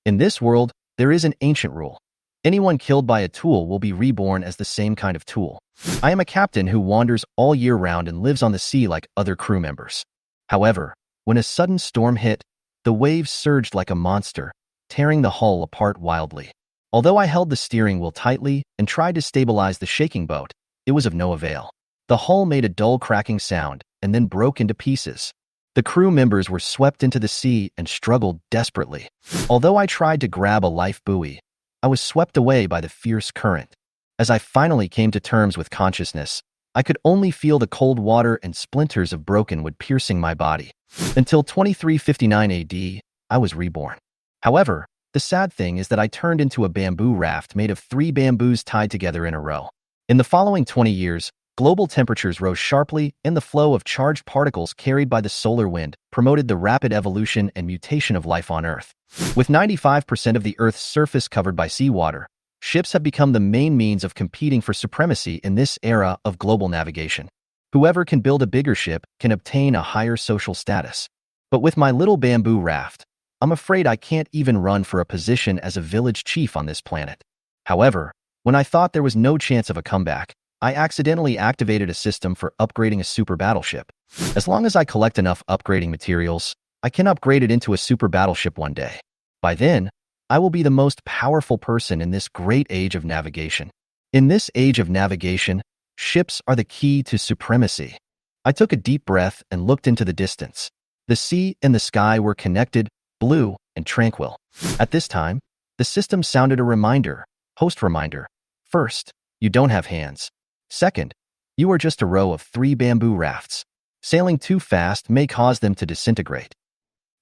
In this world, there is an ancient rule. Anyone killed by a tool will be reborn as the same kind of tool. I am a captain who wanders all year round and lives on the sea like other crew members. However, when a sudden storm hit, the waves surged like a monster, tearing the hull apart wildly. Although I held the steering wheel tightly and tried to stabilize the shaking boat, it was of no avail. The hull made a dull cracking sound and then broke into pieces. The crew members were swept into the sea and struggled desperately. Although I tried to grab a life buoy, I was swept away by the fierce current. As I finally came to terms with consciousness, I could only feel the cold water and splinters of broken wood piercing my body. Until 2359 AD, I was reborn. However, the sad thing is that I turned into a bamboo raft made of 3 bamboos tied together in a row. In the following 20 years, global temperatures rose sharply, and the flow of charged particles carried by the solar wind promoted the rapid evolution and mutation of life on Earth. With 95% of the Earth's surface covered by seawater, ships have become the main means of competing for supremacy in this era of global navigation. Whoever can build a bigger ship can obtain a higher social status. But with my little bamboo raft, I'm afraid I can't even run for a position as a village chief on this planet. However, when I thought there was no chance of a comeback, I accidentally activated a system for upgrading a super battleship. As long as I collect enough upgrading materials, I can upgrade it into a super battleship one day. By then, I will be the most powerful person in this great age of navigation. In this age of navigation, ships are the key to supremacy. I took a deep breath and looked into the distance. The sea and the sky were connected, blue, and tranquil. At this time, the system sounded a reminder, host reminder. First, you don't have hands. Second, you are just a row of 3 bamboo rafts. Sailing too fast may cause them to disintegrate.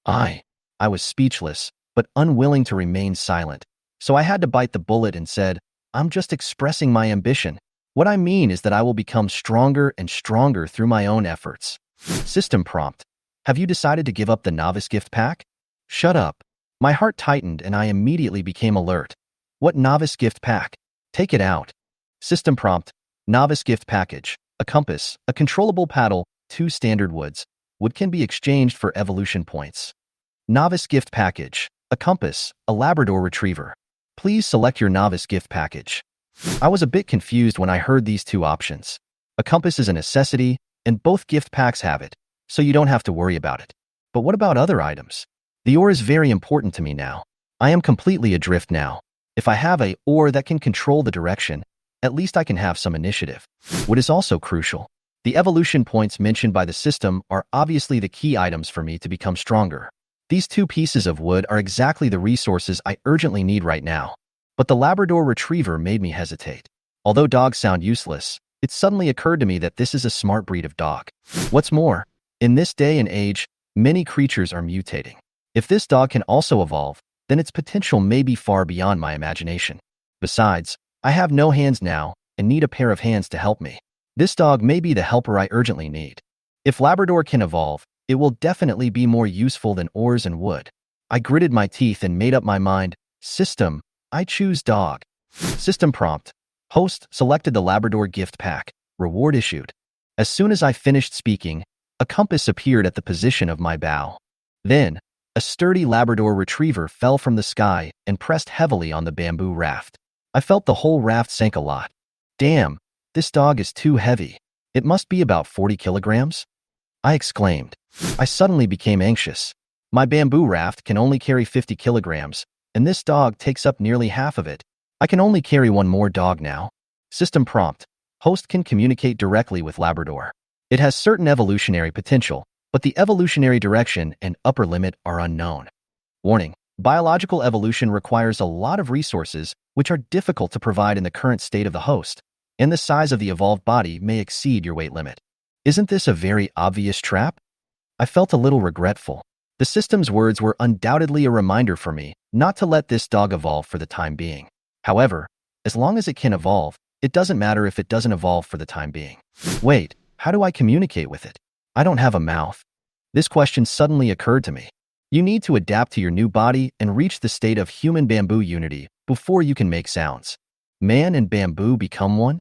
I was speechless, but unwilling to remain silent. So I had to bite the bullet and said, I'm just expressing my ambition. What I mean is that I will become stronger and stronger through my own efforts. System prompt. Have you decided to give up the Novice gift pack? Shut up. My heart tightened and I immediately became alert. What Novice gift pack? Take it out. System prompt. Novice gift package. A compass, a controllable paddle, 2 standard woods. Wood can be exchanged for evolution points. Novice gift package. A compass, a Labrador retriever. Please select your Novice gift package. I was a bit confused when I heard these 2 options. A compass is a necessity, and both gift packs have it, so you don't have to worry about it. But what about other items? The oar is very important to me now. I am completely adrift now. If I have a oar that can control the direction, at least I can have some initiative. Wood is also crucial. The evolution points mentioned by the system are obviously the key items for me to become stronger. These 2 pieces of wood are exactly the resources I urgently need right now. But the Labrador Retriever made me hesitate. Although dogs sound useless, it suddenly occurred to me that this is a smart breed of dog. What's more, in this day and age, many creatures are mutating. If this dog can also evolve, then its potential may be far beyond my imagination. Besides, I have no hands now and need a pair of hands to help me. This dog may be the helper I urgently need. If Labrador can evolve, it will definitely be more useful than oars and wood. I gritted my teeth and made up my mind. System, I choose dog. System prompt. Host selected the Labrador gift pack. Reward issued. As soon as I finished speaking, a compass appeared at the position of my bow. Then, a sturdy Labrador retriever fell from the sky and pressed heavily on the bamboo raft. I felt the whole raft sank a lot. Damn, this dog is too heavy. It must be about 40 kilograms? I exclaimed. I suddenly became anxious. My bamboo raft can only carry 50 kilograms, and this dog takes up nearly half of it. I can only carry one more dog now. System prompt. Host can communicate directly with Labrador. It has certain evolutionary potential, but the evolutionary direction and upper limit are unknown. Warning. Biological evolution requires a lot of resources which are difficult to provide in the current state of the host, and the size of the evolved body may exceed your weight limit. Isn't this a very obvious trap? I felt a little regretful. The system's words were undoubtedly a reminder for me not to let this dog evolve for the time being. However, as long as it can evolve, it doesn't matter if it doesn't evolve for the time being. Wait, how do I communicate with it? I don't have a mouth. This question suddenly occurred to me. You need to adapt to your new body and reach the state of human bamboo unity before you can make sounds. Man and bamboo become one?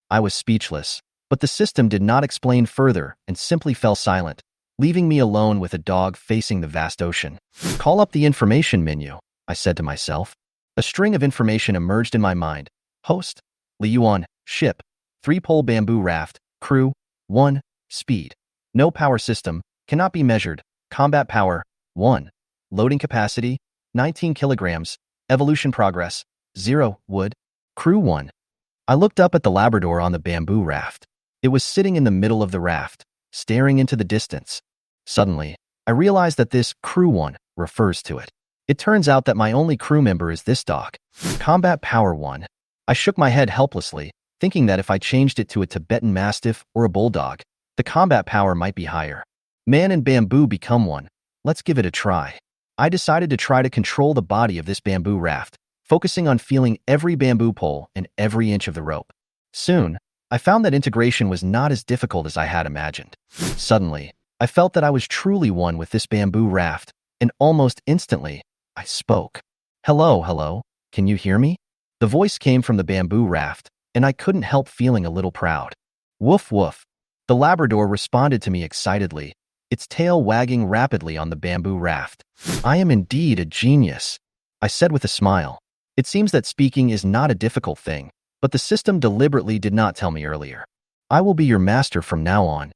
I was speechless, but the system did not explain further and simply fell silent, leaving me alone with a dog facing the vast ocean. Call up the information menu. I said to myself. A string of information emerged in my mind. Host, Liyuan, ship, 3-pole bamboo raft, crew, 1, speed. No power system, cannot be measured, combat power, 1. Loading capacity, 19 kilograms, evolution progress, 0, wood, crew 1. I looked up at the Labrador on the bamboo raft. It was sitting in the middle of the raft, staring into the distance. Suddenly, I realized that this crew 1 refers to it. It turns out that my only crew member is this dog. Combat power 1. I shook my head helplessly, thinking that if I changed it to a Tibetan Mastiff or a Bulldog, the combat power might be higher. Man and bamboo become one. Let's give it a try. I decided to try to control the body of this bamboo raft, focusing on feeling every bamboo pole and every inch of the rope. Soon, I found that integration was not as difficult as I had imagined. Suddenly, I felt that I was truly one with this bamboo raft, and almost instantly, I spoke. Hello, hello, can you hear me? The voice came from the bamboo raft, and I couldn't help feeling a little proud. Woof woof. The Labrador responded to me excitedly, its tail wagging rapidly on the bamboo raft. I am indeed a genius, I said with a smile. It seems that speaking is not a difficult thing, but the system deliberately did not tell me earlier. I will be your master from now on.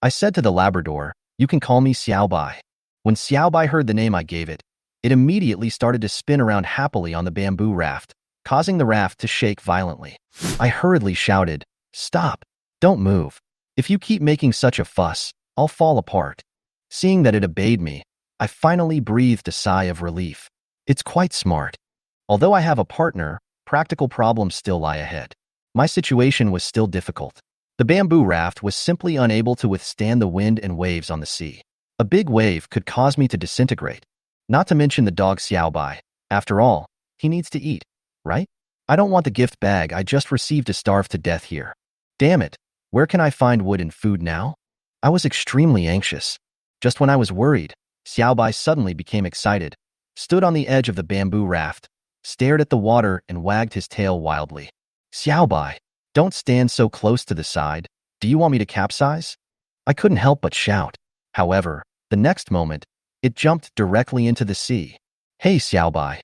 I said to the Labrador, you can call me Xiaobai. When Xiaobai heard the name I gave it, it immediately started to spin around happily on the bamboo raft, causing the raft to shake violently. I hurriedly shouted, stop, don't move. If you keep making such a fuss, I'll fall apart. Seeing that it obeyed me, I finally breathed a sigh of relief. It's quite smart. Although I have a partner, practical problems still lie ahead. My situation was still difficult. The bamboo raft was simply unable to withstand the wind and waves on the sea. A big wave could cause me to disintegrate. Not to mention the dog Xiaobai. After all, he needs to eat, right? I don't want the gift bag I just received to starve to death here. Damn it, where can I find wood and food now? I was extremely anxious. Just when I was worried, Xiaobai suddenly became excited, stood on the edge of the bamboo raft, stared at the water and wagged his tail wildly. Xiaobai, don't stand so close to the side. Do you want me to capsize? I couldn't help but shout. However, the next moment, it jumped directly into the sea. Hey Xiaobai,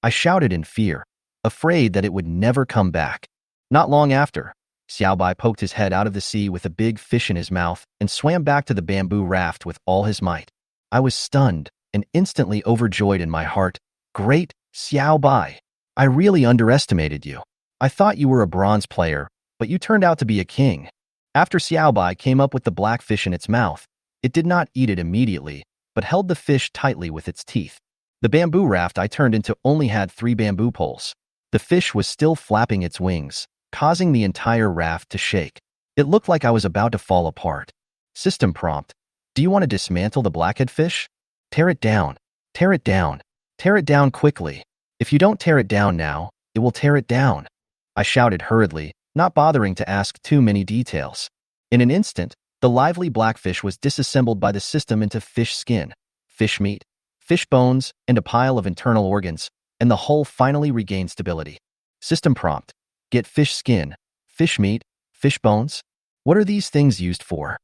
I shouted in fear, afraid that it would never come back. Not long after, Xiaobai poked his head out of the sea with a big fish in his mouth and swam back to the bamboo raft with all his might. I was stunned and instantly overjoyed in my heart. Great, Xiaobai! I really underestimated you. I thought you were a bronze player, but you turned out to be a king. After Xiaobai came up with the black fish in its mouth, it did not eat it immediately, but held the fish tightly with its teeth. The bamboo raft I turned into only had 3 bamboo poles. The fish was still flapping its wings, causing the entire raft to shake. It looked like I was about to fall apart. System prompt. Do you want to dismantle the blackhead fish? Tear it down. Tear it down. Tear it down quickly. If you don't tear it down now, it will tear it down. I shouted hurriedly, not bothering to ask too many details. In an instant, the lively blackfish was disassembled by the system into fish skin, fish meat, fish bones, and a pile of internal organs, and the hull finally regained stability. System prompt. Get fish skin, fish meat, fish bones? What are these things used for?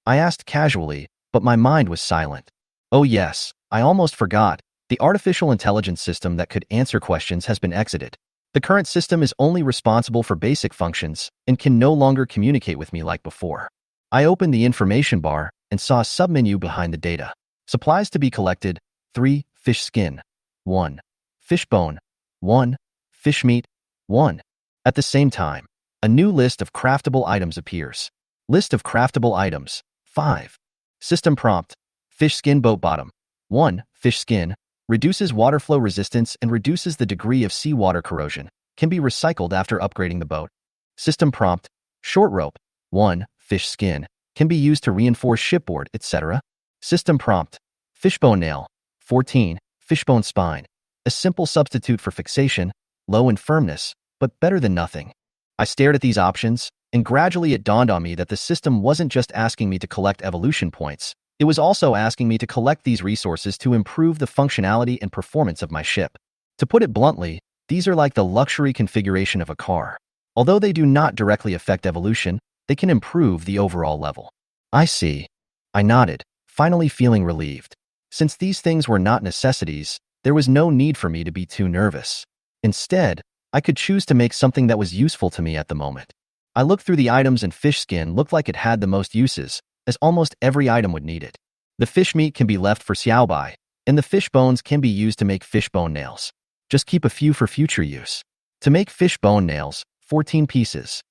I asked casually, but my mind was silent. Oh yes, I almost forgot. The artificial intelligence system that could answer questions has been exited. The current system is only responsible for basic functions and can no longer communicate with me like before. I opened the information bar and saw a submenu behind the data. Supplies to be collected, 3, fish skin, 1, fish bone, 1, fish meat, 1. At the same time, a new list of craftable items appears. List of craftable items, 5. System prompt, fish skin boat bottom, 1, fish skin, reduces water flow resistance and reduces the degree of seawater corrosion, can be recycled after upgrading the boat. System prompt, short rope, 1, fish skin, can be used to reinforce shipboard, etc. System prompt, fishbone nail, 14, fishbone spine, a simple substitute for fixation, low in firmness, but better than nothing. I stared at these options, and gradually it dawned on me that the system wasn't just asking me to collect evolution points, it was also asking me to collect these resources to improve the functionality and performance of my ship. To put it bluntly, these are like the luxury configuration of a car. Although they do not directly affect evolution, they can improve the overall level. I see. I nodded, finally feeling relieved. Since these things were not necessities, There was no need for me to be too nervous. Instead, I could choose to make something that was useful to me at the moment. I looked through the items and fish skin looked like it had the most uses, as almost every item would need it. The fish meat can be left for xiaobai, and the fish bones can be used to make fish bone nails. Just keep a few for future use. To make fish bone nails, 14 pieces.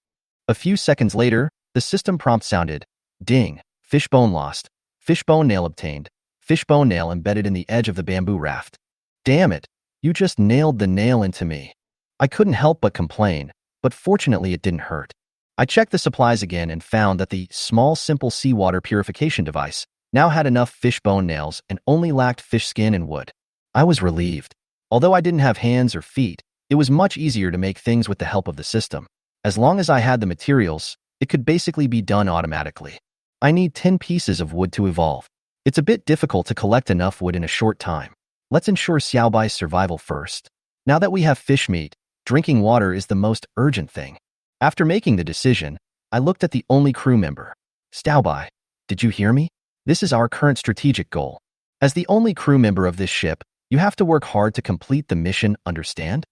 A few seconds later, the system prompt sounded, ding, fish bone lost, fish bone nail obtained, fish bone nail embedded in the edge of the bamboo raft. Damn it, you just nailed the nail into me. I couldn't help but complain, but fortunately it didn't hurt. I checked the supplies again and found that the small simple seawater purification device now had enough fish bone nails and only lacked fish skin and wood. I was relieved. Although I didn't have hands or feet, it was much easier to make things with the help of the system. As long as I had the materials, it could basically be done automatically. I need 10 pieces of wood to evolve. It's a bit difficult to collect enough wood in a short time. Let's ensure Xiaobai's survival first. Now that we have fish meat, drinking water is the most urgent thing. After making the decision, I looked at the only crew member. Xiaobai, did you hear me? This is our current strategic goal. As the only crew member of this ship, you have to work hard to complete the mission, understand?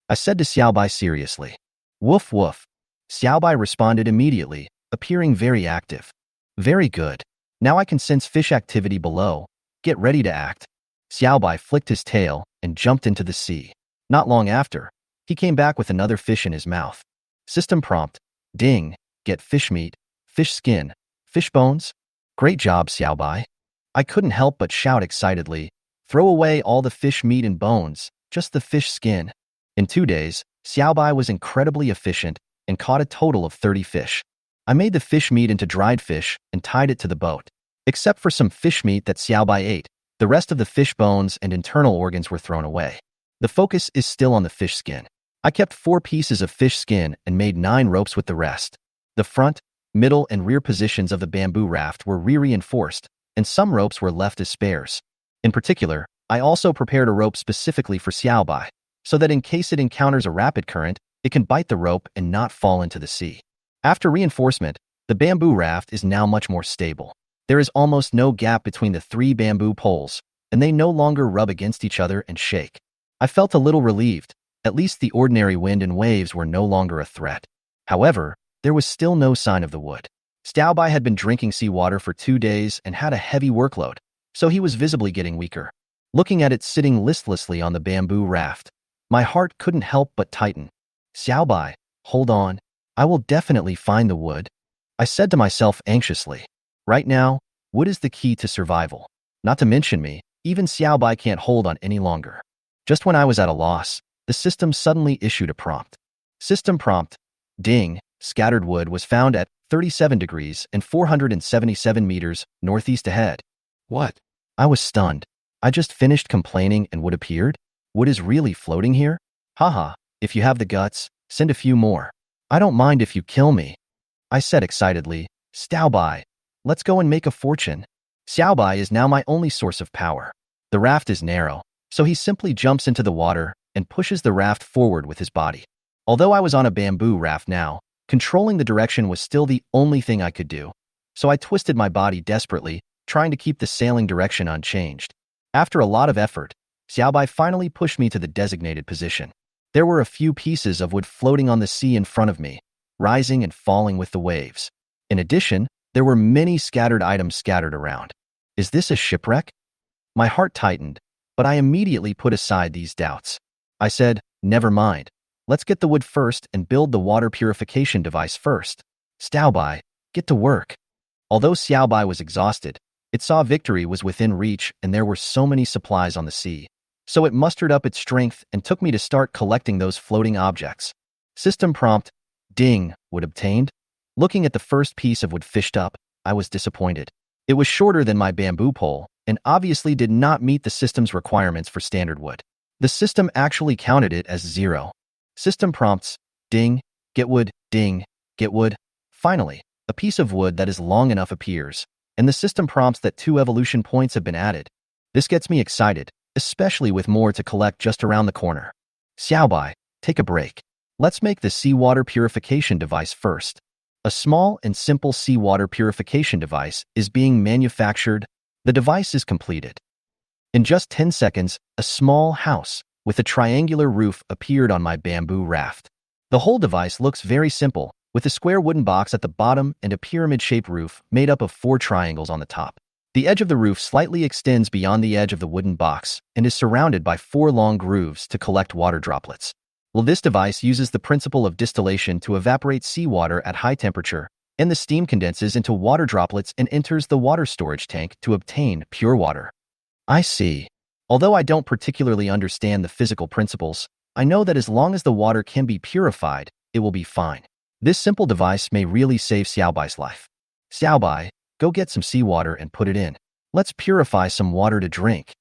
I said to Xiaobai seriously. Woof woof. Xiaobai responded immediately, appearing very active. Very good. Now I can sense fish activity below. Get ready to act. Xiaobai flicked his tail and jumped into the sea. Not long after, he came back with another fish in his mouth. System prompt, ding, get fish meat, fish skin, fish bones. Great job, Xiaobai. I couldn't help but shout excitedly, throw away all the fish meat and bones, just the fish skin. In 2 days, Xiaobai was incredibly efficient and caught a total of 30 fish. I made the fish meat into dried fish and tied it to the boat. Except for some fish meat that Xiaobai ate, the rest of the fish bones and internal organs were thrown away. The focus is still on the fish skin. I kept 4 pieces of fish skin and made 9 ropes with the rest. The front, middle, and rear positions of the bamboo raft were re-reinforced, and some ropes were left as spares. In particular, I also prepared a rope specifically for Xiaobai, so that in case it encounters a rapid current, it can bite the rope and not fall into the sea. After reinforcement, the bamboo raft is now much more stable. There is almost no gap between the 3 bamboo poles, and they no longer rub against each other and shake. I felt a little relieved. At least the ordinary wind and waves were no longer a threat. However, there was still no sign of the wood. Xiaobai had been drinking seawater for 2 days and had a heavy workload, so he was visibly getting weaker. Looking at it sitting listlessly on the bamboo raft, my heart couldn't help but tighten. Xiaobai, hold on. I will definitely find the wood. I said to myself anxiously. Right now, wood is the key to survival. Not to mention me, even Xiaobai can't hold on any longer. Just when I was at a loss, the system suddenly issued a prompt. System prompt, ding, scattered wood was found at 37 degrees and 477 meters northeast ahead. What? I was stunned. I just finished complaining and wood appeared? Wood is really floating here? Haha, if you have the guts, send a few more. I don't mind if you kill me. I said excitedly, Xiaobai, let's go and make a fortune. Xiaobai is now my only source of power. The raft is narrow, so he simply jumps into the water and pushes the raft forward with his body. Although I was on a bamboo raft now, controlling the direction was still the only thing I could do, so I twisted my body desperately, trying to keep the sailing direction unchanged. After a lot of effort, Xiaobai finally pushed me to the designated position. There were a few pieces of wood floating on the sea in front of me, rising and falling with the waves. In addition, there were many scattered items scattered around. Is this a shipwreck? My heart tightened, but I immediately put aside these doubts. I said, never mind. Let's get the wood first and build the water purification device first. Xiaobai, get to work. Although Xiaobai was exhausted, it saw victory was within reach and there were so many supplies on the sea. So it mustered up its strength and took me to start collecting those floating objects. System prompt, ding, wood obtained. Looking at the first piece of wood fished up, I was disappointed. It was shorter than my bamboo pole and obviously did not meet the system's requirements for standard wood. The system actually counted it as 0. System prompts, ding, get wood, ding, get wood. Finally, a piece of wood that is long enough appears, and the system prompts that 2 evolution points have been added. This gets me excited, especially with more to collect just around the corner. Xiaobai, take a break. Let's make the seawater purification device first. A small and simple seawater purification device is being manufactured. The device is completed. In just 10 seconds, a small house with a triangular roof appeared on my bamboo raft. The whole device looks very simple, with a square wooden box at the bottom and a pyramid-shaped roof made up of 4 triangles on the top. The edge of the roof slightly extends beyond the edge of the wooden box and is surrounded by 4 long grooves to collect water droplets. Well, this device uses the principle of distillation to evaporate seawater at high temperature, and the steam condenses into water droplets and enters the water storage tank to obtain pure water. I see. Although I don't particularly understand the physical principles, I know that as long as the water can be purified, it will be fine. This simple device may really save Xiaobai's life. Xiaobai, go get some seawater and put it in. Let's purify some water to drink,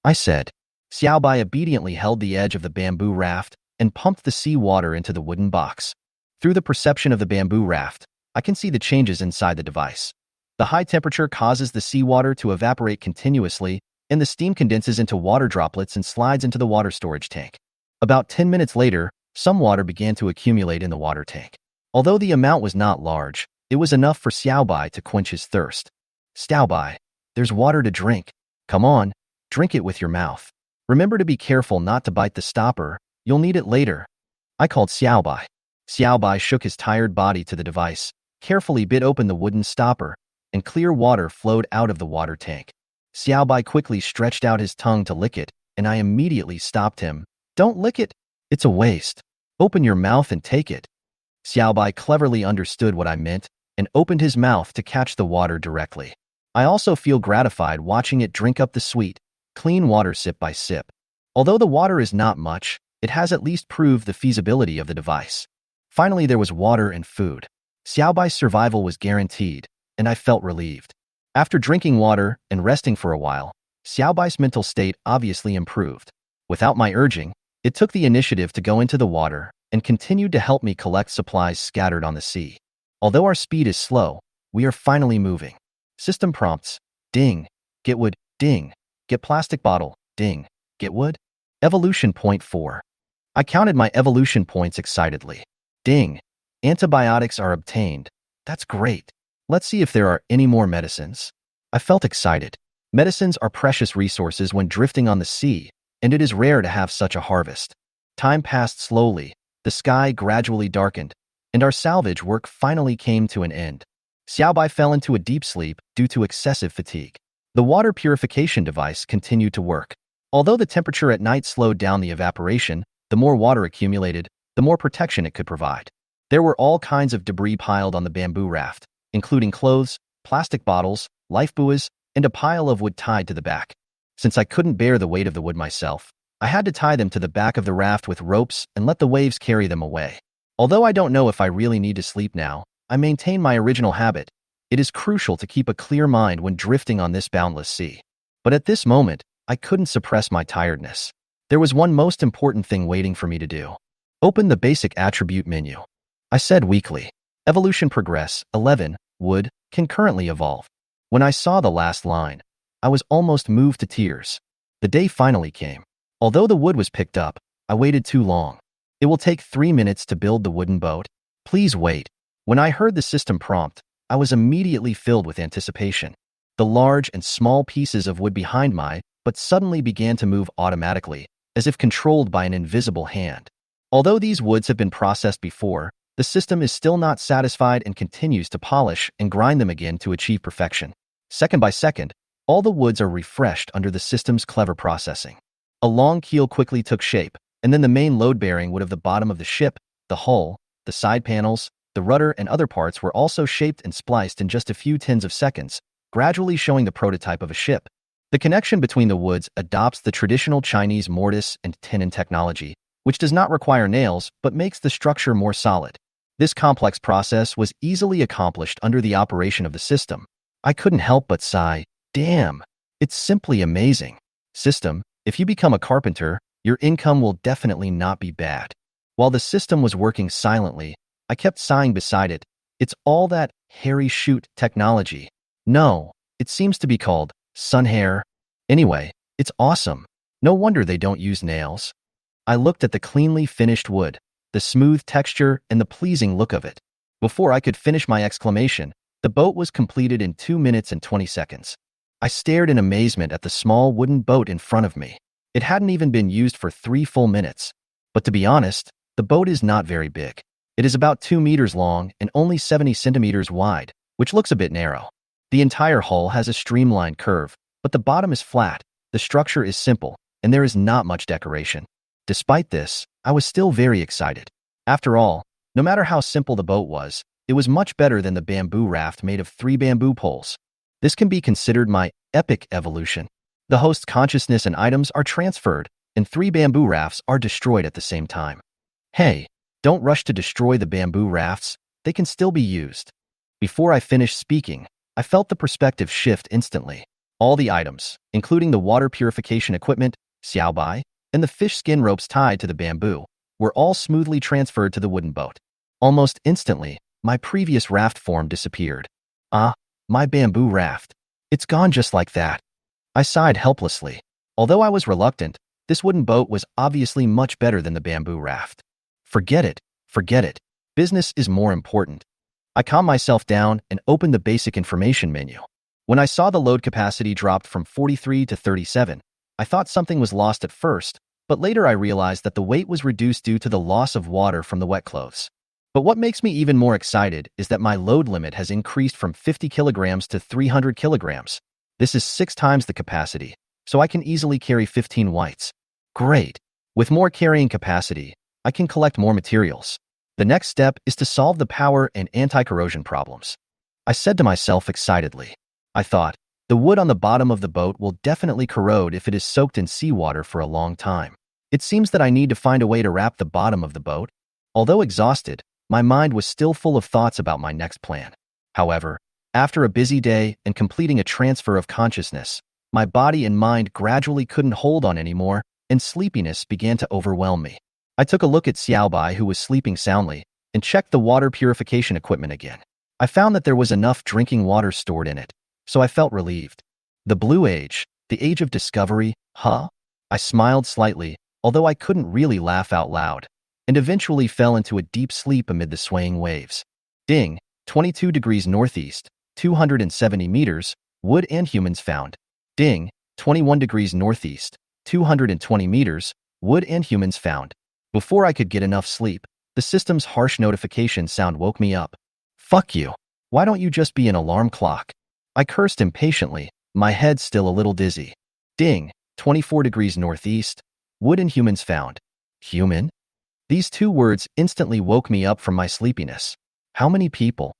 I said. Xiaobai obediently held the edge of the bamboo raft and pumped the seawater into the wooden box. Through the perception of the bamboo raft, I can see the changes inside the device. The high temperature causes the seawater to evaporate continuously, and the steam condenses into water droplets and slides into the water storage tank. About 10 minutes later, some water began to accumulate in the water tank. Although the amount was not large, it was enough for Xiaobai to quench his thirst. Xiaobai, there's water to drink. Come on, drink it with your mouth. Remember to be careful not to bite the stopper, you'll need it later. I called Xiaobai. Xiaobai shook his tired body to the device, carefully bit open the wooden stopper, and clear water flowed out of the water tank. Xiaobai quickly stretched out his tongue to lick it, and I immediately stopped him. Don't lick it. It's a waste. Open your mouth and take it. Xiaobai cleverly understood what I meant and opened his mouth to catch the water directly. I also feel gratified watching it drink up the sweet, clean water sip by sip. Although the water is not much, it has at least proved the feasibility of the device. Finally, there was water and food. Xiaobai's survival was guaranteed, and I felt relieved. After drinking water and resting for a while, Xiaobai's mental state obviously improved. Without my urging, it took the initiative to go into the water and continued to help me collect supplies scattered on the sea. Although our speed is slow, we are finally moving. System prompts: ding, get wood, ding, get plastic bottle, ding, get wood. Evolution point 4. I counted my evolution points excitedly. Ding, antibiotics are obtained. That's great. Let's see if there are any more medicines. I felt excited. Medicines are precious resources when drifting on the sea, and it is rare to have such a harvest. Time passed slowly, the sky gradually darkened, and our salvage work finally came to an end. Xiaobai fell into a deep sleep due to excessive fatigue. The water purification device continued to work. Although the temperature at night slowed down the evaporation, the more water accumulated, the more protection it could provide. There were all kinds of debris piled on the bamboo raft, including clothes, plastic bottles, lifebuoys, and a pile of wood tied to the back. Since I couldn't bear the weight of the wood myself, I had to tie them to the back of the raft with ropes and let the waves carry them away. Although I don't know if I really need to sleep now, I maintain my original habit. It is crucial to keep a clear mind when drifting on this boundless sea. But at this moment, I couldn't suppress my tiredness. There was one most important thing waiting for me to do. Open the basic attribute menu. I said weakly. Evolution progress, 11, wood, can currently evolve. When I saw the last line, I was almost moved to tears. The day finally came. Although the wood was picked up, I waited too long. It will take 3 minutes to build the wooden boat. Please wait. When I heard the system prompt, I was immediately filled with anticipation. The large and small pieces of wood behind my but suddenly began to move automatically, as if controlled by an invisible hand. Although these woods have been processed before, the system is still not satisfied and continues to polish and grind them again to achieve perfection. Second by second, all the woods are refreshed under the system's clever processing. A long keel quickly took shape, and then the main load-bearing wood of the bottom of the ship, the hull, the side panels, the rudder, and other parts were also shaped and spliced in just a few tens of seconds, gradually showing the prototype of a ship. The connection between the woods adopts the traditional Chinese mortise and tenon technology, which does not require nails but makes the structure more solid. This complex process was easily accomplished under the operation of the system. I couldn't help but sigh, damn, it's simply amazing. System, if you become a carpenter, your income will definitely not be bad. While the system was working silently, I kept sighing beside it. It's all that hairy shoot technology. No, it seems to be called sun hair. Anyway, it's awesome. No wonder they don't use nails. I looked at the cleanly finished wood, the smooth texture, and the pleasing look of it. Before I could finish my exclamation, the boat was completed in 2 minutes and 20 seconds. I stared in amazement at the small wooden boat in front of me. It hadn't even been used for 3 full minutes. But to be honest, the boat is not very big. It is about 2 meters long and only 70 centimeters wide, which looks a bit narrow. The entire hull has a streamlined curve, but the bottom is flat, the structure is simple, and there is not much decoration. Despite this, I was still very excited. After all, no matter how simple the boat was, it was much better than the bamboo raft made of 3 bamboo poles. This can be considered my epic evolution. The host's consciousness and items are transferred, and 3 bamboo rafts are destroyed at the same time. Hey, don't rush to destroy the bamboo rafts, they can still be used. Before I finished speaking, I felt the perspective shift instantly. All the items, including the water purification equipment, xiaobai, and the fish skin ropes tied to the bamboo, were all smoothly transferred to the wooden boat. Almost instantly, my previous raft form disappeared. My bamboo raft. It's gone just like that. I sighed helplessly. Although I was reluctant, this wooden boat was obviously much better than the bamboo raft. Forget it. Business is more important. I calmed myself down and opened the basic information menu. When I saw the load capacity dropped from 43 to 37, I thought something was lost at first, but later I realized that the weight was reduced due to the loss of water from the wet clothes. But what makes me even more excited is that my load limit has increased from 50 kilograms to 300 kilograms. This is 6 times the capacity, so I can easily carry 15 whites. Great! With more carrying capacity, I can collect more materials. The next step is to solve the power and anti-corrosion problems. I said to myself excitedly. I thought, the wood on the bottom of the boat will definitely corrode if it is soaked in seawater for a long time. It seems that I need to find a way to wrap the bottom of the boat. Although exhausted, my mind was still full of thoughts about my next plan. However, after a busy day and completing a transfer of consciousness, my body and mind gradually couldn't hold on anymore, and sleepiness began to overwhelm me. I took a look at Xiaobai, who was sleeping soundly, and checked the water purification equipment again. I found that there was enough drinking water stored in it, so I felt relieved. The Blue Age, the age of discovery, huh? I smiled slightly, although I couldn't really laugh out loud, and eventually fell into a deep sleep amid the swaying waves. Ding, 22 degrees northeast, 270 meters, wood and humans found. Ding, 21 degrees northeast, 220 meters, wood and humans found. Before I could get enough sleep, the system's harsh notification sound woke me up. Fuck you. Why don't you just be an alarm clock? I cursed impatiently, my head still a little dizzy. Ding, 24 degrees northeast, wood and humans found. Human? These 2 words instantly woke me up from my sleepiness. How many people?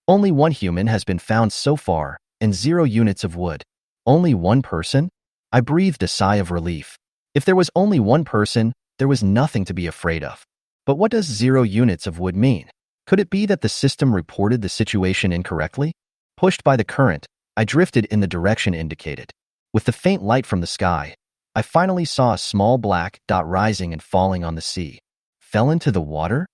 Only 1 human has been found so far, and 0 units of wood. Only 1 person? I breathed a sigh of relief. If there was only 1 person, there was nothing to be afraid of. But what does 0 units of wood mean? Could it be that the system reported the situation incorrectly? Pushed by the current, I drifted in the direction indicated. With the faint light from the sky, I finally saw a small black dot rising and falling on the sea. Fell into the water?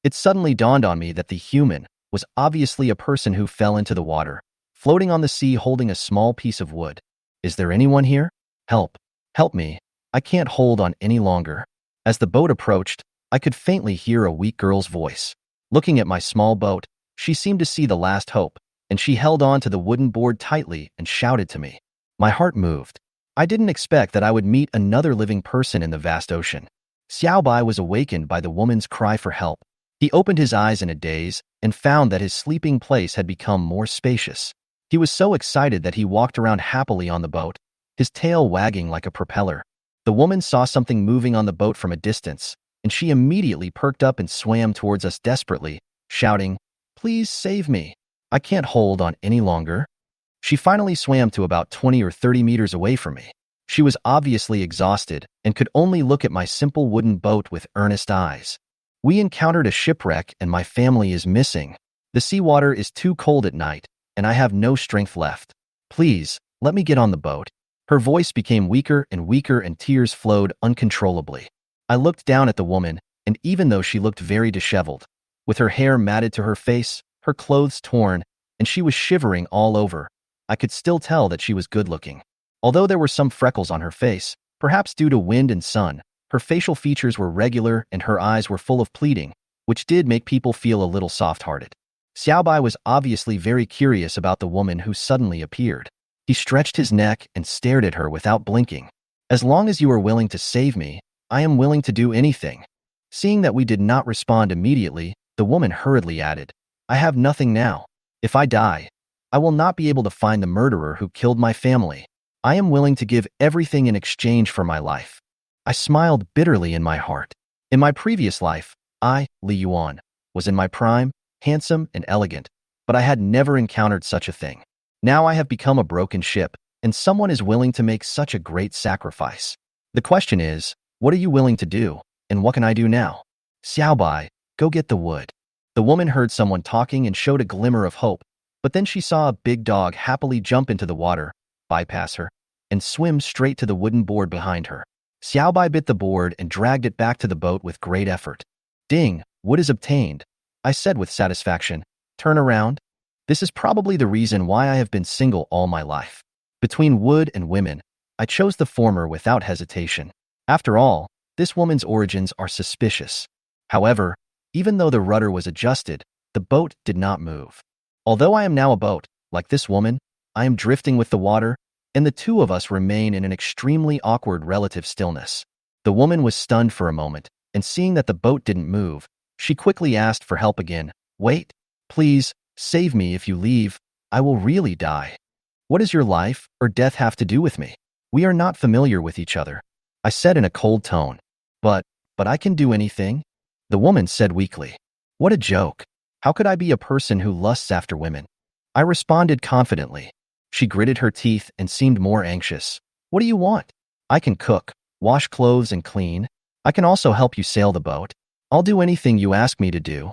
It suddenly dawned on me that the human was obviously a person who fell into the water, floating on the sea holding a small piece of wood. Is there anyone here? Help. Help me. I can't hold on any longer. As the boat approached, I could faintly hear a weak girl's voice. Looking at my small boat, she seemed to see the last hope, and she held on to the wooden board tightly and shouted to me. My heart moved. I didn't expect that I would meet another living person in the vast ocean. Xiaobai was awakened by the woman's cry for help. He opened his eyes in a daze and found that his sleeping place had become more spacious. He was so excited that he walked around happily on the boat, his tail wagging like a propeller. The woman saw something moving on the boat from a distance, and she immediately perked up and swam towards us desperately, shouting, "Please save me. I can't hold on any longer." She finally swam to about 20 or 30 meters away from me. She was obviously exhausted and could only look at my simple wooden boat with earnest eyes. We encountered a shipwreck and my family is missing. The seawater is too cold at night, and I have no strength left. Please, let me get on the boat. Her voice became weaker and tears flowed uncontrollably. I looked down at the woman, and even though she looked very disheveled, with her hair matted to her face, her clothes torn, and she was shivering all over, I could still tell that she was good-looking. Although there were some freckles on her face, perhaps due to wind and sun, her facial features were regular and her eyes were full of pleading, which did make people feel a little soft-hearted. Xiaobai was obviously very curious about the woman who suddenly appeared. He stretched his neck and stared at her without blinking. As long as you are willing to save me, I am willing to do anything. Seeing that we did not respond immediately, the woman hurriedly added, I have nothing now. If I die, I will not be able to find the murderer who killed my family. I am willing to give everything in exchange for my life. I smiled bitterly in my heart. In my previous life, I, Li Yuan, was in my prime, handsome and elegant, but I had never encountered such a thing. Now I have become a broken ship, and someone is willing to make such a great sacrifice. The question is, what are you willing to do, and what can I do now? Xiaobai, go get the wood. The woman heard someone talking and showed a glimmer of hope, but then she saw a big dog happily jump into the water, bypass her, and swim straight to the wooden board behind her. Xiaobai bit the board and dragged it back to the boat with great effort. Ding, wood is obtained, I said with satisfaction. Turn around. This is probably the reason why I have been single all my life. Between wood and women, I chose the former without hesitation. After all, this woman's origins are suspicious. However, even though the rudder was adjusted, the boat did not move. Although I am now a boat, like this woman, I am drifting with the water, and the two of us remain in an extremely awkward relative stillness. The woman was stunned for a moment, and seeing that the boat didn't move, she quickly asked for help again. Wait, please, save me. If you leave, I will really die. What does your life or death have to do with me? We are not familiar with each other, I said in a cold tone. But I can do anything, the woman said weakly. What a joke. How could I be a person who lusts after women? I responded confidently. She gritted her teeth and seemed more anxious. What do you want? I can cook, wash clothes and clean. I can also help you sail the boat. I'll do anything you ask me to do.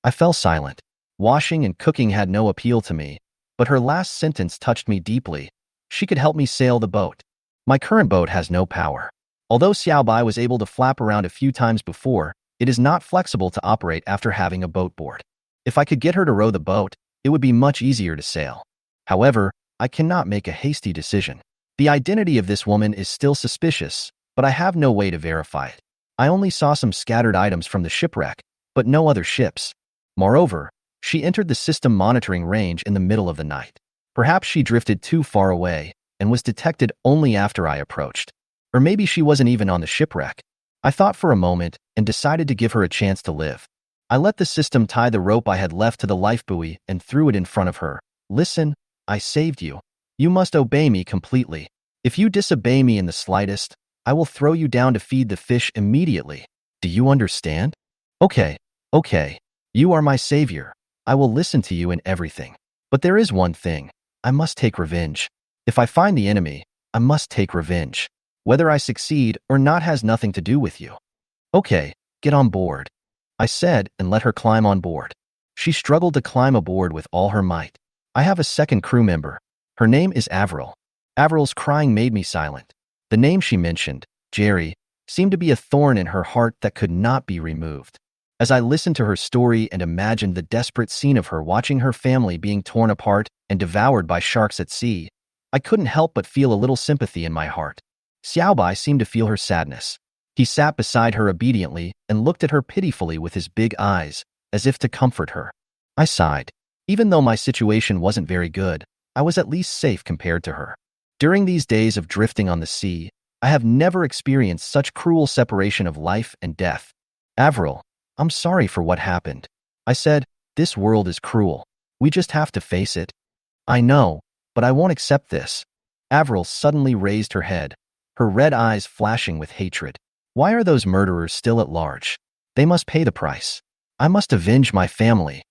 I fell silent. Washing and cooking had no appeal to me, but her last sentence touched me deeply. She could help me sail the boat. My current boat has no power. Although Xiaobai was able to flap around a few times before, it is not flexible to operate after having a boat board. If I could get her to row the boat, it would be much easier to sail. However, I cannot make a hasty decision. The identity of this woman is still suspicious, but I have no way to verify it. I only saw some scattered items from the shipwreck, but no other ships. Moreover, she entered the system monitoring range in the middle of the night. Perhaps she drifted too far away and was detected only after I approached. Or maybe she wasn't even on the shipwreck. I thought for a moment and decided to give her a chance to live. I let the system tie the rope I had left to the lifebuoy and threw it in front of her. Listen, I saved you. You must obey me completely. If you disobey me in the slightest, I will throw you down to feed the fish immediately. Do you understand? Okay. You are my savior. I will listen to you in everything. But there is one thing. I must take revenge. If I find the enemy, I must take revenge. Whether I succeed or not has nothing to do with you. Okay, get on board, I said and let her climb on board. She struggled to climb aboard with all her might. I have a second crew member. Her name is Avril. Avril's crying made me silent. The name she mentioned, Jerry, seemed to be a thorn in her heart that could not be removed. As I listened to her story and imagined the desperate scene of her watching her family being torn apart and devoured by sharks at sea, I couldn't help but feel a little sympathy in my heart. Xiaobai seemed to feel her sadness. He sat beside her obediently and looked at her pitifully with his big eyes, as if to comfort her. I sighed. Even though my situation wasn't very good, I was at least safe compared to her. During these days of drifting on the sea, I have never experienced such cruel separation of life and death. Avril, I'm sorry for what happened. I said, this world is cruel. We just have to face it. I know, but I won't accept this. Avril suddenly raised her head, her red eyes flashing with hatred. Why are those murderers still at large? They must pay the price. I must avenge my family.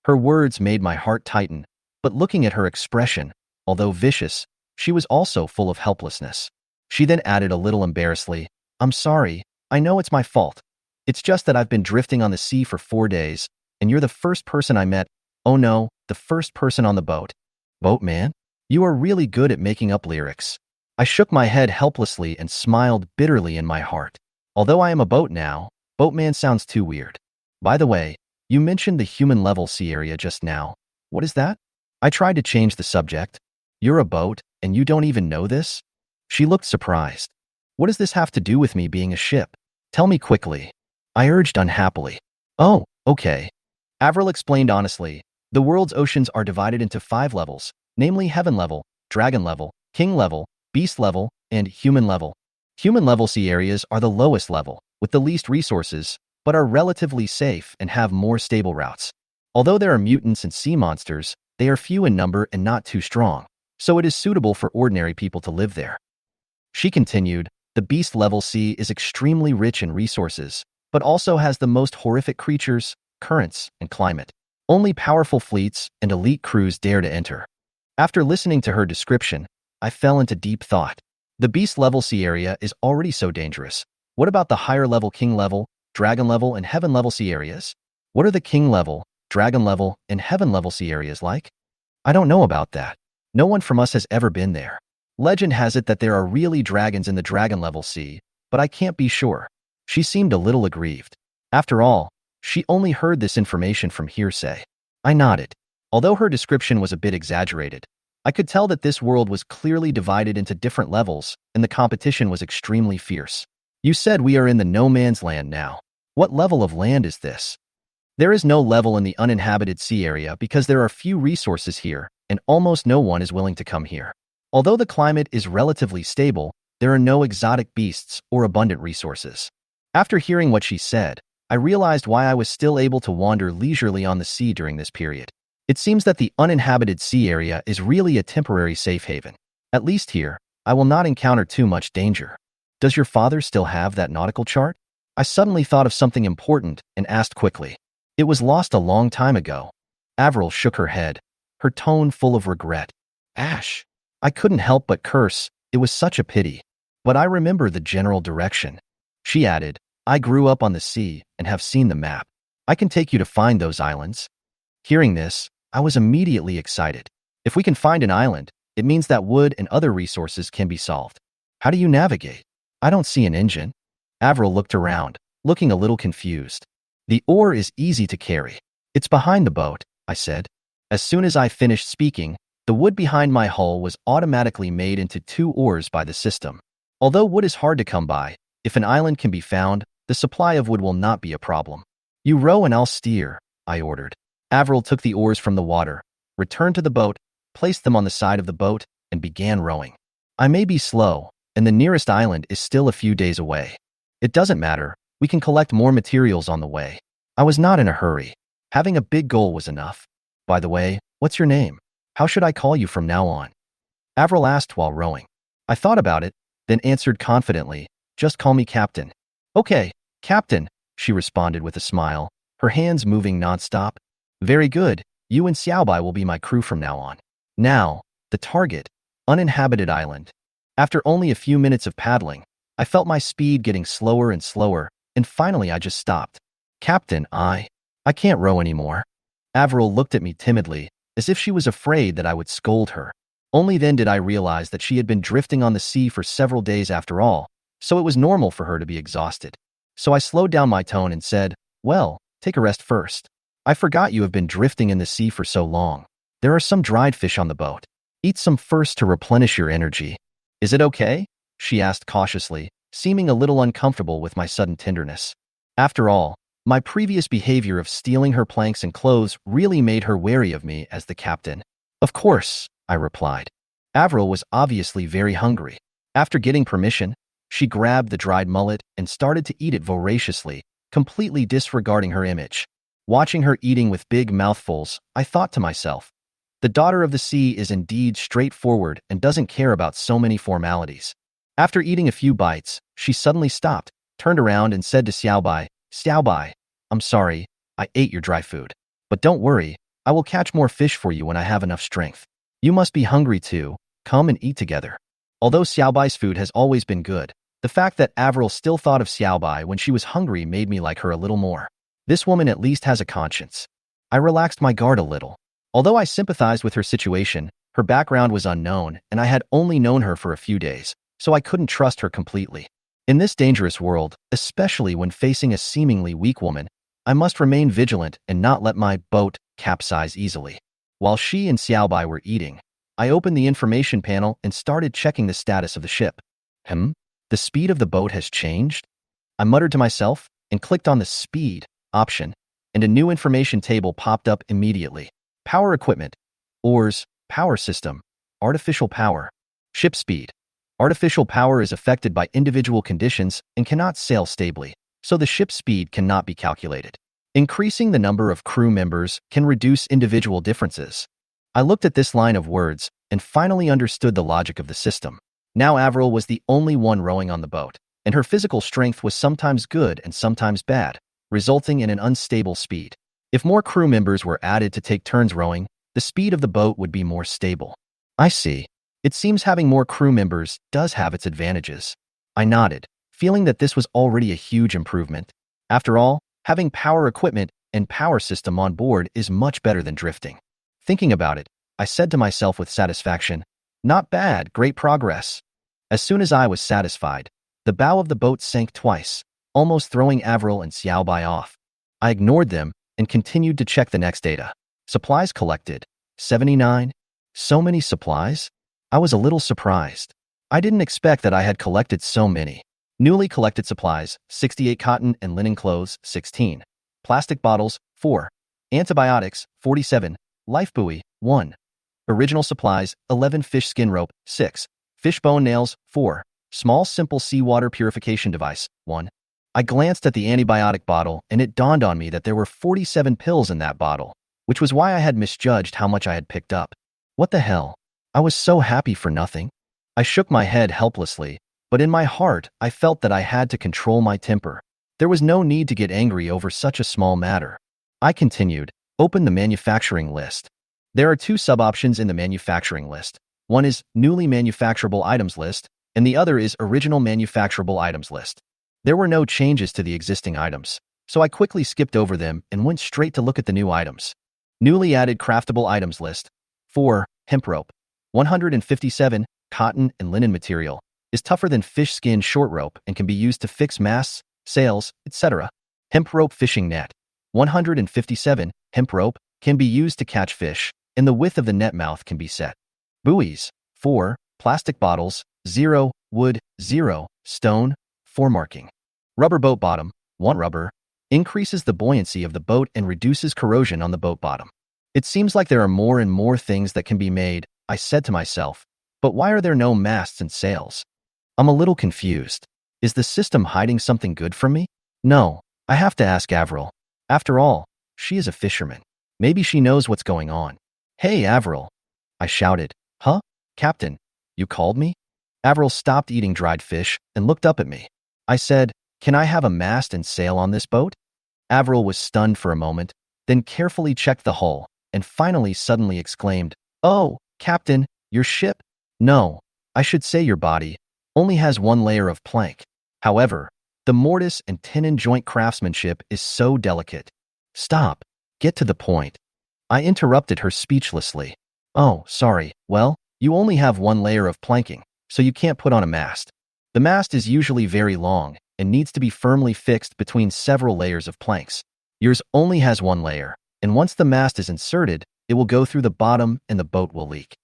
Her words made my heart tighten, but looking at her expression, although vicious, she was also full of helplessness. She then added a little embarrassedly, I'm sorry, I know it's my fault. It's just that I've been drifting on the sea for 4 days, and you're the first person I met. Oh no, the first person on the boat. Boatman? You are really good at making up lyrics. I shook my head helplessly and smiled bitterly in my heart. Although I am a boat now, boatman sounds too weird. By the way, you mentioned the human level sea area just now. What is that? I tried to change the subject. You're a boat, and you don't even know this? She looked surprised. What does this have to do with me being a ship? Tell me quickly. I urged unhappily. Oh, okay. Avril explained honestly. The world's oceans are divided into 5 levels, namely heaven level, dragon level, king level, beast level, and human level. Human level sea areas are the lowest level, with the least resources, but are relatively safe and have more stable routes. Although there are mutants and sea monsters, they are few in number and not too strong, so it is suitable for ordinary people to live there. She continued, the beast level sea is extremely rich in resources, but also has the most horrific creatures, currents, and climate. Only powerful fleets and elite crews dare to enter. After listening to her description, I fell into deep thought. The beast level sea area is already so dangerous. What about the higher level king level, dragon level, and heaven level sea areas? What are the king level, dragon level, and heaven level sea areas like? I don't know about that. No one from us has ever been there. Legend has it that there are really dragons in the dragon level sea, but I can't be sure. She seemed a little aggrieved. After all, she only heard this information from hearsay. I nodded. Although her description was a bit exaggerated, I could tell that this world was clearly divided into different levels, and the competition was extremely fierce. You said we are in the no man's land now. What level of land is this? There is no level in the uninhabited sea area because there are few resources here, and almost no one is willing to come here. Although the climate is relatively stable, there are no exotic beasts or abundant resources. After hearing what she said, I realized why I was still able to wander leisurely on the sea during this period. It seems that the uninhabited sea area is really a temporary safe haven. At least here, I will not encounter too much danger. Does your father still have that nautical chart? I suddenly thought of something important and asked quickly. It was lost a long time ago. Avril shook her head, her tone full of regret. Ash. I couldn't help but curse. It was such a pity. But I remember the general direction. She added, I grew up on the sea and have seen the map. I can take you to find those islands. Hearing this, I was immediately excited. If we can find an island, it means that wood and other resources can be solved. How do you navigate? I don't see an engine. Avril looked around, looking a little confused. The oar is easy to carry. It's behind the boat, I said. As soon as I finished speaking, the wood behind my hull was automatically made into 2 oars by the system. Although wood is hard to come by, if an island can be found, the supply of wood will not be a problem. You row and I'll steer, I ordered. Avril took the oars from the water, returned to the boat, placed them on the side of the boat, and began rowing. I may be slow, and the nearest island is still a few days away. It doesn't matter, we can collect more materials on the way. I was not in a hurry. Having a big goal was enough. By the way, what's your name? How should I call you from now on? Avril asked while rowing. I thought about it, then answered confidently, just call me Captain. Okay, Captain, she responded with a smile, her hands moving nonstop. Very good, you and Xiaobai will be my crew from now on. Now, the target, uninhabited island. After only a few minutes of paddling, I felt my speed getting slower and slower, and finally I just stopped. Captain, I can't row anymore. Avril looked at me timidly, as if she was afraid that I would scold her. Only then did I realize that she had been drifting on the sea for several days after all, so it was normal for her to be exhausted. So I slowed down my tone and said, well, take a rest first. I forgot you have been drifting in the sea for so long. There are some dried fish on the boat. Eat some first to replenish your energy. Is it okay? She asked cautiously, seeming a little uncomfortable with my sudden tenderness. After all, my previous behavior of stealing her planks and clothes really made her wary of me as the captain. Of course, I replied. Avril was obviously very hungry. After getting permission, she grabbed the dried mullet and started to eat it voraciously, completely disregarding her image. Watching her eating with big mouthfuls, I thought to myself, the daughter of the sea is indeed straightforward and doesn't care about so many formalities. After eating a few bites, she suddenly stopped, turned around and said to Xiaobai, Xiaobai, I'm sorry, I ate your dry food. But don't worry, I will catch more fish for you when I have enough strength. You must be hungry too, come and eat together. Although Xiaobai's food has always been good, the fact that Avril still thought of Xiaobai when she was hungry made me like her a little more. This woman at least has a conscience. I relaxed my guard a little. Although I sympathized with her situation, her background was unknown and I had only known her for a few days, so I couldn't trust her completely. In this dangerous world, especially when facing a seemingly weak woman, I must remain vigilant and not let my boat capsize easily. While she and Xiaobai were eating, I opened the information panel and started checking the status of the ship. The speed of the boat has changed? I muttered to myself and clicked on the speed option, and a new information table popped up immediately. Power equipment, oars, power system, Artificial power. Ship speed. Artificial power is affected by individual conditions and cannot sail stably, so the ship's speed cannot be calculated. Increasing the number of crew members can reduce individual differences. I looked at this line of words and finally understood the logic of the system. Now Avril was the only one rowing on the boat, and her physical strength was sometimes good and sometimes bad, resulting in an unstable speed. If more crew members were added to take turns rowing, the speed of the boat would be more stable. I see. It seems having more crew members does have its advantages. I nodded, feeling that this was already a huge improvement. After all, having power equipment and power system on board is much better than drifting. Thinking about it, I said to myself with satisfaction, "Not bad, great progress." As soon as I was satisfied, the bow of the boat sank twice, almost throwing Avril and Xiaobai off. I ignored them and continued to check the next data. Supplies collected, 79. So many supplies? I was a little surprised. I didn't expect that I had collected so many. Newly collected supplies, 68 cotton and linen clothes, 16. Plastic bottles, 4. Antibiotics, 47. Life buoy, 1. Original supplies, 11 fish skin rope, 6. Fish bone nails, 4. Small simple seawater purification device, 1. I glanced at the antibiotic bottle and it dawned on me that there were 47 pills in that bottle, which was why I had misjudged how much I had picked up. What the hell? I was so happy for nothing. I shook my head helplessly, but in my heart I felt that I had to control my temper. There was no need to get angry over such a small matter. I continued, open the manufacturing list. There are 2 sub-options in the manufacturing list. One is newly manufacturable items list, and the other is original manufacturable items list. There were no changes to the existing items, so I quickly skipped over them and went straight to look at the new items. Newly added craftable items list. 4. Hemp rope. 157. Cotton and linen material. Is tougher than fish skin short rope and can be used to fix masts, sails, etc. Hemp rope fishing net. 157. Hemp rope can be used to catch fish, and the width of the net mouth can be set. Buoys. 4. Plastic bottles. 0. Wood. 0. Stone. 4 marking. Rubber boat bottom. 1 rubber. Increases the buoyancy of the boat and reduces corrosion on the boat bottom. It seems like there are more and more things that can be made, I said to myself, but why are there no masts and sails? I'm a little confused. Is the system hiding something good from me? No, I have to ask Avril. After all, she is a fisherman. Maybe she knows what's going on. Hey, Avril, I shouted. Huh? Captain, you called me? Avril stopped eating dried fish and looked up at me. I said, can I have a mast and sail on this boat? Avril was stunned for a moment, then carefully checked the hull, and finally suddenly exclaimed, "Oh, Captain, your ship? No, I should say your body, only has 1 layer of plank. However, the mortise and tenon joint craftsmanship is so delicate." Stop. Get to the point. I interrupted her speechlessly. Oh, sorry. Well, you only have 1 layer of planking, so you can't put on a mast. The mast is usually very long and needs to be firmly fixed between several layers of planks. Yours only has 1 layer, and once the mast is inserted, it will go through the bottom and the boat will leak.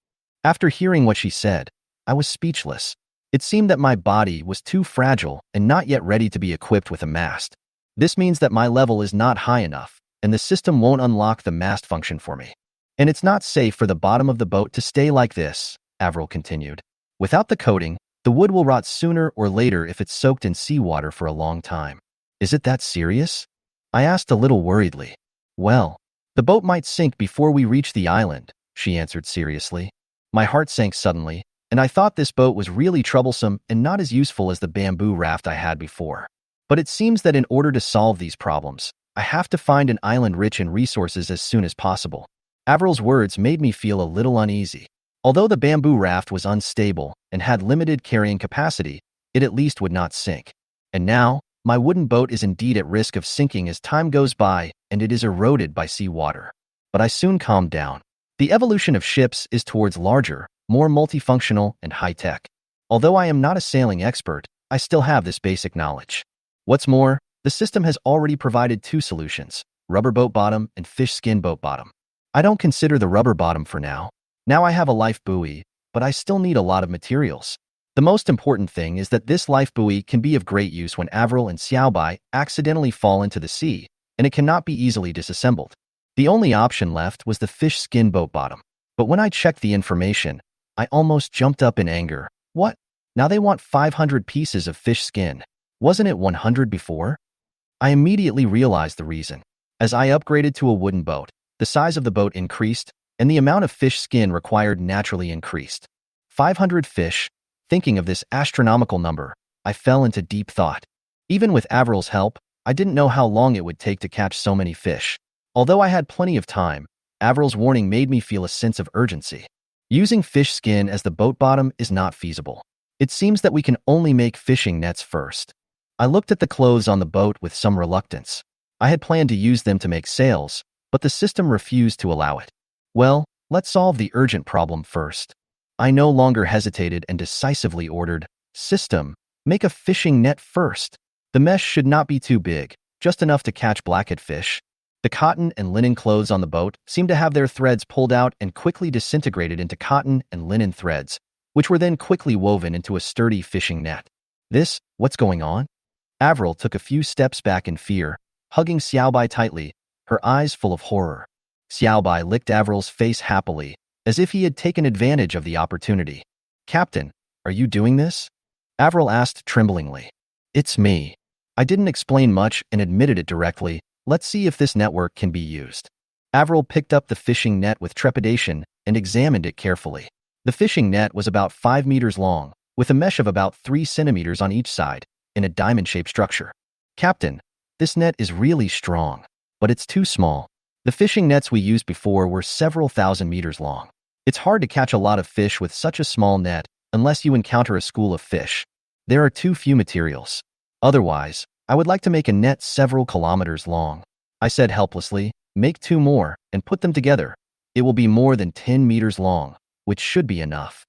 After hearing what she said, I was speechless. It seemed that my body was too fragile and not yet ready to be equipped with a mast. This means that my level is not high enough, and the system won't unlock the mast function for me. And it's not safe for the bottom of the boat to stay like this, Avril continued. Without the coating, the wood will rot sooner or later if it's soaked in seawater for a long time. Is it that serious? I asked a little worriedly. Well, the boat might sink before we reach the island, she answered seriously. My heart sank suddenly, and I thought this boat was really troublesome and not as useful as the bamboo raft I had before. But it seems that in order to solve these problems, I have to find an island rich in resources as soon as possible. Avril's words made me feel a little uneasy. Although the bamboo raft was unstable and had limited carrying capacity, it at least would not sink. And now, my wooden boat is indeed at risk of sinking as time goes by and it is eroded by seawater. But I soon calmed down. The evolution of ships is towards larger, more multifunctional and high-tech. Although I am not a sailing expert, I still have this basic knowledge. What's more, the system has already provided 2 solutions, rubber boat bottom and fish skin boat bottom. I don't consider the rubber bottom for now. Now I have a life buoy, but I still need a lot of materials. The most important thing is that this life buoy can be of great use when Avril and Xiaobai accidentally fall into the sea, and it cannot be easily disassembled. The only option left was the fish skin boat bottom. But when I checked the information, I almost jumped up in anger. What? Now they want 500 pieces of fish skin. Wasn't it 100 before? I immediately realized the reason. As I upgraded to a wooden boat, the size of the boat increased, and the amount of fish skin required naturally increased. 500 fish. Thinking of this astronomical number, I fell into deep thought. Even with Avril's help, I didn't know how long it would take to catch so many fish. Although I had plenty of time, Avril's warning made me feel a sense of urgency. Using fish skin as the boat bottom is not feasible. It seems that we can only make fishing nets first. I looked at the clothes on the boat with some reluctance. I had planned to use them to make sails, but the system refused to allow it. Well, let's solve the urgent problem first. I no longer hesitated and decisively ordered, "System, make a fishing net first. The mesh should not be too big, just enough to catch blackhead fish." The cotton and linen clothes on the boat seemed to have their threads pulled out and quickly disintegrated into cotton and linen threads, which were then quickly woven into a sturdy fishing net. What's going on? Avril took a few steps back in fear, hugging Xiaobai tightly, her eyes full of horror. Xiaobai licked Avril's face happily, as if he had taken advantage of the opportunity. "Captain, are you doing this?" Avril asked tremblingly. "It's me." I didn't explain much and admitted it directly. "Let's see if this network can be used." Avril picked up the fishing net with trepidation and examined it carefully. The fishing net was about 5 meters long, with a mesh of about 3 centimeters on each side, in a diamond-shaped structure. "Captain, this net is really strong, but it's too small. The fishing nets we used before were several thousand meters long. It's hard to catch a lot of fish with such a small net unless you encounter a school of fish. There are too few materials. Otherwise, I would like to make a net several kilometers long," I said helplessly. "Make 2 more and put them together. It will be more than 10 meters long, which should be enough."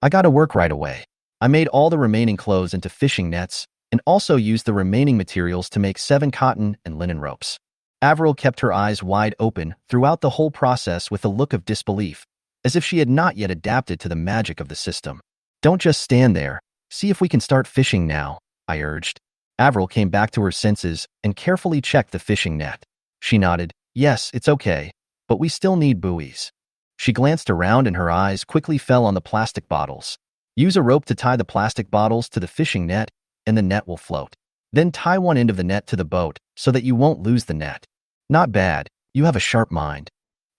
I got to work right away. I made all the remaining clothes into fishing nets and also used the remaining materials to make 7 cotton and linen ropes. Avril kept her eyes wide open throughout the whole process with a look of disbelief, as if she had not yet adapted to the magic of the system. "Don't just stand there. See if we can start fishing now," I urged. Avril came back to her senses and carefully checked the fishing net. She nodded. "Yes, it's okay, but we still need buoys." She glanced around and her eyes quickly fell on the plastic bottles. "Use a rope to tie the plastic bottles to the fishing net, and the net will float. Then tie one end of the net to the boat so that you won't lose the net." "Not bad. You have a sharp mind."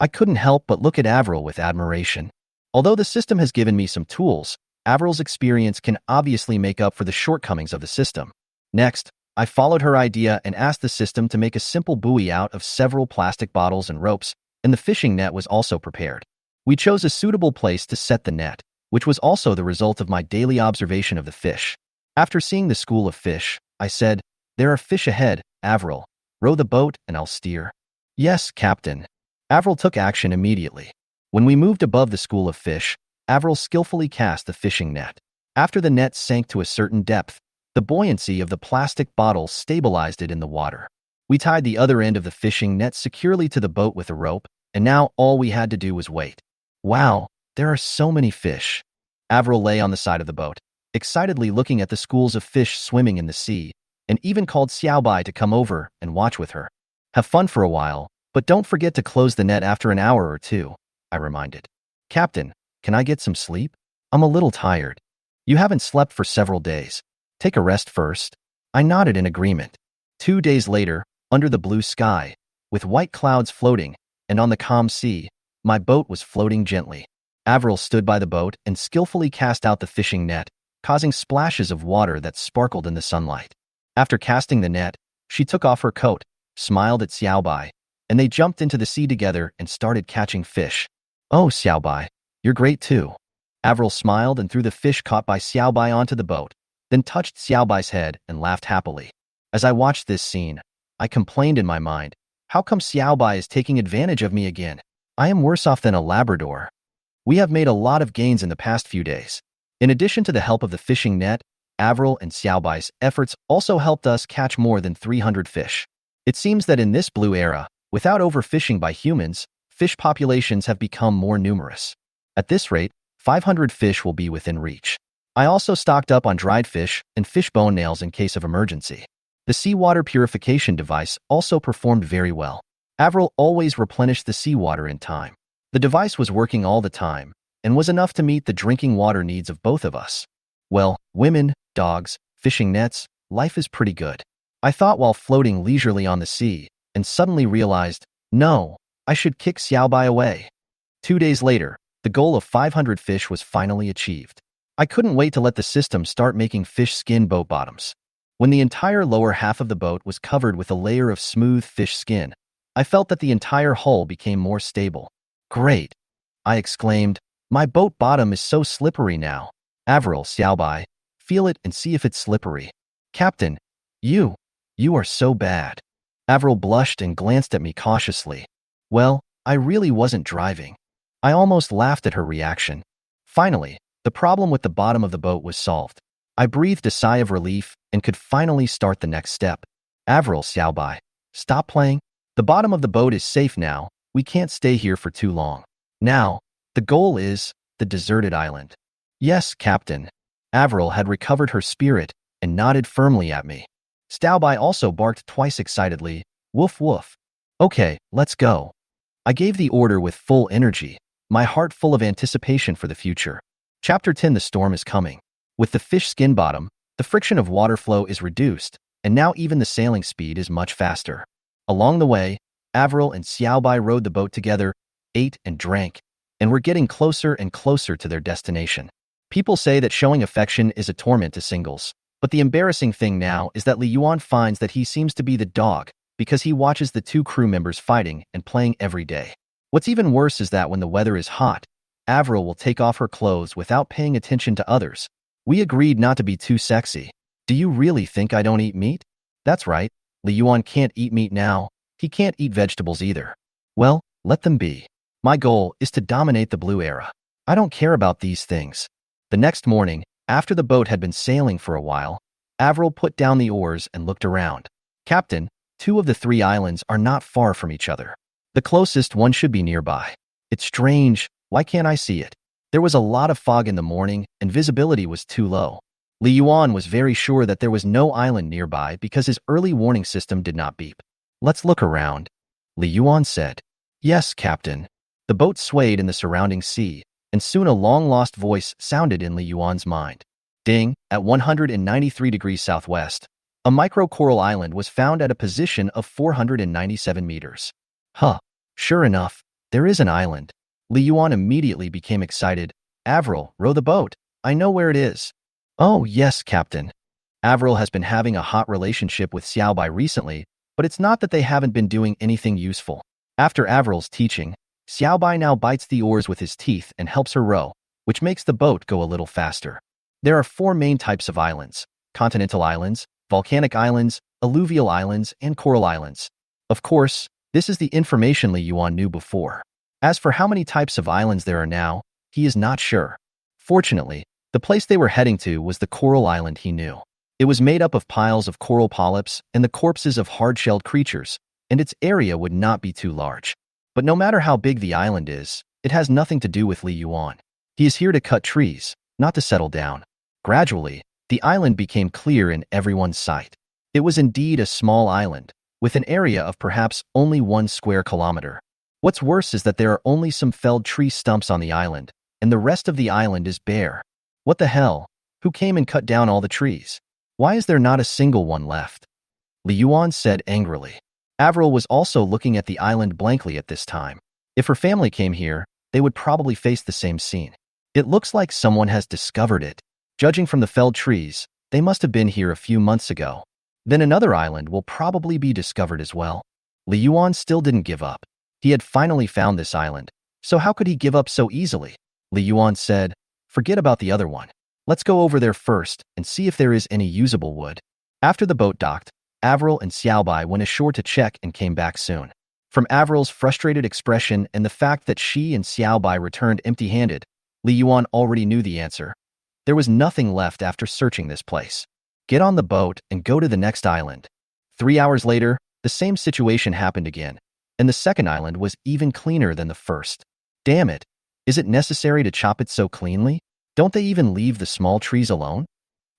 I couldn't help but look at Avril with admiration. Although the system has given me some tools, Avril's experience can obviously make up for the shortcomings of the system. Next, I followed her idea and asked the system to make a simple buoy out of several plastic bottles and ropes, and the fishing net was also prepared. We chose a suitable place to set the net, which was also the result of my daily observation of the fish. After seeing the school of fish, I said, "There are fish ahead, Avril. Row the boat and I'll steer." "Yes, Captain." Avril took action immediately. When we moved above the school of fish, Avril skillfully cast the fishing net. After the net sank to a certain depth, the buoyancy of the plastic bottle stabilized it in the water. We tied the other end of the fishing net securely to the boat with a rope, and now all we had to do was wait. "Wow, there are so many fish." Avril lay on the side of the boat, excitedly looking at the schools of fish swimming in the sea, and even called Xiaobai to come over and watch with her. "Have fun for a while, but don't forget to close the net after an hour or 2, I reminded. "Captain, can I get some sleep? I'm a little tired." "You haven't slept for several days. Take a rest first." I nodded in agreement. 2 days later, under the blue sky, with white clouds floating, and on the calm sea, my boat was floating gently. Avril stood by the boat and skillfully cast out the fishing net, causing splashes of water that sparkled in the sunlight. After casting the net, she took off her coat, smiled at Xiaobai, and they jumped into the sea together and started catching fish. "Oh, Xiaobai, you're great too." Avril smiled and threw the fish caught by Xiaobai onto the boat, then touched Xiaobai's head and laughed happily. As I watched this scene, I complained in my mind, "How come Xiaobai is taking advantage of me again? I am worse off than a Labrador." We have made a lot of gains in the past few days. In addition to the help of the fishing net, Avril and Xiaobai's efforts also helped us catch more than 300 fish. It seems that in this blue era, without overfishing by humans, fish populations have become more numerous. At this rate, 500 fish will be within reach. I also stocked up on dried fish and fish bone nails in case of emergency. The seawater purification device also performed very well. Avril always replenished the seawater in time. The device was working all the time, and was enough to meet the drinking water needs of both of us. Well, women, dogs, fishing nets, life is pretty good. I thought while floating leisurely on the sea, and suddenly realized, no, I should kick Xiaobai away. 2 days later, the goal of 500 fish was finally achieved. I couldn't wait to let the system start making fish skin boat bottoms. When the entire lower half of the boat was covered with a layer of smooth fish skin, I felt that the entire hull became more stable. Great! I exclaimed, my boat bottom is so slippery now. Avril, Xiaobai, feel it and see if it's slippery. Captain, you are so bad. Avril blushed and glanced at me cautiously. Well, I really wasn't driving. I almost laughed at her reaction. Finally, the problem with the bottom of the boat was solved. I breathed a sigh of relief and could finally start the next step. Avril, Xiaobai, stop playing. The bottom of the boat is safe now. We can't stay here for too long. Now, the goal is the deserted island. Yes, Captain. Avril had recovered her spirit and nodded firmly at me. Xiaobai also barked twice excitedly, woof woof. Okay, let's go. I gave the order with full energy, my heart full of anticipation for the future. Chapter 10: The storm is coming. With the fish skin bottom, the friction of water flow is reduced, and now even the sailing speed is much faster. Along the way, Avril and Xiaobai rowed the boat together, ate and drank, and were getting closer and closer to their destination. People say that showing affection is a torment to singles, but the embarrassing thing now is that Li Yuan finds that he seems to be the dog because he watches the two crew members fighting and playing every day. What's even worse is that when the weather is hot, Avril will take off her clothes without paying attention to others. We agreed not to be too sexy. Do you really think I don't eat meat? That's right, Li Yuan can't eat meat now. He can't eat vegetables either. Well, let them be. My goal is to dominate the blue era. I don't care about these things. The next morning, after the boat had been sailing for a while, Avril put down the oars and looked around. Captain, 2 of the 3 islands are not far from each other. The closest one should be nearby. It's strange, why can't I see it? There was a lot of fog in the morning and visibility was too low. Li Yuan was very sure that there was no island nearby because his early warning system did not beep. Let's look around, Li Yuan said. Yes, Captain. The boat swayed in the surrounding sea, and soon a long-lost voice sounded in Li Yuan's mind. Ding, at 193 degrees southwest, a micro-coral island was found at a position of 497 meters. Huh, sure enough, there is an island. Li Yuan immediately became excited. Avril, row the boat. I know where it is. Oh, yes, Captain. Avril has been having a hot relationship with Xiaobai recently, but it's not that they haven't been doing anything useful. After Avril's teaching, Xiaobai now bites the oars with his teeth and helps her row, which makes the boat go a little faster. There are 4 main types of islands: continental islands, volcanic islands, alluvial islands, and coral islands. Of course, this is the information Li Yuan knew before. As for how many types of islands there are now, he is not sure. Fortunately, the place they were heading to was the coral island he knew. It was made up of piles of coral polyps and the corpses of hard-shelled creatures, and its area would not be too large. But no matter how big the island is, it has nothing to do with Li Yuan. He is here to cut trees, not to settle down. Gradually, the island became clear in everyone's sight. It was indeed a small island, with an area of perhaps only 1 square kilometer. What's worse is that there are only some felled tree stumps on the island, and the rest of the island is bare. What the hell? Who came and cut down all the trees? Why is there not a single one left? Li Yuan said angrily. Avril was also looking at the island blankly at this time. If her family came here, they would probably face the same scene. It looks like someone has discovered it. Judging from the felled trees, they must have been here a few months ago. Then another island will probably be discovered as well. Li Yuan still didn't give up. He had finally found this island, so how could he give up so easily? Li Yuan said, forget about the other one. Let's go over there first and see if there is any usable wood. After the boat docked, Avril and Xiaobai went ashore to check and came back soon. From Avril's frustrated expression and the fact that she and Xiaobai returned empty-handed, Li Yuan already knew the answer. There was nothing left after searching this place. Get on the boat and go to the next island. 3 hours later, the same situation happened again, and the second island was even cleaner than the first. Damn it! Is it necessary to chop it so cleanly? Don't they even leave the small trees alone?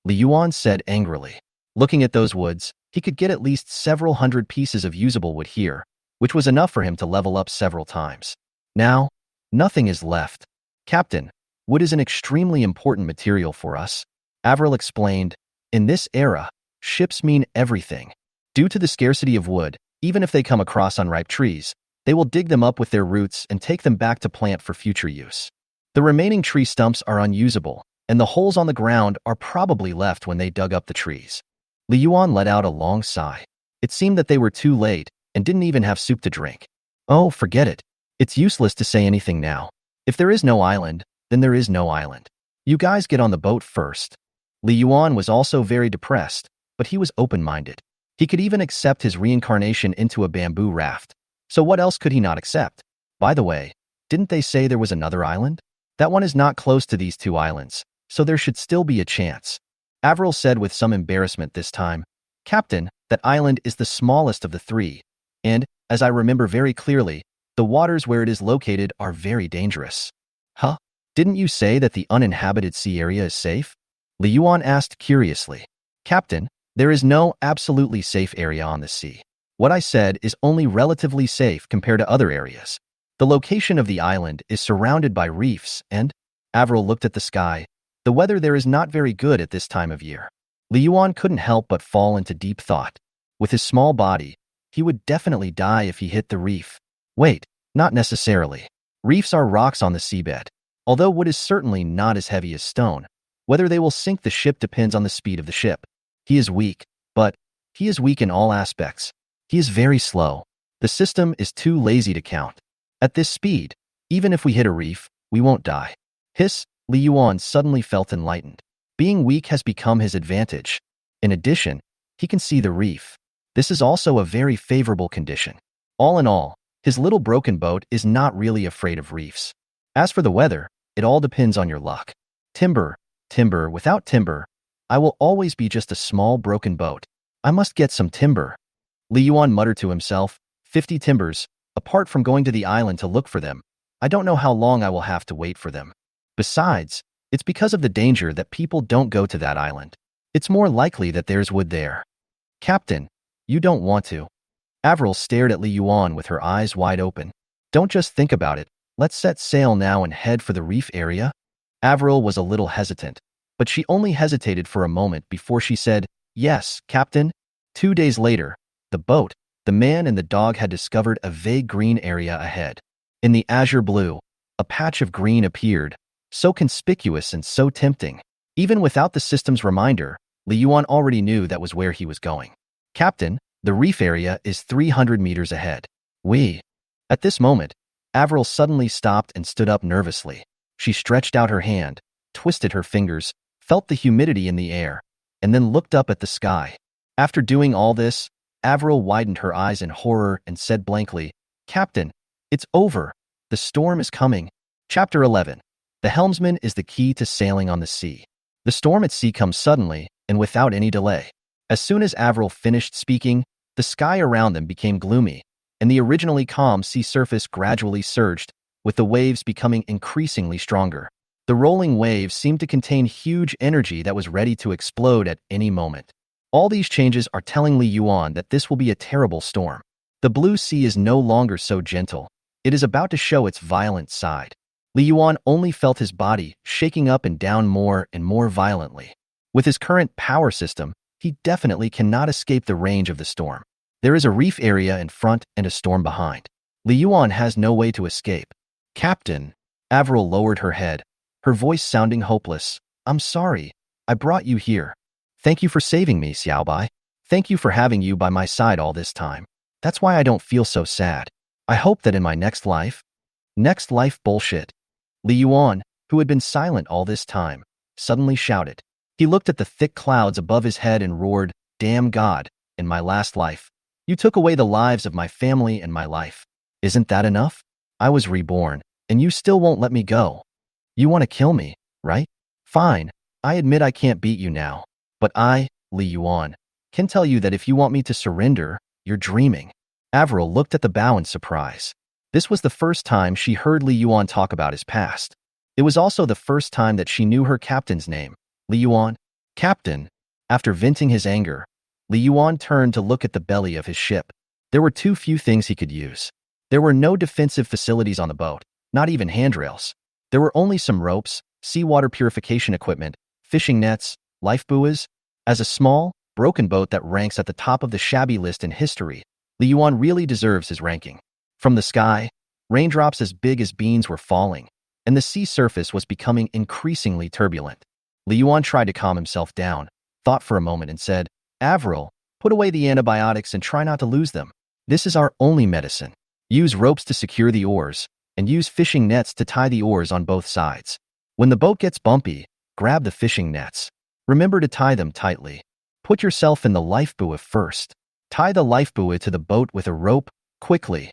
Li Yuan said angrily. Looking at those woods, he could get at least several hundred pieces of usable wood here, which was enough for him to level up several times. Now, nothing is left. Captain, Wood is an extremely important material for us. Avril explained, in this era, ships mean everything. Due to the scarcity of wood, even if they come across unripe trees, they will dig them up with their roots and take them back to plant for future use. The remaining tree stumps are unusable, and the holes on the ground are probably left when they dug up the trees. Li Yuan let out a long sigh. It seemed that they were too late and didn't even have soup to drink. Oh, forget it. It's useless to say anything now. If there is no island, then there is no island. You guys get on the boat first. Li Yuan was also very depressed, but he was open-minded. He could even accept his reincarnation into a bamboo raft. So what else could he not accept? By the way, didn't they say there was another island? That one is not close to these two islands, so there should still be a chance. Avril said with some embarrassment this time, Captain, that island is the smallest of the three, and, as I remember very clearly, the waters where it is located are very dangerous. Huh? Didn't you say that the uninhabited sea area is safe? Li Yuan asked curiously. Captain, there is no absolutely safe area on the sea. What I said is only relatively safe compared to other areas. The location of the island is surrounded by reefs and, Avril looked at the sky, the weather there is not very good at this time of year. Li Yuan couldn't help but fall into deep thought. With his small body, he would definitely die if he hit the reef. Wait, not necessarily. Reefs are rocks on the seabed. Although wood is certainly not as heavy as stone, whether they will sink the ship depends on the speed of the ship. He is weak, but he is weak in all aspects. He is very slow. The system is too lazy to count. At this speed, even if we hit a reef, we won't die. Hiss, Li Yuan suddenly felt enlightened. Being weak has become his advantage. In addition, he can see the reef. This is also a very favorable condition. All in all, his little broken boat is not really afraid of reefs. As for the weather, it all depends on your luck. Timber, without timber, I will always be just a small broken boat. I must get some timber. Li Yuan muttered to himself, 50 timbers, apart from going to the island to look for them. I don't know how long I will have to wait for them. Besides, it's because of the danger that people don't go to that island. It's more likely that there's wood there. Captain, you don't want to. Avril stared at Li Yuan with her eyes wide open. Don't just think about it. Let's set sail now and head for the reef area. Avril was a little hesitant, but she only hesitated for a moment before she said, yes, Captain. 2 days later, the boat, the man and the dog had discovered a vague green area ahead. In the azure blue, a patch of green appeared, so conspicuous and so tempting. Even without the system's reminder, Li Yuan already knew that was where he was going. Captain, the reef area is 300 meters ahead. At this moment, Avril suddenly stopped and stood up nervously. She stretched out her hand, twisted her fingers, felt the humidity in the air, and then looked up at the sky. After doing all this, Avril widened her eyes in horror and said blankly, Captain, it's over. The storm is coming. Chapter 11. The helmsman is the key to sailing on the sea. The storm at sea comes suddenly and without any delay. As soon as Avril finished speaking, the sky around them became gloomy, and the originally calm sea surface gradually surged, with the waves becoming increasingly stronger. The rolling waves seemed to contain huge energy that was ready to explode at any moment. All these changes are telling Li Yuan that this will be a terrible storm. The blue sea is no longer so gentle. It is about to show its violent side. Li Yuan only felt his body shaking up and down more and more violently. With his current power system, he definitely cannot escape the range of the storm. There is a reef area in front and a storm behind. Li Yuan has no way to escape. Captain, Avril lowered her head, her voice sounding hopeless. I'm sorry. I brought you here. Thank you for saving me, Xiaobai. Thank you for having you by my side all this time. That's why I don't feel so sad. I hope that in my next life bullshit. Li Yuan, who had been silent all this time, suddenly shouted. He looked at the thick clouds above his head and roared, Damn God, in my last life, you took away the lives of my family and my life. Isn't that enough? I was reborn, and you still won't let me go. You want to kill me, right? Fine, I admit I can't beat you now. But I, Li Yuan, can tell you that if you want me to surrender, you're dreaming. Avril looked at the bow in surprise. This was the first time she heard Li Yuan talk about his past. It was also the first time that she knew her captain's name. Li Yuan? Captain. After venting his anger, Li Yuan turned to look at the belly of his ship. There were too few things he could use. There were no defensive facilities on the boat, not even handrails. There were only some ropes, seawater purification equipment, fishing nets, lifebuoys. As a small, broken boat that ranks at the top of the shabby list in history, Li Yuan really deserves his ranking. From the sky, raindrops as big as beans were falling, and the sea surface was becoming increasingly turbulent. Li Yuan tried to calm himself down, thought for a moment and said, Avril, put away the antibiotics and try not to lose them. This is our only medicine. Use ropes to secure the oars, and use fishing nets to tie the oars on both sides. When the boat gets bumpy, grab the fishing nets. Remember to tie them tightly. Put yourself in the lifebuoy first. Tie the lifebuoy to the boat with a rope, quickly.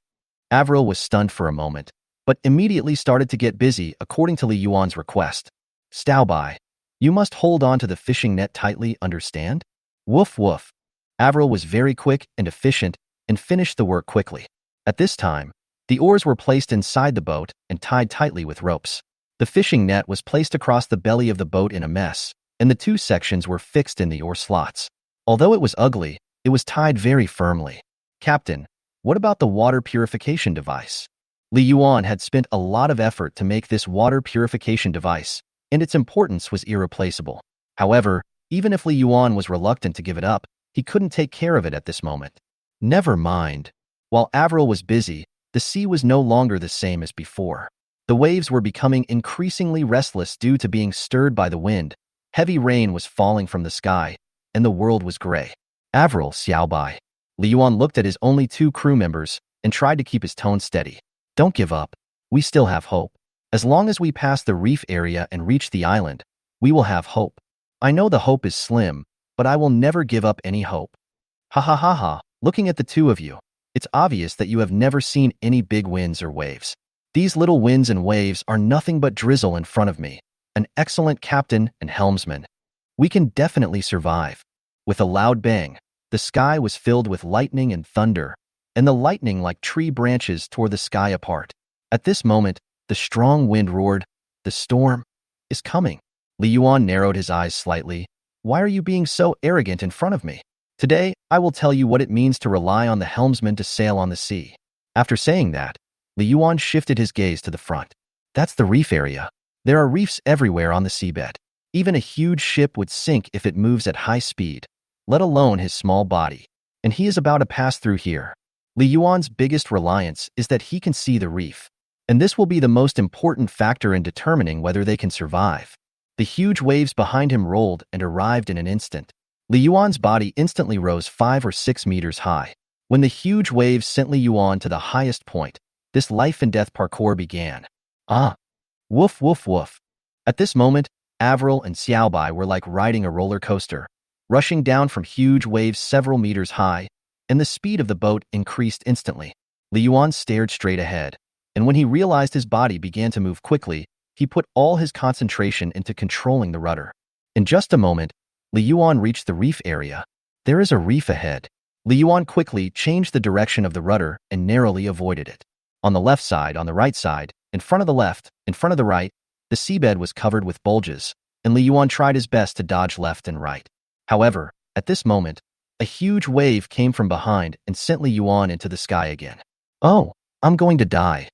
Avril was stunned for a moment, but immediately started to get busy according to Li Yuan's request. Stowby, you must hold on to the fishing net tightly, understand? Woof woof. Avril was very quick and efficient and finished the work quickly. At this time, the oars were placed inside the boat and tied tightly with ropes. The fishing net was placed across the belly of the boat in a mess, and the two sections were fixed in the oar slots. Although it was ugly, it was tied very firmly. Captain, what about the water purification device? Li Yuan had spent a lot of effort to make this water purification device, and its importance was irreplaceable. However, even if Li Yuan was reluctant to give it up, he couldn't take care of it at this moment. Never mind. While Avril was busy, the sea was no longer the same as before. The waves were becoming increasingly restless due to being stirred by the wind. Heavy rain was falling from the sky, and the world was gray. Avril, Xiaobai. Li Yuan looked at his only two crew members and tried to keep his tone steady. Don't give up. We still have hope. As long as we pass the reef area and reach the island, we will have hope. I know the hope is slim, but I will never give up any hope. Ha ha ha ha, looking at the two of you, it's obvious that you have never seen any big winds or waves. These little winds and waves are nothing but drizzle in front of me, an excellent captain and helmsman. We can definitely survive. With a loud bang, the sky was filled with lightning and thunder, and the lightning like tree branches tore the sky apart. At this moment, the strong wind roared, "The storm is coming." Li Yuan narrowed his eyes slightly. Why are you being so arrogant in front of me? Today, I will tell you what it means to rely on the helmsman to sail on the sea. After saying that, Li Yuan shifted his gaze to the front. That's the reef area. There are reefs everywhere on the seabed. Even a huge ship would sink if it moves at high speed, let alone his small body. And he is about to pass through here. Li Yuan's biggest reliance is that he can see the reef. And this will be the most important factor in determining whether they can survive. The huge waves behind him rolled and arrived in an instant. Li Yuan's body instantly rose 5 or 6 meters high. When the huge waves sent Li Yuan to the highest point, this life and death parkour began. Ah! Woof woof woof. At this moment, Avril and Xiaobai were like riding a roller coaster, rushing down from huge waves several meters high, and the speed of the boat increased instantly. Li Yuan stared straight ahead, and when he realized his body began to move quickly, he put all his concentration into controlling the rudder. In just a moment, Li Yuan reached the reef area. There is a reef ahead. Li Yuan quickly changed the direction of the rudder and narrowly avoided it. On the left side, on the right side, in front of the left, in front of the right, the seabed was covered with bulges, and Li Yuan tried his best to dodge left and right. However, at this moment, a huge wave came from behind and sent Li Yuan into the sky again. Oh, I'm going to die.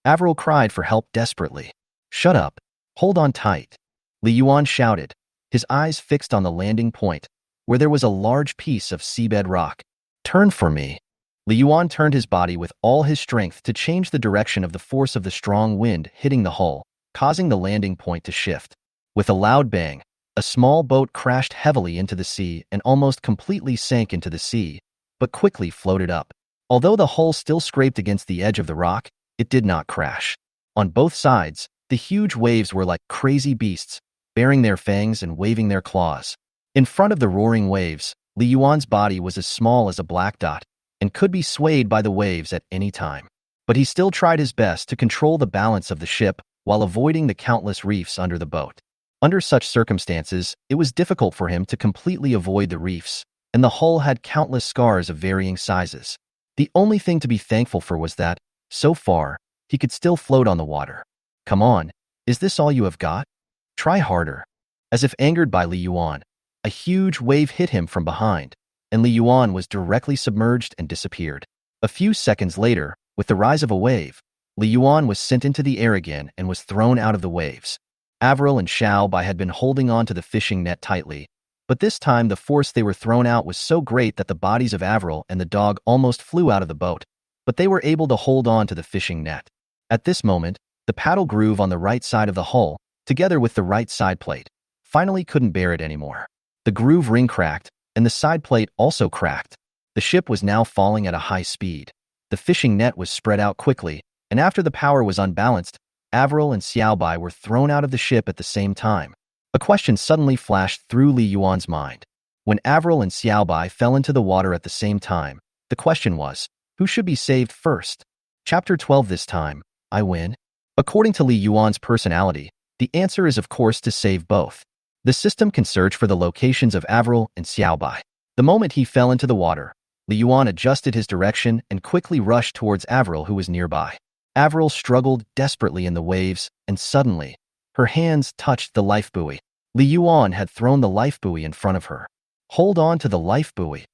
Avril cried for help desperately. Shut up. Hold on tight. Li Yuan shouted, his eyes fixed on the landing point, where there was a large piece of seabed rock. Turn for me. Li Yuan turned his body with all his strength to change the direction of the force of the strong wind hitting the hull, causing the landing point to shift. With a loud bang, a small boat crashed heavily into the sea and almost completely sank into the sea, but quickly floated up. Although the hull still scraped against the edge of the rock, it did not crash. On both sides, the huge waves were like crazy beasts, baring their fangs and waving their claws. In front of the roaring waves, Li Yuan's body was as small as a black dot and could be swayed by the waves at any time. But he still tried his best to control the balance of the ship while avoiding the countless reefs under the boat. Under such circumstances, it was difficult for him to completely avoid the reefs, and the hull had countless scars of varying sizes. The only thing to be thankful for was that, so far, he could still float on the water. Come on, is this all you have got? Try harder. As if angered by Li Yuan, a huge wave hit him from behind, and Li Yuan was directly submerged and disappeared. A few seconds later, with the rise of a wave, Li Yuan was sent into the air again and was thrown out of the waves. Avril and Xiaobai had been holding on to the fishing net tightly, but this time the force they were thrown out was so great that the bodies of Avril and the dog almost flew out of the boat, but they were able to hold on to the fishing net. At this moment, the paddle groove on the right side of the hull, together with the right side plate, finally couldn't bear it anymore. The groove ring cracked, and the side plate also cracked. The ship was now falling at a high speed. The fishing net was spread out quickly, and after the power was unbalanced, Avril and Xiaobai were thrown out of the ship at the same time. A question suddenly flashed through Li Yuan's mind. When Avril and Xiaobai fell into the water at the same time, the question was, who should be saved first? Chapter 12. This time, I win? According to Li Yuan's personality, the answer is of course to save both. The system can search for the locations of Avril and Xiaobai. The moment he fell into the water, Li Yuan adjusted his direction and quickly rushed towards Avril, who was nearby. Avril struggled desperately in the waves, and suddenly, her hands touched the life buoy. Li Yuan had thrown the life buoy in front of her. Hold on to the life buoy,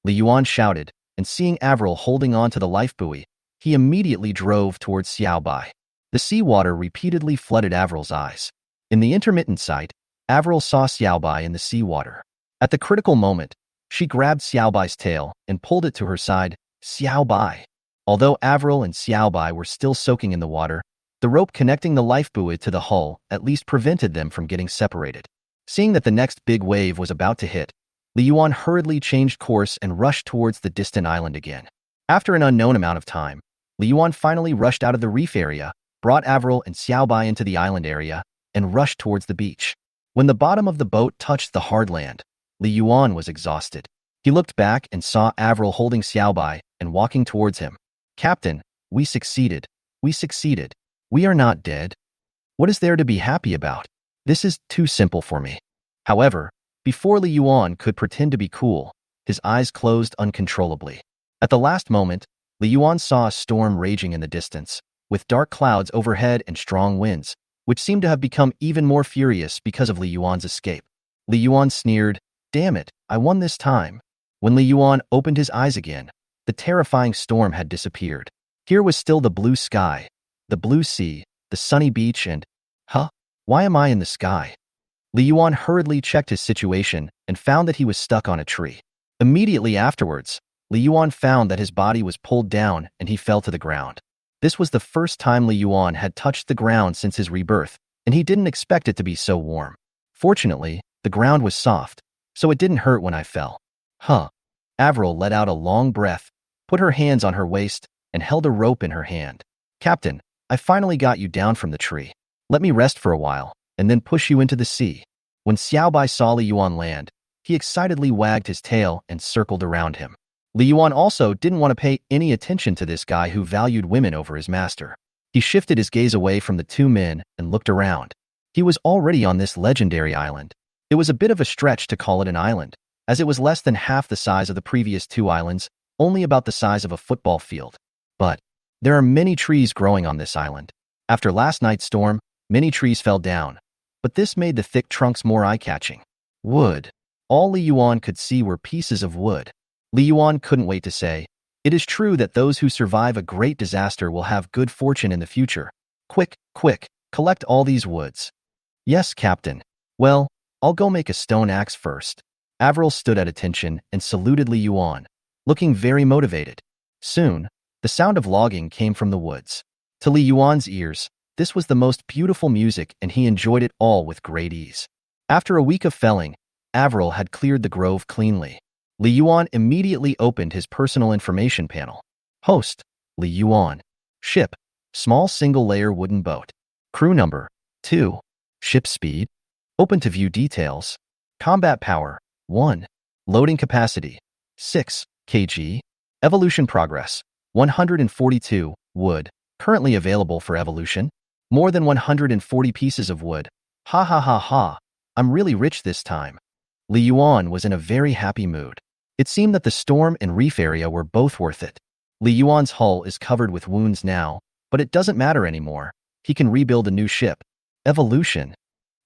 Li Yuan shouted, and seeing Avril holding on to the life buoy, he immediately drove towards Xiaobai. The seawater repeatedly flooded Avril's eyes. In the intermittent sight, Avril saw Xiaobai in the seawater. At the critical moment, she grabbed Xiaobai's tail and pulled it to her side. Xiaobai. Although Avril and Xiaobai were still soaking in the water, the rope connecting the life buoy to the hull at least prevented them from getting separated. Seeing that the next big wave was about to hit, Li Yuan hurriedly changed course and rushed towards the distant island again. After an unknown amount of time, Li Yuan finally rushed out of the reef area, brought Avril and Xiaobai into the island area, and rushed towards the beach. When the bottom of the boat touched the hard land, Li Yuan was exhausted. He looked back and saw Avril holding Xiaobai and walking towards him. Captain, we succeeded. We succeeded. We are not dead. What is there to be happy about? This is too simple for me. However, before Li Yuan could pretend to be cool, his eyes closed uncontrollably. At the last moment, Li Yuan saw a storm raging in the distance, with dark clouds overhead and strong winds, which seemed to have become even more furious because of Li Yuan's escape. Li Yuan sneered, "Damn it, I won this time." When Li Yuan opened his eyes again, the terrifying storm had disappeared. Here was still the blue sky, the blue sea, the sunny beach, and, why am I in the sky? Li Yuan hurriedly checked his situation and found that he was stuck on a tree. Immediately afterwards, Li Yuan found that his body was pulled down and he fell to the ground. This was the first time Li Yuan had touched the ground since his rebirth, and he didn't expect it to be so warm. Fortunately, the ground was soft, so it didn't hurt when I fell. Avril let out a long breath, put her hands on her waist, and held a rope in her hand. Captain, I finally got you down from the tree. Let me rest for a while, and then push you into the sea. When Xiaobai saw Li Yuan land, he excitedly wagged his tail and circled around him. Li Yuan also didn't want to pay any attention to this guy who valued women over his master. He shifted his gaze away from the two men and looked around. He was already on this legendary island. It was a bit of a stretch to call it an island, as it was less than half the size of the previous two islands, only about the size of a football field. But there are many trees growing on this island. After last night's storm, many trees fell down, but this made the thick trunks more eye-catching. Wood. All Li Yuan could see were pieces of wood. Li Yuan couldn't wait to say, "It is true that those who survive a great disaster will have good fortune in the future. Quick, quick, collect all these woods." "Yes, Captain. Well, I'll go make a stone axe first." Avril stood at attention and saluted Li Yuan, looking very motivated. Soon, the sound of logging came from the woods. To Li Yuan's ears, this was the most beautiful music and he enjoyed it all with great ease. After a week of felling, Avril had cleared the grove cleanly. Li Yuan immediately opened his personal information panel. Host, Li Yuan. Ship, small single-layer wooden boat. Crew number, 2. Ship speed, open to view details. Combat power, 1. Loading capacity, 6 kg. Evolution progress, 142. Wood, currently available for evolution. More than 140 pieces of wood. Ha ha ha ha, I'm really rich this time. Li Yuan was in a very happy mood. It seemed that the storm and reef area were both worth it. Li Yuan's hull is covered with wounds now, but it doesn't matter anymore. He can rebuild a new ship. Evolution.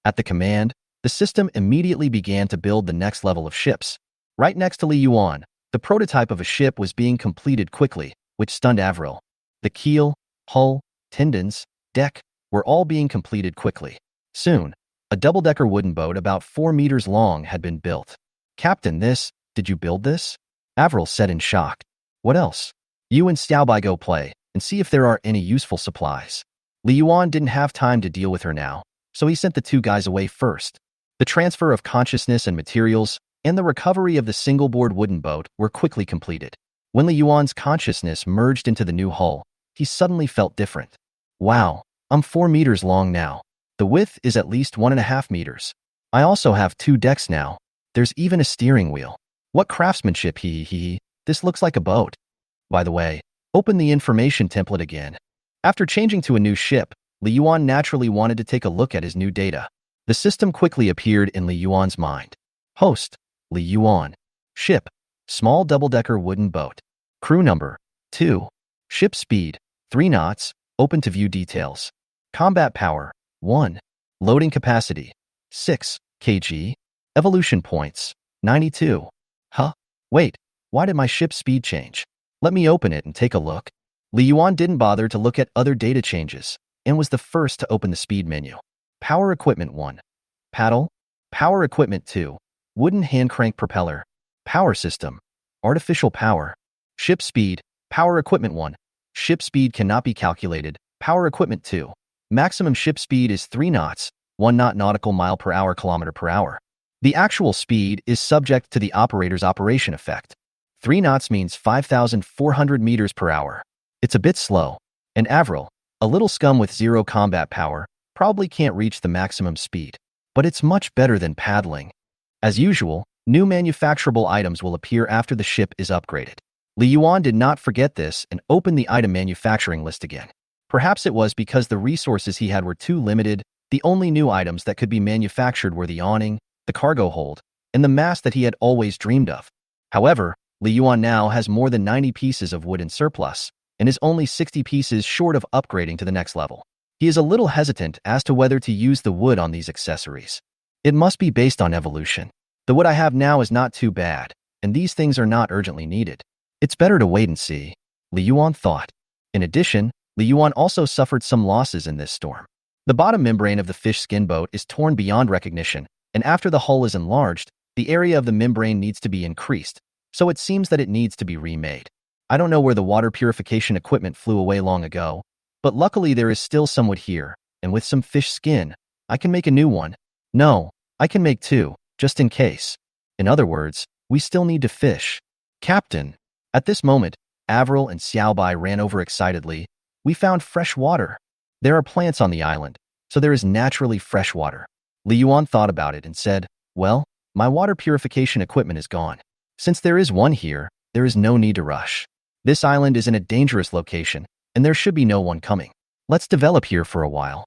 At the command, the system immediately began to build the next level of ships. Right next to Li Yuan, the prototype of a ship was being completed quickly, which stunned Avril. The keel, hull, tendons, deck were all being completed quickly. Soon, a double-decker wooden boat about 4 meters long had been built. Captain, did you build this? Avril said in shock. What else? You and Xiaobai go play and see if there are any useful supplies. Li Yuan didn't have time to deal with her now, so he sent the two guys away first. The transfer of consciousness and materials and the recovery of the single-board wooden boat were quickly completed. When Li Yuan's consciousness merged into the new hull, he suddenly felt different. Wow, I'm 4 meters long now. The width is at least 1.5 meters. I also have 2 decks now. There's even a steering wheel. What craftsmanship, this looks like a boat. By the way, open the information template again. After changing to a new ship, Li Yuan naturally wanted to take a look at his new data. The system quickly appeared in Li Yuan's mind. Host, Li Yuan. Ship, small double-decker wooden boat. Crew number, 2. Ship speed, 3 knots, open to view details. Combat power, 1. Loading capacity, 6 kg. Evolution points, 92. Huh? Wait, why did my ship speed change? Let me open it and take a look. Li Yuan didn't bother to look at other data changes and was the first to open the speed menu. Power equipment 1. Paddle. Power equipment 2. Wooden hand crank propeller. Power system. Artificial power. Ship speed. Power equipment 1. Ship speed cannot be calculated. Power equipment 2. Maximum ship speed is 3 knots, 1 knot nautical mile per hour kilometer per hour. The actual speed is subject to the operator's operation effect. 3 knots means 5,400 meters per hour. It's a bit slow, and Avril, a little scum with 0 combat power, probably can't reach the maximum speed. But it's much better than paddling. As usual, new manufacturable items will appear after the ship is upgraded. Li Yuan did not forget this and opened the item manufacturing list again. Perhaps it was because the resources he had were too limited. The only new items that could be manufactured were the awning, the cargo hold, and the mast that he had always dreamed of. However, Li Yuan now has more than 90 pieces of wood in surplus, and is only 60 pieces short of upgrading to the next level. He is a little hesitant as to whether to use the wood on these accessories. It must be based on evolution. The wood I have now is not too bad, and these things are not urgently needed. It's better to wait and see, Li Yuan thought. In addition, Li Yuan also suffered some losses in this storm. The bottom membrane of the fish skin boat is torn beyond recognition, and after the hull is enlarged, the area of the membrane needs to be increased, so it seems that it needs to be remade. I don't know where the water purification equipment flew away long ago, but luckily there is still some wood here, and with some fish skin, I can make a new one. No, I can make 2, just in case. In other words, we still need to fish. Captain. At this moment, Avril and Xiaobai ran over excitedly. We found fresh water. There are plants on the island, so there is naturally fresh water. Li Yuan thought about it and said, well, my water purification equipment is gone. Since there is one here, there is no need to rush. This island is in a dangerous location, and there should be no one coming. Let's develop here for a while.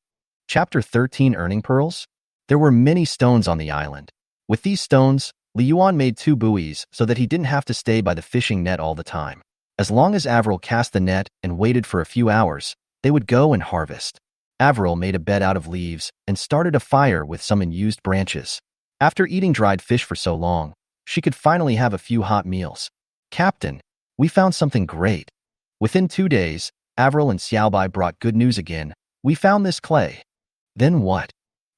Chapter 13 Earning Pearls? There were many stones on the island. With these stones, Li Yuan made 2 buoys so that he didn't have to stay by the fishing net all the time. As long as Avril cast the net and waited for a few hours, they would go and harvest. Avril made a bed out of leaves and started a fire with some unused branches. After eating dried fish for so long, she could finally have a few hot meals. Captain, we found something great. Within 2 days, Avril and Xiaobai brought good news again. We found this clay. Then what?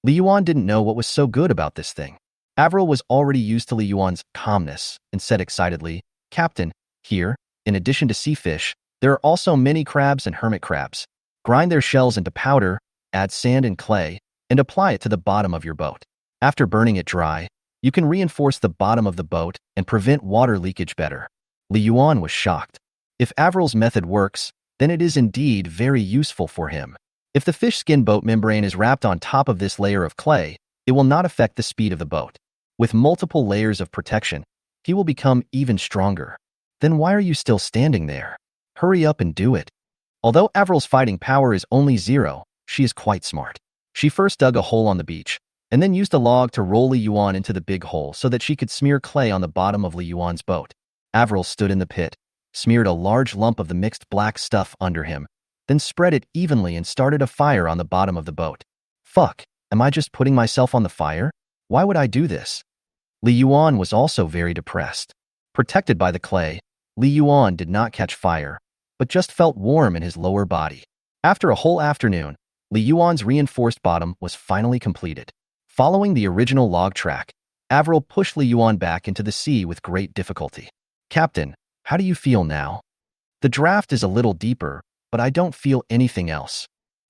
Li Yuan didn't know what was so good about this thing. Avril was already used to Li Yuan's calmness and said excitedly, Captain, here, in addition to sea fish, there are also many crabs and hermit crabs. Grind their shells into powder, add sand and clay, and apply it to the bottom of your boat. After burning it dry, you can reinforce the bottom of the boat and prevent water leakage better. Li Yuan was shocked. If Avril's method works, then it is indeed very useful for him. If the fish skin boat membrane is wrapped on top of this layer of clay, it will not affect the speed of the boat. With multiple layers of protection, he will become even stronger. Then why are you still standing there? Hurry up and do it. Although Avril's fighting power is only 0, she is quite smart. She first dug a hole on the beach, and then used a log to roll Li Yuan into the big hole so that she could smear clay on the bottom of Li Yuan's boat. Avril stood in the pit, smeared a large lump of the mixed black stuff under him, then spread it evenly and started a fire on the bottom of the boat. Fuck, am I just putting myself on the fire? Why would I do this? Li Yuan was also very depressed. Protected by the clay, Li Yuan did not catch fire, but just felt warm in his lower body. After a whole afternoon, Li Yuan's reinforced bottom was finally completed. Following the original log track, Avril pushed Li Yuan back into the sea with great difficulty. Captain, how do you feel now? The draft is a little deeper, but I don't feel anything else.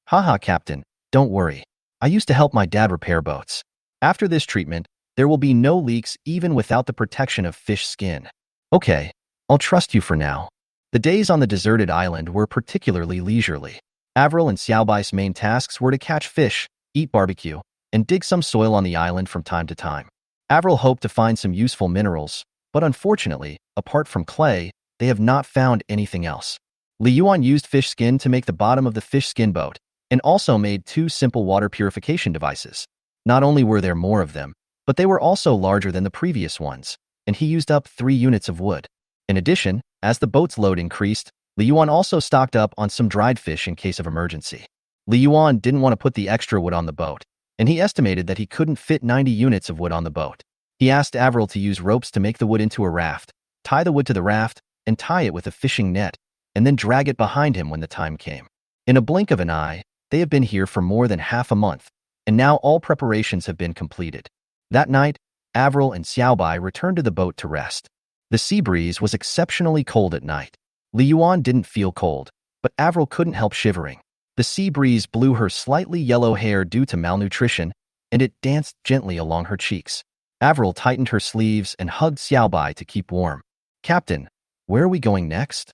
Haha, Captain, don't worry. I used to help my dad repair boats. After this treatment, there will be no leaks even without the protection of fish skin. Okay, I'll trust you for now. The days on the deserted island were particularly leisurely. Avril and Xiaobai's main tasks were to catch fish, eat barbecue, and dig some soil on the island from time to time. Avril hoped to find some useful minerals, but unfortunately, apart from clay, they have not found anything else. Li Yuan used fish skin to make the bottom of the fish skin boat, and also made 2 simple water purification devices. Not only were there more of them, but they were also larger than the previous ones, and he used up 3 units of wood. In addition, as the boat's load increased, Li Yuan also stocked up on some dried fish in case of emergency. Li Yuan didn't want to put the extra wood on the boat, and he estimated that he couldn't fit 90 units of wood on the boat. He asked Avril to use ropes to make the wood into a raft, tie the wood to the raft, and tie it with a fishing net, and then drag it behind him when the time came. In a blink of an eye, they have been here for more than half a month, and now all preparations have been completed. That night, Avril and Xiaobai returned to the boat to rest. The sea breeze was exceptionally cold at night. Li Yuan didn't feel cold, but Avril couldn't help shivering. The sea breeze blew her slightly yellow hair due to malnutrition, and it danced gently along her cheeks. Avril tightened her sleeves and hugged Xiaobai to keep warm. Captain, where are we going next?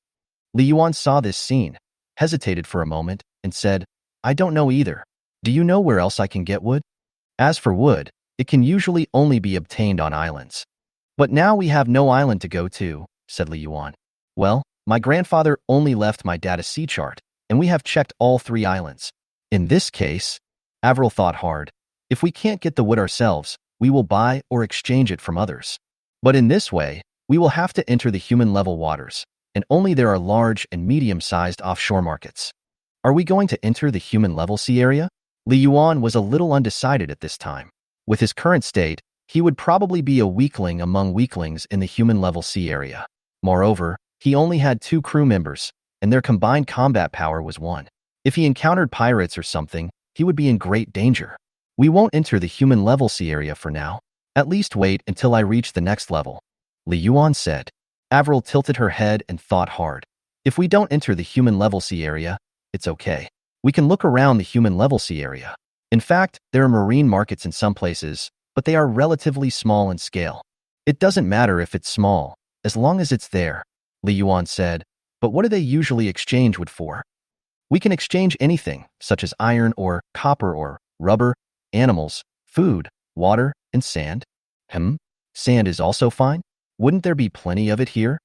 Li Yuan saw this scene, hesitated for a moment, and said, I don't know either. Do you know where else I can get wood? As for wood, it can usually only be obtained on islands. But now we have no island to go to, said Li Yuan. Well, my grandfather only left my dad a sea chart, and we have checked all 3 islands. In this case, Avril thought hard. If we can't get the wood ourselves, we will buy or exchange it from others. But in this way, we will have to enter the human-level waters, and only there are large and medium-sized offshore markets. Are we going to enter the human-level sea area? Li Yuan was a little undecided at this time. With his current state, he would probably be a weakling among weaklings in the human-level sea area. Moreover, he only had 2 crew members, and their combined combat power was 1. If he encountered pirates or something, he would be in great danger. We won't enter the human-level sea area for now. At least wait until I reach the next level, Li Yuan said. Avril tilted her head and thought hard. If we don't enter the human-level sea area, it's okay. We can look around the human-level sea area. In fact, there are marine markets in some places, but they are relatively small in scale. It doesn't matter if it's small, as long as it's there, Li Yuan said. But what do they usually exchange wood for? We can exchange anything, such as iron or copper or rubber, animals, food, water, and sand. Sand is also fine? Wouldn't there be plenty of it here?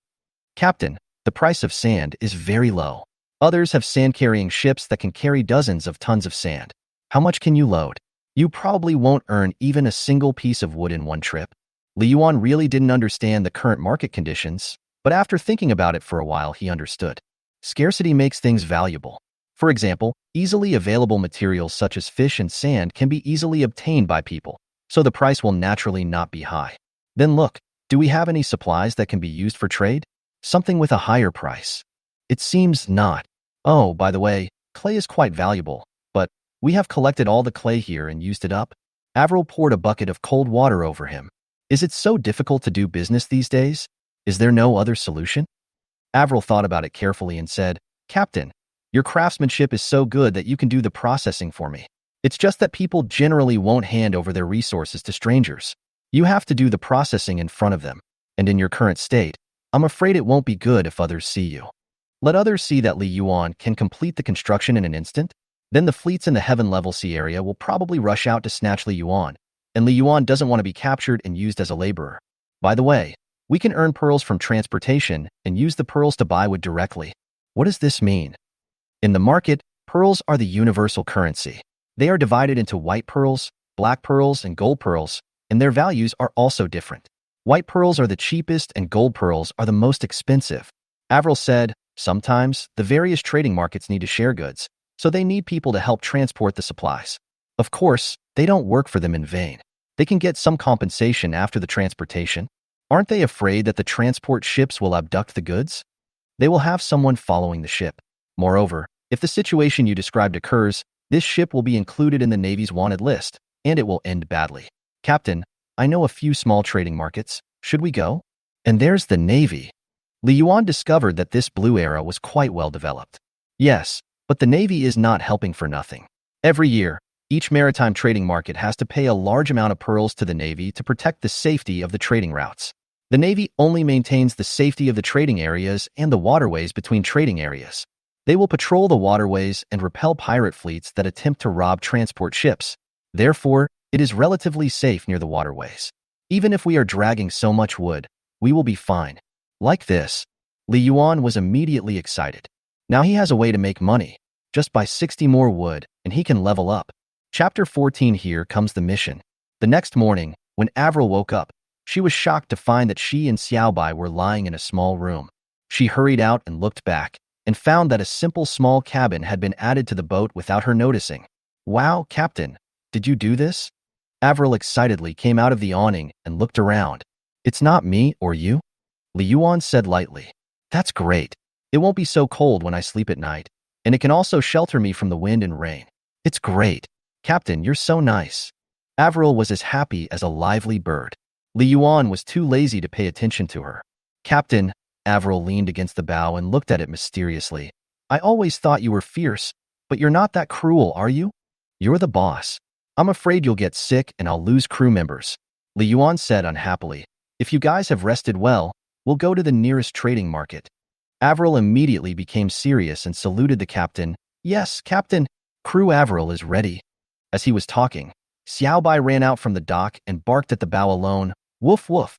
Captain, the price of sand is very low. Others have sand-carrying ships that can carry dozens of tons of sand. How much can you load? You probably won't earn even a single piece of wood in one trip. Li Yuan really didn't understand the current market conditions, but after thinking about it for a while, he understood. Scarcity makes things valuable. For example, easily available materials such as fish and sand can be easily obtained by people, so the price will naturally not be high. Then look, do we have any supplies that can be used for trade? Something with a higher price? It seems not. Oh, by the way, clay is quite valuable, but we have collected all the clay here and used it up. Avril poured a bucket of cold water over him. Is it so difficult to do business these days? Is there no other solution? Avril thought about it carefully and said, Captain, your craftsmanship is so good that you can do the processing for me. It's just that people generally won't hand over their resources to strangers. You have to do the processing in front of them, and in your current state, I'm afraid it won't be good if others see you. Let others see that Li Yuan can complete the construction in an instant, then the fleets in the heaven-level sea area will probably rush out to snatch Li Yuan, and Li Yuan doesn't want to be captured and used as a laborer. By the way, we can earn pearls from transportation and use the pearls to buy wood directly. What does this mean? In the market, pearls are the universal currency. They are divided into white pearls, black pearls, and gold pearls, and their values are also different. White pearls are the cheapest and gold pearls are the most expensive. Avril said, sometimes the various trading markets need to share goods, so they need people to help transport the supplies. Of course, they don't work for them in vain. They can get some compensation after the transportation. Aren't they afraid that the transport ships will abduct the goods? They will have someone following the ship. Moreover, if the situation you described occurs, This ship will be included in the Navy's wanted list, and it will end badly. Captain, I know a few small trading markets. Should we go? And there's the Navy. Li Yuan discovered that this blue era was quite well developed. Yes, but the Navy is not helping for nothing. Every year, each maritime trading market has to pay a large amount of pearls to the Navy to protect the safety of the trading routes. The Navy only maintains the safety of the trading areas and the waterways between trading areas. They will patrol the waterways and repel pirate fleets that attempt to rob transport ships. Therefore, it is relatively safe near the waterways. Even if we are dragging so much wood, we will be fine. Like this. Li Yuan was immediately excited. Now he has a way to make money. Just buy 60 more wood, and he can level up. Chapter 14. Here comes the mission. The next morning, when Avril woke up, she was shocked to find that she and Xiaobai were lying in a small room. She hurried out and looked back, and found that a simple small cabin had been added to the boat without her noticing. Wow, Captain, did you do this? Avril excitedly came out of the awning and looked around. It's not me or you? Li Yuan said lightly. That's great. It won't be so cold when I sleep at night, and it can also shelter me from the wind and rain. It's great. Captain, you're so nice. Avril was as happy as a lively bird. Li Yuan was too lazy to pay attention to her. Captain, Avril leaned against the bow and looked at it mysteriously. I always thought you were fierce, but you're not that cruel, are you? You're the boss. I'm afraid you'll get sick and I'll lose crew members. Li Yuan said unhappily. If you guys have rested well, we'll go to the nearest trading market. Avril immediately became serious and saluted the captain. Yes, Captain. Crew Avril is ready. As he was talking, Xiaobai ran out from the dock and barked at the bow alone. Woof woof.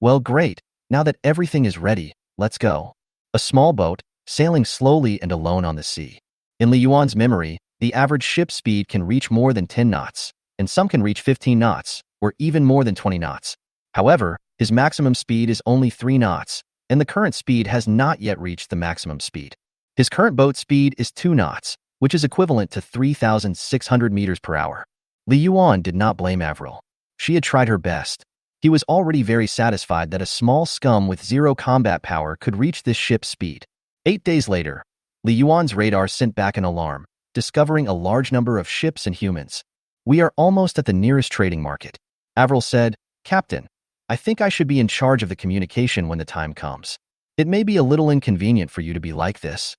Well, great. Now that everything is ready, let's go. A small boat, sailing slowly and alone on the sea. In Li Yuan's memory, the average ship speed can reach more than 10 knots, and some can reach 15 knots, or even more than 20 knots. However, his maximum speed is only 3 knots, and the current speed has not yet reached the maximum speed. His current boat speed is 2 knots, which is equivalent to 3,600 meters per hour. Li Yuan did not blame Avril. She had tried her best. He was already very satisfied that a small scum with 0 combat power could reach this ship's speed. 8 days later, Li Yuan's radar sent back an alarm, discovering a large number of ships and humans. We are almost at the nearest trading market. Avril said, Captain, I think I should be in charge of the communication when the time comes. It may be a little inconvenient for you to be like this.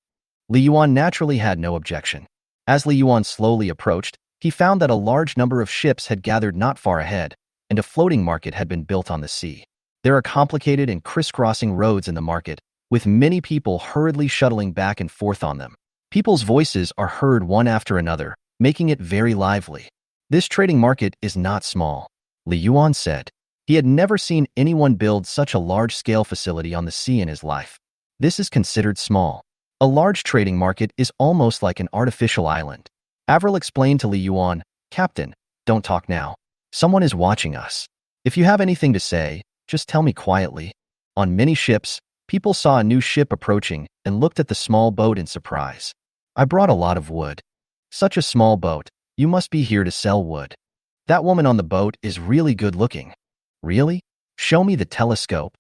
Li Yuan naturally had no objection. As Li Yuan slowly approached, he found that a large number of ships had gathered not far ahead, and a floating market had been built on the sea. There are complicated and crisscrossing roads in the market, with many people hurriedly shuttling back and forth on them. People's voices are heard one after another, making it very lively. This trading market is not small, Li Yuan said. He had never seen anyone build such a large-scale facility on the sea in his life. This is considered small. A large trading market is almost like an artificial island. Avril explained to Li Yuan, Captain, don't talk now. Someone is watching us. If you have anything to say, just tell me quietly. On many ships, people saw a new ship approaching and looked at the small boat in surprise. I brought a lot of wood. Such a small boat, you must be here to sell wood. That woman on the boat is really good looking. Really? Show me the telescope.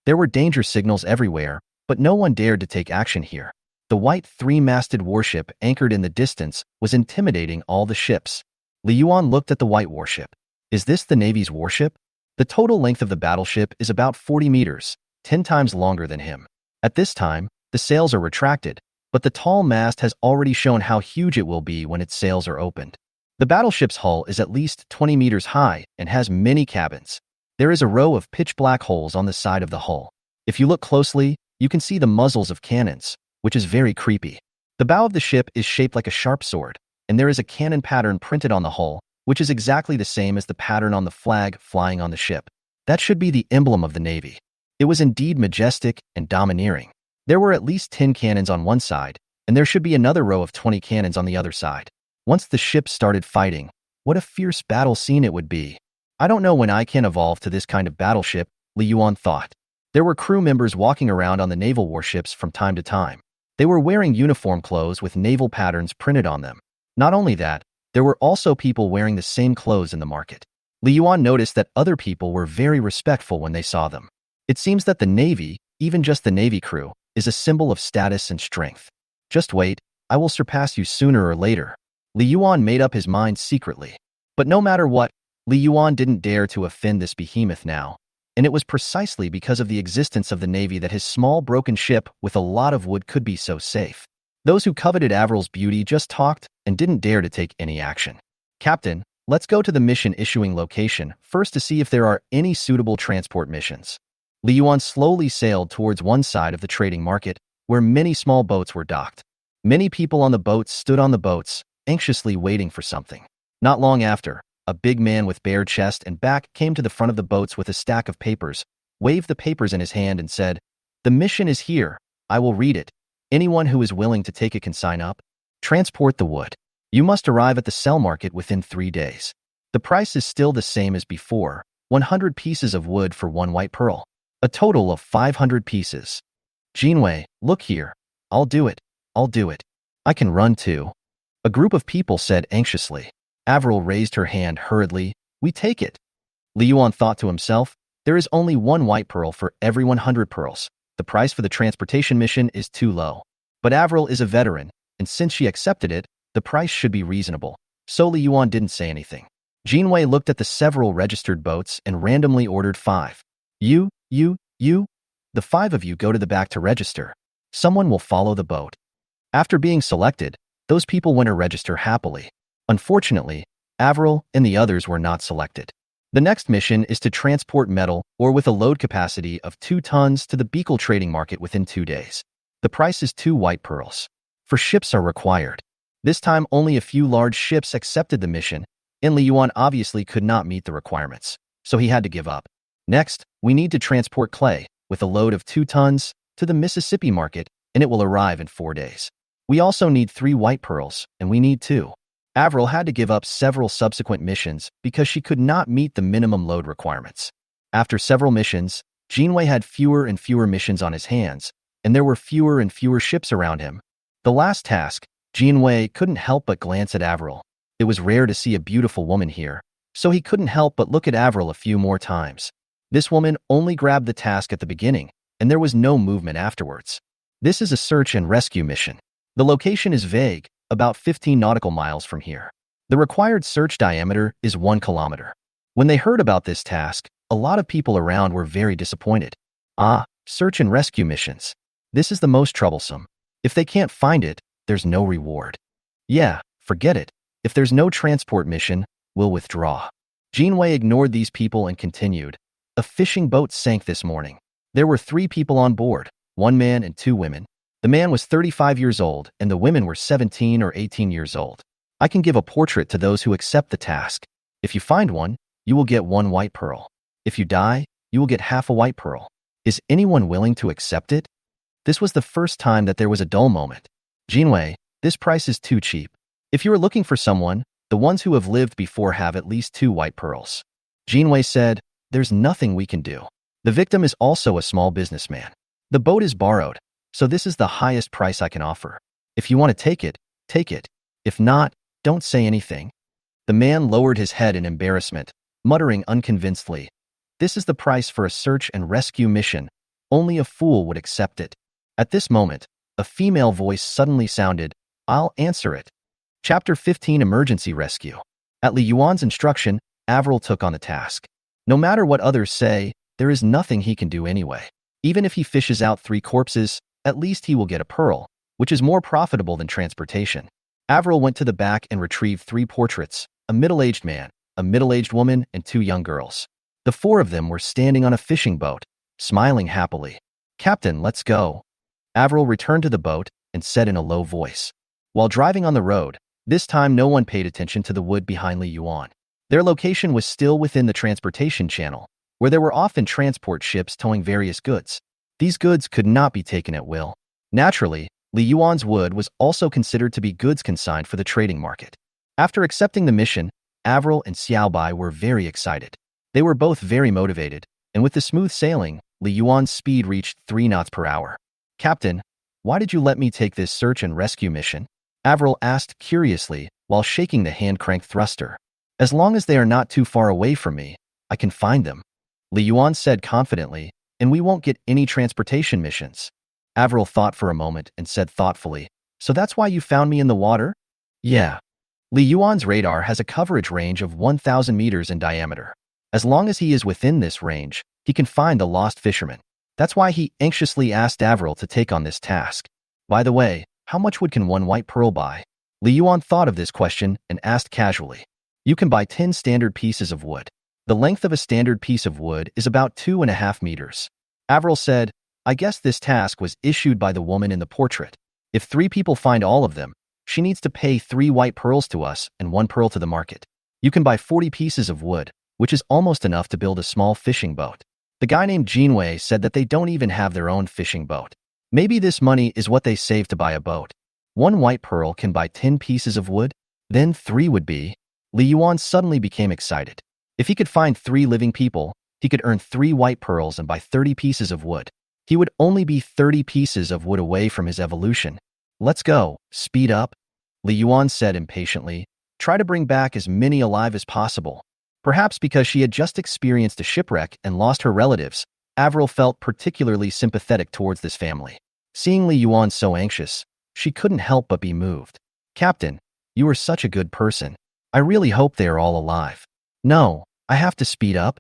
There were danger signals everywhere, but no one dared to take action here. The white 3-masted warship anchored in the distance was intimidating all the ships. Li Yuan looked at the white warship. Is this the Navy's warship? The total length of the battleship is about 40 meters, 10 times longer than him. At this time, the sails are retracted, but the tall mast has already shown how huge it will be when its sails are opened. The battleship's hull is at least 20 meters high and has many cabins. There is a row of pitch-black holes on the side of the hull. If you look closely, you can see the muzzles of cannons, which is very creepy. The bow of the ship is shaped like a sharp sword, and there is a cannon pattern printed on the hull, which is exactly the same as the pattern on the flag flying on the ship. That should be the emblem of the Navy. It was indeed majestic and domineering. There were at least 10 cannons on one side, and there should be another row of 20 cannons on the other side. Once the ships started fighting, what a fierce battle scene it would be. I don't know when I can evolve to this kind of battleship, Li Yuan thought. There were crew members walking around on the naval warships from time to time. They were wearing uniform clothes with naval patterns printed on them. Not only that, there were also people wearing the same clothes in the market. Li Yuan noticed that other people were very respectful when they saw them. It seems that the Navy, even just the Navy crew, is a symbol of status and strength. Just wait, I will surpass you sooner or later. Li Yuan made up his mind secretly. But no matter what, Li Yuan didn't dare to offend this behemoth now, and it was precisely because of the existence of the navy that his small broken ship with a lot of wood could be so safe. Those who coveted Avril's beauty just talked and didn't dare to take any action. Captain, let's go to the mission issuing location first to see if there are any suitable transport missions. Li Yuan slowly sailed towards one side of the trading market, where many small boats were docked. Many people on the boats stood on the boats, anxiously waiting for something. Not long after, a big man with bare chest and back came to the front of the boats with a stack of papers, waved the papers in his hand and said, "The mission is here. I will read it. Anyone who is willing to take it can sign up. Transport the wood. You must arrive at the sell market within 3 days. The price is still the same as before, 100 pieces of wood for 1 white pearl. A total of 500 pieces. Jinwei, look here. I'll do it. I'll do it. I can run too." A group of people said anxiously. Avril raised her hand hurriedly. "We take it." Li Yuan thought to himself, there is only 1 white pearl for every 100 pearls. The price for the transportation mission is too low. But Avril is a veteran, and since she accepted it, the price should be reasonable. So Li Yuan didn't say anything. Jinwei looked at the several registered boats and randomly ordered 5. You. The 5 of you go to the back to register. Someone will follow the boat. After being selected, those people went to register happily. Unfortunately, Avril and the others were not selected. The next mission is to transport metal or with a load capacity of 2 tons to the Beagle trading market within 2 days. The price is 2 white pearls. For ships are required. This time only a few large ships accepted the mission, and Li Yuan obviously could not meet the requirements, so he had to give up. Next, we need to transport clay with a load of 2 tons to the Mississippi market, and it will arrive in 4 days. We also need 3 white pearls, and we need 2. Avril had to give up several subsequent missions because she could not meet the minimum load requirements. After several missions, Jinwei had fewer and fewer missions on his hands, and there were fewer and fewer ships around him. The last task, Jinwei couldn't help but glance at Avril. It was rare to see a beautiful woman here, so he couldn't help but look at Avril a few more times. This woman only grabbed the task at the beginning, and there was no movement afterwards. This is a search and rescue mission. The location is vague, about 15 nautical miles from here. The required search diameter is 1 kilometer. When they heard about this task, a lot of people around were very disappointed. Search and rescue missions. This is the most troublesome. If they can't find it, there's no reward. Yeah, forget it. If there's no transport mission, we'll withdraw. Jinwei ignored these people and continued. A fishing boat sank this morning. There were 3 people on board, 1 man and 2 women. The man was 35 years old and the women were 17 or 18 years old. I can give a portrait to those who accept the task. If you find one, you will get 1 white pearl. If you die, you will get half a white pearl. Is anyone willing to accept it? This was the first time that there was a dull moment. Jinwei, this price is too cheap. If you are looking for someone, the ones who have lived before have at least 2 white pearls. Jinwei said, there's nothing we can do. The victim is also a small businessman. The boat is borrowed, so this is the highest price I can offer. If you want to take it, take it. If not, don't say anything. The man lowered his head in embarrassment, muttering unconvincedly, this is the price for a search and rescue mission. Only a fool would accept it. At this moment, a female voice suddenly sounded, I'll answer it. Chapter 15 Emergency Rescue. At Li Yuan's instruction, Avril took on the task. No matter what others say, there is nothing he can do anyway. Even if he fishes out 3 corpses, at least he will get a pearl, which is more profitable than transportation. Avril went to the back and retrieved 3 portraits, a middle-aged man, a middle-aged woman, and 2 young girls. The 4 of them were standing on a fishing boat, smiling happily. Captain, let's go. Avril returned to the boat and said in a low voice. While driving on the road, this time no one paid attention to the wood behind Li Yuan. Their location was still within the transportation channel, where there were often transport ships towing various goods. These goods could not be taken at will. Naturally, Li Yuan's wood was also considered to be goods consigned for the trading market. After accepting the mission, Avril and Xiaobai were very excited. They were both very motivated, and with the smooth sailing, Li Yuan's speed reached 3 knots per hour. Captain, why did you let me take this search and rescue mission? Avril asked curiously while shaking the hand crank thruster. As long as they are not too far away from me, I can find them. Li Yuan said confidently, and we won't get any transportation missions. Avril thought for a moment and said thoughtfully, so that's why you found me in the water? Yeah. Li Yuan's radar has a coverage range of 1,000 meters in diameter. As long as he is within this range, he can find the lost fisherman. That's why he anxiously asked Avril to take on this task. By the way, how much wood can one white pearl buy? Li Yuan thought of this question and asked casually. You can buy 10 standard pieces of wood. The length of a standard piece of wood is about 2.5 meters. Avril said, I guess this task was issued by the woman in the portrait. If 3 people find all of them, she needs to pay 3 white pearls to us and 1 pearl to the market. You can buy 40 pieces of wood, which is almost enough to build a small fishing boat. The guy named Jinwei said that they don't even have their own fishing boat. Maybe this money is what they saved to buy a boat. 1 white pearl can buy 10 pieces of wood, then 3 would be. Li Yuan suddenly became excited. If he could find 3 living people, he could earn 3 white pearls and buy 30 pieces of wood. He would only be 30 pieces of wood away from his evolution. Let's go, speed up, Li Yuan said impatiently. Try to bring back as many alive as possible. Perhaps because she had just experienced a shipwreck and lost her relatives, Avril felt particularly sympathetic towards this family. Seeing Li Yuan so anxious, she couldn't help but be moved. Captain, you are such a good person. I really hope they are all alive. No, I have to speed up.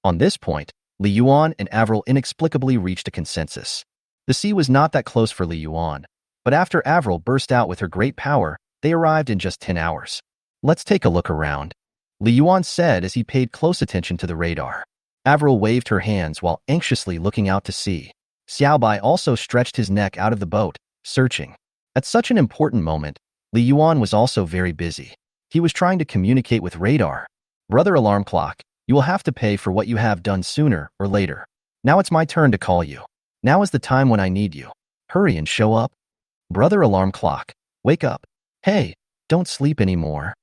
On this point, Li Yuan and Avril inexplicably reached a consensus. The sea was not that close for Li Yuan, but after Avril burst out with her great power, they arrived in just 10 hours. Let's take a look around, Li Yuan said as he paid close attention to the radar. Avril waved her hands while anxiously looking out to sea. Xiaobai also stretched his neck out of the boat, searching. At such an important moment, Li Yuan was also very busy. He was trying to communicate with radar. Brother Alarm Clock, you will have to pay for what you have done sooner or later. Now it's my turn to call you. Now is the time when I need you. Hurry and show up. Brother Alarm Clock, wake up. Hey, don't sleep anymore.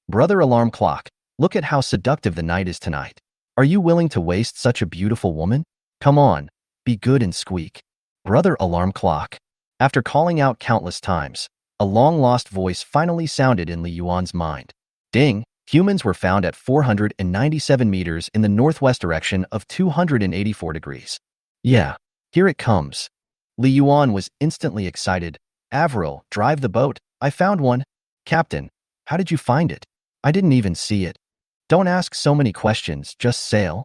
Brother Alarm Clock, look at how seductive the night is tonight. Are you willing to waste such a beautiful woman? Come on, be good and squeak. Brother Alarm Clock. After calling out countless times, a long-lost voice finally sounded in Li Yuan's mind. Ding! Humans were found at 497 meters in the northwest direction of 284 degrees. Yeah, here it comes. Li Yuan was instantly excited. Avril, drive the boat. I found one. Captain, how did you find it? I didn't even see it. Don't ask so many questions, just sail.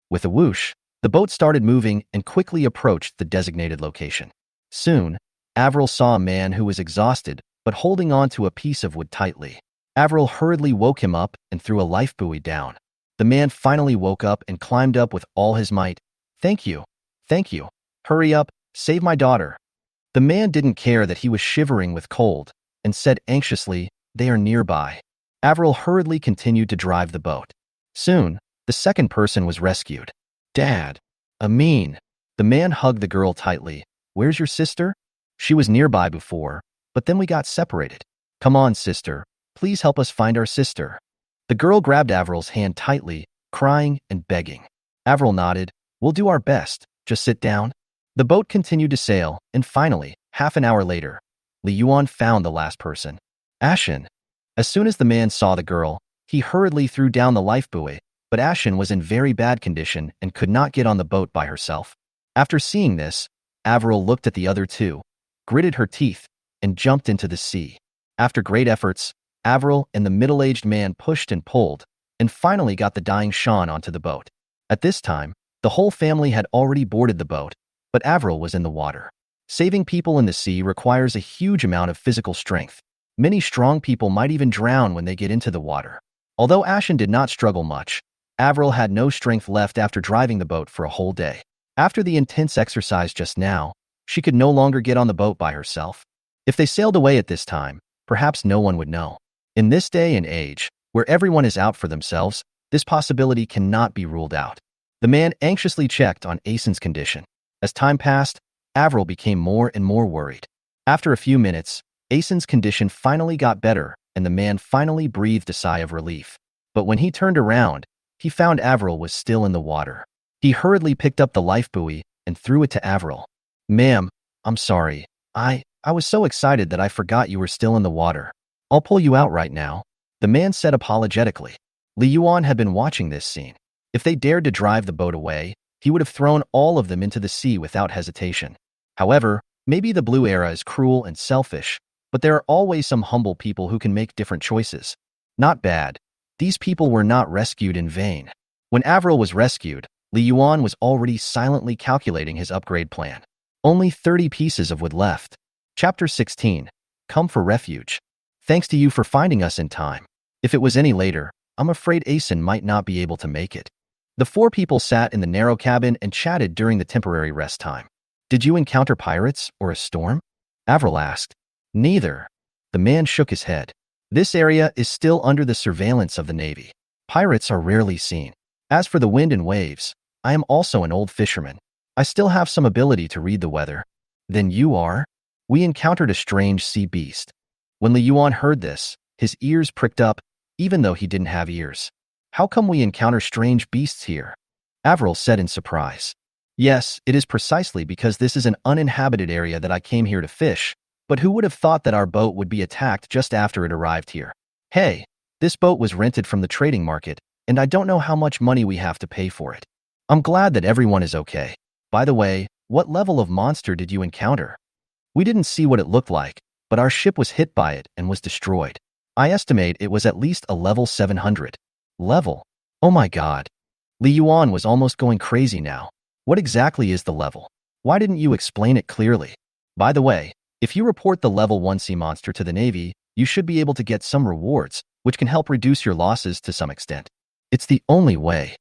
With a whoosh, the boat started moving and quickly approached the designated location. Soon, Avril saw a man who was exhausted but holding on to a piece of wood tightly. Avril hurriedly woke him up and threw a life buoy down. The man finally woke up and climbed up with all his might. Thank you. Thank you. Hurry up, save my daughter. The man didn't care that he was shivering with cold and said anxiously, they are nearby. Avril hurriedly continued to drive the boat. Soon, the second person was rescued. Dad, Amin. The man hugged the girl tightly. Where's your sister? She was nearby before, but then we got separated. Come on, sister. Please help us find our sister. The girl grabbed Avril's hand tightly, crying and begging. Avril nodded. We'll do our best. Just sit down. The boat continued to sail, and finally, half an hour later, Li Yuan found the last person. Ashen. As soon as the man saw the girl, he hurriedly threw down the life buoy, but Ashen was in very bad condition and could not get on the boat by herself. After seeing this, Avril looked at the other two, gritted her teeth, and jumped into the sea. After great efforts, Avril and the middle-aged man pushed and pulled, and finally got the dying Shan onto the boat. At this time, the whole family had already boarded the boat, but Avril was in the water. Saving people in the sea requires a huge amount of physical strength. Many strong people might even drown when they get into the water. Although Ashen did not struggle much, Avril had no strength left after driving the boat for a whole day. After the intense exercise just now, she could no longer get on the boat by herself. If they sailed away at this time, perhaps no one would know. In this day and age, where everyone is out for themselves, this possibility cannot be ruled out. The man anxiously checked on Ashen's condition. As time passed, Avril became more and more worried. After a few minutes, Ashen's condition finally got better, and the man finally breathed a sigh of relief. But when he turned around, he found Avril was still in the water. He hurriedly picked up the life buoy and threw it to Avril. Ma'am, I'm sorry. I was so excited that I forgot you were still in the water. I'll pull you out right now, the man said apologetically. Li Yuan had been watching this scene. If they dared to drive the boat away, he would have thrown all of them into the sea without hesitation. However, maybe the Blue Era is cruel and selfish, but there are always some humble people who can make different choices. Not bad. These people were not rescued in vain. When Avril was rescued, Li Yuan was already silently calculating his upgrade plan. Only 30 pieces of wood left. Chapter 16. Come for refuge. Thanks to you for finding us in time. If it was any later, I'm afraid Asen might not be able to make it. The four people sat in the narrow cabin and chatted during the temporary rest time. Did you encounter pirates or a storm? Avril asked. Neither. The man shook his head. This area is still under the surveillance of the Navy. Pirates are rarely seen. As for the wind and waves, I am also an old fisherman. I still have some ability to read the weather. Then you are? We encountered a strange sea beast. When Li Yuan heard this, his ears pricked up, even though he didn't have ears. How come we encounter strange beasts here? Avril said in surprise. Yes, it is precisely because this is an uninhabited area that I came here to fish, but who would have thought that our boat would be attacked just after it arrived here? Hey, this boat was rented from the trading market, and I don't know how much money we have to pay for it. I'm glad that everyone is okay. By the way, what level of monster did you encounter? We didn't see what it looked like, but our ship was hit by it and was destroyed. I estimate it was at least a level 700. Level? Oh my god. Li Yuan was almost going crazy now. What exactly is the level? Why didn't you explain it clearly? By the way, if you report the level 1 sea monster to the Navy, you should be able to get some rewards, which can help reduce your losses to some extent. It's the only way.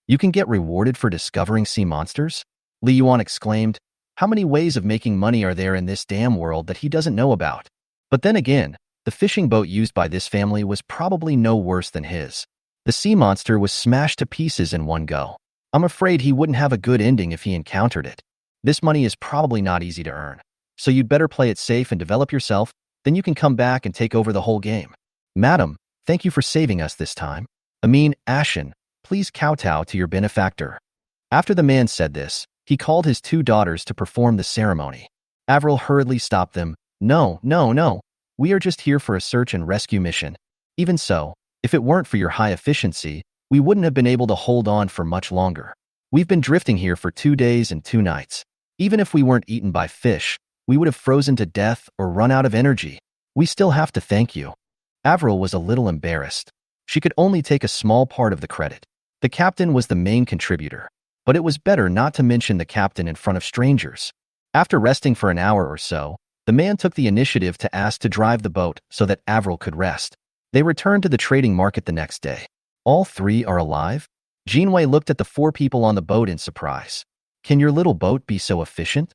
You can get rewarded for discovering sea monsters? Li Yuan exclaimed. How many ways of making money are there in this damn world that he doesn't know about? But then again, the fishing boat used by this family was probably no worse than his. The sea monster was smashed to pieces in one go. I'm afraid he wouldn't have a good ending if he encountered it. This money is probably not easy to earn. So you'd better play it safe and develop yourself, then you can come back and take over the whole game. Madam, thank you for saving us this time. Ashen, please kowtow to your benefactor. After the man said this, he called his two daughters to perform the ceremony. Avril hurriedly stopped them. No. We are just here for a search and rescue mission. Even so, if it weren't for your high efficiency, we wouldn't have been able to hold on for much longer. We've been drifting here for 2 days and 2 nights. Even if we weren't eaten by fish, we would have frozen to death or run out of energy. We still have to thank you. Avril was a little embarrassed. She could only take a small part of the credit. The captain was the main contributor, but it was better not to mention the captain in front of strangers. After resting for an hour or so, the man took the initiative to ask to drive the boat so that Avril could rest. They returned to the trading market the next day. All 3 are alive? Jinwei looked at the 4 people on the boat in surprise. Can your little boat be so efficient?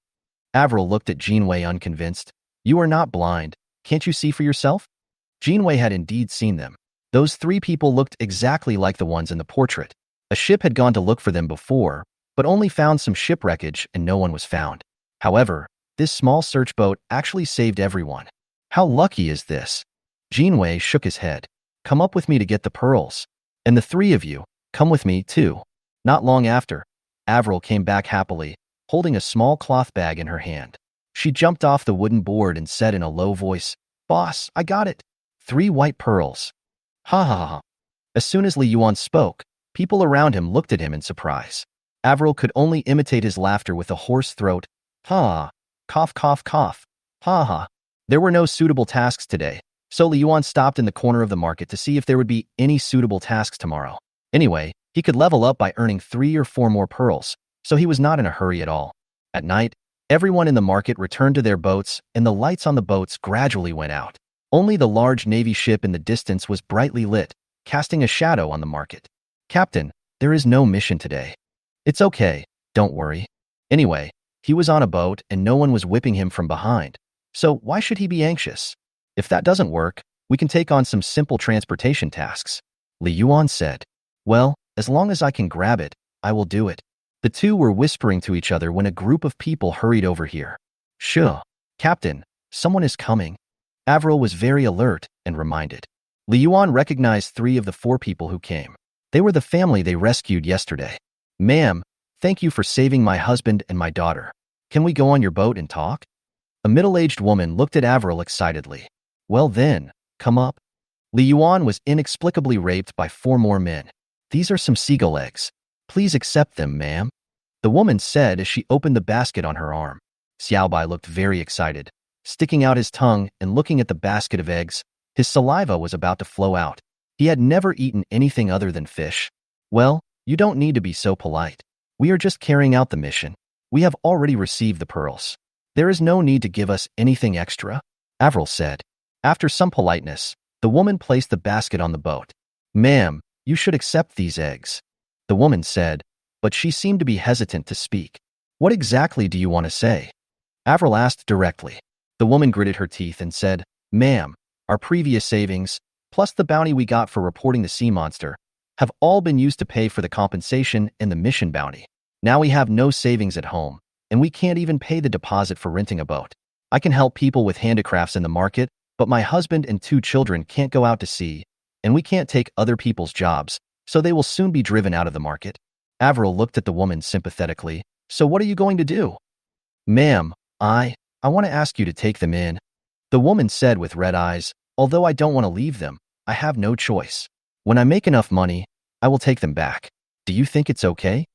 Avril looked at Jinwei unconvinced. You are not blind. Can't you see for yourself? Jinwei had indeed seen them. Those 3 people looked exactly like the ones in the portrait. A ship had gone to look for them before, but only found some shipwreckage and no one was found. However, this small search boat actually saved everyone. How lucky is this? Jinwei shook his head. Come up with me to get the pearls. And the 3 of you, come with me too. Not long after, Avril came back happily, holding a small cloth bag in her hand. She jumped off the wooden board and said in a low voice, Boss, I got it. 3 white pearls. Ha ha ha. As soon as Li Yuan spoke, people around him looked at him in surprise. Avril could only imitate his laughter with a hoarse throat. Ha, cough, cough, cough. Ha ha. There were no suitable tasks today, so Li Yuan stopped in the corner of the market to see if there would be any suitable tasks tomorrow. Anyway, he could level up by earning 3 or 4 more pearls, so he was not in a hurry at all. At night, everyone in the market returned to their boats and the lights on the boats gradually went out. Only the large Navy ship in the distance was brightly lit, casting a shadow on the market. Captain, there is no mission today. It's okay, don't worry. Anyway, he was on a boat and no one was whipping him from behind, so why should he be anxious? If that doesn't work, we can take on some simple transportation tasks. Li Yuan said. Well, as long as I can grab it, I will do it. The 2 were whispering to each other when a group of people hurried over here. Sure. Captain, someone is coming. Avril was very alert and reminded. Li Yuan recognized 3 of the 4 people who came. They were the family they rescued yesterday. Ma'am, thank you for saving my husband and my daughter. Can we go on your boat and talk? A middle-aged woman looked at Avril excitedly. Well then, come up. Li Yuan was inexplicably raped by 4 more men. These are some seagull eggs. Please accept them, ma'am. The woman said as she opened the basket on her arm. Xiaobai looked very excited. Sticking out his tongue and looking at the basket of eggs, his saliva was about to flow out. He had never eaten anything other than fish. Well, you don't need to be so polite. We are just carrying out the mission. We have already received the pearls. There is no need to give us anything extra, Avril said. After some politeness, the woman placed the basket on the boat. Ma'am, you should accept these eggs, the woman said, but she seemed to be hesitant to speak. What exactly do you want to say? Avril asked directly. The woman gritted her teeth and said, Ma'am, our previous savings, plus the bounty we got for reporting the sea monster, have all been used to pay for the compensation and the mission bounty. Now we have no savings at home, and we can't even pay the deposit for renting a boat. I can help people with handicrafts in the market, but my husband and 2 children can't go out to sea, and we can't take other people's jobs, so they will soon be driven out of the market. Avril looked at the woman sympathetically. So what are you going to do? Ma'am, I want to ask you to take them in, the woman said with red eyes. Although I don't want to leave them, I have no choice. When I make enough money, I will take them back. Do you think it's okay?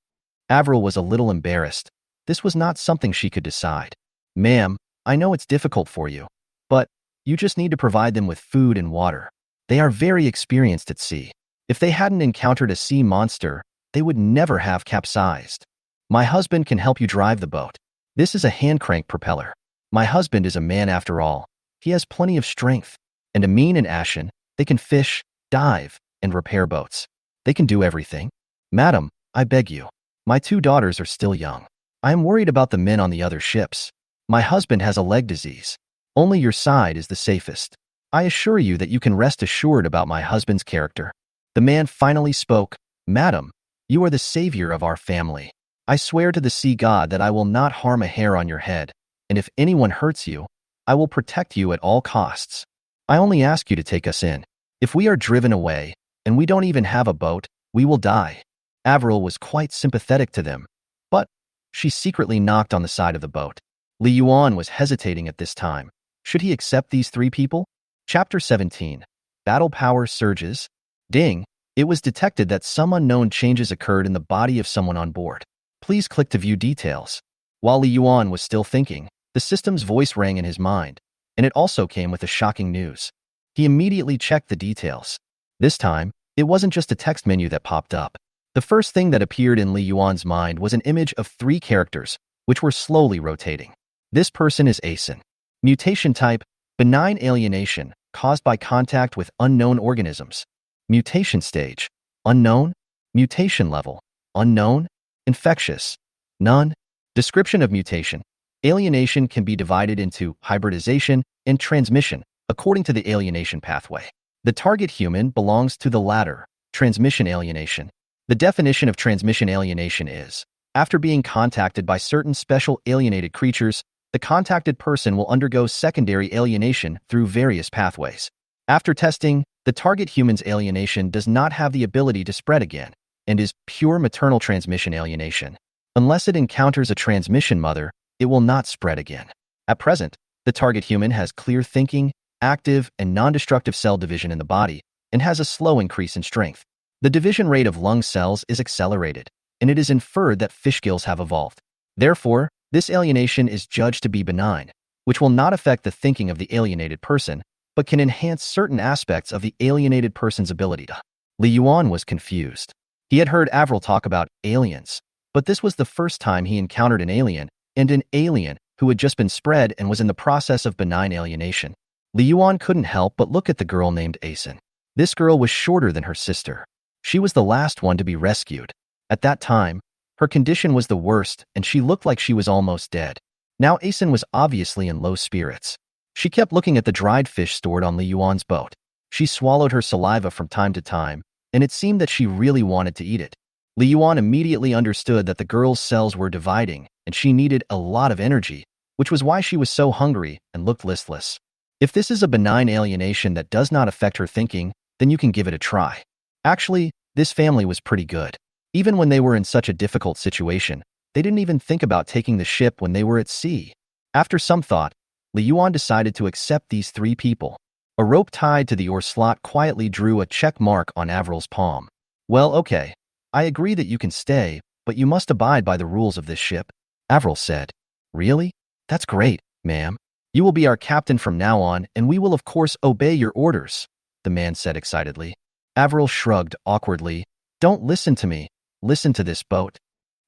Avril was a little embarrassed. This was not something she could decide. Ma'am, I know it's difficult for you, but you just need to provide them with food and water. They are very experienced at sea. If they hadn't encountered a sea monster, they would never have capsized. My husband can help you drive the boat. This is a hand-crank propeller. My husband is a man after all. He has plenty of strength. And Amin and Ashen, they can fish, dive, and repair boats. They can do everything. Madam, I beg you. My 2 daughters are still young. I am worried about the men on the other ships. My husband has a leg disease. Only your side is the safest. I assure you that you can rest assured about my husband's character. The man finally spoke. Madam, you are the savior of our family. I swear to the sea god that I will not harm a hair on your head, and if anyone hurts you, I will protect you at all costs. I only ask you to take us in. If we are driven away, and we don't even have a boat, we will die. Avril was quite sympathetic to them, but she secretly knocked on the side of the boat. Li Yuan was hesitating at this time. Should he accept these 3 people? Chapter 17. Battle Power Surges. Ding! It was detected that some unknown changes occurred in the body of someone on board. Please click to view details. While Li Yuan was still thinking, the system's voice rang in his mind, and it also came with the shocking news. He immediately checked the details. This time, it wasn't just a text menu that popped up. The first thing that appeared in Li Yuan's mind was an image of 3 characters, which were slowly rotating. This person is Asen. Mutation type, benign alienation, caused by contact with unknown organisms. Mutation stage, unknown. Mutation level, unknown. Infectious, none. Description of mutation. Alienation can be divided into hybridization and transmission, according to the alienation pathway. The target human belongs to the latter, transmission alienation. The definition of transmission alienation is, after being contacted by certain special alienated creatures, the contacted person will undergo secondary alienation through various pathways. After testing, the target human's alienation does not have the ability to spread again, and is pure maternal transmission alienation. Unless it encounters a transmission mother, it will not spread again. At present, the target human has clear thinking, active and non-destructive cell division in the body, and has a slow increase in strength. The division rate of lung cells is accelerated, and it is inferred that fish gills have evolved. Therefore, this alienation is judged to be benign, which will not affect the thinking of the alienated person, but can enhance certain aspects of the alienated person's ability to. Li Yuan was confused. He had heard Avril talk about aliens, but this was the first time he encountered an alien, and an alien who had just been spread and was in the process of benign alienation. Li Yuan couldn't help but look at the girl named Asen. This girl was shorter than her sister. She was the last one to be rescued. At that time, her condition was the worst and she looked like she was almost dead. Now Asen was obviously in low spirits. She kept looking at the dried fish stored on Li Yuan's boat. She swallowed her saliva from time to time, and it seemed that she really wanted to eat it. Li Yuan immediately understood that the girl's cells were dividing, and she needed a lot of energy, which was why she was so hungry and looked listless. If this is a benign alienation that does not affect her thinking, then you can give it a try. Actually, this family was pretty good. Even when they were in such a difficult situation, they didn't even think about taking the ship when they were at sea. After some thought, Li Yuan decided to accept these 3 people. A rope tied to the oar slot quietly drew a check mark on Avril's palm. Well, okay. I agree that you can stay, but you must abide by the rules of this ship, Avril said. Really? That's great, ma'am. You will be our captain from now on, and we will of course obey your orders, the man said excitedly. Avril shrugged awkwardly. Don't listen to me. Listen to this boat.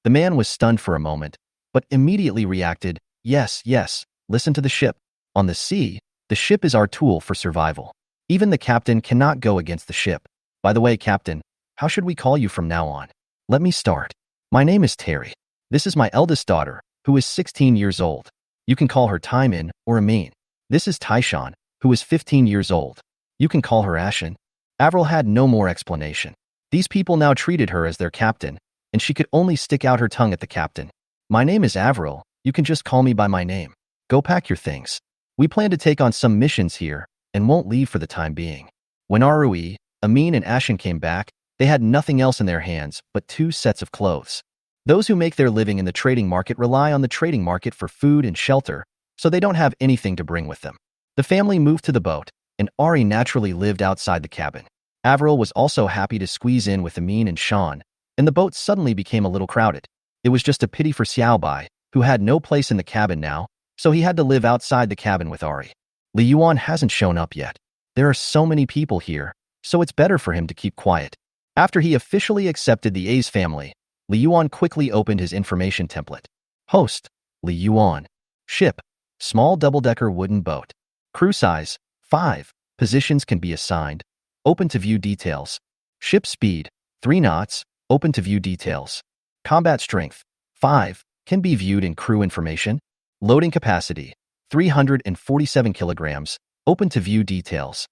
The man was stunned for a moment, but immediately reacted, yes, yes, listen to the ship. On the sea, the ship is our tool for survival. Even the captain cannot go against the ship. By the way, Captain, how should we call you from now on? Let me start. My name is Terry. This is my eldest daughter, who is 16 years old. You can call her Taimin or Amin. This is Taishan, who is 15 years old. You can call her Ashen. Avril had no more explanation. These people now treated her as their captain, and she could only stick out her tongue at the captain. My name is Avril. You can just call me by my name. Go pack your things. We plan to take on some missions here and won't leave for the time being. When Arui, Amin, and Ashen came back, they had nothing else in their hands but 2 sets of clothes. Those who make their living in the trading market rely on the trading market for food and shelter, so they don't have anything to bring with them. The family moved to the boat, and Ari naturally lived outside the cabin. Avril was also happy to squeeze in with Amin and Sean, and the boat suddenly became a little crowded. It was just a pity for Xiaobai, who had no place in the cabin now, so he had to live outside the cabin with Ari. Li Yuan hasn't shown up yet. There are so many people here, so it's better for him to keep quiet. After he officially accepted the A's family, Li Yuan quickly opened his information template. Host, Li Yuan. Ship, small double-decker wooden boat. Crew size, 5. Positions can be assigned. Open to view details. Ship speed, 3 knots. Open to view details. Combat strength, 5. Can be viewed in crew information. Loading capacity, 347 kilograms. Open to view details.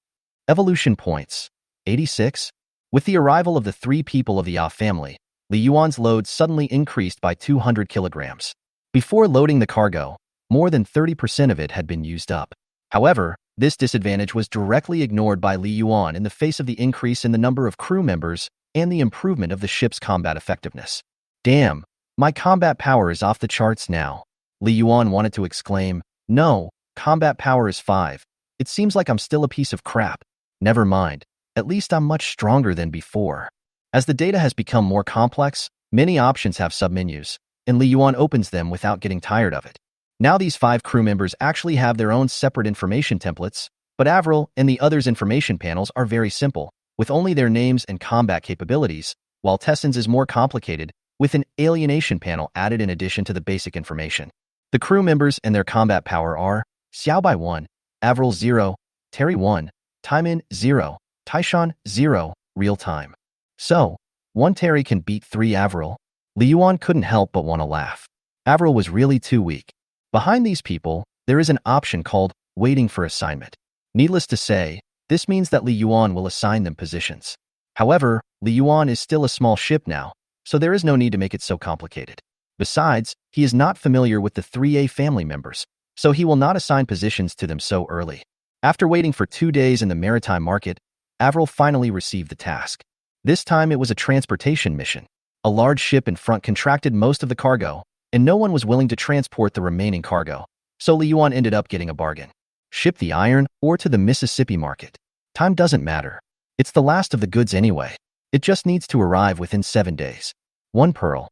Evolution points, 86. With the arrival of the 3 people of the Ah family, Li Yuan's load suddenly increased by 200 kilograms. Before loading the cargo, more than 30% of it had been used up. However, this disadvantage was directly ignored by Li Yuan in the face of the increase in the number of crew members and the improvement of the ship's combat effectiveness. Damn, my combat power is off the charts now. Li Yuan wanted to exclaim, no, combat power is 5. It seems like I'm still a piece of crap. Never mind, at least I'm much stronger than before. As the data has become more complex, many options have submenus, and Li Yuan opens them without getting tired of it. Now these 5 crew members actually have their own separate information templates, but Avril and the others' information panels are very simple, with only their names and combat capabilities, while Tessen's is more complicated, with an alienation panel added in addition to the basic information. The crew members and their combat power are Xiaobai 1, Avril 0, Terry 1, Taimin 0, Taishan 0, real time. So, 1 Terry can beat 3 Avril? Li Yuan couldn't help but want to laugh. Avril was really too weak. Behind these people, there is an option called waiting for assignment. Needless to say, this means that Li Yuan will assign them positions. However, Li Yuan is still a small ship now, so there is no need to make it so complicated. Besides, he is not familiar with the 3A family members, so he will not assign positions to them so early. After waiting for 2 days in the maritime market, Avril finally received the task. This time it was a transportation mission. A large ship in front contracted most of the cargo, and no one was willing to transport the remaining cargo, so Li Yuan ended up getting a bargain. Ship the iron or to the Mississippi market. Time doesn't matter. It's the last of the goods anyway. It just needs to arrive within 7 days. 1 pearl.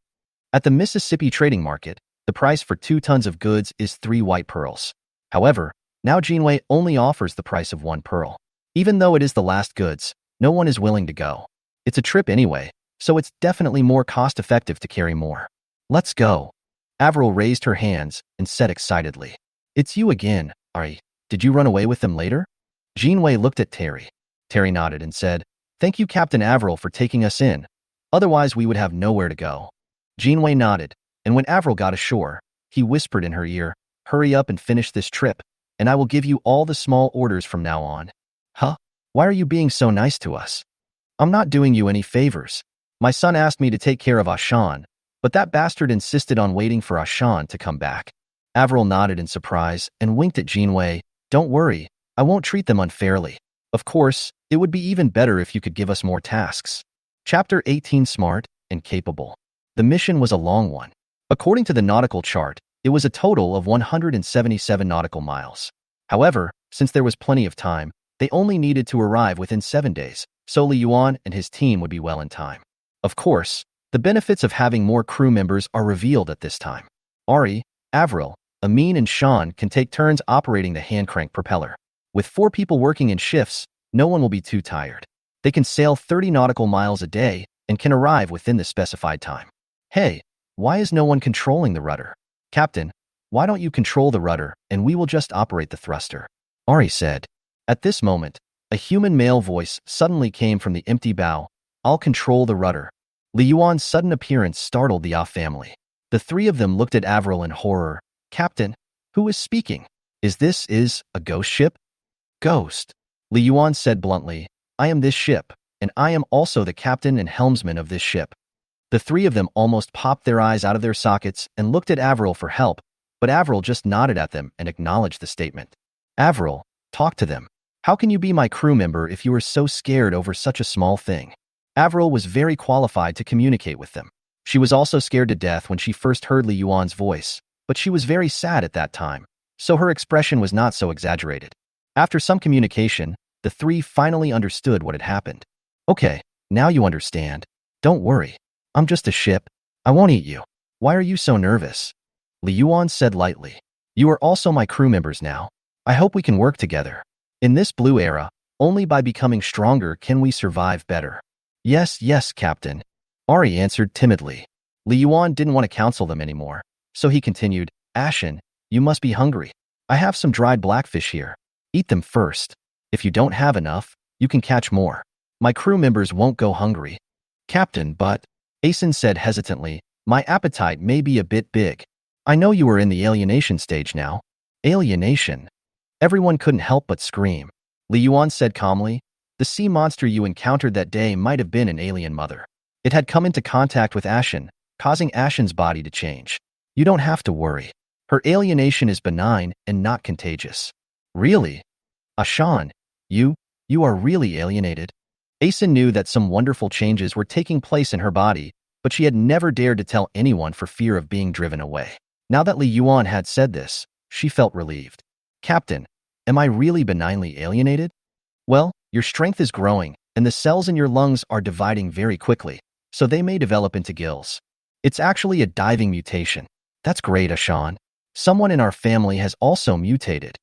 At the Mississippi trading market, the price for 2 tons of goods is 3 white pearls. However, now Jinwei only offers the price of 1 pearl. Even though it is the last goods, no one is willing to go. It's a trip anyway, so it's definitely more cost-effective to carry more. Let's go. Avril raised her hands and said excitedly, It's you again, Ari. Did you run away with them later? Jinwei looked at Terry. Terry nodded and said, Thank you, Captain Avril, for taking us in. Otherwise, we would have nowhere to go. Jinwei nodded, and when Avril got ashore, he whispered in her ear, Hurry up and finish this trip, and I will give you all the small orders from now on. Huh? Why are you being so nice to us? I'm not doing you any favors. My son asked me to take care of Ashan, but that bastard insisted on waiting for Ashan to come back. Avril nodded in surprise and winked at Jinwei. Don't worry, I won't treat them unfairly. Of course, it would be even better if you could give us more tasks. Chapter 18 Smart and Capable. The mission was a long one. According to the nautical chart, it was a total of 177 nautical miles. However, since there was plenty of time, they only needed to arrive within 7 days, so Li Yuan and his team would be well in time. Of course, the benefits of having more crew members are revealed at this time. Ari, Avril, Amin, and Sean can take turns operating the hand crank propeller. With 4 people working in shifts, no one will be too tired. They can sail 30 nautical miles a day and can arrive within the specified time. Hey, why is no one controlling the rudder? Captain, why don't you control the rudder and we will just operate the thruster? Ari said. At this moment, a human male voice suddenly came from the empty bow. I'll control the rudder. Li Yuan's sudden appearance startled the Ah family. The three of them looked at Avril in horror. Captain, who is speaking? Is a ghost ship? Ghost. Li Yuan said bluntly, I am this ship, and I am also the captain and helmsman of this ship. The three of them almost popped their eyes out of their sockets and looked at Avril for help, but Avril just nodded at them and acknowledged the statement. Avril, talk to them. How can you be my crew member if you are so scared over such a small thing? Avril was very qualified to communicate with them. She was also scared to death when she first heard Li Yuan's voice, but she was very sad at that time, so her expression was not so exaggerated. After some communication, the three finally understood what had happened. Okay, now you understand. Don't worry. I'm just a ship. I won't eat you. Why are you so nervous? Li Yuan said lightly. You are also my crew members now. I hope we can work together. In this blue era, only by becoming stronger can we survive better. Yes, Captain. Ari answered timidly. Li Yuan didn't want to counsel them anymore, so he continued, Ashen, you must be hungry. I have some dried blackfish here. Eat them first. If you don't have enough, you can catch more. My crew members won't go hungry. Captain, but, Asen said hesitantly, my appetite may be a bit big. I know you are in the alienation stage now. Alienation? Everyone couldn't help but scream. Li Yuan said calmly, the sea monster you encountered that day might have been an alien mother. It had come into contact with Ashen, causing Ashen's body to change. You don't have to worry. Her alienation is benign and not contagious. Really? Ashan, you are really alienated? Asen knew that some wonderful changes were taking place in her body, but she had never dared to tell anyone for fear of being driven away. Now that Li Yuan had said this, she felt relieved. Captain, am I really benignly alienated? Well, your strength is growing, and the cells in your lungs are dividing very quickly, so they may develop into gills. It's actually a diving mutation. That's great, Ashan. Someone in our family has also mutated.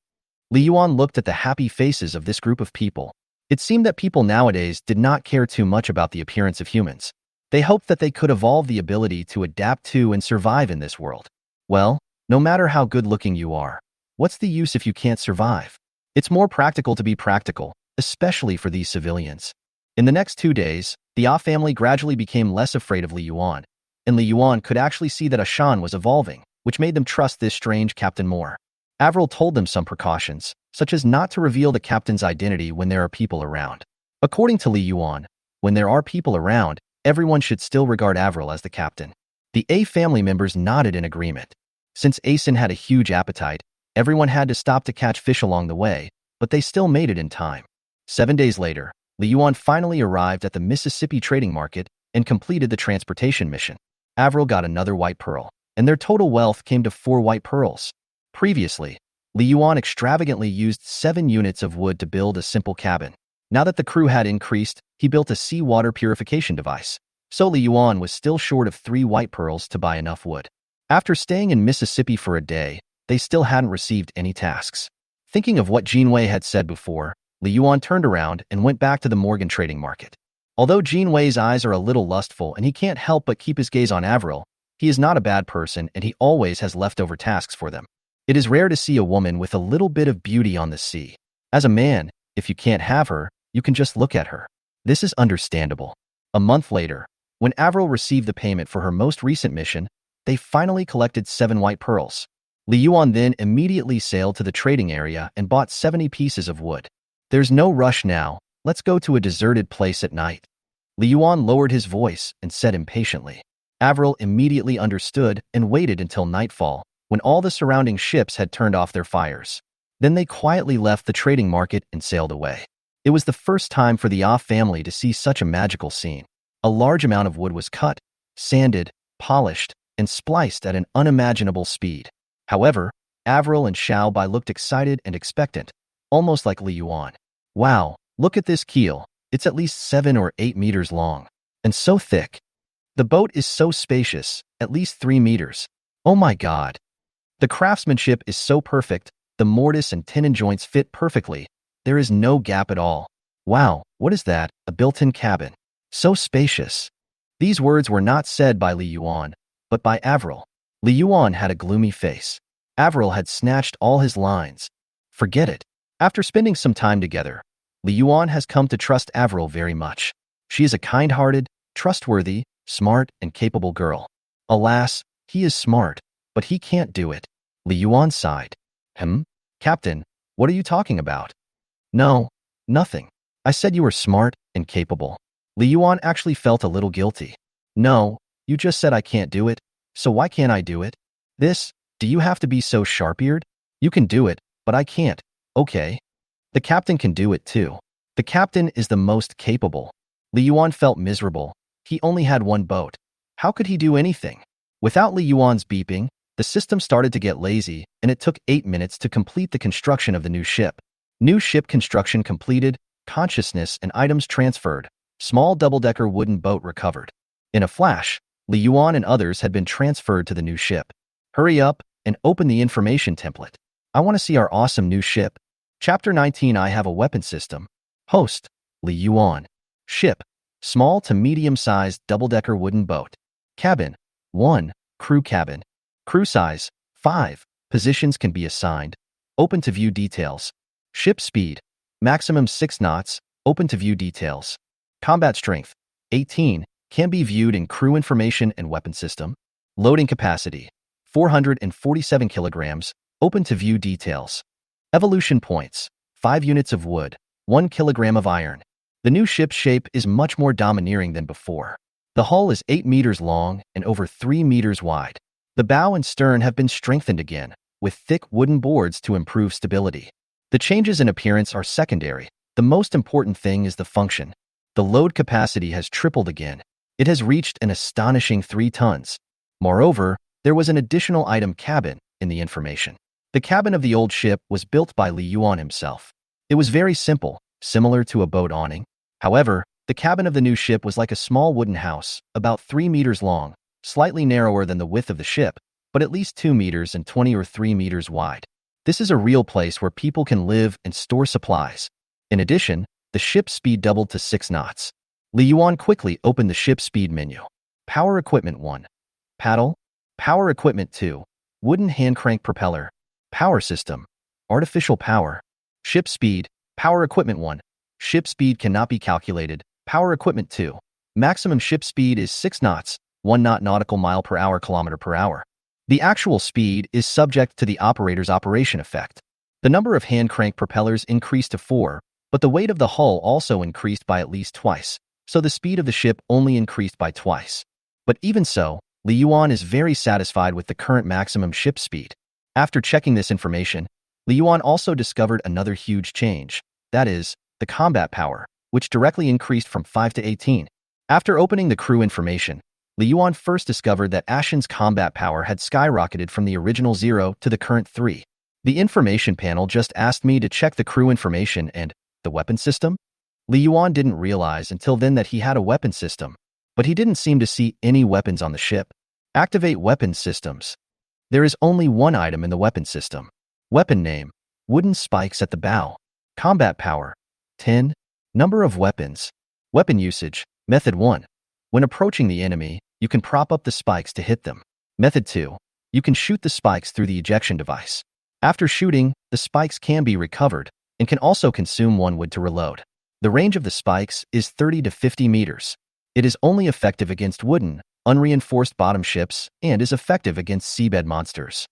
Li Yuan looked at the happy faces of this group of people. It seemed that people nowadays did not care too much about the appearance of humans. They hoped that they could evolve the ability to adapt to and survive in this world. Well, no matter how good-looking you are, what's the use if you can't survive? It's more practical to be practical, especially for these civilians. In the next 2 days, the Ah family gradually became less afraid of Li Yuan, and Li Yuan could actually see that Ashan was evolving, which made them trust this strange captain more. Avril told them some precautions, such as not to reveal the captain's identity when there are people around. According to Li Yuan, when there are people around, everyone should still regard Avril as the captain. The A family members nodded in agreement. Since Asen had a huge appetite, everyone had to stop to catch fish along the way, but they still made it in time. 7 days later, Li Yuan finally arrived at the Mississippi trading market and completed the transportation mission. Avril got another white pearl, and their total wealth came to 4 white pearls. Previously, Li Yuan extravagantly used 7 units of wood to build a simple cabin. Now that the crew had increased, he built a seawater purification device. So Li Yuan was still short of 3 white pearls to buy enough wood. After staying in Mississippi for a day, they still hadn't received any tasks. Thinking of what Jinwei had said before, Li Yuan turned around and went back to the Morgan trading market. Although Jinwei's eyes are a little lustful and he can't help but keep his gaze on Avril, he is not a bad person and he always has leftover tasks for them. It is rare to see a woman with a little bit of beauty on the sea. As a man, if you can't have her, you can just look at her. This is understandable. A month later, when Avril received the payment for her most recent mission, they finally collected 7 white pearls. Li Yuan then immediately sailed to the trading area and bought 70 pieces of wood. There's no rush now, let's go to a deserted place at night. Li Yuan lowered his voice and said impatiently. Avril immediately understood and waited until nightfall, when all the surrounding ships had turned off their fires. Then they quietly left the trading market and sailed away. It was the first time for the Ah family to see such a magical scene. A large amount of wood was cut, sanded, polished, and spliced at an unimaginable speed. However, Avril and Xiao Bai looked excited and expectant, almost like Li Yuan. Wow, look at this keel. It's at least 7 or 8 meters long, and so thick. The boat is so spacious, at least 3 meters. Oh my God. The craftsmanship is so perfect, the mortise and tenon joints fit perfectly. There is no gap at all. Wow, What is that? A built-in cabin. So spacious. These words were not said by Li Yuan, but by Avril. Li Yuan had a gloomy face. Avril had snatched all his lines. Forget it. After spending some time together, Li Yuan has come to trust Avril very much. She is a kind-hearted, trustworthy, smart, and capable girl. Alas, he is smart, but he can't do it. Li Yuan sighed. Captain, what are you talking about? No, nothing. I said you were smart and capable. Li Yuan actually felt a little guilty. No, you just said I can't do it, so why can't I do it? Do you have to be so sharp-eared? You can do it, but I can't. Okay. The captain can do it too. The captain is the most capable. Li Yuan felt miserable. He only had one boat. How could he do anything? Without Li Yuan's beeping, the system started to get lazy, and it took 8 minutes to complete the construction of the new ship. New ship construction completed, consciousness and items transferred, small double-decker wooden boat recovered. In a flash, Li Yuan and others had been transferred to the new ship. Hurry up and open the information template. I want to see our awesome new ship. Chapter 19. I have a weapon system. Host, Li Yuan. Ship, small to medium-sized double-decker wooden boat. Cabin, 1, crew cabin. Crew size, 5. Positions can be assigned. Open to view details. Ship speed, maximum 6 knots. Open to view details. Combat strength, 18. Can be viewed in crew information and weapon system. Loading capacity, 447 kilograms. Open to view details. Evolution points, 5 units of wood, 1 kilogram of iron. The new ship's shape is much more domineering than before. The hull is 8 meters long and over 3 meters wide. The bow and stern have been strengthened again, with thick wooden boards to improve stability. The changes in appearance are secondary. The most important thing is the function. The load capacity has tripled again. It has reached an astonishing 3 tons. Moreover, there was an additional item cabin in the information. The cabin of the old ship was built by Li Yuan himself. It was very simple, similar to a boat awning. However, the cabin of the new ship was like a small wooden house, about 3 meters long, slightly narrower than the width of the ship, but at least 2 meters and 20 or 3 meters wide. This is a real place where people can live and store supplies. In addition, the ship's speed doubled to 6 knots. Li Yuan quickly opened the ship speed menu. Power equipment 1. Paddle. Power equipment 2. Wooden hand crank propeller. Power system. Artificial power. Ship speed. Power equipment 1. Ship speed cannot be calculated. Power equipment 2. Maximum ship speed is 6 knots, 1 knot nautical mile per hour kilometer per hour. The actual speed is subject to the operator's operation effect. The number of hand crank propellers increased to 4, but the weight of the hull also increased by at least twice, so the speed of the ship only increased by twice. But even so, Li Yuan is very satisfied with the current maximum ship speed. After checking this information, Li Yuan also discovered another huge change, that is, the combat power, which directly increased from 5 to 18. After opening the crew information, Li Yuan first discovered that Ashen's combat power had skyrocketed from the original 0 to the current 3. The information panel just asked me to check the crew information and the weapon system? Li Yuan didn't realize until then that he had a weapon system, but he didn't seem to see any weapons on the ship. Activate weapon systems. There is only one item in the weapon system. Weapon name, wooden spikes at the bow. Combat power, 10. Number of weapons. Weapon usage, method 1. When approaching the enemy, you can prop up the spikes to hit them. Method 2. You can shoot the spikes through the ejection device. After shooting, the spikes can be recovered and can also consume 1 wood to reload. The range of the spikes is 30 to 50 meters. It is only effective against wooden, unreinforced bottom ships and is effective against seabed monsters.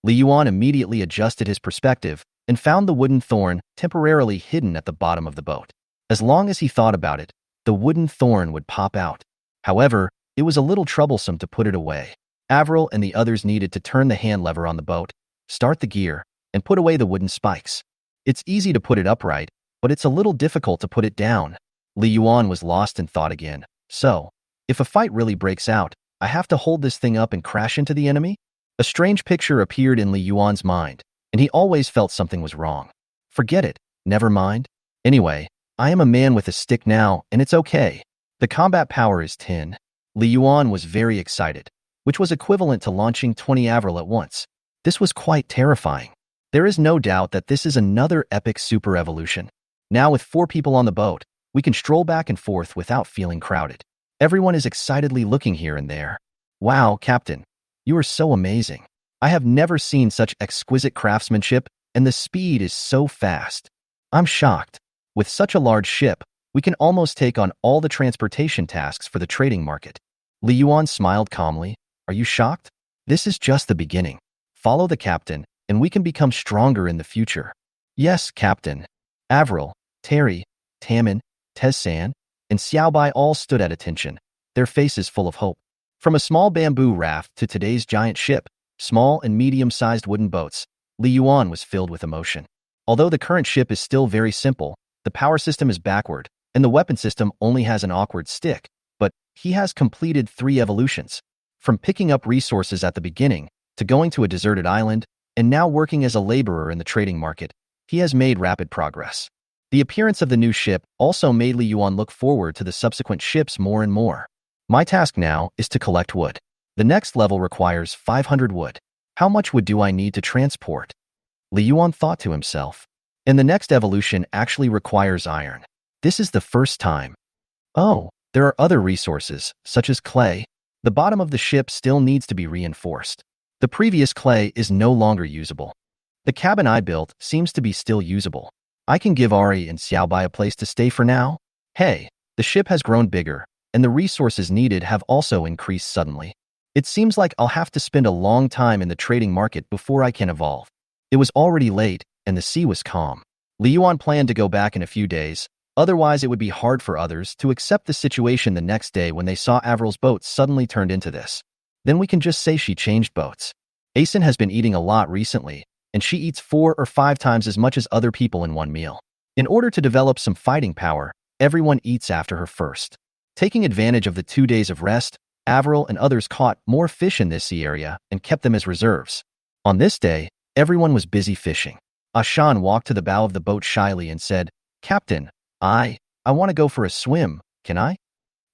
Li Yuan immediately adjusted his perspective and found the wooden thorn temporarily hidden at the bottom of the boat. As long as he thought about it, the wooden thorn would pop out. However, it was a little troublesome to put it away. Avril and the others needed to turn the hand lever on the boat, start the gear, and put away the wooden spikes. It's easy to put it upright, but it's a little difficult to put it down. Li Yuan was lost in thought again. So, if a fight really breaks out, I have to hold this thing up and crash into the enemy? A strange picture appeared in Li Yuan's mind, and he always felt something was wrong. Forget it, never mind. Anyway, I am a man with a stick now, and it's okay. The combat power is 10. Li Yuan was very excited, which was equivalent to launching 20 Avril at once. This was quite terrifying. There is no doubt that this is another epic super evolution. Now with 4 people on the boat, We can stroll back and forth without feeling crowded. Everyone is excitedly looking here and there. Wow, Captain, you are so amazing. I have never seen such exquisite craftsmanship, and the speed is so fast. I'm shocked. With such a large ship, we can almost take on all the transportation tasks for the trading market. Li Yuan smiled calmly. Are you shocked? This is just the beginning. Follow the captain, and we can become stronger in the future. Yes, Captain. Avril, Terry, Taman, Tezsan, and Xiaobai all stood at attention, their faces full of hope. From a small bamboo raft to today's giant ship, small and medium-sized wooden boats, Li Yuan was filled with emotion. Although the current ship is still very simple, the power system is backward, and the weapon system only has an awkward stick, but he has completed 3 evolutions. From picking up resources at the beginning, to going to a deserted island, and now working as a laborer in the trading market, he has made rapid progress. The appearance of the new ship also made Li Yuan look forward to the subsequent ships more and more. My task now is to collect wood. The next level requires 500 wood. How much wood do I need to transport? Li Yuan thought to himself. And the next evolution actually requires iron. This is the first time. Oh, there are other resources, such as clay. The bottom of the ship still needs to be reinforced. The previous clay is no longer usable. The cabin I built seems to be still usable. I can give Ari and Xiaobai a place to stay for now. Hey, the ship has grown bigger, and the resources needed have also increased suddenly. It seems like I'll have to spend a long time in the trading market before I can evolve. It was already late, and the sea was calm. Li Yuan planned to go back in a few days, otherwise it would be hard for others to accept the situation the next day when they saw Avril's boat suddenly turned into this. Then we can just say she changed boats. Asen has been eating a lot recently, and she eats 4 or 5 times as much as other people in one meal. In order to develop some fighting power, everyone eats after her first. Taking advantage of the 2 days of rest, Avril and others caught more fish in this sea area and kept them as reserves. On this day, everyone was busy fishing. Ashan walked to the bow of the boat shyly and said, Captain, I want to go for a swim, can I?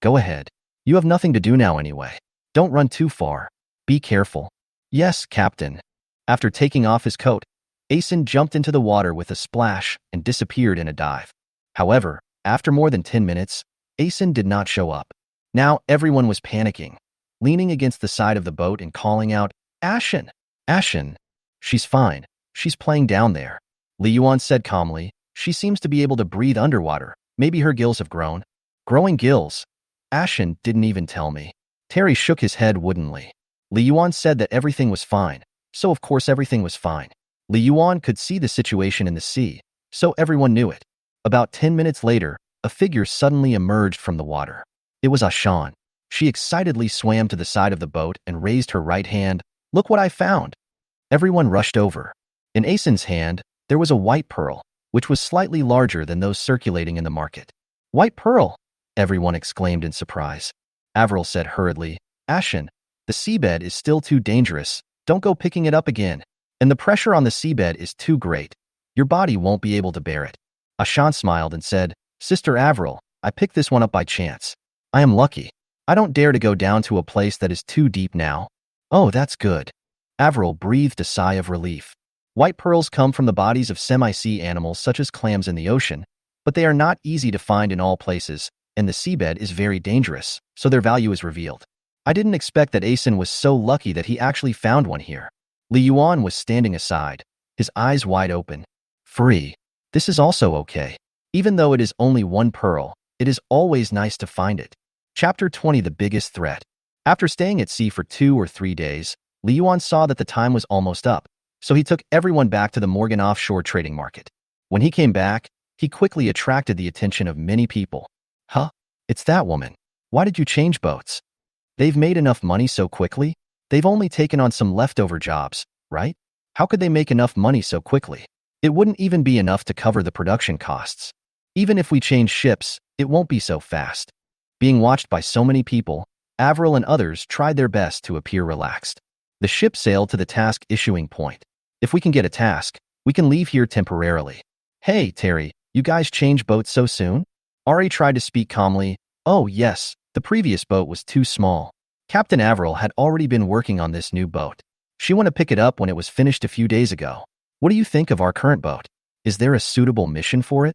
Go ahead. You have nothing to do now anyway. Don't run too far. Be careful. Yes, Captain. After taking off his coat, Asen jumped into the water with a splash and disappeared in a dive. However, after more than 10 minutes, Asen did not show up. Now everyone was panicking, leaning against the side of the boat and calling out, Ashen! Ashen! She's fine. She's playing down there. Li Yuan said calmly, she seems to be able to breathe underwater. Maybe her gills have grown. Growing gills? Ashen didn't even tell me. Terry shook his head woodenly. Li Yuan said that everything was fine, so of course everything was fine. Li Yuan could see the situation in the sea, so everyone knew it. About 10 minutes later, a figure suddenly emerged from the water. It was Ashan. She excitedly swam to the side of the boat and raised her right hand. Look what I found! Everyone rushed over. In Asen's hand, there was a white pearl, which was slightly larger than those circulating in the market. White pearl! Everyone exclaimed in surprise. Avril said hurriedly, Ashen, the seabed is still too dangerous. Don't go picking it up again. And the pressure on the seabed is too great. Your body won't be able to bear it. Ashan smiled and said, Sister Avril, I picked this one up by chance. I am lucky. I don't dare to go down to a place that is too deep now. Oh, that's good. Avril breathed a sigh of relief. White pearls come from the bodies of semi-sea animals such as clams in the ocean, but they are not easy to find in all places, and the seabed is very dangerous, so their value is revealed. I didn't expect that Asen was so lucky that he actually found one here. Li Yuan was standing aside, his eyes wide open. Free. This is also okay. Even though it is only one pearl, it is always nice to find it. Chapter 20 The Biggest Threat. After staying at sea for 2 or 3 days, Li Yuan saw that the time was almost up, so he took everyone back to the Morgan offshore trading market. When he came back, he quickly attracted the attention of many people. Huh? It's that woman. Why did you change boats? They've made enough money so quickly? They've only taken on some leftover jobs, right? How could they make enough money so quickly? It wouldn't even be enough to cover the production costs. Even if we change ships, it won't be so fast. Being watched by so many people, Avril and others tried their best to appear relaxed. The ship sailed to the task issuing point. If we can get a task, we can leave here temporarily. Hey, Terry, you guys change boats so soon? Ari tried to speak calmly. Oh, yes, the previous boat was too small. Captain Avril had already been working on this new boat. She went to pick it up when it was finished a few days ago. What do you think of our current boat? Is there a suitable mission for it?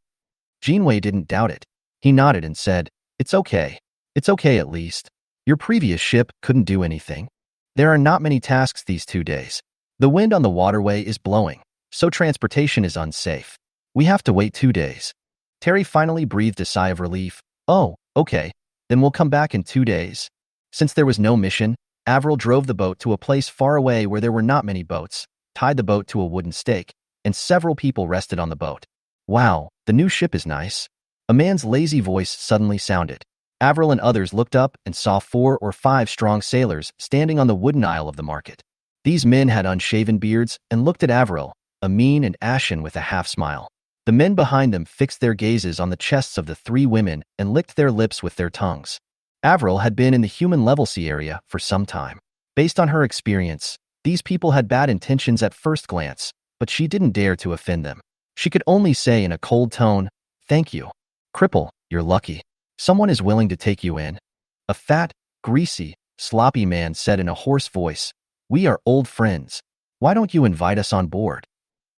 Jinwei didn't doubt it. He nodded and said, "It's okay. It's okay at least. Your previous ship couldn't do anything. There are not many tasks these 2 days. The wind on the waterway is blowing, so transportation is unsafe. We have to wait 2 days." Terry finally breathed a sigh of relief. "Oh, okay. Then we'll come back in 2 days." Since there was no mission, Avril drove the boat to a place far away where there were not many boats, tied the boat to a wooden stake, and several people rested on the boat. "Wow, the new ship is nice." A man's lazy voice suddenly sounded. Avril and others looked up and saw 4 or 5 strong sailors standing on the wooden aisle of the market. These men had unshaven beards and looked at Avril, a mean and ashen with a half-smile. The men behind them fixed their gazes on the chests of the 3 women and licked their lips with their tongues. Avril had been in the human level C area for some time. Based on her experience, these people had bad intentions at first glance, but she didn't dare to offend them. She could only say in a cold tone, "Thank you. Cripple, you're lucky. Someone is willing to take you in." A fat, greasy, sloppy man said in a hoarse voice, "We are old friends. Why don't you invite us on board?"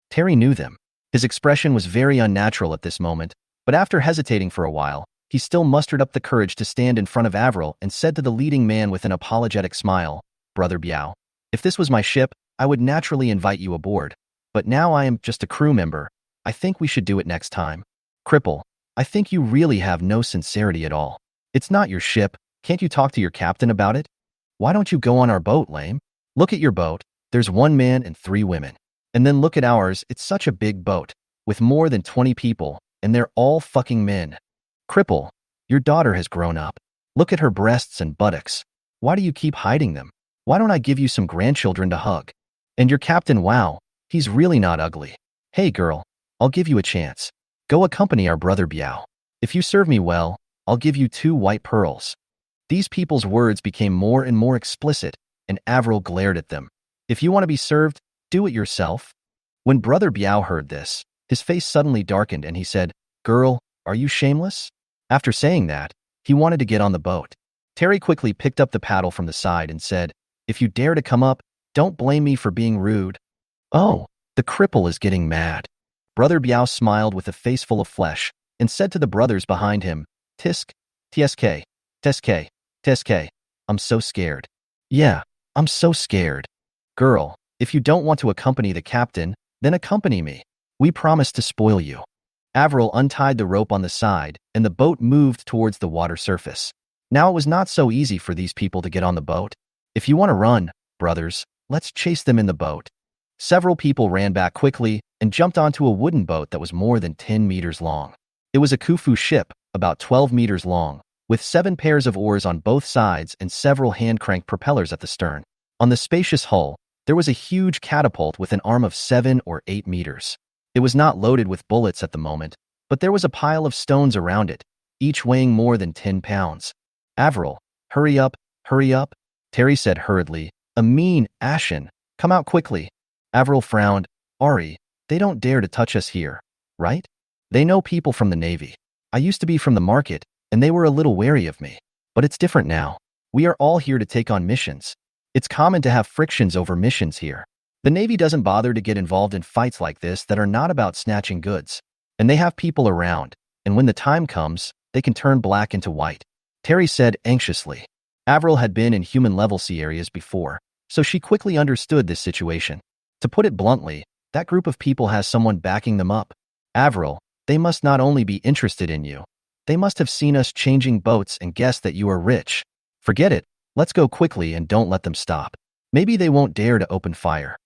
Terry knew them. His expression was very unnatural at this moment, but after hesitating for a while, he still mustered up the courage to stand in front of Avril and said to the leading man with an apologetic smile, "Brother Biao, if this was my ship, I would naturally invite you aboard. But now I am just a crew member. I think we should do it next time." "Cripple, I think you really have no sincerity at all. It's not your ship. Can't you talk to your captain about it? Why don't you go on our boat, lame? Look at your boat. There's 1 man and 3 women. And then look at ours. It's such a big boat, with more than 20 people, and they're all fucking men. Cripple, your daughter has grown up. Look at her breasts and buttocks. Why do you keep hiding them? Why don't I give you some grandchildren to hug? And your captain, wow, he's really not ugly. Hey girl, I'll give you a chance. Go accompany our brother Biao. If you serve me well, I'll give you 2 white pearls." These people's words became more and more explicit, and Avril glared at them. "If you want to be served, do it yourself." When brother Biao heard this, his face suddenly darkened and he said, "Girl, are you shameless?" After saying that, he wanted to get on the boat. Terry quickly picked up the paddle from the side and said, "If you dare to come up, don't blame me for being rude." "Oh, the cripple is getting mad." Brother Biao smiled with a face full of flesh and said to the brothers behind him, "Tisk, tsk, tsk, tsk. I'm so scared." "Yeah, I'm so scared." "Girl, if you don't want to accompany the captain, then accompany me. We promise to spoil you." Avril untied the rope on the side, and the boat moved towards the water surface. Now it was not so easy for these people to get on the boat. "If you want to run, brothers, let's chase them in the boat." Several people ran back quickly and jumped onto a wooden boat that was more than 10 meters long. It was a Khufu ship, about 12 meters long, with 7 pairs of oars on both sides and several hand-crank propellers at the stern. On the spacious hull, there was a huge catapult with an arm of 7 or 8 meters. It was not loaded with bullets at the moment, but there was a pile of stones around it, each weighing more than 10 pounds. "Avril, hurry up, Terry said hurriedly, a mean, ashen, "Come out quickly." Avril frowned. "Ari, they don't dare to touch us here, right? They know people from the Navy. I used to be from the market, and they were a little wary of me. But it's different now. We are all here to take on missions. It's common to have frictions over missions here. The Navy doesn't bother to get involved in fights like this that are not about snatching goods. And they have people around, and when the time comes, they can turn black into white." Terry said anxiously. Avril had been in human level C areas before, so she quickly understood this situation. To put it bluntly, that group of people has someone backing them up. "Avril, they must not only be interested in you, they must have seen us changing boats and guessed that you are rich. Forget it, let's go quickly and don't let them stop. Maybe they won't dare to open fire."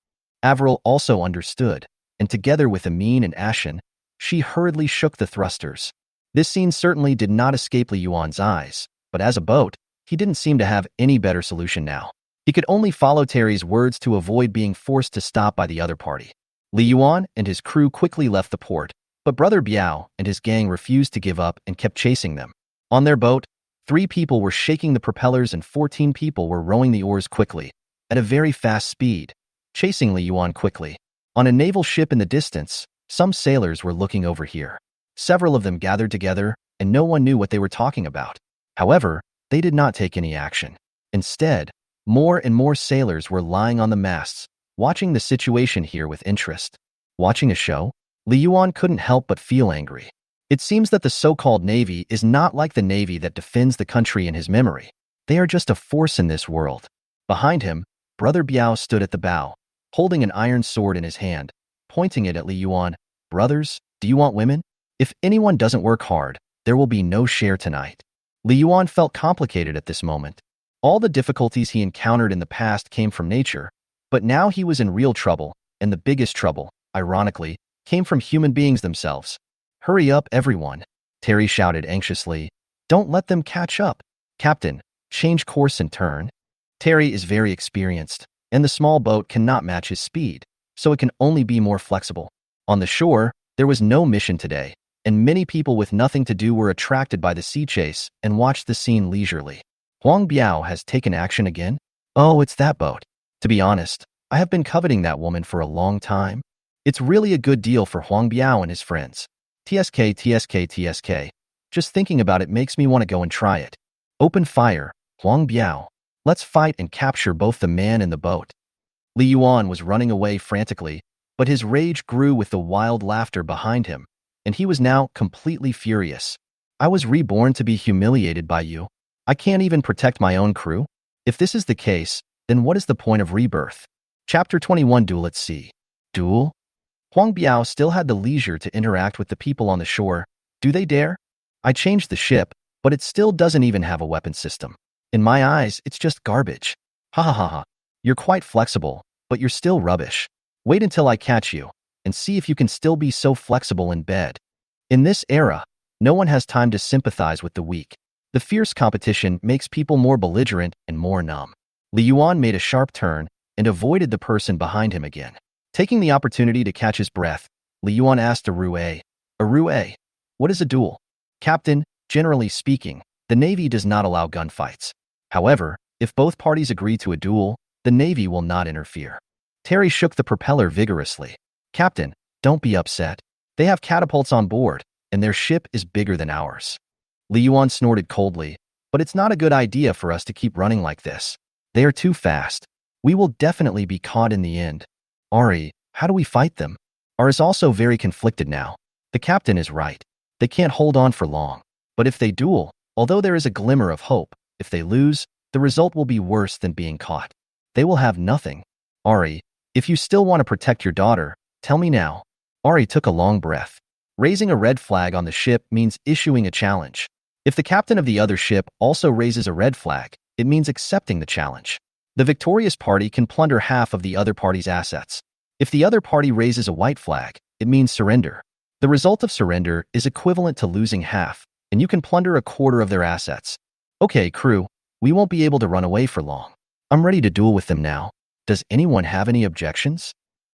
Avril also understood, and together with Amin and Ashen, she hurriedly shook the thrusters. This scene certainly did not escape Li Yuan's eyes, but as a boat, he didn't seem to have any better solution now. He could only follow Terry's words to avoid being forced to stop by the other party. Li Yuan and his crew quickly left the port, but Brother Biao and his gang refused to give up and kept chasing them. On their boat, 3 people were shaking the propellers and 14 people were rowing the oars quickly, at a very fast speed, chasing Li Yuan quickly. On a naval ship in the distance, some sailors were looking over here. Several of them gathered together, and no one knew what they were talking about. However, they did not take any action. Instead, more and more sailors were lying on the masts, watching the situation here with interest. Watching a show? Li Yuan couldn't help but feel angry. It seems that the so-called Navy is not like the Navy that defends the country in his memory. They are just a force in this world. Behind him, Brother Biao stood at the bow, holding an iron sword in his hand, pointing it at Li Yuan. Brothers, do you want women? If anyone doesn't work hard, there will be no share tonight. Li Yuan felt complicated at this moment. All the difficulties he encountered in the past came from nature, but now he was in real trouble, and the biggest trouble, ironically, came from human beings themselves. Hurry up, everyone, Terry shouted anxiously. Don't let them catch up. Captain, change course and turn. Terry is very experienced, and the small boat cannot match his speed, so it can only be more flexible. On the shore, there was no mission today, and many people with nothing to do were attracted by the sea chase and watched the scene leisurely. Huang Biao has taken action again? Oh, it's that boat. To be honest, I have been coveting that woman for a long time. It's really a good deal for Huang Biao and his friends. TSK, TSK, TSK. Just thinking about it makes me want to go and try it. Open fire, Huang Biao. Let's fight and capture both the man and the boat. Li Yuan was running away frantically, but his rage grew with the wild laughter behind him, and he was now completely furious. I was reborn to be humiliated by you. I can't even protect my own crew? If this is the case, then what is the point of rebirth? Chapter 21 Duel at Sea. Duel? Huang Biao still had the leisure to interact with the people on the shore. Do they dare? I changed the ship, but it still doesn't even have a weapon system. In my eyes, it's just garbage. Ha ha ha ha. You're quite flexible, but you're still rubbish. Wait until I catch you, and see if you can still be so flexible in bed. In this era, no one has time to sympathize with the weak. The fierce competition makes people more belligerent and more numb. Li Yuan made a sharp turn and avoided the person behind him again. Taking the opportunity to catch his breath, Li Yuan asked Arue, what is a duel? Captain, generally speaking, the Navy does not allow gunfights. However, if both parties agree to a duel, the Navy will not interfere. Terry shook the propeller vigorously. Captain, don't be upset. They have catapults on board, and their ship is bigger than ours. Li Yuan snorted coldly, but it's not a good idea for us to keep running like this. They are too fast. We will definitely be caught in the end. Ari, how do we fight them? Ari is also very conflicted now. The captain is right. They can't hold on for long. But if they duel, although there is a glimmer of hope, if they lose, the result will be worse than being caught. They will have nothing. Ari, if you still want to protect your daughter, tell me now. Ari took a long breath. Raising a red flag on the ship means issuing a challenge. If the captain of the other ship also raises a red flag, it means accepting the challenge. The victorious party can plunder half of the other party's assets. If the other party raises a white flag, it means surrender. The result of surrender is equivalent to losing half, and you can plunder a quarter of their assets. Okay, crew, we won't be able to run away for long. I'm ready to duel with them now. Does anyone have any objections?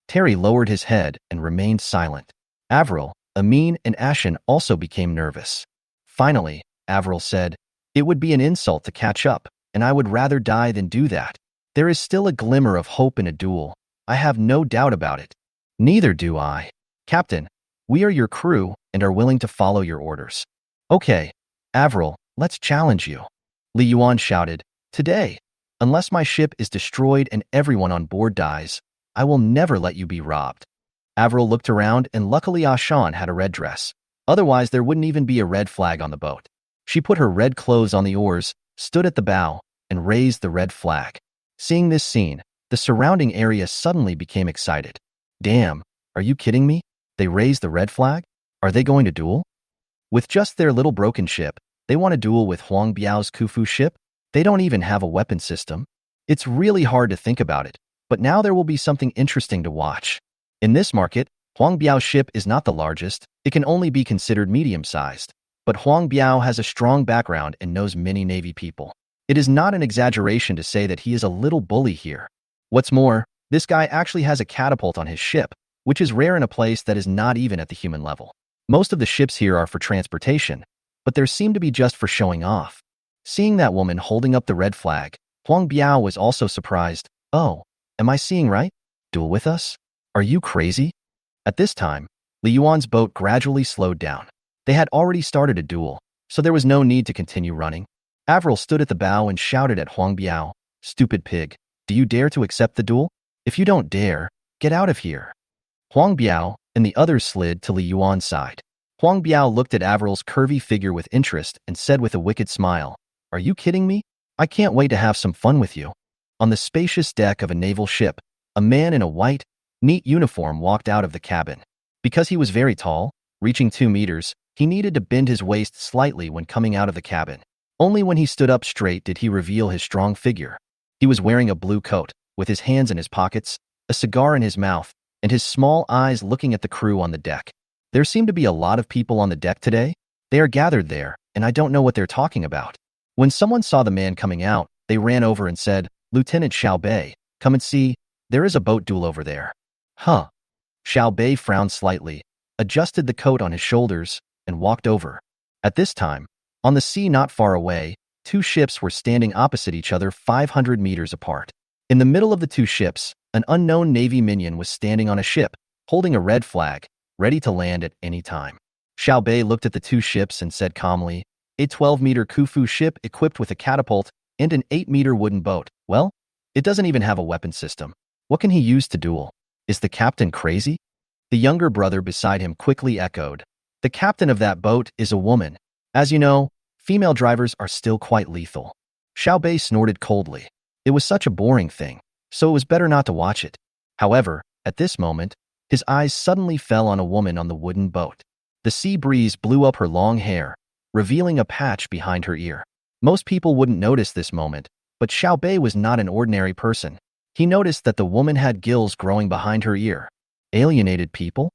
Terry lowered his head and remained silent. Avril, Amin, and Ashen also became nervous. Finally, Avril said, "It would be an insult to catch up, and I would rather die than do that. There is still a glimmer of hope in a duel. I have no doubt about it." Neither do I. Captain, we are your crew and are willing to follow your orders. Okay, Avril, let's challenge you. Li Yuan shouted, "Today, unless my ship is destroyed and everyone on board dies, I will never let you be robbed." Avril looked around and luckily Ashan had a red dress. Otherwise, there wouldn't even be a red flag on the boat. She put her red clothes on the oars, stood at the bow, and raised the red flag. Seeing this scene, the surrounding area suddenly became excited. Damn, are you kidding me? They raised the red flag? Are they going to duel? With just their little broken ship, they want to duel with Huang Biao's Kufu ship? They don't even have a weapon system. It's really hard to think about it, but now there will be something interesting to watch. In this market, Huang Biao's ship is not the largest. It can only be considered medium-sized. But Huang Biao has a strong background and knows many Navy people. It is not an exaggeration to say that he is a little bully here. What's more, this guy actually has a catapult on his ship, which is rare in a place that is not even at the human level. Most of the ships here are for transportation, but there seem to be just for showing off. Seeing that woman holding up the red flag, Huang Biao was also surprised. Oh, am I seeing right? Duel with us? Are you crazy? At this time, Li Yuan's boat gradually slowed down. They had already started a duel, so there was no need to continue running. Avril stood at the bow and shouted at Huang Biao, "Stupid pig, do you dare to accept the duel? If you don't dare, get out of here." Huang Biao and the others slid to Li Yuan's side. Huang Biao looked at Averil's curvy figure with interest and said with a wicked smile, "Are you kidding me? I can't wait to have some fun with you." On the spacious deck of a naval ship, a man in a white, neat uniform walked out of the cabin. Because he was very tall, reaching 2 meters, he needed to bend his waist slightly when coming out of the cabin. Only when he stood up straight did he reveal his strong figure. He was wearing a blue coat, with his hands in his pockets, a cigar in his mouth, and his small eyes looking at the crew on the deck. There seem to be a lot of people on the deck today. They are gathered there, and I don't know what they're talking about. When someone saw the man coming out, they ran over and said, "Lieutenant Xiao Bei, come and see, there is a boat duel over there." Huh. Xiao Bei frowned slightly, adjusted the coat on his shoulders, and walked over. At this time, on the sea not far away, 2 ships were standing opposite each other 500 meters apart. In the middle of the 2 ships, an unknown Navy minion was standing on a ship, holding a red flag, ready to land at any time. Xiao Bei looked at the 2 ships and said calmly, "A 12-meter Khufu ship equipped with a catapult and an 8-meter wooden boat. Well, it doesn't even have a weapon system. What can he use to duel? Is the captain crazy?" The younger brother beside him quickly echoed, "The captain of that boat is a woman. As you know, female drivers are still quite lethal." Xiao Bei snorted coldly. It was such a boring thing, so it was better not to watch it. However, at this moment, his eyes suddenly fell on a woman on the wooden boat. The sea breeze blew up her long hair, revealing a patch behind her ear. Most people wouldn't notice this moment, but Xiao Bei was not an ordinary person. He noticed that the woman had gills growing behind her ear. Alienated people?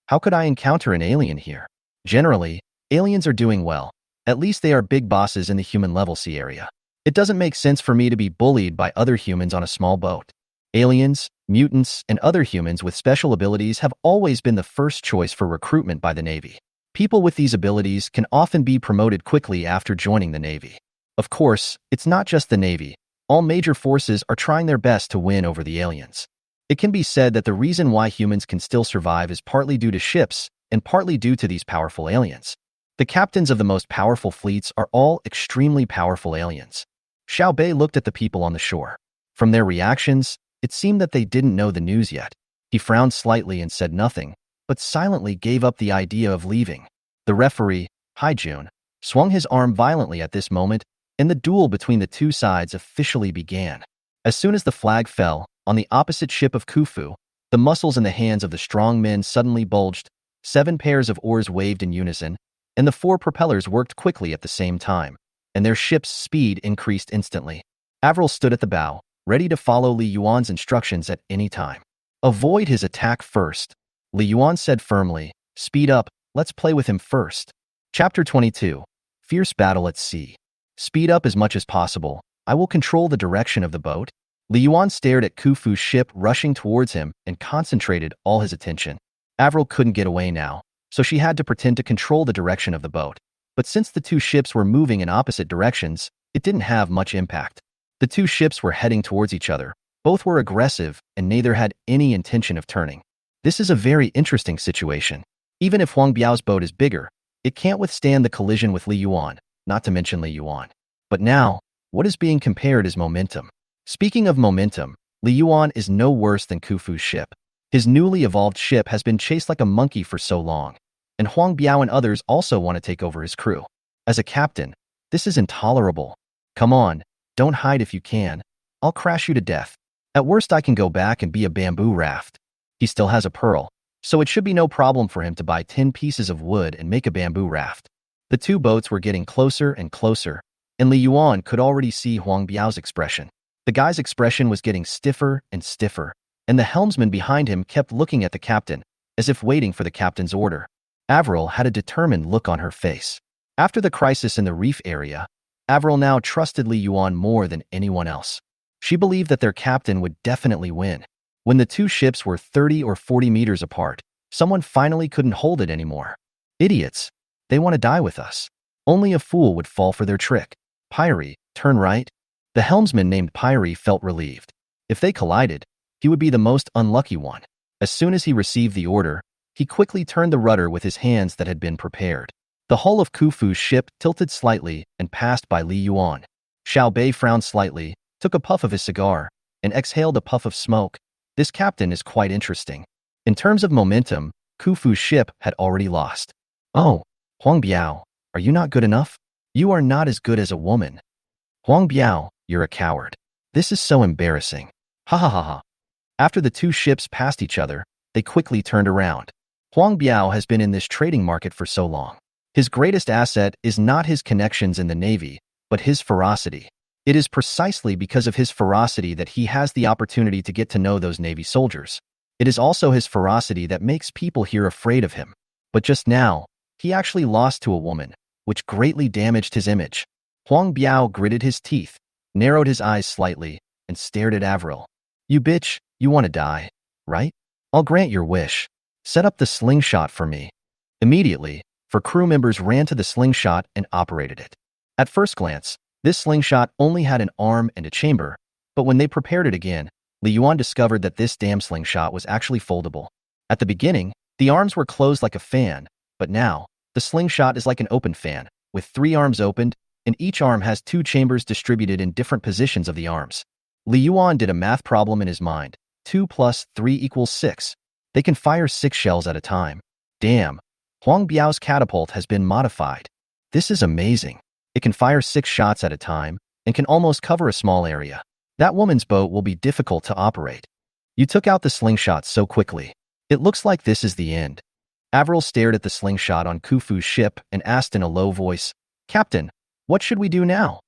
How could I encounter an alien here? Generally, aliens are doing well. At least they are big bosses in the human level sea area. It doesn't make sense for me to be bullied by other humans on a small boat. Aliens, mutants, and other humans with special abilities have always been the first choice for recruitment by the Navy. People with these abilities can often be promoted quickly after joining the Navy. Of course, it's not just the Navy. All major forces are trying their best to win over the aliens. It can be said that the reason why humans can still survive is partly due to ships and partly due to these powerful aliens. The captains of the most powerful fleets are all extremely powerful aliens. Xiao Bei looked at the people on the shore. From their reactions, it seemed that they didn't know the news yet. He frowned slightly and said nothing, but silently gave up the idea of leaving. The referee, Haijun, swung his arm violently at this moment, and the duel between the 2 sides officially began. As soon as the flag fell, on the opposite ship of Khufu, the muscles in the hands of the strong men suddenly bulged, 7 pairs of oars waved in unison, and the 4 propellers worked quickly at the same time, and their ship's speed increased instantly. Avril stood at the bow, ready to follow Li Yuan's instructions at any time. "Avoid his attack first," Li Yuan said firmly. "Speed up, let's play with him first." Chapter 22. Fierce Battle at Sea. "Speed up as much as possible. I will control the direction of the boat." Li Yuan stared at Khufu's ship rushing towards him and concentrated all his attention. Avril couldn't get away now, so she had to pretend to control the direction of the boat. But since the 2 ships were moving in opposite directions, it didn't have much impact. The 2 ships were heading towards each other. Both were aggressive, and neither had any intention of turning. This is a very interesting situation. Even if Huang Biao's boat is bigger, it can't withstand the collision with Li Yuan, not to mention Li Yuan. But now, what is being compared is momentum. Speaking of momentum, Li Yuan is no worse than Khufu's ship. His newly evolved ship has been chased like a monkey for so long, and Huang Biao and others also want to take over his crew. As a captain, this is intolerable. Come on, don't hide if you can. I'll crash you to death. At worst, I can go back and be a bamboo raft. He still has a pearl, so it should be no problem for him to buy 10 pieces of wood and make a bamboo raft. The 2 boats were getting closer and closer, and Li Yuan could already see Huang Biao's expression. The guy's expression was getting stiffer and stiffer, and the helmsman behind him kept looking at the captain, as if waiting for the captain's order. Avril had a determined look on her face. After the crisis in the reef area, Avril now trusted Li Yuan more than anyone else. She believed that their captain would definitely win. When the 2 ships were 30 or 40 meters apart, someone finally couldn't hold it anymore. Idiots. They want to die with us. Only a fool would fall for their trick. Pyrie, turn right. The helmsman named Pyrie felt relieved. If they collided, he would be the most unlucky one. As soon as he received the order, he quickly turned the rudder with his hands that had been prepared. The hull of Khufu's ship tilted slightly and passed by Li Yuan. Xiao Bei frowned slightly, took a puff of his cigar, and exhaled a puff of smoke. This captain is quite interesting. In terms of momentum, Khufu's ship had already lost. Oh, Huang Biao, are you not good enough? You are not as good as a woman. Huang Biao, you're a coward. This is so embarrassing. Ha ha ha ha. After the two ships passed each other, they quickly turned around. Huang Biao has been in this trading market for so long. His greatest asset is not his connections in the Navy, but his ferocity. It is precisely because of his ferocity that he has the opportunity to get to know those Navy soldiers. It is also his ferocity that makes people here afraid of him. But just now, he actually lost to a woman, which greatly damaged his image. Huang Biao gritted his teeth, narrowed his eyes slightly, and stared at Avril. You bitch, you want to die, right? I'll grant your wish. Set up the slingshot for me. Immediately, four crew members ran to the slingshot and operated it. At first glance, this slingshot only had an arm and a chamber, but when they prepared it again, Li Yuan discovered that this damn slingshot was actually foldable. At the beginning, the arms were closed like a fan, but now, the slingshot is like an open fan, with 3 arms opened, and each arm has 2 chambers distributed in different positions of the arms. Li Yuan did a math problem in his mind. 2 plus 3 equals 6. They can fire 6 shells at a time. Damn, Huang Biao's catapult has been modified. This is amazing. It can fire 6 shots at a time, and can almost cover a small area. That woman's boat will be difficult to operate. You took out the slingshot so quickly. It looks like this is the end. Avril stared at the slingshot on Khufu's ship and asked in a low voice, Captain, what should we do now?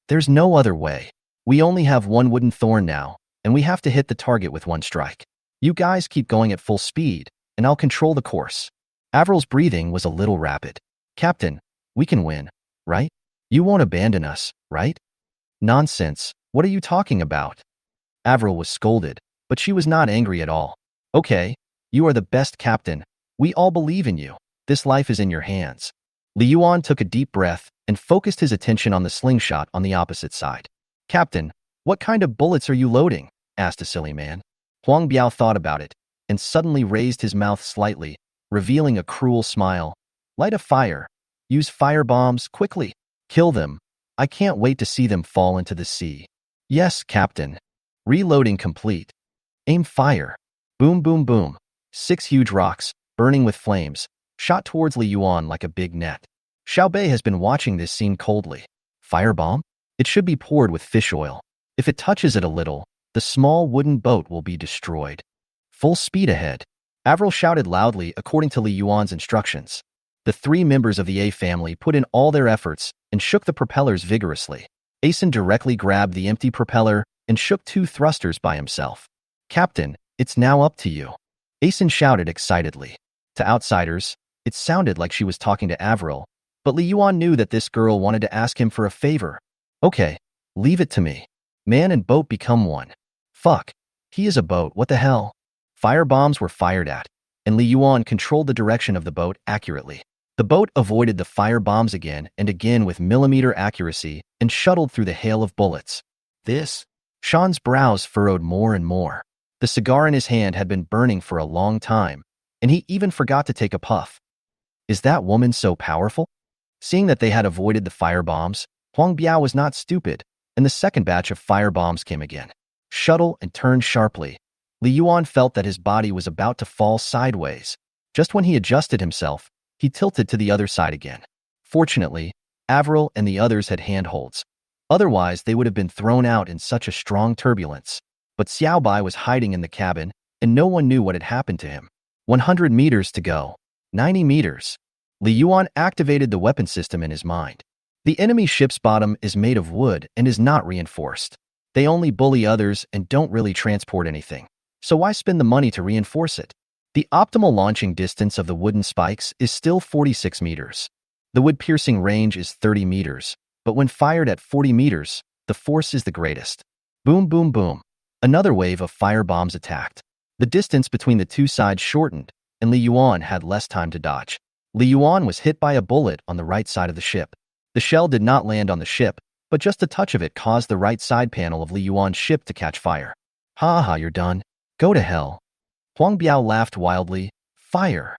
There's no other way. We only have 1 wooden thorn now, and we have to hit the target with 1 strike. You guys keep going at full speed, and I'll control the course. Avril's breathing was a little rapid. Captain, we can win, right? You won't abandon us, right? Nonsense, what are you talking about? Avril was scolded, but she was not angry at all. Okay, you are the best captain. We all believe in you. This life is in your hands. Li Yuan took a deep breath and focused his attention on the slingshot on the opposite side. Captain, what kind of bullets are you loading? Asked a silly man. Huang Biao thought about it and suddenly raised his mouth slightly, revealing a cruel smile. Light a fire. Use fire bombs quickly. Kill them. I can't wait to see them fall into the sea. Yes, Captain. Reloading complete. Aim fire. Boom, boom, boom. 6 huge rocks, burning with flames, shot towards Li Yuan like a big net. Xiao Bei has been watching this scene coldly. Firebomb? It should be poured with fish oil. If it touches it a little, the small wooden boat will be destroyed. Full speed ahead. Avril shouted loudly according to Li Yuan's instructions. The 3 members of the A family put in all their efforts and shook the propellers vigorously. Asen directly grabbed the empty propeller and shook 2 thrusters by himself. Captain, it's now up to you. Asen shouted excitedly. To outsiders, it sounded like she was talking to Avril, but Li Yuan knew that this girl wanted to ask him for a favor. Okay, leave it to me. Man and boat become one. Fuck, he is a boat, what the hell? Fire bombs were fired at, and Li Yuan controlled the direction of the boat accurately. The boat avoided the fire bombs again and again with millimeter accuracy and shuttled through the hail of bullets. This? Sean's brows furrowed more and more. The cigar in his hand had been burning for a long time, and he even forgot to take a puff. Is that woman so powerful? Seeing that they had avoided the fire bombs, Huang Biao was not stupid, and the second batch of fire bombs came again. Shuttle and turned sharply. Li Yuan felt that his body was about to fall sideways. Just when he adjusted himself, he tilted to the other side again. Fortunately, Avril and the others had handholds. Otherwise, they would have been thrown out in such a strong turbulence. But Xiao Bai was hiding in the cabin, and no one knew what had happened to him. 100 meters to go. 90 meters. Li Yuan activated the weapon system in his mind. The enemy ship's bottom is made of wood and is not reinforced. They only bully others and don't really transport anything. So why spend the money to reinforce it? The optimal launching distance of the wooden spikes is still 46 meters. The wood-piercing range is 30 meters, but when fired at 40 meters, the force is the greatest. Boom, boom, boom. Another wave of fire bombs attacked. The distance between the 2 sides shortened, and Li Yuan had less time to dodge. Li Yuan was hit by a bullet on the right side of the ship. The shell did not land on the ship, but just a touch of it caused the right side panel of Li Yuan's ship to catch fire. Ha ha, you're done. Go to hell. Huang Biao laughed wildly. Fire.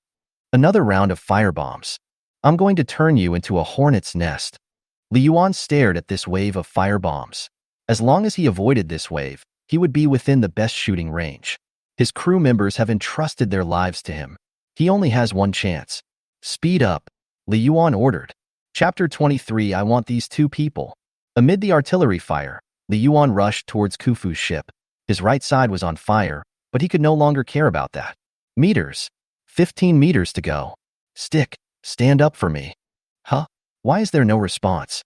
Another round of fire bombs. I'm going to turn you into a hornet's nest. Li Yuan stared at this wave of fire bombs. As long as he avoided this wave, he would be within the best shooting range. His crew members have entrusted their lives to him. He only has 1 chance. Speed up, Li Yuan ordered. Chapter 23. I want these two people. Amid the artillery fire, Li Yuan rushed towards Khufu's ship. His right side was on fire, but he could no longer care about that. Meters. 15 meters to go. Stick, stand up for me. Huh? Why is there no response?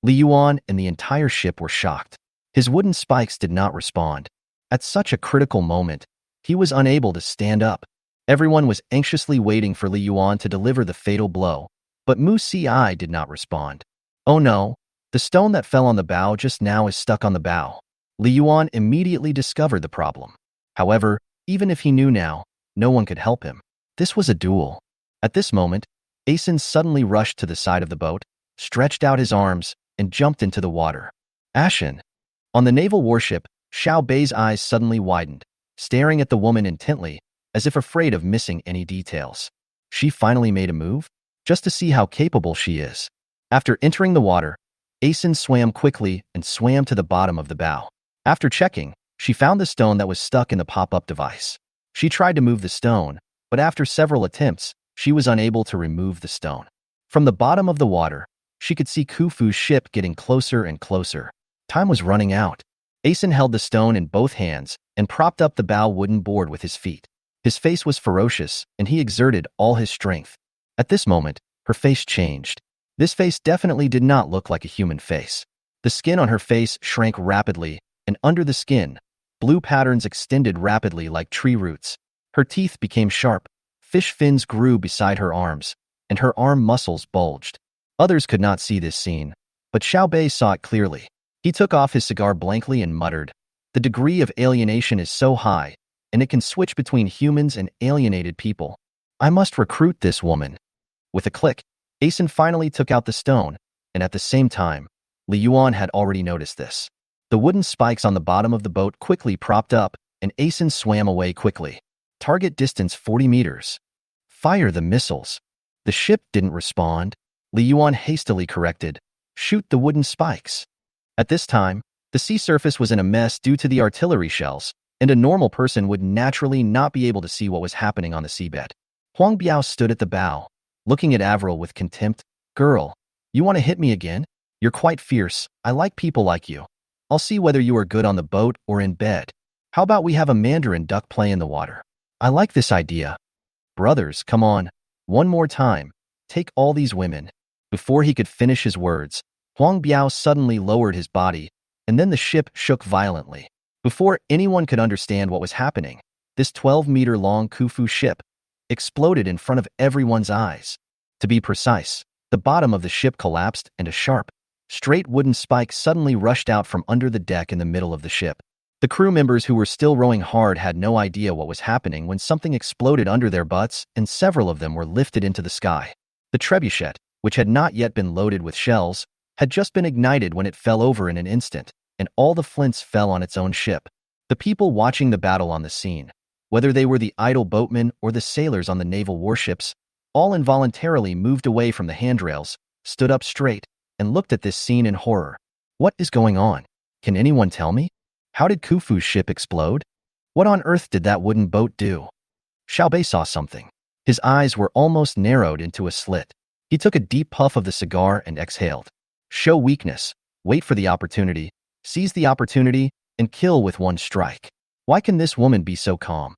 Li Yuan and the entire ship were shocked. His wooden spikes did not respond. At such a critical moment, he was unable to stand up. Everyone was anxiously waiting for Li Yuan to deliver the fatal blow, but Mu Si did not respond. Oh no, the stone that fell on the bow just now is stuck on the bow. Li Yuan immediately discovered the problem. However, even if he knew now, no one could help him. This was a duel. At this moment, Asen suddenly rushed to the side of the boat, stretched out his arms, and jumped into the water. Ashen. On the naval warship, Xiao Bei's eyes suddenly widened, staring at the woman intently, as if afraid of missing any details. She finally made a move, just to see how capable she is. After entering the water, Asen swam quickly and swam to the bottom of the bow. After checking, she found the stone that was stuck in the pop-up device. She tried to move the stone, but after several attempts, she was unable to remove the stone. From the bottom of the water, she could see Khufu's ship getting closer and closer. Time was running out. Asen held the stone in both hands and propped up the bow wooden board with his feet. His face was ferocious, and he exerted all his strength. At this moment, her face changed. This face definitely did not look like a human face. The skin on her face shrank rapidly, and under the skin, blue patterns extended rapidly like tree roots. Her teeth became sharp, fish fins grew beside her arms, and her arm muscles bulged. Others could not see this scene, but Xiao Bei saw it clearly. He took off his cigar blankly and muttered, "The degree of alienation is so high, and it can switch between humans and alienated people. I must recruit this woman." With a click, Asen finally took out the stone, and at the same time, Li Yuan had already noticed this. The wooden spikes on the bottom of the boat quickly propped up, and Asen swam away quickly. Target distance 40 meters. Fire the missiles. The ship didn't respond. Li Yuan hastily corrected, "Shoot the wooden spikes." At this time, the sea surface was in a mess due to the artillery shells, and a normal person would naturally not be able to see what was happening on the seabed. Huang Biao stood at the bow, looking at Avril with contempt. "Girl, you want to hit me again? You're quite fierce. I like people like you. I'll see whether you are good on the boat or in bed. How about we have a mandarin duck play in the water? I like this idea. Brothers, come on. One more time. Take all these women." Before he could finish his words, Huang Biao suddenly lowered his body, and then the ship shook violently. Before anyone could understand what was happening, this 12-meter-long Khufu ship exploded in front of everyone's eyes. To be precise, the bottom of the ship collapsed and a sharp, straight wooden spike suddenly rushed out from under the deck in the middle of the ship. The crew members who were still rowing hard had no idea what was happening when something exploded under their butts and several of them were lifted into the sky. The trebuchet, which had not yet been loaded with shells, had just been ignited when it fell over in an instant, and all the flints fell on its own ship. The people watching the battle on the scene, whether they were the idle boatmen or the sailors on the naval warships, all involuntarily moved away from the handrails, stood up straight, and looked at this scene in horror. What is going on? Can anyone tell me? How did Khufu's ship explode? What on earth did that wooden boat do? Xiao Bei saw something. His eyes were almost narrowed into a slit. He took a deep puff of the cigar and exhaled. Show weakness, wait for the opportunity, seize the opportunity, and kill with one strike. Why can this woman be so calm?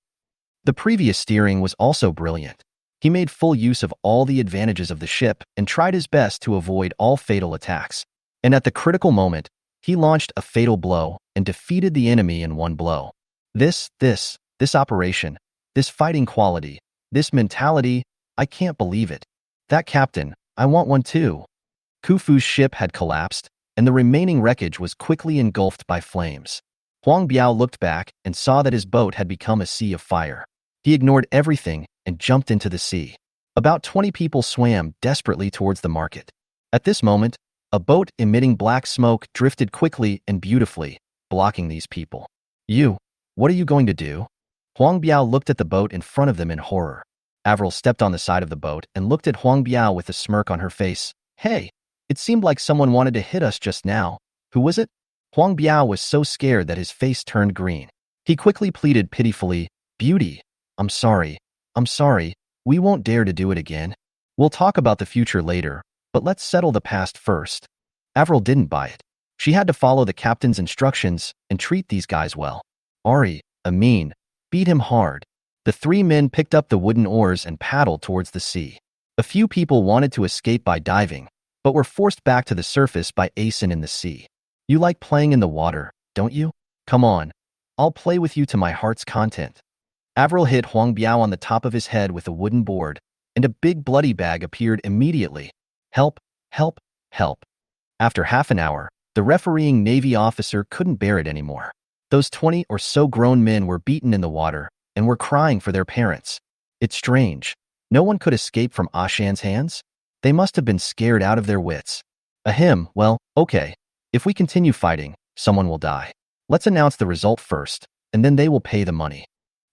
The previous steering was also brilliant. He made full use of all the advantages of the ship and tried his best to avoid all fatal attacks. And at the critical moment, he launched a fatal blow and defeated the enemy in one blow. This operation, this fighting quality, this mentality, I can't believe it. That captain, I want one too. Khufu's ship had collapsed, and the remaining wreckage was quickly engulfed by flames. Huang Biao looked back and saw that his boat had become a sea of fire. He ignored everything and jumped into the sea. About 20 people swam desperately towards the market. At this moment, a boat emitting black smoke drifted quickly and beautifully, blocking these people. "You, what are you going to do?" Huang Biao looked at the boat in front of them in horror. Avril stepped on the side of the boat and looked at Huang Biao with a smirk on her face. "Hey, it seemed like someone wanted to hit us just now. Who was it?" Huang Biao was so scared that his face turned green. He quickly pleaded pitifully, "Beauty, I'm sorry, we won't dare to do it again." We'll talk about the future later, but let's settle the past first. Avril didn't buy it. She had to follow the captain's instructions and treat these guys well. Ari, Amin, beat him hard. The three men picked up the wooden oars and paddled towards the sea. A few people wanted to escape by diving, but were forced back to the surface by Asen in the sea. You like playing in the water, don't you? Come on, I'll play with you to my heart's content. Avril hit Huang Biao on the top of his head with a wooden board, and a big bloody bag appeared immediately. Help, help, help. After half an hour, the refereeing Navy officer couldn't bear it anymore. Those 20 or so grown men were beaten in the water and were crying for their parents. It's strange. No one could escape from Ashan's hands? They must have been scared out of their wits. Ahem, well, okay. If we continue fighting, someone will die. Let's announce the result first, and then they will pay the money.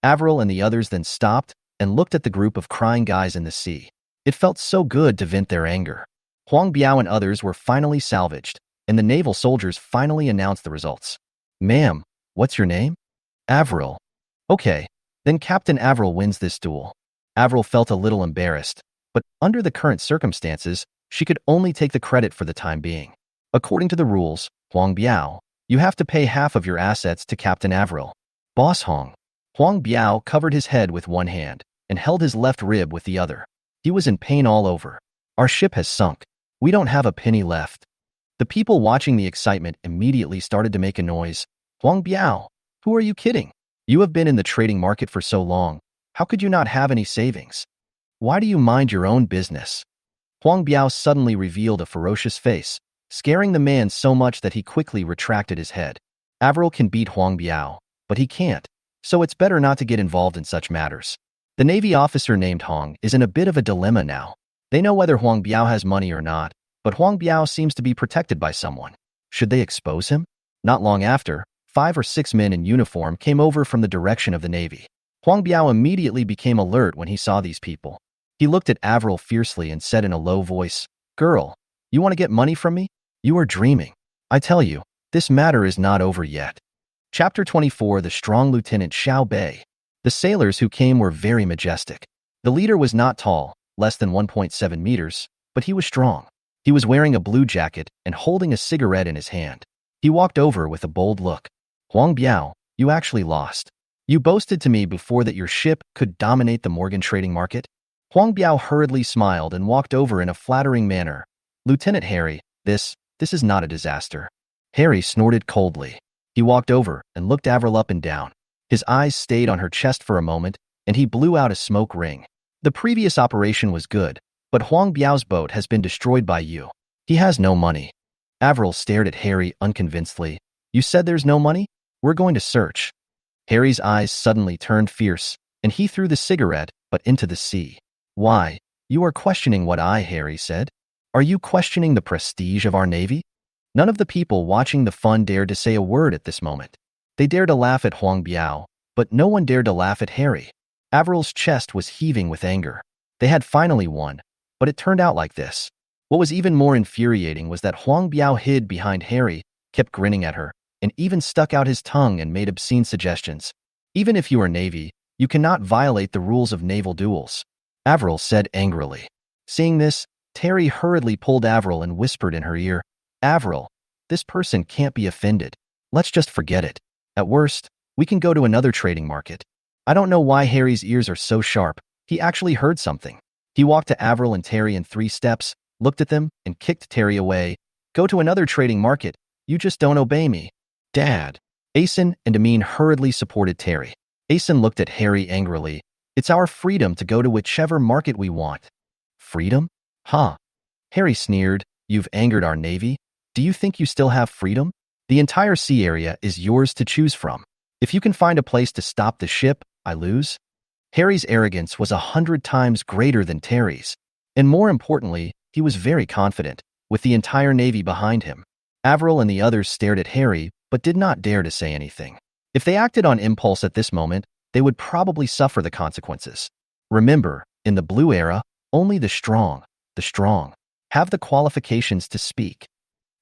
Avril and the others then stopped and looked at the group of crying guys in the sea. It felt so good to vent their anger. Huang Biao and others were finally salvaged, and the naval soldiers finally announced the results. Ma'am, what's your name? Avril. Okay, then Captain Avril wins this duel. Avril felt a little embarrassed, but under the current circumstances, she could only take the credit for the time being. According to the rules, Huang Biao, you have to pay half of your assets to Captain Avril. Boss Hong. Huang Biao covered his head with one hand and held his left rib with the other. He was in pain all over. Our ship has sunk. We don't have a penny left. The people watching the excitement immediately started to make a noise. Huang Biao, who are you kidding? You have been in the trading market for so long. How could you not have any savings? Why do you mind your own business? Huang Biao suddenly revealed a ferocious face, scaring the man so much that he quickly retracted his head. Avril can beat Huang Biao, but he can't, so it's better not to get involved in such matters. The Navy officer named Hong is in a bit of a dilemma now. They know whether Huang Biao has money or not, but Huang Biao seems to be protected by someone. Should they expose him? Not long after, 5 or 6 men in uniform came over from the direction of the Navy. Huang Biao immediately became alert when he saw these people. He looked at Avril fiercely and said in a low voice, "Girl, you want to get money from me? You are dreaming. I tell you, this matter is not over yet." Chapter 24. The Strong Lieutenant Xiao Bei. The sailors who came were very majestic. The leader was not tall, less than 1.7 meters, but he was strong. He was wearing a blue jacket and holding a cigarette in his hand. He walked over with a bold look. "Huang Biao, you actually lost. You boasted to me before that your ship could dominate the Morgan trading market." Huang Biao hurriedly smiled and walked over in a flattering manner. "Lieutenant Harry, this is not a disaster." Harry snorted coldly. He walked over and looked Avril up and down. His eyes stayed on her chest for a moment, and he blew out a smoke ring. "The previous operation was good, but Huang Biao's boat has been destroyed by you. He has no money." Avril stared at Harry unconvincedly. "You said there's no money? We're going to search." Harry's eyes suddenly turned fierce, and he threw the cigarette, but into the sea. "Why, you are questioning what I," Harry said. "Are you questioning the prestige of our Navy?" None of the people watching the fun dared to say a word at this moment. They dared to laugh at Huang Biao, but no one dared to laugh at Harry. Avril's chest was heaving with anger. They had finally won, but it turned out like this. What was even more infuriating was that Huang Biao hid behind Harry, kept grinning at her, and even stuck out his tongue and made obscene suggestions. "Even if you are Navy, you cannot violate the rules of naval duels," Avril said angrily. Seeing this, Terry hurriedly pulled Avril and whispered in her ear, "Avril, this person can't be offended. Let's just forget it. At worst, we can go to another trading market." I don't know why Harry's ears are so sharp. He actually heard something. He walked to Avril and Terry in 3 steps, looked at them, and kicked Terry away. "Go to another trading market. You just don't obey me." "Dad." Asen and Amin hurriedly supported Terry. Asen looked at Harry angrily. "It's our freedom to go to whichever market we want." "Freedom? Huh?" Harry sneered. "You've angered our Navy? Do you think you still have freedom? The entire sea area is yours to choose from. If you can find a place to stop the ship, I lose." Harry's arrogance was 100 times greater than Terry's. And more importantly, he was very confident, with the entire Navy behind him. Avril and the others stared at Harry, but did not dare to say anything. If they acted on impulse at this moment, they would probably suffer the consequences. Remember, in the blue era, only the strong, have the qualifications to speak.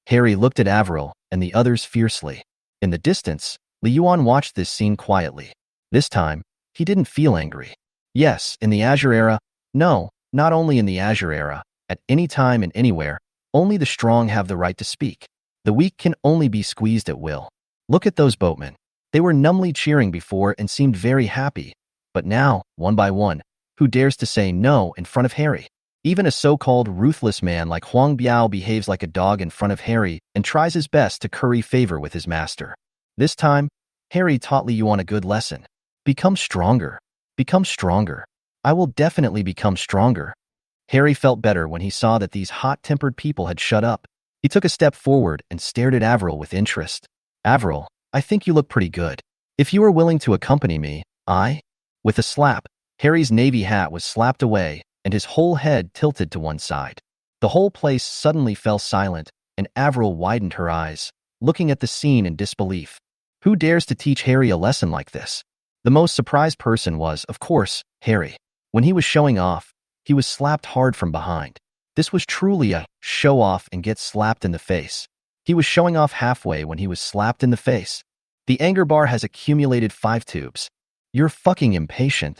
Harry looked at Avril and the others fiercely. In the distance, Li Yuan watched this scene quietly. This time, he didn't feel angry. Yes, in the Azure era, no, Not only in the Azure era, at any time and anywhere, only the strong have the right to speak. The weak can only be squeezed at will. Look at those boatmen. They were numbly cheering before and seemed very happy. But now, one by one, who dares to say no in front of Harry? Even a so-called ruthless man like Huang Biao behaves like a dog in front of Harry and tries his best to curry favor with his master. This time, Harry taught Li Yuan a good lesson. Become stronger. Become stronger. I will definitely become stronger. Harry felt better when he saw that these hot-tempered people had shut up. He took a step forward and stared at Avril with interest. Avril, I think you look pretty good. If you are willing to accompany me, With a slap, Harry's navy hat was slapped away, and his whole head tilted to one side. The whole place suddenly fell silent, and Avril widened her eyes, looking at the scene in disbelief. Who dares to teach Harry a lesson like this? The most surprised person was, of course, Harry. When he was showing off, he was slapped hard from behind. This was truly a show-off and get slapped in the face. He was showing off halfway when he was slapped in the face. The anger bar has accumulated 5 tubes. You're fucking impatient,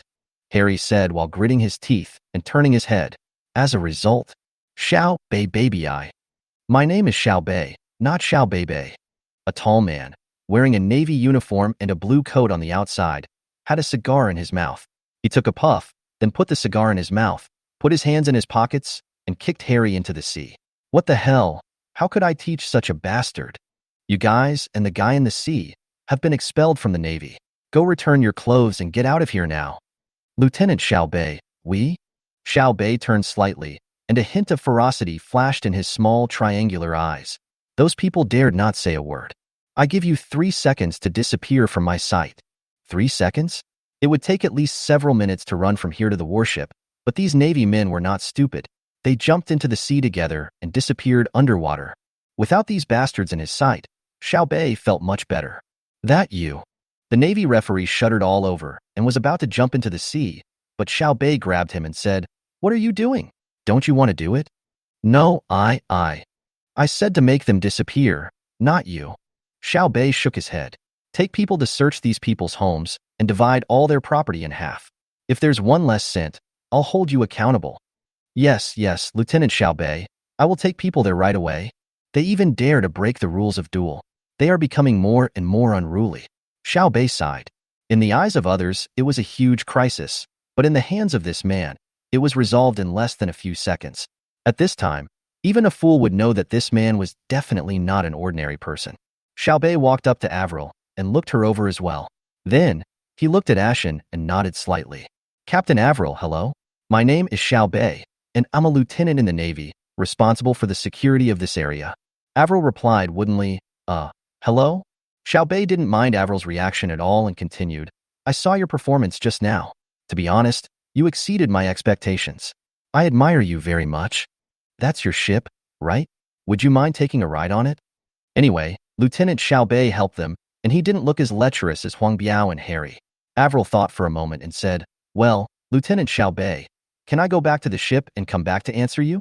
Harry said while gritting his teeth and turning his head. As a result, Xiao Bei Baby I. My name is Xiao Bei, not Xiao Bei Bei. A tall man, wearing a navy uniform and a blue coat on the outside, had a cigar in his mouth. He took a puff, then put the cigar in his mouth, put his hands in his pockets, and kicked Harry into the sea. What the hell? How could I teach such a bastard? You guys and the guy in the sea have been expelled from the Navy. Go return your clothes and get out of here now. Lieutenant Xiao Bei, we? Xiao Bei turned slightly, and a hint of ferocity flashed in his small triangular eyes. Those people dared not say a word. I give you 3 seconds to disappear from my sight. 3 seconds? It would take at least several minutes to run from here to the warship, but these Navy men were not stupid. They jumped into the sea together and disappeared underwater. Without these bastards in his sight, Xiao Bei felt much better. That you? The Navy referee shuddered all over and was about to jump into the sea, but Xiao Bei grabbed him and said, "What are you doing? Don't you want to do it?" No, I said to make them disappear, not you. Xiao Bei shook his head. Take people to search these people's homes and divide all their property in half. If there's one less cent, I'll hold you accountable. Yes, Lieutenant Xiao Bei, I will take people there right away. They even dare to break the rules of duel. They are becoming more and more unruly. Xiao Bei sighed. In the eyes of others, it was a huge crisis, but in the hands of this man, it was resolved in less than a few seconds. At this time, even a fool would know that this man was definitely not an ordinary person. Xiao Bei walked up to Avril and looked her over as well. Then, he looked at Ashen and nodded slightly. Captain Avril, hello? My name is Xiao Bei, and I'm a lieutenant in the Navy, responsible for the security of this area. Avril replied woodenly, hello? Xiao Bei didn't mind Avril's reaction at all and continued, I saw your performance just now. To be honest, you exceeded my expectations. I admire you very much. That's your ship, right? Would you mind taking a ride on it? Anyway, Lieutenant Xiao Bei helped them, and he didn't look as lecherous as Huang Biao and Harry. Avril thought for a moment and said, well, Lieutenant Xiao Bei, can I go back to the ship and come back to answer you?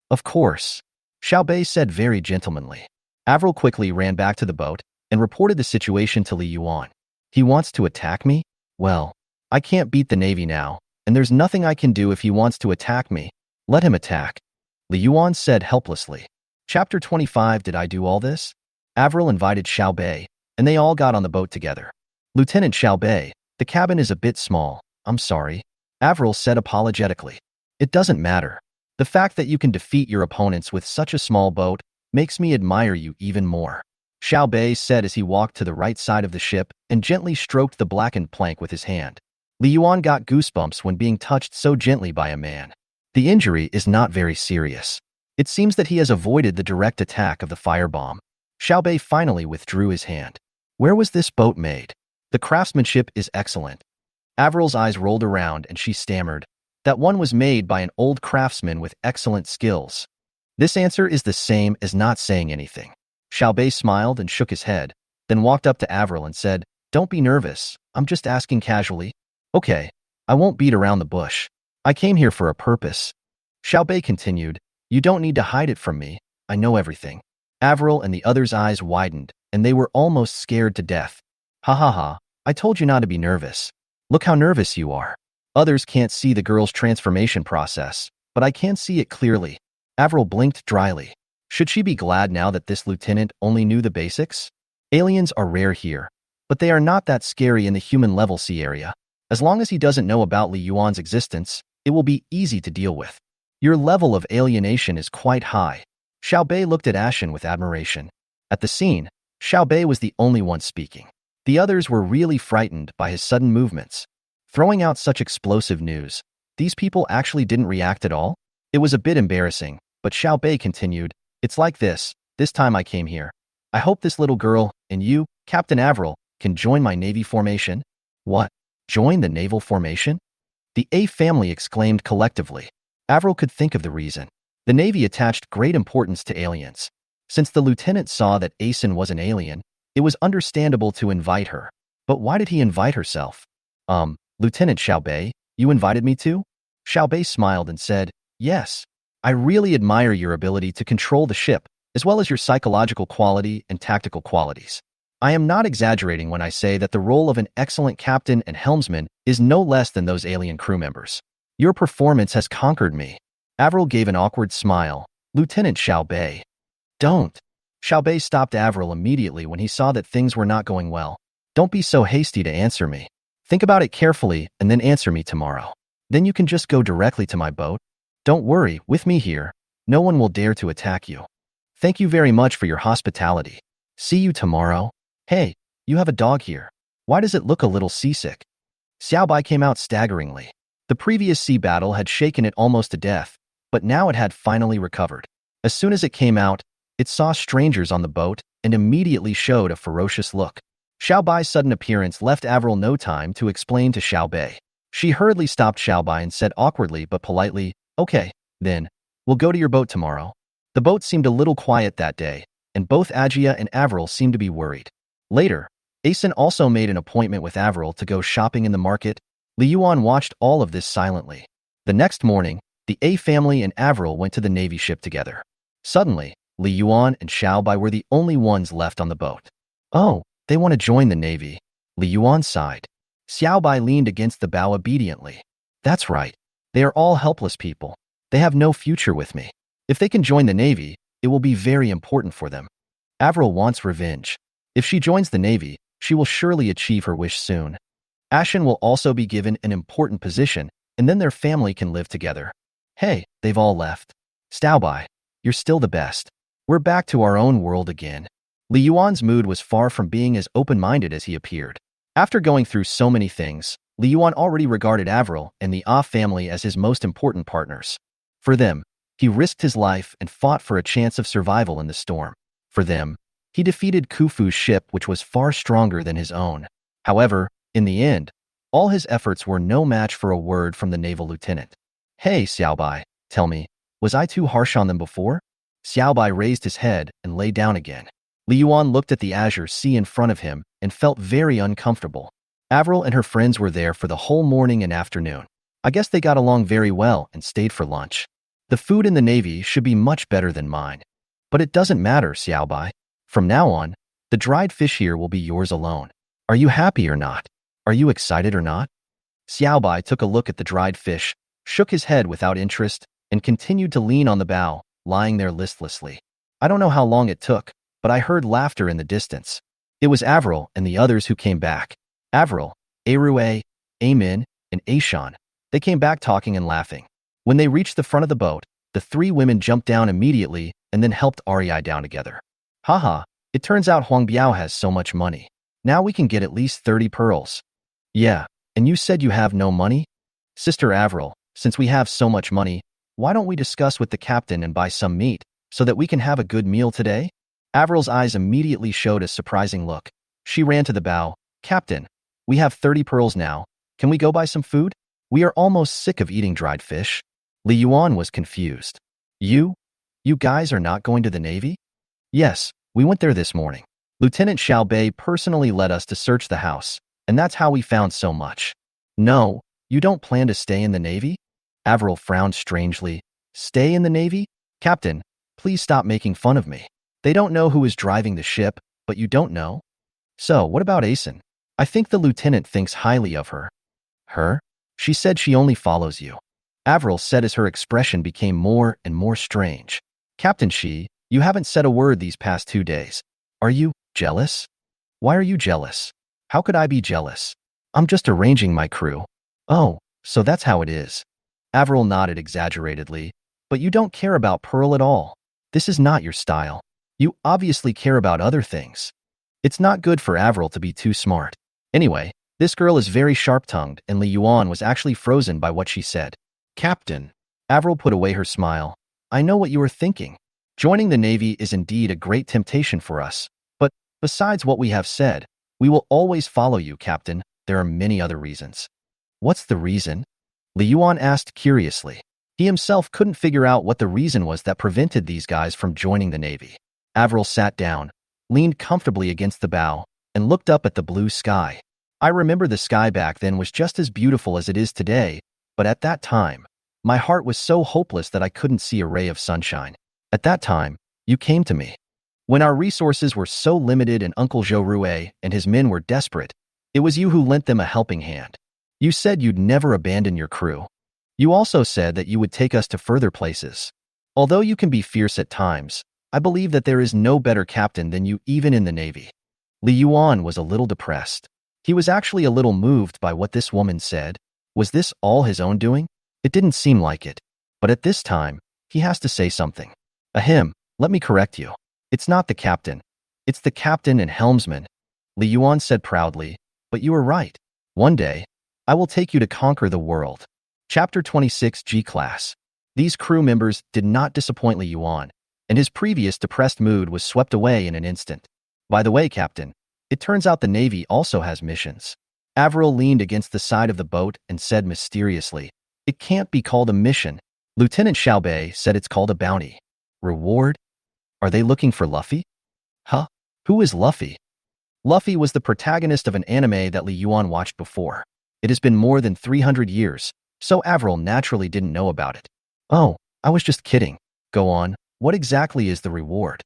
Of course, Xiao Bei said very gentlemanly. Avril quickly ran back to the boat and reported the situation to Li Yuan. He wants to attack me? Well, I can't beat the Navy now, and there's nothing I can do if he wants to attack me. Let him attack. Li Yuan said helplessly. Chapter 25. Did I do all this? Avril invited Xiao Bei, and they all got on the boat together. Lieutenant Xiao Bei, the cabin is a bit small. I'm sorry. Avril said apologetically. It doesn't matter. The fact that you can defeat your opponents with such a small boat makes me admire you even more. Xiao Bei said as he walked to the right side of the ship and gently stroked the blackened plank with his hand. Li Yuan got goosebumps when being touched so gently by a man. The injury is not very serious. It seems that he has avoided the direct attack of the firebomb. Xiao Bei finally withdrew his hand. Where was this boat made? The craftsmanship is excellent. Avril's eyes rolled around and she stammered. That one was made by an old craftsman with excellent skills. This answer is the same as not saying anything. Xiao Bei smiled and shook his head, then walked up to Avril and said, Don't be nervous, I'm just asking casually. Okay, I won't beat around the bush. I came here for a purpose. Xiao Bei continued, You don't need to hide it from me, I know everything. Avril and the others' eyes widened, and they were almost scared to death. Ha ha ha, I told you not to be nervous. Look how nervous you are. Others can't see the girl's transformation process, but I can see it clearly. Avril blinked dryly. Should she be glad now that this lieutenant only knew the basics? Aliens are rare here, but they are not that scary in the human level C area. As long as he doesn't know about Li Yuan's existence, it will be easy to deal with. Your level of alienation is quite high. Xiao Bei looked at Ashen with admiration. At the scene, Xiao Bei was the only one speaking. The others were really frightened by his sudden movements. Throwing out such explosive news, these people actually didn't react at all? It was a bit embarrassing, but Xiao Bei continued, "It's like this time I came here. I hope this little girl, and you, Captain Avril, can join my Navy formation." What? Join the naval formation? The A family exclaimed collectively. Avril could think of the reason. The Navy attached great importance to aliens. Since the lieutenant saw that Asen was an alien, it was understandable to invite her. But why did he invite herself? Lieutenant Xiao Bei, you invited me to? Xiao Bei smiled and said, "Yes. I really admire your ability to control the ship, as well as your psychological quality and tactical qualities. I am not exaggerating when I say that the role of an excellent captain and helmsman is no less than those alien crew members. Your performance has conquered me." Avril gave an awkward smile. "Lieutenant Xiao Bei." "Don't." Xiao Bei stopped Avril immediately when he saw that things were not going well. "Don't be so hasty to answer me. Think about it carefully and then answer me tomorrow. Then you can just go directly to my boat. Don't worry, with me here, no one will dare to attack you. Thank you very much for your hospitality. See you tomorrow. Hey, you have a dog here. Why does it look a little seasick?" Xiao Bai came out staggeringly. The previous sea battle had shaken it almost to death, but now it had finally recovered. As soon as it came out, it saw strangers on the boat and immediately showed a ferocious look. Xiao Bai's sudden appearance left Avril no time to explain to Xiao Bei. She hurriedly stopped Xiao Bai and said awkwardly but politely, "Okay, then, we'll go to your boat tomorrow." The boat seemed a little quiet that day, and both Ajia and Avril seemed to be worried. Later, Asen also made an appointment with Avril to go shopping in the market. Li Yuan watched all of this silently. The next morning, the A family and Avril went to the Navy ship together. Suddenly, Li Yuan and Xiao Bai were the only ones left on the boat. "Oh, they want to join the Navy." Li Yuan sighed. Xiao Bai leaned against the bow obediently. "That's right. They are all helpless people. They have no future with me. If they can join the Navy, it will be very important for them." Avril wants revenge. If she joins the Navy, she will surely achieve her wish soon. Ashen will also be given an important position, and then their family can live together. Hey, they've all left. "Xiao Bai, you're still the best. We're back to our own world again." Li Yuan's mood was far from being as open-minded as he appeared. After going through so many things, Li Yuan already regarded Avril and the Ah family as his most important partners. For them, he risked his life and fought for a chance of survival in the storm. For them, he defeated Khufu's ship, which was far stronger than his own. However, in the end, all his efforts were no match for a word from the naval lieutenant. "Hey, Xiao Bai, tell me, was I too harsh on them before?" Xiao Bai raised his head and lay down again. Li Yuan looked at the azure sea in front of him and felt very uncomfortable. Avril and her friends were there for the whole morning and afternoon. I guess they got along very well and stayed for lunch. The food in the Navy should be much better than mine. But it doesn't matter, Xiao Bai. From now on, the dried fish here will be yours alone. Are you happy or not? Are you excited or not? Xiao Bai took a look at the dried fish, shook his head without interest, and continued to lean on the bow, lying there listlessly. I don't know how long it took, but I heard laughter in the distance. It was Avril and the others who came back. Avril, Arue, Amin, and Ashan. They came back talking and laughing. When they reached the front of the boat, the three women jumped down immediately and then helped Rei down together. Haha, it turns out Huang Biao has so much money. Now we can get at least 30 pearls. Yeah, and you said you have no money? Sister Avril, since we have so much money, why don't we discuss with the captain and buy some meat, so that we can have a good meal today? Avril's eyes immediately showed a surprising look. She ran to the bow. "Captain, we have 30 pearls now. Can we go buy some food? We are almost sick of eating dried fish." Li Yuan was confused. You guys are not going to the Navy?" "Yes, we went there this morning. Lieutenant Xiao Bei personally led us to search the house, and that's how we found so much." "No, you don't plan to stay in the Navy?" Avril frowned strangely. "Stay in the Navy? Captain, please stop making fun of me. They don't know who is driving the ship, but you don't know? So, what about Asen? I think the lieutenant thinks highly of her." "Her? She said she only follows you. Avril said as her expression became more and more strange. Captain Shi, you haven't said a word these past 2 days. Are you jealous? Why are you jealous? How could I be jealous? I'm just arranging my crew. Oh, so that's how it is. Avril nodded exaggeratedly. But you don't care about Pearl at all. This is not your style. You obviously care about other things. It's not good for Avril to be too smart. Anyway, this girl is very sharp-tongued, and Li Yuan was actually frozen by what she said. Captain. Avril put away her smile. I know what you are thinking. Joining the Navy is indeed a great temptation for us. But besides what we have said, we will always follow you, Captain. There are many other reasons. What's the reason? Li Yuan asked curiously. He himself couldn't figure out what the reason was that prevented these guys from joining the Navy. Avril sat down, leaned comfortably against the bow, and looked up at the blue sky. I remember the sky back then was just as beautiful as it is today, but at that time, my heart was so hopeless that I couldn't see a ray of sunshine. At that time, you came to me. When our resources were so limited and Uncle Zhou Rue and his men were desperate, it was you who lent them a helping hand. You said you'd never abandon your crew. You also said that you would take us to further places. Although you can be fierce at times, I believe that there is no better captain than you even in the Navy. Li Yuan was a little depressed. He was actually a little moved by what this woman said. Was this all his own doing? It didn't seem like it. But at this time, he has to say something. Ahem, let me correct you. It's not the captain. It's the captain and helmsman. Li Yuan said proudly, but you were right. One day, I will take you to conquer the world. Chapter 26 G-Class. These crew members did not disappoint Li Yuan, and his previous depressed mood was swept away in an instant. By the way, Captain, it turns out the Navy also has missions. Avril leaned against the side of the boat and said mysteriously, it can't be called a mission. Lieutenant Xiaobei said it's called a bounty. Reward? Are they looking for Luffy? Huh? Who is Luffy? Luffy was the protagonist of an anime that Li Yuan watched before. It has been more than 300 years, so Avril naturally didn't know about it. Oh, I was just kidding. Go on, what exactly is the reward?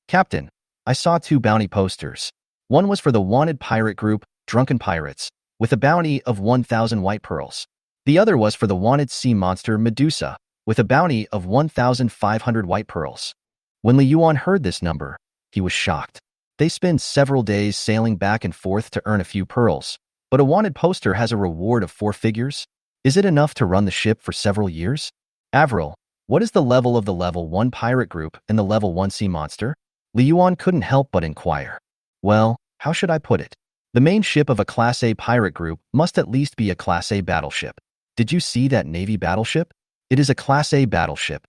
Captain, I saw 2 bounty posters. One was for the wanted pirate group, Drunken Pirates, with a bounty of 1,000 white pearls. The other was for the wanted sea monster, Medusa, with a bounty of 1,500 white pearls. When Li Yuan heard this number, he was shocked. They spend several days sailing back and forth to earn a few pearls, but a wanted poster has a reward of 4 figures? Is it enough to run the ship for several years? Avril, what is the level of the level 1 pirate group and the level 1 sea monster? Li Yuan couldn't help but inquire. Well, how should I put it? The main ship of a Class A pirate group must at least be a Class A battleship. Did you see that Navy battleship? It is a Class A battleship.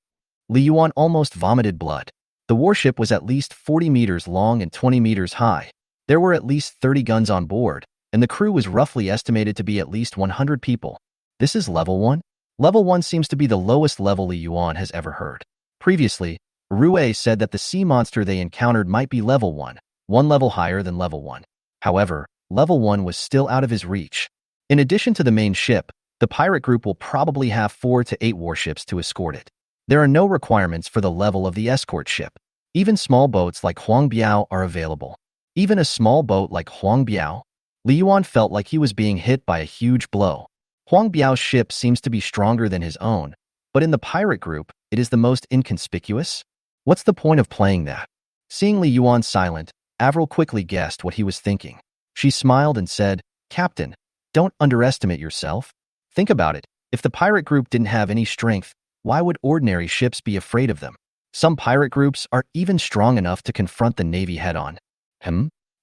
Li Yuan almost vomited blood. The warship was at least 40 meters long and 20 meters high. There were at least 30 guns on board, and the crew was roughly estimated to be at least 100 people. This is level 1? Level 1 seems to be the lowest level Li Yuan has ever heard. Previously, Rue said that the sea monster they encountered might be level 1, one level higher than level 1. However, level 1 was still out of his reach. In addition to the main ship, the pirate group will probably have 4 to 8 warships to escort it. There are no requirements for the level of the escort ship. Even small boats like Huangbiao are available. Even a small boat like Huangbiao? Li Yuan felt like he was being hit by a huge blow. Huangbiao's ship seems to be stronger than his own, but in the pirate group, it is the most inconspicuous? What's the point of playing that? Seeing Li Yuan silent, Avril quickly guessed what he was thinking. She smiled and said, Captain, don't underestimate yourself. Think about it. If the pirate group didn't have any strength, why would ordinary ships be afraid of them? Some pirate groups are even strong enough to confront the Navy head-on.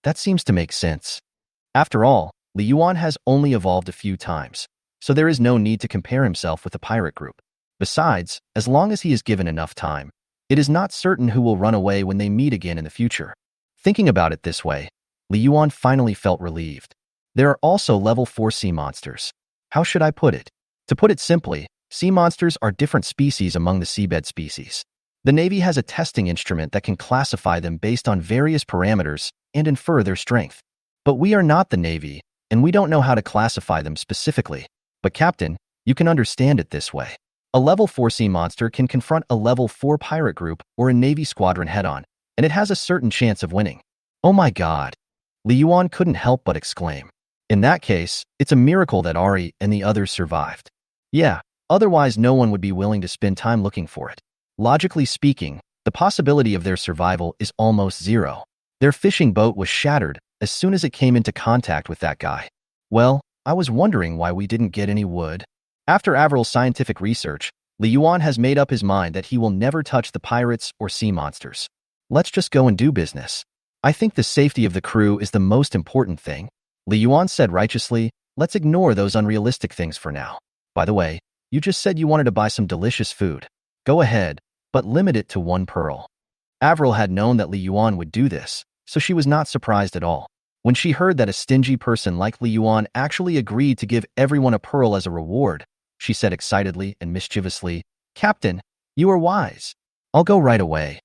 That seems to make sense. After all, Li Yuan has only evolved a few times, so there is no need to compare himself with a pirate group. Besides, as long as he is given enough time, it is not certain who will run away when they meet again in the future. Thinking about it this way, Li Yuan finally felt relieved. There are also level 4 sea monsters. How should I put it? To put it simply, sea monsters are different species among the seabed species. The Navy has a testing instrument that can classify them based on various parameters and infer their strength. But we are not the Navy, and we don't know how to classify them specifically. But Captain, you can understand it this way. A level 4 sea monster can confront a level 4 pirate group or a Navy squadron head-on, and it has a certain chance of winning. Oh my god! Li Yuan couldn't help but exclaim. In that case, it's a miracle that Ari and the others survived. Yeah, otherwise no one would be willing to spend time looking for it. Logically speaking, the possibility of their survival is almost zero. Their fishing boat was shattered as soon as it came into contact with that guy. Well, I was wondering why we didn't get any wood. After Avril's scientific research, Li Yuan has made up his mind that he will never touch the pirates or sea monsters. Let's just go and do business. I think the safety of the crew is the most important thing. Li Yuan said righteously, let's ignore those unrealistic things for now. By the way, you just said you wanted to buy some delicious food. Go ahead, but limit it to 1 pearl. Avril had known that Li Yuan would do this, so she was not surprised at all. When she heard that a stingy person like Li Yuan actually agreed to give everyone a pearl as a reward, she said excitedly and mischievously, Captain, you are wise. I'll go right away.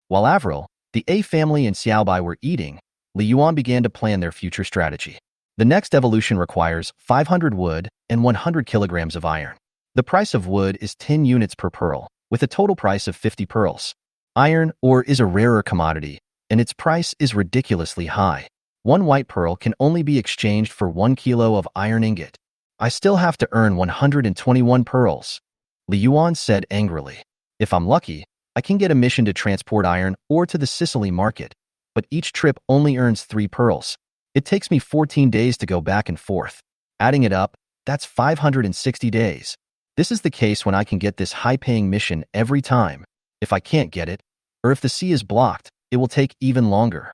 While Avril, the A family and Xiaobai were eating, Li Yuan began to plan their future strategy. The next evolution requires 500 wood and 100 kilograms of iron. The price of wood is 10 units per pearl, with a total price of 50 pearls. Iron ore is a rarer commodity, and its price is ridiculously high. 1 white pearl can only be exchanged for 1 kilo of iron ingot. I still have to earn 121 pearls. Li Yuan said angrily. If I'm lucky, I can get a mission to transport iron ore to the Sicily market, but each trip only earns 3 pearls. It takes me 14 days to go back and forth. Adding it up, that's 560 days. This is the case when I can get this high-paying mission every time. If I can't get it, or if the sea is blocked, it will take even longer.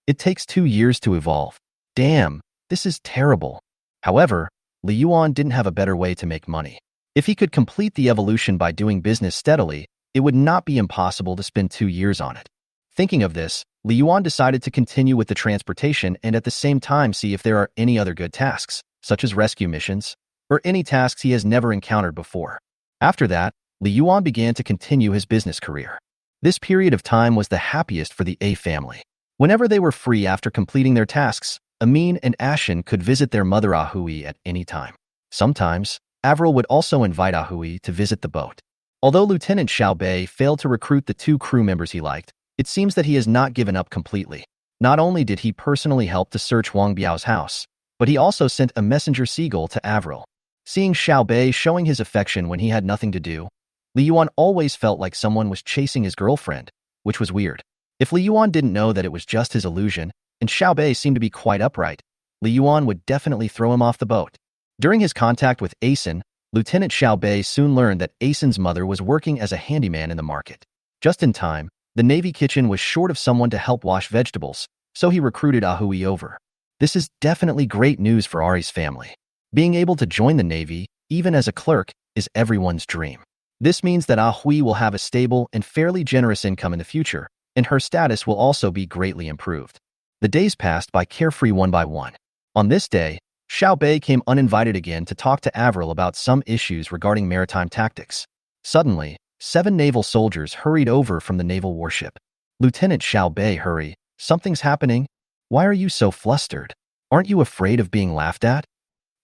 It takes 2 years to evolve. Damn, this is terrible. However, Li Yuan didn't have a better way to make money. If he could complete the evolution by doing business steadily, it would not be impossible to spend 2 years on it. Thinking of this, Li Yuan decided to continue with the transportation and at the same time see if there are any other good tasks, such as rescue missions, or any tasks he has never encountered before. After that, Li Yuan began to continue his business career. This period of time was the happiest for the A family. Whenever they were free after completing their tasks, Amin and Ashin could visit their mother Ahui at any time. Sometimes, Avril would also invite Ahui to visit the boat. Although Lieutenant Xiao Bei failed to recruit the 2 crew members he liked, it seems that he has not given up completely. Not only did he personally help to search Wang Biao's house, but he also sent a messenger seagull to Avril. Seeing Xiao Bei showing his affection when he had nothing to do, Li Yuan always felt like someone was chasing his girlfriend, which was weird. If Li Yuan didn't know that it was just his illusion, and Xiao Bei seemed to be quite upright, Li Yuan would definitely throw him off the boat. During his contact with Asen, Lieutenant Xiao Bei soon learned that Asen's mother was working as a handyman in the market. Just in time, the Navy kitchen was short of someone to help wash vegetables, so he recruited Ahui over. This is definitely great news for Ari's family. Being able to join the Navy, even as a clerk, is everyone's dream. This means that Ahui will have a stable and fairly generous income in the future, and her status will also be greatly improved. The days passed by carefree one by one. On this day, Xiao Bei came uninvited again to talk to Avril about some issues regarding maritime tactics. Suddenly, 7 naval soldiers hurried over from the naval warship. Lieutenant Xiao Bei, hurry. Something's happening. Why are you so flustered? Aren't you afraid of being laughed at?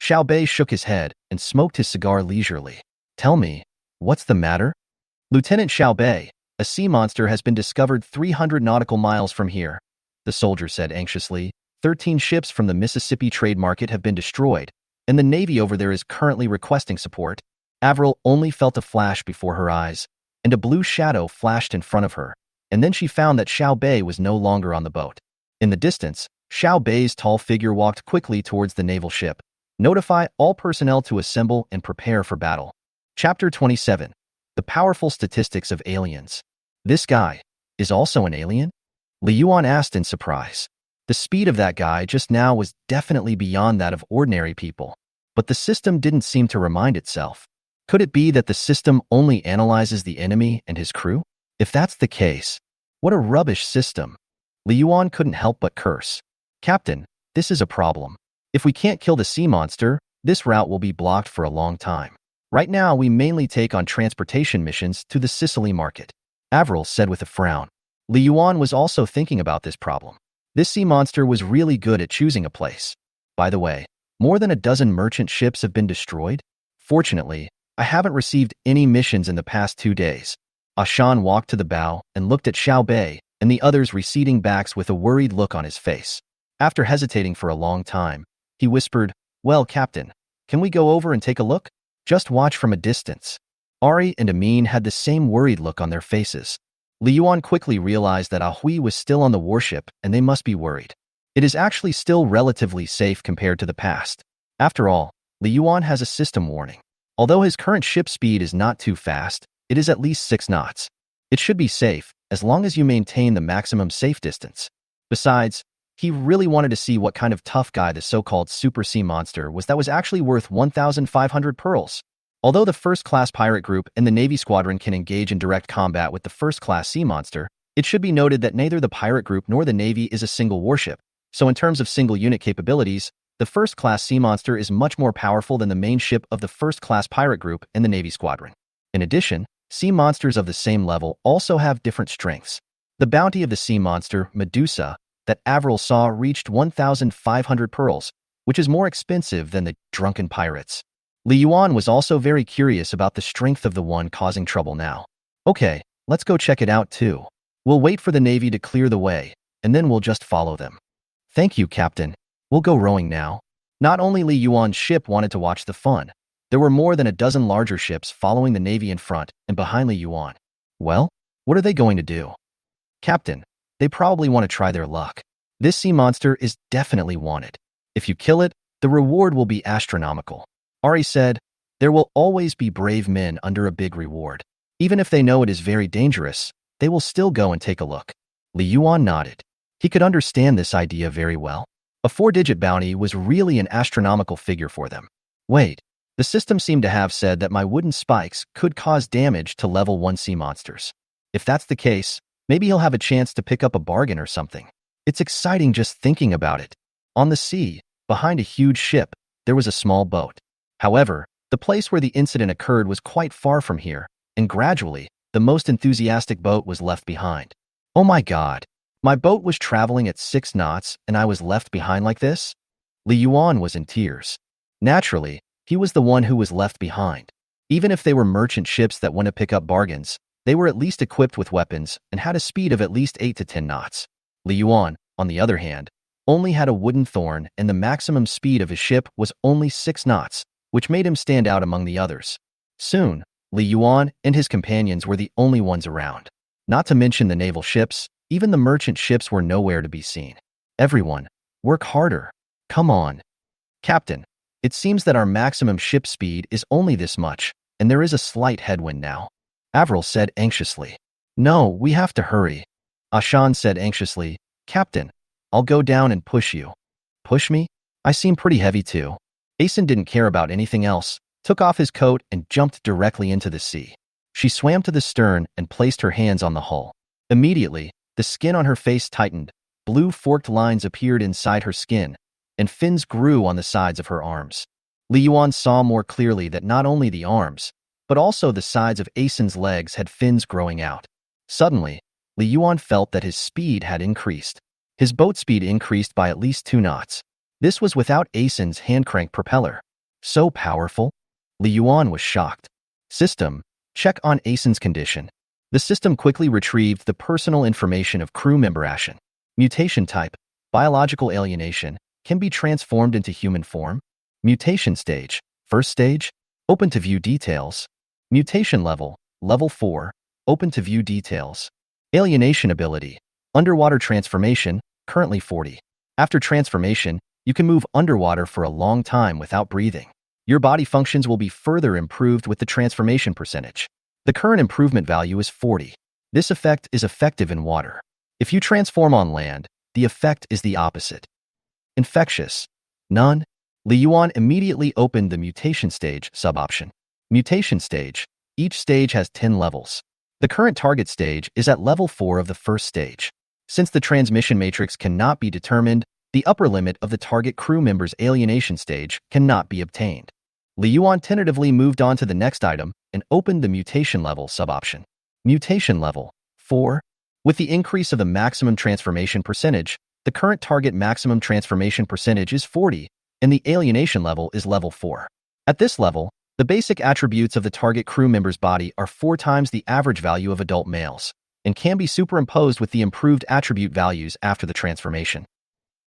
Xiao Bei shook his head and smoked his cigar leisurely. Tell me, what's the matter? Lieutenant Xiao Bei, a sea monster has been discovered 300 nautical miles from here, the soldier said anxiously. 13 ships from the Mississippi trade market have been destroyed, and the Navy over there is currently requesting support. Avril only felt a flash before her eyes, and a blue shadow flashed in front of her, and then she found that Xiao Bei was no longer on the boat. In the distance, Xiao Bei's tall figure walked quickly towards the naval ship. Notify all personnel to assemble and prepare for battle. Chapter 27. The Powerful Statistics of Aliens. This guy is also an alien? Li Yuan asked in surprise. The speed of that guy just now was definitely beyond that of ordinary people, but the system didn't seem to remind itself. Could it be that the system only analyzes the enemy and his crew? If that's the case, what a rubbish system. Li Yuan couldn't help but curse. Captain, this is a problem. If we can't kill the sea monster, this route will be blocked for a long time. Right now, we mainly take on transportation missions to the Sicily market, Avril said with a frown. Li Yuan was also thinking about this problem. This sea monster was really good at choosing a place. By the way, more than a dozen merchant ships have been destroyed. Fortunately, I haven't received any missions in the past 2 days. Ashan walked to the bow and looked at Xiao Bei and the others receding backs with a worried look on his face. After hesitating for a long time, He whispered, "Well, Captain, can we go over and take a look? Just watch from a distance." Ari and Amin had the same worried look on their faces. Li Yuan quickly realized that Ahui was still on the warship and they must be worried. It is actually still relatively safe compared to the past. After all, Li Yuan has a system warning. Although his current ship speed is not too fast, it is at least 6 knots. It should be safe, as long as you maintain the maximum safe distance. Besides, he really wanted to see what kind of tough guy the so-called Super Sea Monster was that was actually worth 1,500 pearls. Although the first-class pirate group and the Navy squadron can engage in direct combat with the first-class sea monster, it should be noted that neither the pirate group nor the Navy is a single warship. So in terms of single-unit capabilities, the first-class sea monster is much more powerful than the main ship of the first-class pirate group and the Navy squadron. In addition, sea monsters of the same level also have different strengths. The bounty of the sea monster, Medusa, that Avril saw reached 1,500 pearls, which is more expensive than the drunken pirates. Li Yuan was also very curious about the strength of the one causing trouble now. Okay, let's go check it out too. We'll wait for the Navy to clear the way, and then we'll just follow them. Thank you, Captain. We'll go rowing now. Not only Li Yuan's ship wanted to watch the fun, there were more than a dozen larger ships following the Navy in front and behind Li Yuan. Well, what are they going to do? Captain, they probably want to try their luck. This sea monster is definitely wanted. If you kill it, the reward will be astronomical. Ari said, there will always be brave men under a big reward. Even if they know it is very dangerous, they will still go and take a look. Li Yuan nodded. He could understand this idea very well. A 4-digit bounty was really an astronomical figure for them. Wait, the system seemed to have said that my wooden spikes could cause damage to level 1 sea monsters. If that's the case, maybe he'll have a chance to pick up a bargain or something. It's exciting just thinking about it. On the sea, behind a huge ship, there was a small boat. However, the place where the incident occurred was quite far from here, and gradually, the most enthusiastic boat was left behind. Oh my God! My boat was traveling at 6 knots and I was left behind like this? Li Yuan was in tears. Naturally, he was the one who was left behind. Even if they were merchant ships that went to pick up bargains, they were at least equipped with weapons and had a speed of at least 8 to 10 knots. Li Yuan, on the other hand, only had a wooden thorn and the maximum speed of his ship was only 6 knots, which made him stand out among the others. Soon, Li Yuan and his companions were the only ones around. Not to mention the naval ships, even the merchant ships were nowhere to be seen. Everyone, work harder. Come on. Captain, it seems that our maximum ship speed is only this much, and there is a slight headwind now. Avril said anxiously. No, we have to hurry. Ashan said anxiously, Captain, I'll go down and push you. Push me? I seem pretty heavy too. Asen didn't care about anything else, took off his coat and jumped directly into the sea. She swam to the stern and placed her hands on the hull. Immediately, the skin on her face tightened, blue forked lines appeared inside her skin, and fins grew on the sides of her arms. Li Yuan saw more clearly that not only the arms, but also the sides of Asen's legs had fins growing out. Suddenly, Li Yuan felt that his speed had increased. His boat speed increased by at least 2 knots. This was without Asen's hand-crank propeller. So powerful? Li Yuan was shocked. System, check on Asen's condition. The system quickly retrieved the personal information of crew member Ashen. Mutation type, biological alienation, can be transformed into human form. Mutation stage, first stage, open to view details. Mutation level, level 4, open to view details. Alienation ability, underwater transformation, currently 40. After transformation, you can move underwater for a long time without breathing. Your body functions will be further improved with the transformation percentage. The current improvement value is 40. This effect is effective in water. If you transform on land, the effect is the opposite. Infectious, none. Li Yuan immediately opened the mutation stage sub-option. Mutation stage, each stage has 10 levels. The current target stage is at level 4 of the first stage. Since the transmission matrix cannot be determined, the upper limit of the target crew member's alienation stage cannot be obtained. Li Yuan tentatively moved on to the next item and opened the mutation level sub-option. Mutation level 4. With the increase of the maximum transformation percentage, the current target maximum transformation percentage is 40, and the alienation level is level 4. At this level, the basic attributes of the target crew member's body are 4 times the average value of adult males, and can be superimposed with the improved attribute values after the transformation.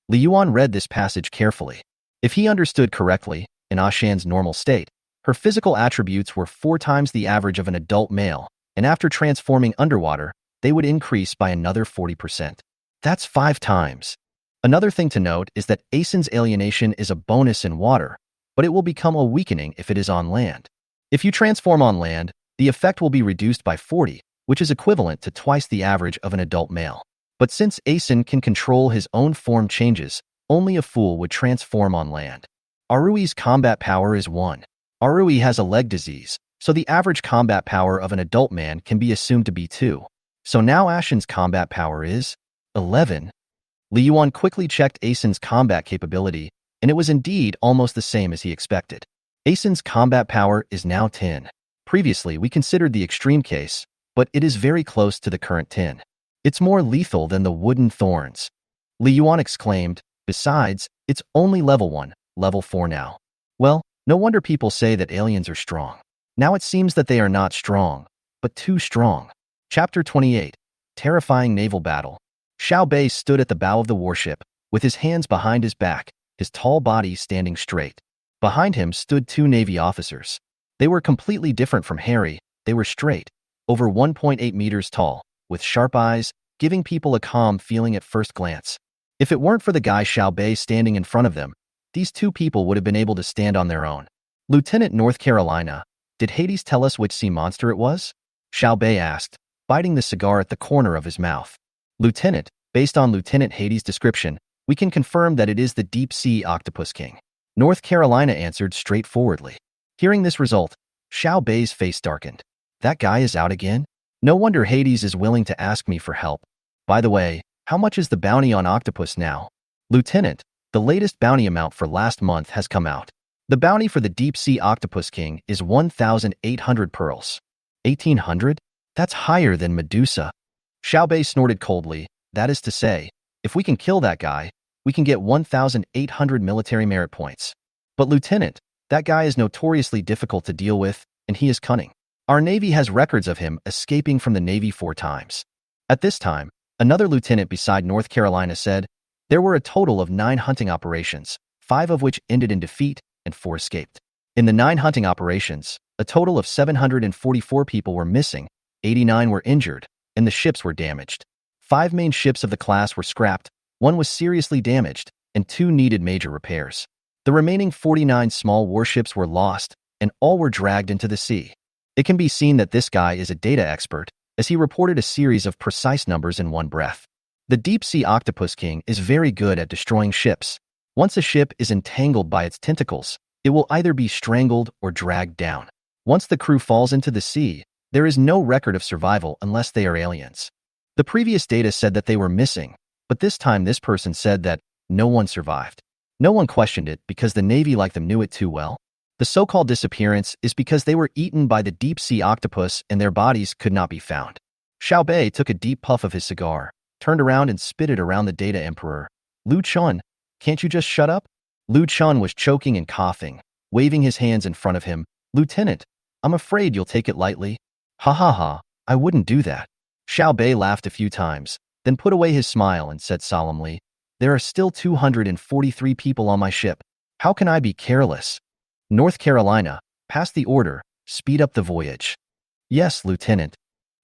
Li Yuan read this passage carefully. If he understood correctly, in Ashan's normal state, her physical attributes were 4 times the average of an adult male, and after transforming underwater, they would increase by another 40%. That's 5 times. Another thing to note is that Asen's alienation is a bonus in water, but it will become a weakening if it is on land. If you transform on land, the effect will be reduced by 40, which is equivalent to twice the average of an adult male. But since Asen can control his own form changes, only a fool would transform on land. Arui's combat power is 1. Arui has a leg disease, so the average combat power of an adult man can be assumed to be 2. So now Ashen's combat power is 11. Li Yuan quickly checked Asen's combat capability, and it was indeed almost the same as he expected. Asen's combat power is now 10. Previously, we considered the extreme case, but it is very close to the current 10. It's more lethal than the wooden thorns. Li Yuan exclaimed, besides, it's only level 1, level 4 now. Well, no wonder people say that aliens are strong. Now it seems that they are not strong, but too strong. Chapter 28. Terrifying Naval Battle. Xiao Bei stood at the bow of the warship, with his hands behind his back, his tall body standing straight. Behind him stood 2 Navy officers. They were completely different from Harry. They were straight, over 1.8 meters tall, with sharp eyes, giving people a calm feeling at first glance. If it weren't for the guy Xiao Bei standing in front of them, these 2 people would have been able to stand on their own. Lieutenant North Carolina, did Hades tell us which sea monster it was? Xiao Bei asked, biting the cigar at the corner of his mouth. Lieutenant, based on Lieutenant Hades' description, we can confirm that it is the deep-sea octopus king. North Carolina answered straightforwardly. Hearing this result, Xiao Bei's face darkened. That guy is out again? No wonder Hades is willing to ask me for help. By the way, how much is the bounty on octopus now? Lieutenant, the latest bounty amount for last month has come out. The bounty for the deep-sea octopus king is 1,800 pearls. 1,800? That's higher than Medusa. Xiao Bei snorted coldly. That is to say, if we can kill that guy, we can get 1,800 military merit points. But Lieutenant, that guy is notoriously difficult to deal with, and he is cunning. Our Navy has records of him escaping from the Navy 4 times. At this time, another lieutenant beside North Carolina said, there were a total of 9 hunting operations, 5 of which ended in defeat, and 4 escaped. In the 9 hunting operations, a total of 744 people were missing, 89 were injured, and the ships were damaged. 5 main ships of the class were scrapped, 1 was seriously damaged, and 2 needed major repairs. The remaining 49 small warships were lost, and all were dragged into the sea. It can be seen that this guy is a data expert, as he reported a series of precise numbers in one breath. The deep-sea octopus king is very good at destroying ships. Once a ship is entangled by its tentacles, it will either be strangled or dragged down. Once the crew falls into the sea, there is no record of survival unless they are aliens. The previous data said that they were missing, but this time this person said that no one survived. No one questioned it because the Navy like them knew it too well. The so-called disappearance is because they were eaten by the deep-sea octopus and their bodies could not be found. Xiao Bei took a deep puff of his cigar, turned around and spit it around the data emperor. Lu Chun, can't you just shut up? Lu Chun was choking and coughing, waving his hands in front of him. Lieutenant, I'm afraid you'll take it lightly. Ha ha ha, I wouldn't do that. Xiao Bei laughed a few times, then put away his smile and said solemnly, there are still 243 people on my ship. How can I be careless? North Carolina, pass the order, speed up the voyage. Yes, Lieutenant.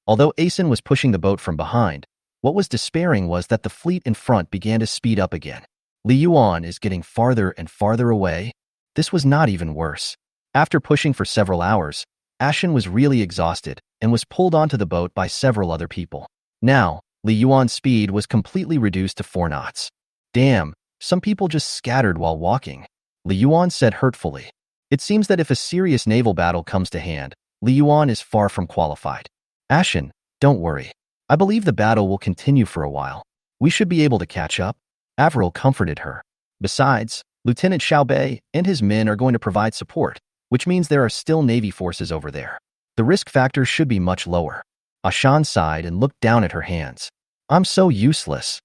Although Asen was pushing the boat from behind, what was despairing was that the fleet in front began to speed up again. Li Yuan is getting farther and farther away. This was not even worse. After pushing for several hours, Ashen was really exhausted and was pulled onto the boat by several other people. Now, Li Yuan's speed was completely reduced to 4 knots. Damn, some people just scattered while walking. Li Yuan said hurtfully. It seems that if a serious naval battle comes to hand, Li Yuan is far from qualified. Ashen, don't worry. I believe the battle will continue for a while. We should be able to catch up. Avril comforted her. Besides, Lieutenant Xiao Bei and his men are going to provide support, which means there are still Navy forces over there. The risk factor should be much lower. Ashan sighed and looked down at her hands. I'm so useless.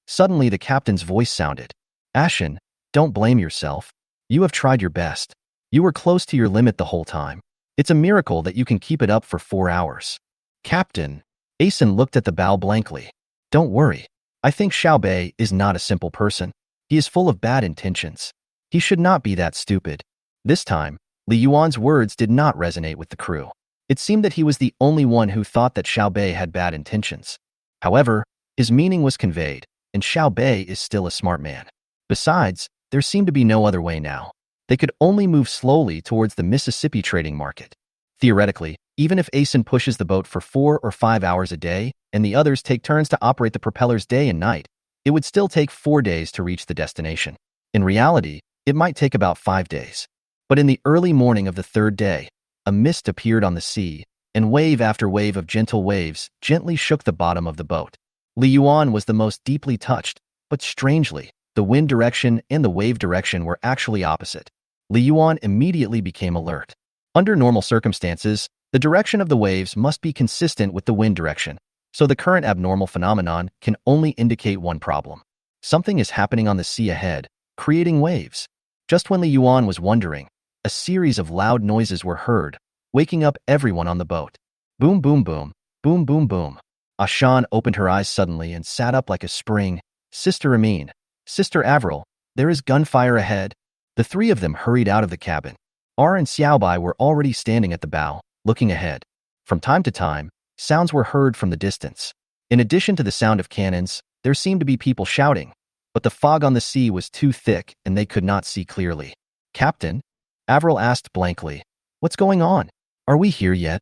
Suddenly the captain's voice sounded. Ashen, don't blame yourself. You have tried your best. You were close to your limit the whole time. It's a miracle that you can keep it up for 4 hours. Captain. Asen looked at the bow blankly. Don't worry. I think Xiao Bei is not a simple person. He is full of bad intentions. He should not be that stupid. This time, Li Yuan's words did not resonate with the crew. It seemed that he was the only one who thought that Xiao Bei had bad intentions. However, his meaning was conveyed, and Xiao Bei is still a smart man. Besides, there seemed to be no other way now. They could only move slowly towards the Mississippi trading market. Theoretically, even if Asen pushes the boat for 4 or 5 hours a day, and the others take turns to operate the propellers day and night, it would still take 4 days to reach the destination. In reality, it might take about 5 days. But in the early morning of the third day, a mist appeared on the sea, and wave after wave of gentle waves gently shook the bottom of the boat. Li Yuan was the most deeply touched, but strangely, the wind direction and the wave direction were actually opposite. Li Yuan immediately became alert. Under normal circumstances, the direction of the waves must be consistent with the wind direction, so the current abnormal phenomenon can only indicate one problem. Something is happening on the sea ahead, creating waves. Just when Li Yuan was wondering, a series of loud noises were heard, waking up everyone on the boat. Boom, boom, boom, boom, boom, boom. Ashan opened her eyes suddenly and sat up like a spring. Sister Amin, Sister Avril, there is gunfire ahead. The three of them hurried out of the cabin. R and Xiaobai were already standing at the bow, looking ahead. From time to time, sounds were heard from the distance. In addition to the sound of cannons, there seemed to be people shouting, but the fog on the sea was too thick and they could not see clearly. Captain? Avril asked blankly. What's going on? Are we here yet?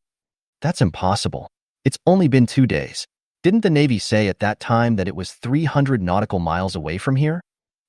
That's impossible. It's only been 2 days. Didn't the Navy say at that time that it was 300 nautical miles away from here?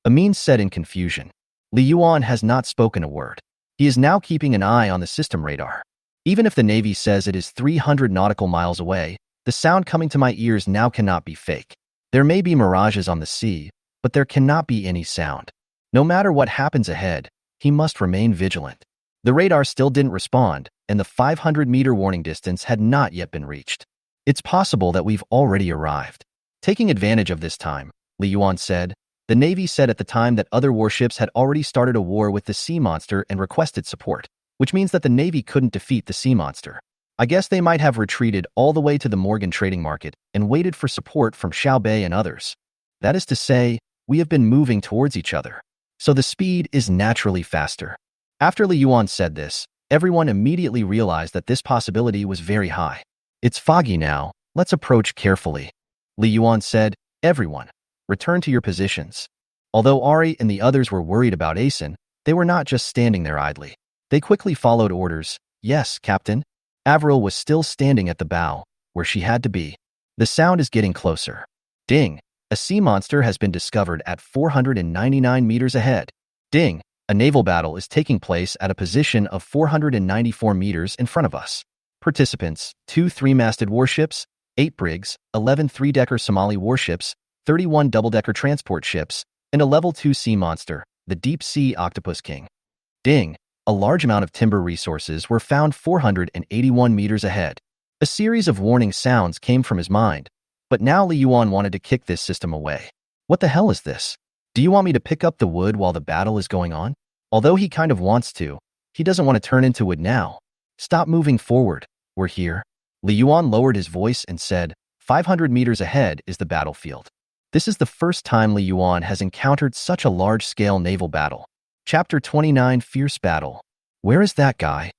Amin said in confusion. Li Yuan has not spoken a word. He is now keeping an eye on the system radar. Even if the Navy says it is 300 nautical miles away, the sound coming to my ears now cannot be fake. There may be mirages on the sea, but there cannot be any sound. No matter what happens ahead, he must remain vigilant. The radar still didn't respond, and the 500-meter warning distance had not yet been reached. It's possible that we've already arrived. Taking advantage of this time, Li Yuan said, the Navy said at the time that other warships had already started a war with the sea monster and requested support, which means that the Navy couldn't defeat the sea monster. I guess they might have retreated all the way to the Morgan trading market and waited for support from Xiao Bei and others. That is to say, we have been moving towards each other. So the speed is naturally faster. After Li Yuan said this, everyone immediately realized that this possibility was very high. It's foggy now, let's approach carefully. Li Yuan said, everyone, return to your positions. Although Ari and the others were worried about Asen, they were not just standing there idly. They quickly followed orders. Yes, Captain. Avril was still standing at the bow, where she had to be. The sound is getting closer. Ding! A sea monster has been discovered at 499 meters ahead. Ding! A naval battle is taking place at a position of 494 meters in front of us. Participants, 2 3-masted warships, 8 brigs, 11 3-decker Somali warships, 31 double-decker transport ships, and a level 2 sea monster, the Deep Sea Octopus King. Ding! A large amount of timber resources were found 481 meters ahead. A series of warning sounds came from his mind, but now Li Yuan wanted to kick this system away. What the hell is this? Do you want me to pick up the wood while the battle is going on? Although he kind of wants to, he doesn't want to turn into wood now. Stop moving forward. We're here. Li Yuan lowered his voice and said, 500 meters ahead is the battlefield. This is the first time Li Yuan has encountered such a large-scale naval battle. Chapter 29 Fierce Battle. Where is that guy?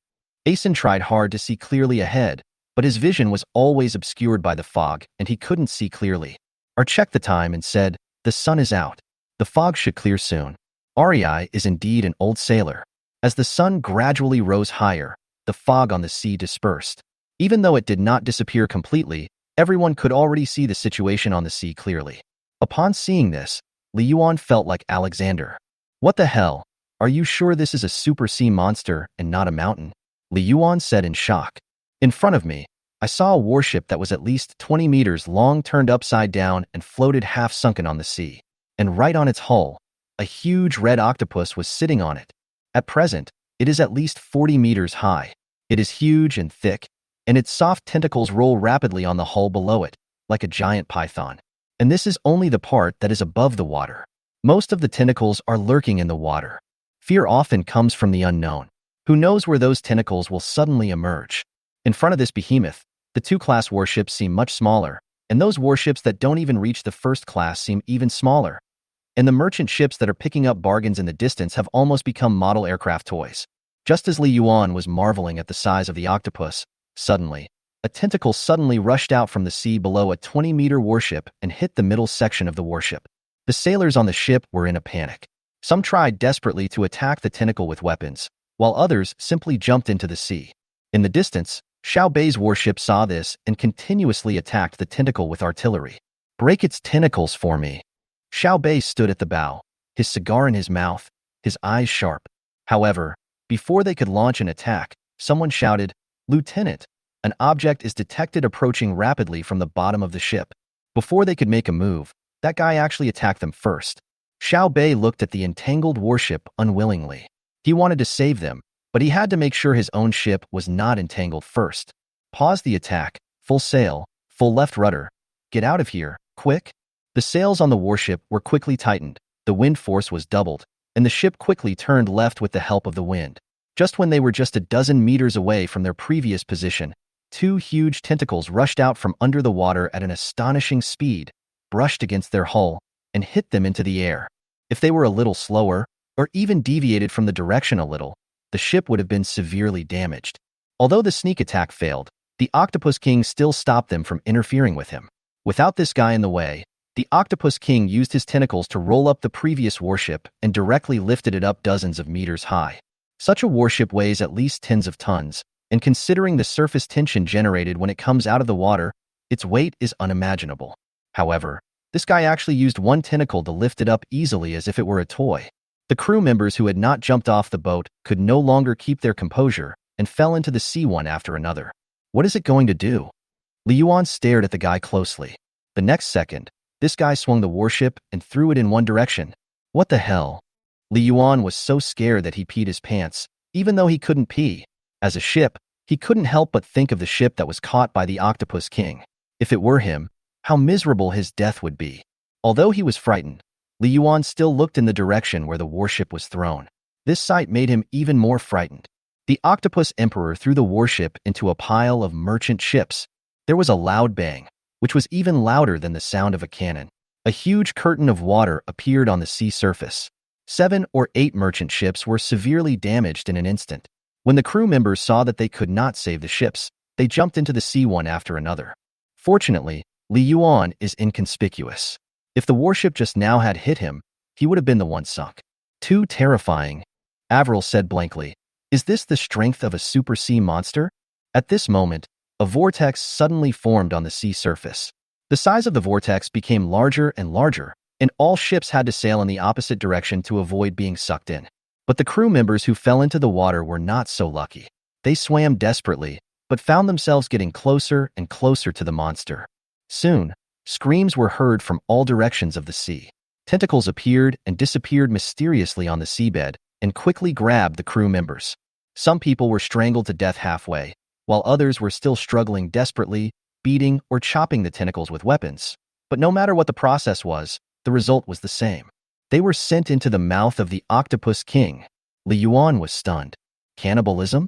Asen tried hard to see clearly ahead, but his vision was always obscured by the fog and he couldn't see clearly. Ar checked the time and said, the sun is out. The fog should clear soon. Ari is indeed an old sailor. As the sun gradually rose higher, the fog on the sea dispersed. Even though it did not disappear completely, everyone could already see the situation on the sea clearly. Upon seeing this, Li Yuan felt like Alexander. What the hell? Are you sure this is a super sea monster and not a mountain? Li Yuan said in shock. In front of me, I saw a warship that was at least 20 meters long turned upside down and floated half sunken on the sea. And right on its hull, a huge red octopus was sitting on it. At present, it is at least 40 meters high. It is huge and thick, and its soft tentacles roll rapidly on the hull below it, like a giant python. And this is only the part that is above the water. Most of the tentacles are lurking in the water. Fear often comes from the unknown. Who knows where those tentacles will suddenly emerge? In front of this behemoth, the 2-class warships seem much smaller, and those warships that don't even reach the 1st class seem even smaller. And the merchant ships that are picking up bargains in the distance have almost become model aircraft toys. Just as Li Yuan was marveling at the size of the octopus, suddenly, a tentacle suddenly rushed out from the sea below a 20-meter warship and hit the middle section of the warship. The sailors on the ship were in a panic. Some tried desperately to attack the tentacle with weapons, while others simply jumped into the sea. In the distance, Xiao Bei's warship saw this and continuously attacked the tentacle with artillery. "Break its tentacles for me." Xiao Bei stood at the bow, his cigar in his mouth, his eyes sharp. However, before they could launch an attack, someone shouted, "Lieutenant, an object is detected approaching rapidly from the bottom of the ship." Before they could make a move, that guy actually attacked them first. Xiao Bei looked at the entangled warship unwillingly. He wanted to save them, but he had to make sure his own ship was not entangled first. "Pause the attack, full sail, full left rudder. Get out of here, quick." The sails on the warship were quickly tightened, the wind force was doubled, and the ship quickly turned left with the help of the wind. Just when they were just a dozen meters away from their previous position, two huge tentacles rushed out from under the water at an astonishing speed, brushed against their hull, and hit them into the air. If they were a little slower, or even deviated from the direction a little, the ship would have been severely damaged. Although the sneak attack failed, the Octopus King still stopped them from interfering with him. Without this guy in the way, the Octopus King used his tentacles to roll up the previous warship and directly lifted it up dozens of meters high. Such a warship weighs at least tens of tons, and considering the surface tension generated when it comes out of the water, its weight is unimaginable. However, this guy actually used one tentacle to lift it up easily as if it were a toy. The crew members who had not jumped off the boat could no longer keep their composure and fell into the sea one after another. What is it going to do? Li Yuan stared at the guy closely. The next second, this guy swung the warship and threw it in one direction. What the hell? Li Yuan was so scared that he peed his pants, even though he couldn't pee. As a ship, he couldn't help but think of the ship that was caught by the Octopus King. If it were him, how miserable his death would be. Although he was frightened, Li Yuan still looked in the direction where the warship was thrown. This sight made him even more frightened. The Octopus Emperor threw the warship into a pile of merchant ships. There was a loud bang, which was even louder than the sound of a cannon. A huge curtain of water appeared on the sea surface. 7 or 8 merchant ships were severely damaged in an instant. When the crew members saw that they could not save the ships, they jumped into the sea one after another. Fortunately, Li Yuan is inconspicuous. If the warship just now had hit him, he would have been the one sunk. "Too terrifying," Avril said blankly. "Is this the strength of a super sea monster?" At this moment, a vortex suddenly formed on the sea surface. The size of the vortex became larger and larger, and all ships had to sail in the opposite direction to avoid being sucked in. But the crew members who fell into the water were not so lucky. They swam desperately, but found themselves getting closer and closer to the monster. Soon, screams were heard from all directions of the sea. Tentacles appeared and disappeared mysteriously on the seabed and quickly grabbed the crew members. Some people were strangled to death halfway, while others were still struggling desperately, beating or chopping the tentacles with weapons. But no matter what the process was, the result was the same. They were sent into the mouth of the Octopus King. Li Yuan was stunned. Cannibalism?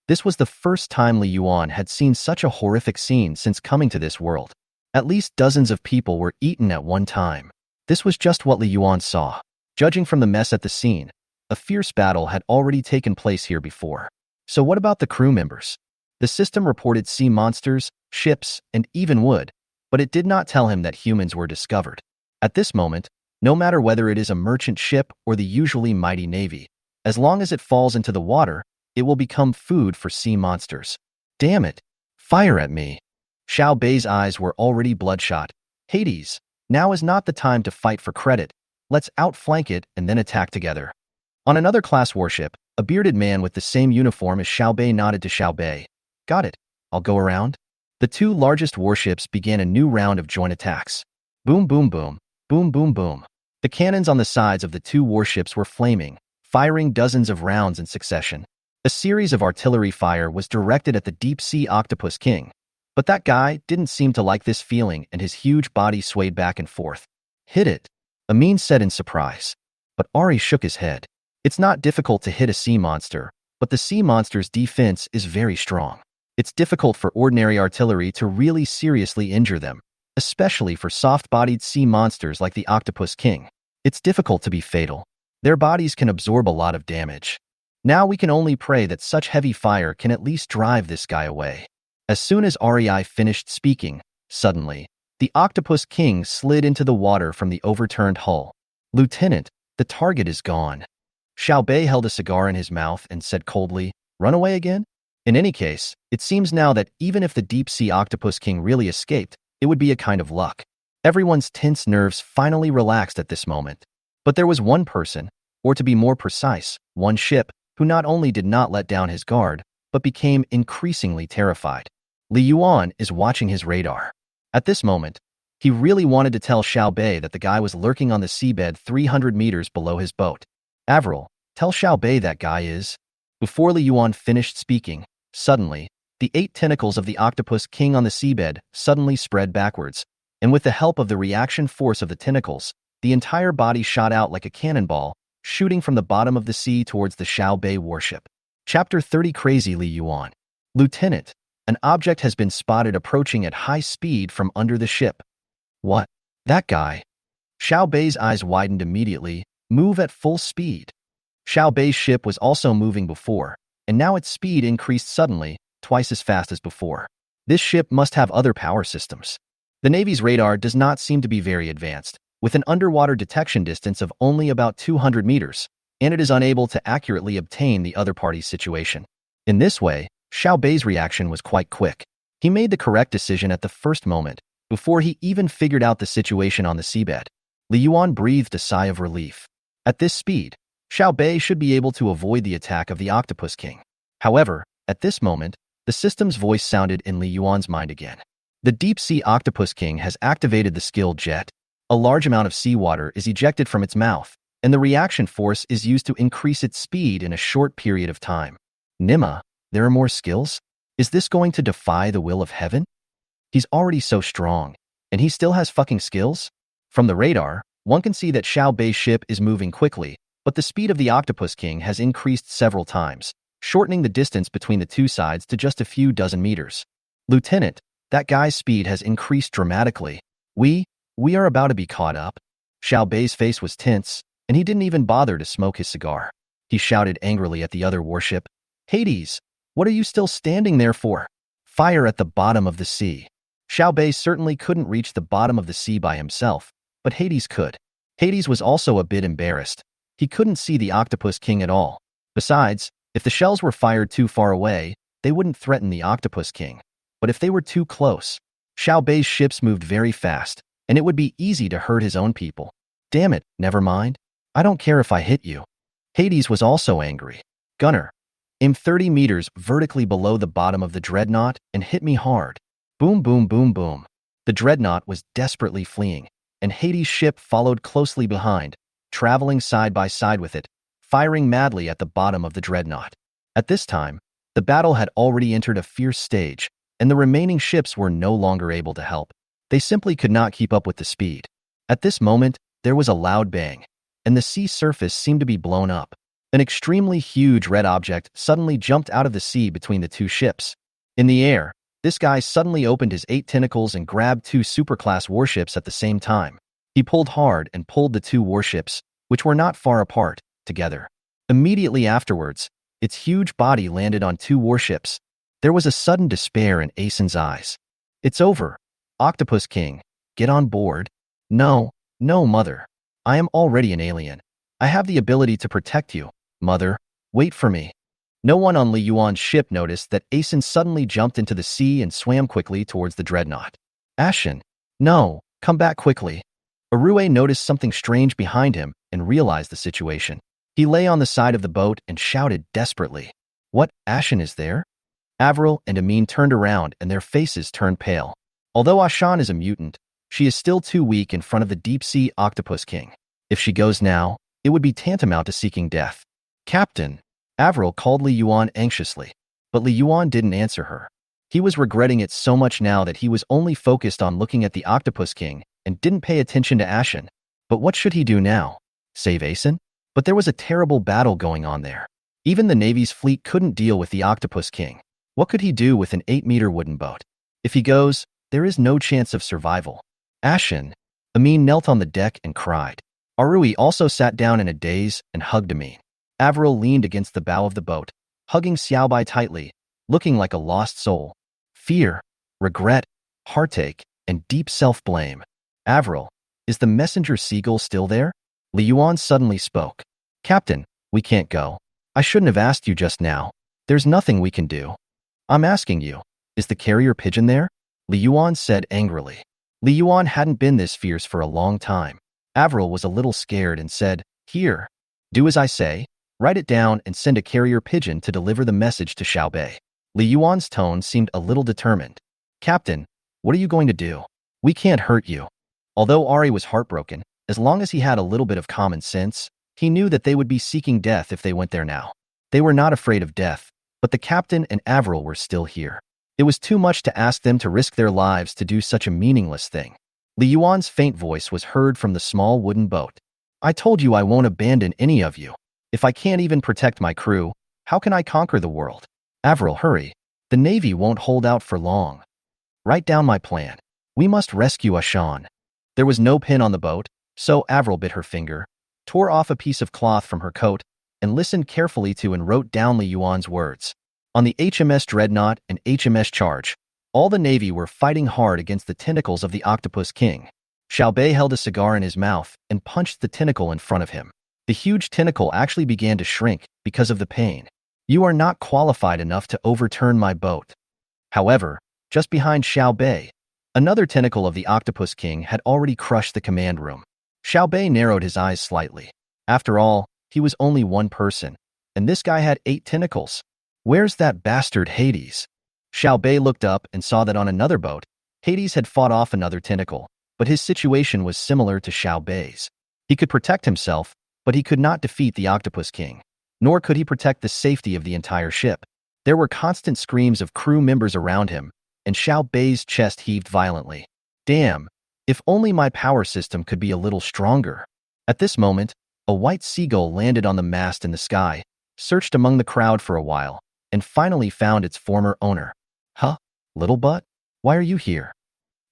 This was the first time Li Yuan had seen such a horrific scene since coming to this world. At least dozens of people were eaten at one time. This was just what Li Yuan saw. Judging from the mess at the scene, a fierce battle had already taken place here before. So what about the crew members? The system reported sea monsters, ships, and even wood, but it did not tell him that humans were discovered. At this moment, no matter whether it is a merchant ship or the usually mighty navy, as long as it falls into the water, it will become food for sea monsters. Damn it! Fire at me! Xiao Bei's eyes were already bloodshot. Hades, now is not the time to fight for credit. Let's outflank it and then attack together. On another class warship, a bearded man with the same uniform as Xiao Bei nodded to Xiao Bei. Got it. I'll go around. The two largest warships began a new round of joint attacks. Boom, boom, boom. Boom, boom, boom. The cannons on the sides of the two warships were flaming, firing dozens of rounds in succession. A series of artillery fire was directed at the deep-sea Octopus King. But that guy didn't seem to like this feeling and his huge body swayed back and forth. Hit it, Amin said in surprise. But Ari shook his head. It's not difficult to hit a sea monster, but the sea monster's defense is very strong. It's difficult for ordinary artillery to really seriously injure them, especially for soft-bodied sea monsters like the Octopus King. It's difficult to be fatal. Their bodies can absorb a lot of damage. Now we can only pray that such heavy fire can at least drive this guy away. As soon as Rei finished speaking, suddenly, the Octopus King slid into the water from the overturned hull. Lieutenant, the target is gone. Xiao Bei held a cigar in his mouth and said coldly, "Run away again?" In any case, it seems now that even if the deep-sea Octopus King really escaped, it would be a kind of luck. Everyone's tense nerves finally relaxed at this moment. But there was one person, or to be more precise, one ship, who not only did not let down his guard, but became increasingly terrified. Li Yuan is watching his radar. At this moment, he really wanted to tell Xiao Bei that the guy was lurking on the seabed 300 meters below his boat. Avril, tell Xiao Bei that guy is. Before Li Yuan finished speaking, suddenly, the 8 tentacles of the Octopus King on the seabed suddenly spread backwards, and with the help of the reaction force of the tentacles, the entire body shot out like a cannonball, shooting from the bottom of the sea towards the Xiao Bei warship. Chapter 30 Crazy Li Yuan. Lieutenant, an object has been spotted approaching at high speed from under the ship. What? That guy? Xiao Bei's eyes widened immediately. Move at full speed. Xiao Bei's ship was also moving before, and now its speed increased suddenly, twice as fast as before. This ship must have other power systems. The Navy's radar does not seem to be very advanced, with an underwater detection distance of only about 200 meters, and it is unable to accurately obtain the other party's situation. In this way, Xiao Bei's reaction was quite quick. He made the correct decision at the first moment, before he even figured out the situation on the seabed. Li Yuan breathed a sigh of relief. At this speed, Xiao Bei should be able to avoid the attack of the Octopus King. However, at this moment, the system's voice sounded in Li Yuan's mind again. The deep-sea Octopus King has activated the skill jet. A large amount of seawater is ejected from its mouth, and the reaction force is used to increase its speed in a short period of time. Nima, there are more skills? Is this going to defy the will of heaven? He's already so strong, and he still has fucking skills? From the radar, one can see that Xiao Bei's ship is moving quickly, but the speed of the Octopus King has increased several times, shortening the distance between the two sides to just a few dozen meters. Lieutenant, that guy's speed has increased dramatically. We are about to be caught up. Xiao Bei's face was tense, and he didn't even bother to smoke his cigar. He shouted angrily at the other warship, "Hades, what are you still standing there for? Fire at the bottom of the sea." Xiao Bei certainly couldn't reach the bottom of the sea by himself, but Hades could. Hades was also a bit embarrassed. He couldn't see the Octopus King at all. Besides, if the shells were fired too far away, they wouldn't threaten the Octopus King. But if they were too close, Xiao Bei's ships moved very fast, and it would be easy to hurt his own people. Damn it, never mind. I don't care if I hit you. Hades was also angry. Gunner, aim 30 meters vertically below the bottom of the dreadnought and hit me hard. Boom, boom, boom, boom. The dreadnought was desperately fleeing, and Hades' ship followed closely behind, traveling side by side with it, firing madly at the bottom of the dreadnought. At this time, the battle had already entered a fierce stage, and the remaining ships were no longer able to help. They simply could not keep up with the speed. At this moment, there was a loud bang, and the sea surface seemed to be blown up. An extremely huge red object suddenly jumped out of the sea between the two ships. In the air, this guy suddenly opened his 8 tentacles and grabbed 2 superclass warships at the same time. He pulled hard and pulled the 2 warships, which were not far apart, together. Immediately afterwards, its huge body landed on 2 warships. There was a sudden despair in Asen's eyes. "It's over. Octopus King, get on board." No, mother. I am already an alien. I have the ability to protect you. Mother, wait for me. No one on Li Yuan's ship noticed that Asen suddenly jumped into the sea and swam quickly towards the dreadnought. Ashen, no, come back quickly. Arue noticed something strange behind him and realized the situation. He lay on the side of the boat and shouted desperately. What, Ashen is there? Avril and Amin turned around and their faces turned pale. Although Ashan is a mutant, she is still too weak in front of the deep-sea Octopus King. If she goes now, it would be tantamount to seeking death. Captain, Avril called Li Yuan anxiously, but Li Yuan didn't answer her. He was regretting it so much now that he was only focused on looking at the Octopus King and didn't pay attention to Ashen. But what should he do now? Save Asen? But there was a terrible battle going on there. Even the Navy's fleet couldn't deal with the Octopus King. What could he do with an 8-meter wooden boat? If he goes, there is no chance of survival. Ashen, Amin knelt on the deck and cried. Arui also sat down in a daze and hugged Amin. Avril leaned against the bow of the boat, hugging Xiaobai tightly, looking like a lost soul. Fear, regret, heartache, and deep self-blame. Avril, is the messenger seagull still there? Li Yuan suddenly spoke. Captain, we can't go. I shouldn't have asked you just now. There's nothing we can do. I'm asking you, is the carrier pigeon there? Li Yuan said angrily. Li Yuan hadn't been this fierce for a long time. Avril was a little scared and said, Here, do as I say, write it down and send a carrier pigeon to deliver the message to Xiaobei. Li Yuan's tone seemed a little determined. Captain, what are you going to do? We can't hurt you. Although Ari was heartbroken, as long as he had a little bit of common sense, he knew that they would be seeking death if they went there now. They were not afraid of death, but the captain and Avril were still here. It was too much to ask them to risk their lives to do such a meaningless thing. Li Yuan's faint voice was heard from the small wooden boat. I told you I won't abandon any of you. If I can't even protect my crew, how can I conquer the world? Avril, hurry. The Navy won't hold out for long. Write down my plan. We must rescue Ashan. There was no pin on the boat, so Avril bit her finger, tore off a piece of cloth from her coat, and listened carefully to and wrote down Li Yuan's words. On the HMS Dreadnought and HMS Charge, all the Navy were fighting hard against the tentacles of the Octopus King. Xiaobei held a cigar in his mouth and punched the tentacle in front of him. The huge tentacle actually began to shrink because of the pain. You are not qualified enough to overturn my boat. However, just behind Xiaobei, another tentacle of the Octopus King had already crushed the command room. Xiaobei narrowed his eyes slightly. After all, he was only one person, and this guy had 8 tentacles. Where's that bastard Hades? Xiaobei looked up and saw that on another boat, Hades had fought off another tentacle, but his situation was similar to Xiaobei's. He could protect himself, but he could not defeat the Octopus King, nor could he protect the safety of the entire ship. There were constant screams of crew members around him, and Xiaobei's chest heaved violently. Damn, if only my power system could be a little stronger. At this moment, a white seagull landed on the mast in the sky, searched among the crowd for a while, and finally found its former owner. Huh? Little butt? Why are you here?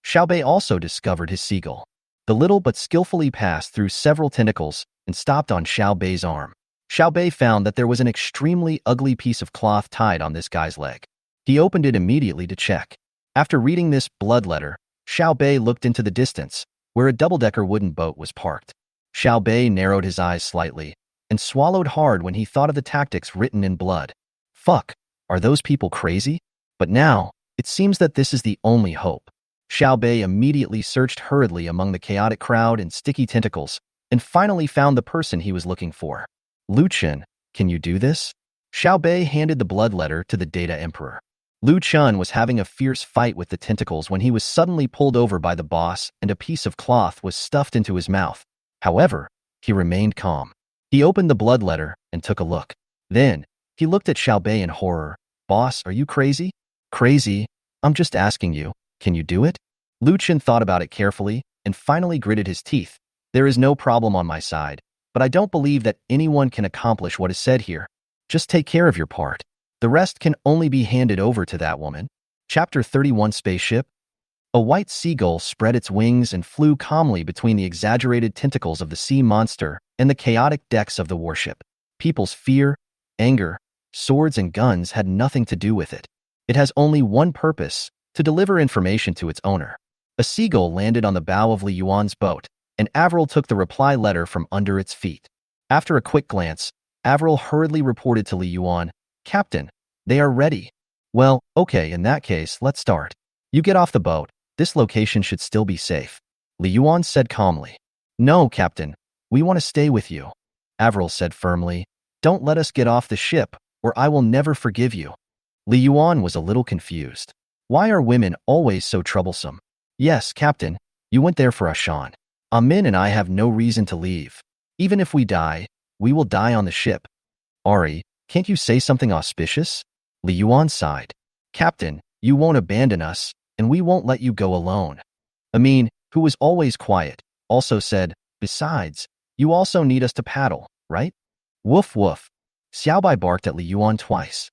Xiaobei also discovered his seagull. The little but skillfully passed through several tentacles and stopped on Xiaobei's arm. Xiaobei found that there was an extremely ugly piece of cloth tied on this guy's leg. He opened it immediately to check. After reading this blood letter, Xiaobei looked into the distance, where a double-decker wooden boat was parked. Xiaobei narrowed his eyes slightly and swallowed hard when he thought of the tactics written in blood. Fuck, are those people crazy? But now, it seems that this is the only hope. Xiaobei immediately searched hurriedly among the chaotic crowd and sticky tentacles, and finally found the person he was looking for. Lu Chun, can you do this? Xiaobei handed the blood letter to the Data Emperor. Lu Chun was having a fierce fight with the tentacles when he was suddenly pulled over by the boss and a piece of cloth was stuffed into his mouth. However, he remained calm. He opened the blood letter and took a look. Then, he looked at Xiaobei in horror. Boss, are you crazy? Crazy? I'm just asking you, can you do it? Lu Chun thought about it carefully and finally gritted his teeth. There is no problem on my side, but I don't believe that anyone can accomplish what is said here. Just take care of your part. The rest can only be handed over to that woman. Chapter 31 Spaceship. A white seagull spread its wings and flew calmly between the exaggerated tentacles of the sea monster and the chaotic decks of the warship. People's fear, anger, swords and guns had nothing to do with it. It has only one purpose, to deliver information to its owner. A seagull landed on the bow of Li Yuan's boat, and Avril took the reply letter from under its feet. After a quick glance, Avril hurriedly reported to Li Yuan, Captain, they are ready. Well, okay, in that case, let's start. You get off the boat. This location should still be safe. Li Yuan said calmly. No, Captain. We want to stay with you. Avril said firmly. Don't let us get off the ship, or I will never forgive you. Li Yuan was a little confused. Why are women always so troublesome? Yes, Captain. You went there for Ashan. Amin and I have no reason to leave. Even if we die, we will die on the ship. Ari, can't you say something auspicious? Li Yuan sighed. Captain, you won't abandon us, and we won't let you go alone. Amin, who was always quiet, also said, besides, you also need us to paddle, right? Woof woof. Xiaobai barked at Li Yuan twice.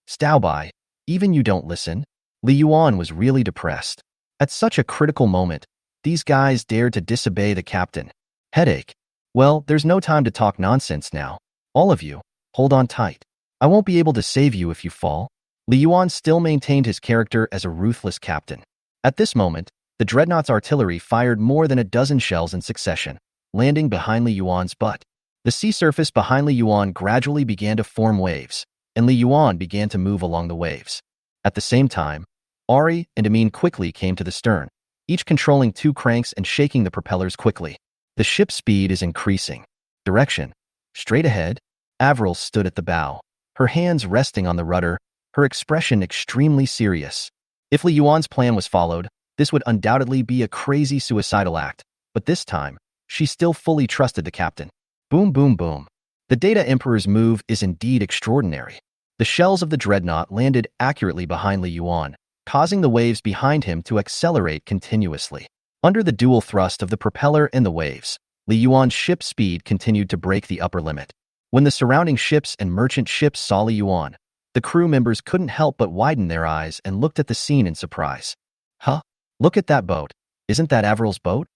Xiaobai, even you don't listen. Li Yuan was really depressed. At such a critical moment, these guys dared to disobey the captain. Headache. Well, there's no time to talk nonsense now. All of you, hold on tight. I won't be able to save you if you fall. Li Yuan still maintained his character as a ruthless captain. At this moment, the dreadnought's artillery fired more than a dozen shells in succession, landing behind Li Yuan's butt. The sea surface behind Li Yuan gradually began to form waves, and Li Yuan began to move along the waves. At the same time, Ari and Amin quickly came to the stern, each controlling two cranks and shaking the propellers quickly. The ship's speed is increasing. Direction. Straight ahead. Avril stood at the bow, her hands resting on the rudder, her expression extremely serious. If Li Yuan's plan was followed, this would undoubtedly be a crazy suicidal act, but this time, she still fully trusted the captain. Boom, boom, boom. The Data Emperor's move is indeed extraordinary. The shells of the dreadnought landed accurately behind Li Yuan, causing the waves behind him to accelerate continuously. Under the dual thrust of the propeller and the waves, Li Yuan's ship's speed continued to break the upper limit. When the surrounding ships and merchant ships saw Li Yuan, the crew members couldn't help but widen their eyes and looked at the scene in surprise. Huh? Look at that boat. Isn't that Avril's boat?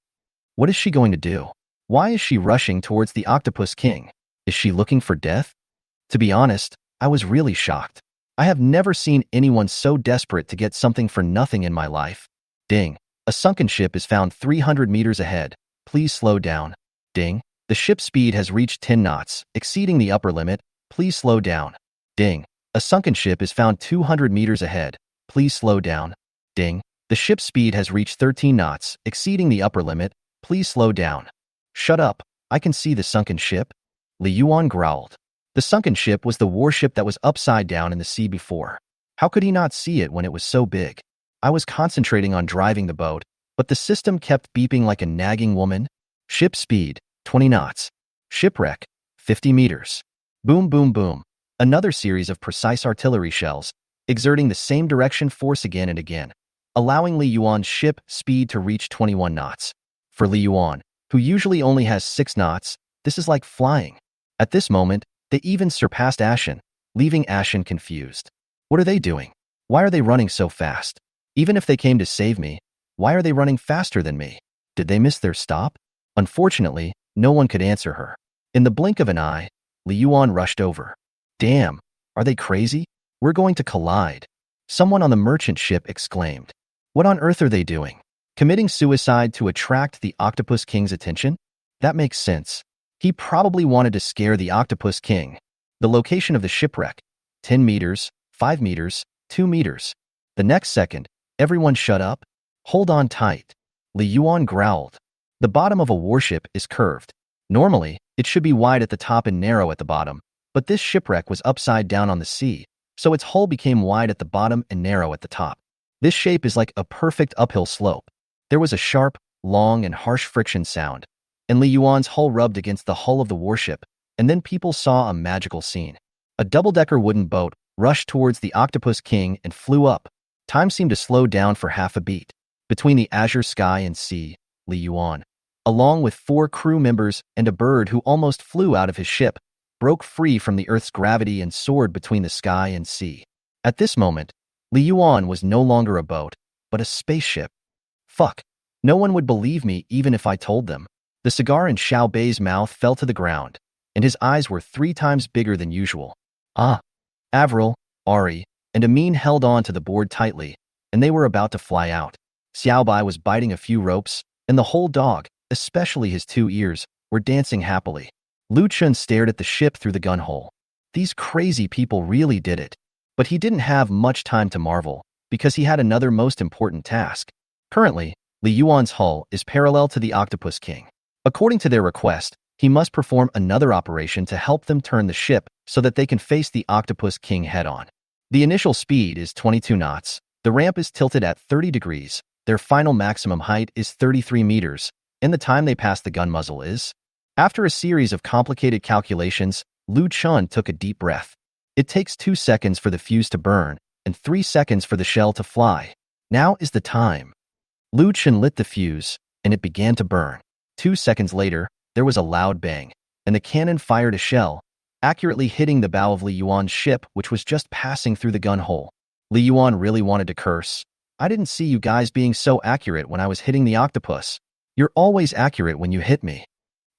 What is she going to do? Why is she rushing towards the Octopus King? Is she looking for death? To be honest, I was really shocked. I have never seen anyone so desperate to get something for nothing in my life. Ding. A sunken ship is found 300 meters ahead. Please slow down. Ding. The ship's speed has reached 10 knots, exceeding the upper limit. Please slow down. Ding. A sunken ship is found 200 meters ahead. Please slow down. Ding. The ship's speed has reached 13 knots, exceeding the upper limit. Please slow down. Shut up. I can see the sunken ship. Li Yuan growled. The sunken ship was the warship that was upside down in the sea before. How could he not see it when it was so big? I was concentrating on driving the boat, but the system kept beeping like a nagging woman. Ship speed, 20 knots. Shipwreck, 50 meters. Boom, boom, boom. Another series of precise artillery shells, exerting the same direction force again and again, allowing Li Yuan's ship speed to reach 21 knots. For Li Yuan, who usually only has 6 knots, this is like flying. At this moment, they even surpassed Ashen, leaving Ashen confused. What are they doing? Why are they running so fast? Even if they came to save me, why are they running faster than me? Did they miss their stop? Unfortunately, no one could answer her. In the blink of an eye, Li Yuan rushed over. Damn, are they crazy? We're going to collide. Someone on the merchant ship exclaimed. What on earth are they doing? Committing suicide to attract the Octopus King's attention? That makes sense. He probably wanted to scare the Octopus King. The location of the shipwreck, 10 meters, 5 meters, 2 meters. The next second, everyone shut up. Hold on tight. Li Yuan growled. The bottom of a warship is curved. Normally, it should be wide at the top and narrow at the bottom, but this shipwreck was upside down on the sea, so its hull became wide at the bottom and narrow at the top. This shape is like a perfect uphill slope. There was a sharp, long, and harsh friction sound, and Li Yuan's hull rubbed against the hull of the warship, and then people saw a magical scene. A double-decker wooden boat rushed towards the Octopus King and flew up. Time seemed to slow down for half a beat. Between the azure sky and sea, Li Yuan, along with 4 crew members and a bird who almost flew out of his ship, broke free from the Earth's gravity and soared between the sky and sea. At this moment, Li Yuan was no longer a boat, but a spaceship. Fuck. No one would believe me even if I told them. The cigar in Xiao Bei's mouth fell to the ground, and his eyes were 3 times bigger than usual. Ah. Avril, Ari, and Amin held on to the board tightly, and they were about to fly out. Xiao Bei was biting a few ropes, and the whole dog, especially his 2 ears, were dancing happily. Lu Chun stared at the ship through the gun hole. These crazy people really did it. But he didn't have much time to marvel, because he had another most important task. Currently, Li Yuan's hull is parallel to the Octopus King. According to their request, he must perform another operation to help them turn the ship so that they can face the Octopus King head-on. The initial speed is 22 knots, the ramp is tilted at 30 degrees, their final maximum height is 33 meters, and the time they pass the gun muzzle is... After a series of complicated calculations, Lu Chun took a deep breath. It takes 2 seconds for the fuse to burn, and 3 seconds for the shell to fly. Now is the time. Lu Chun lit the fuse, and it began to burn. 2 seconds later, there was a loud bang, and the cannon fired a shell, accurately hitting the bow of Li Yuan's ship, which was just passing through the gun hole. Li Yuan really wanted to curse. I didn't see you guys being so accurate when I was hitting the octopus. You're always accurate when you hit me.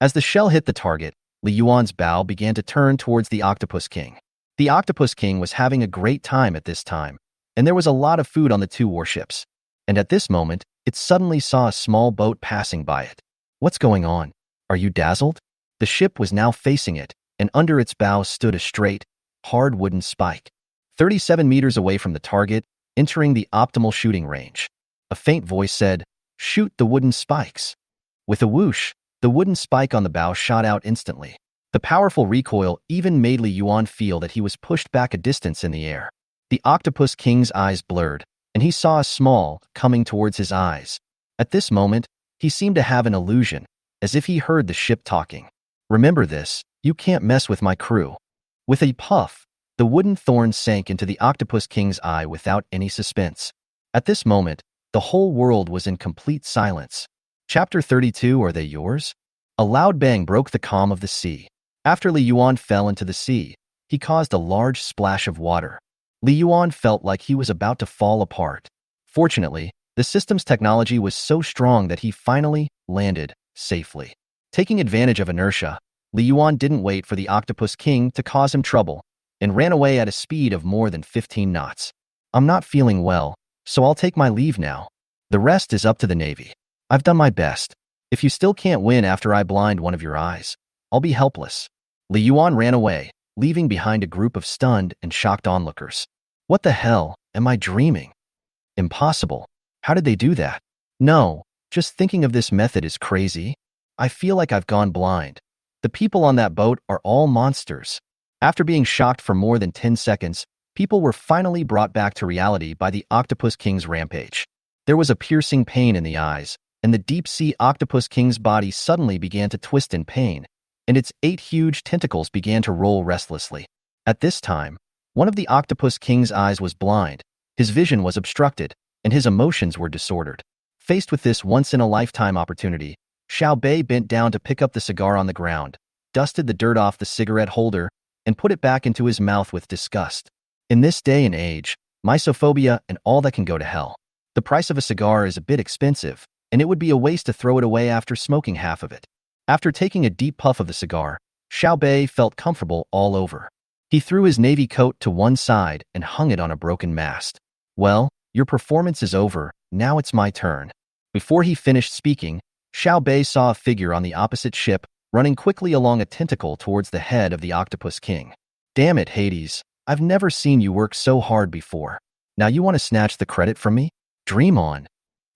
As the shell hit the target, Li Yuan's bow began to turn towards the Octopus King. The Octopus King was having a great time at this time, and there was a lot of food on the two warships. And at this moment, it suddenly saw a small boat passing by it. What's going on? Are you dazzled? The ship was now facing it, and under its bow stood a straight, hard wooden spike. 37 meters away from the target, entering the optimal shooting range. A faint voice said, "Shoot the wooden spikes." With a whoosh, the wooden spike on the bow shot out instantly. The powerful recoil even made Li Yuan feel that he was pushed back a distance in the air. The Octopus King's eyes blurred, and he saw a small coming towards his eyes. At this moment, he seemed to have an illusion, as if he heard the ship talking. "Remember this, you can't mess with my crew." With a puff, the wooden thorn sank into the Octopus King's eye without any suspense. At this moment, the whole world was in complete silence. Chapter 32. Are they yours? A loud bang broke the calm of the sea. After Li Yuan fell into the sea, he caused a large splash of water. Li Yuan felt like he was about to fall apart. Fortunately, the system's technology was so strong that he finally landed safely. Taking advantage of inertia, Li Yuan didn't wait for the Octopus King to cause him trouble and ran away at a speed of more than 15 knots. "I'm not feeling well, so I'll take my leave now. The rest is up to the Navy. I've done my best. If you still can't win after I blind one of your eyes, I'll be helpless." Li Yuan ran away, leaving behind a group of stunned and shocked onlookers. What the hell? Am I dreaming? Impossible. How did they do that? No, just thinking of this method is crazy. I feel like I've gone blind. The people on that boat are all monsters. After being shocked for more than 10 seconds, people were finally brought back to reality by the Octopus King's rampage. There was a piercing pain in the eyes, and the deep-sea Octopus King's body suddenly began to twist in pain, and its 8 huge tentacles began to roll restlessly. At this time, one of the Octopus King's eyes was blind, his vision was obstructed, and his emotions were disordered. Faced with this once-in-a-lifetime opportunity, Xiao Bei bent down to pick up the cigar on the ground, dusted the dirt off the cigarette holder, and put it back into his mouth with disgust. In this day and age, misophobia and all that can go to hell. The price of a cigar is a bit expensive, and it would be a waste to throw it away after smoking half of it. After taking a deep puff of the cigar, Xiao Bei felt comfortable all over. He threw his navy coat to one side and hung it on a broken mast. "Well, your performance is over, now it's my turn." Before he finished speaking, Xiao Bei saw a figure on the opposite ship running quickly along a tentacle towards the head of the Octopus King. "Damn it, Hades, I've never seen you work so hard before. Now you want to snatch the credit from me? Dream on."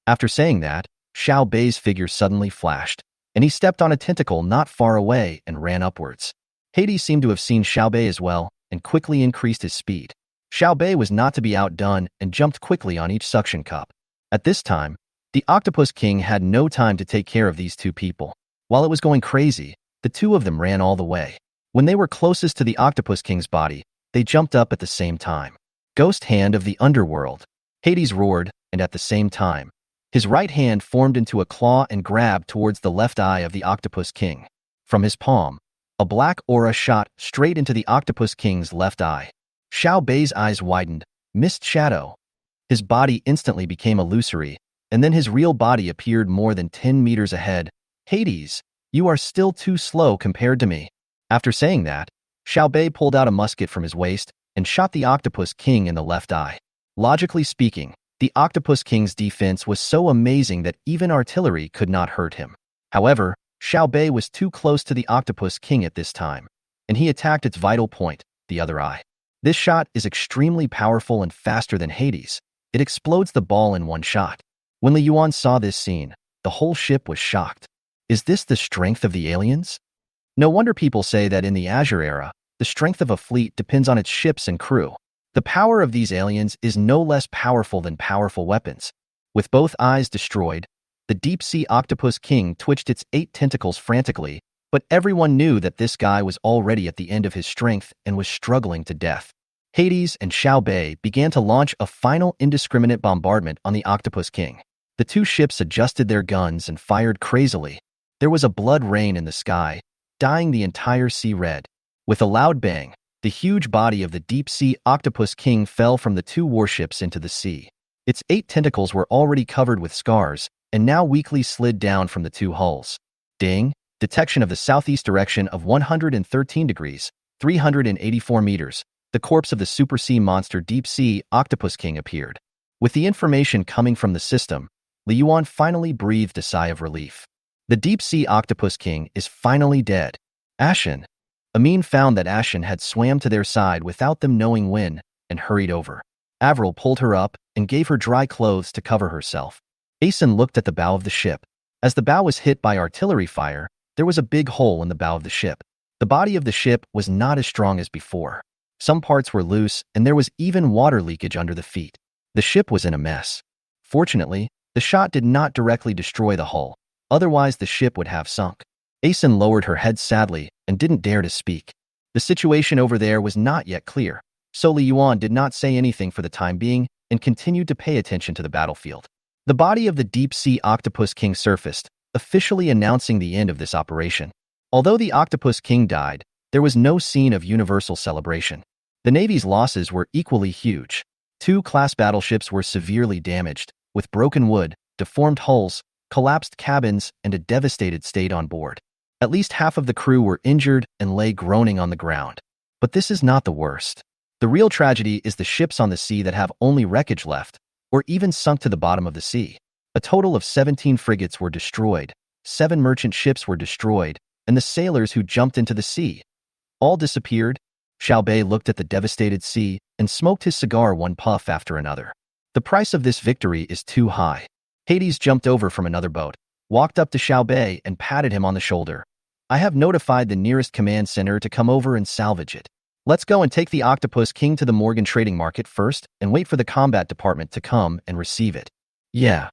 After saying that, Xiao Bei's figure suddenly flashed, and he stepped on a tentacle not far away and ran upwards. Hades seemed to have seen Xiao Bei as well and quickly increased his speed. Xiao Bei was not to be outdone and jumped quickly on each suction cup. At this time, the Octopus King had no time to take care of these two people. While it was going crazy, the two of them ran all the way. When they were closest to the Octopus King's body, they jumped up at the same time. "Ghost hand of the underworld." Hades roared, and at the same time, his right hand formed into a claw and grabbed towards the left eye of the Octopus King. From his palm, a black aura shot straight into the Octopus King's left eye. Xiao Bei's eyes widened, mist shadow. His body instantly became illusory, and then his real body appeared more than 10 meters ahead. "Hades, you are still too slow compared to me." After saying that, Xiao Bei pulled out a musket from his waist and shot the Octopus King in the left eye. Logically speaking, the Octopus King's defense was so amazing that even artillery could not hurt him. However, Xiao Bei was too close to the Octopus King at this time, and he attacked its vital point, the other eye. This shot is extremely powerful and faster than Hades. It explodes the ball in one shot. When Li Yuan saw this scene, the whole ship was shocked. Is this the strength of the aliens? No wonder people say that in the Azure era, the strength of a fleet depends on its ships and crew. The power of these aliens is no less powerful than powerful weapons. With both eyes destroyed, the deep-sea Octopus King twitched its 8 tentacles frantically, but everyone knew that this guy was already at the end of his strength and was struggling to death. Hades and Xiao Bei began to launch a final indiscriminate bombardment on the Octopus King. The two ships adjusted their guns and fired crazily. There was a blood rain in the sky, dyeing the entire sea red. With a loud bang, the huge body of the deep-sea Octopus King fell from the two warships into the sea. Its 8 tentacles were already covered with scars, and now weakly slid down from the two hulls. Ding, Detection of the southeast direction of 113 degrees, 384 meters. The corpse of the super-sea monster Deep Sea Octopus King appeared. With the information coming from the system, Li Yuan finally breathed a sigh of relief. The Deep Sea Octopus King is finally dead. Ashen. Amin found that Ashen had swam to their side without them knowing when, and hurried over. Avril pulled her up and gave her dry clothes to cover herself. Asen looked at the bow of the ship. As the bow was hit by artillery fire, there was a big hole in the bow of the ship. The body of the ship was not as strong as before. Some parts were loose, and there was even water leakage under the feet. The ship was in a mess. Fortunately, the shot did not directly destroy the hull. Otherwise, the ship would have sunk. Asen lowered her head sadly and didn't dare to speak. The situation over there was not yet clear, so Li Yuan did not say anything for the time being and continued to pay attention to the battlefield. The body of the Deep Sea Octopus King surfaced, officially announcing the end of this operation. Although the Octopus King died, there was no scene of universal celebration. The Navy's losses were equally huge. 2 class battleships were severely damaged, with broken wood, deformed hulls, collapsed cabins, and a devastated state on board. At least half of the crew were injured and lay groaning on the ground. But this is not the worst. The real tragedy is the ships on the sea that have only wreckage left, or even sunk to the bottom of the sea. A total of 17 frigates were destroyed, 7 merchant ships were destroyed, and the sailors who jumped into the sea all disappeared. Xiao Bei looked at the devastated sea and smoked his cigar one puff after another. The price of this victory is too high. Hades jumped over from another boat, walked up to Xiao Bei and patted him on the shoulder. I have notified the nearest command center to come over and salvage it. Let's go and take the Octopus King to the Morgan Trading Market first and wait for the combat department to come and receive it. Yeah.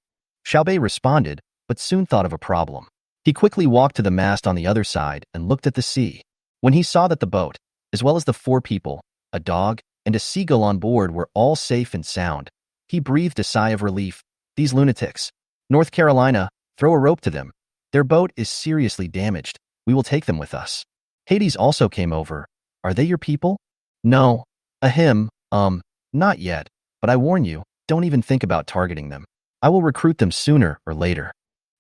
Xiao Bei responded, but soon thought of a problem. He quickly walked to the mast on the other side and looked at the sea. When he saw that the boat, as well as the 4 people, a dog, and a seagull on board were all safe and sound, he breathed a sigh of relief. These lunatics. North Carolina, throw a rope to them. Their boat is seriously damaged. We will take them with us. Hades also came over. Are they your people? No. Not yet. But I warn you, don't even think about targeting them. I will recruit them sooner or later.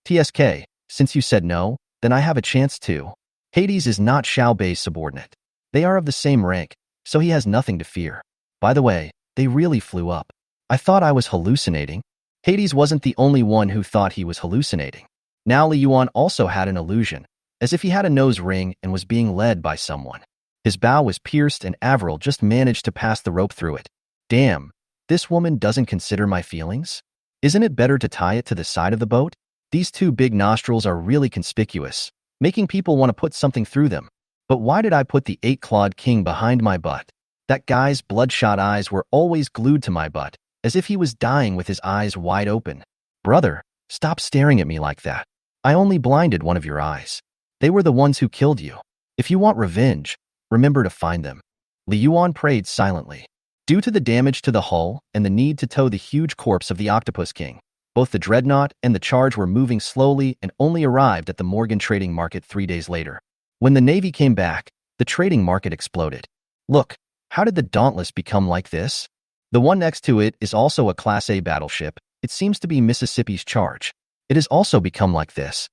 TSK, since you said no, then I have a chance too. Hades is not Xiao Bei's subordinate. They are of the same rank, so he has nothing to fear. By the way, they really flew up. I thought I was hallucinating. Hades wasn't the only one who thought he was hallucinating. Now Li Yuan also had an illusion, as if he had a nose ring and was being led by someone. His bow was pierced and Avril just managed to pass the rope through it. Damn, this woman doesn't consider my feelings? Isn't it better to tie it to the side of the boat? These 2 big nostrils are really conspicuous, making people want to put something through them. But why did I put the 8-clawed king behind my butt? That guy's bloodshot eyes were always glued to my butt, as if he was dying with his eyes wide open. Brother, stop staring at me like that. I only blinded one of your eyes. They were the ones who killed you. If you want revenge, remember to find them. Li Yuan prayed silently. Due to the damage to the hull and the need to tow the huge corpse of the Octopus King, both the Dreadnought and the Charge were moving slowly and only arrived at the Morgan Trading Market 3 days later. When the Navy came back, the trading market exploded. Look, how did the Dauntless become like this? The one next to it is also a Class A battleship. It seems to be Mississippi's Charge. It has also become like this.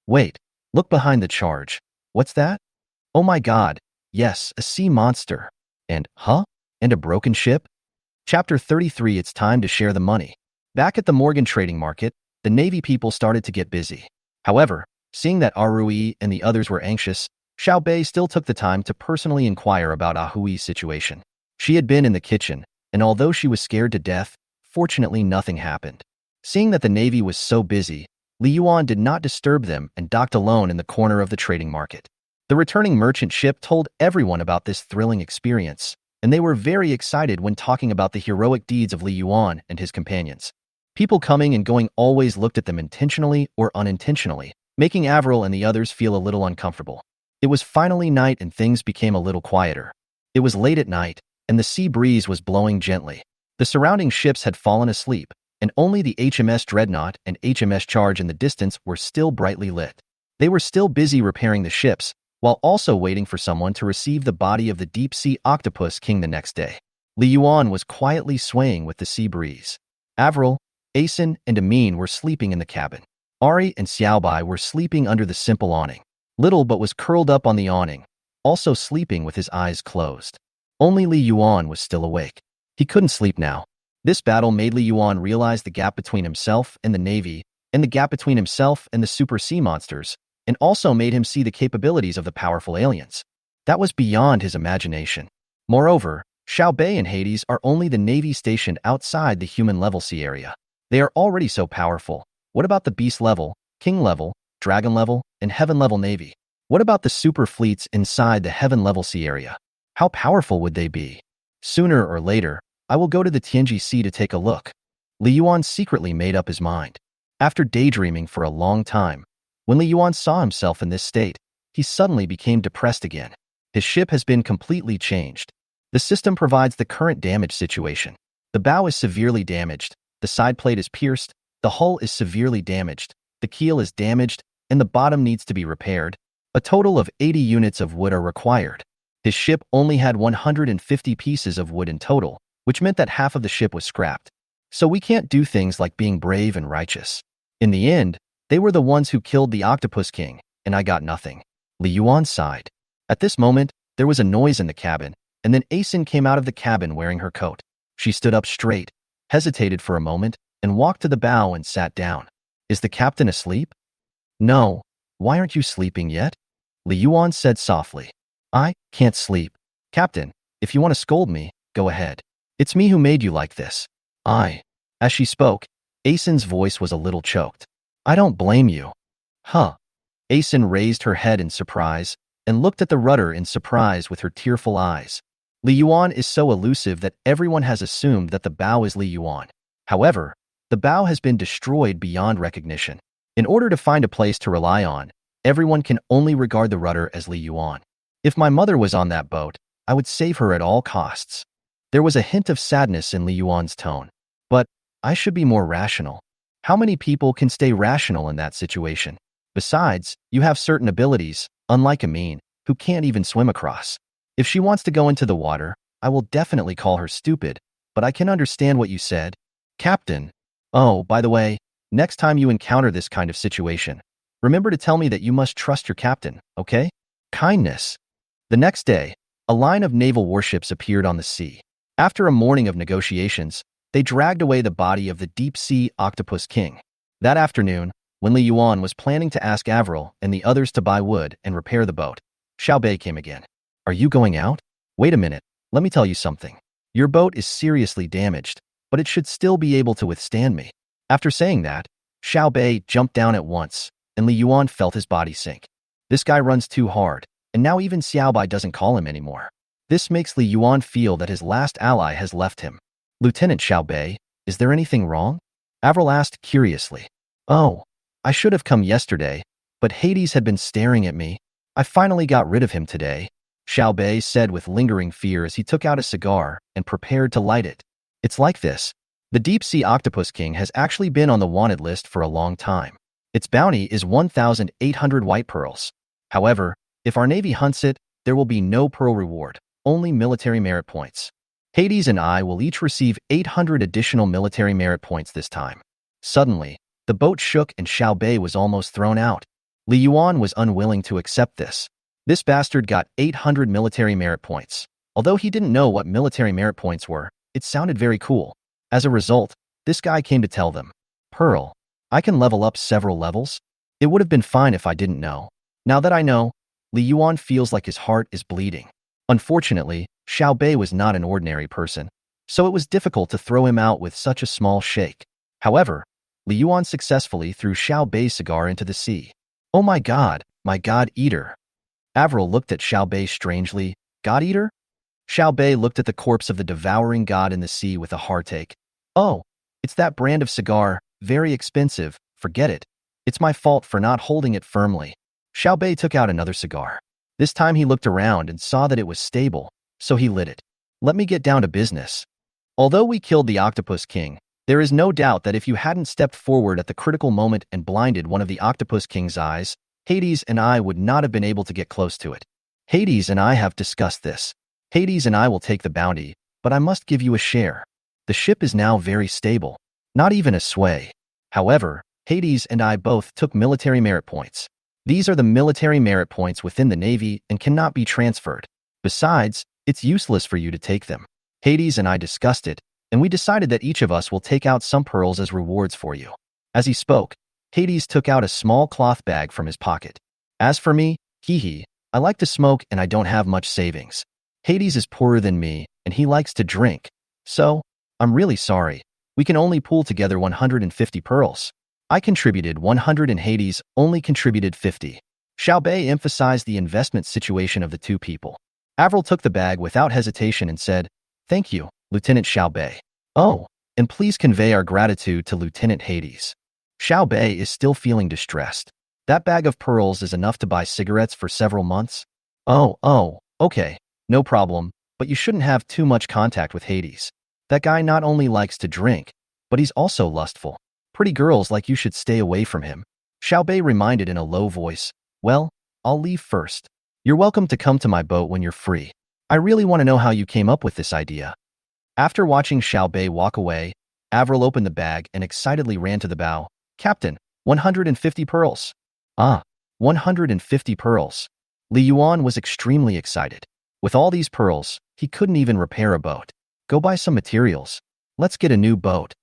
Wait, look behind the Charge. What's that? Oh my god, yes, a sea monster. And a broken ship? Chapter 33. It's time to share the money. Back at the Morgan Trading Market, the Navy people started to get busy. However, seeing that Arui and the others were anxious, Xiao Bei still took the time to personally inquire about Ahui's situation. She had been in the kitchen, and although she was scared to death, fortunately nothing happened. Seeing that the Navy was so busy, Li Yuan did not disturb them and docked alone in the corner of the trading market. The returning merchant ship told everyone about this thrilling experience, and they were very excited when talking about the heroic deeds of Li Yuan and his companions. People coming and going always looked at them intentionally or unintentionally, making Avril and the others feel a little uncomfortable. It was finally night and things became a little quieter. It was late at night, and the sea breeze was blowing gently. The surrounding ships had fallen asleep, and only the HMS Dreadnought and HMS Charge in the distance were still brightly lit. They were still busy repairing the ships, while also waiting for someone to receive the body of the Deep Sea Octopus King the next day. Li Yuan was quietly swaying with the sea breeze. Avril, Asen, and Amin were sleeping in the cabin. Ari and Xiaobai were sleeping under the simple awning. Little but was curled up on the awning, also sleeping with his eyes closed. Only Li Yuan was still awake. He couldn't sleep now. This battle made Li Yuan realize the gap between himself and the Navy, and the gap between himself and the super sea monsters, and also made him see the capabilities of the powerful aliens. That was beyond his imagination. Moreover, Xiao Bei and Hades are only the Navy stationed outside the human level sea area. They are already so powerful. What about the beast level, king level, dragon level, and heaven level Navy? What about the super fleets inside the heaven level sea area? How powerful would they be? Sooner or later, I will go to the Tianji Sea to take a look. Li Yuan secretly made up his mind. After daydreaming for a long time, when Li Yuan saw himself in this state, he suddenly became depressed again. His ship has been completely changed. The system provides the current damage situation. The bow is severely damaged, the side plate is pierced, the hull is severely damaged, the keel is damaged, and the bottom needs to be repaired. A total of 80 units of wood are required. His ship only had 150 pieces of wood in total, which meant that half of the ship was scrapped. So we can't do things like being brave and righteous. In the end, they were the ones who killed the Octopus King, and I got nothing. Li Yuan sighed. At this moment, there was a noise in the cabin, and then Asen came out of the cabin wearing her coat. She stood up straight, hesitated for a moment, and walked to the bow and sat down. Is the captain asleep? No. Why aren't you sleeping yet? Li Yuan said softly. I can't sleep. Captain, if you want to scold me, go ahead. It's me who made you like this. As she spoke, Asen's voice was a little choked. I don't blame you. Huh. Asen raised her head in surprise and looked at the rudder in surprise with her tearful eyes. Li Yuan is so elusive that everyone has assumed that the bow is Li Yuan. However, the bow has been destroyed beyond recognition. In order to find a place to rely on, everyone can only regard the rudder as Li Yuan. If my mother was on that boat, I would save her at all costs. There was a hint of sadness in Li Yuan's tone. But I should be more rational. How many people can stay rational in that situation? Besides, you have certain abilities, unlike Amin, who can't even swim across. If she wants to go into the water, I will definitely call her stupid, but I can understand what you said. Captain. Oh, by the way, next time you encounter this kind of situation, remember to tell me that you must trust your captain, okay? Kindness. The next day, a line of naval warships appeared on the sea. After a morning of negotiations, they dragged away the body of the deep-sea Octopus King. That afternoon, when Li Yuan was planning to ask Avril and the others to buy wood and repair the boat, Xiao Bei came again. Are you going out? Wait a minute, let me tell you something. Your boat is seriously damaged, but it should still be able to withstand me. After saying that, Xiao Bei jumped down at once, and Li Yuan felt his body sink. This guy runs too hard, and now even Xiao Bei doesn't call him anymore. This makes Li Yuan feel that his last ally has left him. Lieutenant Xiao Bei, is there anything wrong? Avril asked curiously. Oh, I should have come yesterday, but Hades had been staring at me. I finally got rid of him today, Xiao Bei said with lingering fear as he took out a cigar and prepared to light it. It's like this. The deep-sea Octopus King has actually been on the wanted list for a long time. Its bounty is 1,800 white pearls. However, if our Navy hunts it, there will be no pearl reward, only military merit points. Hades and I will each receive 800 additional military merit points this time. Suddenly, the boat shook and Xiao Bei was almost thrown out. Li Yuan was unwilling to accept this. This bastard got 800 military merit points. Although he didn't know what military merit points were, it sounded very cool. As a result, this guy came to tell them, Pearl, I can level up several levels? It would have been fine if I didn't know. Now that I know, Li Yuan feels like his heart is bleeding. Unfortunately, Xiao Bei was not an ordinary person, so it was difficult to throw him out with such a small shake. However, Li Yuan successfully threw Xiao Bei's cigar into the sea. Oh my God Eater. Avril looked at Xiao Bei strangely. God Eater? Xiao Bei looked at the corpse of the devouring god in the sea with a heartache. Oh, it's that brand of cigar, very expensive, forget it. It's my fault for not holding it firmly. Xiao Bei took out another cigar. This time he looked around and saw that it was stable, so he lit it. Let me get down to business. Although we killed the Octopus King, there is no doubt that if you hadn't stepped forward at the critical moment and blinded one of the Octopus King's eyes, Hades and I would not have been able to get close to it. Hades and I have discussed this. Hades and I will take the bounty, but I must give you a share. The ship is now very stable. Not even a sway. However, Hades and I both took military merit points. These are the military merit points within the Navy and cannot be transferred. Besides, it's useless for you to take them. Hades and I discussed it, and we decided that each of us will take out some pearls as rewards for you. As he spoke, Hades took out a small cloth bag from his pocket. As for me, I like to smoke and I don't have much savings. Hades is poorer than me, and he likes to drink. So, I'm really sorry. We can only pool together 150 pearls. I contributed 100 and Hades only contributed 50. Xiao Bei emphasized the investment situation of the two people. Avril took the bag without hesitation and said, "Thank you, Lieutenant Xiao Bei. Oh, and please convey our gratitude to Lieutenant Hades." Xiao Bei is still feeling distressed. That bag of pearls is enough to buy cigarettes for several months? Oh, okay, no problem, but you shouldn't have too much contact with Hades. That guy not only likes to drink, but he's also lustful. Pretty girls like you should stay away from him. Xiao Bei reminded in a low voice. Well, I'll leave first. You're welcome to come to my boat when you're free. I really want to know how you came up with this idea. After watching Xiao Bei walk away, Avril opened the bag and excitedly ran to the bow. Captain, 150 pearls. 150 pearls. Li Yuan was extremely excited. With all these pearls, he couldn't even repair a boat. Go buy some materials. Let's get a new boat.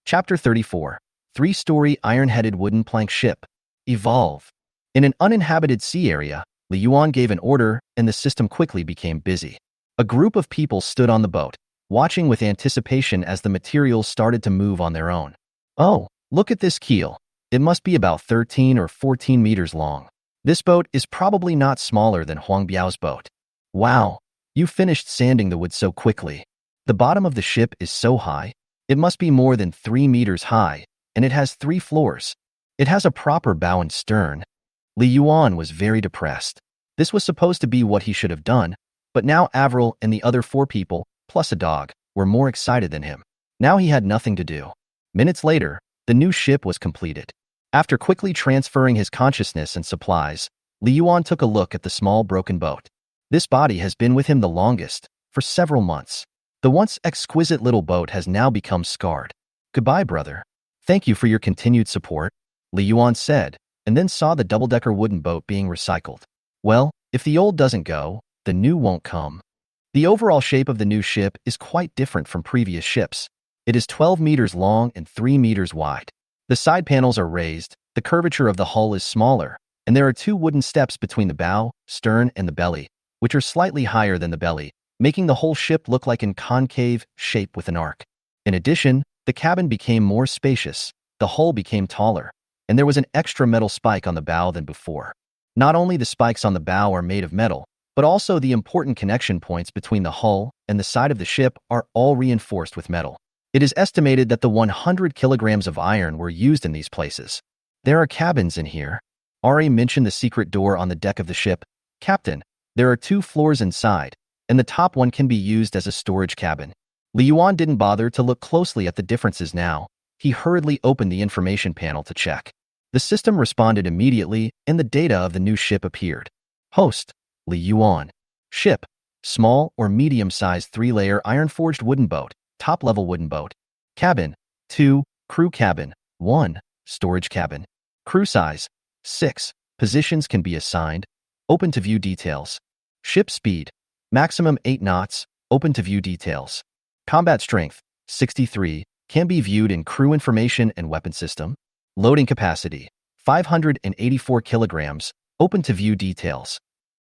Chapter 34. 3-story iron-headed wooden plank ship. Evolve. In an uninhabited sea area, Li Yuan gave an order and the system quickly became busy. A group of people stood on the boat, watching with anticipation as the materials started to move on their own. Oh, look at this keel. It must be about 13 or 14 meters long. This boat is probably not smaller than Huang Biao's boat. Wow, you finished sanding the wood so quickly. The bottom of the ship is so high. It must be more than 3 meters high, and it has 3 floors. It has a proper bow and stern. Li Yuan was very depressed. This was supposed to be what he should have done, but now Avril and the other 4 people, plus a dog, were more excited than him. Now he had nothing to do. Minutes later, the new ship was completed. After quickly transferring his consciousness and supplies, Li Yuan took a look at the small broken boat. This body has been with him the longest, for several months. The once exquisite little boat has now become scarred. Goodbye, brother. Thank you for your continued support, Li Yuan said, and then saw the double-decker wooden boat being recycled. Well, if the old doesn't go, the new won't come. The overall shape of the new ship is quite different from previous ships. It is 12 meters long and 3 meters wide. The side panels are raised, the curvature of the hull is smaller, and there are 2 wooden steps between the bow, stern, and the belly, which are slightly higher than the belly, making the whole ship look like an concave shape with an arc. In addition, the cabin became more spacious, the hull became taller, and there was an extra metal spike on the bow than before. Not only the spikes on the bow are made of metal, but also the important connection points between the hull and the side of the ship are all reinforced with metal. It is estimated that the 100 kilograms of iron were used in these places. There are cabins in here. Ari mentioned the secret door on the deck of the ship. Captain, there are 2 floors inside, and the top one can be used as a storage cabin. Li Yuan didn't bother to look closely at the differences now. He hurriedly opened the information panel to check. The system responded immediately, and the data of the new ship appeared. Host, Li Yuan. Ship, small or medium-sized 3-layer iron-forged wooden boat, top-level wooden boat. Cabin, 2, crew cabin, 1, storage cabin. Crew size, 6, positions can be assigned, open to view details. Ship speed, maximum 8 knots, open to view details. Combat strength, 63, can be viewed in crew information and weapon system. Loading capacity, 584 kilograms, open to view details.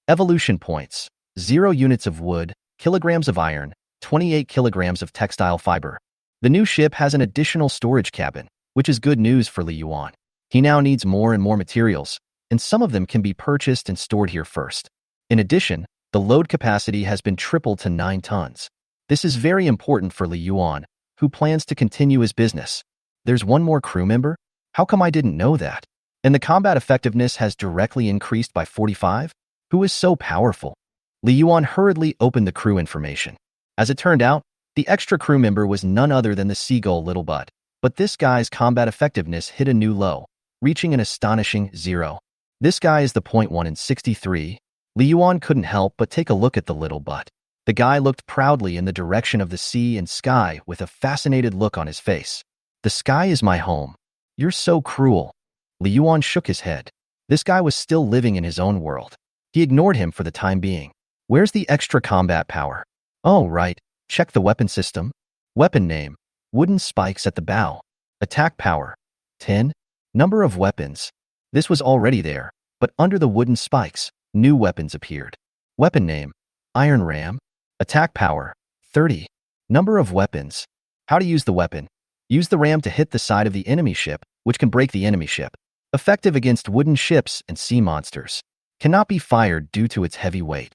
Evolution points, 0 units of wood, kilograms of iron, 28 kilograms of textile fiber. The new ship has an additional storage cabin, which is good news for Li Yuan. He now needs more and more materials, and some of them can be purchased and stored here first. In addition, the load capacity has been tripled to 9 tons. This is very important for Li Yuan, who plans to continue his business. There's one more crew member? How come I didn't know that? And the combat effectiveness has directly increased by 45? Who is so powerful? Li Yuan hurriedly opened the crew information. As it turned out, the extra crew member was none other than the seagull Little Butt. But this guy's combat effectiveness hit a new low, reaching an astonishing 0. This guy is the .1 in 63. Li Yuan couldn't help but take a look at the Little Butt. The guy looked proudly in the direction of the sea and sky with a fascinated look on his face. The sky is my home. You're so cruel. Li Yuan shook his head. This guy was still living in his own world. He ignored him for the time being. Where's the extra combat power? Oh, right. Check the weapon system. Weapon name. Wooden spikes at the bow. Attack power. 10. Number of weapons. This was already there, but under the wooden spikes, new weapons appeared. Weapon name. Iron ram. Attack power. 30. Number of weapons. How to use the weapon. Use the ram to hit the side of the enemy ship, which can break the enemy ship. Effective against wooden ships and sea monsters. Cannot be fired due to its heavy weight.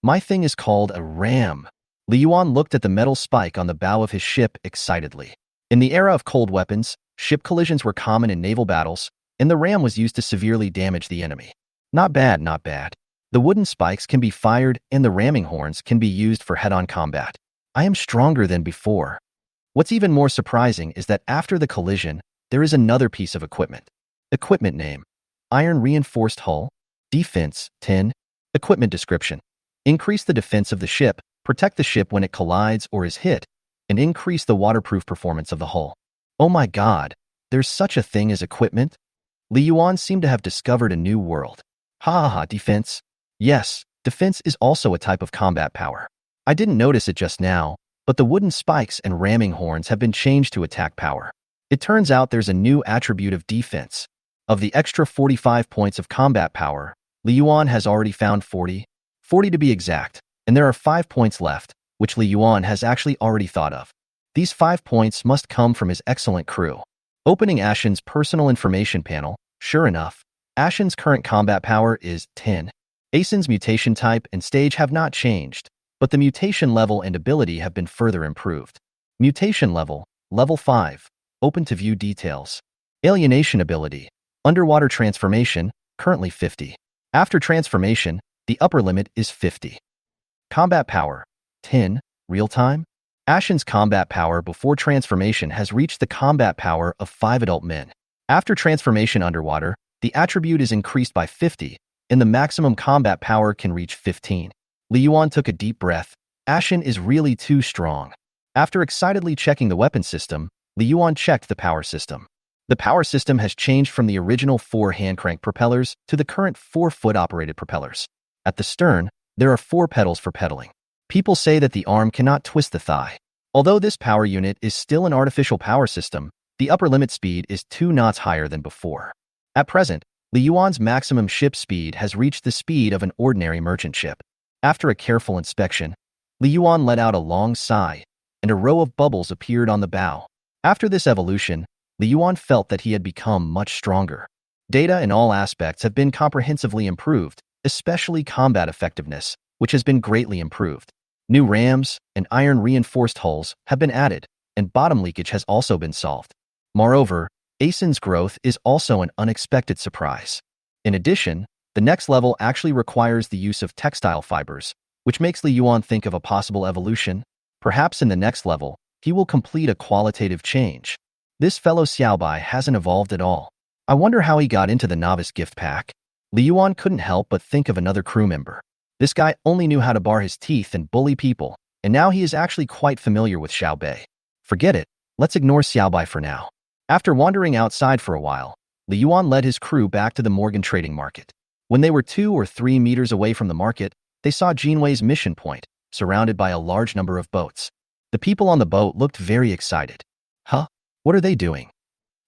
My thing is called a ram. Li Yuan looked at the metal spike on the bow of his ship excitedly. In the era of cold weapons, ship collisions were common in naval battles, and the ram was used to severely damage the enemy. Not bad, not bad. The wooden spikes can be fired and the ramming horns can be used for head-on combat. I am stronger than before. What's even more surprising is that after the collision, there is another piece of equipment. Equipment name. Iron reinforced hull. Defense, 10. Equipment description. Increase the defense of the ship, protect the ship when it collides or is hit, and increase the waterproof performance of the hull. Oh my god, there's such a thing as equipment? Li Yuan seemed to have discovered a new world. Ha ha ha, defense. Yes, defense is also a type of combat power. I didn't notice it just now, but the wooden spikes and ramming horns have been changed to attack power. It turns out there's a new attribute of defense. Of the extra 45 points of combat power, Li Yuan has already found 40 to be exact, and there are 5 points left, which Li Yuan has actually already thought of. These 5 points must come from his excellent crew. Opening Ashen's personal information panel, sure enough, Ashen's current combat power is 10. Ashen's mutation type and stage have not changed, but the mutation level and ability have been further improved. Mutation level, level 5, open to view details. Alienation ability, underwater transformation, currently 50. After transformation, the upper limit is 50. Combat power, 10, real-time. Ashen's combat power before transformation has reached the combat power of 5 adult men. After transformation underwater, the attribute is increased by 50, and the maximum combat power can reach 15. Li Yuan took a deep breath. Ashen is really too strong. After excitedly checking the weapon system, Li Yuan checked the power system. The power system has changed from the original 4 hand-crank propellers to the current 4-foot-operated propellers. At the stern, there are 4 pedals for pedaling. People say that the arm cannot twist the thigh. Although this power unit is still an artificial power system, the upper limit speed is 2 knots higher than before. At present, Li Yuan's maximum ship speed has reached the speed of an ordinary merchant ship. After a careful inspection, Li Yuan let out a long sigh, and a row of bubbles appeared on the bow. After this evolution, Li Yuan felt that he had become much stronger. Data in all aspects have been comprehensively improved, especially combat effectiveness, which has been greatly improved. New rams and iron-reinforced hulls have been added, and bottom leakage has also been solved. Moreover, Ashen's growth is also an unexpected surprise. In addition, the next level actually requires the use of textile fibers, which makes Li Yuan think of a possible evolution. Perhaps in the next level, he will complete a qualitative change. This fellow Xiaobai hasn't evolved at all. I wonder how he got into the novice gift pack. Li Yuan couldn't help but think of another crew member. This guy only knew how to bar his teeth and bully people, and now he is actually quite familiar with Xiaobai. Forget it, let's ignore Xiaobai for now. After wandering outside for a while, Li Yuan led his crew back to the Morgan trading market. When they were 2 or 3 meters away from the market, they saw Jinwei's mission point, surrounded by a large number of boats. The people on the boat looked very excited. Huh? What are they doing?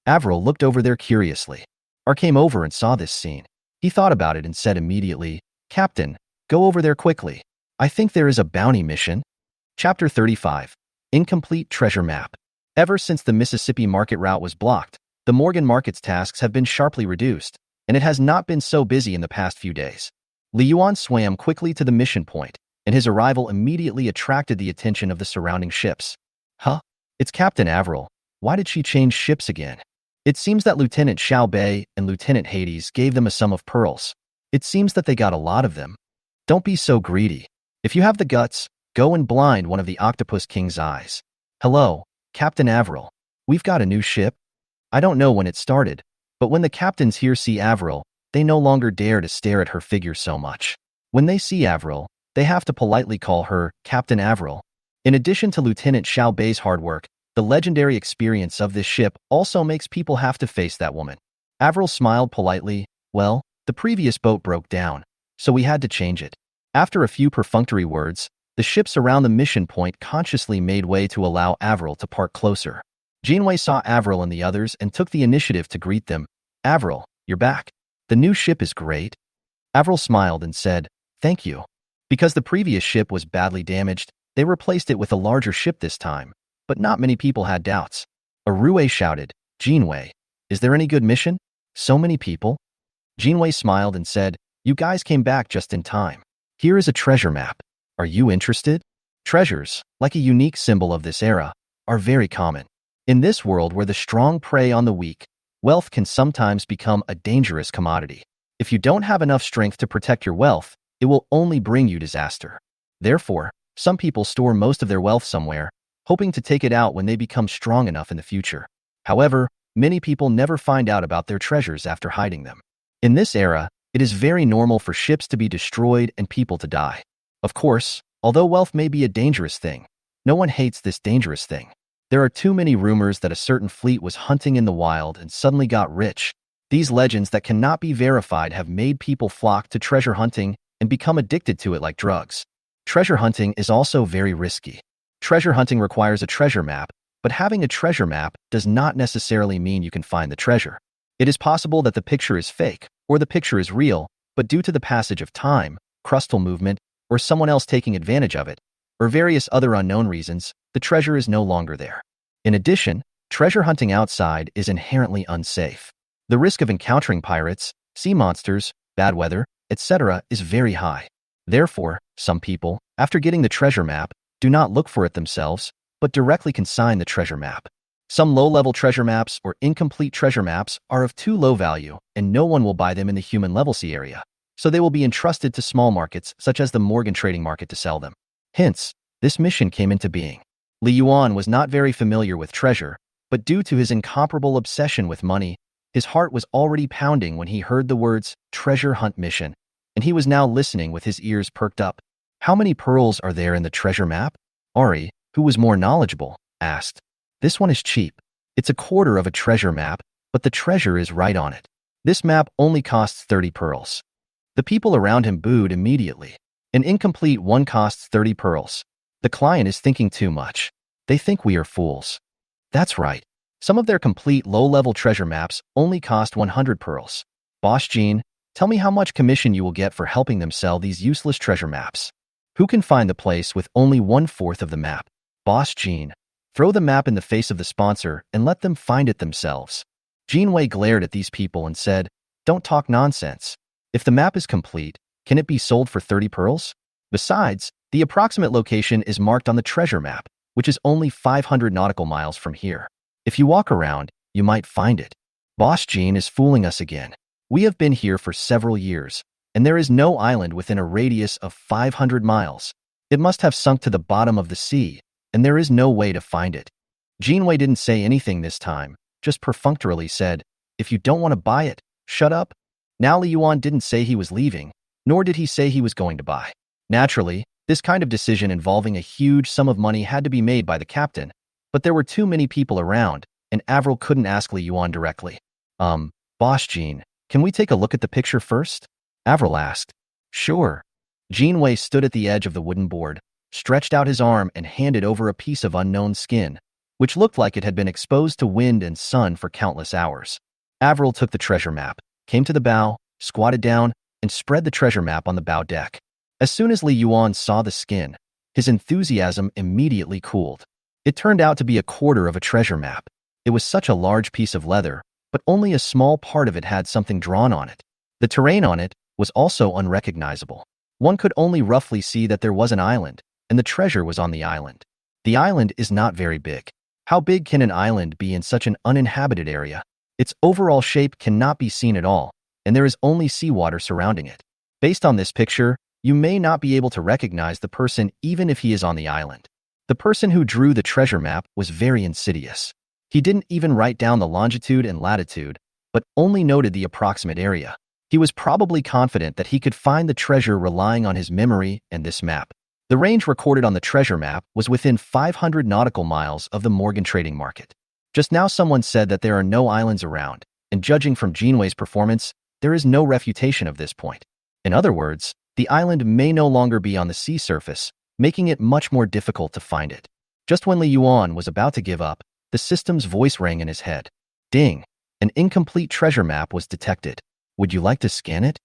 Avril looked over there curiously. Ar came over and saw this scene. He thought about it and said immediately, "Captain, go over there quickly. I think there is a bounty mission." Chapter 35. Incomplete Treasure Map. Ever since the Mississippi market route was blocked, the Morgan market's tasks have been sharply reduced, and it has not been so busy in the past few days. Li Yuan swam quickly to the mission point, and his arrival immediately attracted the attention of the surrounding ships. Huh? It's Captain Avril. Why did she change ships again? It seems that Lieutenant Xiaobei and Lieutenant Hades gave them a sum of pearls. It seems that they got a lot of them. Don't be so greedy. If you have the guts, go and blind one of the Octopus King's eyes. Hello, Captain Avril. We've got a new ship. I don't know when it started, but when the captains here see Avril, they no longer dare to stare at her figure so much. When they see Avril, they have to politely call her Captain Avril. In addition to Lieutenant Xiaobei's hard work, the legendary experience of this ship also makes people have to face that woman. Avril smiled politely. Well, The previous boat broke down, so we had to change it. After a few perfunctory words, the ships around the mission point consciously made way to allow Avril to park closer. Janeway saw Avril and the others and took the initiative to greet them. Avril, you're back. The new ship is great. Avril smiled and said, thank you. Because the previous ship was badly damaged, they replaced it with a larger ship this time, but not many people had doubts. Arue shouted, Janeway, is there any good mission? So many people? Janeway smiled and said, you guys came back just in time. Here is a treasure map. Are you interested? Treasures, like a unique symbol of this era, are very common. In this world where the strong prey on the weak, wealth can sometimes become a dangerous commodity. If you don't have enough strength to protect your wealth, it will only bring you disaster. Therefore, some people store most of their wealth somewhere, hoping to take it out when they become strong enough in the future. However, many people never find out about their treasures after hiding them. In this era, it is very normal for ships to be destroyed and people to die. Of course, although wealth may be a dangerous thing, no one hates this dangerous thing. There are too many rumors that a certain fleet was hunting in the wild and suddenly got rich. These legends that cannot be verified have made people flock to treasure hunting and become addicted to it like drugs. Treasure hunting is also very risky. Treasure hunting requires a treasure map, but having a treasure map does not necessarily mean you can find the treasure. It is possible that the picture is fake, or the picture is real, but due to the passage of time, crustal movement, or someone else taking advantage of it, or various other unknown reasons, the treasure is no longer there. In addition, treasure hunting outside is inherently unsafe. The risk of encountering pirates, sea monsters, bad weather, etc. is very high. Therefore, some people, after getting the treasure map, do not look for it themselves, but directly consign the treasure map. Some low-level treasure maps or incomplete treasure maps are of too low value, and no one will buy them in the human level C area, so they will be entrusted to small markets such as the Morgan trading market to sell them. Hence, this mission came into being. Li Yuan was not very familiar with treasure, but due to his incomparable obsession with money, his heart was already pounding when he heard the words treasure hunt mission, and he was now listening with his ears perked up. How many pearls are there in the treasure map? Ari, who was more knowledgeable, asked. This one is cheap. It's a quarter of a treasure map, but the treasure is right on it. This map only costs 30 pearls. The people around him booed immediately. An incomplete one costs 30 pearls. The client is thinking too much. They think we are fools. That's right. Some of their complete low-level treasure maps only cost 100 pearls. Boss Jean, tell me how much commission you will get for helping them sell these useless treasure maps. Who can find the place with only 1/4 of the map? Boss Jean, throw the map in the face of the sponsor and let them find it themselves. Janeway glared at these people and said, don't talk nonsense. If the map is complete, can it be sold for 30 pearls? Besides, the approximate location is marked on the treasure map, which is only 500 nautical miles from here. If you walk around, you might find it. Boss Jean is fooling us again. We have been here for several years, and there is no island within a radius of 500 miles. It must have sunk to the bottom of the sea, and there is no way to find it. Janeway didn't say anything this time, just perfunctorily said, if you don't want to buy it, shut up. Now Li Yuan didn't say he was leaving, nor did he say he was going to buy. Naturally, this kind of decision involving a huge sum of money had to be made by the captain, but there were too many people around, and Avril couldn't ask Li Yuan directly. Boss Jean, can we take a look at the picture first? Avril asked. Sure. Janeway stood at the edge of the wooden board, stretched out his arm and handed over a piece of unknown skin, which looked like it had been exposed to wind and sun for countless hours. Avril took the treasure map, came to the bow, squatted down, and spread the treasure map on the bow deck. As soon as Li Yuan saw the skin, his enthusiasm immediately cooled. It turned out to be a quarter of a treasure map. It was such a large piece of leather, but only a small part of it had something drawn on it. The terrain on it was also unrecognizable. One could only roughly see that there was an island, and the treasure was on the island. The island is not very big. How big can an island be in such an uninhabited area? Its overall shape cannot be seen at all, and there is only seawater surrounding it. Based on this picture, you may not be able to recognize the person even if he is on the island. The person who drew the treasure map was very insidious. He didn't even write down the longitude and latitude, but only noted the approximate area. He was probably confident that he could find the treasure relying on his memory and this map. The range recorded on the treasure map was within 500 nautical miles of the Morgan trading market. Just now someone said that there are no islands around, and judging from Janeway's performance, there is no refutation of this point. In other words, the island may no longer be on the sea surface, making it much more difficult to find it. Just when Li Yuan was about to give up, the system's voice rang in his head. Ding! An incomplete treasure map was detected. Would you like to scan it?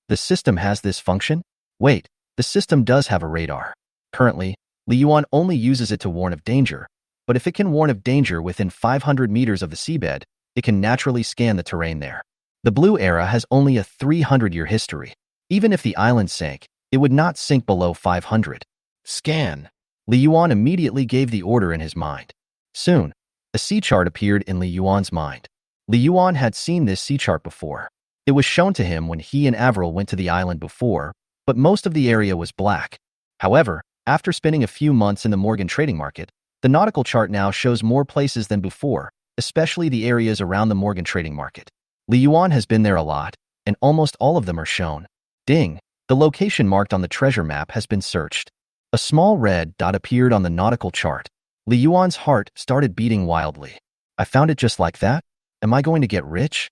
The system has this function? Wait, the system does have a radar. Currently, Li Yuan only uses it to warn of danger, but if it can warn of danger within 500 meters of the seabed, it can naturally scan the terrain there. The Blue Era has only a 300-year history. Even if the island sank, it would not sink below 500. Scan. Li Yuan immediately gave the order in his mind. Soon, a sea chart appeared in Li Yuan's mind. Li Yuan had seen this sea chart before. It was shown to him when he and Avril went to the island before, but most of the area was black. However, after spending a few months in the Morgan trading market, the nautical chart now shows more places than before, especially the areas around the Morgan trading market. Li Yuan has been there a lot, and almost all of them are shown. Ding! The location marked on the treasure map has been searched. A small red dot appeared on the nautical chart. Li Yuan's heart started beating wildly. I found it just like that? Am I going to get rich?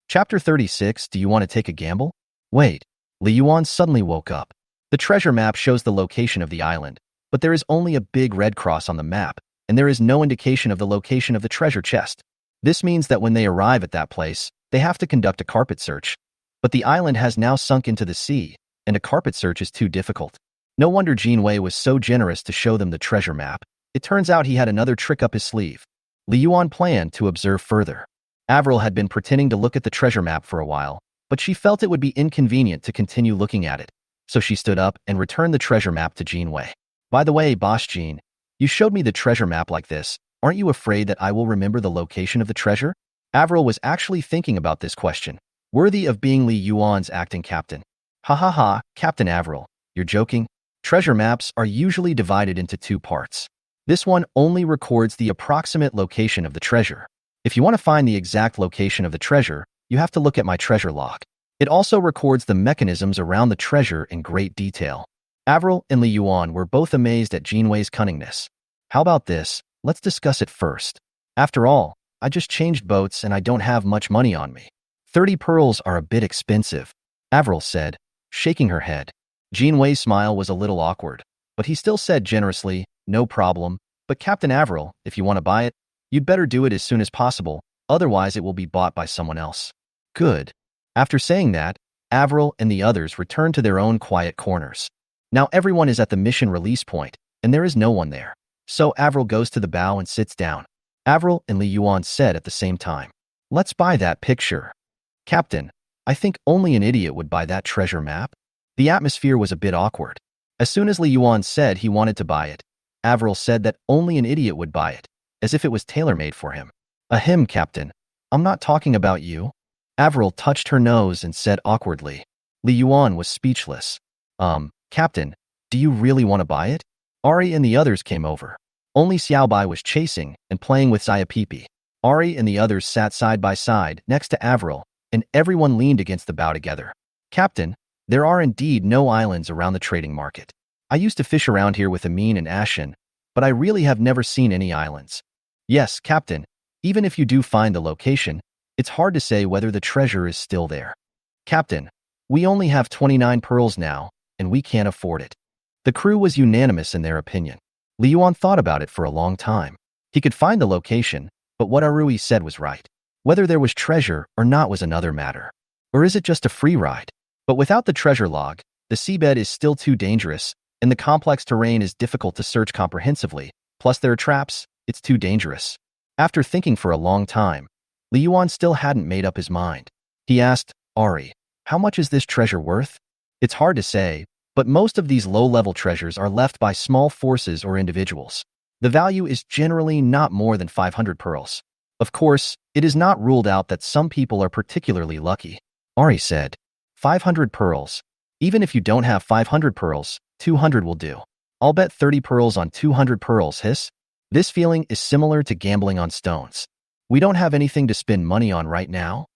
Chapter 36, do you want to take a gamble? Wait. Li Yuan suddenly woke up. The treasure map shows the location of the island, but there is only a big red cross on the map, and there is no indication of the location of the treasure chest. This means that when they arrive at that place, they have to conduct a carpet search. But the island has now sunk into the sea, and a carpet search is too difficult. No wonder Jinwei was so generous to show them the treasure map. It turns out he had another trick up his sleeve. Li Yuan planned to observe further. Avril had been pretending to look at the treasure map for a while, but she felt it would be inconvenient to continue looking at it. So she stood up and returned the treasure map to Jinwei. By the way, Boss Jean, you showed me the treasure map like this. Aren't you afraid that I will remember the location of the treasure? Avril was actually thinking about this question, worthy of being Li Yuan's acting captain. Ha ha ha, Captain Avril, you're joking? Treasure maps are usually divided into two parts. This one only records the approximate location of the treasure. If you want to find the exact location of the treasure, you have to look at my treasure log. It also records the mechanisms around the treasure in great detail. Avril and Li Yuan were both amazed at Jinwei's cunningness. How about this? Let's discuss it first. After all, I just changed boats and I don't have much money on me. 30 pearls are a bit expensive, Avril said, shaking her head. Jinwei's smile was a little awkward, but he still said generously, no problem, but Captain Avril, if you want to buy it, you'd better do it as soon as possible, otherwise it will be bought by someone else. Good. After saying that, Avril and the others returned to their own quiet corners. Now everyone is at the mission release point, and there is no one there. So Avril goes to the bow and sits down. Avril and Li Yuan said at the same time, let's buy that picture. Captain, I think only an idiot would buy that treasure map. The atmosphere was a bit awkward. As soon as Li Yuan said he wanted to buy it, Avril said that only an idiot would buy it, as if it was tailor-made for him. Ahem, Captain. I'm not talking about you. Avril touched her nose and said awkwardly. Li Yuan was speechless. Captain, do you really want to buy it? Ari and the others came over. Only Xiaobai was chasing and playing with Xiapipi. Ari and the others sat side by side next to Avril, and everyone leaned against the bow together. Captain, there are indeed no islands around the trading market. I used to fish around here with Amin and Ashen, but I really have never seen any islands. Yes, Captain, even if you do find the location, it's hard to say whether the treasure is still there. Captain, we only have 29 pearls now, and we can't afford it. The crew was unanimous in their opinion. Li Yuan thought about it for a long time. He could find the location, but what Arui said was right. Whether there was treasure or not was another matter. Or is it just a free ride? But without the treasure log, the seabed is still too dangerous, and the complex terrain is difficult to search comprehensively. Plus there are traps, it's too dangerous. After thinking for a long time, Li Yuan still hadn't made up his mind. He asked, Ari, how much is this treasure worth? It's hard to say, but most of these low-level treasures are left by small forces or individuals. The value is generally not more than 500 pearls. Of course, it is not ruled out that some people are particularly lucky. Ari said, 500 pearls. Even if you don't have 500 pearls, 200 will do. I'll bet 30 pearls on 200 pearls, hiss. This feeling is similar to gambling on stones. We don't have anything to spend money on right now.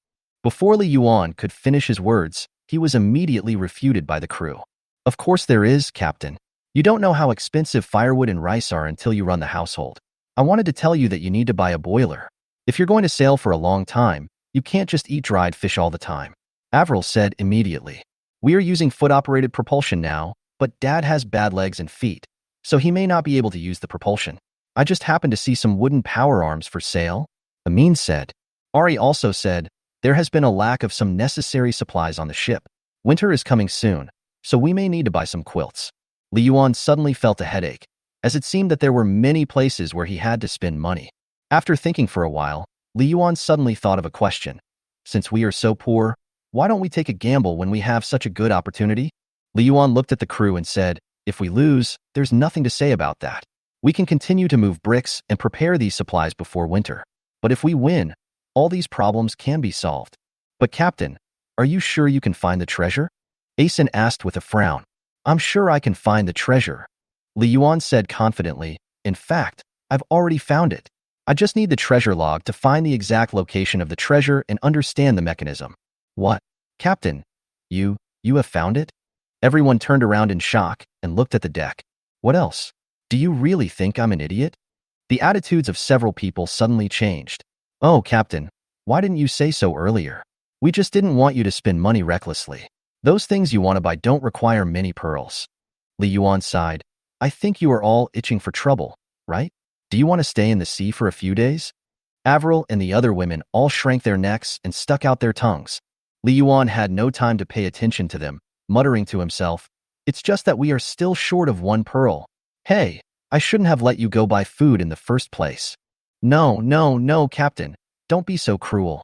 Before Li Yuan could finish his words, he was immediately refuted by the crew. Of course there is, Captain. You don't know how expensive firewood and rice are until you run the household. I wanted to tell you that you need to buy a boiler. If you're going to sail for a long time, you can't just eat dried fish all the time. Avril said immediately. We are using foot-operated propulsion now, but Dad has bad legs and feet, so he may not be able to use the propulsion. I just happened to see some wooden power arms for sale, Amin said. Ari also said, there has been a lack of some necessary supplies on the ship. Winter is coming soon, so we may need to buy some quilts. Li Yuan suddenly felt a headache, as it seemed that there were many places where he had to spend money. After thinking for a while, Li Yuan suddenly thought of a question. Since we are so poor, why don't we take a gamble when we have such a good opportunity? Li Yuan looked at the crew and said, if we lose, there's nothing to say about that. We can continue to move bricks and prepare these supplies before winter. But if we win, all these problems can be solved. But Captain, are you sure you can find the treasure? Asen asked with a frown. I'm sure I can find the treasure. Li Yuan said confidently, in fact, I've already found it. I just need the treasure log to find the exact location of the treasure and understand the mechanism. What? Captain, you have found it? Everyone turned around in shock and looked at the deck. What else? Do you really think I'm an idiot? The attitudes of several people suddenly changed. Oh, Captain, why didn't you say so earlier? We just didn't want you to spend money recklessly. Those things you want to buy don't require many pearls. Li Yuan sighed. I think you are all itching for trouble, right? Do you want to stay in the sea for a few days? Avril and the other women all shrank their necks and stuck out their tongues. Li Yuan had no time to pay attention to them, muttering to himself, it's just that we are still short of 1 pearl. Hey, I shouldn't have let you go buy food in the first place. No, Captain, don't be so cruel.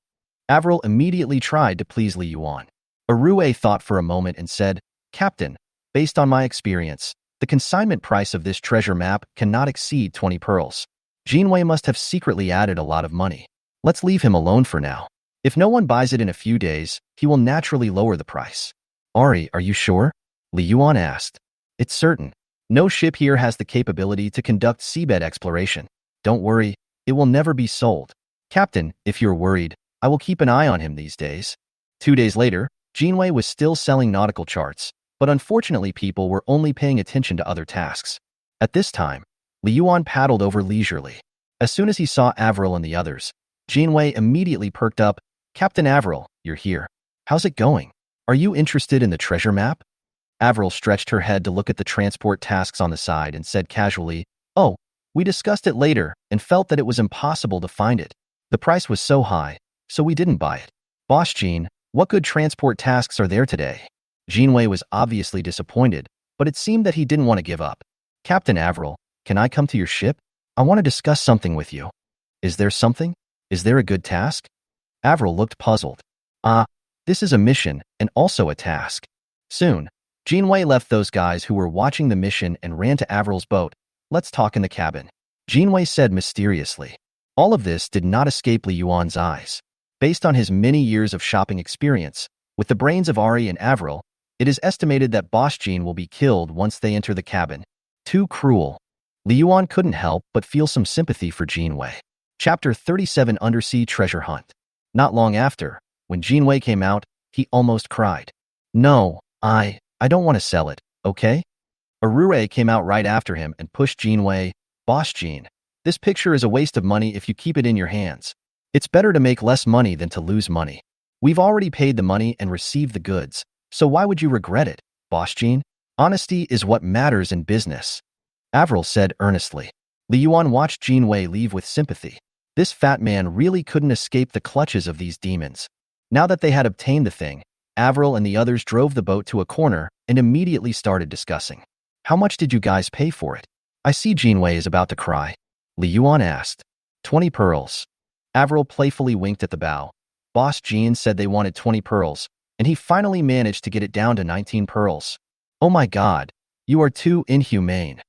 Avril immediately tried to please Li Yuan. Arue thought for a moment and said, Captain, based on my experience, the consignment price of this treasure map cannot exceed 20 pearls. Jinwei must have secretly added a lot of money. Let's leave him alone for now. If no one buys it in a few days, he will naturally lower the price. Ari, are you sure? Li Yuan asked. It's certain. No ship here has the capability to conduct seabed exploration. Don't worry, it will never be sold. Captain, if you're worried, I will keep an eye on him these days. 2 days later, Jinwei was still selling nautical charts, but unfortunately people were only paying attention to other tasks. At this time, Li Yuan paddled over leisurely. As soon as he saw Avril and the others, Jinwei immediately perked up. Captain Avril, you're here. How's it going? Are you interested in the treasure map? Avril stretched her head to look at the transport tasks on the side and said casually, oh, we discussed it later and felt that it was impossible to find it. The price was so high, so we didn't buy it. Boss Jean, what good transport tasks are there today? Jinwei was obviously disappointed, but it seemed that he didn't want to give up. Captain Avril, can I come to your ship? I want to discuss something with you. Is there something? Is there a good task? Avril looked puzzled. This is a mission and also a task. Soon, Jinwei left those guys who were watching the mission and ran to Avril's boat. Let's talk in the cabin. Jinwei said mysteriously. All of this did not escape Li Yuan's eyes. Based on his many years of shopping experience, with the brains of Ari and Avril, it is estimated that Boss Jean will be killed once they enter the cabin. Too cruel. Li Yuan couldn't help but feel some sympathy for Jinwei. Chapter 37 Undersea Treasure Hunt. Not long after, when Jinwei came out, he almost cried. No, I don't want to sell it, okay? Arue came out right after him and pushed Jinwei. Boss Jean, this picture is a waste of money if you keep it in your hands. It's better to make less money than to lose money. We've already paid the money and received the goods, so why would you regret it, Boss Jean? Honesty is what matters in business. Avril said earnestly. Li Yuan watched Jinwei leave with sympathy. This fat man really couldn't escape the clutches of these demons. Now that they had obtained the thing, Avril and the others drove the boat to a corner and immediately started discussing. How much did you guys pay for it? I see Jinwei is about to cry. Li Yuan asked. 20 pearls. Avril playfully winked at the bow. Boss Jean said they wanted 20 pearls, and he finally managed to get it down to 19 pearls. Oh my god, you are too inhumane.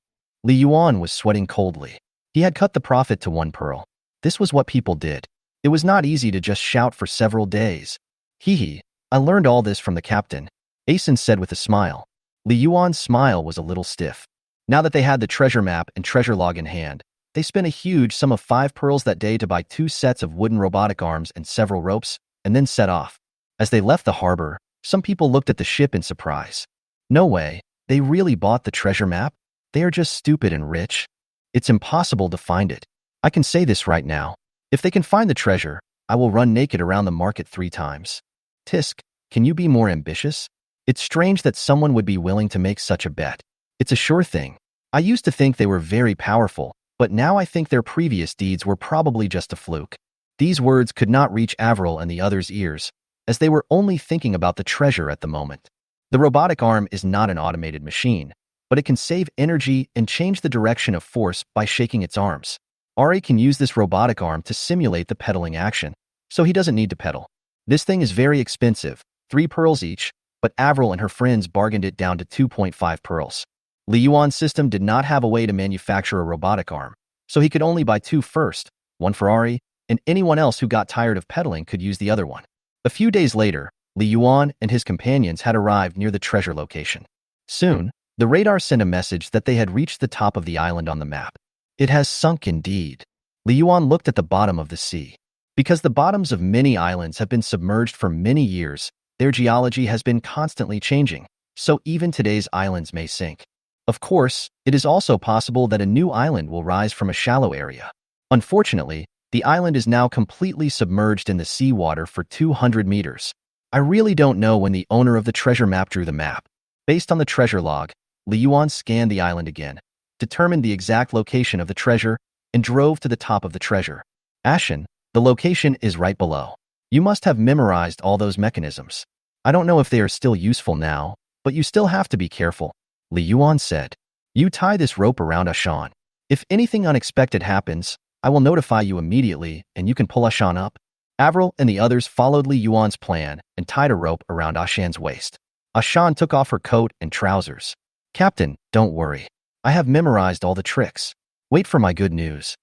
Li Yuan was sweating coldly. He had cut the profit to 1 pearl. This was what people did. It was not easy to just shout for several days. Hee, I learned all this from the captain, Asen said with a smile. Li Yuan's smile was a little stiff. Now that they had the treasure map and treasure log in hand, they spent a huge sum of 5 pearls that day to buy 2 sets of wooden robotic arms and several ropes, and then set off. As they left the harbor, some people looked at the ship in surprise. No way, they really bought the treasure map? They are just stupid and rich. It's impossible to find it. I can say this right now. If they can find the treasure, I will run naked around the market 3 times. Tisk, Can you be more ambitious? It's strange that someone would be willing to make such a bet. It's a sure thing. I used to think they were very powerful, but now I think their previous deeds were probably just a fluke. These words could not reach Avril and the others' ears, as they were only thinking about the treasure at the moment. The robotic arm is not an automated machine, but it can save energy and change the direction of force by shaking its arms. Ari can use this robotic arm to simulate the pedaling action, so he doesn't need to pedal. This thing is very expensive, 3 pearls each, but Avril and her friends bargained it down to 2.5 pearls. Li Yuan's system did not have a way to manufacture a robotic arm, so he could only buy 2 first, one for Ari, and anyone else who got tired of pedaling could use the other one. A few days later, Li Yuan and his companions had arrived near the treasure location. Soon, the radar sent a message that they had reached the top of the island on the map. It has sunk indeed. Li Yuan looked at the bottom of the sea. Because the bottoms of many islands have been submerged for many years, their geology has been constantly changing, so even today's islands may sink. Of course, it is also possible that a new island will rise from a shallow area. Unfortunately, the island is now completely submerged in the seawater for 200 meters. I really don't know when the owner of the treasure map drew the map. Based on the treasure log, Li Yuan scanned the island again, determined the exact location of the treasure, and drove to the top of the treasure. Ashen, the location is right below. You must have memorized all those mechanisms. I don't know if they are still useful now, but you still have to be careful, Li Yuan said. You tie this rope around Ashan. If anything unexpected happens, I will notify you immediately and you can pull Ashan up. Avril and the others followed Li Yuan's plan and tied a rope around Ashan's waist. Ashan took off her coat and trousers. Captain, don't worry. I have memorized all the tricks. Wait for my good news.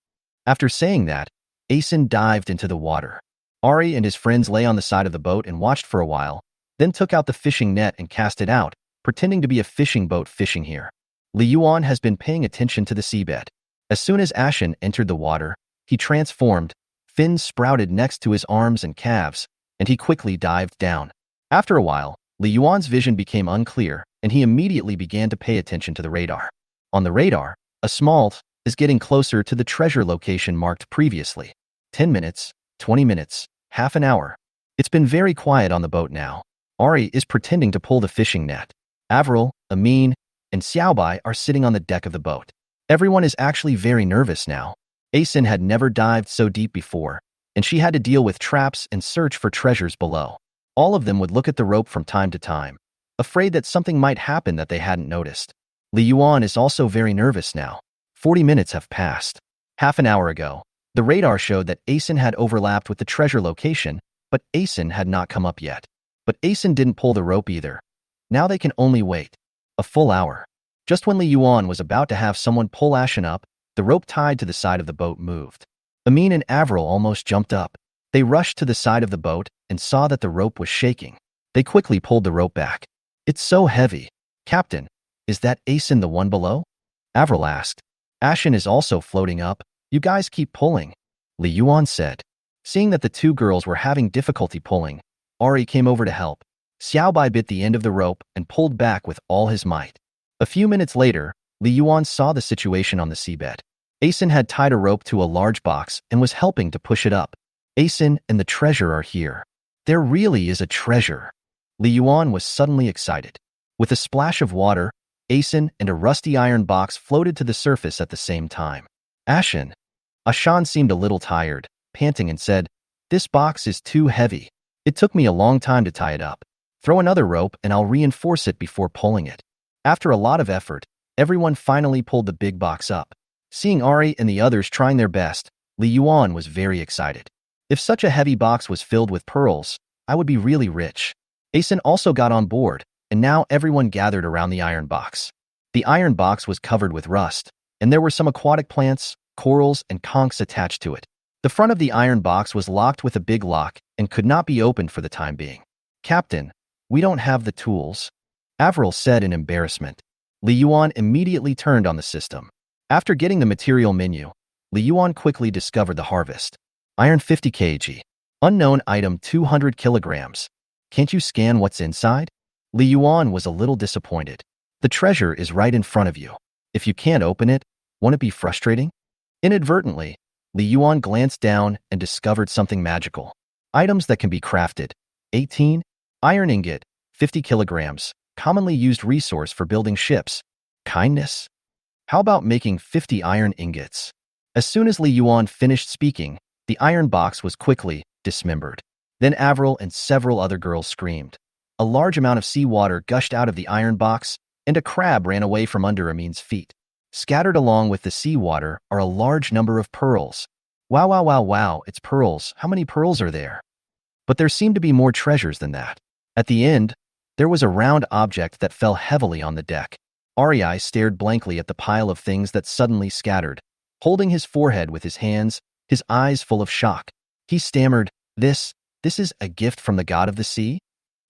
After saying that, Asen dived into the water. Ari and his friends lay on the side of the boat and watched for a while, then took out the fishing net and cast it out, pretending to be a fishing boat fishing here. Li Yuan has been paying attention to the seabed. As soon as Ashen entered the water, he transformed, fins sprouted next to his arms and calves, and he quickly dived down. After a while, Li Yuan's vision became unclear, and he immediately began to pay attention to the radar. On the radar, a small t is getting closer to the treasure location marked previously. 10 minutes, 20 minutes, half an hour. It's been very quiet on the boat now. Ari is pretending to pull the fishing net. Avril, Amin, and Xiaobai are sitting on the deck of the boat. Everyone is actually very nervous now. Asen had never dived so deep before, and she had to deal with traps and search for treasures below. All of them would look at the rope from time to time, afraid that something might happen that they hadn't noticed. Li Yuan is also very nervous now. 40 minutes have passed. Half an hour ago, the radar showed that Asen had overlapped with the treasure location, but Asen had not come up yet. But Asen didn't pull the rope either. Now they can only wait. A full hour. Just when Li Yuan was about to have someone pull Ashen up, the rope tied to the side of the boat moved. Amin and Avril almost jumped up. They rushed to the side of the boat and saw that the rope was shaking. They quickly pulled the rope back. It's so heavy. Captain, is that Asen the one below? Avril asked. Ashen is also floating up. You guys keep pulling, Li Yuan said. Seeing that the two girls were having difficulty pulling, Ari came over to help. Xiaobai bit the end of the rope and pulled back with all his might. A few minutes later, Li Yuan saw the situation on the seabed. Asen had tied a rope to a large box and was helping to push it up. Asen and the treasure are here. There really is a treasure. Li Yuan was suddenly excited. With a splash of water, Asen and a rusty iron box floated to the surface at the same time. Ashen. Ashan seemed a little tired, panting and said, "This box is too heavy. It took me a long time to tie it up. Throw another rope and I'll reinforce it before pulling it." After a lot of effort, everyone finally pulled the big box up. Seeing Ari and the others trying their best, Li Yuan was very excited. If such a heavy box was filled with pearls, I would be really rich. Asen also got on board, and now everyone gathered around the iron box. The iron box was covered with rust, and there were some aquatic plants, corals, and conchs attached to it. The front of the iron box was locked with a big lock and could not be opened for the time being. "Captain, we don't have the tools," Avril said in embarrassment. Li Yuan immediately turned on the system. After getting the material menu, Li Yuan quickly discovered the harvest. Iron 50 kg. Unknown item 200 kilograms. Can't you scan what's inside? Li Yuan was a little disappointed. The treasure is right in front of you. If you can't open it, won't it be frustrating? Inadvertently, Li Yuan glanced down and discovered something magical. Items that can be crafted. 18. Iron ingot, 50 kilograms, commonly used resource for building ships. Kindness? How about making 50 iron ingots? As soon as Li Yuan finished speaking, the iron box was quickly dismembered. Then Avril and several other girls screamed. A large amount of seawater gushed out of the iron box, and a crab ran away from under Amin's feet. Scattered along with the seawater are a large number of pearls. Wow, wow, wow, wow, it's pearls. How many pearls are there? But there seemed to be more treasures than that. At the end, there was a round object that fell heavily on the deck. REI stared blankly at the pile of things that suddenly scattered, holding his forehead with his hands, his eyes full of shock. He stammered, This is a gift from the god of the sea?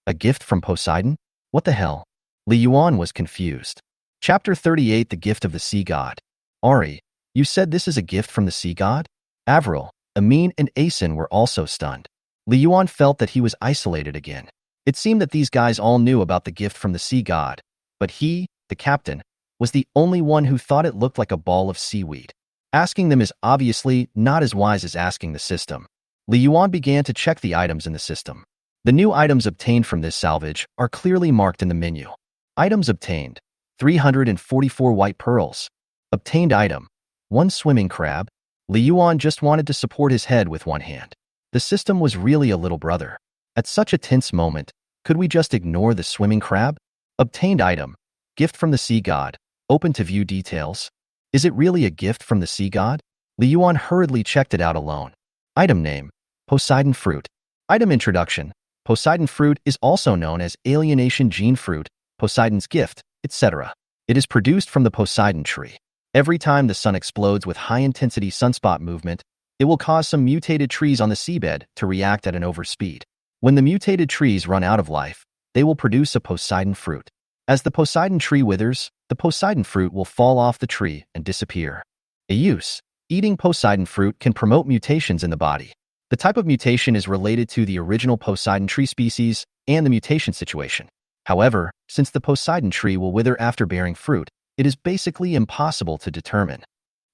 A gift from Poseidon? What the hell? Li Yuan was confused. Chapter 38 The Gift of the Sea God. Ari, you said this is a gift from the sea god? Avril, Amin, and Asin were also stunned. Li Yuan felt that he was isolated again. It seemed that these guys all knew about the gift from the sea god, but he, the captain, was the only one who thought it looked like a ball of seaweed. Asking them is obviously not as wise as asking the system. Li Yuan began to check the items in the system. The new items obtained from this salvage are clearly marked in the menu. Items obtained, 344 white pearls. Obtained item, 1 swimming crab. Li Yuan just wanted to support his head with one hand. The system was really a little brother. At such a tense moment, could we just ignore the swimming crab? Obtained item, gift from the sea god. Open to view details. Is it really a gift from the sea god? Li Yuan hurriedly checked it out alone. Item name, Poseidon fruit. Item introduction. Poseidon fruit is also known as alienation gene fruit, Poseidon's gift, etc. It is produced from the Poseidon tree. Every time the sun explodes with high-intensity sunspot movement, it will cause some mutated trees on the seabed to react at an overspeed. When the mutated trees run out of life, they will produce a Poseidon fruit. As the Poseidon tree withers, the Poseidon fruit will fall off the tree and disappear. A use. Eating Poseidon fruit can promote mutations in the body. The type of mutation is related to the original Poseidon tree species and the mutation situation. However, since the Poseidon tree will wither after bearing fruit, it is basically impossible to determine.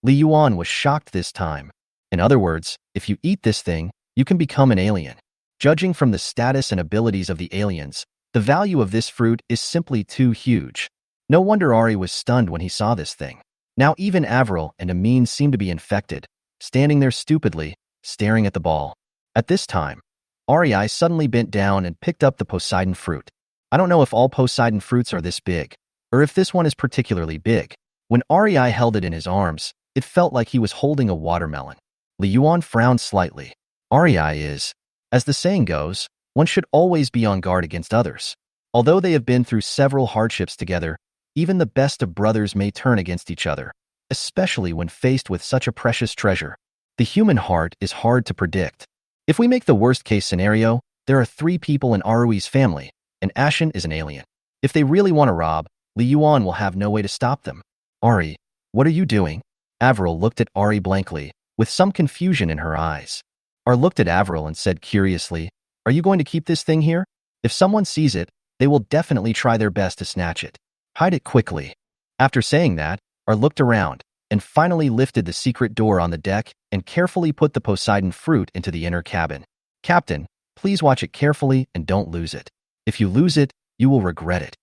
Li Yuan was shocked this time. In other words, if you eat this thing, you can become an alien. Judging from the status and abilities of the aliens, the value of this fruit is simply too huge. No wonder Ari was stunned when he saw this thing. Now even Avril and Amin seemed to be infected, standing there stupidly, staring at the ball. At this time, REI suddenly bent down and picked up the Poseidon fruit. I don't know if all Poseidon fruits are this big, or if this one is particularly big. When REI held it in his arms, it felt like he was holding a watermelon. Li Yuan frowned slightly. REI is, as the saying goes, one should always be on guard against others. Although they have been through several hardships together, even the best of brothers may turn against each other, especially when faced with such a precious treasure. The human heart is hard to predict. If we make the worst-case scenario, there are 3 people in Arui's family, and Ashen is an alien. If they really want to rob, Li Yuan will have no way to stop them. Ari, what are you doing? Avril looked at Ari blankly, with some confusion in her eyes. Ar looked at Avril and said curiously, Are you going to keep this thing here? If someone sees it, they will definitely try their best to snatch it. Hide it quickly. After saying that, Ar looked around, and finally lifted the secret door on the deck and carefully put the Poseidon fruit into the inner cabin. Captain, please watch it carefully and don't lose it. If you lose it, you will regret it.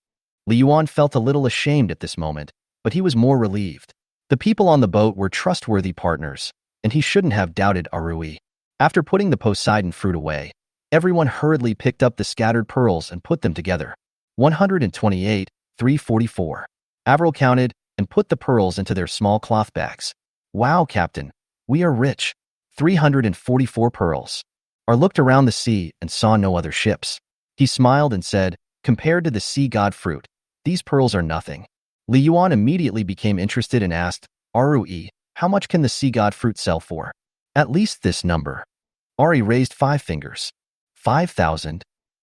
Li Yuan felt a little ashamed at this moment, but he was more relieved. The people on the boat were trustworthy partners, and he shouldn't have doubted Arui. After putting the Poseidon fruit away, everyone hurriedly picked up the scattered pearls and put them together. 128, 344. Avril counted and put the pearls into their small cloth bags. Wow, Captain, we are rich. 344 pearls. Ar looked around the sea and saw no other ships. He smiled and said, Compared to the sea god fruit, these pearls are nothing. Li Yuan immediately became interested and asked, Arui, how much can the sea god fruit sell for? At least this number. Ari raised 5 fingers. 5,000.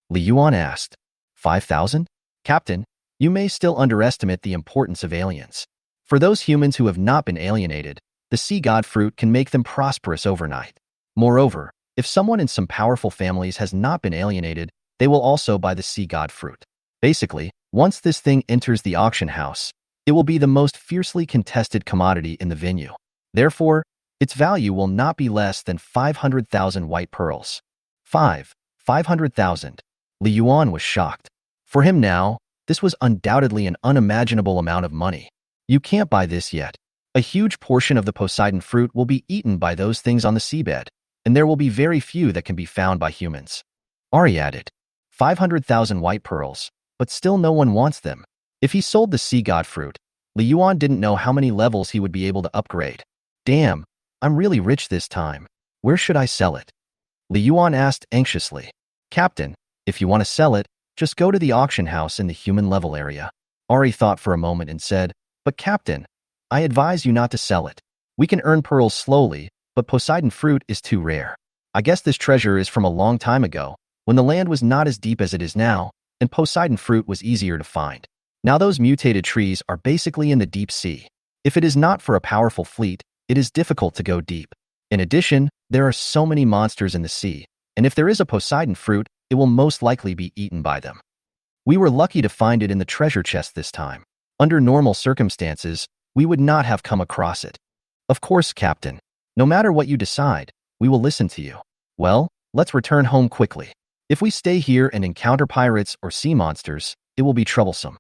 Li Yuan asked, 5,000? Captain, you may still underestimate the importance of aliens. For those humans who have not been alienated, the sea god fruit can make them prosperous overnight. Moreover, if someone in some powerful families has not been alienated, they will also buy the sea god fruit. Basically, once this thing enters the auction house, it will be the most fiercely contested commodity in the venue. Therefore, its value will not be less than 500,000 white pearls. 500,000. Li Yuan was shocked. For him now, this was undoubtedly an unimaginable amount of money. You can't buy this yet. A huge portion of the Poseidon fruit will be eaten by those things on the seabed, and there will be very few that can be found by humans. Ari added, 500,000 white pearls, but still no one wants them. If he sold the sea god fruit, Li Yuan didn't know how many levels he would be able to upgrade. Damn, I'm really rich this time. Where should I sell it? Li Yuan asked anxiously. Captain, if you want to sell it, just go to the auction house in the human level area. Ari thought for a moment and said, but Captain, I advise you not to sell it. We can earn pearls slowly, but Poseidon fruit is too rare. I guess this treasure is from a long time ago, when the land was not as deep as it is now, and Poseidon fruit was easier to find. Now those mutated trees are basically in the deep sea. If it is not for a powerful fleet, it is difficult to go deep. In addition, there are so many monsters in the sea, and if there is a Poseidon fruit, it will most likely be eaten by them. We were lucky to find it in the treasure chest this time. Under normal circumstances, we would not have come across it. Of course, Captain. No matter what you decide, we will listen to you. Well, let's return home quickly. If we stay here and encounter pirates or sea monsters, it will be troublesome.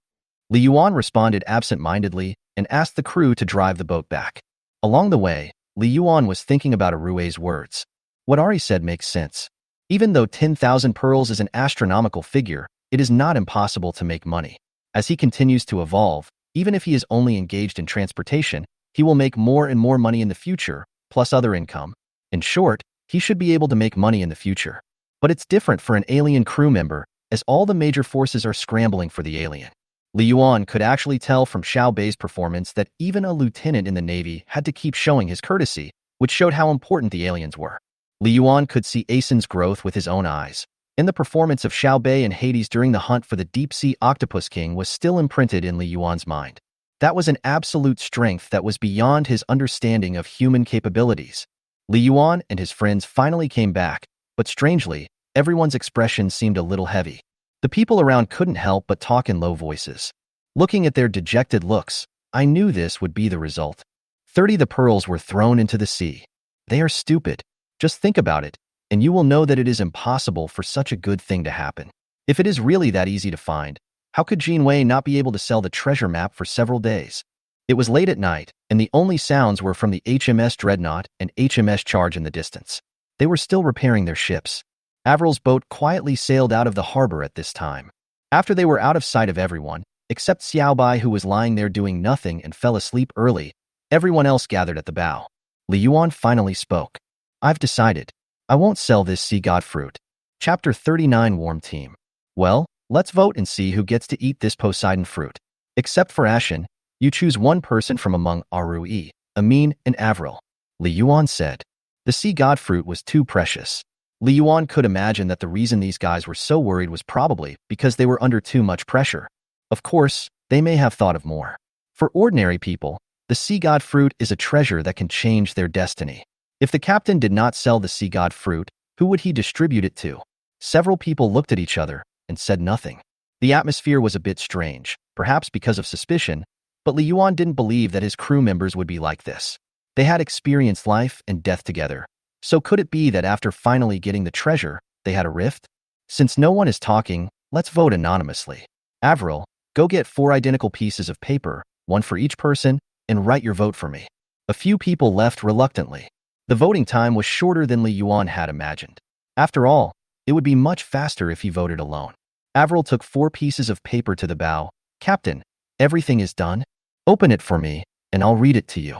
Li Yuan responded absent-mindedly and asked the crew to drive the boat back. Along the way, Li Yuan was thinking about Arue's words. What Ari said makes sense. Even though 10,000 pearls is an astronomical figure, it is not impossible to make money. As he continues to evolve, even if he is only engaged in transportation, he will make more and more money in the future, plus other income. In short, he should be able to make money in the future. But it's different for an alien crew member, as all the major forces are scrambling for the alien. Li Yuan could actually tell from Xiao Bei's performance that even a lieutenant in the Navy had to keep showing his courtesy, which showed how important the aliens were. Li Yuan could see Asen's growth with his own eyes, and the performance of Xiao Bei and Hades during the hunt for the deep-sea octopus king was still imprinted in Li Yuan's mind. That was an absolute strength that was beyond his understanding of human capabilities. Li Yuan and his friends finally came back, but strangely, everyone's expression seemed a little heavy. The people around couldn't help but talk in low voices. Looking at their dejected looks, I knew this would be the result. 30 the pearls were thrown into the sea. They are stupid. Just think about it, and you will know that it is impossible for such a good thing to happen. If it is really that easy to find, how could Jinwei not be able to sell the treasure map for several days? It was late at night, and the only sounds were from the HMS Dreadnought and HMS Charge in the distance. They were still repairing their ships. Avril's boat quietly sailed out of the harbor at this time. After they were out of sight of everyone, except Xiao Bai, who was lying there doing nothing and fell asleep early, everyone else gathered at the bow. Li Yuan finally spoke. I've decided. I won't sell this sea god fruit. Chapter 39 Warm Team. Well, let's vote and see who gets to eat this Poseidon fruit. Except for Ashen, you choose one person from among Arui, Amin, and Avril. Li Yuan said. The sea god fruit was too precious. Li Yuan could imagine that the reason these guys were so worried was probably because they were under too much pressure. Of course, they may have thought of more. For ordinary people, the sea god fruit is a treasure that can change their destiny. If the captain did not sell the sea god fruit, who would he distribute it to? Several people looked at each other and said nothing. The atmosphere was a bit strange, perhaps because of suspicion, but Li Yuan didn't believe that his crew members would be like this. They had experienced life and death together. So could it be that after finally getting the treasure, they had a rift? Since no one is talking, let's vote anonymously. Avril, go get 4 identical pieces of paper, one for each person, and write your vote for me. A few people left reluctantly. The voting time was shorter than Li Yuan had imagined. After all, it would be much faster if he voted alone. Avril took 4 pieces of paper to the bow. Captain, everything is done? Open it for me, and I'll read it to you.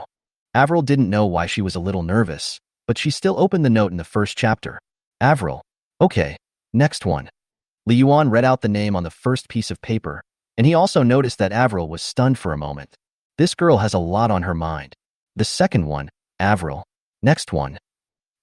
Avril didn't know why she was a little nervous, but she still opened the note in the first chapter. Avril. Okay, next one. Li Yuan read out the name on the first piece of paper, and he also noticed that Avril was stunned for a moment. This girl has a lot on her mind. The second one, Avril. Next one.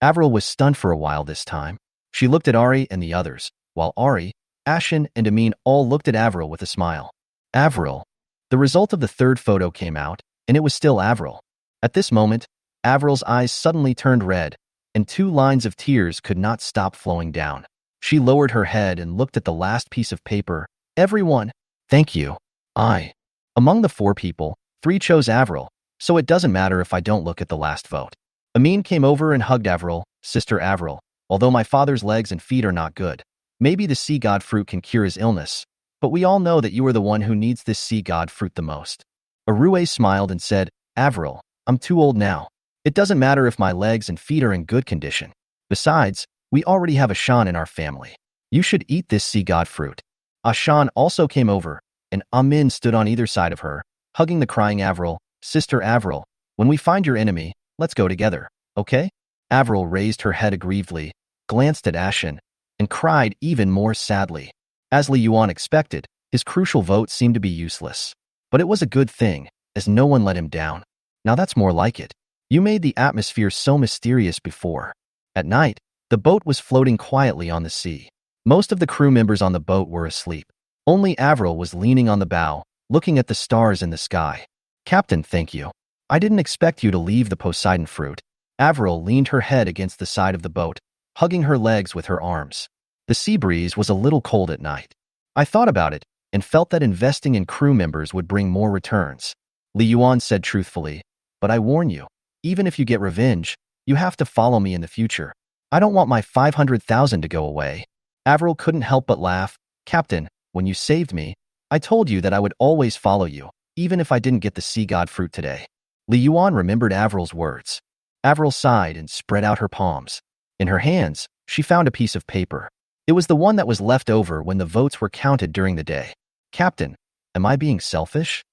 Avril was stunned for a while this time. She looked at Ari and the others, while Ari, Ashen, and Amin all looked at Avril with a smile. Avril. The result of the third photo came out, and it was still Avril. At this moment, Avril's eyes suddenly turned red, and 2 lines of tears could not stop flowing down. She lowered her head and looked at the last piece of paper. Everyone. Thank you. Among the 4 people, 3 chose Avril, so it doesn't matter if I don't look at the last vote. Amin came over and hugged Avril, Sister Avril. Although my father's legs and feet are not good, Maybe the sea god fruit can cure his illness, but we all know that you are the one who needs this sea god fruit the most. Arue smiled and said, Avril, I'm too old now. It doesn't matter if my legs and feet are in good condition. Besides, we already have a Shan in our family. You should eat this sea god fruit. Ashan also came over, and Amin stood on either side of her, hugging the crying Avril. Sister Avril, when we find your enemy, let's go together, okay? Avril raised her head aggrievedly, glanced at Ashen, and cried even more sadly. As Li Yuan expected, his crucial vote seemed to be useless. But it was a good thing, as no one let him down. Now that's more like it. You made the atmosphere so mysterious before. At night, the boat was floating quietly on the sea. Most of the crew members on the boat were asleep. Only Avril was leaning on the bow, looking at the stars in the sky. Captain, thank you. I didn't expect you to leave the Poseidon fruit. Avril leaned her head against the side of the boat, hugging her legs with her arms. The sea breeze was a little cold at night. I thought about it and felt that investing in crew members would bring more returns. Li Yuan said truthfully, but I warn you, even if you get revenge, you have to follow me in the future. I don't want my 500,000 to go away. Avril couldn't help but laugh. Captain, when you saved me, I told you that I would always follow you, even if I didn't get the sea god fruit today. Li Yuan remembered Avril's words. Avril sighed and spread out her palms. In her hands, she found a piece of paper. It was the one that was left over when the votes were counted during the day. Captain, am I being selfish?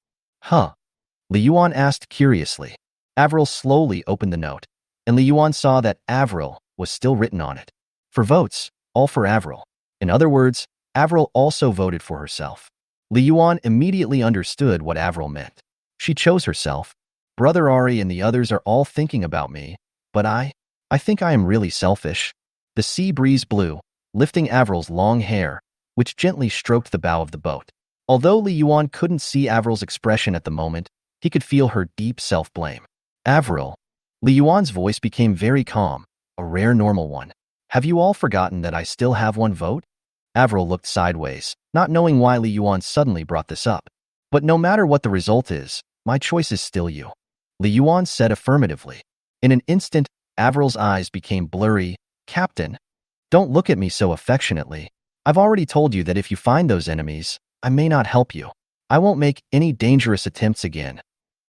Huh? Li Yuan asked curiously. Avril slowly opened the note, and Li Yuan saw that Avril was still written on it. For votes, all for Avril. In other words, Avril also voted for herself. Li Yuan immediately understood what Avril meant. She chose herself. Brother Ari and the others are all thinking about me, but I think I am really selfish. The sea breeze blew, lifting Avril's long hair, which gently stroked the bow of the boat. Although Li Yuan couldn't see Avril's expression at the moment, he could feel her deep self-blame. Avril. Li Yuan's voice became very calm, a rare normal one. Have you all forgotten that I still have one vote? Avril looked sideways, not knowing why Li Yuan suddenly brought this up. But no matter what the result is, my choice is still you. Li Yuan said affirmatively. In an instant, Avril's eyes became blurry. Captain, don't look at me so affectionately. I've already told you that if you find those enemies, I may not help you. I won't make any dangerous attempts again.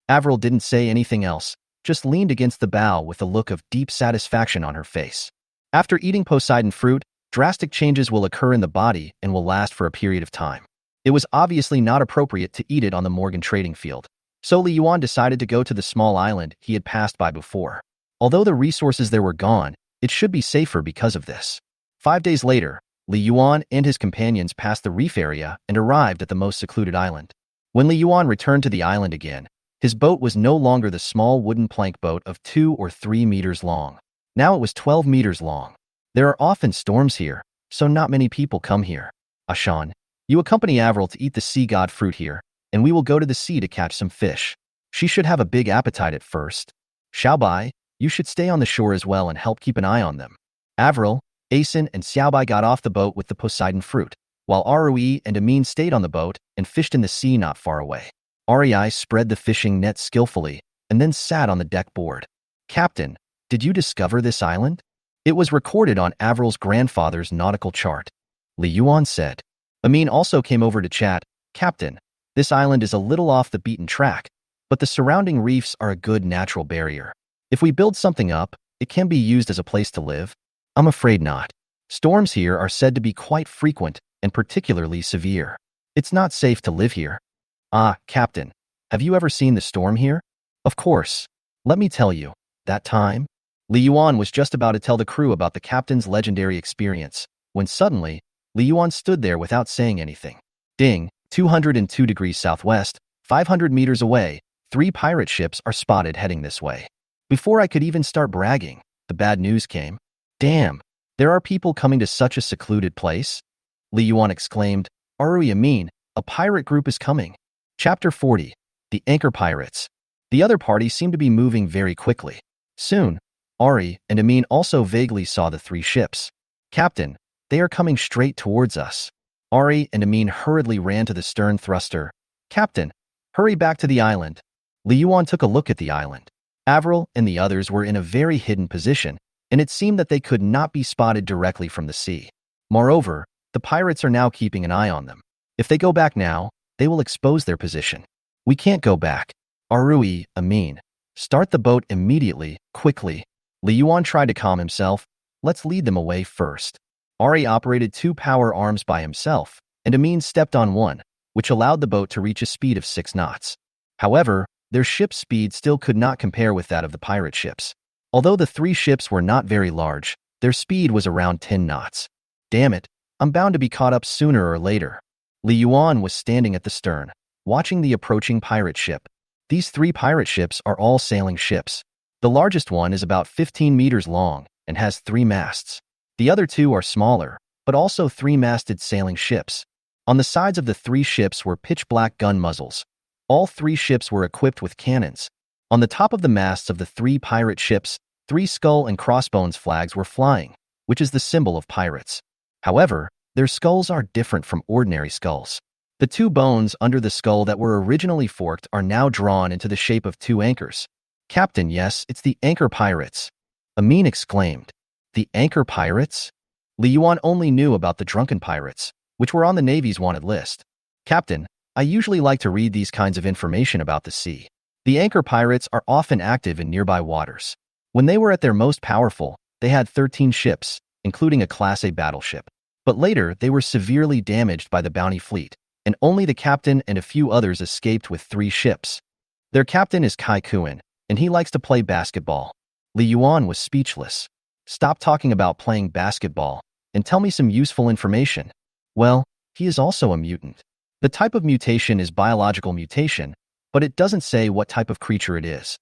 Avril didn't say anything else, just leaned against the bow with a look of deep satisfaction on her face. After eating Poseidon fruit, drastic changes will occur in the body and will last for a period of time. It was obviously not appropriate to eat it on the Morgan trading field, so Li Yuan decided to go to the small island he had passed by before. Although the resources there were gone, it should be safer because of this. 5 days later, Li Yuan and his companions passed the reef area and arrived at the most secluded island. When Li Yuan returned to the island again, his boat was no longer the small wooden plank boat of 2 or 3 meters long. Now it was 12 meters long. There are often storms here, so not many people come here. Ashan, you accompany Avril to eat the sea god fruit here, and we will go to the sea to catch some fish. She should have a big appetite at first. Xiaobai, you should stay on the shore as well and help keep an eye on them. Avril, Asen, and Xiaobai got off the boat with the Poseidon fruit, while Arui and Amin stayed on the boat and fished in the sea not far away. Rei spread the fishing net skillfully and then sat on the deck board. Captain, did you discover this island? It was recorded on Avril's grandfather's nautical chart. Li Yuan said. Amin also came over to chat. Captain, this island is a little off the beaten track, but the surrounding reefs are a good natural barrier. If we build something up, it can be used as a place to live. I'm afraid not. Storms here are said to be quite frequent and particularly severe. It's not safe to live here. Ah, Captain, have you ever seen the storm here? Of course. Let me tell you, that time? Li Yuan was just about to tell the crew about the captain's legendary experience, when suddenly, Li Yuan stood there without saying anything. Ding, 202 degrees southwest, 500 meters away, 3 pirate ships are spotted heading this way. Before I could even start bragging, the bad news came. Damn, there are people coming to such a secluded place? Li Yuan exclaimed. Arui Amin, a pirate group is coming. Chapter 40. The Anchor Pirates. The other party seemed to be moving very quickly. Soon, Ari and Amin also vaguely saw the 3 ships. Captain, they are coming straight towards us. Ari and Amin hurriedly ran to the stern thruster. Captain, hurry back to the island. Li Yuan took a look at the island. Avril and the others were in a very hidden position, and it seemed that they could not be spotted directly from the sea. Moreover, The pirates are now keeping an eye on them. If they go back now, they will expose their position. We can't go back. Arui, Amin. Start the boat immediately, quickly. Li Yuan tried to calm himself. Let's lead them away first. Ari operated 2 power arms by himself, and Amin stepped on one, which allowed the boat to reach a speed of 6 knots. However, their ship's speed still could not compare with that of the pirate ships. Although the 3 ships were not very large, their speed was around 10 knots. Damn it, I'm bound to be caught up sooner or later. Li Yuan was standing at the stern, watching the approaching pirate ship. These 3 pirate ships are all sailing ships. The largest one is about 15 meters long and has 3 masts. The other 2 are smaller, but also 3-masted sailing ships. On the sides of the 3 ships were pitch-black gun muzzles. All 3 ships were equipped with cannons. On the top of the masts of the 3 pirate ships, 3 skull and crossbones flags were flying, which is the symbol of pirates. However, their skulls are different from ordinary skulls. The 2 bones under the skull that were originally forked are now drawn into the shape of 2 anchors. Captain, yes, it's the anchor pirates. Amin exclaimed. The anchor pirates? Li Yuan only knew about the drunken pirates, which were on the Navy's wanted list. Captain, I usually like to read these kinds of information about the sea. The anchor pirates are often active in nearby waters. When they were at their most powerful, they had 13 ships, including a Class A battleship. But later, they were severely damaged by the bounty fleet, and only the captain and a few others escaped with 3 ships. Their captain is Kai Kuan, and he likes to play basketball. Li Yuan was speechless. Stop talking about playing basketball, and tell me some useful information. Well, he is also a mutant. The type of mutation is biological mutation, but it doesn't say what type of creature it is.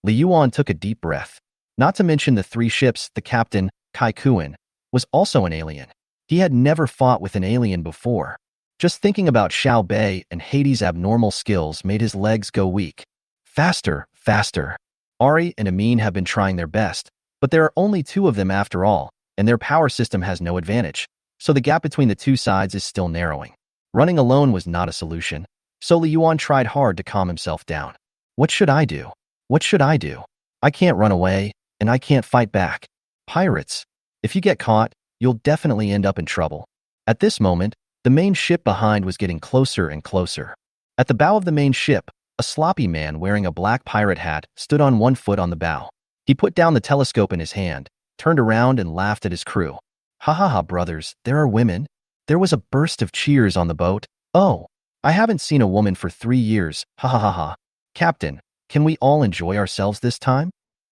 Li Yuan took a deep breath. Not to mention the 3 ships, the captain, Kai Kuan, was also an alien. He had never fought with an alien before. Just thinking about Xiao Bei and Hades' abnormal skills made his legs go weak. Faster, faster. Ari and Amin have been trying their best, but there are only 2 of them after all, and their power system has no advantage, so the gap between the 2 sides is still narrowing. Running alone was not a solution, so Li Yuan tried hard to calm himself down. What should I do? What should I do? I can't run away, and I can't fight back. Pirates. If you get caught, you'll definitely end up in trouble. At this moment, the main ship behind was getting closer and closer. At the bow of the main ship, a sloppy man wearing a black pirate hat stood on 1 foot on the bow. He put down the telescope in his hand, turned around and laughed at his crew. Ha ha ha, brothers, there are women? There was a burst of cheers on the boat. Oh, I haven't seen a woman for 3 years. Ha ha ha ha. Captain, can we all enjoy ourselves this time?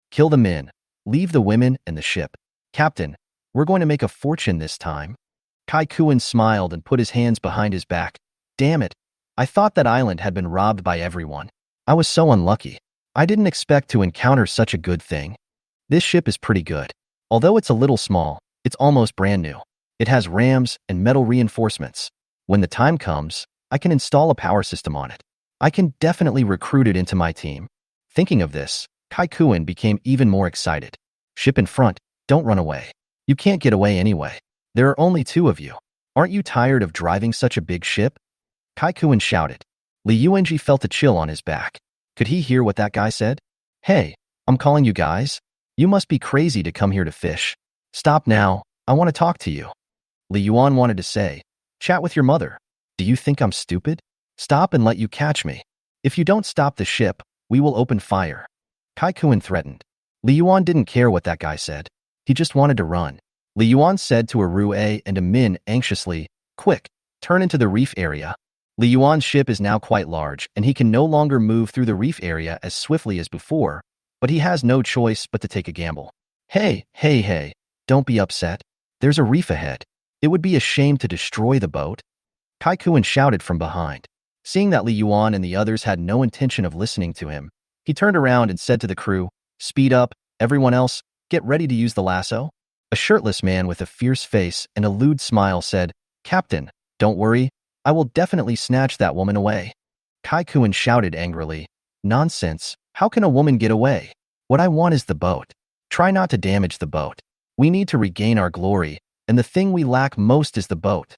Kill the men. Leave the women and the ship. Captain, we're going to make a fortune this time. Kai Kuan smiled and put his hands behind his back. Damn it. I thought that island had been robbed by everyone. I was so unlucky. I didn't expect to encounter such a good thing. This ship is pretty good. Although it's a little small, it's almost brand new. It has rams and metal reinforcements. When the time comes, I can install a power system on it. I can definitely recruit it into my team. Thinking of this, Kai Kuan became even more excited. Ship in front, don't run away. You can't get away anyway. There are only 2 of you. Aren't you tired of driving such a big ship? Kai Kuan shouted. Li Yuanji felt a chill on his back. Could he hear what that guy said? Hey, I'm calling you guys. You must be crazy to come here to fish. Stop now, I want to talk to you. Li Yuan wanted to say, chat with your mother. Do you think I'm stupid? Stop and let you catch me. If you don't stop the ship, we will open fire. Kai Kuan threatened. Li Yuan didn't care what that guy said. He just wanted to run. Li Yuan said to Arue and Amin anxiously, quick, turn into the reef area. Li Yuan's ship is now quite large, and he can no longer move through the reef area as swiftly as before, but he has no choice but to take a gamble. Hey, don't be upset. There's a reef ahead. It would be a shame to destroy the boat. Kai Kuan shouted from behind. Seeing that Li Yuan and the others had no intention of listening to him, he turned around and said to the crew, speed up, everyone else, get ready to use the lasso. A shirtless man with a fierce face and a lewd smile said, Captain, don't worry, I will definitely snatch that woman away. Kai Kuan shouted angrily, nonsense, how can a woman get away? What I want is the boat. Try not to damage the boat. We need to regain our glory, and the thing we lack most is the boat.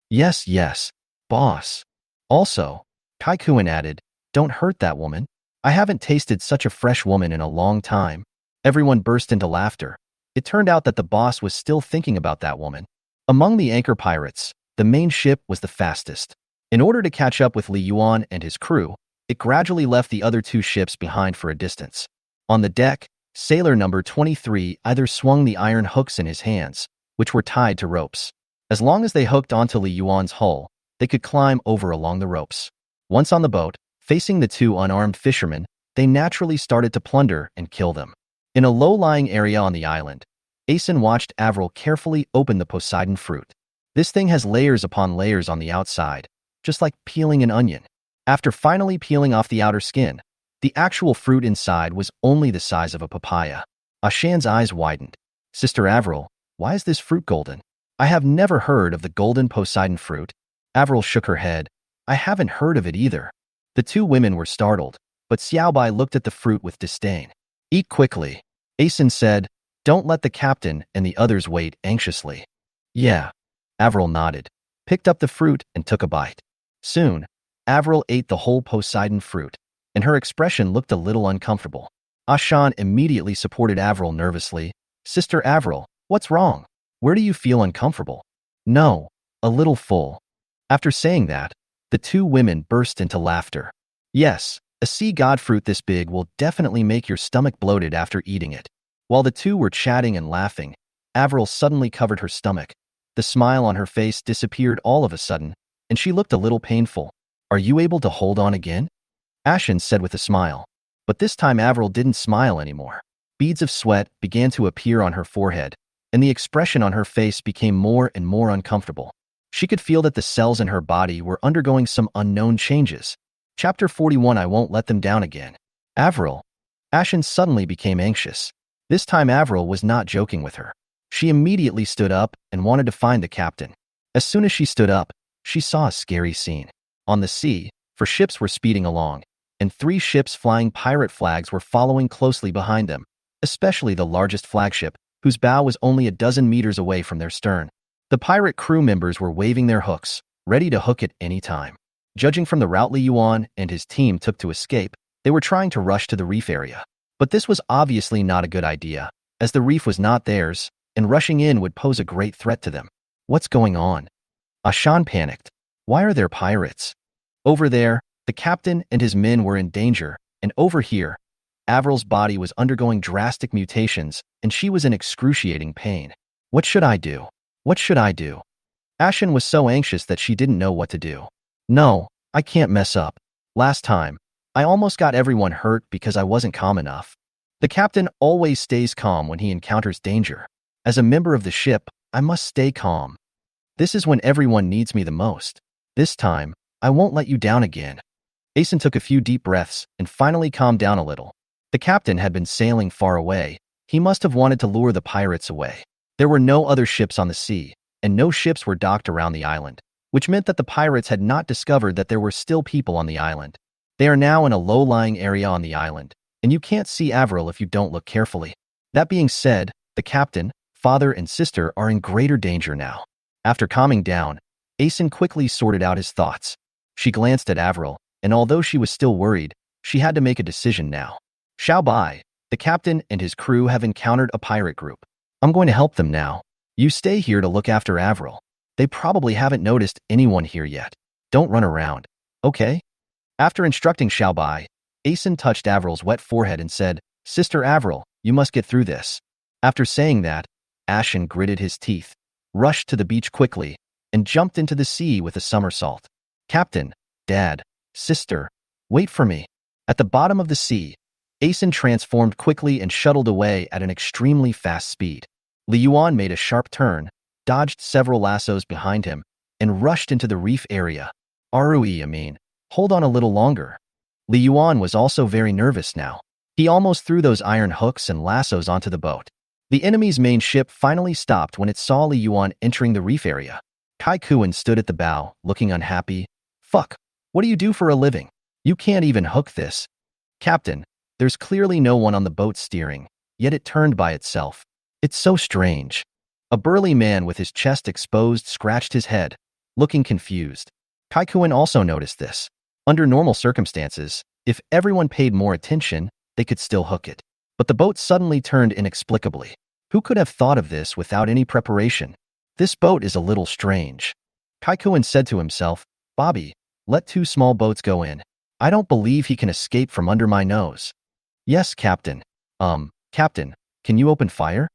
Yes, boss. Also, Kai Kuan added, don't hurt that woman. I haven't tasted such a fresh woman in a long time. Everyone burst into laughter. It turned out that the boss was still thinking about that woman. Among the anchor pirates, the main ship was the fastest. In order to catch up with Li Yuan and his crew, it gradually left the other two ships behind for a distance. On the deck, sailor number 23 either swung the iron hooks in his hands, which were tied to ropes. As long as they hooked onto Li Yuan's hull, they could climb over along the ropes. Once on the boat, facing the two unarmed fishermen, they naturally started to plunder and kill them. In a low-lying area on the island, Asen watched Avril carefully open the Poseidon fruit. This thing has layers upon layers on the outside, just like peeling an onion. After finally peeling off the outer skin, the actual fruit inside was only the size of a papaya. Ashan's eyes widened. Sister Avril, why is this fruit golden? I have never heard of the golden Poseidon fruit. Avril shook her head. I haven't heard of it either. The two women were startled, but Xiaobai looked at the fruit with disdain. Eat quickly, Asen said. Don't let the captain and the others wait anxiously. Yeah. Avril nodded, picked up the fruit, and took a bite. Soon, Avril ate the whole Poseidon fruit, and her expression looked a little uncomfortable. Ashan immediately supported Avril nervously. Sister Avril, what's wrong? Where do you feel uncomfortable? No, a little full. After saying that, the two women burst into laughter. Yes, a sea god fruit this big will definitely make your stomach bloated after eating it. While the two were chatting and laughing, Avril suddenly covered her stomach. The smile on her face disappeared all of a sudden, and she looked a little painful. Are you able to hold on again? Ashen said with a smile. But this time Avril didn't smile anymore. Beads of sweat began to appear on her forehead, and the expression on her face became more and more uncomfortable. She could feel that the cells in her body were undergoing some unknown changes. Chapter 41. I won't let them down again. Avril. Ashen suddenly became anxious. This time Avril was not joking with her. She immediately stood up and wanted to find the captain. As soon as she stood up, she saw a scary scene. On the sea, 4 ships were speeding along, and 3 ships flying pirate flags were following closely behind them, especially the largest flagship, whose bow was only a dozen meters away from their stern. The pirate crew members were waving their hooks, ready to hook at any time. Judging from the route Li Yuan and his team took to escape, they were trying to rush to the reef area. But this was obviously not a good idea, as the reef was not theirs, and rushing in would pose a great threat to them. What's going on? Ashan panicked. Why are there pirates? Over there, the captain and his men were in danger, and over here, Avril's body was undergoing drastic mutations, and she was in excruciating pain. What should I do? What should I do? Ashen was so anxious that she didn't know what to do. No, I can't mess up. Last time, I almost got everyone hurt because I wasn't calm enough. The captain always stays calm when he encounters danger. As a member of the ship, I must stay calm. This is when everyone needs me the most. This time, I won't let you down again. Asen took a few deep breaths and finally calmed down a little. The captain had been sailing far away. He must have wanted to lure the pirates away. There were no other ships on the sea, and no ships were docked around the island, which meant that the pirates had not discovered that there were still people on the island. They are now in a low-lying area on the island, and you can't see Avril if you don't look carefully. That being said, the captain, father, and sister are in greater danger now. After calming down, Asen quickly sorted out his thoughts. She glanced at Avril, and although she was still worried, she had to make a decision now. Xiaobai, the captain and his crew have encountered a pirate group. I'm going to help them now. You stay here to look after Avril. They probably haven't noticed anyone here yet. Don't run around, okay? After instructing Xiaobai, Asen touched Avril's wet forehead and said, Sister Avril, you must get through this. After saying that, Ashen gritted his teeth, rushed to the beach quickly, and jumped into the sea with a somersault. Captain, Dad, Sister, wait for me. At the bottom of the sea, Asen transformed quickly and shuttled away at an extremely fast speed. Li Yuan made a sharp turn, dodged several lassos behind him, and rushed into the reef area. Hold on a little longer. Li Yuan was also very nervous now. He almost threw those iron hooks and lassos onto the boat. The enemy's main ship finally stopped when it saw Li Yuan entering the reef area. Kai Kuan stood at the bow, looking unhappy. Fuck, what do you do for a living? You can't even hook this. Captain, there's clearly no one on the boat steering, yet it turned by itself. It's so strange. A burly man with his chest exposed scratched his head, looking confused. Kai Kuan also noticed this. Under normal circumstances, if everyone paid more attention, they could still hook it. But the boat suddenly turned inexplicably. Who could have thought of this without any preparation? This boat is a little strange. Kaikuin said to himself, Bobby, let 2 small boats go in. I don't believe he can escape from under my nose. Yes, Captain. Captain, can you open fire?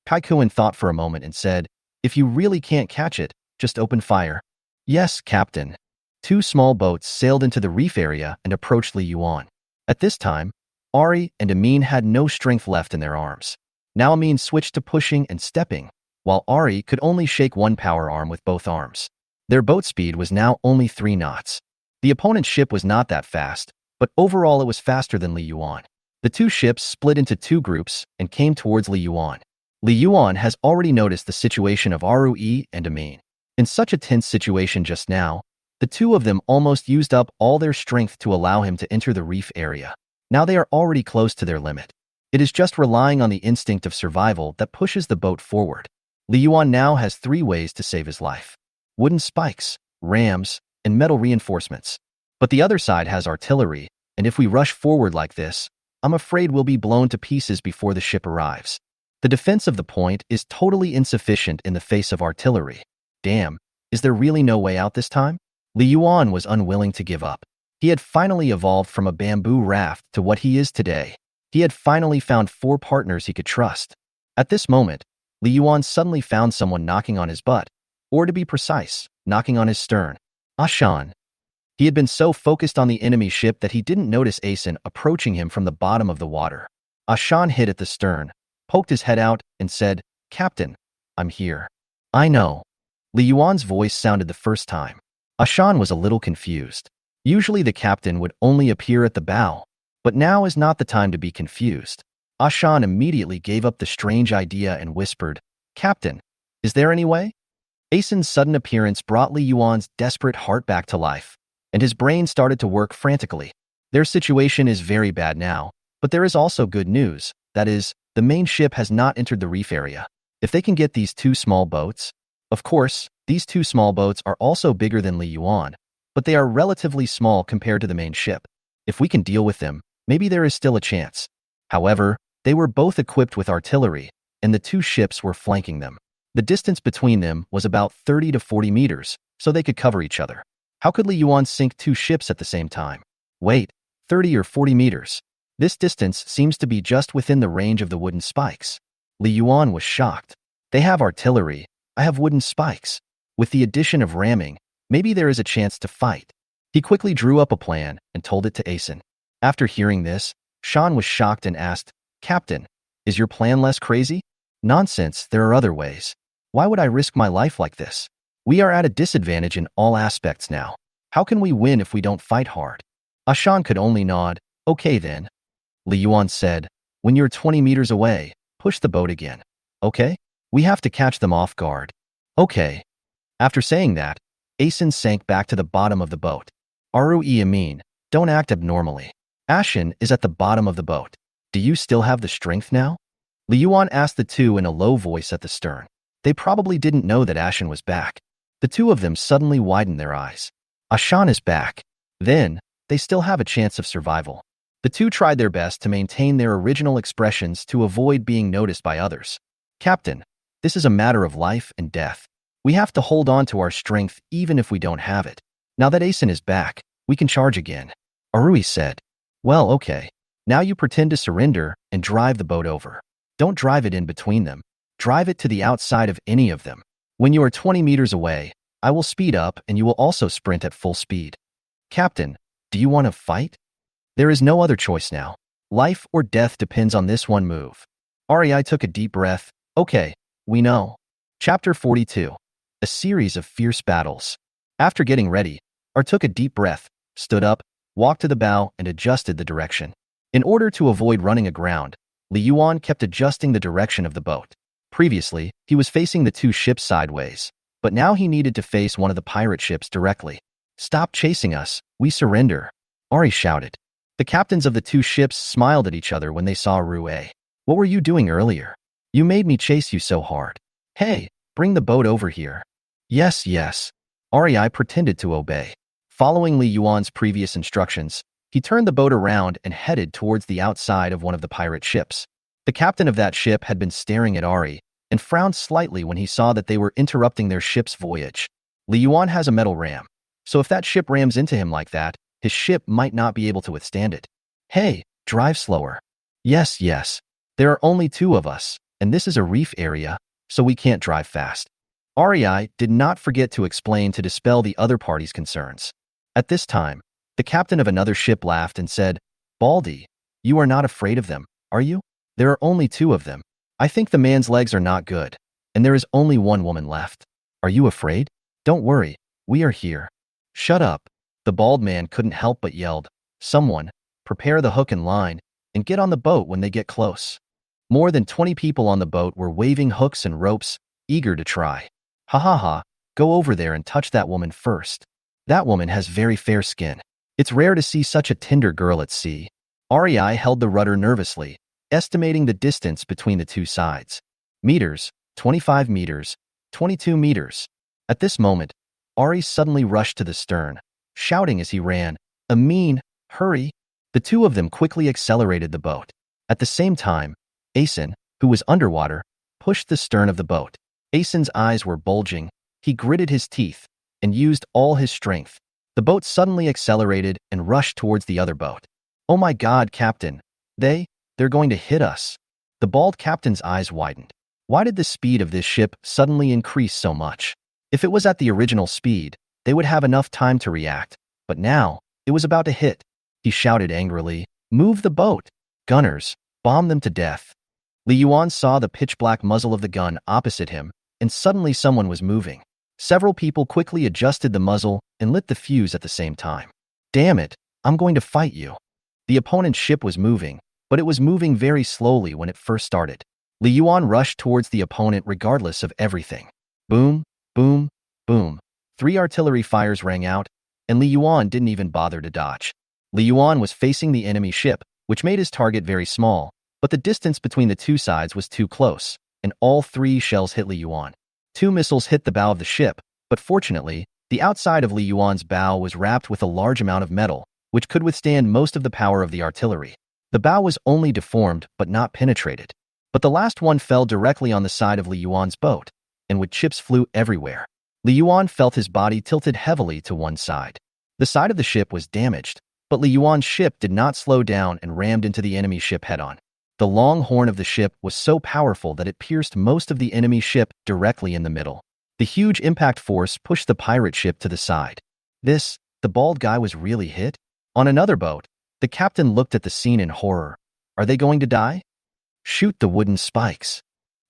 Kaikuin thought for a moment and said, if you really can't catch it, just open fire. Yes, Captain. 2 small boats sailed into the reef area and approached Li Yuan. At this time, Ari and Amin had no strength left in their arms. Now Amin switched to pushing and stepping, while Ari could only shake one power arm with both arms. Their boat speed was now only 3 knots. The opponent's ship was not that fast, but overall it was faster than Li Yuan. The 2 ships split into 2 groups and came towards Li Yuan. Li Yuan has already noticed the situation of Rui and Amin. In such a tense situation just now, the 2 of them almost used up all their strength to allow him to enter the reef area. Now they are already close to their limit. It is just relying on the instinct of survival that pushes the boat forward. Li Yuan now has 3 ways to save his life: wooden spikes, rams, and metal reinforcements. But the other side has artillery, and if we rush forward like this, I'm afraid we'll be blown to pieces before the ship arrives. The defense of the point is totally insufficient in the face of artillery. Damn, is there really no way out this time? Li Yuan was unwilling to give up. He had finally evolved from a bamboo raft to what he is today. He had finally found 4 partners he could trust. At this moment, Li Yuan suddenly found someone knocking on his butt, or to be precise, knocking on his stern. Ashan. He had been so focused on the enemy ship that he didn't notice Asen approaching him from the bottom of the water. Ashan hit at the stern, poked his head out, and said, Captain, I'm here. I know. Li Yuan's voice sounded the first time. Ashan was a little confused. Usually the captain would only appear at the bow, but now is not the time to be confused. Ashan immediately gave up the strange idea and whispered, Captain, is there any way? Asen's sudden appearance brought Li Yuan's desperate heart back to life, and his brain started to work frantically. Their situation is very bad now, but there is also good news. That is, the main ship has not entered the reef area. If they can get these 2 small boats, of course, these 2 small boats are also bigger than Li Yuan, but they are relatively small compared to the main ship. If we can deal with them, maybe there is still a chance. However, they were both equipped with artillery, and the 2 ships were flanking them. The distance between them was about 30 to 40 meters, so they could cover each other. How could Li Yuan sink 2 ships at the same time? Wait, 30 or 40 meters. This distance seems to be just within the range of the wooden spikes. Li Yuan was shocked. They have artillery. I have wooden spikes. With the addition of ramming, maybe there is a chance to fight. He quickly drew up a plan and told it to Asen. After hearing this, Shan was shocked and asked, Captain, is your plan less crazy? Nonsense, there are other ways. Why would I risk my life like this? We are at a disadvantage in all aspects now. How can we win if we don't fight hard? Ashan could only nod. Okay then. Li Yuan said, when you're 20 meters away, push the boat again. Okay? We have to catch them off guard. Okay. After saying that, Asen sank back to the bottom of the boat. Rui Amin, don't act abnormally. Ashen is at the bottom of the boat. Do you still have the strength now? Li Yuan asked the 2 in a low voice at the stern. They probably didn't know that Ashen was back. The 2 of them suddenly widened their eyes. Ashan is back. Then, they still have a chance of survival. The 2 tried their best to maintain their original expressions to avoid being noticed by others. Captain, this is a matter of life and death. We have to hold on to our strength even if we don't have it. Now that Asen is back, we can charge again. Arui said. Well, okay. Now you pretend to surrender and drive the boat over. Don't drive it in between them. Drive it to the outside of any of them. When you are 20 meters away, I will speed up and you will also sprint at full speed. Captain, do you want to fight? There is no other choice now. Life or death depends on this one move. Rei took a deep breath. Okay, we know. Chapter 42. A series of fierce battles. After getting ready, Ar took a deep breath, stood up, walked to the bow, and adjusted the direction. In order to avoid running aground, Li Yuan kept adjusting the direction of the boat. Previously, he was facing the 2 ships sideways, but now he needed to face one of the pirate ships directly. Stop chasing us, we surrender, Ari shouted. The captains of the 2 ships smiled at each other when they saw Rui. What were you doing earlier? You made me chase you so hard. Hey, bring the boat over here. Yes, yes. Rei pretended to obey. Following Li Yuan's previous instructions, he turned the boat around and headed towards the outside of one of the pirate ships. The captain of that ship had been staring at Ari, and frowned slightly when he saw that they were interrupting their ship's voyage. Li Yuan has a metal ram, so if that ship rams into him like that, his ship might not be able to withstand it. Hey, drive slower. Yes, yes. There are only two of us, and this is a reef area, so we can't drive fast. REI did not forget to explain to dispel the other party's concerns. At this time, the captain of another ship laughed and said, Baldy, you are not afraid of them, are you? There are only two of them. I think the man's legs are not good, and there is only one woman left. Are you afraid? Don't worry, we are here. Shut up. The bald man couldn't help but yelled, Someone, prepare the hook and line, and get on the boat when they get close. More than 20 people on the boat were waving hooks and ropes, eager to try. Ha ha ha, go over there and touch that woman first. That woman has very fair skin. It's rare to see such a tender girl at sea. REI held the rudder nervously, estimating the distance between the two sides. Meters, 25 meters, 22 meters. At this moment, Ari suddenly rushed to the stern, shouting as he ran, Amin, hurry! The two of them quickly accelerated the boat. At the same time, Asen, who was underwater, pushed the stern of the boat. Asen's eyes were bulging, he gritted his teeth, and used all his strength. The boat suddenly accelerated and rushed towards the other boat. Oh my God, Captain! They're going to hit us. The bald captain's eyes widened. Why did the speed of this ship suddenly increase so much? If it was at the original speed, they would have enough time to react, but now, it was about to hit. He shouted angrily, Move the boat! Gunners, bomb them to death. Li Yuan saw the pitch-black muzzle of the gun opposite him, and suddenly someone was moving. Several people quickly adjusted the muzzle and lit the fuse at the same time. Damn it, I'm going to fight you. The opponent's ship was moving, but it was moving very slowly when it first started. Li Yuan rushed towards the opponent regardless of everything. Boom, boom, boom. 3 artillery fires rang out, and Li Yuan didn't even bother to dodge. Li Yuan was facing the enemy ship, which made his target very small, but the distance between the two sides was too close, and all 3 shells hit Li Yuan. 2 missiles hit the bow of the ship, but fortunately, the outside of Li Yuan's bow was wrapped with a large amount of metal, which could withstand most of the power of the artillery. The bow was only deformed but not penetrated. But the last one fell directly on the side of Li Yuan's boat, and with chips flew everywhere. Li Yuan felt his body tilted heavily to one side. The side of the ship was damaged, but Li Yuan's ship did not slow down and rammed into the enemy ship head-on. The long horn of the ship was so powerful that it pierced most of the enemy ship directly in the middle. The huge impact force pushed the pirate ship to the side. The bald guy was really hit? On another boat, the captain looked at the scene in horror. Are they going to die? Shoot the wooden spikes.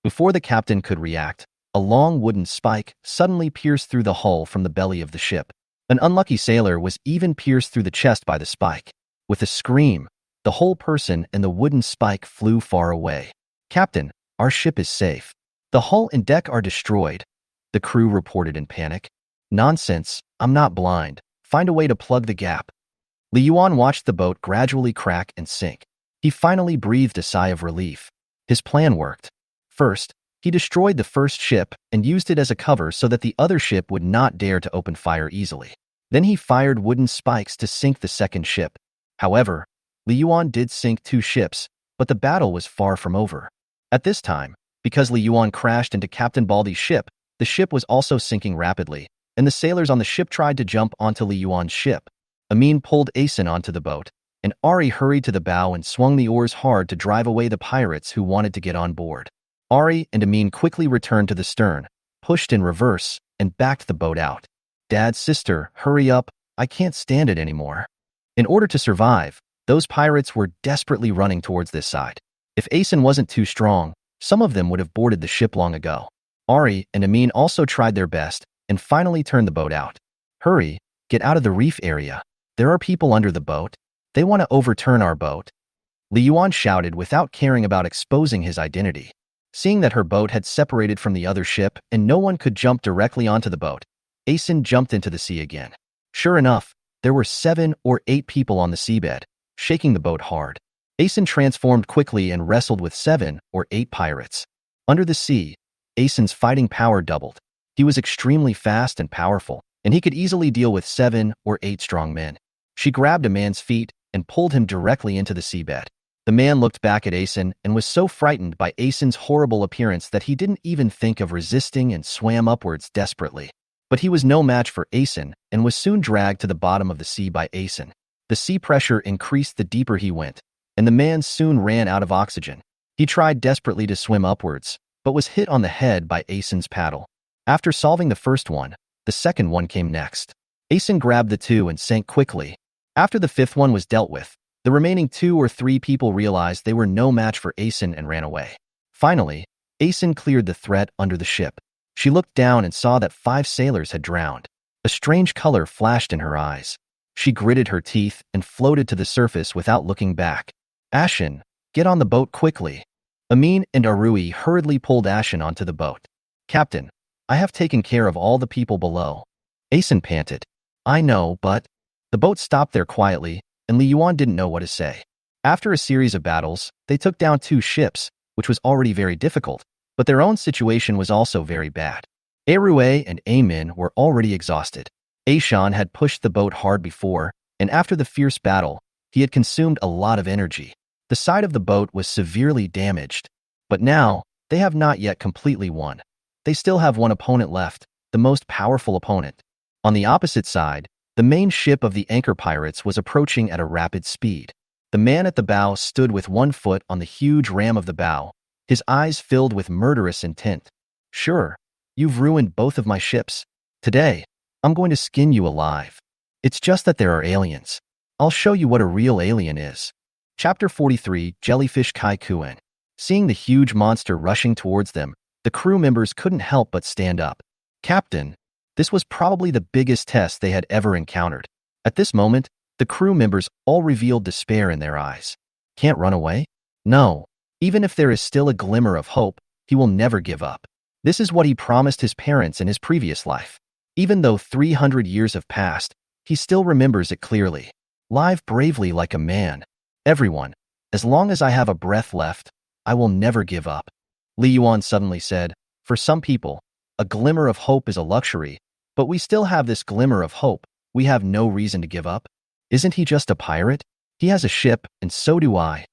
Before the captain could react, a long wooden spike suddenly pierced through the hull from the belly of the ship. An unlucky sailor was even pierced through the chest by the spike. With a scream, the whole person and the wooden spike flew far away. Captain, our ship is safe. The hull and deck are destroyed, the crew reported in panic. Nonsense, I'm not blind. Find a way to plug the gap. Li Yuan watched the boat gradually crack and sink. He finally breathed a sigh of relief. His plan worked. First, he destroyed the first ship and used it as a cover so that the other ship would not dare to open fire easily. Then he fired wooden spikes to sink the second ship. However, Li Yuan did sink 2 ships, but the battle was far from over. At this time, because Li Yuan crashed into Captain Baldy's ship, the ship was also sinking rapidly, and the sailors on the ship tried to jump onto Li Yuan's ship. Amin pulled Asen onto the boat, and Ari hurried to the bow and swung the oars hard to drive away the pirates who wanted to get on board. Ari and Amin quickly returned to the stern, pushed in reverse, and backed the boat out. Dad, sister, hurry up, I can't stand it anymore. In order to survive, those pirates were desperately running towards this side. If Asen wasn't too strong, some of them would have boarded the ship long ago. Ari and Amin also tried their best and finally turned the boat out. Hurry, get out of the reef area. There are people under the boat. They want to overturn our boat. Li Yuan shouted without caring about exposing his identity. Seeing that her boat had separated from the other ship and no one could jump directly onto the boat, Asen jumped into the sea again. Sure enough, there were 7 or 8 people on the seabed, shaking the boat hard. Asen transformed quickly and wrestled with 7 or 8 pirates. Under the sea, Asen's fighting power doubled. He was extremely fast and powerful, and he could easily deal with 7 or 8 strong men. She grabbed a man's feet and pulled him directly into the seabed. The man looked back at Asen and was so frightened by Asen's horrible appearance that he didn't even think of resisting and swam upwards desperately. But he was no match for Asen and was soon dragged to the bottom of the sea by Asen. The sea pressure increased the deeper he went, and the man soon ran out of oxygen. He tried desperately to swim upwards, but was hit on the head by Asen's paddle. After solving the first one, the second one came next. Asen grabbed the two and sank quickly. After the fifth one was dealt with, the remaining 2 or 3 people realized they were no match for Asen and ran away. Finally, Asen cleared the threat under the ship. She looked down and saw that 5 sailors had drowned. A strange color flashed in her eyes. She gritted her teeth and floated to the surface without looking back. Ashen, get on the boat quickly. Amin and Arui hurriedly pulled Ashen onto the boat. Captain, I have taken care of all the people below. Asen panted. I know, but... The boat stopped there quietly, and Li Yuan didn't know what to say. After a series of battles, they took down 2 ships, which was already very difficult, but their own situation was also very bad. Arui and Amin were already exhausted. Ashan had pushed the boat hard before, and after the fierce battle, he had consumed a lot of energy. The side of the boat was severely damaged, but now, they have not yet completely won. They still have one opponent left, the most powerful opponent. On the opposite side, the main ship of the anchor pirates was approaching at a rapid speed. The man at the bow stood with one foot on the huge ram of the bow, his eyes filled with murderous intent. Sure, you've ruined both of my ships. Today, I'm going to skin you alive. It's just that there are aliens. I'll show you what a real alien is. Chapter 43, Jellyfish Kaikuin. Seeing the huge monster rushing towards them, the crew members couldn't help but stand up. Captain, this was probably the biggest test they had ever encountered. At this moment, the crew members all revealed despair in their eyes. Can't run away? No. Even if there is still a glimmer of hope, he will never give up. This is what he promised his parents in his previous life. Even though 300 years have passed, he still remembers it clearly. Live bravely like a man. Everyone, as long as I have a breath left, I will never give up. Li Yuan suddenly said, for some people, a glimmer of hope is a luxury, but we still have this glimmer of hope. We have no reason to give up. Isn't he just a pirate? He has a ship, and so do I.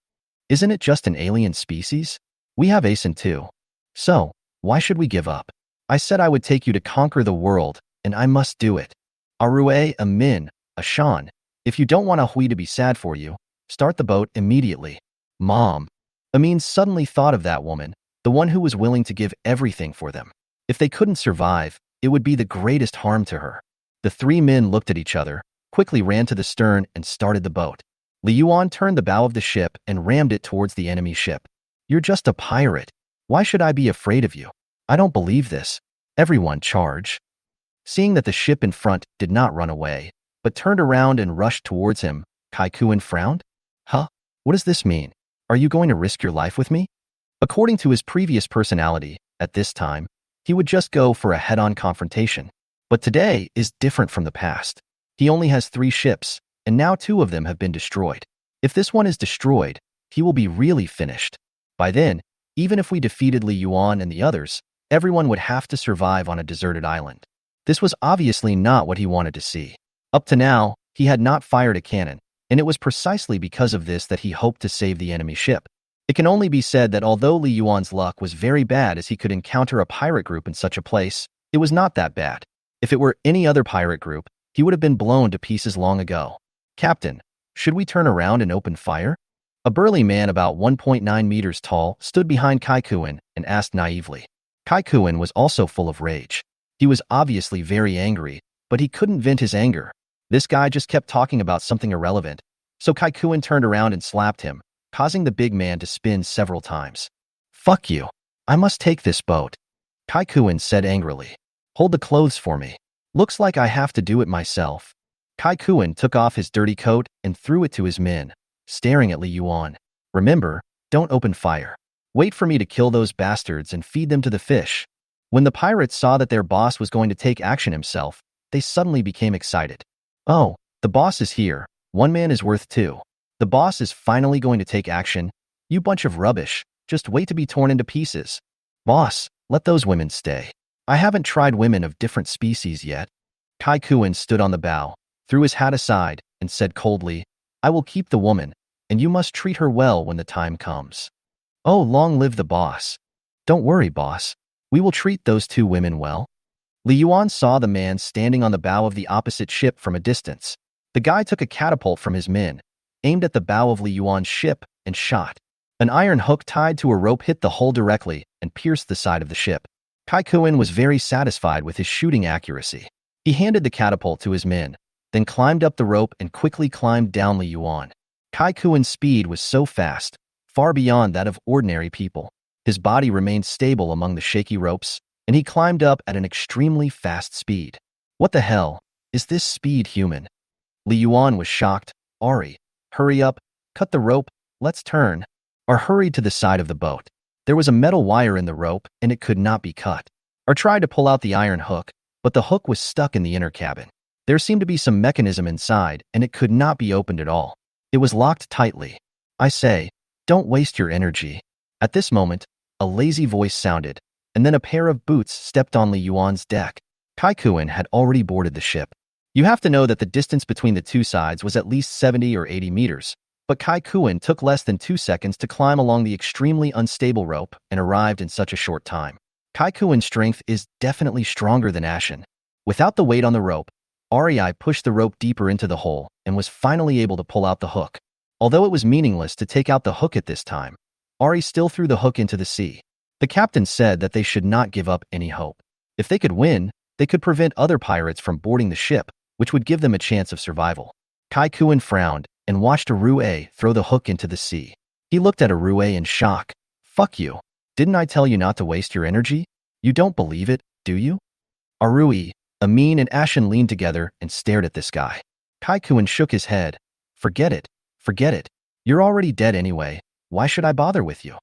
Isn't it just an alien species? We have Asen too. So, why should we give up? I said I would take you to conquer the world, and I must do it. Arue, Amin, Ashan, if you don't want Ahui to be sad for you, start the boat immediately. Mom. Amin suddenly thought of that woman, the one who was willing to give everything for them. If they couldn't survive, it would be the greatest harm to her. The 3 men looked at each other, quickly ran to the stern and started the boat. Li Yuan turned the bow of the ship and rammed it towards the enemy ship. You're just a pirate. Why should I be afraid of you? I don't believe this. Everyone charge. Seeing that the ship in front did not run away, but turned around and rushed towards him, Kaikuin frowned. Huh? What does this mean? Are you going to risk your life with me? According to his previous personality, at this time, he would just go for a head-on confrontation. But today is different from the past. He only has 3 ships, and now 2 of them have been destroyed. If this one is destroyed, he will be really finished. By then, even if we defeated Li Yuan and the others, everyone would have to survive on a deserted island. This was obviously not what he wanted to see. Up to now, he had not fired a cannon, and it was precisely because of this that he hoped to save the enemy ship. It can only be said that although Li Yuan's luck was very bad as he could encounter a pirate group in such a place, it was not that bad. If it were any other pirate group, he would have been blown to pieces long ago. Captain, should we turn around and open fire? A burly man about 1.9 meters tall stood behind Kaikuin and asked naively. Kaikuin was also full of rage. He was obviously very angry, but he couldn't vent his anger. This guy just kept talking about something irrelevant, so Kaikuin turned around and slapped him, causing the big man to spin several times. Fuck you. I must take this boat. Kaikuin said angrily. Hold the clothes for me. Looks like I have to do it myself. Kaikuin took off his dirty coat and threw it to his men, staring at Li Yuan. Remember, don't open fire. Wait for me to kill those bastards and feed them to the fish. When the pirates saw that their boss was going to take action himself, they suddenly became excited. Oh, the boss is here. 1 man is worth 2. The boss is finally going to take action. You bunch of rubbish. Just wait to be torn into pieces. Boss, let those women stay. I haven't tried women of different species yet. Kaikuin stood on the bow, threw his hat aside, and said coldly, I will keep the woman, and you must treat her well when the time comes. Oh, long live the boss. Don't worry, boss. We will treat those two women well. Li Yuan saw the man standing on the bow of the opposite ship from a distance. The guy took a catapult from his men, aimed at the bow of Li Yuan's ship, and shot. An iron hook tied to a rope hit the hull directly and pierced the side of the ship. Kai Kuan was very satisfied with his shooting accuracy. He handed the catapult to his men, then climbed up the rope and quickly climbed down Li Yuan. Kai Kuan's speed was so fast, far beyond that of ordinary people. His body remained stable among the shaky ropes, and he climbed up at an extremely fast speed. What the hell? Is this speed human? Li Yuan was shocked. Ari, hurry up, cut the rope, let's turn. Ar hurried to the side of the boat. There was a metal wire in the rope, and it could not be cut. Ar tried to pull out the iron hook, but the hook was stuck in the inner cabin. There seemed to be some mechanism inside, and it could not be opened at all. It was locked tightly. I say, don't waste your energy. At this moment, a lazy voice sounded, and then a pair of boots stepped on Li Yuan's deck. Kai Kuan had already boarded the ship. You have to know that the distance between the two sides was at least 70 or 80 meters, but Kai Kuan took less than 2 seconds to climb along the extremely unstable rope and arrived in such a short time. Kai Kuan's strength is definitely stronger than Ashen. Without the weight on the rope, Ari pushed the rope deeper into the hole and was finally able to pull out the hook. Although it was meaningless to take out the hook at this time, Ari still threw the hook into the sea. The captain said that they should not give up any hope. If they could win, they could prevent other pirates from boarding the ship, which would give them a chance of survival. Kai Kuan frowned and watched Arue throw the hook into the sea. He looked at Arue in shock. Fuck you. Didn't I tell you not to waste your energy? You don't believe it, do you? Arue, Amin and Ashen leaned together and stared at this guy. Kai Kuan shook his head. Forget it. Forget it. You're already dead anyway. Why should I bother with you?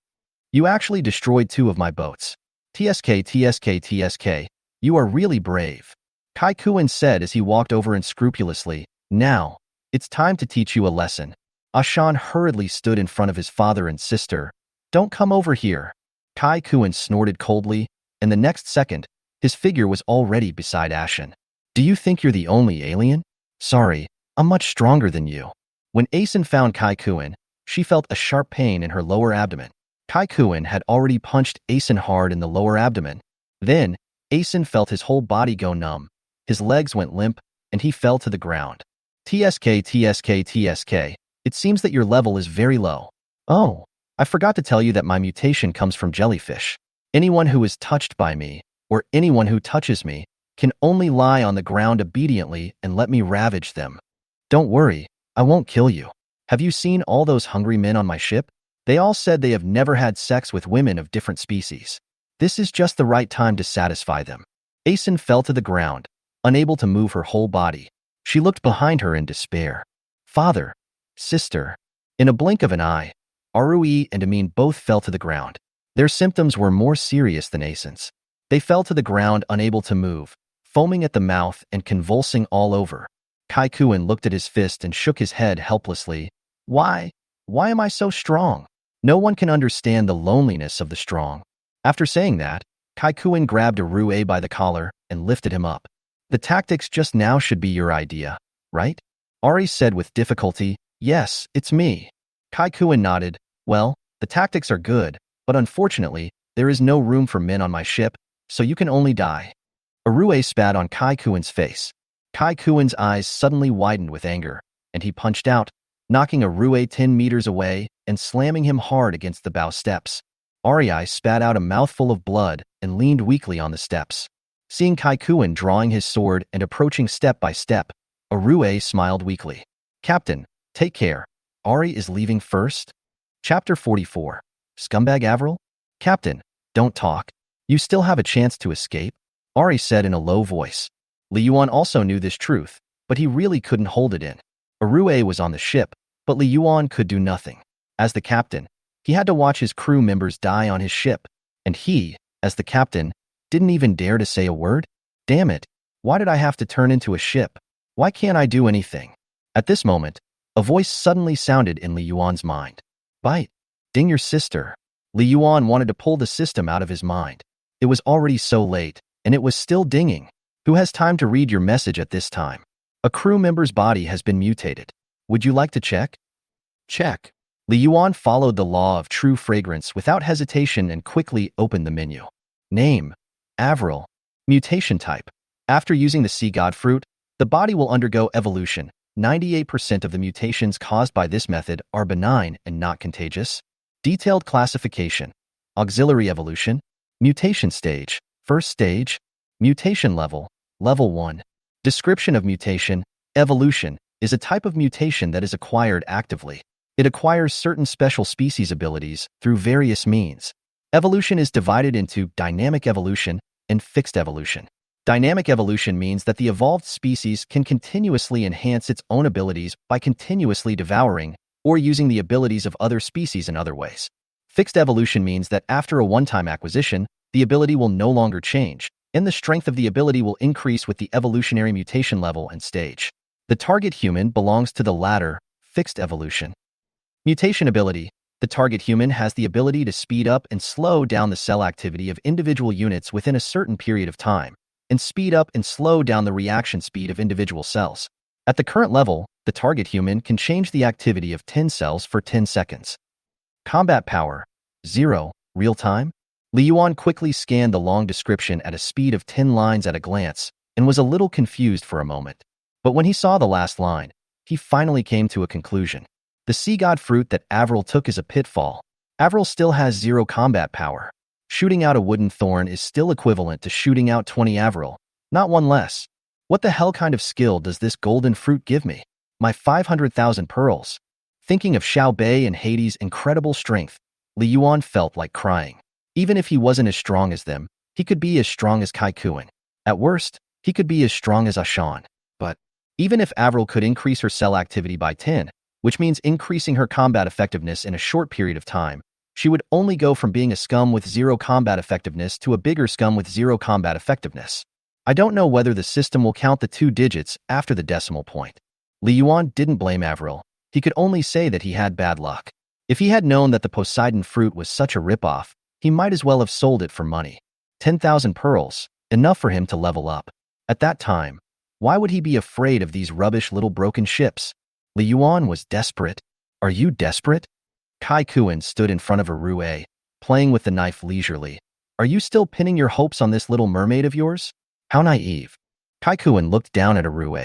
You actually destroyed 2 of my boats. TSK. You are really brave. Kai Kuan said as he walked over unscrupulously. Now, it's time to teach you a lesson. Ashan hurriedly stood in front of his father and sister. Don't come over here. Kai Kuan snorted coldly, and the next second, his figure was already beside Ashen. Do you think you're the only alien? Sorry, I'm much stronger than you. When Asen found Kai Kuan, she felt a sharp pain in her lower abdomen. Kai Kuan had already punched Asen hard in the lower abdomen. Then, Asen felt his whole body go numb. His legs went limp, and he fell to the ground. TSK. It seems that your level is very low. Oh, I forgot to tell you that my mutation comes from jellyfish. Anyone who is touched by me, or anyone who touches me, can only lie on the ground obediently and let me ravage them. Don't worry, I won't kill you. Have you seen all those hungry men on my ship? They all said they have never had sex with women of different species. This is just the right time to satisfy them. Asen fell to the ground, unable to move her whole body. She looked behind her in despair. Father, sister. In a blink of an eye, Arui and Amin both fell to the ground. Their symptoms were more serious than Asen's. They fell to the ground unable to move, foaming at the mouth and convulsing all over. Kai Kuan looked at his fist and shook his head helplessly. Why? Why am I so strong? No one can understand the loneliness of the strong. After saying that, Kai Kuan grabbed Arue by the collar and lifted him up. The tactics just now should be your idea, right? Ari said with difficulty. Yes, it's me. Kai Kuan nodded. Well, the tactics are good, but unfortunately, there is no room for men on my ship, so you can only die. Arue spat on Kai Kuan's face. Kai Kuan's eyes suddenly widened with anger, and he punched out, knocking Arue 10 meters away and slamming him hard against the bow steps. Ari spat out a mouthful of blood and leaned weakly on the steps. Seeing Kai Kuan drawing his sword and approaching step by step, Arue smiled weakly. Captain, take care. Ari is leaving first? Chapter 44. Scumbag Avril? Captain, don't talk. You still have a chance to escape, Ari said in a low voice. Li Yuan also knew this truth, but he really couldn't hold it in. Arue was on the ship, but Li Yuan could do nothing. As the captain, he had to watch his crew members die on his ship, and he, as the captain, didn't even dare to say a word? Damn it, why did I have to turn into a ship? Why can't I do anything? At this moment, a voice suddenly sounded in Li Yuan's mind. Bite. Ding your sister. Li Yuan wanted to pull the system out of his mind. It was already so late, and it was still dinging. Who has time to read your message at this time? A crew member's body has been mutated. Would you like to check? Check. Li Yuan followed the law of true fragrance without hesitation and quickly opened the menu. Name: Avril. Mutation type: after using the sea god fruit, the body will undergo evolution. 98% of the mutations caused by this method are benign and not contagious. Detailed classification: auxiliary evolution, mutation stage, first stage, mutation level, level 1. Description of mutation: evolution is a type of mutation that is acquired actively. It acquires certain special species abilities through various means. Evolution is divided into dynamic evolution and fixed evolution. Dynamic evolution means that the evolved species can continuously enhance its own abilities by continuously devouring or using the abilities of other species in other ways. Fixed evolution means that after a one-time acquisition, the ability will no longer change, and the strength of the ability will increase with the evolutionary mutation level and stage. The target human belongs to the latter, fixed evolution. Mutation ability: the target human has the ability to speed up and slow down the cell activity of individual units within a certain period of time, and speed up and slow down the reaction speed of individual cells. At the current level, the target human can change the activity of 10 cells for 10 seconds. Combat power: 0, real time. Li Yuan quickly scanned the long description at a speed of 10 lines at a glance and was a little confused for a moment. But when he saw the last line, he finally came to a conclusion. The sea god fruit that Avril took is a pitfall. Avril still has 0 combat power. Shooting out a wooden thorn is still equivalent to shooting out 20 Avril, not one less. What the hell kind of skill does this golden fruit give me? My 500,000 pearls. Thinking of Xiao Bei and Hades' incredible strength, Li Yuan felt like crying. Even if he wasn't as strong as them, he could be as strong as Kai Kuan. At worst, he could be as strong as Ashan. But even if Avril could increase her cell activity by 10, which means increasing her combat effectiveness in a short period of time, she would only go from being a scum with 0 combat effectiveness to a bigger scum with 0 combat effectiveness. I don't know whether the system will count the 2 digits after the decimal point. Li Yuan didn't blame Avril. He could only say that he had bad luck. If he had known that the Poseidon fruit was such a ripoff, he might as well have sold it for money. 10,000 pearls, enough for him to level up. At that time, why would he be afraid of these rubbish little broken ships? Li Yuan was desperate. Are you desperate? Kai Kuan stood in front of Rue, playing with the knife leisurely. Are you still pinning your hopes on this little mermaid of yours? How naive. Kai Kuan looked down at Rue.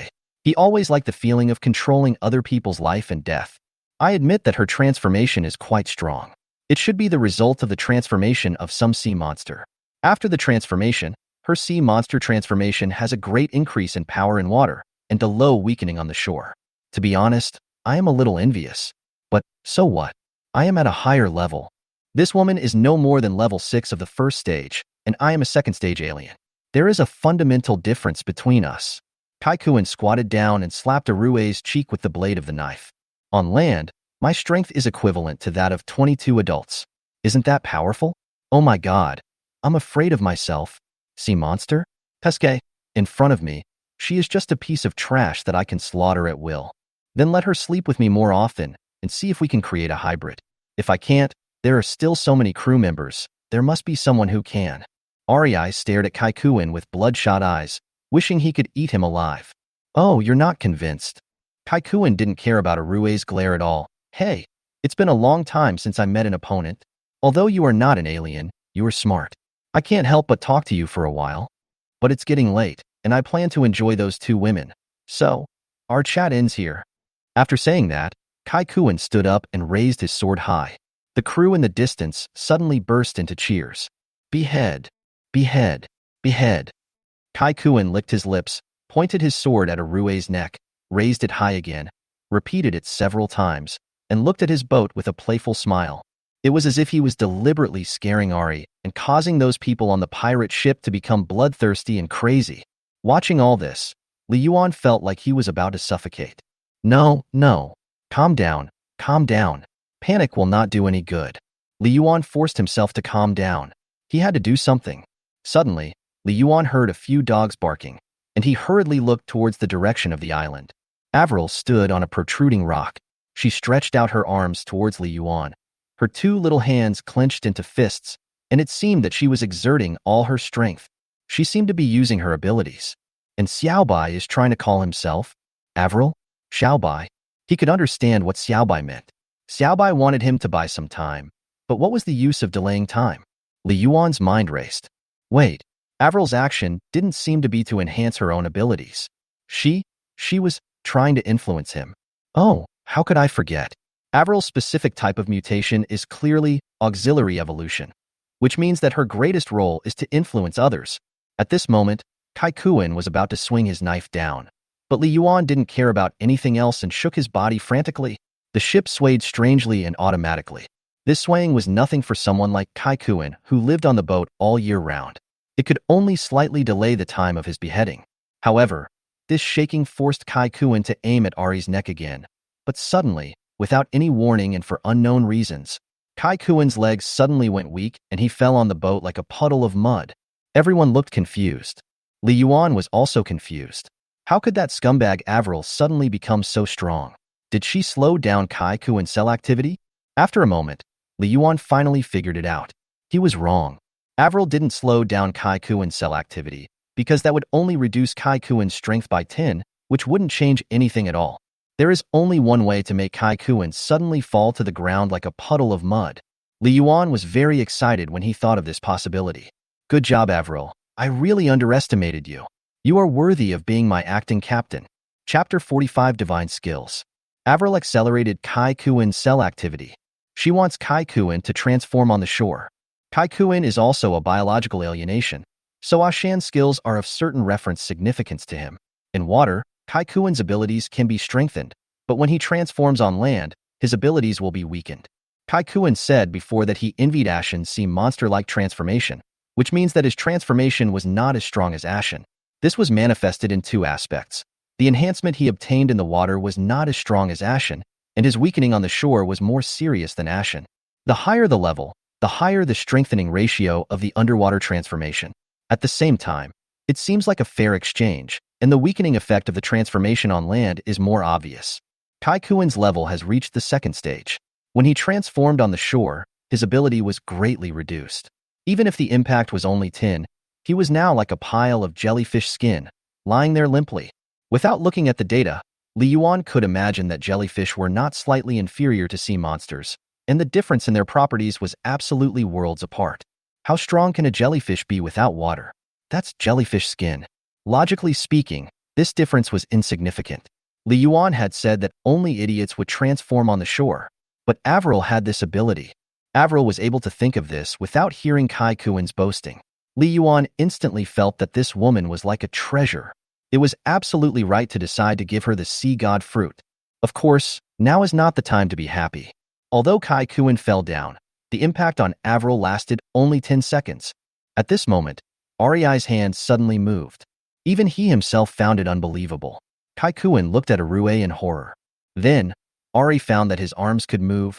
He always liked the feeling of controlling other people's life and death. I admit that her transformation is quite strong. It should be the result of the transformation of some sea monster. After the transformation, her sea monster transformation has a great increase in power in water and a low weakening on the shore. To be honest, I am a little envious. But so what? I am at a higher level. This woman is no more than level 6 of the first stage, and I am a second stage alien. There is a fundamental difference between us. Kai Kuan squatted down and slapped Rue's cheek with the blade of the knife. On land, my strength is equivalent to that of 22 adults. Isn't that powerful? Oh my god. I'm afraid of myself. Sea monster? Pesque. In front of me, she is just a piece of trash that I can slaughter at will. Then let her sleep with me more often and see if we can create a hybrid. If I can't, there are still so many crew members. There must be someone who can. Ari stared at Kai Kuan with bloodshot eyes, wishing he could eat him alive. Oh, you're not convinced. Kai Kuan didn't care about Rue's glare at all. Hey, it's been a long time since I met an opponent. Although you are not an alien, you are smart. I can't help but talk to you for a while. But it's getting late, and I plan to enjoy those 2 women. So, our chat ends here. After saying that, Kai Kuan stood up and raised his sword high. The crew in the distance suddenly burst into cheers. Behead! Behead! Behead! Kai Kuan licked his lips, pointed his sword at Rue's neck, raised it high again, repeated it several times, and looked at his boat with a playful smile. It was as if he was deliberately scaring Ari and causing those people on the pirate ship to become bloodthirsty and crazy. Watching all this, Li Yuan felt like he was about to suffocate. No, no. Calm down, calm down. Panic will not do any good. Li Yuan forced himself to calm down. He had to do something. Suddenly, Li Yuan heard a few dogs barking, and he hurriedly looked towards the direction of the island. Avril stood on a protruding rock. She stretched out her arms towards Li Yuan. Her 2 little hands clenched into fists, and it seemed that she was exerting all her strength. She seemed to be using her abilities. And Xiaobai is trying to call himself Avril? Xiaobai? He could understand what Xiaobai meant. Xiaobai wanted him to buy some time, but what was the use of delaying time? Li Yuan's mind raced. Wait, Avril's action didn't seem to be to enhance her own abilities. She was trying to influence him. Oh, how could I forget? Avril's specific type of mutation is clearly auxiliary evolution, which means that her greatest role is to influence others. At this moment, Kai Kuan was about to swing his knife down, but Li Yuan didn't care about anything else and shook his body frantically. The ship swayed strangely and automatically. This swaying was nothing for someone like Kai Kuan, who lived on the boat all year round. It could only slightly delay the time of his beheading. However, this shaking forced Kai Kuan to aim at Ari's neck again. But suddenly, without any warning and for unknown reasons, Kai Kuan's legs suddenly went weak and he fell on the boat like a puddle of mud. Everyone looked confused. Li Yuan was also confused. How could that scumbag Avril suddenly become so strong? Did she slow down Kai Kuan's cell activity? After a moment, Li Yuan finally figured it out. He was wrong. Avril didn't slow down Kai Kuan's cell activity, because that would only reduce Kai Kuan's strength by 10, which wouldn't change anything at all. There is only one way to make Kai Kuan suddenly fall to the ground like a puddle of mud. Li Yuan was very excited when he thought of this possibility. Good job, Avril. I really underestimated you. You are worthy of being my acting captain. Chapter 45 Divine Skills. Avril accelerated Kai Kuan's cell activity. She wants Kai Kuan to transform on the shore. Kai Kuan is also a biological alienation, so Ashan's skills are of certain reference significance to him. In water, Kai Kuan's abilities can be strengthened, but when he transforms on land, his abilities will be weakened. Kai Kuan said before that he envied Ashan's monster-like transformation, which means that his transformation was not as strong as Ashan. This was manifested in two aspects. The enhancement he obtained in the water was not as strong as Ashan, and his weakening on the shore was more serious than Ashan. The higher the level, the higher the strengthening ratio of the underwater transformation. At the same time, it seems like a fair exchange, and the weakening effect of the transformation on land is more obvious. Kai Kuan's level has reached the second stage. When he transformed on the shore, his ability was greatly reduced. Even if the impact was only 10, he was now like a pile of jellyfish skin, lying there limply. Without looking at the data, Li Yuan could imagine that jellyfish were not slightly inferior to sea monsters, and the difference in their properties was absolutely worlds apart. How strong can a jellyfish be without water? That's jellyfish skin. Logically speaking, this difference was insignificant. Li Yuan had said that only idiots would transform on the shore, but Avril had this ability. Avril was able to think of this without hearing Kai Kuan's boasting. Li Yuan instantly felt that this woman was like a treasure. It was absolutely right to decide to give her the sea god fruit. Of course, now is not the time to be happy. Although Kai Kuan fell down, the impact on Avril lasted only 10 seconds. At this moment, Ari's hand suddenly moved. Even he himself found it unbelievable. Kai Kuan looked at Arue in horror. Then, Ari found that his arms could move,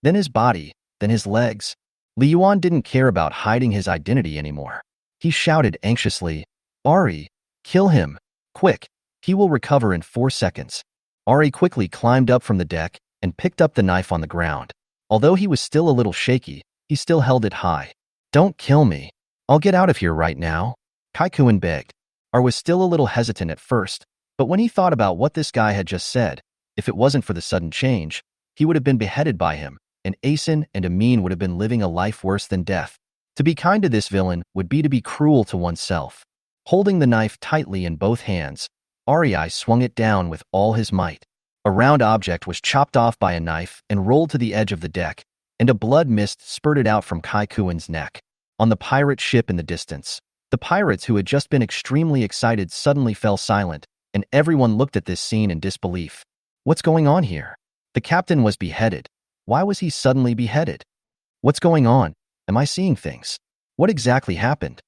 then his body, then his legs. Li Yuan didn't care about hiding his identity anymore. He shouted anxiously, Ari, kill him. Quick, he will recover in 4 seconds. Ari quickly climbed up from the deck and picked up the knife on the ground. Although he was still a little shaky, he still held it high. Don't kill me. I'll get out of here right now. Kai Kuan begged. Ari was still a little hesitant at first, but when he thought about what this guy had just said, if it wasn't for the sudden change, he would have been beheaded by him, and Asen and Amin would have been living a life worse than death. To be kind to this villain would be to be cruel to oneself. Holding the knife tightly in both hands, Ari swung it down with all his might. A round object was chopped off by a knife and rolled to the edge of the deck, and a blood mist spurted out from Kai Kuan's neck. On the pirate ship in the distance, the pirates who had just been extremely excited suddenly fell silent, and everyone looked at this scene in disbelief. What's going on here? The captain was beheaded. Why was he suddenly beheaded? What's going on? Am I seeing things? What exactly happened?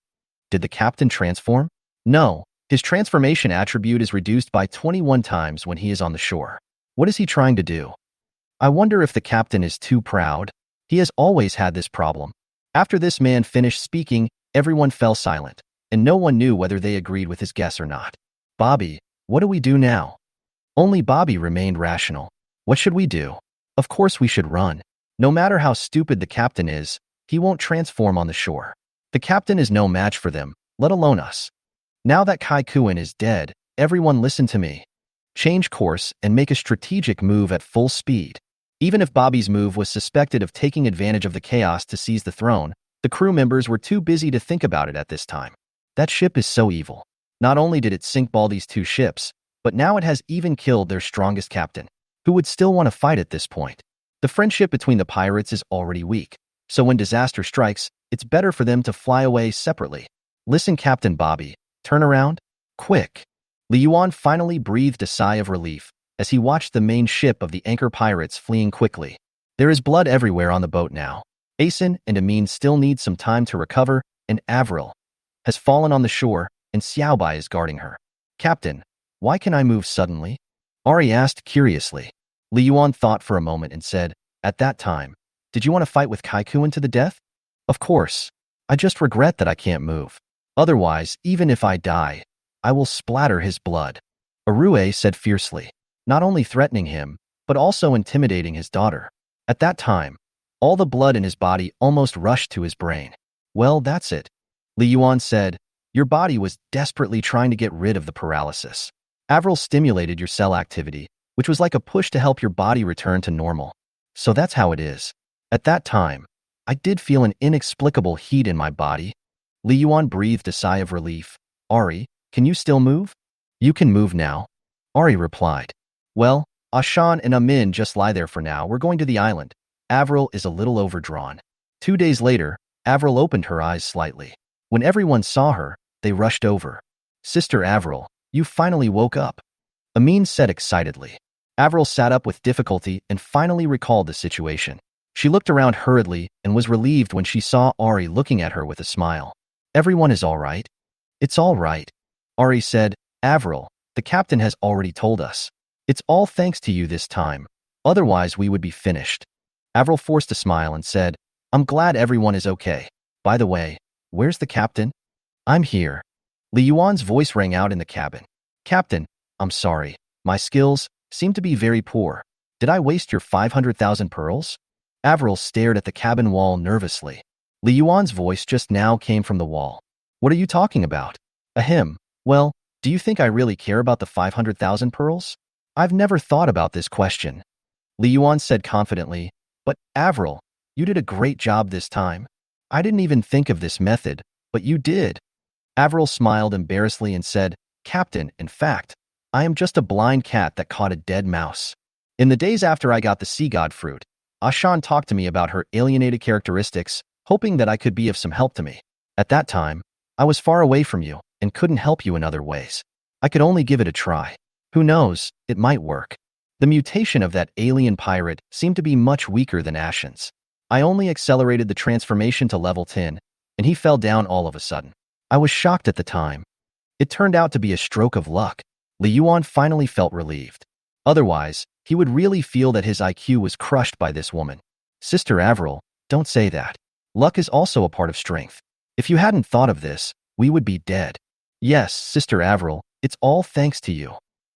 Did the captain transform? No, his transformation attribute is reduced by 21 times when he is on the shore. What is he trying to do? I wonder if the captain is too proud. He has always had this problem. After this man finished speaking, everyone fell silent, and no one knew whether they agreed with his guess or not. Bobby, what do we do now? Only Bobby remained rational. What should we do? Of course we should run. No matter how stupid the captain is, he won't transform on the shore. The captain is no match for them, let alone us. Now that Kai Kuan is dead, everyone listen to me. Change course and make a strategic move at full speed. Even if Bobby's move was suspected of taking advantage of the chaos to seize the throne, the crew members were too busy to think about it at this time. That ship is so evil. Not only did it sink Baldy's 2 ships, but now it has even killed their strongest captain. Who would still want to fight at this point? The friendship between the pirates is already weak, so when disaster strikes, it's better for them to fly away separately. Listen, Captain Bobby, turn around. Quick. Li Yuan finally breathed a sigh of relief as he watched the main ship of the anchor pirates fleeing quickly. There is blood everywhere on the boat now. Asen and Amin still need some time to recover, and Avril has fallen on the shore, and Xiaobai is guarding her. Captain, why can I move suddenly? Ari asked curiously. Li Yuan thought for a moment and said, at that time, did you want to fight with Kaikuin to the death? Of course. I just regret that I can't move. Otherwise, even if I die, I will splatter his blood. Arue said fiercely, not only threatening him, but also intimidating his daughter. At that time, all the blood in his body almost rushed to his brain. Well, that's it. Li Yuan said, your body was desperately trying to get rid of the paralysis. Avril stimulated your cell activity, which was like a push to help your body return to normal. So that's how it is. At that time, I did feel an inexplicable heat in my body. Li Yuan breathed a sigh of relief. Ari, can you still move? You can move now. Ari replied. Well, Ashan and Amin just lie there for now. We're going to the island. Avril is a little overdrawn. 2 days later, Avril opened her eyes slightly. When everyone saw her, they rushed over. Sister Avril, you finally woke up. Amin said excitedly. Avril sat up with difficulty and finally recalled the situation. She looked around hurriedly and was relieved when she saw Ari looking at her with a smile. Everyone is all right? It's all right. Ari said, Avril, the captain has already told us. It's all thanks to you this time. Otherwise, we would be finished. Avril forced a smile and said, I'm glad everyone is okay. By the way, where's the captain? I'm here. Li Yuan's voice rang out in the cabin. Captain, I'm sorry. My skills seem to be very poor. Did I waste your 500,000 pearls? Avril stared at the cabin wall nervously. Li Yuan's voice just now came from the wall. What are you talking about? Ahem. Well, do you think I really care about the 500,000 pearls? I've never thought about this question. Li Yuan said confidently, but Avril, you did a great job this time. I didn't even think of this method, but you did. Avril smiled embarrassedly and said, Captain, in fact, I am just a blind cat that caught a dead mouse. In the days after I got the sea god fruit, Ashan talked to me about her alienated characteristics, hoping that I could be of some help to me. At that time, I was far away from you and couldn't help you in other ways. I could only give it a try. Who knows, it might work. The mutation of that alien pirate seemed to be much weaker than Ashen's. I only accelerated the transformation to level 10, and he fell down all of a sudden. I was shocked at the time. It turned out to be a stroke of luck. Li Yuan finally felt relieved. Otherwise, he would really feel that his IQ was crushed by this woman. Sister Avril, don't say that. Luck is also a part of strength. If you hadn't thought of this, we would be dead. Yes, Sister Avril, it's all thanks to you.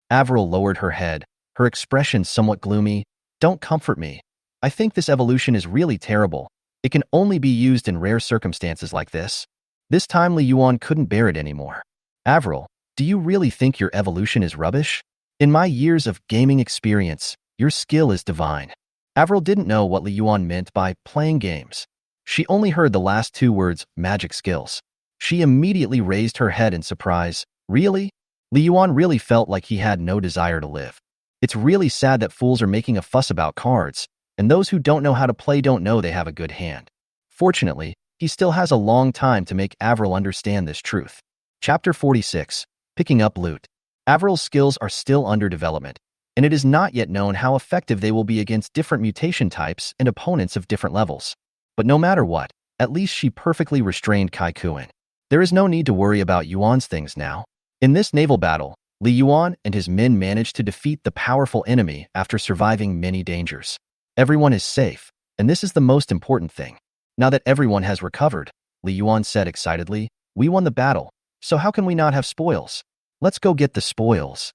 Avril lowered her head, her expression somewhat gloomy. Don't comfort me. I think this evolution is really terrible. It can only be used in rare circumstances like this. This time Li Yuan couldn't bear it anymore. Avril, do you really think your evolution is rubbish? In my years of gaming experience, your skill is divine. Avril didn't know what Li Yuan meant by playing games. She only heard the last 2 words, magic skills. She immediately raised her head in surprise. Really? Li Yuan really felt like he had no desire to live. It's really sad that fools are making a fuss about cards, and those who don't know how to play don't know they have a good hand. Fortunately, he still has a long time to make Avril understand this truth. Chapter 46. Picking up loot. Avril's skills are still under development, and it is not yet known how effective they will be against different mutation types and opponents of different levels. But no matter what, at least she perfectly restrained Kaikuin. There is no need to worry about Yuan's things now. In this naval battle, Li Yuan and his men managed to defeat the powerful enemy after surviving many dangers. Everyone is safe, and this is the most important thing. Now that everyone has recovered, Li Yuan said excitedly, we won the battle, so how can we not have spoils? Let's go get the spoils.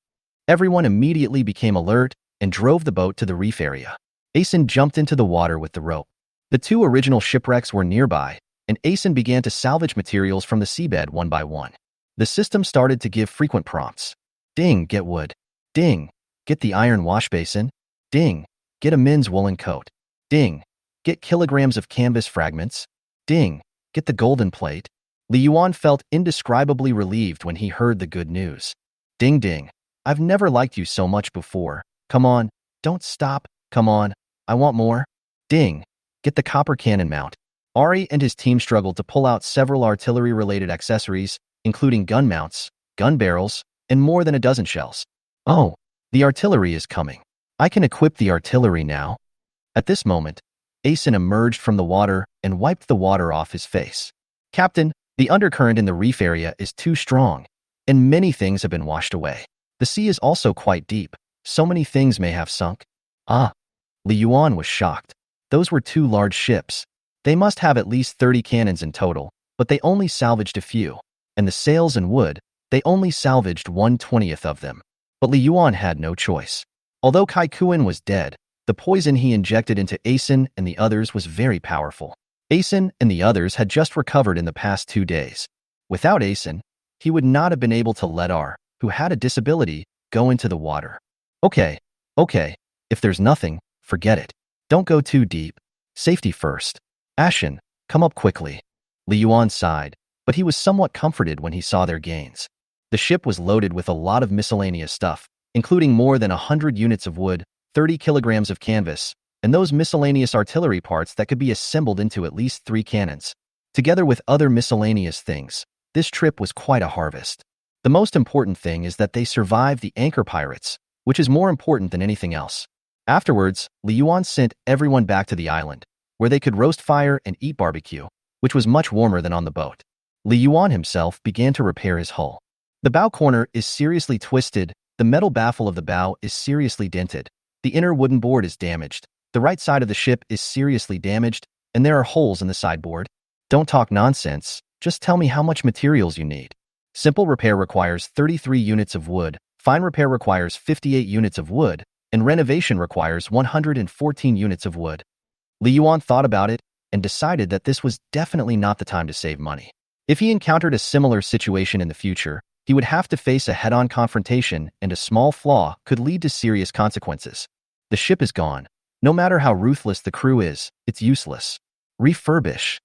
Everyone immediately became alert and drove the boat to the reef area. Asen jumped into the water with the rope. The 2 original shipwrecks were nearby, and Asen began to salvage materials from the seabed one by one. The system started to give frequent prompts. Ding, get wood. Ding, get the iron wash basin. Ding, Get a men's woolen coat. Ding. Get kilograms of canvas fragments. Ding. Get the golden plate. Li Yuan felt indescribably relieved when he heard the good news. Ding ding. I've never liked you so much before. Come on. Don't stop. Come on. I want more. Ding. Get the copper cannon mount. Ari and his team struggled to pull out several artillery-related accessories, including gun mounts, gun barrels, and more than a dozen shells. Oh, the artillery is coming. I can equip the artillery now. At this moment, Asen emerged from the water and wiped the water off his face. Captain, the undercurrent in the reef area is too strong, and many things have been washed away. The sea is also quite deep. So many things may have sunk. Ah, Li Yuan was shocked. Those were 2 large ships. They must have at least 30 cannons in total, but they only salvaged a few. And the sails and wood, they only salvaged 1/20th of them. But Li Yuan had no choice. Although Kai Kuan was dead, the poison he injected into Asen and the others was very powerful. Asen and the others had just recovered in the past 2 days. Without Asen, he would not have been able to let R, who had a disability, go into the water. Okay, if there's nothing, forget it. Don't go too deep. Safety first. Ashen, come up quickly. Li Yuan sighed, but he was somewhat comforted when he saw their gains. The ship was loaded with a lot of miscellaneous stuff, including more than 100 units of wood, 30 kilograms of canvas, and those miscellaneous artillery parts that could be assembled into at least 3 cannons. Together with other miscellaneous things, this trip was quite a harvest. The most important thing is that they survived the anchor pirates, which is more important than anything else. Afterwards, Li Yuan sent everyone back to the island, where they could roast fire and eat barbecue, which was much warmer than on the boat. Li Yuan himself began to repair his hull. The bow corner is seriously twisted, the metal baffle of the bow is seriously dented, the inner wooden board is damaged, the right side of the ship is seriously damaged, and there are holes in the sideboard. Don't talk nonsense, just tell me how much materials you need. Simple repair requires 33 units of wood, fine repair requires 58 units of wood, and renovation requires 114 units of wood. Li Yuan thought about it and decided that this was definitely not the time to save money. If he encountered a similar situation in the future, he would have to face a head-on confrontation, and a small flaw could lead to serious consequences. The ship is gone. No matter how ruthless the crew is, it's useless. Refurbish.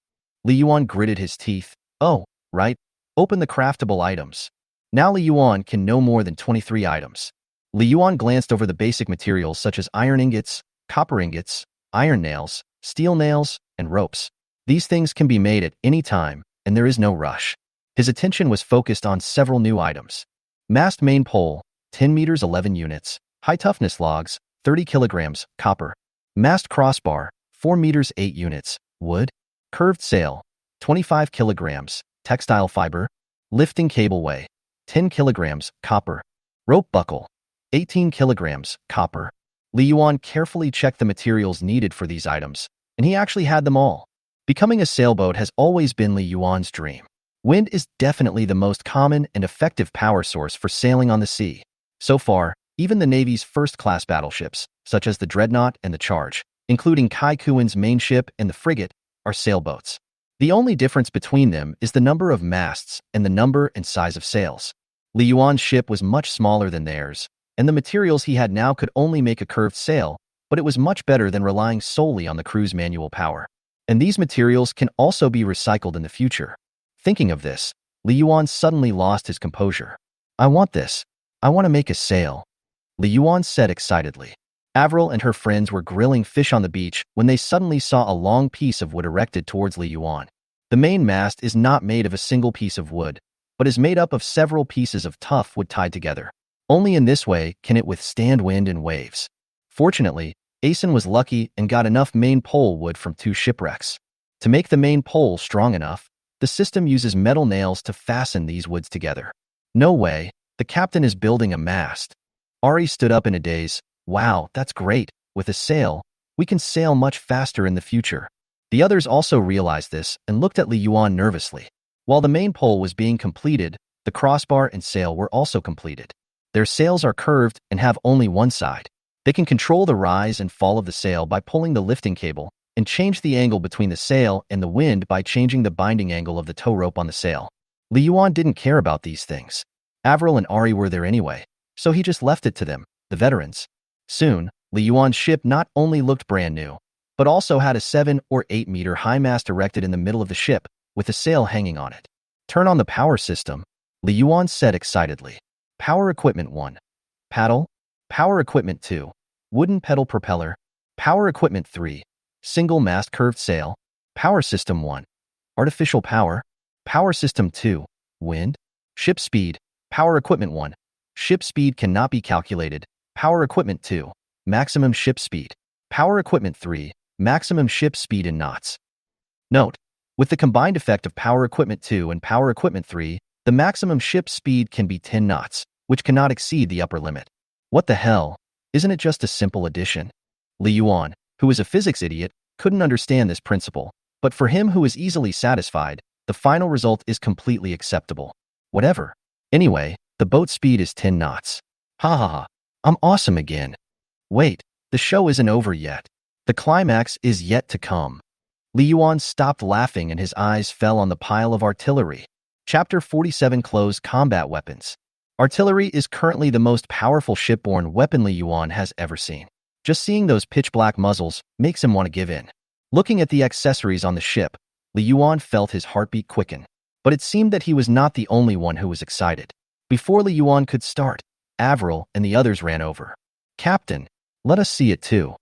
Li Yuan gritted his teeth. Oh, right. Open the craftable items. Now Li Yuan can no more than 23 items. Li Yuan glanced over the basic materials such as iron ingots, copper ingots, iron nails, steel nails, and ropes. These things can be made at any time, and there is no rush. His attention was focused on several new items. Mast main pole, 10 meters 11 units. High toughness logs, 30 kilograms, copper. Mast crossbar, 4 meters 8 units, wood. Curved sail, 25 kilograms, textile fiber. Lifting cableway, 10 kilograms, copper. Rope buckle, 18 kilograms, copper. Li Yuan carefully checked the materials needed for these items, and he actually had them all. Becoming a sailboat has always been Li Yuan's dream. Wind is definitely the most common and effective power source for sailing on the sea. So far, even the Navy's first-class battleships, such as the Dreadnought and the Charge, including Kai Kuan's main ship and the frigate, are sailboats. The only difference between them is the number of masts and the number and size of sails. Li Yuan's ship was much smaller than theirs, and the materials he had now could only make a curved sail, but it was much better than relying solely on the crew's manual power. And these materials can also be recycled in the future. Thinking of this, Li Yuan suddenly lost his composure. I want this. I want to make a sail, Li Yuan said excitedly. Avril and her friends were grilling fish on the beach when they suddenly saw a long piece of wood erected towards Li Yuan. The main mast is not made of a single piece of wood, but is made up of several pieces of tough wood tied together. Only in this way can it withstand wind and waves. Fortunately, Asen was lucky and got enough main pole wood from 2 shipwrecks. To make the main pole strong enough, the system uses metal nails to fasten these woods together. No way, the captain is building a mast. Ari stood up in a daze. Wow, that's great. With a sail, we can sail much faster in the future. The others also realized this and looked at Li Yuan nervously. While the main pole was being completed, the crossbar and sail were also completed. Their sails are curved and have only one side. They can control the rise and fall of the sail by pulling the lifting cable, and change the angle between the sail and the wind by changing the binding angle of the tow rope on the sail. Li Yuan didn't care about these things. Avril and Ari were there anyway, so he just left it to them, the veterans. Soon, Li Yuan's ship not only looked brand new, but also had a 7 or 8 meter high mast erected in the middle of the ship with a sail hanging on it. Turn on the power system, Li Yuan said excitedly. Power equipment 1. Paddle. Power equipment 2. Wooden pedal propeller. Power equipment 3. Single mast curved sail. Power system 1. Artificial power. Power system 2. Wind. Ship speed. Power equipment 1. Ship speed cannot be calculated. Power equipment 2. Maximum ship speed. Power equipment 3. Maximum ship speed in knots. Note: with the combined effect of power equipment 2 and power equipment 3, the maximum ship speed can be 10 knots, which cannot exceed the upper limit. What the hell? Isn't it just a simple addition? Li Yuan, who is a physics idiot, couldn't understand this principle, but for him who is easily satisfied, the final result is completely acceptable. Whatever. Anyway, the boat speed is 10 knots. Ha ha ha. I'm awesome again. Wait, the show isn't over yet. The climax is yet to come. Li Yuan stopped laughing and his eyes fell on the pile of artillery. Chapter 47 Close Combat Weapons. Artillery is currently the most powerful shipborne weapon Li Yuan has ever seen. Just seeing those pitch-black muzzles makes him want to give in. Looking at the accessories on the ship, Li Yuan felt his heartbeat quicken. But it seemed that he was not the only one who was excited. Before Li Yuan could start, Avril and the others ran over. Captain, let us see it too.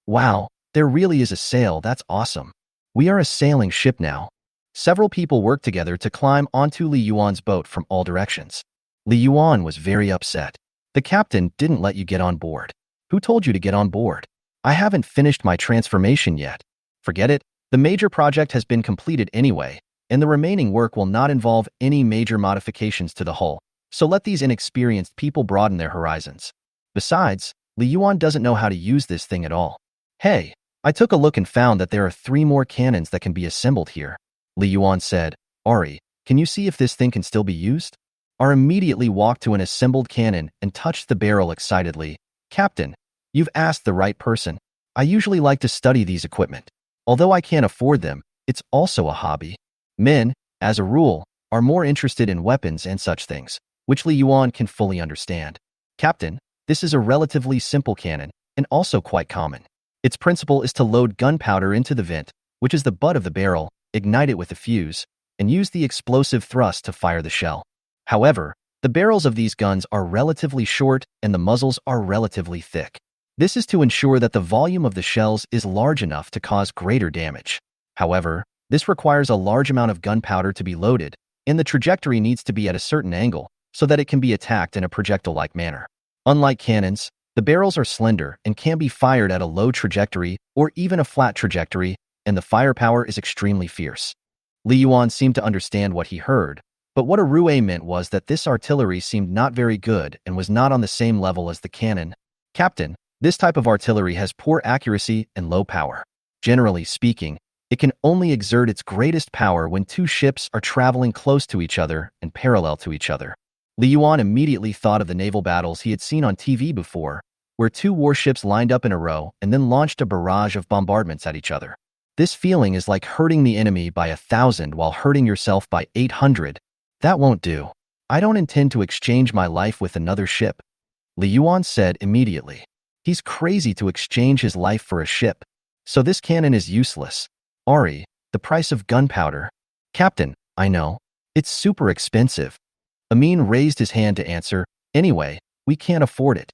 Wow, there really is a sail, that's awesome. We are a sailing ship now. Several people worked together to climb onto Li Yuan's boat from all directions. Li Yuan was very upset. The captain didn't let you get on board. Who told you to get on board? I haven't finished my transformation yet. Forget it, the major project has been completed anyway, and the remaining work will not involve any major modifications to the hull, so let these inexperienced people broaden their horizons. Besides, Li Yuan doesn't know how to use this thing at all. Hey, I took a look and found that there are 3 more cannons that can be assembled here. Li Yuan said, Ari, can you see if this thing can still be used? Ari immediately walked to an assembled cannon and touched the barrel excitedly. Captain, you've asked the right person. I usually like to study these equipment. Although I can't afford them, it's also a hobby. Men, as a rule, are more interested in weapons and such things, which Li Yuan can fully understand. Captain, this is a relatively simple cannon, and also quite common. Its principle is to load gunpowder into the vent, which is the butt of the barrel, ignite it with a fuse, and use the explosive thrust to fire the shell. However, the barrels of these guns are relatively short and the muzzles are relatively thick. This is to ensure that the volume of the shells is large enough to cause greater damage. However, this requires a large amount of gunpowder to be loaded, and the trajectory needs to be at a certain angle so that it can be attacked in a projectile-like manner. Unlike cannons, the barrels are slender and can be fired at a low trajectory or even a flat trajectory, and the firepower is extremely fierce. Li Yuan seemed to understand what he heard, but what Arue meant was that this artillery seemed not very good and was not on the same level as the cannon. Captain, this type of artillery has poor accuracy and low power. Generally speaking, it can only exert its greatest power when 2 ships are traveling close to each other and parallel to each other. Li Yuan immediately thought of the naval battles he had seen on TV before, where 2 warships lined up in a row and then launched a barrage of bombardments at each other. This feeling is like hurting the enemy by 1,000 while hurting yourself by 800. That won't do. I don't intend to exchange my life with another ship. Li Yuan said immediately. He's crazy to exchange his life for a ship. So this cannon is useless. Ari, the price of gunpowder. Captain, I know. It's super expensive. Amin raised his hand to answer, anyway, we can't afford it.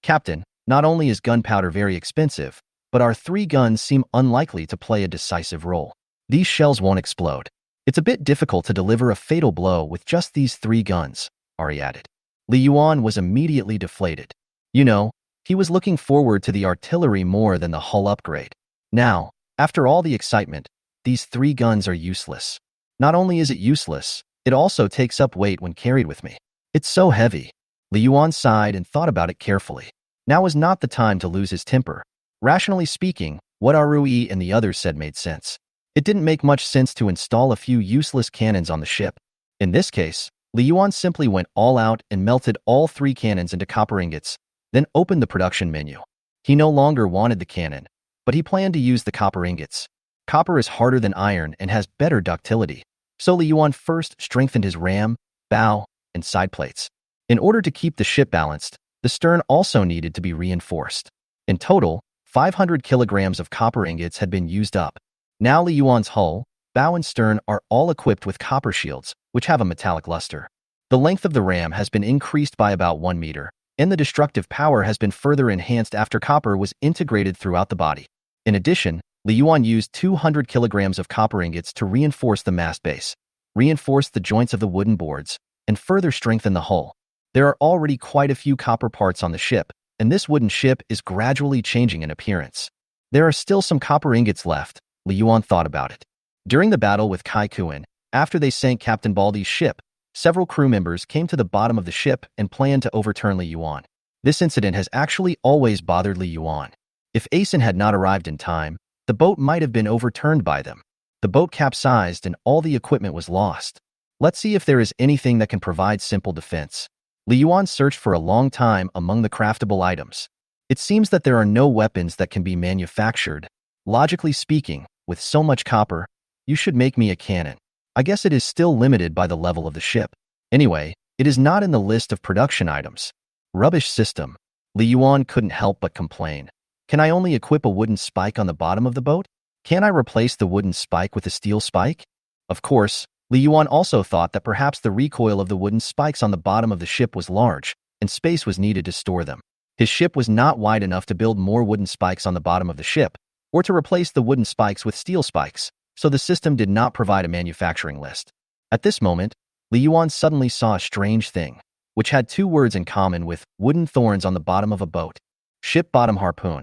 Captain, not only is gunpowder very expensive, but our 3 guns seem unlikely to play a decisive role. These shells won't explode. It's a bit difficult to deliver a fatal blow with just these 3 guns, Ari added. Li Yuan was immediately deflated. You know, he was looking forward to the artillery more than the hull upgrade. Now, after all the excitement, these 3 guns are useless. Not only is it useless, it also takes up weight when carried with me. It's so heavy. Li Yuan sighed and thought about it carefully. Now was not the time to lose his temper. Rationally speaking, what Arui and the others said made sense. It didn't make much sense to install a few useless cannons on the ship. In this case, Li Yuan simply went all out and melted all 3 cannons into copper ingots, then opened the production menu. He no longer wanted the cannon, but he planned to use the copper ingots. Copper is harder than iron and has better ductility, so Li Yuan first strengthened his ram, bow, and side plates. In order to keep the ship balanced, the stern also needed to be reinforced. In total, 500 kilograms of copper ingots had been used up. Now Li Yuan's hull, bow and stern are all equipped with copper shields, which have a metallic luster. The length of the ram has been increased by about 1 meter, and the destructive power has been further enhanced after copper was integrated throughout the body. In addition, Li Yuan used 200 kilograms of copper ingots to reinforce the mast base, reinforce the joints of the wooden boards, and further strengthen the hull. There are already quite a few copper parts on the ship, and this wooden ship is gradually changing in appearance. There are still some copper ingots left, Li Yuan thought about it. During the battle with Kai Kuan, after they sank Captain Baldy's ship, several crew members came to the bottom of the ship and planned to overturn Li Yuan. This incident has actually always bothered Li Yuan. If Asen had not arrived in time, the boat might have been overturned by them. The boat capsized and all the equipment was lost. Let's see if there is anything that can provide simple defense. Li Yuan searched for a long time among the craftable items. It seems that there are no weapons that can be manufactured. Logically speaking, with so much copper, you should make me a cannon. I guess it is still limited by the level of the ship. Anyway, it is not in the list of production items. Rubbish system. Li Yuan couldn't help but complain. Can I only equip a wooden spike on the bottom of the boat? Can't I replace the wooden spike with a steel spike? Of course, Li Yuan also thought that perhaps the recoil of the wooden spikes on the bottom of the ship was large, and space was needed to store them. His ship was not wide enough to build more wooden spikes on the bottom of the ship, or to replace the wooden spikes with steel spikes, so the system did not provide a manufacturing list. At this moment, Li Yuan suddenly saw a strange thing, which had two words in common with wooden thorns on the bottom of a boat. Ship bottom harpoon.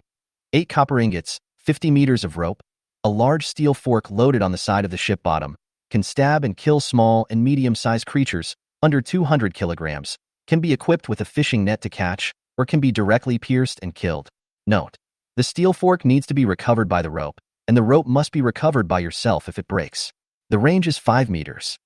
8 copper ingots, 50 meters of rope, a large steel fork loaded on the side of the ship bottom, can stab and kill small and medium-sized creatures, under 200 kilograms, can be equipped with a fishing net to catch, or can be directly pierced and killed. Note: the steel fork needs to be recovered by the rope, and the rope must be recovered by yourself if it breaks. The range is 5 meters.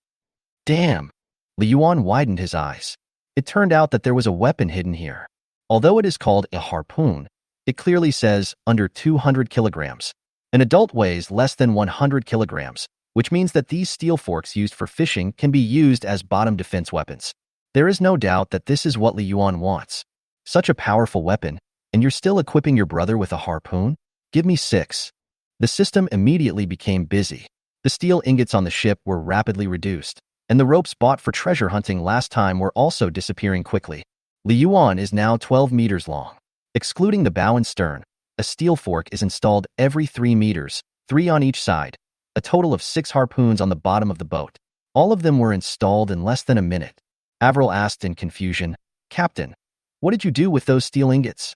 Damn! Li Yuan widened his eyes. It turned out that there was a weapon hidden here. Although it is called a harpoon, it clearly says under 200 kilograms. An adult weighs less than 100 kilograms, which means that these steel forks used for fishing can be used as bottom defense weapons. There is no doubt that this is what Li Yuan wants. Such a powerful weapon, and you're still equipping your brother with a harpoon? Give me 6. The system immediately became busy. The steel ingots on the ship were rapidly reduced, and the ropes bought for treasure hunting last time were also disappearing quickly. Li Yuan is now 12 meters long. Excluding the bow and stern, a steel fork is installed every 3 meters, 3 on each side, a total of 6 harpoons on the bottom of the boat. All of them were installed in less than a minute. Avril asked in confusion, "Captain, what did you do with those steel ingots?"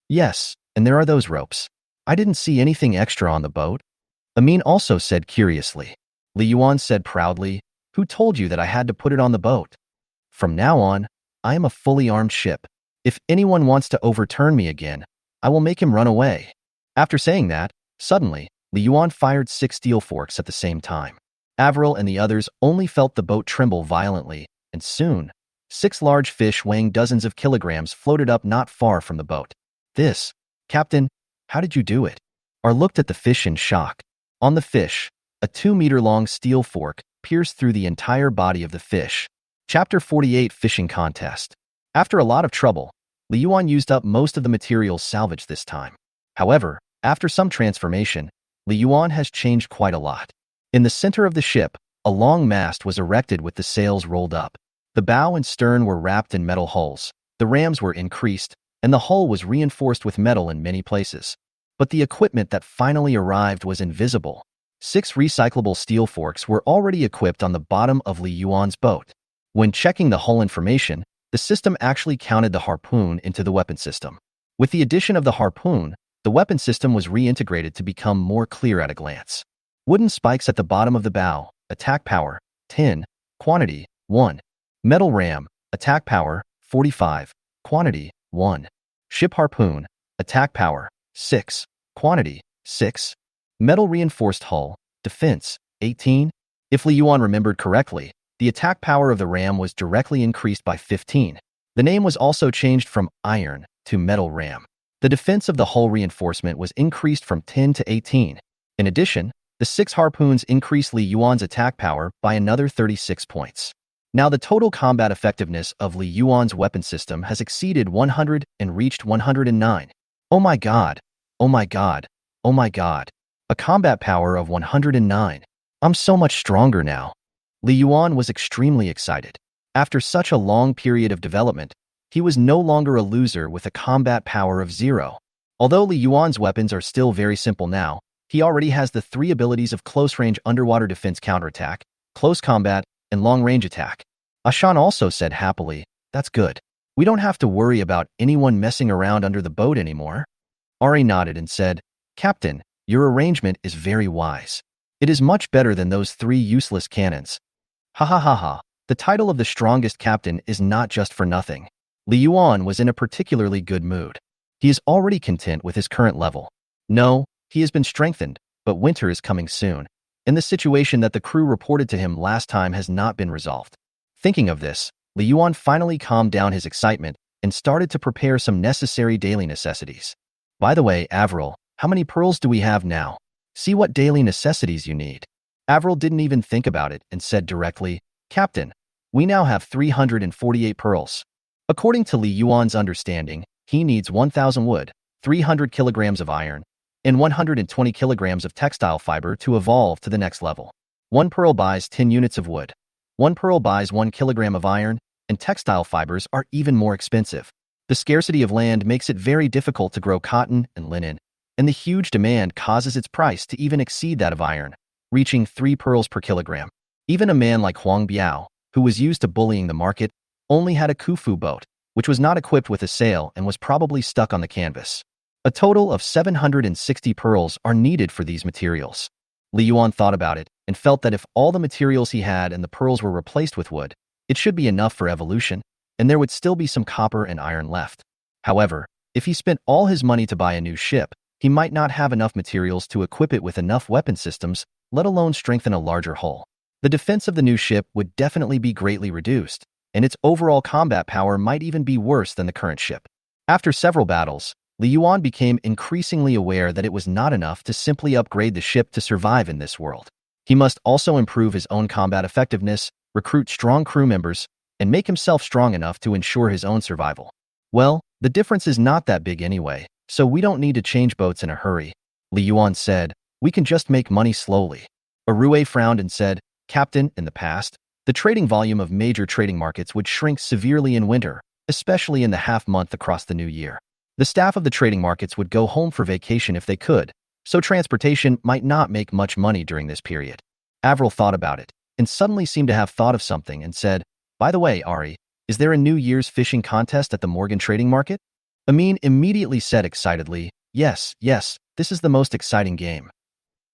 "Yes, and there are those ropes. I didn't see anything extra on the boat." Amin also said curiously. Li Yuan said proudly, "Who told you that I had to put it on the boat? From now on, I am a fully armed ship. If anyone wants to overturn me again, I will make him run away." After saying that, suddenly, Li Yuan fired 6 steel forks at the same time. Avril and the others only felt the boat tremble violently, and soon, 6 large fish weighing dozens of kilograms floated up not far from the boat. "This, Captain, how did you do it?" Ar looked at the fish in shock. On the fish, a 2-meter-long steel fork pierced through the entire body of the fish. Chapter 48 Fishing Contest. After a lot of trouble, Li Yuan used up most of the materials salvaged this time. However, after some transformation, Li Yuan has changed quite a lot. In the center of the ship, a long mast was erected with the sails rolled up. The bow and stern were wrapped in metal hulls. The rams were increased, and the hull was reinforced with metal in many places. But the equipment that finally arrived was invisible. 6 recyclable steel forks were already equipped on the bottom of Li Yuan's boat. When checking the hull information, the system actually counted the harpoon into the weapon system. With the addition of the harpoon, the weapon system was reintegrated to become more clear at a glance. Wooden spikes at the bottom of the bow, attack power, 10, quantity, 1. Metal ram, attack power, 45, quantity, 1. Ship harpoon, attack power, 6, quantity, 6. Metal reinforced hull, defense, 18. If Li Yuan remembered correctly, the attack power of the ram was directly increased by 15. The name was also changed from iron to metal ram. The defense of the hull reinforcement was increased from 10 to 18. In addition, the 6 harpoons increased Li Yuan's attack power by another 36 points. Now the total combat effectiveness of Li Yuan's weapon system has exceeded 100 and reached 109. Oh my god. Oh my god. Oh my god. A combat power of 109. I'm so much stronger now. Li Yuan was extremely excited. After such a long period of development, he was no longer a loser with a combat power of 0. Although Li Yuan's weapons are still very simple now, he already has the 3 abilities of close-range underwater defense counterattack, close combat, and long-range attack. Ashan also said happily, "That's good. We don't have to worry about anyone messing around under the boat anymore." Ari nodded and said, "Captain, your arrangement is very wise. It is much better than those 3 useless cannons." Ha ha ha ha. The title of the strongest captain is not just for nothing. Li Yuan was in a particularly good mood. He is already content with his current level. No, he has been strengthened, but winter is coming soon, and the situation that the crew reported to him last time has not been resolved. Thinking of this, Li Yuan finally calmed down his excitement and started to prepare some necessary daily necessities. By the way, Avril, how many pearls do we have now? See what daily necessities you need. Avril didn't even think about it and said directly, "Captain, we now have 348 pearls." According to Li Yuan's understanding, he needs 1,000 wood, 300 kilograms of iron, and 120 kilograms of textile fiber to evolve to the next level. 1 pearl buys 10 units of wood. 1 pearl buys 1 kilogram of iron, and textile fibers are even more expensive. The scarcity of land makes it very difficult to grow cotton and linen, and the huge demand causes its price to even exceed that of iron, reaching 3 pearls per kilogram. Even a man like Huang Biao, who was used to bullying the market, only had a Kufu boat, which was not equipped with a sail and was probably stuck on the canvas. A total of 760 pearls are needed for these materials. Li Yuan thought about it and felt that if all the materials he had and the pearls were replaced with wood, it should be enough for evolution, and there would still be some copper and iron left. However, if he spent all his money to buy a new ship, he might not have enough materials to equip it with enough weapon systems, let alone strengthen a larger hull. The defense of the new ship would definitely be greatly reduced, and its overall combat power might even be worse than the current ship. After several battles, Li Yuan became increasingly aware that it was not enough to simply upgrade the ship to survive in this world. He must also improve his own combat effectiveness, recruit strong crew members, and make himself strong enough to ensure his own survival. Well, the difference is not that big anyway, so we don't need to change boats in a hurry, Li Yuan said. We can just make money slowly. Arue frowned and said, "Captain, in the past, the trading volume of major trading markets would shrink severely in winter, especially in the half-month across the new year. The staff of the trading markets would go home for vacation if they could, so transportation might not make much money during this period." Avril thought about it, and suddenly seemed to have thought of something and said, "By the way, Ari, is there a New Year's fishing contest at the Morgan trading market?" Amin immediately said excitedly, Yes, this is the most exciting game."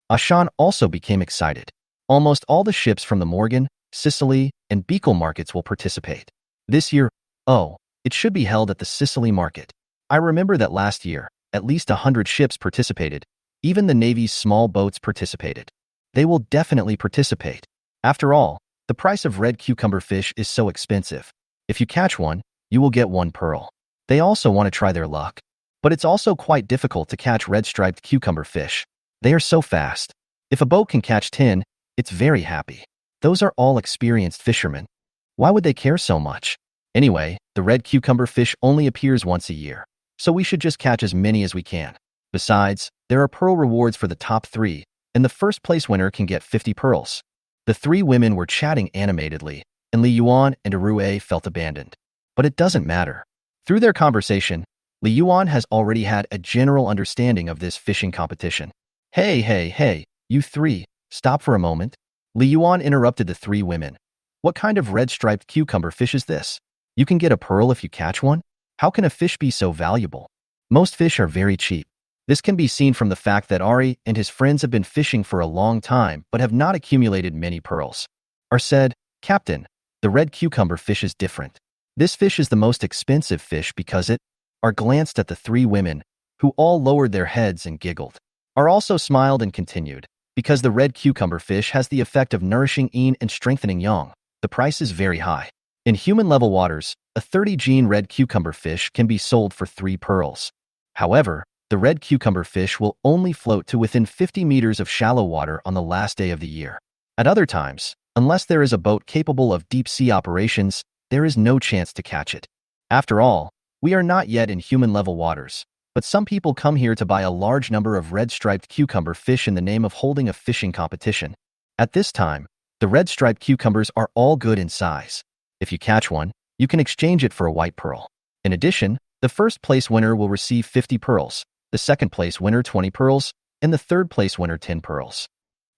Ashan also became excited. Almost all the ships from the Morgan, Sicily, and Beagle markets will participate. This year, it should be held at the Sicily market. I remember that last year, at least 100 ships participated. Even the Navy's small boats participated. They will definitely participate. After all, the price of red cucumber fish is so expensive. If you catch one, you will get 1 pearl. They also want to try their luck. But it's also quite difficult to catch red-striped cucumber fish. They are so fast. If a boat can catch 10, it's very happy. Those are all experienced fishermen. Why would they care so much? Anyway, the red cucumber fish only appears once a year, so we should just catch as many as we can. Besides, there are pearl rewards for the top 3, and the first place winner can get 50 pearls. The 3 women were chatting animatedly, and Li Yuan and Arue felt abandoned. But it doesn't matter. Through their conversation, Li Yuan has already had a general understanding of this fishing competition. Hey, you 3, stop for a moment. Li Yuan interrupted the 3 women. What kind of red-striped cucumber fish is this? You can get a pearl if you catch one? How can a fish be so valuable? Most fish are very cheap. This can be seen from the fact that Ari and his friends have been fishing for a long time but have not accumulated many pearls. Ar said, "Captain, the red cucumber fish is different. This fish is the most expensive fish because it..." Ar glanced at the 3 women, who all lowered their heads and giggled. Ar also smiled and continued, "Because the red cucumber fish has the effect of nourishing yin and strengthening yang, the price is very high. In human-level waters, a 30-gene red cucumber fish can be sold for 3 pearls. However, the red cucumber fish will only float to within 50 meters of shallow water on the last day of the year. At other times, unless there is a boat capable of deep-sea operations, there is no chance to catch it. After all, we are not yet in human-level waters, But some people come here to buy a large number of red-striped cucumber fish in the name of holding a fishing competition. At this time, the red-striped cucumbers are all good in size. If you catch one, you can exchange it for a white pearl. In addition, the first place winner will receive 50 pearls, the second place winner 20 pearls, and the third place winner 10 pearls.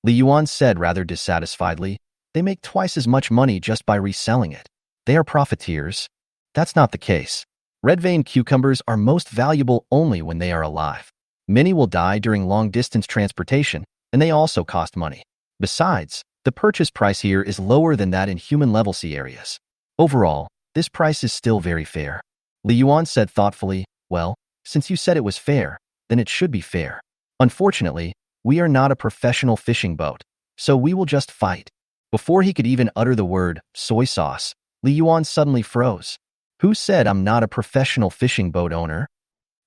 Li Yuan said rather dissatisfiedly, "They make twice as much money just by reselling it. They are profiteers." That's not the case. Red-veined cucumbers are most valuable only when they are alive. Many will die during long-distance transportation, and they also cost money. Besides, the purchase price here is lower than that in human-level sea areas. Overall, this price is still very fair. Li Yuan said thoughtfully, "Well, since you said it was fair, then it should be fair. Unfortunately, we are not a professional fishing boat, so we will just fight." Before he could even utter the word soy sauce, Li Yuan suddenly froze. Who said I'm not a professional fishing boat owner?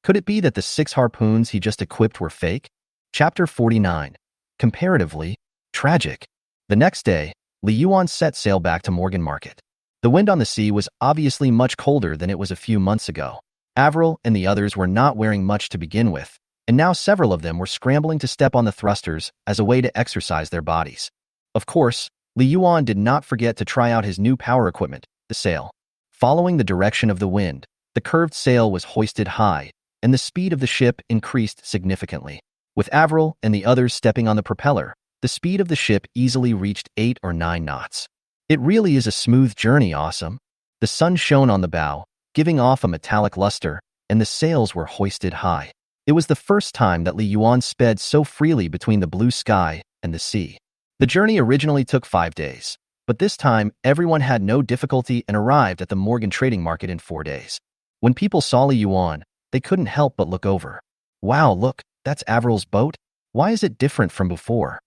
Could it be that the 6 harpoons he just equipped were fake? Chapter 49. Comparatively tragic. The next day, Li Yuan set sail back to Morgan Market. The wind on the sea was obviously much colder than it was a few months ago. Avril and the others were not wearing much to begin with, and now several of them were scrambling to step on the thrusters as a way to exercise their bodies. Of course, Li Yuan did not forget to try out his new power equipment, the sail. Following the direction of the wind, the curved sail was hoisted high, and the speed of the ship increased significantly. With Avril and the others stepping on the propeller, the speed of the ship easily reached 8 or 9 knots. It really is a smooth journey, awesome. The sun shone on the bow, giving off a metallic luster, and the sails were hoisted high. It was the first time that Li Yuan sped so freely between the blue sky and the sea. The journey originally took 5 days. But this time, everyone had no difficulty and arrived at the Morgan trading market in 4 days. When people saw Li Yuan, they couldn't help but look over. Wow, look, that's Avril's boat? Why is it different from before?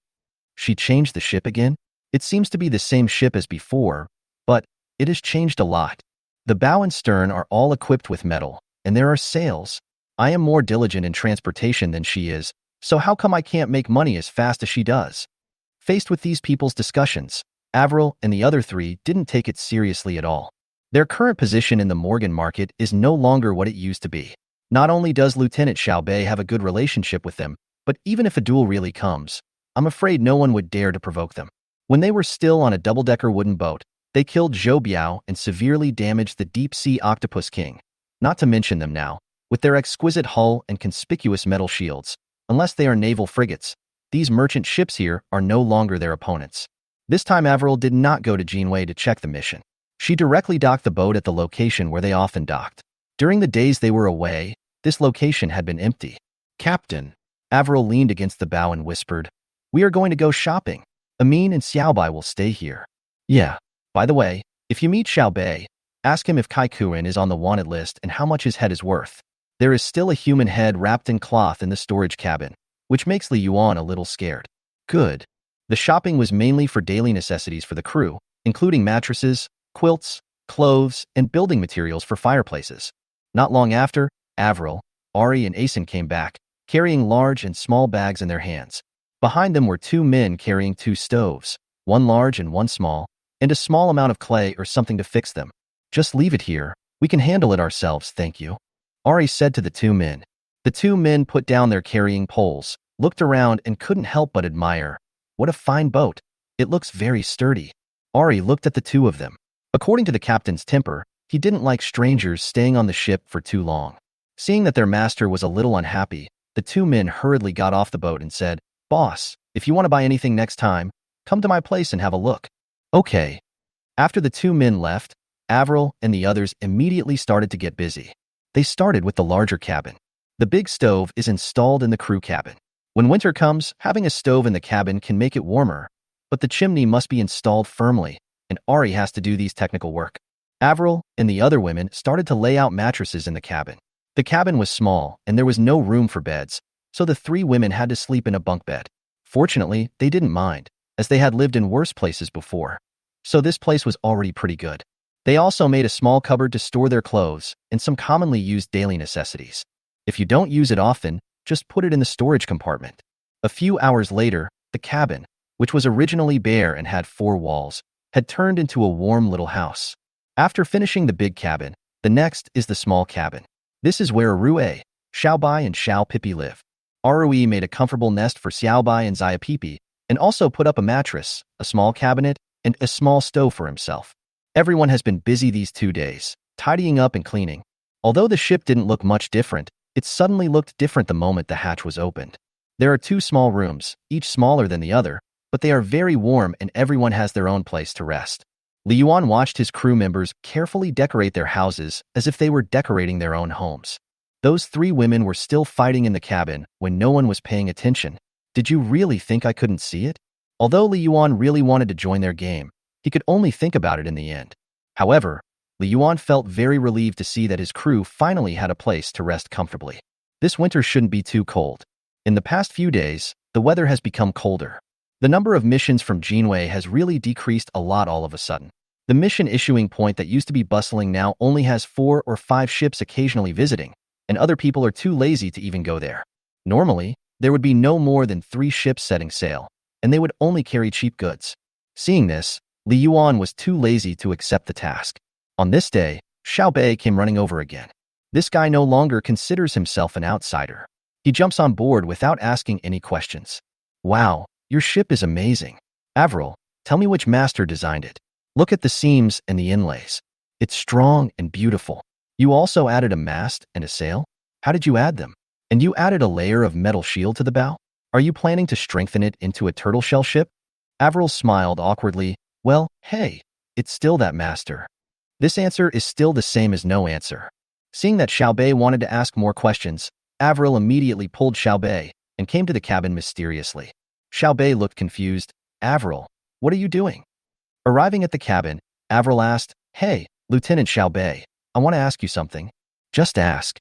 She changed the ship again? It seems to be the same ship as before, but it has changed a lot. The bow and stern are all equipped with metal, and there are sails. I am more diligent in transportation than she is, so how come I can't make money as fast as she does? Faced with these people's discussions, Avril and the other 3 didn't take it seriously at all. Their current position in the Morgan market is no longer what it used to be. Not only does Lieutenant Xiaobei have a good relationship with them, but even if a duel really comes, I'm afraid no one would dare to provoke them. When they were still on a double-decker wooden boat, they killed Zhou Biao and severely damaged the deep-sea octopus king. Not to mention them now, with their exquisite hull and conspicuous metal shields. Unless they are naval frigates, these merchant ships here are no longer their opponents. This time Avril did not go to Jinwei to check the mission. She directly docked the boat at the location where they often docked. During the days they were away, this location had been empty. "Captain," Avril leaned against the bow and whispered, "we are going to go shopping. Amin and Xiaobai will stay here." "Yeah. By the way, if you meet Xiaobei, ask him if Kai Kuan is on the wanted list and how much his head is worth. There is still a human head wrapped in cloth in the storage cabin, which makes Li Yuan a little scared." Good. The shopping was mainly for daily necessities for the crew, including mattresses, quilts, clothes, and building materials for fireplaces. Not long after, Avril, Ari, and Asen came back, carrying large and small bags in their hands. Behind them were 2 men carrying 2 stoves, one large and one small, and a small amount of clay or something to fix them. "Just leave it here. We can handle it ourselves, thank you," Ari said to the 2 men. The 2 men put down their carrying poles, looked around, and couldn't help but admire. "What a fine boat. It looks very sturdy." Ari looked at the 2 of them. According to the captain's temper, he didn't like strangers staying on the ship for too long. Seeing that their master was a little unhappy, the 2 men hurriedly got off the boat and said, "Boss, if you want to buy anything next time, come to my place and have a look." "Okay." After the 2 men left, Avril and the others immediately started to get busy. They started with the larger cabin. The big stove is installed in the crew cabin. When winter comes, having a stove in the cabin can make it warmer, but the chimney must be installed firmly, and Ari has to do these technical work. Avril and the other women started to lay out mattresses in the cabin. The cabin was small, and there was no room for beds, so the 3 women had to sleep in a bunk bed. Fortunately, they didn't mind, as they had lived in worse places before, so this place was already pretty good. They also made a small cupboard to store their clothes and some commonly used daily necessities. If you don't use it often, just put it in the storage compartment. A few hours later, the cabin, which was originally bare and had 4 walls, had turned into a warm little house. After finishing the big cabin, the next is the small cabin. This is where Rue, Xiaobai and Xiao Pipi live. Rui made a comfortable nest for Xiaobai and Xia Pipi, and also put up a mattress, a small cabinet, and a small stove for himself. Everyone has been busy these 2 days, tidying up and cleaning. Although the ship didn't look much different, it suddenly looked different the moment the hatch was opened. There are 2 small rooms, each smaller than the other, but they are very warm and everyone has their own place to rest. Li Yuan watched his crew members carefully decorate their houses as if they were decorating their own homes. Those 3 women were still fighting in the cabin when no one was paying attention. Did you really think I couldn't see it? Although Li Yuan really wanted to join their game, he could only think about it in the end. However, Li Yuan felt very relieved to see that his crew finally had a place to rest comfortably. This winter shouldn't be too cold. In the past few days, the weather has become colder. The number of missions from Jinwei has really decreased a lot all of a sudden. The mission issuing point that used to be bustling now only has 4 or 5 ships occasionally visiting, and other people are too lazy to even go there. Normally, there would be no more than 3 ships setting sail, and they would only carry cheap goods. Seeing this, Li Yuan was too lazy to accept the task. On this day, Xiao Bei came running over again. This guy no longer considers himself an outsider. He jumps on board without asking any questions. Wow, your ship is amazing. Avril, tell me which master designed it. Look at the seams and the inlays. It's strong and beautiful. You also added a mast and a sail? How did you add them? And you added a layer of metal shield to the bow? Are you planning to strengthen it into a turtle shell ship? Avril smiled awkwardly. Well, hey, it's still that master. This answer is still the same as no answer. Seeing that Xiao Bei wanted to ask more questions, Avril immediately pulled Xiao Bei and came to the cabin mysteriously. Xiao Bei looked confused. Avril, what are you doing? Arriving at the cabin, Avril asked, Hey, Lieutenant Xiao Bei, I want to ask you something. Just ask.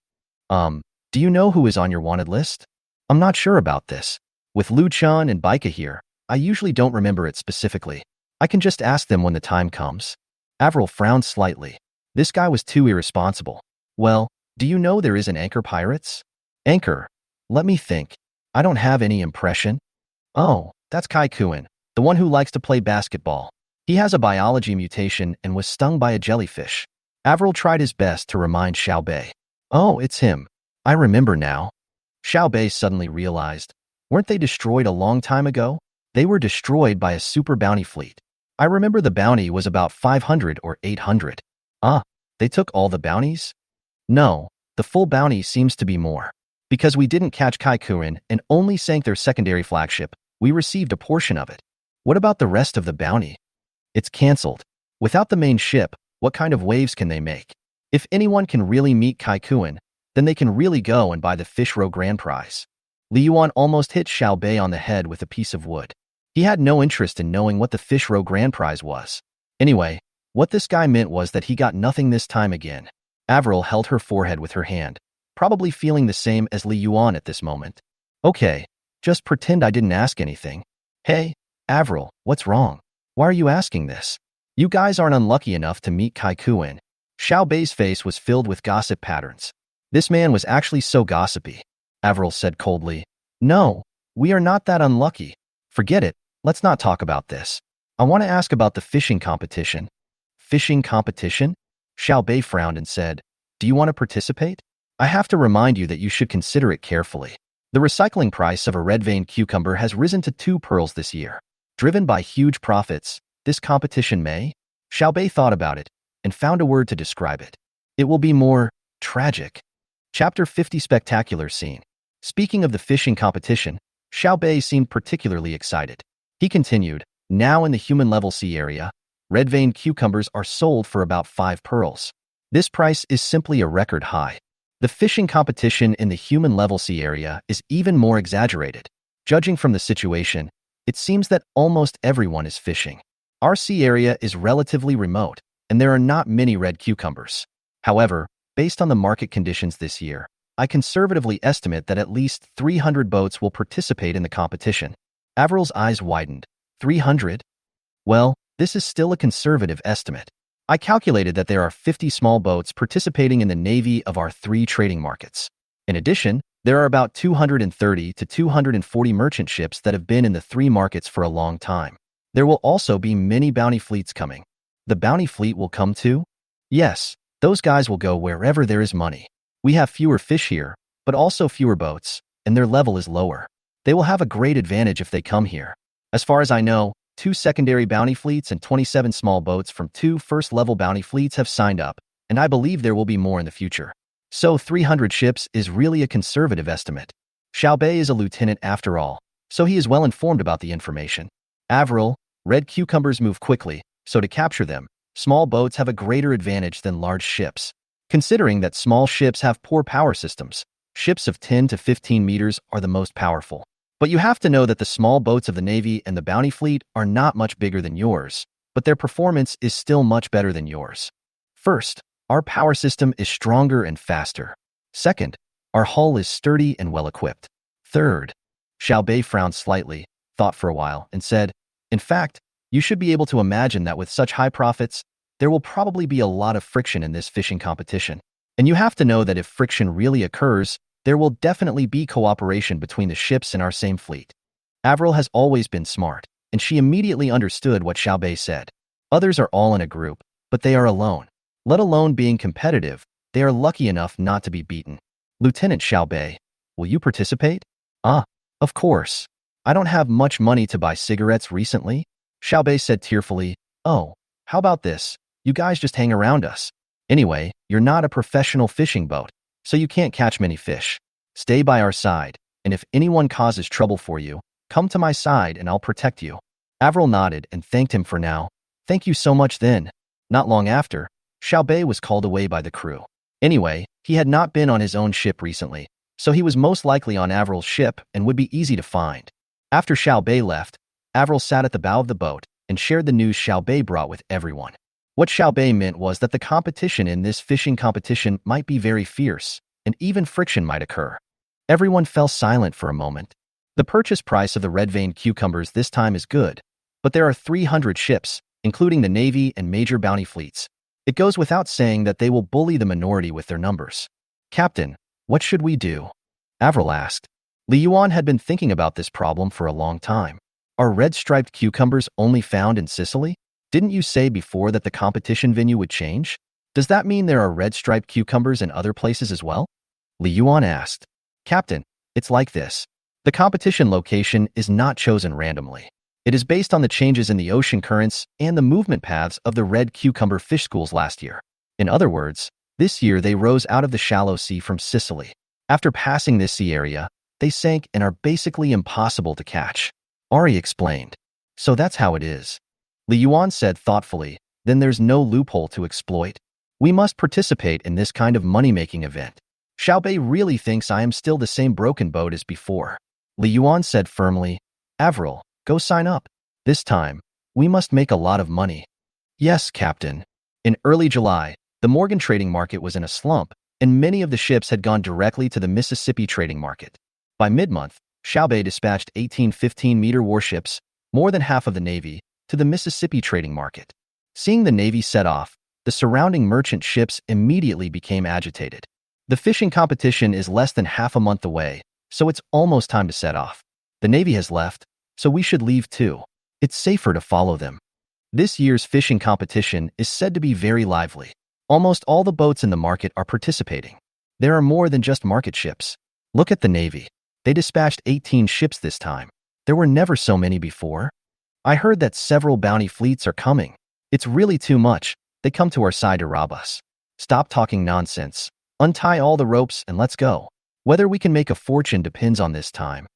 Do you know who is on your wanted list? I'm not sure about this. With Lu Chun and Baika here, I usually don't remember it specifically. I can just ask them when the time comes. Avril frowned slightly. This guy was too irresponsible. Well, do you know there is an Anchor Pirates? Anchor? Let me think. I don't have any impression. Oh, that's Kai Kuan, the one who likes to play basketball. He has a biology mutation and was stung by a jellyfish. Avril tried his best to remind Xiao Bei. Oh, it's him. I remember now. Xiao Bei suddenly realized. Weren't they destroyed a long time ago? They were destroyed by a super bounty fleet. I remember the bounty was about 500 or 800. Ah, they took all the bounties? No, the full bounty seems to be more. Because we didn't catch Kai Kuan and only sank their secondary flagship, we received a portion of it. What about the rest of the bounty? It's cancelled. Without the main ship, what kind of waves can they make? If anyone can really meet Kai Kuan, then they can really go and buy the fish roe grand prize. Li Yuan almost hit Xiao Bei on the head with a piece of wood. He had no interest in knowing what the fish roe grand prize was. Anyway, what this guy meant was that he got nothing this time again. Avril held her forehead with her hand, probably feeling the same as Li Yuan at this moment. Okay, just pretend I didn't ask anything. Hey, Avril, what's wrong? Why are you asking this? You guys aren't unlucky enough to meet Kai Kuan. Xiao Bei's face was filled with gossip patterns. This man was actually so gossipy. Avril said coldly. No, we are not that unlucky. Forget it, let's not talk about this. I want to ask about the fishing competition. Fishing competition? Xiao Bei frowned and said, Do you want to participate? I have to remind you that you should consider it carefully. The recycling price of a red-veined cucumber has risen to 2 pearls this year. Driven by huge profits, this competition may? Xiao Bei thought about it and found a word to describe it. It will be more tragic. Chapter 50 Spectacular Scene. Speaking of the fishing competition, Xiao Bei seemed particularly excited. He continued, Now in the human level sea area, red-veined cucumbers are sold for about 5 pearls. This price is simply a record high. The fishing competition in the human level sea area is even more exaggerated. Judging from the situation, it seems that almost everyone is fishing. Our sea area is relatively remote, and there are not many red cucumbers. However, based on the market conditions this year, I conservatively estimate that at least 300 boats will participate in the competition. Avril's eyes widened. 300? Well, this is still a conservative estimate. I calculated that there are 50 small boats participating in the navy of our 3 trading markets. In addition, there are about 230 to 240 merchant ships that have been in the 3 markets for a long time. There will also be many bounty fleets coming. The bounty fleet will come too? Yes, those guys will go wherever there is money. We have fewer fish here, but also fewer boats, and their level is lower. They will have a great advantage if they come here. As far as I know, 2 secondary bounty fleets and 27 small boats from 2 first-level bounty fleets have signed up, and I believe there will be more in the future. So 300 ships is really a conservative estimate. Xiao Bei is a lieutenant after all, so he is well informed about the information. Avril, red cucumbers move quickly, so to capture them, small boats have a greater advantage than large ships. Considering that small ships have poor power systems, ships of 10 to 15 meters are the most powerful. But you have to know that the small boats of the Navy and the bounty fleet are not much bigger than yours, but their performance is still much better than yours. First, our power system is stronger and faster. Second, our hull is sturdy and well-equipped. Third, Xiao Bei frowned slightly, thought for a while, and said, in fact, you should be able to imagine that with such high profits, there will probably be a lot of friction in this fishing competition. And you have to know that if friction really occurs, there will definitely be cooperation between the ships in our same fleet. Avril has always been smart, and she immediately understood what Xiao Bei said. Others are all in a group, but they are alone. Let alone being competitive, they are lucky enough not to be beaten. Lieutenant Xiao Bei, will you participate? Of course. I don't have much money to buy cigarettes recently. Xiao Bei said tearfully, oh, how about this? You guys just hang around us. Anyway, you're not a professional fishing boat, so you can't catch many fish. Stay by our side, and if anyone causes trouble for you, come to my side and I'll protect you. Avril nodded and thanked him for now. Thank you so much then. Not long after, Xiao Bei was called away by the crew. Anyway, he had not been on his own ship recently, so he was most likely on Avril's ship and would be easy to find. After Xiao Bei left, Avril sat at the bow of the boat and shared the news Xiao Bei brought with everyone. What Xiao Bei meant was that the competition in this fishing competition might be very fierce, and even friction might occur. Everyone fell silent for a moment. The purchase price of the red-veined cucumbers this time is good, but there are 300 ships, including the Navy and major bounty fleets. It goes without saying that they will bully the minority with their numbers. Captain, what should we do? Avril asked. Li Yuan had been thinking about this problem for a long time. Are red-striped cucumbers only found in Sicily? Didn't you say before that the competition venue would change? Does that mean there are red-striped cucumbers in other places as well? Li Yuan asked. Captain, it's like this. The competition location is not chosen randomly. It is based on the changes in the ocean currents and the movement paths of the red cucumber fish schools last year. In other words, this year they rose out of the shallow sea from Sicily. After passing this sea area, they sank and are basically impossible to catch. Ari explained. So that's how it is. Li Yuan said thoughtfully, then there's no loophole to exploit. We must participate in this kind of money-making event. Xiao Bei really thinks I am still the same broken boat as before. Li Yuan said firmly, Avril, go sign up. This time, we must make a lot of money. Yes, Captain. In early July, the Morgan trading market was in a slump, and many of the ships had gone directly to the Mississippi trading market. By mid-month, Xiao Bei dispatched 18 15-meter warships, more than half of the Navy, to the Mississippi trading market. Seeing the Navy set off, the surrounding merchant ships immediately became agitated. The fishing competition is less than half a month away, so it's almost time to set off. The Navy has left, so we should leave too. It's safer to follow them. This year's fishing competition is said to be very lively. Almost all the boats in the market are participating. There are more than just market ships. Look at the Navy. They dispatched 18 ships this time. There were never so many before. I heard that several bounty fleets are coming. It's really too much. They come to our side to rob us. Stop talking nonsense. Untie all the ropes and let's go. Whether we can make a fortune depends on this time.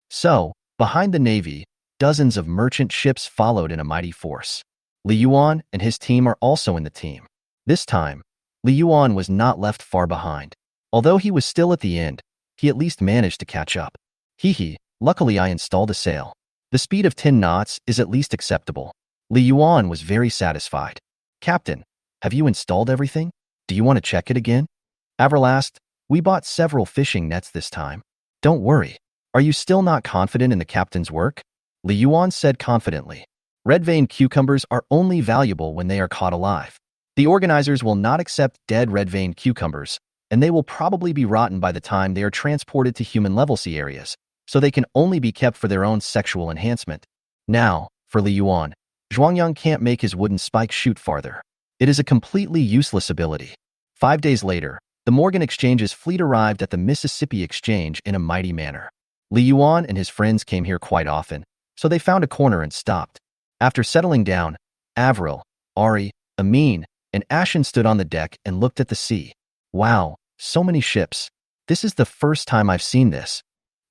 So, behind the Navy, dozens of merchant ships followed in a mighty force. Li Yuan and his team are also in the team. This time, Li Yuan was not left far behind. Although he was still at the end, he at least managed to catch up. Luckily I installed a sail. The speed of 10 knots is at least acceptable. Li Yuan was very satisfied. Captain, have you installed everything? Do you want to check it again? Avril asked. We bought several fishing nets this time. Don't worry. Are you still not confident in the captain's work? Li Yuan said confidently. Red-veined cucumbers are only valuable when they are caught alive. The organizers will not accept dead red-veined cucumbers, and they will probably be rotten by the time they are transported to human-level sea areas, so they can only be kept for their own sexual enhancement. Now, for Li Yuan, Zhuangyang can't make his wooden spike shoot farther. It is a completely useless ability. 5 days later, The Morgan Exchange's fleet arrived at the Mississippi Exchange in a mighty manner. Li Yuan and his friends came here quite often, so they found a corner and stopped. After settling down, Avril, Ari, Amin, and Ashen stood on the deck and looked at the sea. Wow, so many ships. This is the first time I've seen this,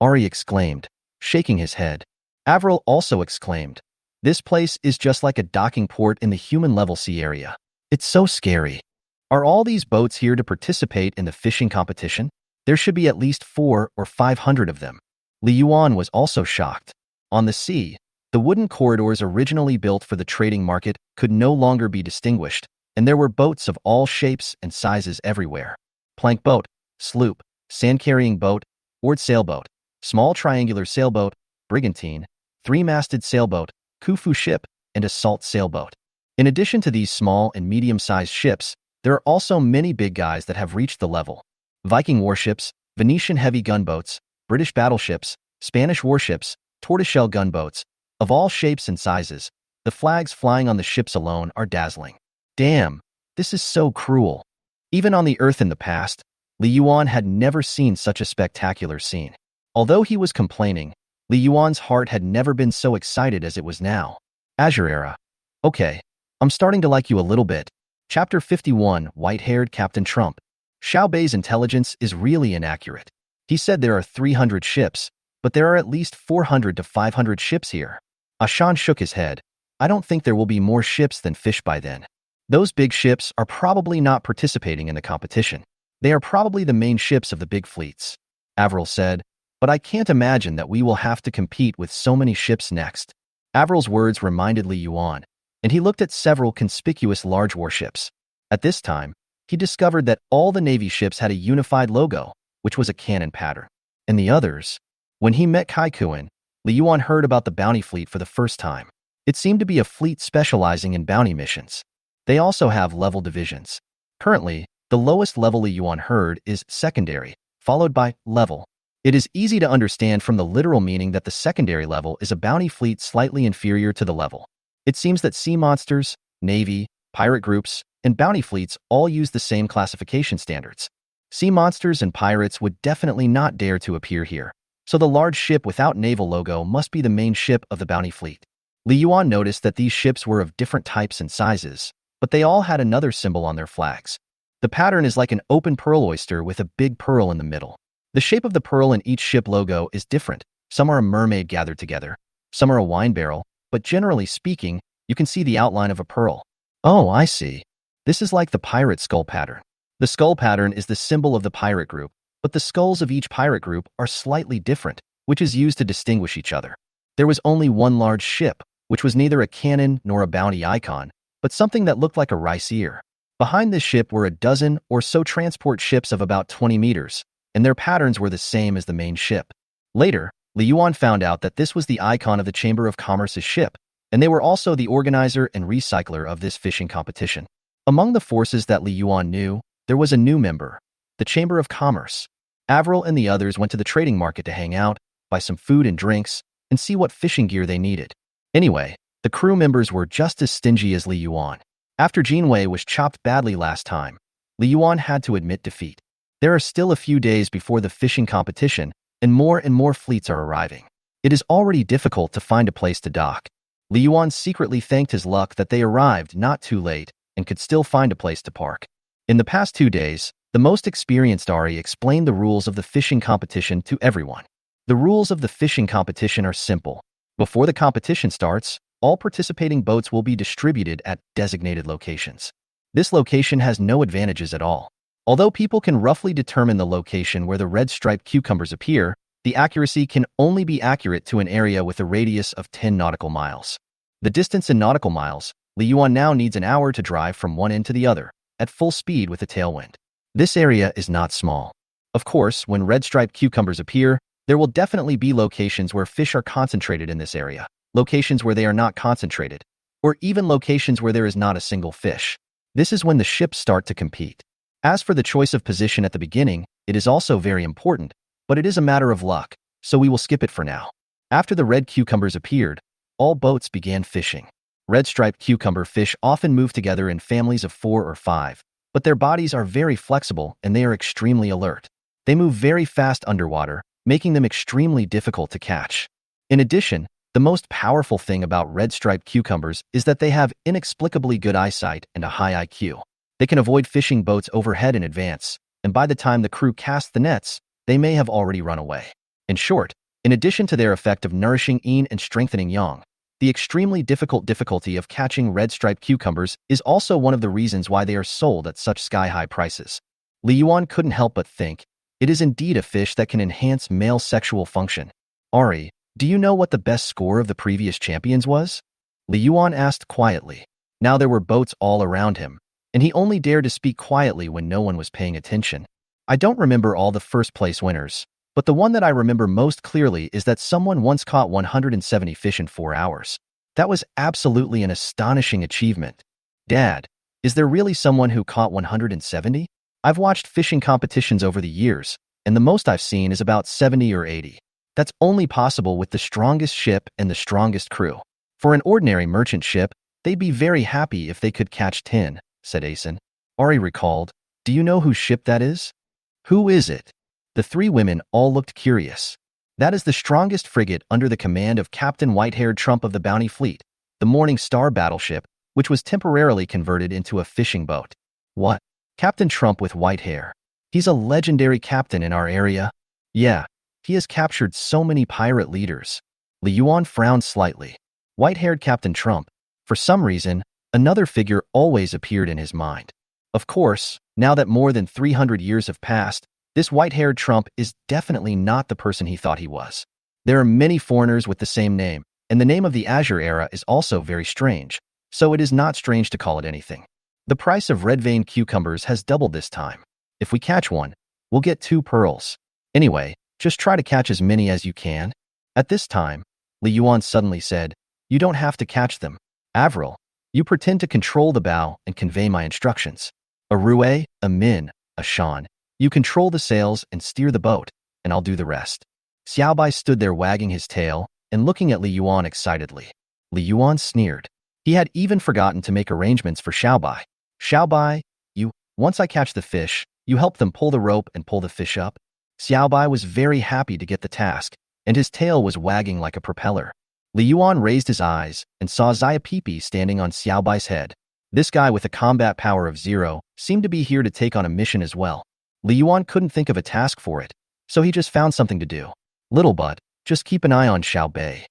Ari exclaimed, shaking his head. Avril also exclaimed, this place is just like a docking port in the human-level sea area. It's so scary. Are all these boats here to participate in the fishing competition? There should be at least 400 or 500 of them. Li Yuan was also shocked. On the sea, the wooden corridors originally built for the trading market could no longer be distinguished, and there were boats of all shapes and sizes everywhere. Plank boat, sloop, sand-carrying boat, oared sailboat, small triangular sailboat, brigantine, three-masted sailboat, Khufu ship, and assault sailboat. In addition to these small and medium-sized ships, there are also many big guys that have reached the level. Viking warships, Venetian heavy gunboats, British battleships, Spanish warships, tortoiseshell gunboats, of all shapes and sizes. The flags flying on the ships alone are dazzling. Damn, this is so cruel. Even on the Earth in the past, Li Yuan had never seen such a spectacular scene. Although he was complaining, Li Yuan's heart had never been so excited as it was now. Azure Era. Okay, I'm starting to like you a little bit. Chapter 51, White-Haired Captain Trump. Xiao Bei's intelligence is really inaccurate. He said there are 300 ships, but there are at least 400 to 500 ships here. Ashan shook his head. I don't think there will be more ships than fish by then. Those big ships are probably not participating in the competition. They are probably the main ships of the big fleets. Avril said, but I can't imagine that we will have to compete with so many ships next. Avril's words reminded Li Yuan, and he looked at several conspicuous large warships. At this time, he discovered that all the Navy ships had a unified logo, which was a cannon pattern. And the others? When he met Kai Kuan, Li Yuan heard about the bounty fleet for the first time. It seemed to be a fleet specializing in bounty missions. They also have level divisions. Currently, the lowest level Li Yuan heard is secondary, followed by level. It is easy to understand from the literal meaning that the secondary level is a bounty fleet slightly inferior to the level. It seems that sea monsters, navy, pirate groups, and bounty fleets all use the same classification standards. Sea monsters and pirates would definitely not dare to appear here, so the large ship without naval logo must be the main ship of the bounty fleet. Li Yuan noticed that these ships were of different types and sizes, but they all had another symbol on their flags. The pattern is like an open pearl oyster with a big pearl in the middle. The shape of the pearl in each ship logo is different. Some are a mermaid gathered together, some are a wine barrel, but generally speaking, you can see the outline of a pearl. Oh, I see. This is like the pirate skull pattern. The skull pattern is the symbol of the pirate group, but the skulls of each pirate group are slightly different, which is used to distinguish each other. There was only one large ship, which was neither a cannon nor a bounty icon, but something that looked like a rice ear. Behind this ship were a dozen or so transport ships of about 20 meters, and their patterns were the same as the main ship. Later, Li Yuan found out that this was the icon of the Chamber of Commerce's ship, and they were also the organizer and recycler of this fishing competition. Among the forces that Li Yuan knew, there was a new member, the Chamber of Commerce. Avril and the others went to the trading market to hang out, buy some food and drinks, and see what fishing gear they needed. Anyway, the crew members were just as stingy as Li Yuan. After Jinwei was chopped badly last time, Li Yuan had to admit defeat. There are still a few days before the fishing competition, and more fleets are arriving. It is already difficult to find a place to dock. Li Yuan secretly thanked his luck that they arrived not too late and could still find a place to park. In the past 2 days, the most experienced Ari explained the rules of the fishing competition to everyone. The rules of the fishing competition are simple. Before the competition starts, all participating boats will be distributed at designated locations. This location has no advantages at all. Although people can roughly determine the location where the red-striped cucumbers appear, the accuracy can only be accurate to an area with a radius of 10 nautical miles. The distance in nautical miles, Li Yuan now needs an hour to drive from one end to the other, at full speed with a tailwind. This area is not small. Of course, when red-striped cucumbers appear, there will definitely be locations where fish are concentrated in this area, locations where they are not concentrated, or even locations where there is not a single fish. This is when the ships start to compete. As for the choice of position at the beginning, it is also very important, but it is a matter of luck, so we will skip it for now. After the red cucumbers appeared, all boats began fishing. Red-striped cucumber fish often move together in families of 4 or 5, but their bodies are very flexible and they are extremely alert. They move very fast underwater, making them extremely difficult to catch. In addition, the most powerful thing about red-striped cucumbers is that they have inexplicably good eyesight and a high IQ. They can avoid fishing boats overhead in advance, and by the time the crew casts the nets, they may have already run away. In short, in addition to their effect of nourishing yin and strengthening yang, the extremely difficulty of catching red-striped cucumbers is also one of the reasons why they are sold at such sky-high prices. Li Yuan couldn't help but think, it is indeed a fish that can enhance male sexual function. Ari, do you know what the best score of the previous champions was? Li Yuan asked quietly. Now there were boats all around him, and he only dared to speak quietly when no one was paying attention. I don't remember all the first-place winners, but the one that I remember most clearly is that someone once caught 170 fish in 4 hours. That was absolutely an astonishing achievement. Dad, is there really someone who caught 170? I've watched fishing competitions over the years, and the most I've seen is about 70 or 80. That's only possible with the strongest ship and the strongest crew. For an ordinary merchant ship, they'd be very happy if they could catch 10, said Asen. Ari recalled, do you know whose ship that is? Who is it? The three women all looked curious. That is the strongest frigate under the command of Captain White-Haired Trump of the Bounty Fleet, the Morning Star battleship, which was temporarily converted into a fishing boat. What? Captain Trump with white hair. He's a legendary captain in our area. Yeah, he has captured so many pirate leaders. Li Yuan frowned slightly. White-haired Captain Trump. For some reason, another figure always appeared in his mind. Of course, now that more than 300 years have passed, this white-haired Trump is definitely not the person he thought he was. There are many foreigners with the same name, and the name of the Azure era is also very strange, so it is not strange to call it anything. The price of red-veined cucumbers has doubled this time. If we catch one, we'll get 2 pearls. Anyway, just try to catch as many as you can. At this time, Li Yuan suddenly said, you don't have to catch them. Avril, you pretend to control the bow and convey my instructions. A Rue, a Min, a Shan. You control the sails and steer the boat, and I'll do the rest. Xiaobai stood there wagging his tail and looking at Li Yuan excitedly. Li Yuan sneered. He had even forgotten to make arrangements for Xiaobai. Xiaobai, once I catch the fish, you help them pull the rope and pull the fish up. Xiaobai was very happy to get the task, and his tail was wagging like a propeller. Li Yuan raised his eyes and saw Xia Pipi standing on Xiaobai's head. This guy with a combat power of 0 seemed to be here to take on a mission as well. Li Yuan couldn't think of a task for it, so he just found something to do. Little bud, just keep an eye on Xiao Bei.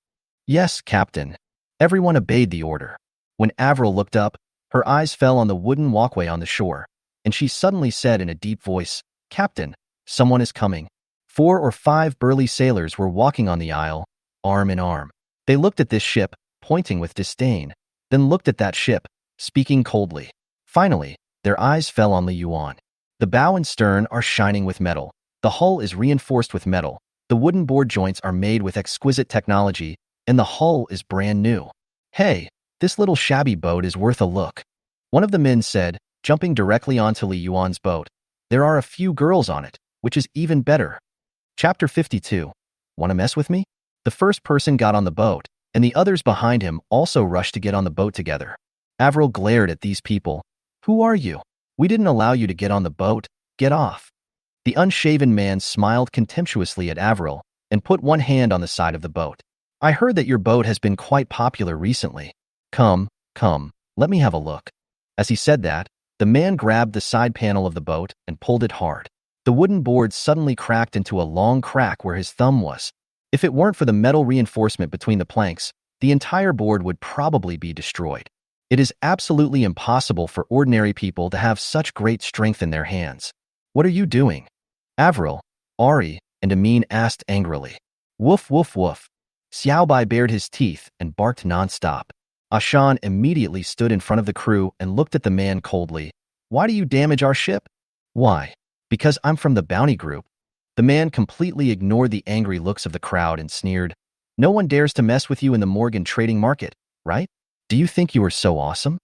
Yes, Captain. Everyone obeyed the order. When Avril looked up, her eyes fell on the wooden walkway on the shore, and she suddenly said in a deep voice, Captain, someone is coming. 4 or 5 burly sailors were walking on the aisle, arm in arm. They looked at this ship, pointing with disdain, then looked at that ship, speaking coldly. Finally, their eyes fell on Li Yuan. The bow and stern are shining with metal. The hull is reinforced with metal. The wooden board joints are made with exquisite technology, and the hull is brand new. Hey, this little shabby boat is worth a look. One of the men said, jumping directly onto Li Yuan's boat. There are a few girls on it, which is even better. Chapter 52. Want to mess with me? The first person got on the boat, and the others behind him also rushed to get on the boat together. Avril glared at these people. Who are you? We didn't allow you to get on the boat. Get off. The unshaven man smiled contemptuously at Avril and put one hand on the side of the boat. I heard that your boat has been quite popular recently. Come, let me have a look. As he said that, the man grabbed the side panel of the boat and pulled it hard. The wooden board suddenly cracked into a long crack where his thumb was. If it weren't for the metal reinforcement between the planks, the entire board would probably be destroyed. It is absolutely impossible for ordinary people to have such great strength in their hands. What are you doing? Avril, Ari, and Amin asked angrily. Woof, woof, woof. Xiaobai bared his teeth and barked non-stop. Ashan immediately stood in front of the crew and looked at the man coldly. Why do you damage our ship? Why? Because I'm from the bounty group. The man completely ignored the angry looks of the crowd and sneered. No one dares to mess with you in the Morgan trading market, right? Do you think you are so awesome?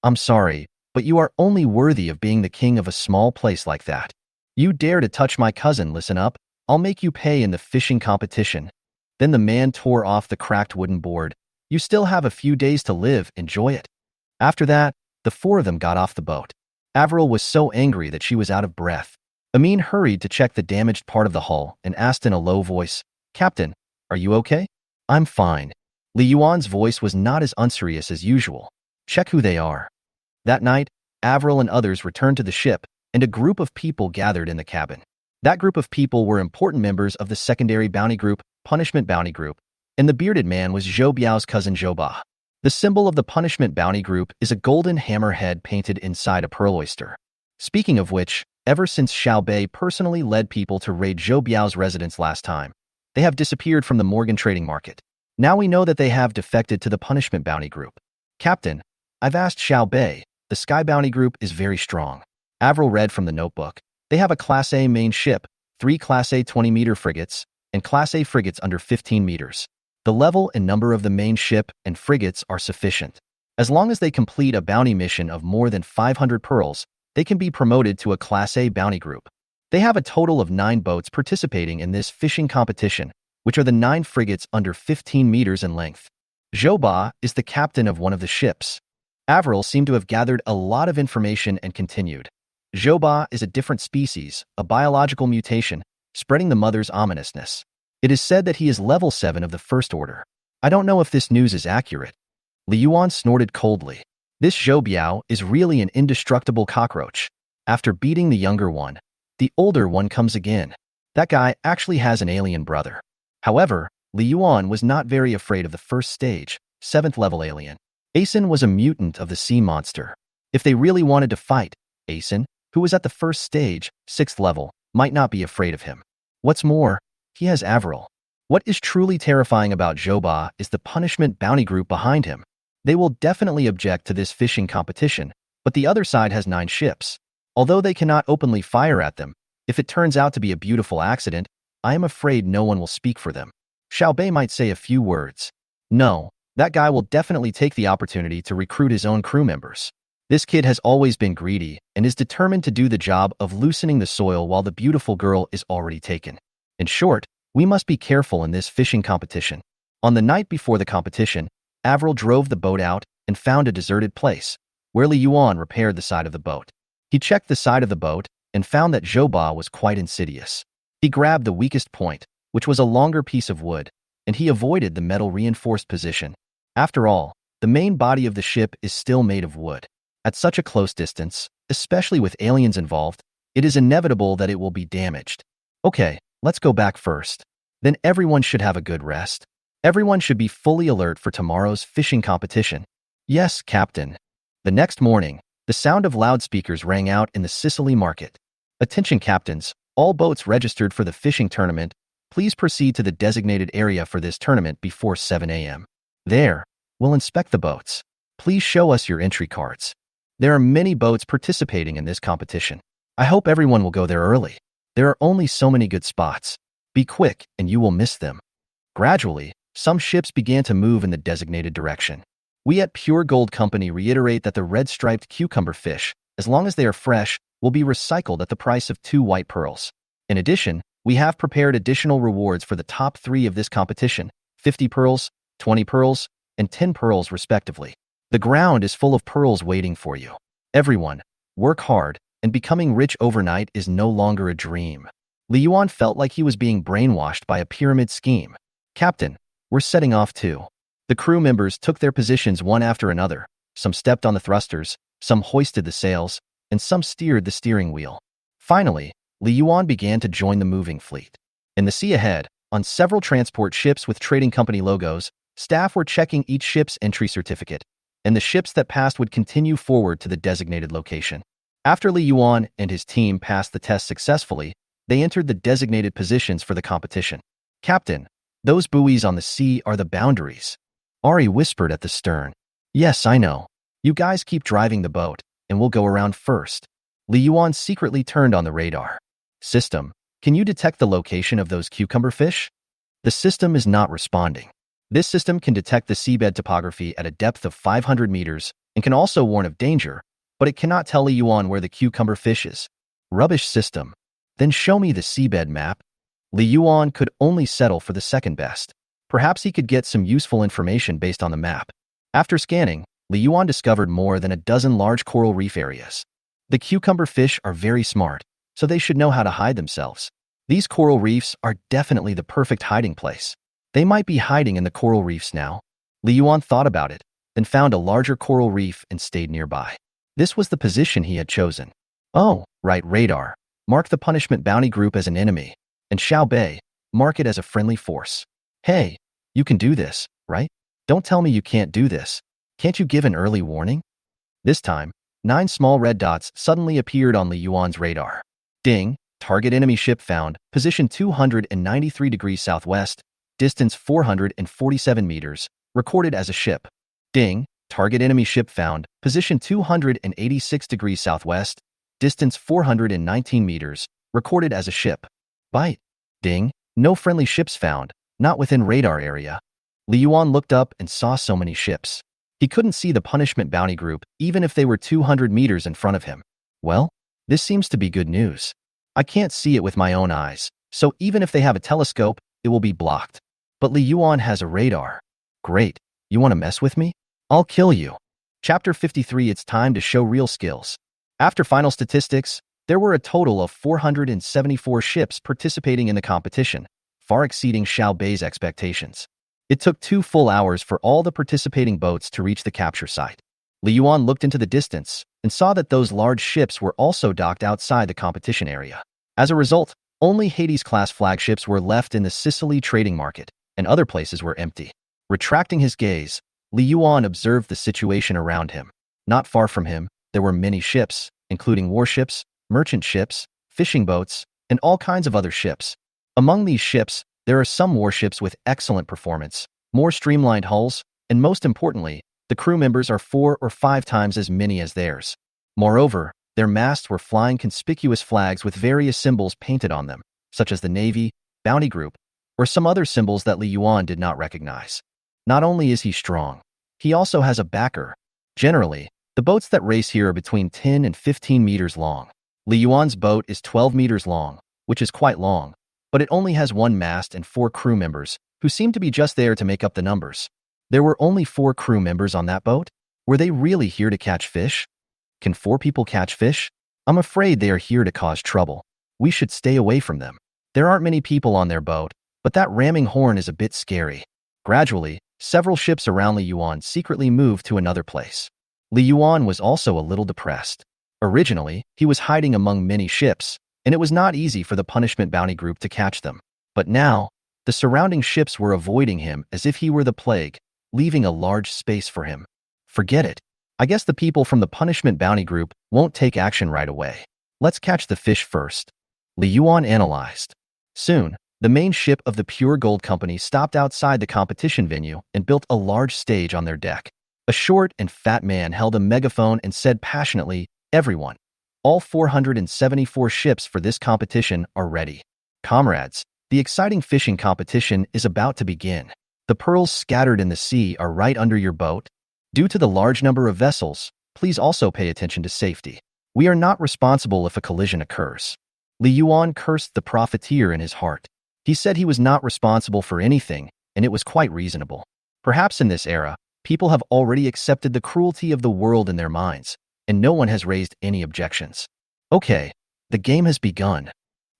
I'm sorry, but you are only worthy of being the king of a small place like that. You dare to touch my cousin, listen up. I'll make you pay in the fishing competition. Then the man tore off the cracked wooden board. You still have a few days to live, enjoy it. After that, the 4 of them got off the boat. Avril was so angry that she was out of breath. Amin hurried to check the damaged part of the hull and asked in a low voice, "Captain, are you okay?" "I'm fine." Li Yuan's voice was not as unserious as usual. "Check who they are." That night, Avril and others returned to the ship, and a group of people gathered in the cabin. That group of people were important members of the secondary bounty group, Punishment Bounty Group, and the bearded man was Zhou Biao's cousin Zhou Ba. The symbol of the Punishment Bounty Group is a golden hammerhead painted inside a pearl oyster. Speaking of which, ever since Xiao Bei personally led people to raid Zhou Biao's residence last time, they have disappeared from the Morgan trading market. Now we know that they have defected to the Punishment Bounty Group. "Captain, I've asked Xiao Bei. The Sky Bounty Group is very strong." Avril read from the notebook. "They have a Class A main ship, 3 Class A 20-meter frigates, and Class A frigates under 15 meters. The level and number of the main ship and frigates are sufficient. As long as they complete a bounty mission of more than 500 pearls, they can be promoted to a Class A bounty group. They have a total of 9 boats participating in this fishing competition, which are the 9 frigates under 15 meters in length. Zhou Ba is the captain of one of the ships." Avril seemed to have gathered a lot of information and continued. "Zhou Ba is a different species, a biological mutation, spreading the mother's ominousness. It is said that he is level 7 of the First Order. I don't know if this news is accurate." Li Yuan snorted coldly. "This Zhou Biao is really an indestructible cockroach. After beating the younger one, the older one comes again. That guy actually has an alien brother." However, Li Yuan was not very afraid of the first stage, 7th level alien. Asen was a mutant of the sea monster. If they really wanted to fight, Asen, who was at the first stage, 6th level, might not be afraid of him. What's more, he has Avril. What is truly terrifying about Zhou Ba is the Punishment Bounty Group behind him. They will definitely object to this fishing competition, but the other side has 9 ships. Although they cannot openly fire at them, if it turns out to be a beautiful accident, I am afraid no one will speak for them. Xiao Bei might say a few words. No, that guy will definitely take the opportunity to recruit his own crew members. This kid has always been greedy and is determined to do the job of loosening the soil while the beautiful girl is already taken. In short, we must be careful in this fishing competition. On the night before the competition, Avril drove the boat out and found a deserted place, where Li Yuan repaired the side of the boat. He checked the side of the boat and found that Zhou Ba was quite insidious. He grabbed the weakest point, which was a longer piece of wood, and he avoided the metal-reinforced position. After all, the main body of the ship is still made of wood. At such a close distance, especially with aliens involved, it is inevitable that it will be damaged. Okay, let's go back first. Then everyone should have a good rest. Everyone should be fully alert for tomorrow's fishing competition." "Yes, Captain." The next morning, the sound of loudspeakers rang out in the Sicily market. "Attention captains, all boats registered for the fishing tournament, please proceed to the designated area for this tournament before 7 a.m. There, we'll inspect the boats. Please show us your entry cards." There are many boats participating in this competition. I hope everyone will go there early. There are only so many good spots. Be quick and you will miss them. Gradually, some ships began to move in the designated direction. We at Pure Gold Company reiterate that the red-striped cucumber fish, as long as they are fresh, will be recycled at the price of 2 white pearls. In addition, we have prepared additional rewards for the top 3 of this competition, 50 pearls, 20 pearls, and 10 pearls respectively. The ground is full of pearls waiting for you. Everyone, work hard, and becoming rich overnight is no longer a dream. Li Yuan felt like he was being brainwashed by a pyramid scheme. "Captain, we're setting off too." The crew members took their positions one after another. Some stepped on the thrusters, some hoisted the sails, and some steered the steering wheel. Finally, Li Yuan began to join the moving fleet. In the sea ahead, on several transport ships with trading company logos, staff were checking each ship's entry certificate, and the ships that passed would continue forward to the designated location. After Li Yuan and his team passed the test successfully, they entered the designated positions for the competition. "Captain, those buoys on the sea are the boundaries." Ari whispered at the stern. "Yes, I know. You guys keep driving the boat, and we'll go around first." Li Yuan secretly turned on the radar. "System, can you detect the location of those cucumber fish?" The system is not responding. This system can detect the seabed topography at a depth of 500 meters and can also warn of danger, but it cannot tell Li Yuan where the cucumber fish is. Rubbish system. Then show me the seabed map. Li Yuan could only settle for the second best. Perhaps he could get some useful information based on the map. After scanning, Li Yuan discovered more than a dozen large coral reef areas. The cucumber fish are very smart, so they should know how to hide themselves. These coral reefs are definitely the perfect hiding place. They might be hiding in the coral reefs now. Li Yuan thought about it, then found a larger coral reef and stayed nearby. This was the position he had chosen. Oh, right, radar. Mark the punishment bounty group as an enemy, and Xiao Bei, mark it as a friendly force. Hey, you can do this, right? Don't tell me you can't do this. Can't you give an early warning? This time, 9 small red dots suddenly appeared on Li Yuan's radar. Ding, target enemy ship found, position 293 degrees southwest, distance 447 meters, recorded as a ship. Ding, target enemy ship found, position 286 degrees southwest, distance 419 meters, recorded as a ship. Bite. Ding, no friendly ships found, not within radar area. Li Yuan looked up and saw so many ships. He couldn't see the punishment bounty group even if they were 200 meters in front of him. Well, this seems to be good news. I can't see it with my own eyes, so even if they have a telescope, it will be blocked. But Li Yuan has a radar. Great. You want to mess with me? I'll kill you. Chapter 53. It's time to show real skills. After final statistics, there were a total of 474 ships participating in the competition, far exceeding Xiao Bei's expectations. It took 2 full hours for all the participating boats to reach the capture site. Li Yuan looked into the distance and saw that those large ships were also docked outside the competition area. As a result, only Hades-class flagships were left in the Sicily trading market, and other places were empty. Retracting his gaze, Li Yuan observed the situation around him. Not far from him, there were many ships, including warships, merchant ships, fishing boats, and all kinds of other ships. Among these ships, there are some warships with excellent performance, more streamlined hulls, and most importantly, the crew members are 4 or 5 times as many as theirs. Moreover, their masts were flying conspicuous flags with various symbols painted on them, such as the Navy, Bounty Group, or some other symbols that Li Yuan did not recognize. Not only is he strong, he also has a backer. Generally, the boats that race here are between 10 and 15 meters long. Li Yuan's boat is 12 meters long, which is quite long, but it only has 1 mast and 4 crew members, who seem to be just there to make up the numbers. There were only 4 crew members on that boat? Were they really here to catch fish? Can 4 people catch fish? I'm afraid they are here to cause trouble. We should stay away from them. There aren't many people on their boat, but that ramming horn is a bit scary. Gradually, several ships around Li Yuan secretly moved to another place. Li Yuan was also a little depressed. Originally, he was hiding among many ships, and it was not easy for the punishment bounty group to catch them. But now, the surrounding ships were avoiding him as if he were the plague, leaving a large space for him. Forget it. I guess the people from the punishment bounty group won't take action right away. Let's catch the fish first. Li Yuan analyzed. Soon, the main ship of the Pure Gold Company stopped outside the competition venue and built a large stage on their deck. A short and fat man held a megaphone and said passionately, "Everyone, all 474 ships for this competition are ready. Comrades, the exciting fishing competition is about to begin. The pearls scattered in the sea are right under your boat. Due to the large number of vessels, please also pay attention to safety. We are not responsible if a collision occurs." Li Yuan cursed the profiteer in his heart. He said he was not responsible for anything, and it was quite reasonable. Perhaps in this era, people have already accepted the cruelty of the world in their minds, and no one has raised any objections. Okay, the game has begun.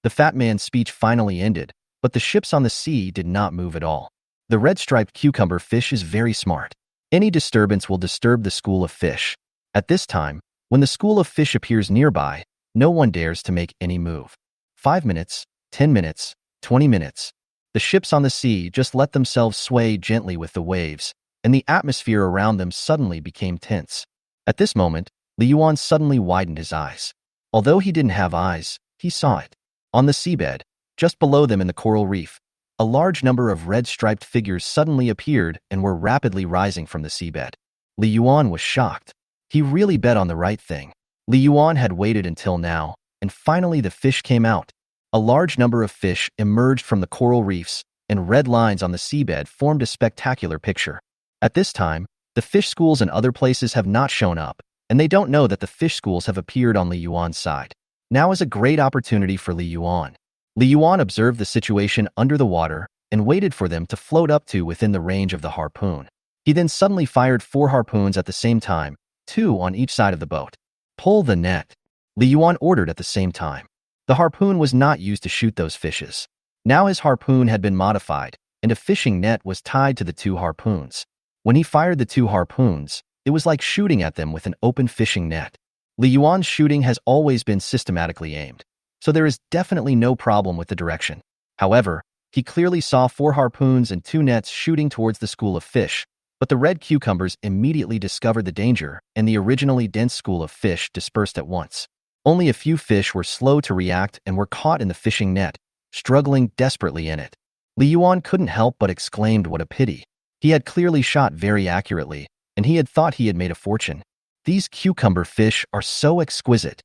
The fat man's speech finally ended, but the ships on the sea did not move at all. The red-striped cucumber fish is very smart. Any disturbance will disturb the school of fish. At this time, when the school of fish appears nearby, no one dares to make any move. 5 minutes, 10 minutes, 20 minutes. The ships on the sea just let themselves sway gently with the waves, and the atmosphere around them suddenly became tense. At this moment, Li Yuan suddenly widened his eyes. Although he didn't have eyes, he saw it. On the seabed, just below them in the coral reef, a large number of red-striped figures suddenly appeared and were rapidly rising from the seabed. Li Yuan was shocked. He really bet on the right thing. Li Yuan had waited until now, and finally the fish came out. A large number of fish emerged from the coral reefs, and red lines on the seabed formed a spectacular picture. At this time, the fish schools in other places have not shown up, and they don't know that the fish schools have appeared on Li Yuan's side. Now is a great opportunity for Li Yuan. Li Yuan observed the situation under the water and waited for them to float up to within the range of the harpoon. He then suddenly fired 4 harpoons at the same time, 2 on each side of the boat. Pull the net. Li Yuan ordered at the same time. The harpoon was not used to shoot those fishes. Now his harpoon had been modified, and a fishing net was tied to the two harpoons. When he fired the two harpoons, it was like shooting at them with an open fishing net. Li Yuan's shooting has always been systematically aimed, so there is definitely no problem with the direction. However, he clearly saw 4 harpoons and 2 nets shooting towards the school of fish, but the red cucumbers immediately discovered the danger, and the originally dense school of fish dispersed at once. Only a few fish were slow to react and were caught in the fishing net, struggling desperately in it. Li Yuan couldn't help but exclaimed what a pity. He had clearly shot very accurately, and he had thought he had made a fortune. These cucumber fish are so exquisite.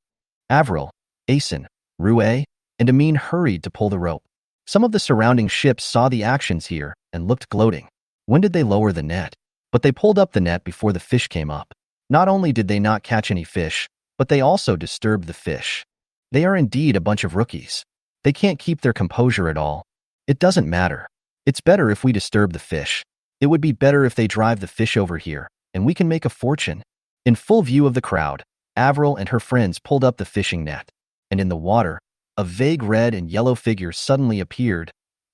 Avril, Asen, Rue, and Amin hurried to pull the rope. Some of the surrounding ships saw the actions here and looked gloating. When did they lower the net? But they pulled up the net before the fish came up. Not only did they not catch any fish, but they also disturbed the fish. They are indeed a bunch of rookies. They can't keep their composure at all. It doesn't matter. It's better if we disturb the fish. It would be better if they drive the fish over here, and we can make a fortune. In full view of the crowd, Avril and her friends pulled up the fishing net, and in the water, a vague red and yellow figure suddenly appeared,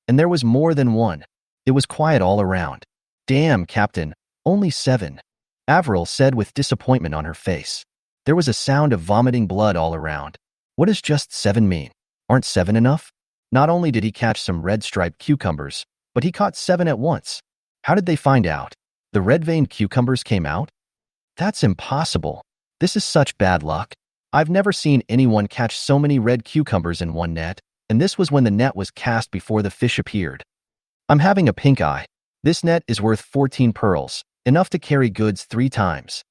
and there was more than one. It was quiet all around. Damn, Captain, only 7. Avril said with disappointment on her face. There was a sound of vomiting blood all around. What does just 7 mean? Aren't 7 enough? Not only did he catch some red-striped cucumbers, but he caught 7 at once. How did they find out? The red-veined cucumbers came out? That's impossible. This is such bad luck. I've never seen anyone catch so many red cucumbers in one net, and this was when the net was cast before the fish appeared. I'm having a pink eye. This net is worth 14 pearls, enough to carry goods 3 times.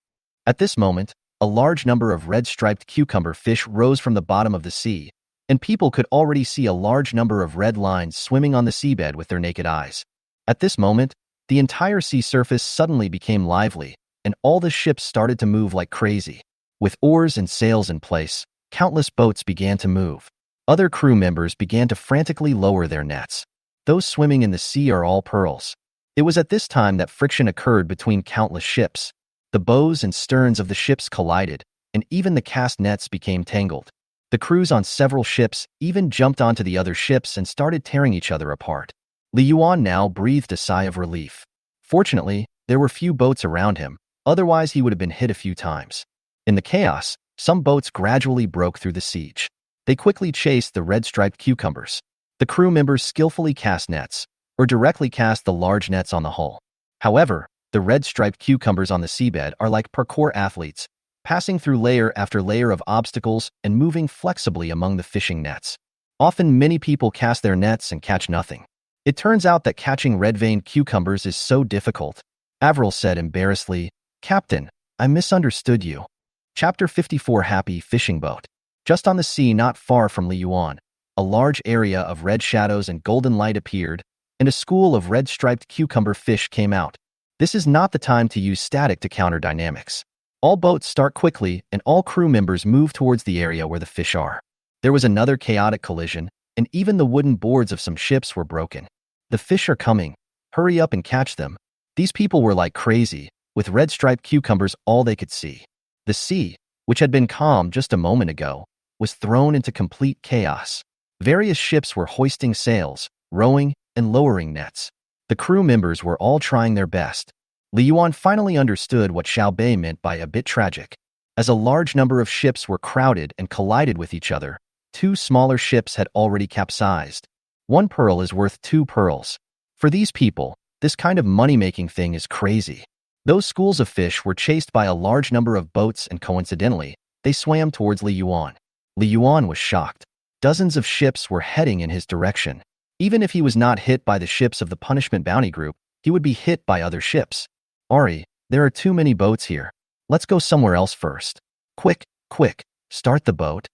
At this moment, a large number of red-striped cucumber fish rose from the bottom of the sea, and people could already see a large number of red lines swimming on the seabed with their naked eyes. At this moment, the entire sea surface suddenly became lively, and all the ships started to move like crazy. With oars and sails in place, countless boats began to move. Other crew members began to frantically lower their nets. Those swimming in the sea are all pearls. It was at this time that friction occurred between countless ships. The bows and sterns of the ships collided, and even the cast nets became tangled. The crews on several ships even jumped onto the other ships and started tearing each other apart. Li Yuan now breathed a sigh of relief. Fortunately, there were few boats around him, otherwise he would have been hit a few times. In the chaos, some boats gradually broke through the siege. They quickly chased the red-striped cucumbers. The crew members skillfully cast nets, or directly cast the large nets on the hull. However, the red-striped cucumbers on the seabed are like parkour athletes, passing through layer after layer of obstacles and moving flexibly among the fishing nets. Often many people cast their nets and catch nothing. It turns out that catching red-veined cucumbers is so difficult. Avril said embarrassedly, "Captain, I misunderstood you." Chapter 54 Happy Fishing Boat. Just on the sea not far from Li Yuan, a large area of red shadows and golden light appeared, and a school of red-striped cucumber fish came out. This is not the time to use static to counter dynamics. All boats start quickly, and all crew members move towards the area where the fish are. There was another chaotic collision, and even the wooden boards of some ships were broken. The fish are coming. Hurry up and catch them. These people were like crazy, with red-striped cucumbers all they could see. The sea, which had been calm just a moment ago, was thrown into complete chaos. Various ships were hoisting sails, rowing, and lowering nets. The crew members were all trying their best. Li Yuan finally understood what Xiao Bei meant by a bit tragic. As a large number of ships were crowded and collided with each other, 2 smaller ships had already capsized. 1 pearl is worth 2 pearls. For these people, this kind of money-making thing is crazy. Those schools of fish were chased by a large number of boats, and coincidentally, they swam towards Li Yuan. Li Yuan was shocked. Dozens of ships were heading in his direction. Even if he was not hit by the ships of the Punishment Bounty Group, he would be hit by other ships. Ari, there are too many boats here. Let's go somewhere else first. Quick, quick, start the boat.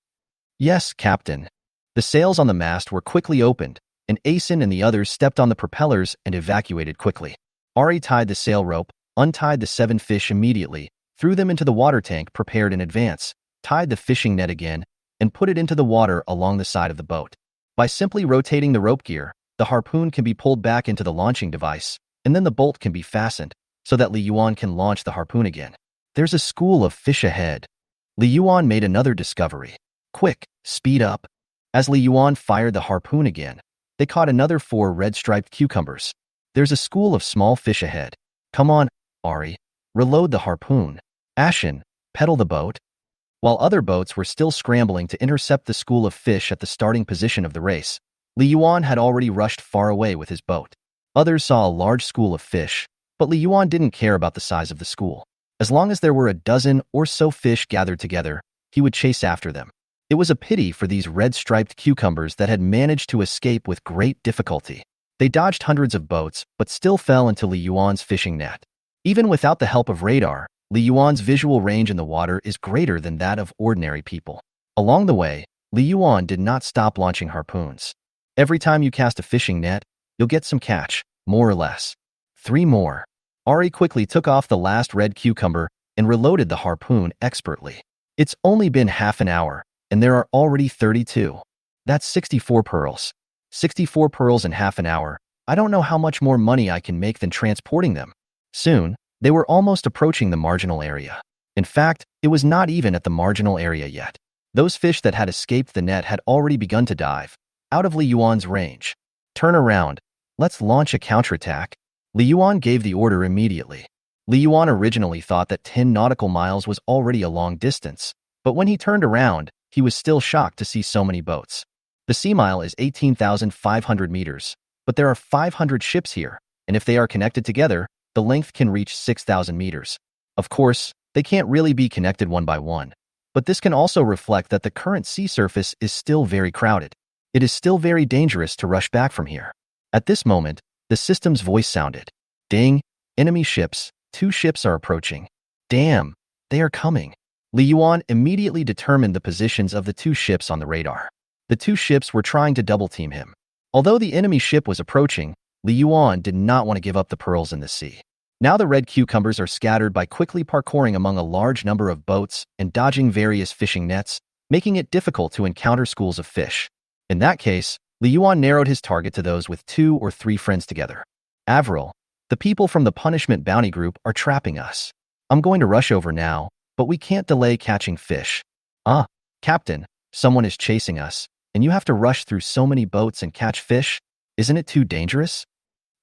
Yes, Captain. The sails on the mast were quickly opened, and Asen and the others stepped on the propellers and evacuated quickly. Ari tied the sail rope, untied the 7 fish immediately, threw them into the water tank prepared in advance, tied the fishing net again, and put it into the water along the side of the boat. By simply rotating the rope gear, the harpoon can be pulled back into the launching device, and then the bolt can be fastened, so that Li Yuan can launch the harpoon again. There's a school of fish ahead. Li Yuan made another discovery. Quick, speed up. As Li Yuan fired the harpoon again, they caught another 4 red-striped cucumbers. There's a school of small fish ahead. Come on, Ari. Reload the harpoon. Ashen, pedal the boat. While other boats were still scrambling to intercept the school of fish at the starting position of the race, Li Yuan had already rushed far away with his boat. Others saw a large school of fish, but Li Yuan didn't care about the size of the school. As long as there were a dozen or so fish gathered together, he would chase after them. It was a pity for these red-striped cucumbers that had managed to escape with great difficulty. They dodged hundreds of boats, but still fell into Li Yuan's fishing net. Even without the help of radar, Li Yuan's visual range in the water is greater than that of ordinary people. Along the way, Li Yuan did not stop launching harpoons. Every time you cast a fishing net, you'll get some catch, more or less. 3 more. Ari quickly took off the last red cucumber and reloaded the harpoon expertly. It's only been half an hour, and there are already 32. That's 64 pearls. 64 pearls in half an hour. I don't know how much more money I can make than transporting them. Soon, they were almost approaching the marginal area. In fact, it was not even at the marginal area yet. Those fish that had escaped the net had already begun to dive, out of Li Yuan's range. Turn around. Let's launch a counterattack. Li Yuan gave the order immediately. Li Yuan originally thought that 10 nautical miles was already a long distance, but when he turned around, he was still shocked to see so many boats. The sea mile is 18,500 meters, but there are 500 ships here, and if they are connected together, the length can reach 6,000 meters. Of course, they can't really be connected one by one, but this can also reflect that the current sea surface is still very crowded. It is still very dangerous to rush back from here. At this moment, the system's voice sounded. Ding! Enemy ships. 2 ships are approaching. Damn! They are coming. Li Yuan immediately determined the positions of the 2 ships on the radar. The 2 ships were trying to double-team him. Although the enemy ship was approaching, Li Yuan did not want to give up the pearls in the sea. Now the red cucumbers are scattered by quickly parkouring among a large number of boats and dodging various fishing nets, making it difficult to encounter schools of fish. In that case, Li Yuan narrowed his target to those with 2 or 3 friends together. Avril, the people from the punishment bounty group are trapping us. I'm going to rush over now, but we can't delay catching fish. Captain, someone is chasing us, and you have to rush through so many boats and catch fish? Isn't it too dangerous?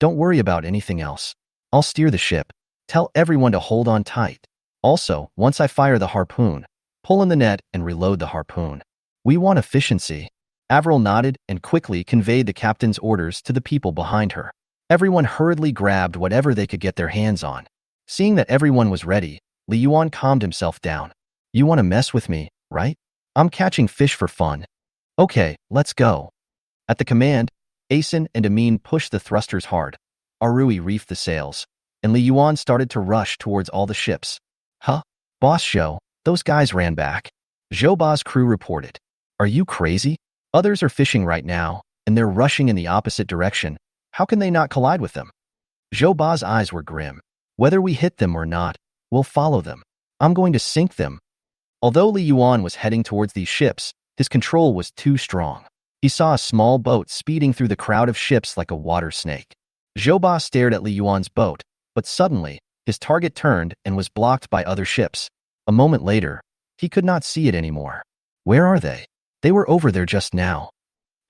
Don't worry about anything else. I'll steer the ship. Tell everyone to hold on tight. Also, once I fire the harpoon, pull in the net and reload the harpoon. We want efficiency. Avril nodded and quickly conveyed the captain's orders to the people behind her. Everyone hurriedly grabbed whatever they could get their hands on. Seeing that everyone was ready, Li Yuan calmed himself down. You want to mess with me, right? I'm catching fish for fun. Okay, let's go. At the command, Asen and Amin pushed the thrusters hard. Arui reefed the sails, and Li Yuan started to rush towards all the ships. Boss Zhou, those guys ran back. Zhou Ba's crew reported. Are you crazy? Others are fishing right now, and they're rushing in the opposite direction. How can they not collide with them? Zhou Ba's eyes were grim. Whether we hit them or not, we'll follow them. I'm going to sink them. Although Li Yuan was heading towards these ships, his control was too strong. He saw a small boat speeding through the crowd of ships like a water snake. Zhou Ba stared at Li Yuan's boat, but suddenly, his target turned and was blocked by other ships. A moment later, he could not see it anymore. Where are they? They were over there just now.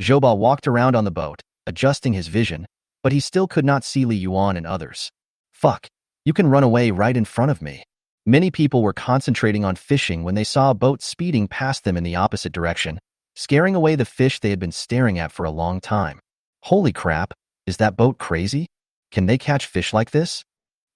Zhou Ba walked around on the boat, adjusting his vision, but he still could not see Li Yuan and others. Fuck, you can run away right in front of me. Many people were concentrating on fishing when they saw a boat speeding past them in the opposite direction, scaring away the fish they had been staring at for a long time. Holy crap, is that boat crazy? Can they catch fish like this?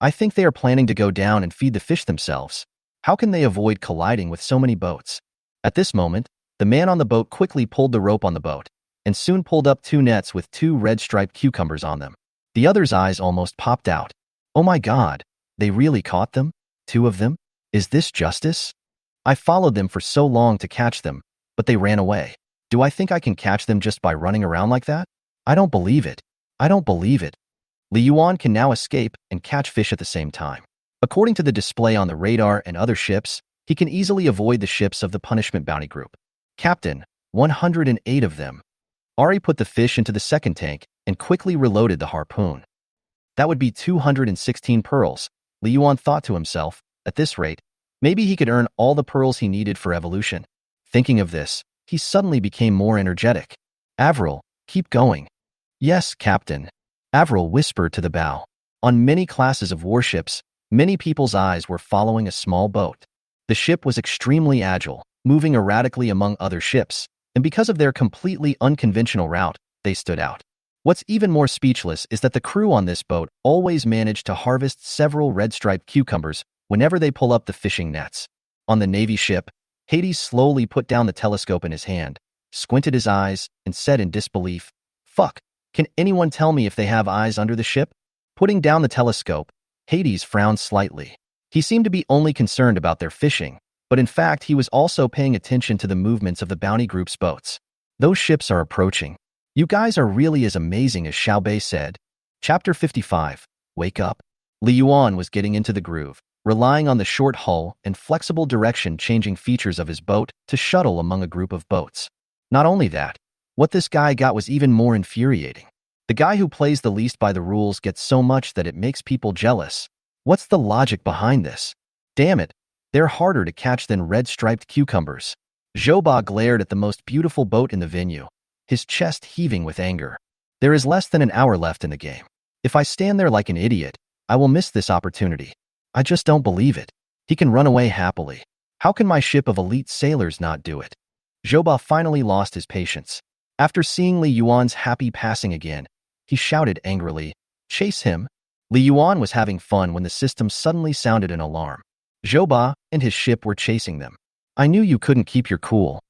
I think they are planning to go down and feed the fish themselves. How can they avoid colliding with so many boats? At this moment, the man on the boat quickly pulled the rope on the boat, and soon pulled up 2 nets with 2 red-striped cucumbers on them. The other's eyes almost popped out. Oh my god, they really caught them? 2 of them? Is this justice? I followed them for so long to catch them, but they ran away. Do I think I can catch them just by running around like that? I don't believe it. I don't believe it. Li Yuan can now escape and catch fish at the same time. According to the display on the radar and other ships, he can easily avoid the ships of the punishment bounty group. Captain, 108 of them. Ari put the fish into the second tank and quickly reloaded the harpoon. That would be 216 pearls, Li Yuan thought to himself. At this rate, Maybe he could earn all the pearls he needed for evolution. Thinking of this, he suddenly became more energetic. Avril, keep going. Yes, Captain. Avril whispered to the bow. On many classes of warships, many people's eyes were following a small boat. The ship was extremely agile, moving erratically among other ships, and because of their completely unconventional route, they stood out. What's even more speechless is that the crew on this boat always managed to harvest several red-striped cucumbers whenever they pull up the fishing nets. On the Navy ship, Hades slowly put down the telescope in his hand, squinted his eyes, and said in disbelief, "Fuck, can anyone tell me if they have eyes under the ship?" Putting down the telescope, Hades frowned slightly. He seemed to be only concerned about their fishing, but in fact he was also paying attention to the movements of the bounty group's boats. Those ships are approaching. You guys are really as amazing as Xiao Bei said. Chapter 55. Wake up. Li Yuan was getting into the groove, relying on the short hull and flexible direction-changing features of his boat to shuttle among a group of boats. Not only that, what this guy got was even more infuriating. The guy who plays the least by the rules gets so much that it makes people jealous. What's the logic behind this? Damn it, they're harder to catch than red-striped cucumbers. Zhou Ba glared at the most beautiful boat in the venue, his chest heaving with anger. There is less than an hour left in the game. If I stand there like an idiot, I will miss this opportunity. I just don't believe it. He can run away happily. How can my ship of elite sailors not do it? Zhou Ba finally lost his patience. After seeing Li Yuan's happy passing again, he shouted angrily, "Chase him!" Li Yuan was having fun when the system suddenly sounded an alarm. Zhou Ba and his ship were chasing them. "I knew you couldn't keep your cool."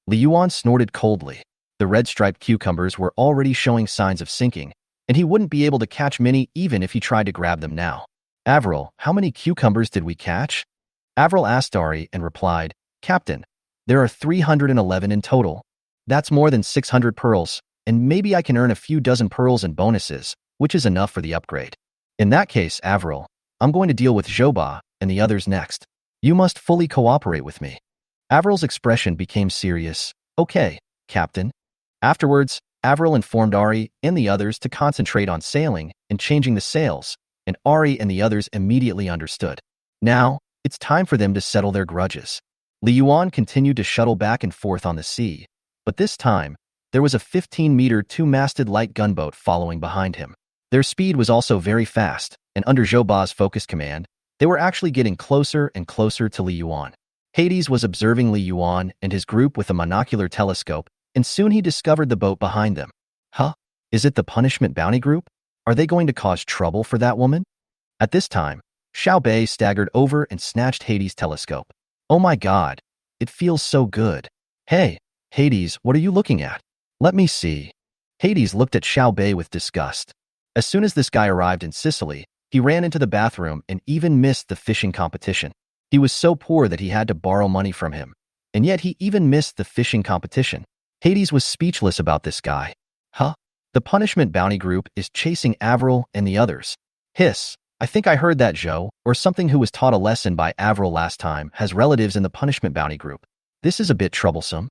Li Yuan snorted coldly. The red-striped cucumbers were already showing signs of sinking, and he wouldn't be able to catch many even if he tried to grab them now. "Avril, how many cucumbers did we catch?" Avril asked Ari and replied, "Captain, there are 311 in total. That's more than 600 pearls, and maybe I can earn a few dozen pearls and bonuses, which is enough for the upgrade." "In that case, Avril, I'm going to deal with Zhou Ba and the others next. You must fully cooperate with me." Avril's expression became serious. "Okay, Captain." Afterwards, Avril informed Ari and the others to concentrate on sailing and changing the sails, and Ari and the others immediately understood. Now, it's time for them to settle their grudges. Li Yuan continued to shuttle back and forth on the sea, but this time, there was a 15-meter two-masted light gunboat following behind him. Their speed was also very fast, and under Zhou Ba's focus command, they were actually getting closer and closer to Li Yuan. Hades was observing Li Yuan and his group with a monocular telescope, and soon he discovered the boat behind them. Huh? Is it the Punishment Bounty Group? Are they going to cause trouble for that woman? At this time, Xiao Bei staggered over and snatched Hades' telescope. "Oh my god, it feels so good." "Hey, Hades, what are you looking at?" "Let me see." Hades looked at Xiao Bei with disgust. As soon as this guy arrived in Sicily, he ran into the bathroom and even missed the fishing competition. He was so poor that he had to borrow money from him, and yet he even missed the fishing competition. Hades was speechless about this guy. Huh? The Punishment Bounty Group is chasing Avril and the others. Hiss, I think I heard that Joe, or something who was taught a lesson by Avril last time, has relatives in the Punishment Bounty Group. This is a bit troublesome.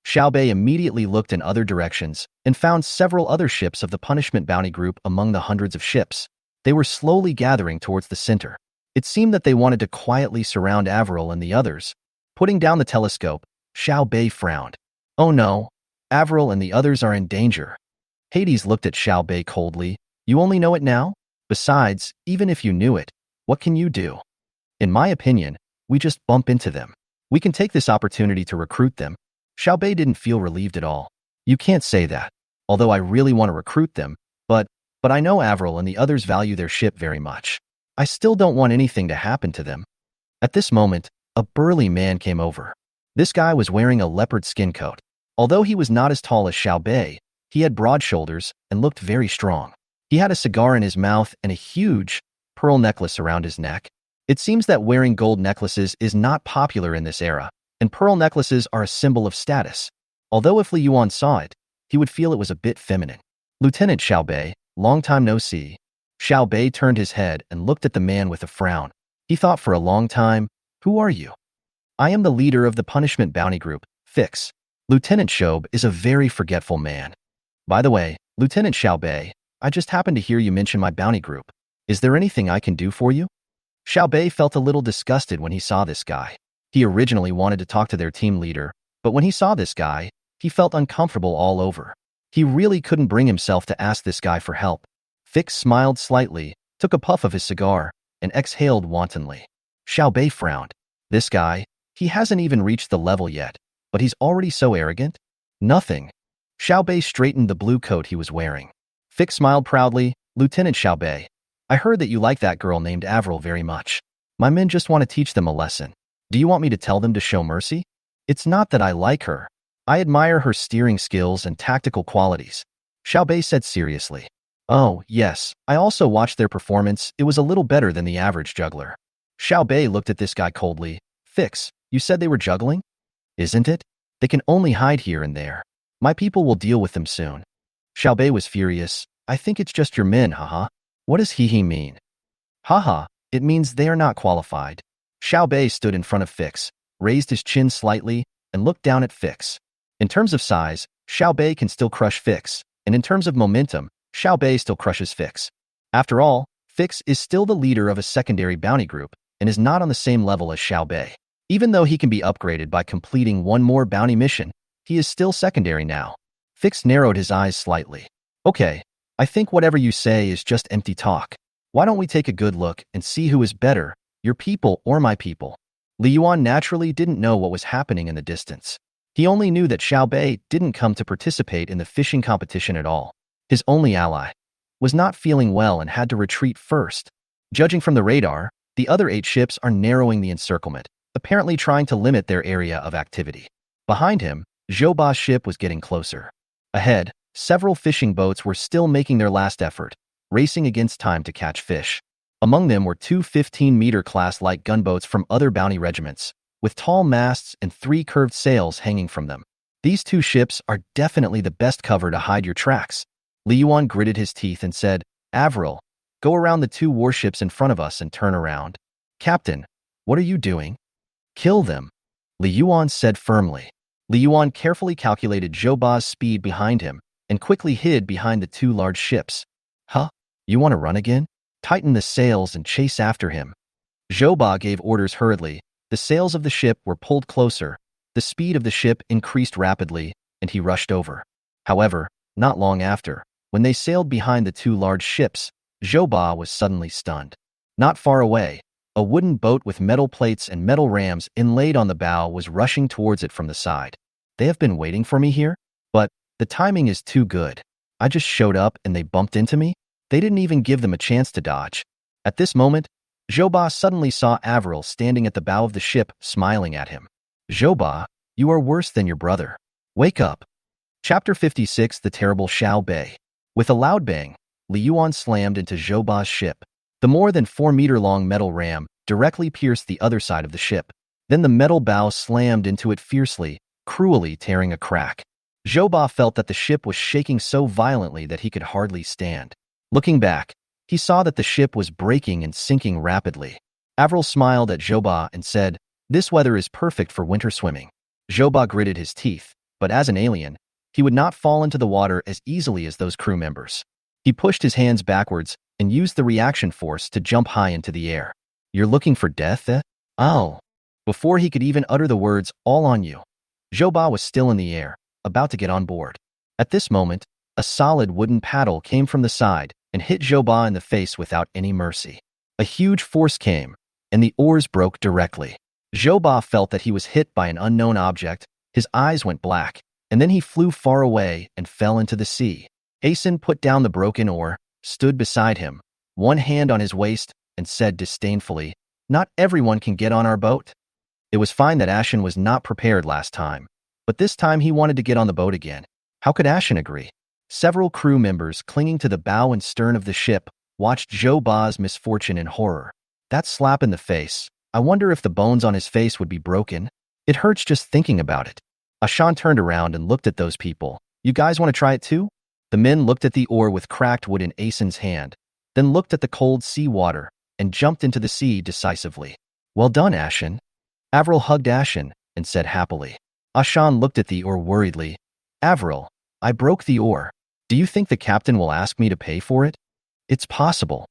Xiao Bei immediately looked in other directions and found several other ships of the Punishment Bounty Group among the hundreds of ships. They were slowly gathering towards the center. It seemed that they wanted to quietly surround Avril and the others. Putting down the telescope, Xiao Bei frowned. "Oh no, Avril and the others are in danger." Hades looked at Xiao Bei coldly. "You only know it now? Besides, even if you knew it, what can you do? In my opinion, we just bump into them. We can take this opportunity to recruit them." Xiao Bei didn't feel relieved at all. "You can't say that. Although I really want to recruit them, but I know Avril and the others value their ship very much. I still don't want anything to happen to them." At this moment, a burly man came over. This guy was wearing a leopard skin coat. Although he was not as tall as Xiao Bei, he had broad shoulders and looked very strong. He had a cigar in his mouth and a huge pearl necklace around his neck. It seems that wearing gold necklaces is not popular in this era, and pearl necklaces are a symbol of status. Although if Li Yuan saw it, he would feel it was a bit feminine. "Lieutenant Xiao Bei, long time no see." Xiao Bei turned his head and looked at the man with a frown. He thought for a long time, "Who are you?" "I am the leader of the Punishment Bounty Group, Fix." Lieutenant Shobe is a very forgetful man. "By the way, Lieutenant Xiao Bei, I just happened to hear you mention my bounty group. Is there anything I can do for you?" Xiao Bei felt a little disgusted when he saw this guy. He originally wanted to talk to their team leader, but when he saw this guy, he felt uncomfortable all over. He really couldn't bring himself to ask this guy for help. Fix smiled slightly, took a puff of his cigar, and exhaled wantonly. Xiao Bei frowned. This guy, he hasn't even reached the level yet, but he's already so arrogant. Nothing. Xiao Bei straightened the blue coat he was wearing. Fix smiled proudly. Lieutenant Xiao Bei, I heard that you like that girl named Avril very much. My men just want to teach them a lesson. Do you want me to tell them to show mercy? It's not that I like her. I admire her steering skills and tactical qualities. Xiao Bei said seriously. Oh, yes, I also watched their performance. It was a little better than the average juggler. Xiao Bei looked at this guy coldly. Fix, you said they were juggling? Isn't it? They can only hide here and there. My people will deal with them soon. Xiao Bei was furious. I think it's just your men, haha. What does he mean? Haha, it means they are not qualified. Xiao Bei stood in front of Fix, raised his chin slightly, and looked down at Fix. In terms of size, Xiao Bei can still crush Fix, and in terms of momentum, Xiao Bei still crushes Fix. After all, Fix is still the leader of a secondary bounty group and is not on the same level as Xiao Bei. Even though he can be upgraded by completing one more bounty mission, he is still secondary now. Fix narrowed his eyes slightly. Okay, I think whatever you say is just empty talk. Why don't we take a good look and see who is better, your people or my people? Li Yuan naturally didn't know what was happening in the distance. He only knew that Xiao Bei didn't come to participate in the fishing competition at all. His only ally was not feeling well and had to retreat first. Judging from the radar, the other 8 ships are narrowing the encirclement, apparently trying to limit their area of activity. Behind him, Zhou Ba's ship was getting closer. Ahead, several fishing boats were still making their last effort, racing against time to catch fish. Among them were 2 15-meter class light gunboats from other bounty regiments, with tall masts and 3 curved sails hanging from them. These 2 ships are definitely the best cover to hide your tracks. Li Yuan gritted his teeth and said, Avril, go around the 2 warships in front of us and turn around. Captain, what are you doing? Kill them, Li Yuan said firmly. Li Yuan carefully calculated Zhou Ba's speed behind him and quickly hid behind the 2 large ships. Huh? You want to run again? Tighten the sails and chase after him. Zhou Ba gave orders hurriedly. The sails of the ship were pulled closer. The speed of the ship increased rapidly, and he rushed over. However, not long after, when they sailed behind the 2 large ships, Zhou Ba was suddenly stunned. Not far away, a wooden boat with metal plates and metal rams inlaid on the bow was rushing towards it from the side. They have been waiting for me here? But the timing is too good. I just showed up and they bumped into me? They didn't even give them a chance to dodge. At this moment, Zhou Ba suddenly saw Avril standing at the bow of the ship, smiling at him. Zhou Ba, you are worse than your brother. Wake up. Chapter 56, The Terrible Xiao Bei. With a loud bang, Li Yuan slammed into Zhou Ba's ship. The more than 4-meter-long metal ram directly pierced the other side of the ship. Then the metal bow slammed into it fiercely, cruelly tearing a crack. Zhou Ba felt that the ship was shaking so violently that he could hardly stand. Looking back, he saw that the ship was breaking and sinking rapidly. Avril smiled at Zhou Ba and said, This weather is perfect for winter swimming. Zhou Ba gritted his teeth, but as an alien, he would not fall into the water as easily as those crew members. He pushed his hands backwards and used the reaction force to jump high into the air. You're looking for death, eh? Oh. Before he could even utter the words, all on you, Zhou Ba was still in the air, about to get on board. At this moment, a solid wooden paddle came from the side and hit Zhou Ba in the face without any mercy. A huge force came, and the oars broke directly. Zhou Ba felt that he was hit by an unknown object, his eyes went black, and then he flew far away and fell into the sea. Asen put down the broken oar, stood beside him, one hand on his waist, and said disdainfully, Not everyone can get on our boat. It was fine that Ashen was not prepared last time, but this time he wanted to get on the boat again. How could Ashen agree? Several crew members clinging to the bow and stern of the ship watched Zhou Ba's misfortune in horror. That slap in the face. I wonder if the bones on his face would be broken. It hurts just thinking about it. Ashan turned around and looked at those people. You guys want to try it too? The men looked at the oar with cracked wood in Asen's hand, then looked at the cold sea water and jumped into the sea decisively. Well done, Ashen. Avril hugged Ashen and said happily. Ashan looked at the oar worriedly. Avril, I broke the oar. Do you think the captain will ask me to pay for it? It's possible.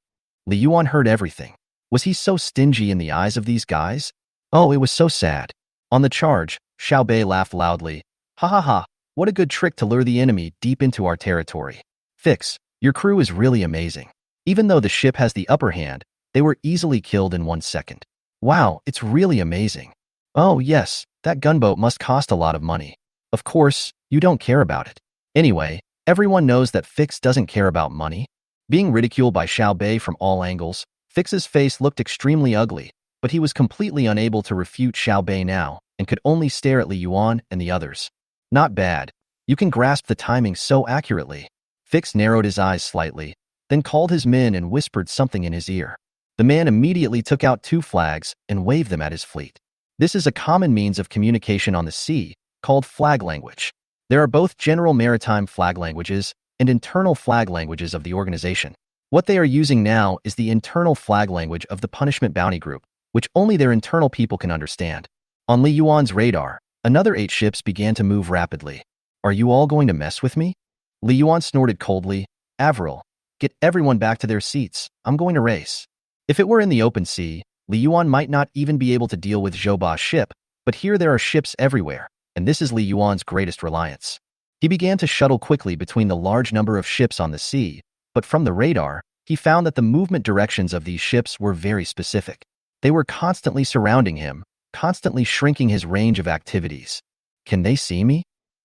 Li Yuan heard everything. Was he so stingy in the eyes of these guys? Oh, it was so sad. On the charge, Xiao Bei laughed loudly. Ha ha ha, what a good trick to lure the enemy deep into our territory. Fix, your crew is really amazing. Even though the ship has the upper hand, they were easily killed in 1 second. Wow, it's really amazing. Oh yes, that gunboat must cost a lot of money. Of course, you don't care about it. Anyway, everyone knows that Fix doesn't care about money. Being ridiculed by Xiao Bei from all angles, Fix's face looked extremely ugly, but he was completely unable to refute Xiao Bei now and could only stare at Li Yuan and the others. Not bad. You can grasp the timing so accurately. Fix narrowed his eyes slightly, then called his men and whispered something in his ear. The man immediately took out 2 flags and waved them at his fleet. This is a common means of communication on the sea, called flag language. There are both general maritime flag languages and internal flag languages of the organization. What they are using now is the internal flag language of the Punishment Bounty Group, which only their internal people can understand. On Li Yuan's radar, another 8 ships began to move rapidly. Are you all going to mess with me? Li Yuan snorted coldly. Avril, get everyone back to their seats. I'm going to race. If it were in the open sea, Li Yuan might not even be able to deal with Zhou Ba's ship, but here there are ships everywhere, and this is Li Yuan's greatest reliance. He began to shuttle quickly between the large number of ships on the sea, but from the radar, he found that the movement directions of these ships were very specific. They were constantly surrounding him, constantly shrinking his range of activities. Can they see me?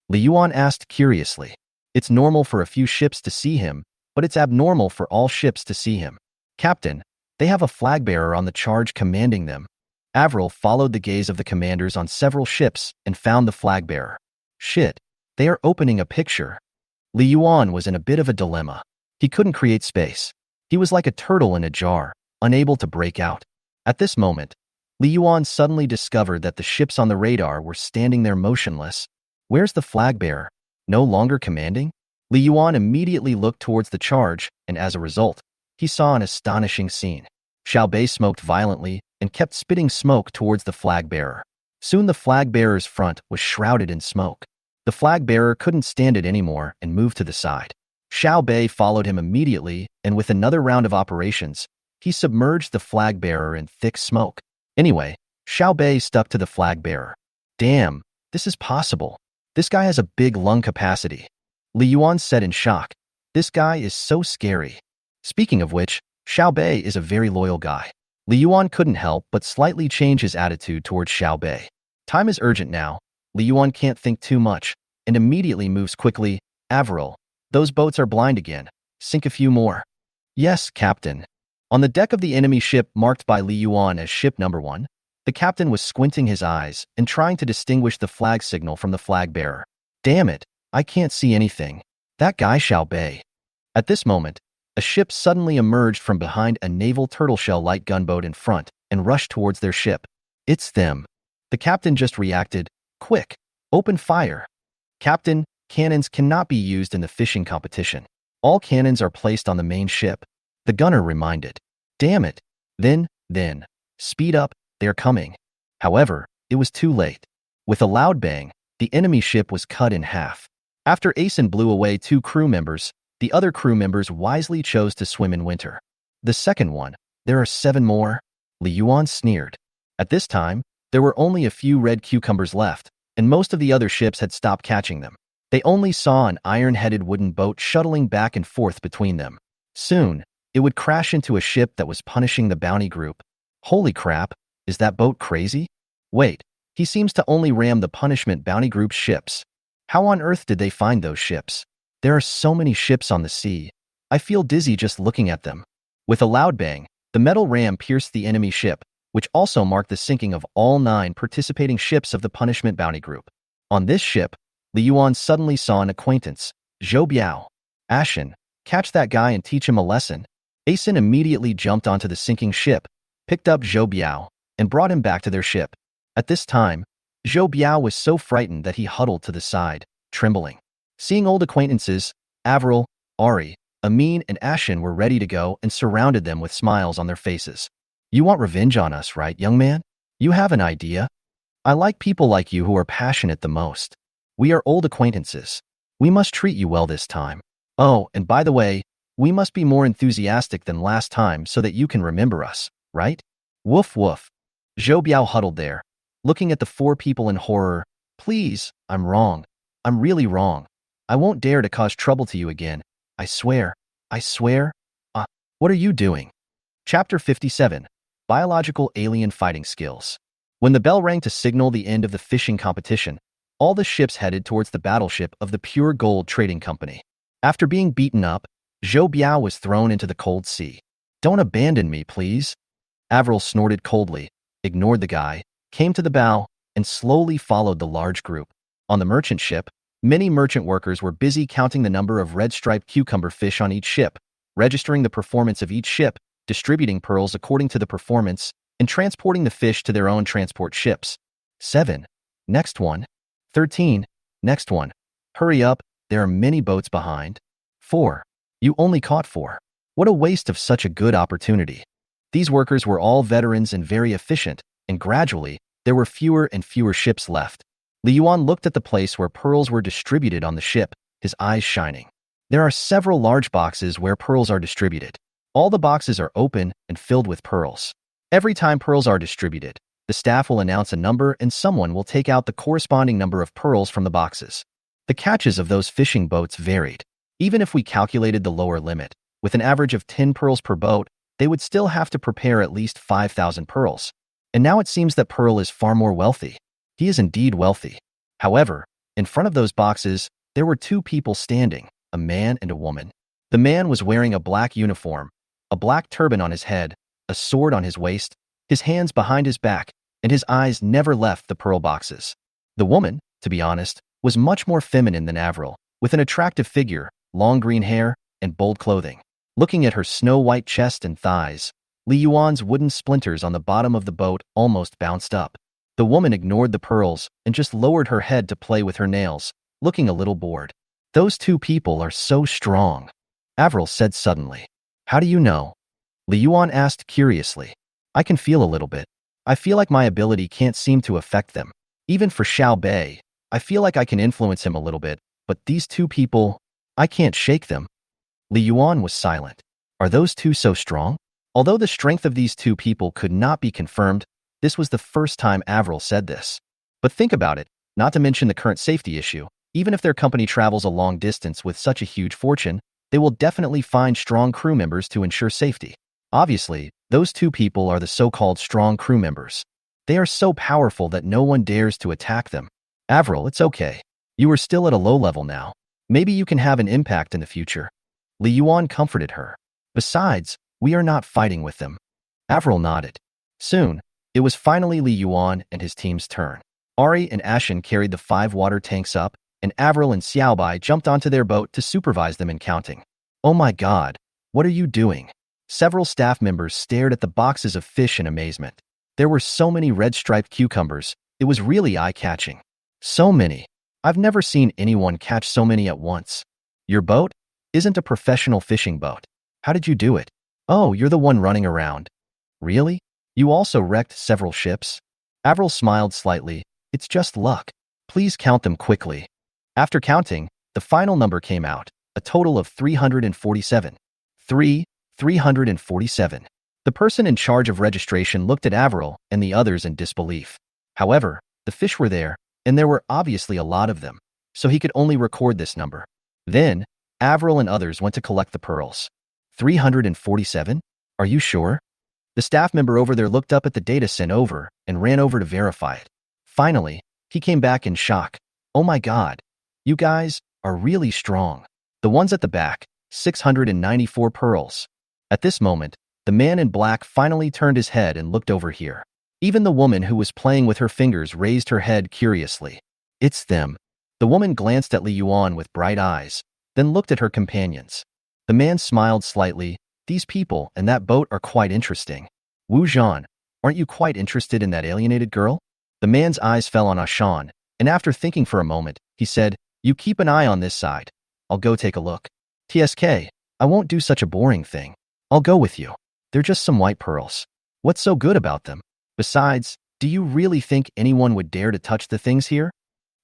Li Yuan asked curiously. It's normal for a few ships to see him, but it's abnormal for all ships to see him. Captain, they have a flag bearer on the charge commanding them. Avril followed the gaze of the commanders on several ships and found the flag bearer. Shit, they are opening a picture. Li Yuan was in a bit of a dilemma. He couldn't create space. He was like a turtle in a jar, unable to break out. At this moment, Li Yuan suddenly discovered that the ships on the radar were standing there motionless. Where's the flag bearer? No longer commanding? Li Yuan immediately looked towards the charge, and as a result, he saw an astonishing scene. Xiao Bei smoked violently and kept spitting smoke towards the flag bearer. Soon the flag bearer's front was shrouded in smoke. The flag bearer couldn't stand it anymore and moved to the side. Xiao Bei followed him immediately, and with another round of operations, he submerged the flag bearer in thick smoke. Anyway, Xiao Bei stuck to the flag bearer. Damn, this is possible. This guy has a big lung capacity. Li Yuan said in shock. This guy is so scary. Speaking of which, Xiao Bei is a very loyal guy. Li Yuan couldn't help but slightly change his attitude towards Xiao Bei. Time is urgent now. Li Yuan can't think too much, and immediately moves quickly. Avril, those boats are blind again. Sink a few more. Yes, Captain. On the deck of the enemy ship marked by Li Yuan as ship number 1, the captain was squinting his eyes and trying to distinguish the flag signal from the flag bearer. Damn it, I can't see anything. That guy Xiao Bei. At this moment, a ship suddenly emerged from behind a naval turtleshell light gunboat in front and rushed towards their ship. It's them. The captain just reacted. Quick, open fire. Captain, cannons cannot be used in the fishing competition. All cannons are placed on the main ship. The gunner reminded. Damn it. Then, speed up, they're coming. However, it was too late. With a loud bang, the enemy ship was cut in half. After Asen blew away 2 crew members, the other crew members wisely chose to swim in winter. The second one, there are 7 more? Li Yuan sneered. At this time, there were only a few red cucumbers left, and most of the other ships had stopped catching them. They only saw an iron-headed wooden boat shuttling back and forth between them. Soon, it would crash into a ship that was punishing the bounty group. Holy crap, is that boat crazy? Wait, he seems to only ram the punishment bounty group's ships. How on earth did they find those ships? There are so many ships on the sea. I feel dizzy just looking at them. With a loud bang, the metal ram pierced the enemy ship, which also marked the sinking of all 9 participating ships of the punishment bounty group. On this ship, Li Yuan suddenly saw an acquaintance, Zhou Biao. Ashen, catch that guy and teach him a lesson. Asen immediately jumped onto the sinking ship, picked up Zhou Biao, and brought him back to their ship. At this time, Zhou Biao was so frightened that he huddled to the side, trembling. Seeing old acquaintances, Avril, Ari, Amin, and Ashen were ready to go and surrounded them with smiles on their faces. You want revenge on us, right, young man? You have an idea? I like people like you who are passionate the most. We are old acquaintances. We must treat you well this time. Oh, and by the way, we must be more enthusiastic than last time so that you can remember us. right? Woof woof. Zhou Biao huddled there, looking at the four people in horror. Please, I'm wrong. I'm really wrong. I won't dare to cause trouble to you again. I swear. I swear. What are you doing? Chapter 57. Biological Alien Fighting Skills. When the bell rang to signal the end of the fishing competition, all the ships headed towards the battleship of the Pure Gold Trading Company. After being beaten up, Zhou Biao was thrown into the cold sea. Don't abandon me, please. Avril snorted coldly, ignored the guy, came to the bow, and slowly followed the large group. On the merchant ship, many merchant workers were busy counting the number of red-striped cucumber fish on each ship, registering the performance of each ship, distributing pearls according to the performance, and transporting the fish to their own transport ships. 7. Next one. 13. Next one. Hurry up, there are many boats behind. 4. You only caught 4. What a waste of such a good opportunity. These workers were all veterans and very efficient, and gradually, there were fewer and fewer ships left. Li Yuan looked at the place where pearls were distributed on the ship, his eyes shining. There are several large boxes where pearls are distributed. All the boxes are open and filled with pearls. Every time pearls are distributed, the staff will announce a number and someone will take out the corresponding number of pearls from the boxes. The catches of those fishing boats varied. Even if we calculated the lower limit, with an average of 10 pearls per boat, they would still have to prepare at least 5,000 pearls. And now it seems that Pearl is far more wealthy. He is indeed wealthy. However, in front of those boxes, there were two people standing, a man and a woman. The man was wearing a black uniform, a black turban on his head, a sword on his waist, his hands behind his back, and his eyes never left the pearl boxes. The woman, to be honest, was much more feminine than Avril, with an attractive figure, long green hair, and bold clothing. Looking at her snow-white chest and thighs, Li Yuan's wooden splinters on the bottom of the boat almost bounced up. The woman ignored the pearls and just lowered her head to play with her nails, looking a little bored. Those two people are so strong, Avril said suddenly. How do you know? Li Yuan asked curiously. I can feel a little bit. I feel like my ability can't seem to affect them. Even for Xiao Bei, I feel like I can influence him a little bit, but these two people, I can't shake them. Li Yuan was silent. Are those two so strong? Although the strength of these two people could not be confirmed, this was the first time Avril said this. But think about it, not to mention the current safety issue. Even if their company travels a long distance with such a huge fortune, they will definitely find strong crew members to ensure safety. Obviously, those two people are the so-called strong crew members. They are so powerful that no one dares to attack them. Avril, it's okay. You are still at a low level now. Maybe you can have an impact in the future. Li Yuan comforted her. Besides, we are not fighting with them. Avril nodded. Soon, it was finally Li Yuan and his team's turn. Ari and Ashen carried the 5 water tanks up, and Avril and Xiaobai jumped onto their boat to supervise them in counting. Oh my god, what are you doing? Several staff members stared at the boxes of fish in amazement. There were so many red-striped cucumbers, it was really eye-catching. So many. I've never seen anyone catch so many at once. Your boat isn't a professional fishing boat. How did you do it? Oh, you're the one running around. Really? You also wrecked several ships? Avril smiled slightly. It's just luck. Please count them quickly. After counting, the final number came out, a total of 347. 347. The person in charge of registration looked at Avril and the others in disbelief. However, the fish were there, and there were obviously a lot of them, so he could only record this number. Then, Avril and others went to collect the pearls. 347? Are you sure? The staff member over there looked up at the data sent over and ran over to verify it. Finally, he came back in shock. Oh my god. You guys are really strong. The ones at the back, 694 pearls. At this moment, the man in black finally turned his head and looked over here. Even the woman who was playing with her fingers raised her head curiously. It's them. The woman glanced at Li Yuan with bright eyes, then looked at her companions. The man smiled slightly. These people and that boat are quite interesting. Wu Zhan, aren't you quite interested in that alienated girl? The man's eyes fell on Ashan, and after thinking for a moment, he said, You keep an eye on this side. I'll go take a look. TSK, I won't do such a boring thing. I'll go with you. They're just some white pearls. What's so good about them? Besides, do you really think anyone would dare to touch the things here?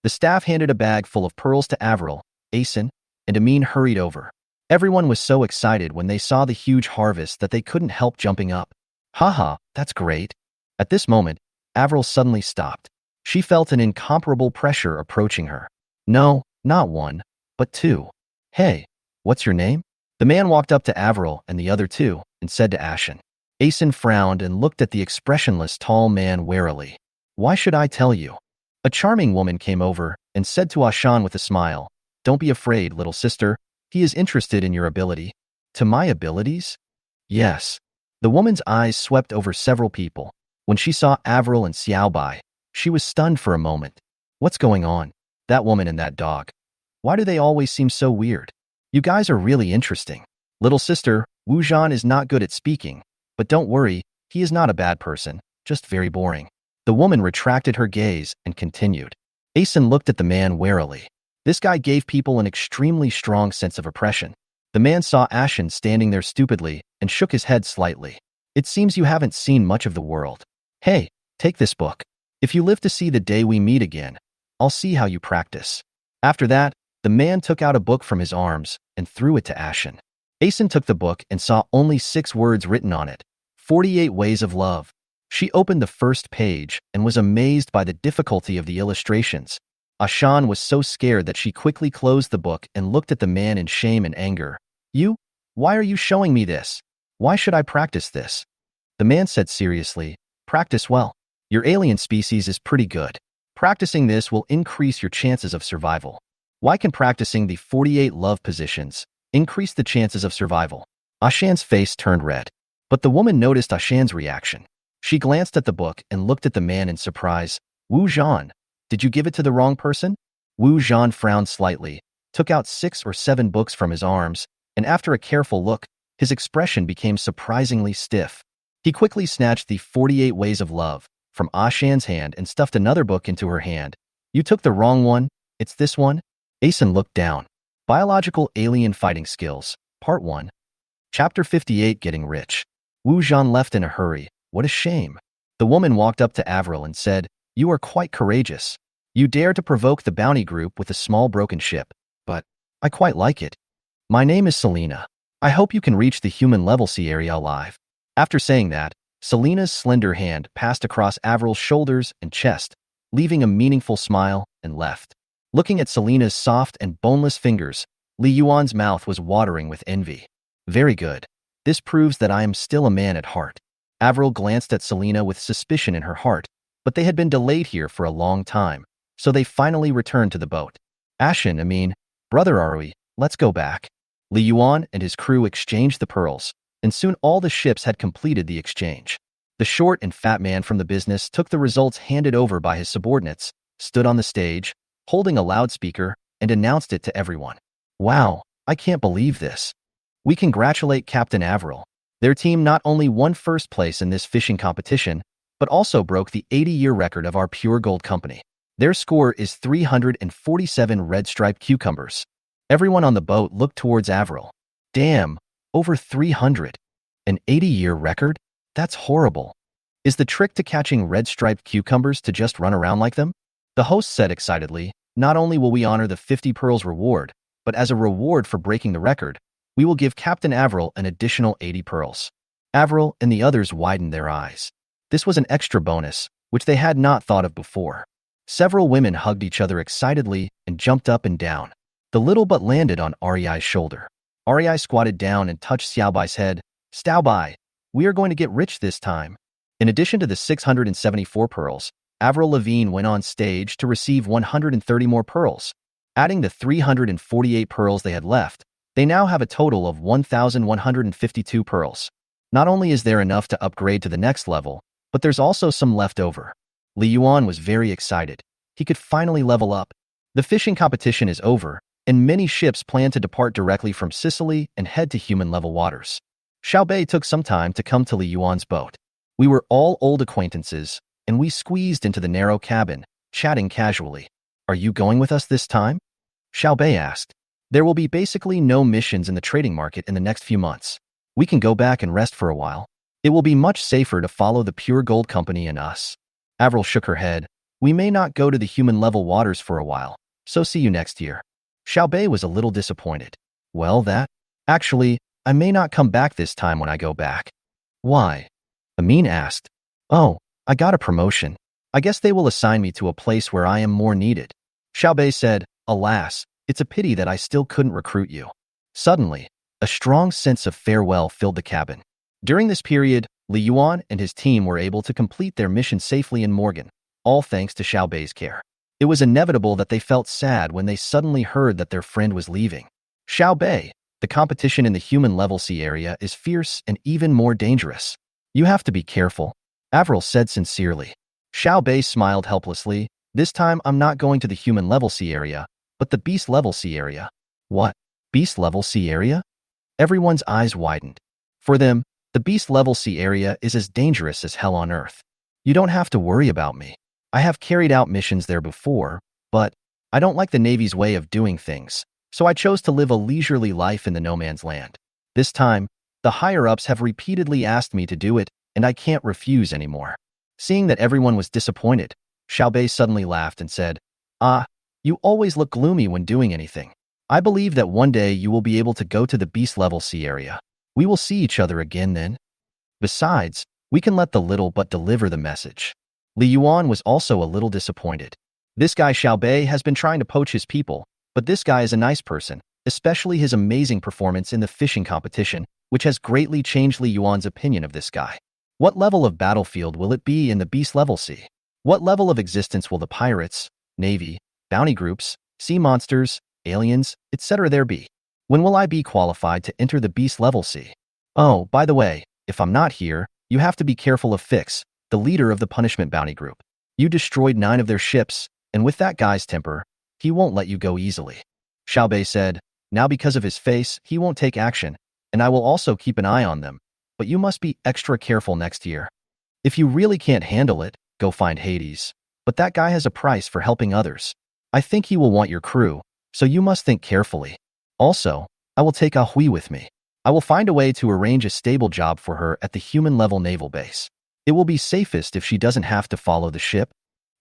The staff handed a bag full of pearls to Avril, Asen, and Amin hurried over. Everyone was so excited when they saw the huge harvest that they couldn't help jumping up. Haha, that's great. At this moment, Avril suddenly stopped. She felt an incomparable pressure approaching her. No, not one, but two. Hey, what's your name? The man walked up to Avril and the other two and said to Ashen. Asen frowned and looked at the expressionless tall man warily. Why should I tell you? A charming woman came over and said to Ashan with a smile, Don't be afraid, little sister. He is interested in your ability. To my abilities? Yes. The woman's eyes swept over several people. When she saw Avril and Xiaobai, she was stunned for a moment. What's going on? That woman and that dog. Why do they always seem so weird? You guys are really interesting. Little sister, Wu Zhan is not good at speaking, but don't worry, he is not a bad person, just very boring. The woman retracted her gaze and continued. Asen looked at the man warily. This guy gave people an extremely strong sense of oppression. The man saw Ashen standing there stupidly and shook his head slightly. It seems you haven't seen much of the world. Hey, take this book. If you live to see the day we meet again, I'll see how you practice. After that, the man took out a book from his arms and threw it to Ashen. Asen took the book and saw only 6 words written on it. 48 Ways of Love. She opened the first page and was amazed by the difficulty of the illustrations. Ashan was so scared that she quickly closed the book and looked at the man in shame and anger. You? Why are you showing me this? Why should I practice this? The man said seriously, Practice well. Your alien species is pretty good. Practicing this will increase your chances of survival. Why can practicing the 48 love positions increase the chances of survival? Ashan's face turned red. But the woman noticed Ashan's reaction. She glanced at the book and looked at the man in surprise. Wu Zhan, did you give it to the wrong person? Wu Zhan frowned slightly, took out 6 or 7 books from his arms, and after a careful look, his expression became surprisingly stiff. He quickly snatched the 48 Ways of Love from Ashan's hand and stuffed another book into her hand. You took the wrong one. It's this one. Asen looked down. Biological Alien Fighting Skills, Part 1. Chapter 58, Getting Rich. Wu Zhan left in a hurry. What a shame. The woman walked up to Avril and said, You are quite courageous. You dare to provoke the bounty group with a small broken ship. But I quite like it. My name is Selena. I hope you can reach the human level C area alive. After saying that, Selena's slender hand passed across Avril's shoulders and chest, leaving a meaningful smile, and left. Looking at Selena's soft and boneless fingers, Li Yuan's mouth was watering with envy. Very good. This proves that I am still a man at heart. Avril glanced at Selena with suspicion in her heart, but they had been delayed here for a long time, so they finally returned to the boat. Ashen, brother Arui, let's go back. Li Yuan and his crew exchanged the pearls, and soon all the ships had completed the exchange. The short and fat man from the business took the results handed over by his subordinates, stood on the stage, holding a loudspeaker, and announced it to everyone. Wow, I can't believe this. We congratulate Captain Avril. Their team not only won first place in this fishing competition, but also broke the 80-year record of our pure gold company. Their score is 347 red-striped cucumbers. Everyone on the boat looked towards Avril. Damn, over 300. An 80-year record? That's horrible. Is the trick to catching red-striped cucumbers to just run around like them? The host said excitedly, Not only will we honor the 50 pearls reward, but as a reward for breaking the record, we will give Captain Avril an additional 80 pearls. Avril and the others widened their eyes. This was an extra bonus, which they had not thought of before. Several women hugged each other excitedly and jumped up and down. The little butt landed on Ariai's shoulder. Ariai squatted down and touched Xiaobai's head. Xiaobai, we are going to get rich this time. In addition to the 674 pearls, Avril Lavigne went on stage to receive 130 more pearls. Adding the 348 pearls they had left, they now have a total of 1,152 pearls. Not only is there enough to upgrade to the next level, but there's also some left over. Li Yuan was very excited. He could finally level up. The fishing competition is over, and many ships plan to depart directly from Sicily and head to human-level waters. Xiaobei took some time to come to Li Yuan's boat. We were all old acquaintances, and we squeezed into the narrow cabin, chatting casually. Are you going with us this time? Xiaobei asked. There will be basically no missions in the trading market in the next few months. We can go back and rest for a while. It will be much safer to follow the Pure Gold Company and us. Avril shook her head. We may not go to the human-level waters for a while, so see you next year. Xiaobei was a little disappointed. Well, actually, I may not come back this time when I go back. Why? Amin asked. Oh, I got a promotion. I guess they will assign me to a place where I am more needed. Xiaobei said, alas, it's a pity that I still couldn't recruit you. Suddenly, a strong sense of farewell filled the cabin. During this period, Li Yuan and his team were able to complete their mission safely in Morgan, all thanks to Xiaobei's care. It was inevitable that they felt sad when they suddenly heard that their friend was leaving. Xiaobei, the competition in the human level C area is fierce and even more dangerous. You have to be careful, Avril said sincerely. Xiaobei smiled helplessly. This time I'm not going to the human level C area, but the beast level C area. What? Beast level C area? Everyone's eyes widened. For them, the beast level C area is as dangerous as hell on Earth. You don't have to worry about me. I have carried out missions there before, but I don't like the Navy's way of doing things, so I chose to live a leisurely life in the no man's land. This time, the higher-ups have repeatedly asked me to do it, and I can't refuse anymore. Seeing that everyone was disappointed, Xiaobei suddenly laughed and said, Ah, you always look gloomy when doing anything. I believe that one day you will be able to go to the beast level C area. We will see each other again then. Besides, we can let the little but deliver the message. Li Yuan was also a little disappointed. This guy Xiaobei has been trying to poach his people, but this guy is a nice person, especially his amazing performance in the fishing competition, which has greatly changed Li Yuan's opinion of this guy. What level of battlefield will it be in the beast level C? What level of existence will the pirates, navy, bounty groups, sea monsters, aliens, etc. there be? When will I be qualified to enter the beast level C? Oh, by the way, if I'm not here, you have to be careful of Fix, the leader of the punishment bounty group. You destroyed 9 of their ships, and with that guy's temper, he won't let you go easily. Xiaobei said, now because of his face, he won't take action, and I will also keep an eye on them, but you must be extra careful next year. If you really can't handle it, go find Hades, but that guy has a price for helping others. I think he will want your crew, so you must think carefully. Also, I will take Ahui with me. I will find a way to arrange a stable job for her at the human-level naval base. It will be safest if she doesn't have to follow the ship.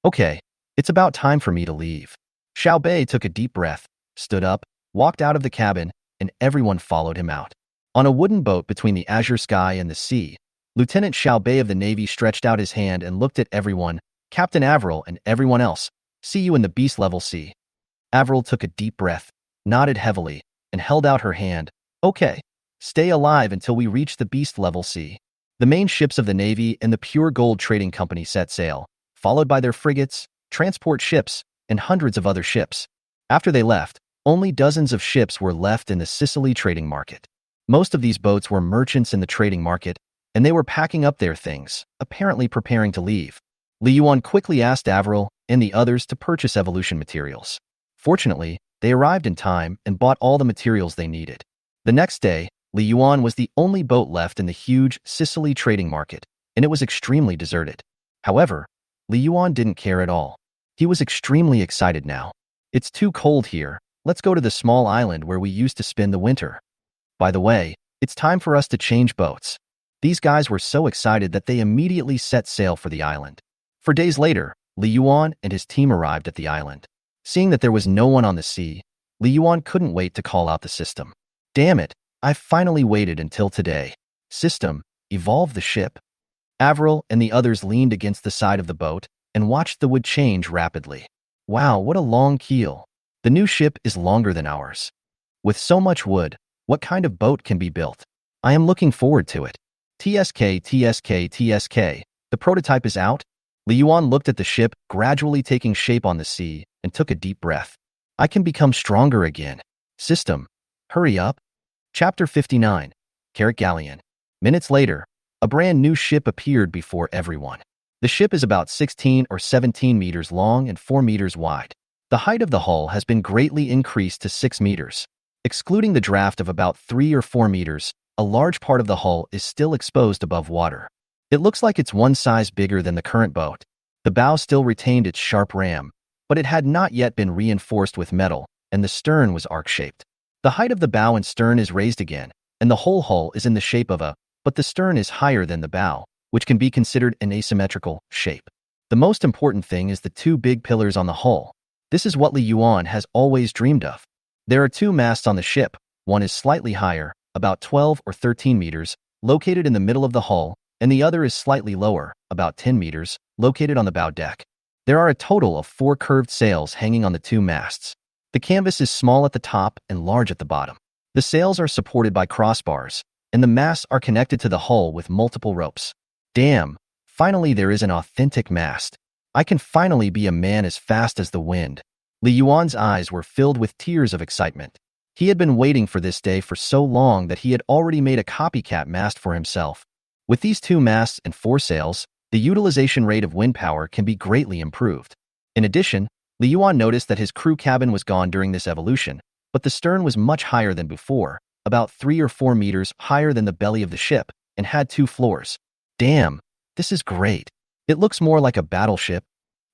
Okay, it's about time for me to leave. Xiaobei took a deep breath, stood up, walked out of the cabin, and everyone followed him out. On a wooden boat between the azure sky and the sea, Lieutenant Xiaobei of the Navy stretched out his hand and looked at everyone, Captain Avril and everyone else. See you in the beast level C. Avril took a deep breath, nodded heavily, and held out her hand. Okay, stay alive until we reach the beast level C. The main ships of the Navy and the Pure Gold Trading Company set sail, followed by their frigates, transport ships, and hundreds of other ships. After they left, only dozens of ships were left in the Sicily trading market. Most of these boats were merchants in the trading market, and they were packing up their things, apparently preparing to leave. Li Yuan quickly asked Avril and the others to purchase evolution materials. Fortunately, they arrived in time and bought all the materials they needed. The next day, Li Yuan was the only boat left in the huge Sicily trading market, and it was extremely deserted. However, Li Yuan didn't care at all. He was extremely excited now. It's too cold here. Let's go to the small island where we used to spend the winter. By the way, it's time for us to change boats. These guys were so excited that they immediately set sail for the island. For days later, Li Yuan and his team arrived at the island. Seeing that there was no one on the sea, Li Yuan couldn't wait to call out the system. Damn it, I've finally waited until today. System, evolve the ship. Avril and the others leaned against the side of the boat and watched the wood change rapidly. Wow, what a long keel. The new ship is longer than ours. With so much wood, what kind of boat can be built? I am looking forward to it. TSK, TSK, TSK. The prototype is out. Li Yuan looked at the ship gradually taking shape on the sea and took a deep breath. I can become stronger again. System, hurry up. Chapter 59. Galleon. Minutes later, a brand new ship appeared before everyone. The ship is about 16 or 17 meters long and 4 meters wide. The height of the hull has been greatly increased to 6 meters. Excluding the draft of about 3 or 4 meters, a large part of the hull is still exposed above water. It looks like it's one size bigger than the current boat. The bow still retained its sharp ram, but it had not yet been reinforced with metal, and the stern was arc-shaped. The height of the bow and stern is raised again, and the whole hull is in the shape of a, but the stern is higher than the bow, which can be considered an asymmetrical shape. The most important thing is the 2 big pillars on the hull. This is what Li Yuan has always dreamed of. There are 2 masts on the ship. One is slightly higher, about 12 or 13 meters, located in the middle of the hull, and the other is slightly lower, about 10 meters, located on the bow deck. There are a total of 4 curved sails hanging on the 2 masts. The canvas is small at the top and large at the bottom. The sails are supported by crossbars, and the masts are connected to the hull with multiple ropes. Damn, finally there is an authentic mast. I can finally be a man as fast as the wind. Li Yuan's eyes were filled with tears of excitement. He had been waiting for this day for so long that he had already made a copycat mast for himself. With these 2 masts and 4 sails, the utilization rate of wind power can be greatly improved. In addition, Li Yuan noticed that his crew cabin was gone during this evolution, but the stern was much higher than before, about 3 or 4 meters higher than the belly of the ship, and had 2 floors. Damn, this is great. It looks more like a battleship.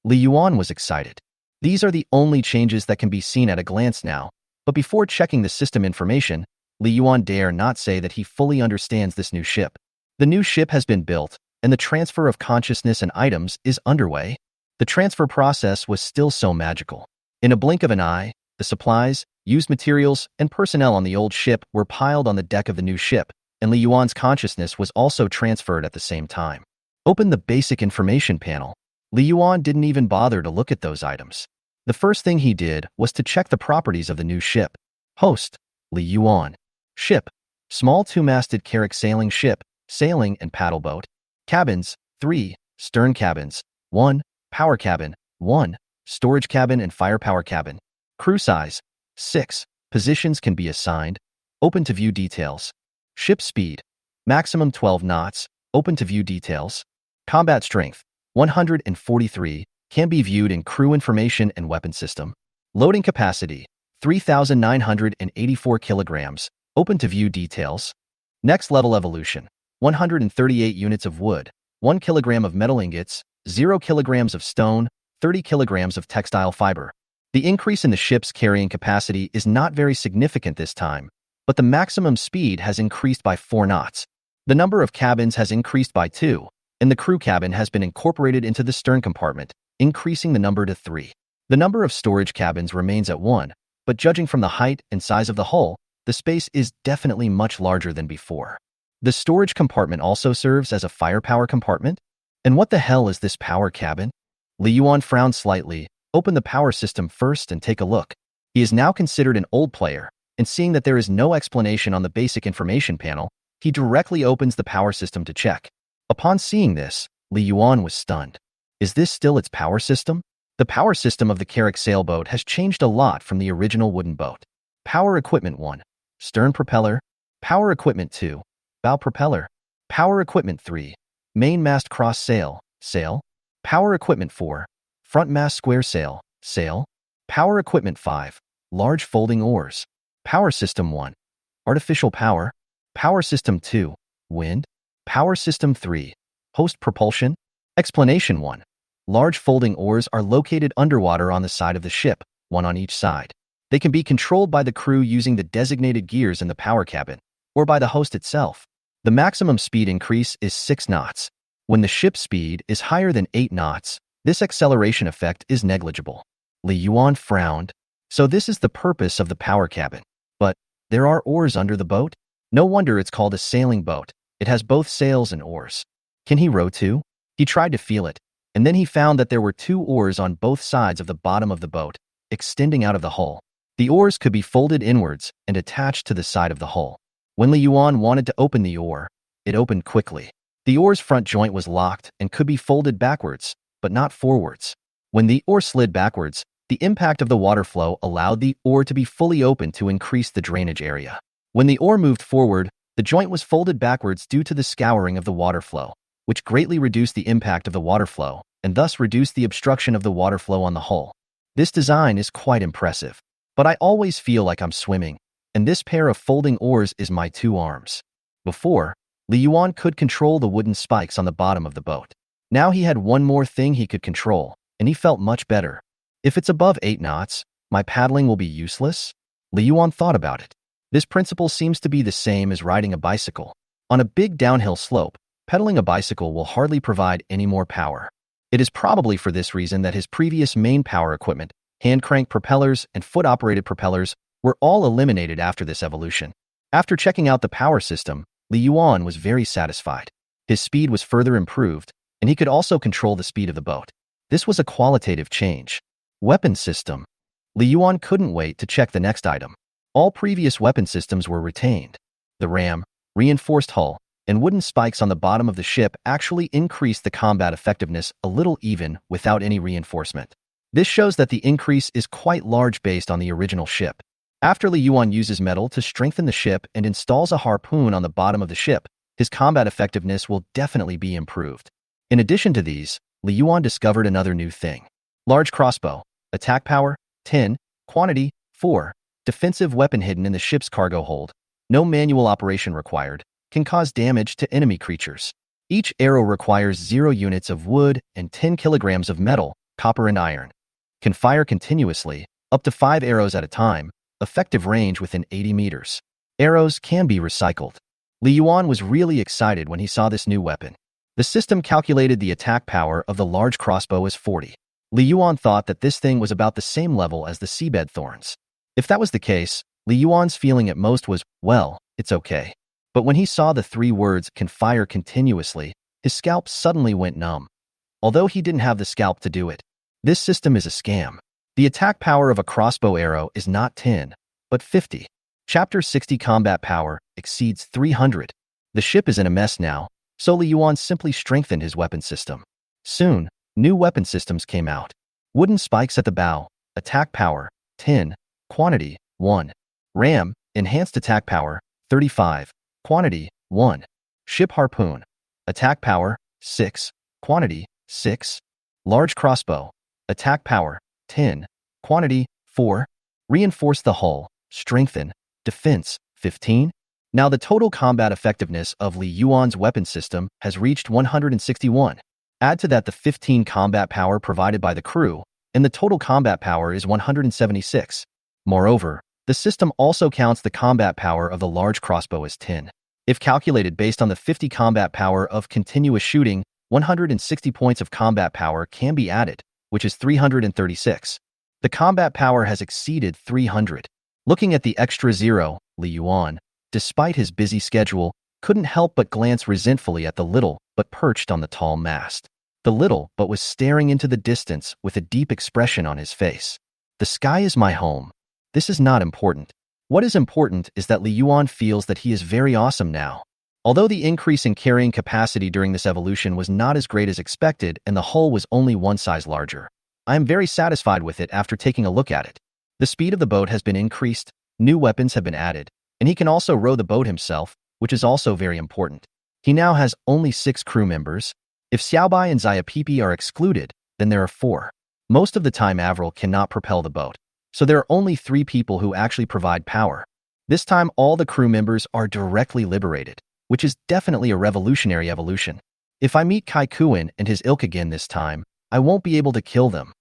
Li Yuan was excited. These are the only changes that can be seen at a glance now, but before checking the system information, Li Yuan dare not say that he fully understands this new ship. The new ship has been built, and the transfer of consciousness and items is underway. The transfer process was still so magical. In a blink of an eye, the supplies, used materials, and personnel on the old ship were piled on the deck of the new ship, and Li Yuan's consciousness was also transferred at the same time. Open the basic information panel. Li Yuan didn't even bother to look at those items. The first thing he did was to check the properties of the new ship. Host, Li Yuan. Ship, small 2-masted carrack sailing ship, sailing and paddle boat. Cabins, 3, stern cabins, 1, power cabin, 1, storage cabin and firepower cabin. Crew size, 6, positions can be assigned, open to view details. Ship speed, maximum 12 knots, open to view details. Combat strength, 143, can be viewed in crew information and weapon system. Loading capacity, 3,984 kilograms, open to view details. Next level evolution, 138 units of wood, 1 kilogram of metal ingots, 0 kilograms of stone, 30 kilograms of textile fiber. The increase in the ship's carrying capacity is not very significant this time, but the maximum speed has increased by 4 knots. The number of cabins has increased by 2, and the crew cabin has been incorporated into the stern compartment, increasing the number to 3. The number of storage cabins remains at 1, but judging from the height and size of the hull, the space is definitely much larger than before. The storage compartment also serves as a firepower compartment. And what the hell is this power cabin? Li Yuan frowned slightly, open the power system first and take a look. He is now considered an old player, and seeing that there is no explanation on the basic information panel, he directly opens the power system to check. Upon seeing this, Li Yuan was stunned. Is this still its power system? The power system of the carrack sailboat has changed a lot from the original wooden boat. Power equipment 1, stern propeller. Power equipment 2, bow propeller. Power equipment 3, main mast cross sail, sail. Power equipment 4, front mast square sail, sail. Power equipment 5, large folding oars. Power system 1, artificial power. Power system 2, wind. Power system 3, host propulsion. Explanation 1, large folding oars are located underwater on the side of the ship, 1 on each side. They can be controlled by the crew using the designated gears in the power cabin, or by the host itself. The maximum speed increase is 6 knots. When the ship speed is higher than 8 knots, this acceleration effect is negligible. Li Yuan frowned. So this is the purpose of the power cabin. But there are oars under the boat? No wonder it's called a sailing boat. It has both sails and oars. Can he row too? He tried to feel it, and then he found that there were 2 oars on both sides of the bottom of the boat, extending out of the hull. The oars could be folded inwards and attached to the side of the hull. When Li Yuan wanted to open the oar, it opened quickly. The oar's front joint was locked and could be folded backwards, but not forwards. When the oar slid backwards, the impact of the water flow allowed the oar to be fully open to increase the drainage area. When the oar moved forward, the joint was folded backwards due to the scouring of the water flow, which greatly reduced the impact of the water flow and thus reduced the obstruction of the water flow on the hull. This design is quite impressive, but I always feel like I'm swimming, and this pair of folding oars is my 2 arms. Before, Li Yuan could control the wooden spikes on the bottom of the boat. Now he had one more thing he could control, and he felt much better. If it's above 8 knots, my paddling will be useless? Li Yuan thought about it. This principle seems to be the same as riding a bicycle. On a big downhill slope, pedaling a bicycle will hardly provide any more power. It is probably for this reason that his previous main power equipment, hand-crank propellers and foot-operated propellers, were all eliminated after this evolution. After checking out the power system, Li Yuan was very satisfied. His speed was further improved, and he could also control the speed of the boat. This was a qualitative change. Weapon system. Li Yuan couldn't wait to check the next item. All previous weapon systems were retained. The ram, reinforced hull, and wooden spikes on the bottom of the ship actually increased the combat effectiveness a little even without any reinforcement. This shows that the increase is quite large based on the original ship. After Li Yuan uses metal to strengthen the ship and installs a harpoon on the bottom of the ship, his combat effectiveness will definitely be improved. In addition to these, Li Yuan discovered another new thing. Large crossbow, attack power, 10, quantity, 4, defensive weapon hidden in the ship's cargo hold, no manual operation required, can cause damage to enemy creatures. Each arrow requires 0 units of wood and 10 kilograms of metal, copper and iron. Can fire continuously, up to 5 arrows at a time, effective range within 80 meters. Arrows can be recycled. Li Yuan was really excited when he saw this new weapon. The system calculated the attack power of the large crossbow as 40. Li Yuan thought that this thing was about the same level as the seabed thorns. If that was the case, Li Yuan's feeling at most was, well, it's okay. But when he saw the 3 words can fire continuously, his scalp suddenly went numb. Although he didn't have the scalp to do it. This system is a scam. The attack power of a crossbow arrow is not 10, but 50. Chapter 60 combat power exceeds 300. The ship is in a mess now, so Li Yuan simply strengthened his weapon system. Soon, new weapon systems came out. Wooden spikes at the bow, attack power, 10, quantity, 1. Ram, enhanced attack power, 35, quantity, 1. Ship harpoon, attack power, 6, quantity, 6. Large crossbow, attack power, 10, quantity, 4. Reinforce the hull, strengthen, defense, 15. Now the total combat effectiveness of Li Yuan's weapon system has reached 161. Add to that the 15 combat power provided by the crew, and the total combat power is 176. Moreover, the system also counts the combat power of the large crossbow as 10. If calculated based on the 50 combat power of continuous shooting, 160 points of combat power can be added, which is 336. The combat power has exceeded 300. Looking at the extra 0, Li Yuan, despite his busy schedule, couldn't help but glance resentfully at the little but perched on the tall mast. The little but was staring into the distance with a deep expression on his face. The sky is my home. This is not important. What is important is that Li Yuan feels that he is very awesome now. Although the increase in carrying capacity during this evolution was not as great as expected and the hull was only 1 size larger, I am very satisfied with it after taking a look at it. The speed of the boat has been increased, new weapons have been added, and he can also row the boat himself, which is also very important. He now has only 6 crew members. If Xiaobai and Xiapipi are excluded, then there are 4. Most of the time Avril cannot propel the boat, so there are only 3 people who actually provide power. This time all the crew members are directly liberated, which is definitely a revolutionary evolution. If I meet Kai Kuan and his ilk again this time, I won't be able to kill them.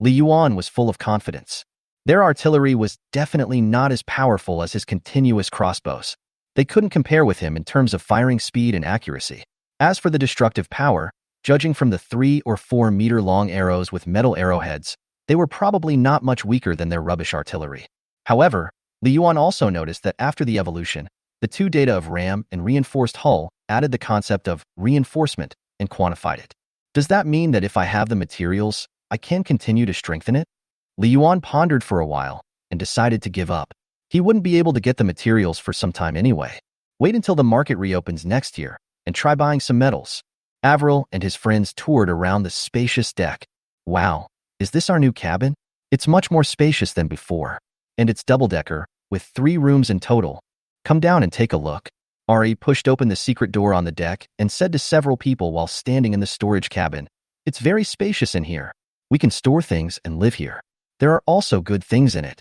Li Yuan was full of confidence. Their artillery was definitely not as powerful as his continuous crossbows. They couldn't compare with him in terms of firing speed and accuracy. As for the destructive power, judging from the 3 or 4 meter long arrows with metal arrowheads, they were probably not much weaker than their rubbish artillery. However, Li Yuan also noticed that after the evolution, the 2 data of ram and reinforced hull added the concept of reinforcement and quantified it. Does that mean that if I have the materials, I can continue to strengthen it? Li Yuan pondered for a while and decided to give up. He wouldn't be able to get the materials for some time anyway. Wait until the market reopens next year and try buying some metals. Avril and his friends toured around the spacious deck. Wow, is this our new cabin? It's much more spacious than before. And it's double-decker, with 3 rooms in total. Come down and take a look. Ari pushed open the secret door on the deck and said to several people while standing in the storage cabin, "It's very spacious in here. We can store things and live here. There are also good things in it."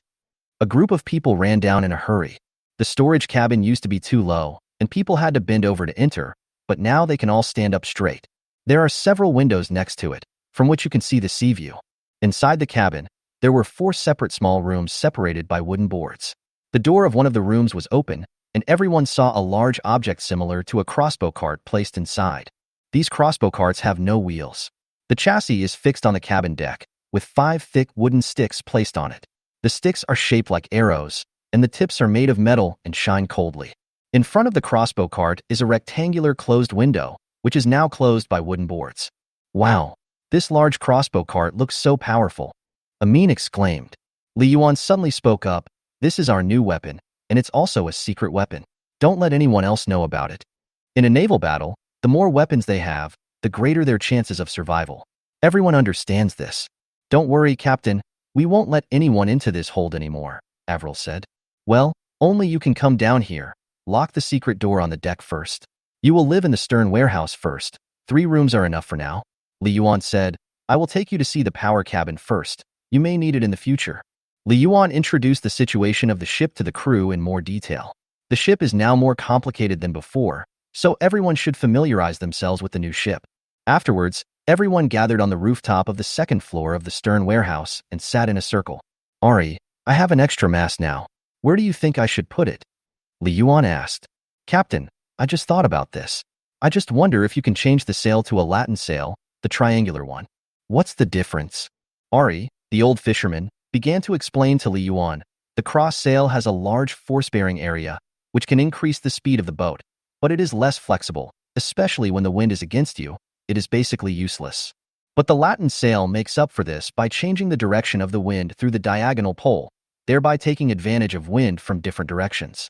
A group of people ran down in a hurry. The storage cabin used to be too low, and people had to bend over to enter, but now they can all stand up straight. There are several windows next to it, from which you can see the sea view. Inside the cabin, there were 4 separate small rooms separated by wooden boards. The door of one of the rooms was open, and everyone saw a large object similar to a crossbow cart placed inside. These crossbow carts have no wheels. The chassis is fixed on the cabin deck, with 5 thick wooden sticks placed on it. The sticks are shaped like arrows, and the tips are made of metal and shine coldly. In front of the crossbow cart is a rectangular closed window, which is now closed by wooden boards. Wow, this large crossbow cart looks so powerful, Amin exclaimed. Li Yuan suddenly spoke up, this is our new weapon, and it's also a secret weapon. Don't let anyone else know about it. In a naval battle, the more weapons they have, the greater their chances of survival. Everyone understands this. Don't worry, Captain, we won't let anyone into this hold anymore, Avril said. Well, only you can come down here. Lock the secret door on the deck first. You will live in the stern warehouse first. 3 rooms are enough for now. Li Yuan said, I will take you to see the power cabin first. You may need it in the future. Li Yuan introduced the situation of the ship to the crew in more detail. The ship is now more complicated than before, so everyone should familiarize themselves with the new ship. Afterwards, everyone gathered on the rooftop of the 2nd floor of the stern warehouse and sat in a circle. Ari, I have an extra mast now. Where do you think I should put it? Li Yuan asked. Captain, I just thought about this. I just wonder if you can change the sail to a Latin sail, the triangular one. What's the difference? Ari, the old fisherman, began to explain to Li Yuan. The cross sail has a large force-bearing area, which can increase the speed of the boat, but it is less flexible, especially when the wind is against you. It is basically useless. But the Latin sail makes up for this by changing the direction of the wind through the diagonal pole, thereby taking advantage of wind from different directions.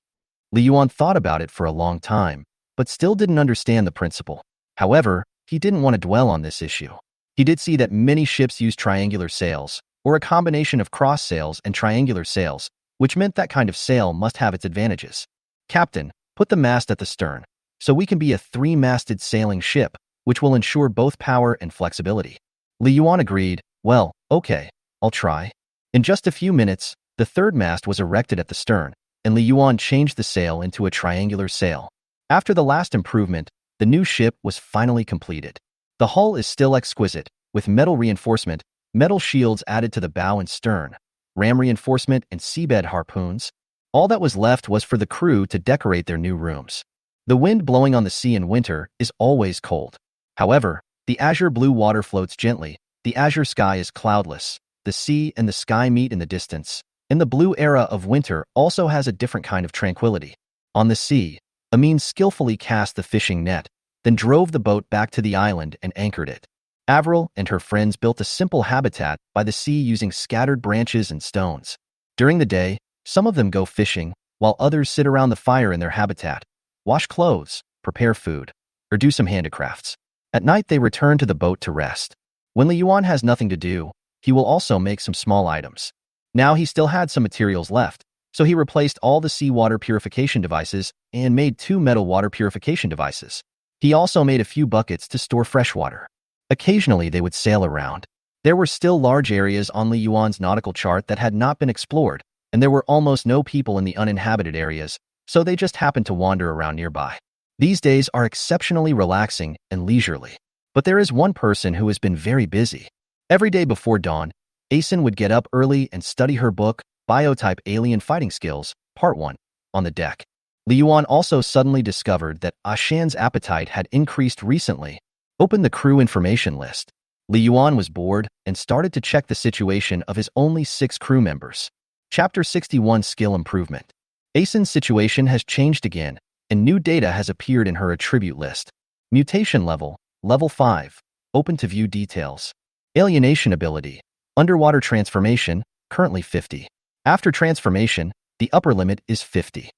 Li Yuan thought about it for a long time, but still didn't understand the principle. However, he didn't want to dwell on this issue. He did see that many ships use triangular sails, or a combination of cross sails and triangular sails, which meant that kind of sail must have its advantages. Captain, put the mast at the stern, so we can be a 3-masted sailing ship, which will ensure both power and flexibility. Li Yuan agreed, well, okay, I'll try. In just a few minutes, the 3rd mast was erected at the stern, and Li Yuan changed the sail into a triangular sail. After the last improvement, the new ship was finally completed. The hull is still exquisite, with metal reinforcement, metal shields added to the bow and stern, ram reinforcement, and seabed harpoons. All that was left was for the crew to decorate their new rooms. The wind blowing on the sea in winter is always cold. However, the azure blue water floats gently, the azure sky is cloudless, the sea and the sky meet in the distance, and the blue era of winter also has a different kind of tranquility. On the sea, Amin skillfully cast the fishing net, then drove the boat back to the island and anchored it. Avril and her friends built a simple habitat by the sea using scattered branches and stones. During the day, some of them go fishing, while others sit around the fire in their habitat, wash clothes, prepare food, or do some handicrafts. At night, they return to the boat to rest. When Li Yuan has nothing to do, he will also make some small items. Now he still had some materials left, so he replaced all the seawater purification devices and made 2 metal water purification devices. He also made a few buckets to store fresh water. Occasionally, they would sail around. There were still large areas on Li Yuan's nautical chart that had not been explored, and there were almost no people in the uninhabited areas, so they just happened to wander around nearby. These days are exceptionally relaxing and leisurely. But there is one person who has been very busy. Every day before dawn, Asen would get up early and study her book, Biotype Alien Fighting Skills, Part 1, on the deck. Li Yuan also suddenly discovered that Ashan's appetite had increased recently. Opened the crew information list. Li Yuan was bored and started to check the situation of his only 6 crew members. Chapter 61 Skill Improvement. Asen's situation has changed again, and new data has appeared in her attribute list. Mutation level, level 5, open to view details. Alienation ability, underwater transformation, currently 50. After transformation, the upper limit is 50.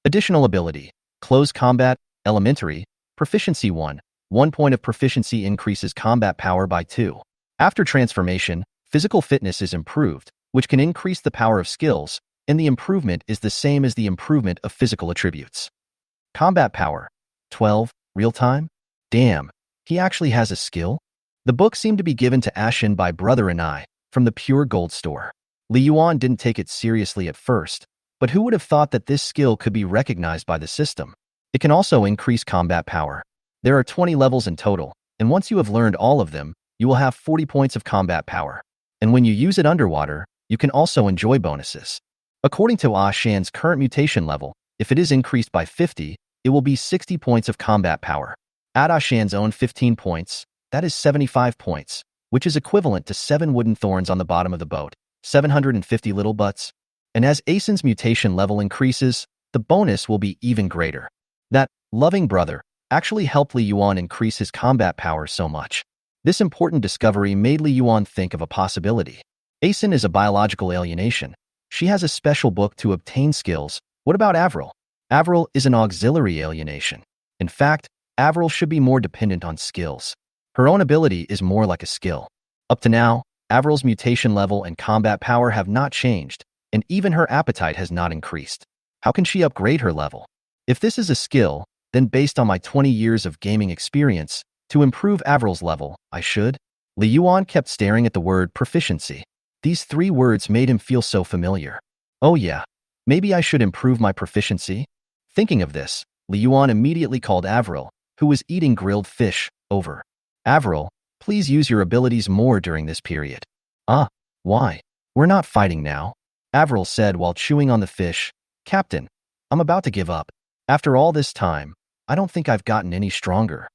Additional ability, close combat, elementary, proficiency 1. 1 point of proficiency increases combat power by 2. After transformation, physical fitness is improved, which can increase the power of skills, and the improvement is the same as the improvement of physical attributes. Combat power, 12, real time? Damn, he actually has a skill? The book seemed to be given to Ashen by Brother and I, from the Pure Gold store. Li Yuan didn't take it seriously at first, but who would have thought that this skill could be recognized by the system? It can also increase combat power. There are 20 levels in total, and once you have learned all of them, you will have 40 points of combat power. And when you use it underwater, you can also enjoy bonuses. According to Ashan's current mutation level, if it is increased by 50, it will be 60 points of combat power. Add Ashan's own 15 points, that is 75 points, which is equivalent to 7 wooden thorns on the bottom of the boat, 750 little butts. And as Asen's mutation level increases, the bonus will be even greater. That loving brother, actually helped Li Yuan increase his combat power so much. This important discovery made Li Yuan think of a possibility. Asen is a biological alienation. She has a special book to obtain skills. What about Avril? Avril is an auxiliary alienation. In fact, Avril should be more dependent on skills. Her own ability is more like a skill. Up to now, Avril's mutation level and combat power have not changed, and even her appetite has not increased. How can she upgrade her level? If this is a skill, then based on my 20 years of gaming experience, to improve Avril's level, I should? Li Yuan kept staring at the word proficiency. These 3 words made him feel so familiar. Oh yeah, maybe I should improve my proficiency? Thinking of this, Li Yuan immediately called Avril, who was eating grilled fish, over. Avril, please use your abilities more during this period. Why? We're not fighting now, Avril said while chewing on the fish. Captain, I'm about to give up. After all this time, I don't think I've gotten any stronger.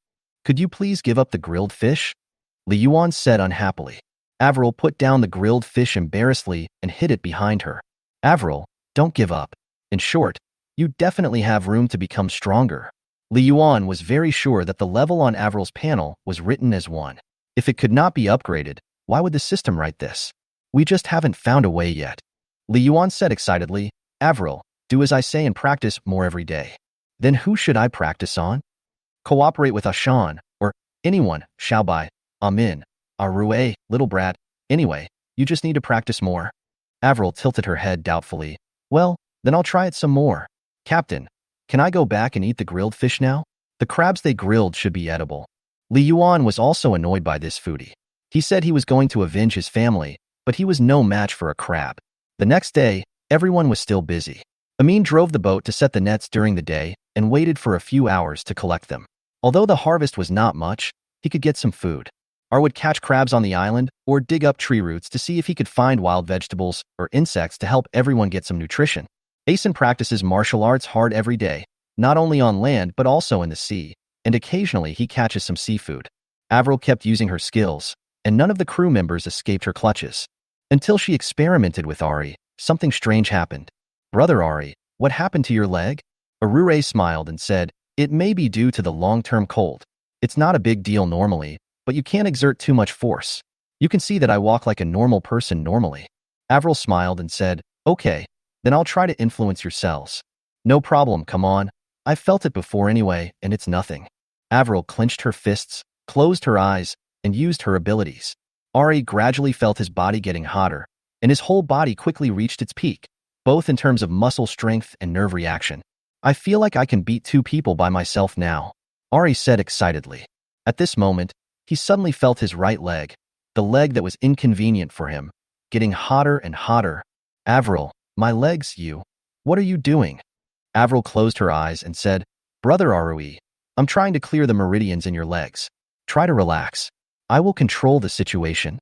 Could you please give up the grilled fish? Li Yuan said unhappily. Avril put down the grilled fish embarrassedly and hid it behind her. Avril, don't give up. In short, you definitely have room to become stronger. Li Yuan was very sure that the level on Avril's panel was written as 1. If it could not be upgraded, why would the system write this? We just haven't found a way yet. Li Yuan said excitedly. Avril, do as I say and practice more every day. Then who should I practice on? Cooperate with Ashan, or anyone, Xiaobai, Amin, Arue, little brat. Anyway, you just need to practice more. Avril tilted her head doubtfully. Well, then I'll try it some more. Captain, can I go back and eat the grilled fish now? The crabs they grilled should be edible. Li Yuan was also annoyed by this foodie. He said he was going to avenge his family, but he was no match for a crab. The next day, everyone was still busy. Amin drove the boat to set the nets during the day and waited for a few hours to collect them. Although the harvest was not much, he could get some food. Ar would catch crabs on the island or dig up tree roots to see if he could find wild vegetables or insects to help everyone get some nutrition. Asen practices martial arts hard every day, not only on land but also in the sea, and occasionally he catches some seafood. Avril kept using her skills, and none of the crew members escaped her clutches. Until she experimented with Ari, something strange happened. Brother Ari, what happened to your leg? Arure smiled and said, it may be due to the long-term cold. It's not a big deal normally, but you can't exert too much force. You can see that I walk like a normal person normally. Avril smiled and said, okay, then I'll try to influence your cells. No problem, come on. I felt it before anyway, and it's nothing. Avril clenched her fists, closed her eyes, and used her abilities. Ari gradually felt his body getting hotter, and his whole body quickly reached its peak, both in terms of muscle strength and nerve reaction. I feel like I can beat 2 people by myself now, Ari said excitedly. At this moment, he suddenly felt his right leg, the leg that was inconvenient for him, getting hotter and hotter. Avril, my legs, what are you doing? Avril closed her eyes and said, Brother Arui, I'm trying to clear the meridians in your legs. Try to relax. I will control the situation.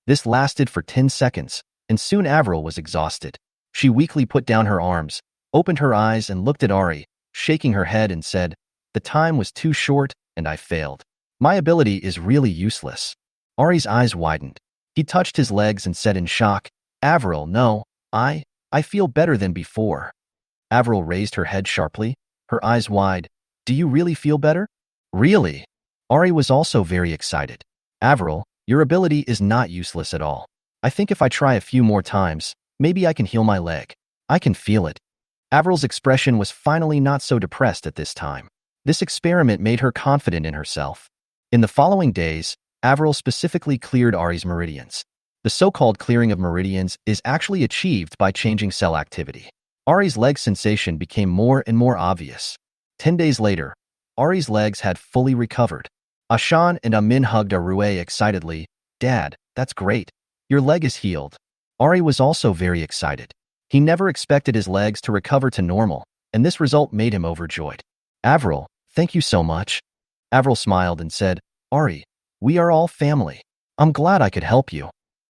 This lasted for 10 seconds, and soon Avril was exhausted. She weakly put down her arms, opened her eyes and looked at Ari, shaking her head and said, the time was too short and I failed. My ability is really useless. Ari's eyes widened. He touched his legs and said in shock, Avril, no, I feel better than before. Avril raised her head sharply, her eyes wide. Do you really feel better? Really? Ari was also very excited. Avril, your ability is not useless at all. I think if I try a few more times, maybe I can heal my leg. I can feel it. Avril's expression was finally not so depressed at this time. This experiment made her confident in herself. In the following days, Avril specifically cleared Ari's meridians. The so-called clearing of meridians is actually achieved by changing cell activity. Ari's leg sensation became more and more obvious. 10 days later, Ari's legs had fully recovered. Ashan and Amin hugged Arue excitedly. Dad, that's great. Your leg is healed. Ari was also very excited. He never expected his legs to recover to normal, and this result made him overjoyed. Avril, thank you so much. Avril smiled and said, Ari, we are all family. I'm glad I could help you.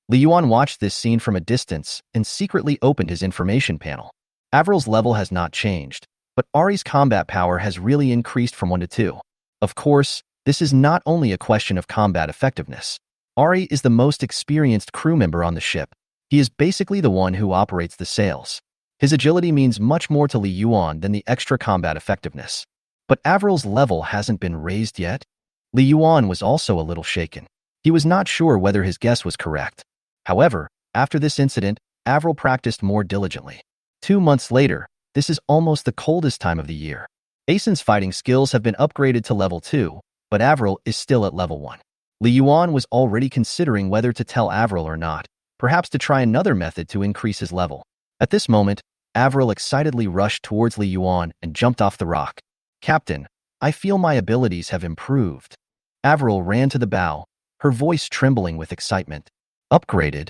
Li Yuan watched this scene from a distance and secretly opened his information panel. Avril's level has not changed, but Ari's combat power has really increased from 1 to 2. Of course, this is not only a question of combat effectiveness. Ari is the most experienced crew member on the ship. He is basically the one who operates the sails. His agility means much more to Li Yuan than the extra combat effectiveness. But Avril's level hasn't been raised yet? Li Yuan was also a little shaken. He was not sure whether his guess was correct. However, after this incident, Avril practiced more diligently. 2 months later, this is almost the coldest time of the year. Asen's fighting skills have been upgraded to level 2, but Avril is still at level 1. Li Yuan was already considering whether to tell Avril or not, perhaps to try another method to increase his level. At this moment, Avril excitedly rushed towards Li Yuan and jumped off the rock. "Captain, I feel my abilities have improved." Avril ran to the bow, her voice trembling with excitement. "Upgraded?"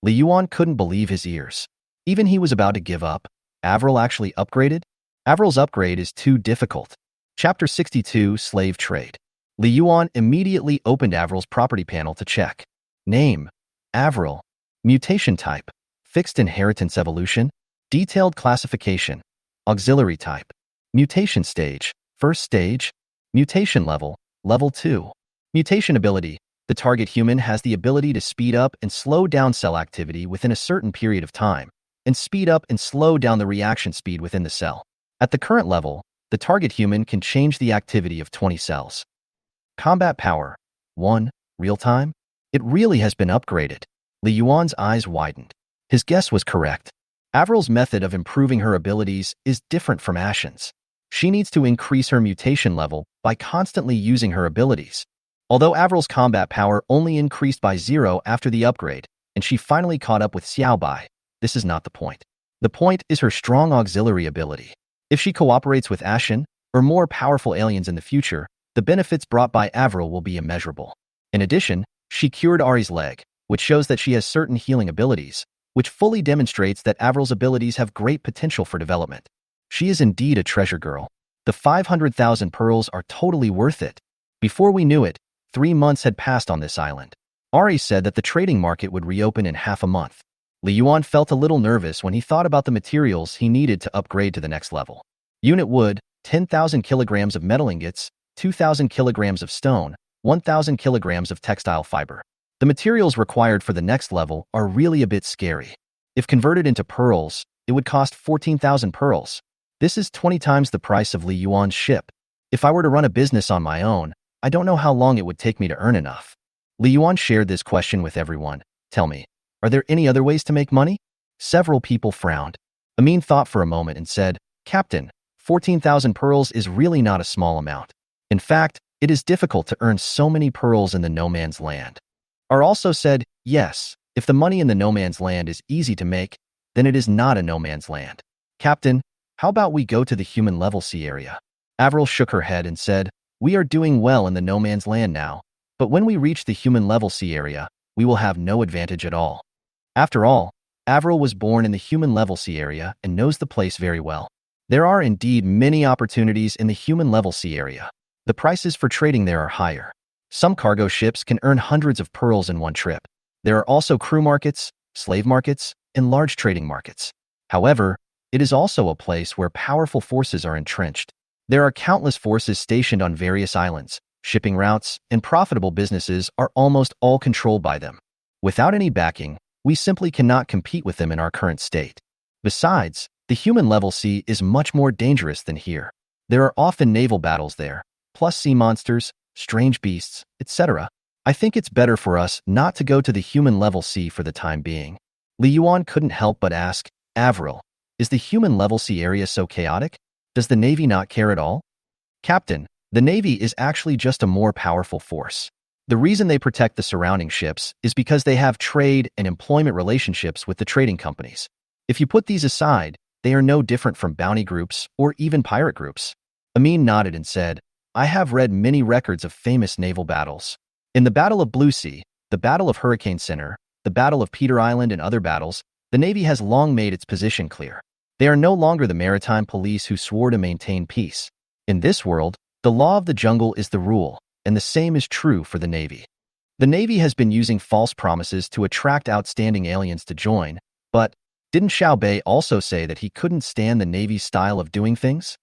Li Yuan couldn't believe his ears. Even he was about to give up. Avril actually upgraded? Avril's upgrade is too difficult. Chapter 62, Slave Trade. Li Yuan immediately opened Avril's property panel to check. Name: Avril. Mutation type: Fixed Inheritance Evolution. Detailed classification: Auxiliary type. Mutation stage: First stage. Mutation level: Level 2. Mutation ability: the target human has the ability to speed up and slow down cell activity within a certain period of time, and speed up and slow down the reaction speed within the cell. At the current level, the target human can change the activity of 20 cells. Combat power: 1. Real time? It really has been upgraded. Li Yuan's eyes widened. His guess was correct. Avril's method of improving her abilities is different from Ashen's. She needs to increase her mutation level by constantly using her abilities. Although Avril's combat power only increased by 0 after the upgrade, and she finally caught up with Xiaobai, this is not the point. The point is her strong auxiliary ability. If she cooperates with Ashen, or more powerful aliens in the future, the benefits brought by Avril will be immeasurable. In addition, she cured Ari's leg, which shows that she has certain healing abilities, which fully demonstrates that Avril's abilities have great potential for development. She is indeed a treasure girl. The 500,000 pearls are totally worth it. Before we knew it, 3 months had passed on this island. Ari said that the trading market would reopen in half a month. Li Yuan felt a little nervous when he thought about the materials he needed to upgrade to the next level. Unit wood: 10,000 kilograms of metal ingots, 2,000 kilograms of stone, 1,000 kilograms of textile fiber. The materials required for the next level are really a bit scary. If converted into pearls, it would cost 14,000 pearls. This is 20 times the price of Li Yuan's ship. If I were to run a business on my own, I don't know how long it would take me to earn enough. Li Yuan shared this question with everyone. Tell me, are there any other ways to make money? Several people frowned. Amin thought for a moment and said, "Captain, 14,000 pearls is really not a small amount. In fact, it is difficult to earn so many pearls in the no man's land." Ar also said, "Yes, if the money in the no man's land is easy to make, then it is not a no man's land. Captain, how about we go to the human level C area?" Avril shook her head and said, "We are doing well in the no man's land now, but when we reach the human level C area, we will have no advantage at all." After all, Avril was born in the human level C area and knows the place very well. There are indeed many opportunities in the human level C area. The prices for trading there are higher. Some cargo ships can earn hundreds of pearls in one trip. There are also crew markets, slave markets, and large trading markets. However, it is also a place where powerful forces are entrenched. There are countless forces stationed on various islands. Shipping routes and profitable businesses are almost all controlled by them. Without any backing, we simply cannot compete with them in our current state. Besides, the human level sea is much more dangerous than here. There are often naval battles there, plus sea monsters, strange beasts, etc. I think it's better for us not to go to the human level sea for the time being. Li Yuan couldn't help but ask, "Avril, is the human level sea area so chaotic? Does the Navy not care at all?" "Captain, the Navy is actually just a more powerful force. The reason they protect the surrounding ships is because they have trade and employment relationships with the trading companies. If you put these aside, they are no different from bounty groups or even pirate groups." Amin nodded and said, "I have read many records of famous naval battles. In the Battle of Blue Sea, the Battle of Hurricane Center, the Battle of Peter Island, and other battles, the Navy has long made its position clear. They are no longer the maritime police who swore to maintain peace. In this world, the law of the jungle is the rule, and the same is true for the Navy. The Navy has been using false promises to attract outstanding aliens to join, but didn't Xiao Bei also say that he couldn't stand the Navy's style of doing things?"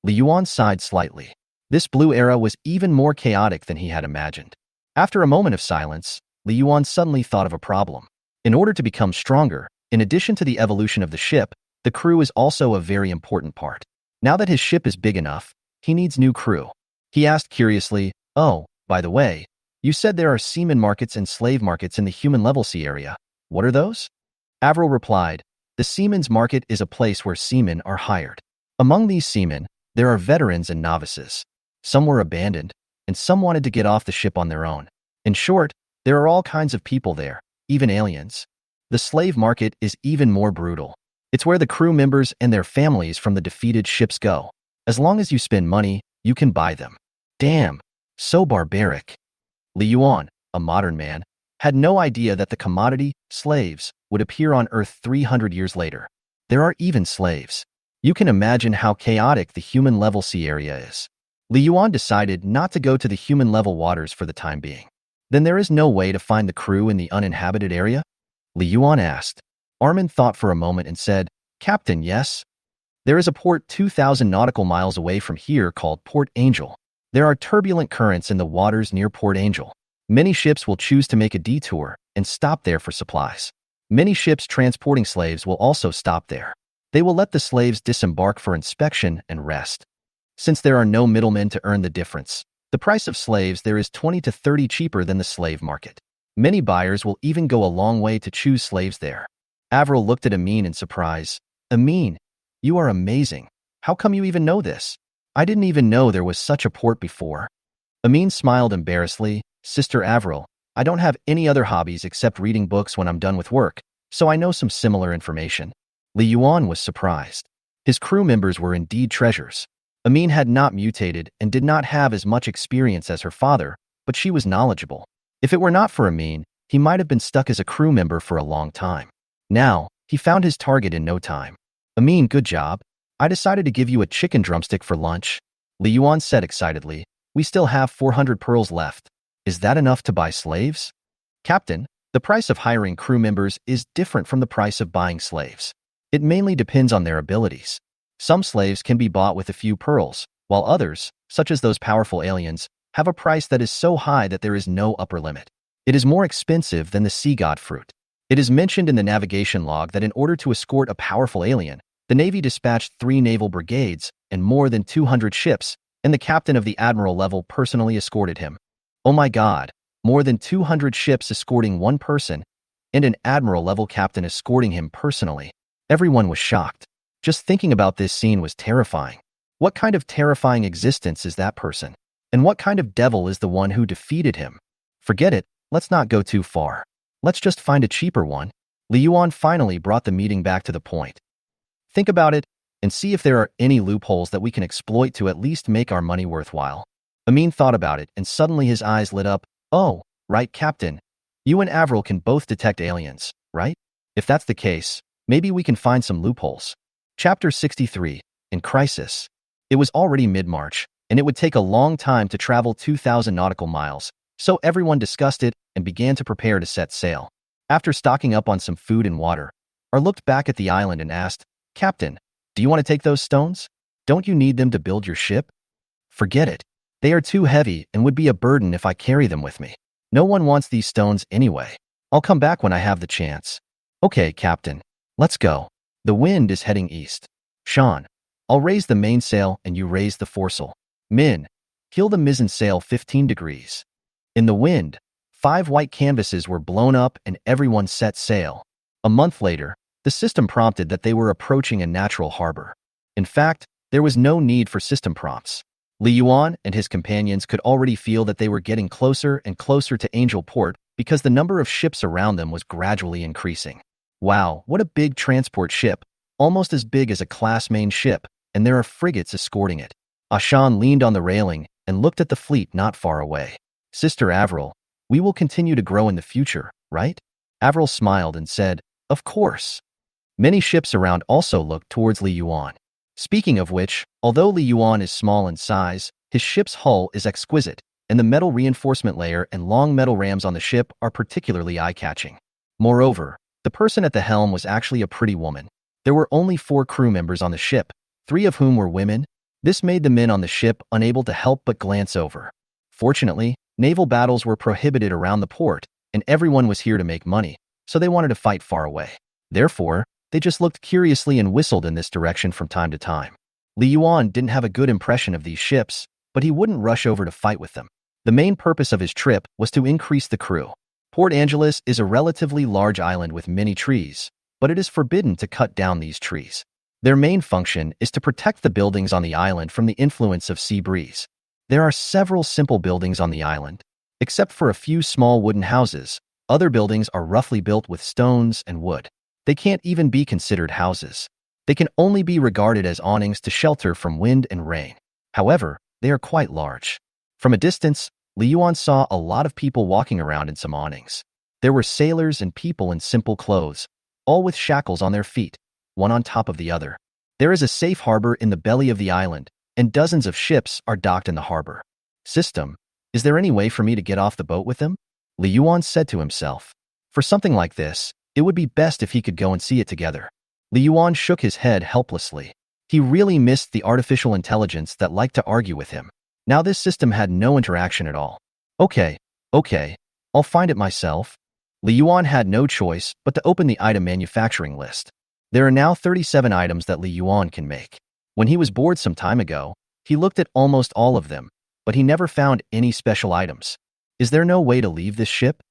Li Yuan sighed slightly. This blue era was even more chaotic than he had imagined. After a moment of silence, Li Yuan suddenly thought of a problem. In order to become stronger, in addition to the evolution of the ship, the crew is also a very important part. Now that his ship is big enough, He needs new crew. He asked curiously, "Oh, by the way, you said there are seaman markets and slave markets in the human level sea area. What are those?" Avril replied, "The seaman's market is a place where seamen are hired. Among these seamen, there are veterans and novices. Some were abandoned, and some wanted to get off the ship on their own. In short, there are all kinds of people there, even aliens. The slave market is even more brutal. It's where the crew members and their families from the defeated ships go. As long as you spend money, you can buy them." Damn, so barbaric. Li Yuan, a modern man, had no idea that the commodity, slaves, would appear on Earth 300 years later. There are even slaves. You can imagine how chaotic the human-level sea area is. Li Yuan decided not to go to the human-level waters for the time being. Then there is no way to find the crew in the uninhabited area? Li Yuan asked. Armin thought for a moment and said, "Captain, yes. There is a port 2,000 nautical miles away from here called Port Angel. There are turbulent currents in the waters near Port Angel. Many ships will choose to make a detour and stop there for supplies. Many ships transporting slaves will also stop there. They will let the slaves disembark for inspection and rest. Since there are no middlemen to earn the difference, the price of slaves there is 20 to 30 cheaper than the slave market. Many buyers will even go a long way to choose slaves there." Avril looked at Amin in surprise. "Amin, you are amazing. How come you even know this? I didn't even know there was such a port before." Amin smiled embarrassedly. "Sister Avril, I don't have any other hobbies except reading books when I'm done with work, so I know some similar information." Li Yuan was surprised. His crew members were indeed treasures. Amin had not mutated and did not have as much experience as her father, but she was knowledgeable. If it were not for Amin, he might have been stuck as a crew member for a long time. Now, he found his target in no time. "Amin, good job. I decided to give you a chicken drumstick for lunch," Li Yuan said excitedly. "We still have 400 pearls left. Is that enough to buy slaves?" "Captain, the price of hiring crew members is different from the price of buying slaves. It mainly depends on their abilities. Some slaves can be bought with a few pearls, while others, such as those powerful aliens, have a price that is so high that there is no upper limit. It is more expensive than the sea god fruit. It is mentioned in the navigation log that in order to escort a powerful alien, the Navy dispatched 3 naval brigades and more than 200 ships, and the captain of the admiral level personally escorted him. Oh my god, more than 200 ships escorting one person, and an admiral level captain escorting him personally. Everyone was shocked. Just thinking about this scene was terrifying. What kind of terrifying existence is that person? And what kind of devil is the one who defeated him? Forget it, let's not go too far. Let's just find a cheaper one. Li Yuan finally brought the meeting back to the point. Think about it, and see if there are any loopholes that we can exploit to at least make our money worthwhile. Amin thought about it, and suddenly his eyes lit up. Oh, right, Captain. You and Avril can both detect aliens, right? If that's the case, maybe we can find some loopholes. Chapter 63, In Crisis. It was already mid-March, and it would take a long time to travel 2,000 nautical miles, so everyone discussed it and began to prepare to set sail. After stocking up on some food and water, Ar looked back at the island and asked, "Captain, do you want to take those stones? Don't you need them to build your ship?" "Forget it. They are too heavy and would be a burden if I carry them with me. No one wants these stones anyway. I'll come back when I have the chance." "Okay, Captain. Let's go. The wind is heading east. Sean, I'll raise the mainsail and you raise the foresail. Min, keel the mizzen sail 15 degrees. In the wind, 5 white canvases were blown up and everyone set sail. A month later, the system prompted that they were approaching a natural harbor. In fact, there was no need for system prompts. Li Yuan and his companions could already feel that they were getting closer and closer to Angel Port because the number of ships around them was gradually increasing. Wow, what a big transport ship, almost as big as a class main ship, and there are frigates escorting it. Ashan leaned on the railing and looked at the fleet not far away. "Sister Avril, we will continue to grow in the future, right?" Avril smiled and said, "Of course." Many ships around also looked towards Li Yuan. Speaking of which, although Li Yuan is small in size, his ship's hull is exquisite, and the metal reinforcement layer and long metal rams on the ship are particularly eye-catching. Moreover, the person at the helm was actually a pretty woman. There were only 4 crew members on the ship, 3 of whom were women. This made the men on the ship unable to help but glance over. Fortunately, naval battles were prohibited around the port, and everyone was here to make money, so they wanted to fight far away. Therefore, they just looked curiously and whistled in this direction from time to time. Li Yuan didn't have a good impression of these ships, but he wouldn't rush over to fight with them. The main purpose of his trip was to increase the crew. Port Angeles is a relatively large island with many trees, but it is forbidden to cut down these trees. Their main function is to protect the buildings on the island from the influence of sea breeze. There are several simple buildings on the island. Except for a few small wooden houses, other buildings are roughly built with stones and wood. They can't even be considered houses. They can only be regarded as awnings to shelter from wind and rain. However, they are quite large. From a distance, Li Yuan saw a lot of people walking around in some awnings. There were sailors and people in simple clothes, all with shackles on their feet, one on top of the other. There is a safe harbor in the belly of the island, and dozens of ships are docked in the harbor. System, is there any way for me to get off the boat with him? Li Yuan said to himself. For something like this, it would be best if he could go and see it together. Li Yuan shook his head helplessly. He really missed the artificial intelligence that liked to argue with him. Now this system had no interaction at all. Okay, I'll find it myself. Li Yuan had no choice but to open the item manufacturing list. There are now 37 items that Li Yuan can make. When he was bored some time ago, he looked at almost all of them, but he never found any special items. Is there no way to leave this ship?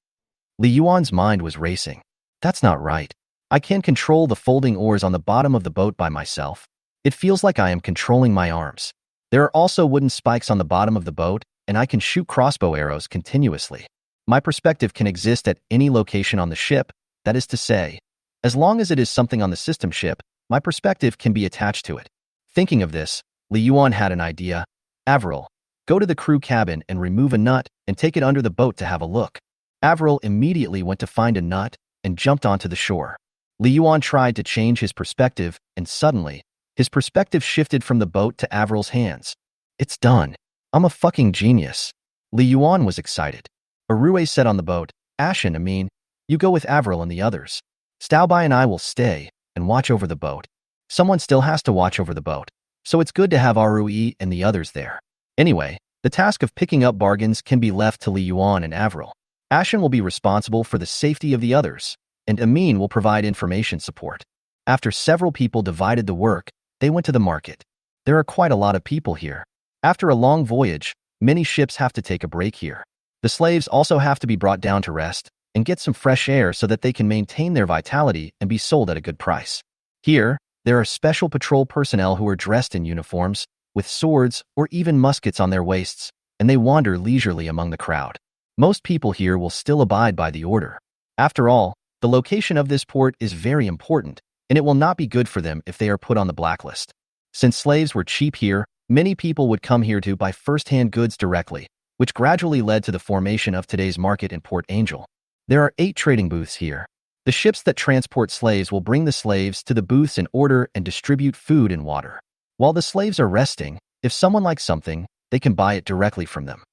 Li Yuan's mind was racing. That's not right. I can't control the folding oars on the bottom of the boat by myself. It feels like I am controlling my arms. There are also wooden spikes on the bottom of the boat, and I can shoot crossbow arrows continuously. My perspective can exist at any location on the ship, that is to say, as long as it is something on the system ship, my perspective can be attached to it. Thinking of this, Li Yuan had an idea. Avril, go to the crew cabin and remove a nut and take it under the boat to have a look. Avril immediately went to find a nut and jumped onto the shore. Li Yuan tried to change his perspective, and suddenly, his perspective shifted from the boat to Avril's hands. It's done. I'm a fucking genius. Li Yuan was excited. Arue said on the boat, Ashen, you go with Avril and the others. Staubai and I will stay and watch over the boat. Someone still has to watch over the boat, so it's good to have Arue and the others there. Anyway, the task of picking up bargains can be left to Li Yuan and Avril. Ashen will be responsible for the safety of the others, and Amin will provide information support. After several people divided the work, they went to the market. There are quite a lot of people here. After a long voyage, many ships have to take a break here. The slaves also have to be brought down to rest and get some fresh air so that they can maintain their vitality and be sold at a good price. Here, there are special patrol personnel who are dressed in uniforms, with swords or even muskets on their waists, and they wander leisurely among the crowd. Most people here will still abide by the order. After all, the location of this port is very important, and it will not be good for them if they are put on the blacklist. Since slaves were cheap here, many people would come here to buy first-hand goods directly, which gradually led to the formation of today's market in Port Angel. There are 8 trading booths here. The ships that transport slaves will bring the slaves to the booths in order and distribute food and water. While the slaves are resting, if someone likes something, they can buy it directly from them.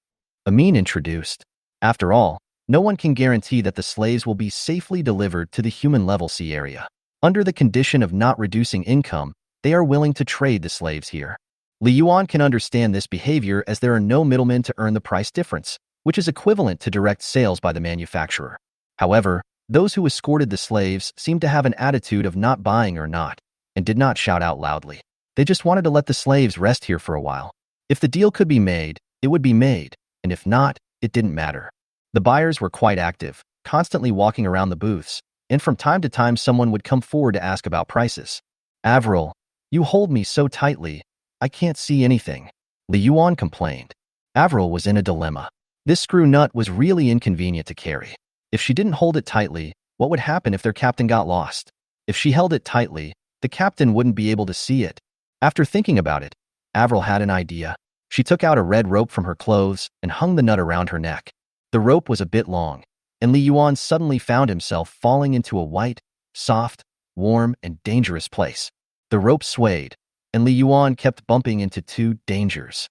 Amin introduced. After all, no one can guarantee that the slaves will be safely delivered to the human-level sea area. Under the condition of not reducing income, they are willing to trade the slaves here. Li Yuan can understand this behavior as there are no middlemen to earn the price difference, which is equivalent to direct sales by the manufacturer. However, those who escorted the slaves seemed to have an attitude of not buying or not, and did not shout out loudly. They just wanted to let the slaves rest here for a while. If the deal could be made, it would be made, and if not, it didn't matter. The buyers were quite active, constantly walking around the booths, and from time to time someone would come forward to ask about prices. Avril, you hold me so tightly, I can't see anything. Li Yuan complained. Avril was in a dilemma. This screw nut was really inconvenient to carry. If she didn't hold it tightly, what would happen if their captain got lost? If she held it tightly, the captain wouldn't be able to see it. After thinking about it, Avril had an idea. She took out a red rope from her clothes and hung the nut around her neck. The rope was a bit long, and Li Yuan suddenly found himself falling into a white, soft, warm, and dangerous place. The rope swayed, and Li Yuan kept bumping into 2 dangers.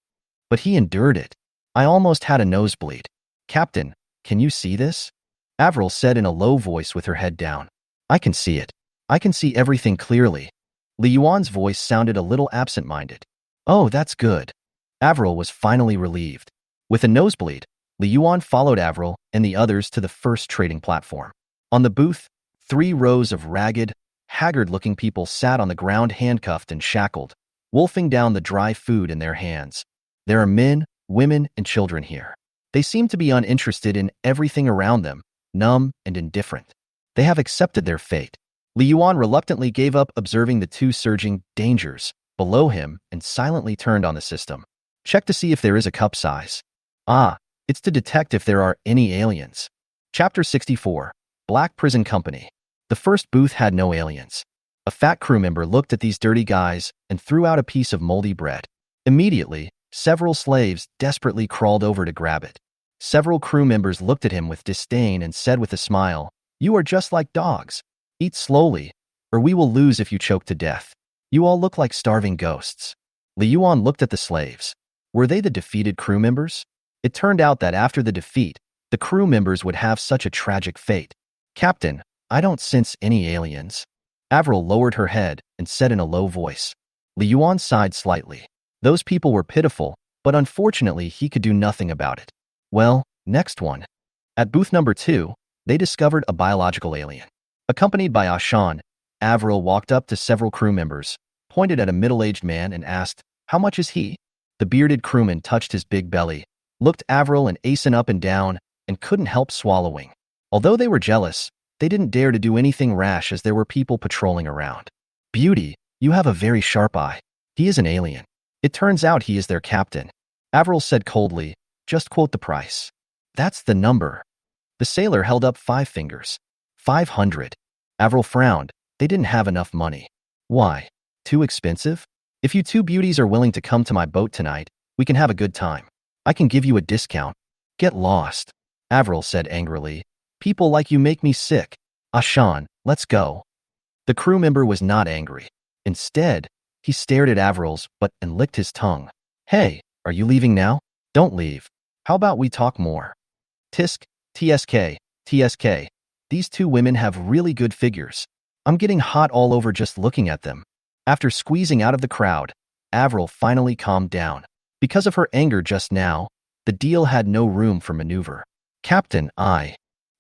But he endured it. I almost had a nosebleed. Captain, can you see this? Avril said in a low voice with her head down. I can see it. I can see everything clearly. Li Yuan's voice sounded a little absent-minded. Oh, that's good. Avril was finally relieved. With a nosebleed, Li Yuan followed Avril and the others to the first trading platform. On the booth, 3 rows of ragged, haggard-looking people sat on the ground handcuffed and shackled. wolfing down the dry food in their hands. There are men, women, and children here. They seem to be uninterested in everything around them, numb and indifferent. They have accepted their fate. Li Yuan reluctantly gave up observing the two surging dangers below him and silently turned on the system. Check to see if there is a cup size. Ah, it's to detect if there are any aliens. Chapter 64. Black Prison Company. The first booth had no aliens. A fat crew member looked at these dirty guys and threw out a piece of moldy bread. Immediately, several slaves desperately crawled over to grab it. Several crew members looked at him with disdain and said with a smile, "You are just like dogs. Eat slowly, or we will lose if you choke to death. You all look like starving ghosts." Li Yuan looked at the slaves. Were they the defeated crew members? It turned out that after the defeat, the crew members would have such a tragic fate. "Captain, I don't sense any aliens." Avril lowered her head and said in a low voice. Li Yuan sighed slightly. Those people were pitiful, but unfortunately he could do nothing about it. Well, next one. At booth number 2, they discovered a biological alien. Accompanied by Ashan, Avril walked up to several crew members, pointed at a middle-aged man and asked, "How much is he?" The bearded crewman touched his big belly, looked Avril and Asen up and down, and couldn't help swallowing. Although they were jealous, they didn't dare to do anything rash as there were people patrolling around. "Beauty, you have a very sharp eye. He is an alien. It turns out he is their captain." Avril said coldly, "Just quote the price." "That's the number." The sailor held up 5 fingers. 500. Avril frowned. They didn't have enough money. "Why? Too expensive? If you two beauties are willing to come to my boat tonight, we can have a good time. I can give you a discount." "Get lost," Avril said angrily. "People like you make me sick." "Ashan, let's go." The crew member was not angry. Instead, he stared at Avril's butt and licked his tongue. "Hey, are you leaving now? Don't leave. How about we talk more?" "Tisk, TSK, TSK. These two women have really good figures. I'm getting hot all over just looking at them." After squeezing out of the crowd, Avril finally calmed down. Because of her anger just now, the deal had no room for maneuver. "Captain,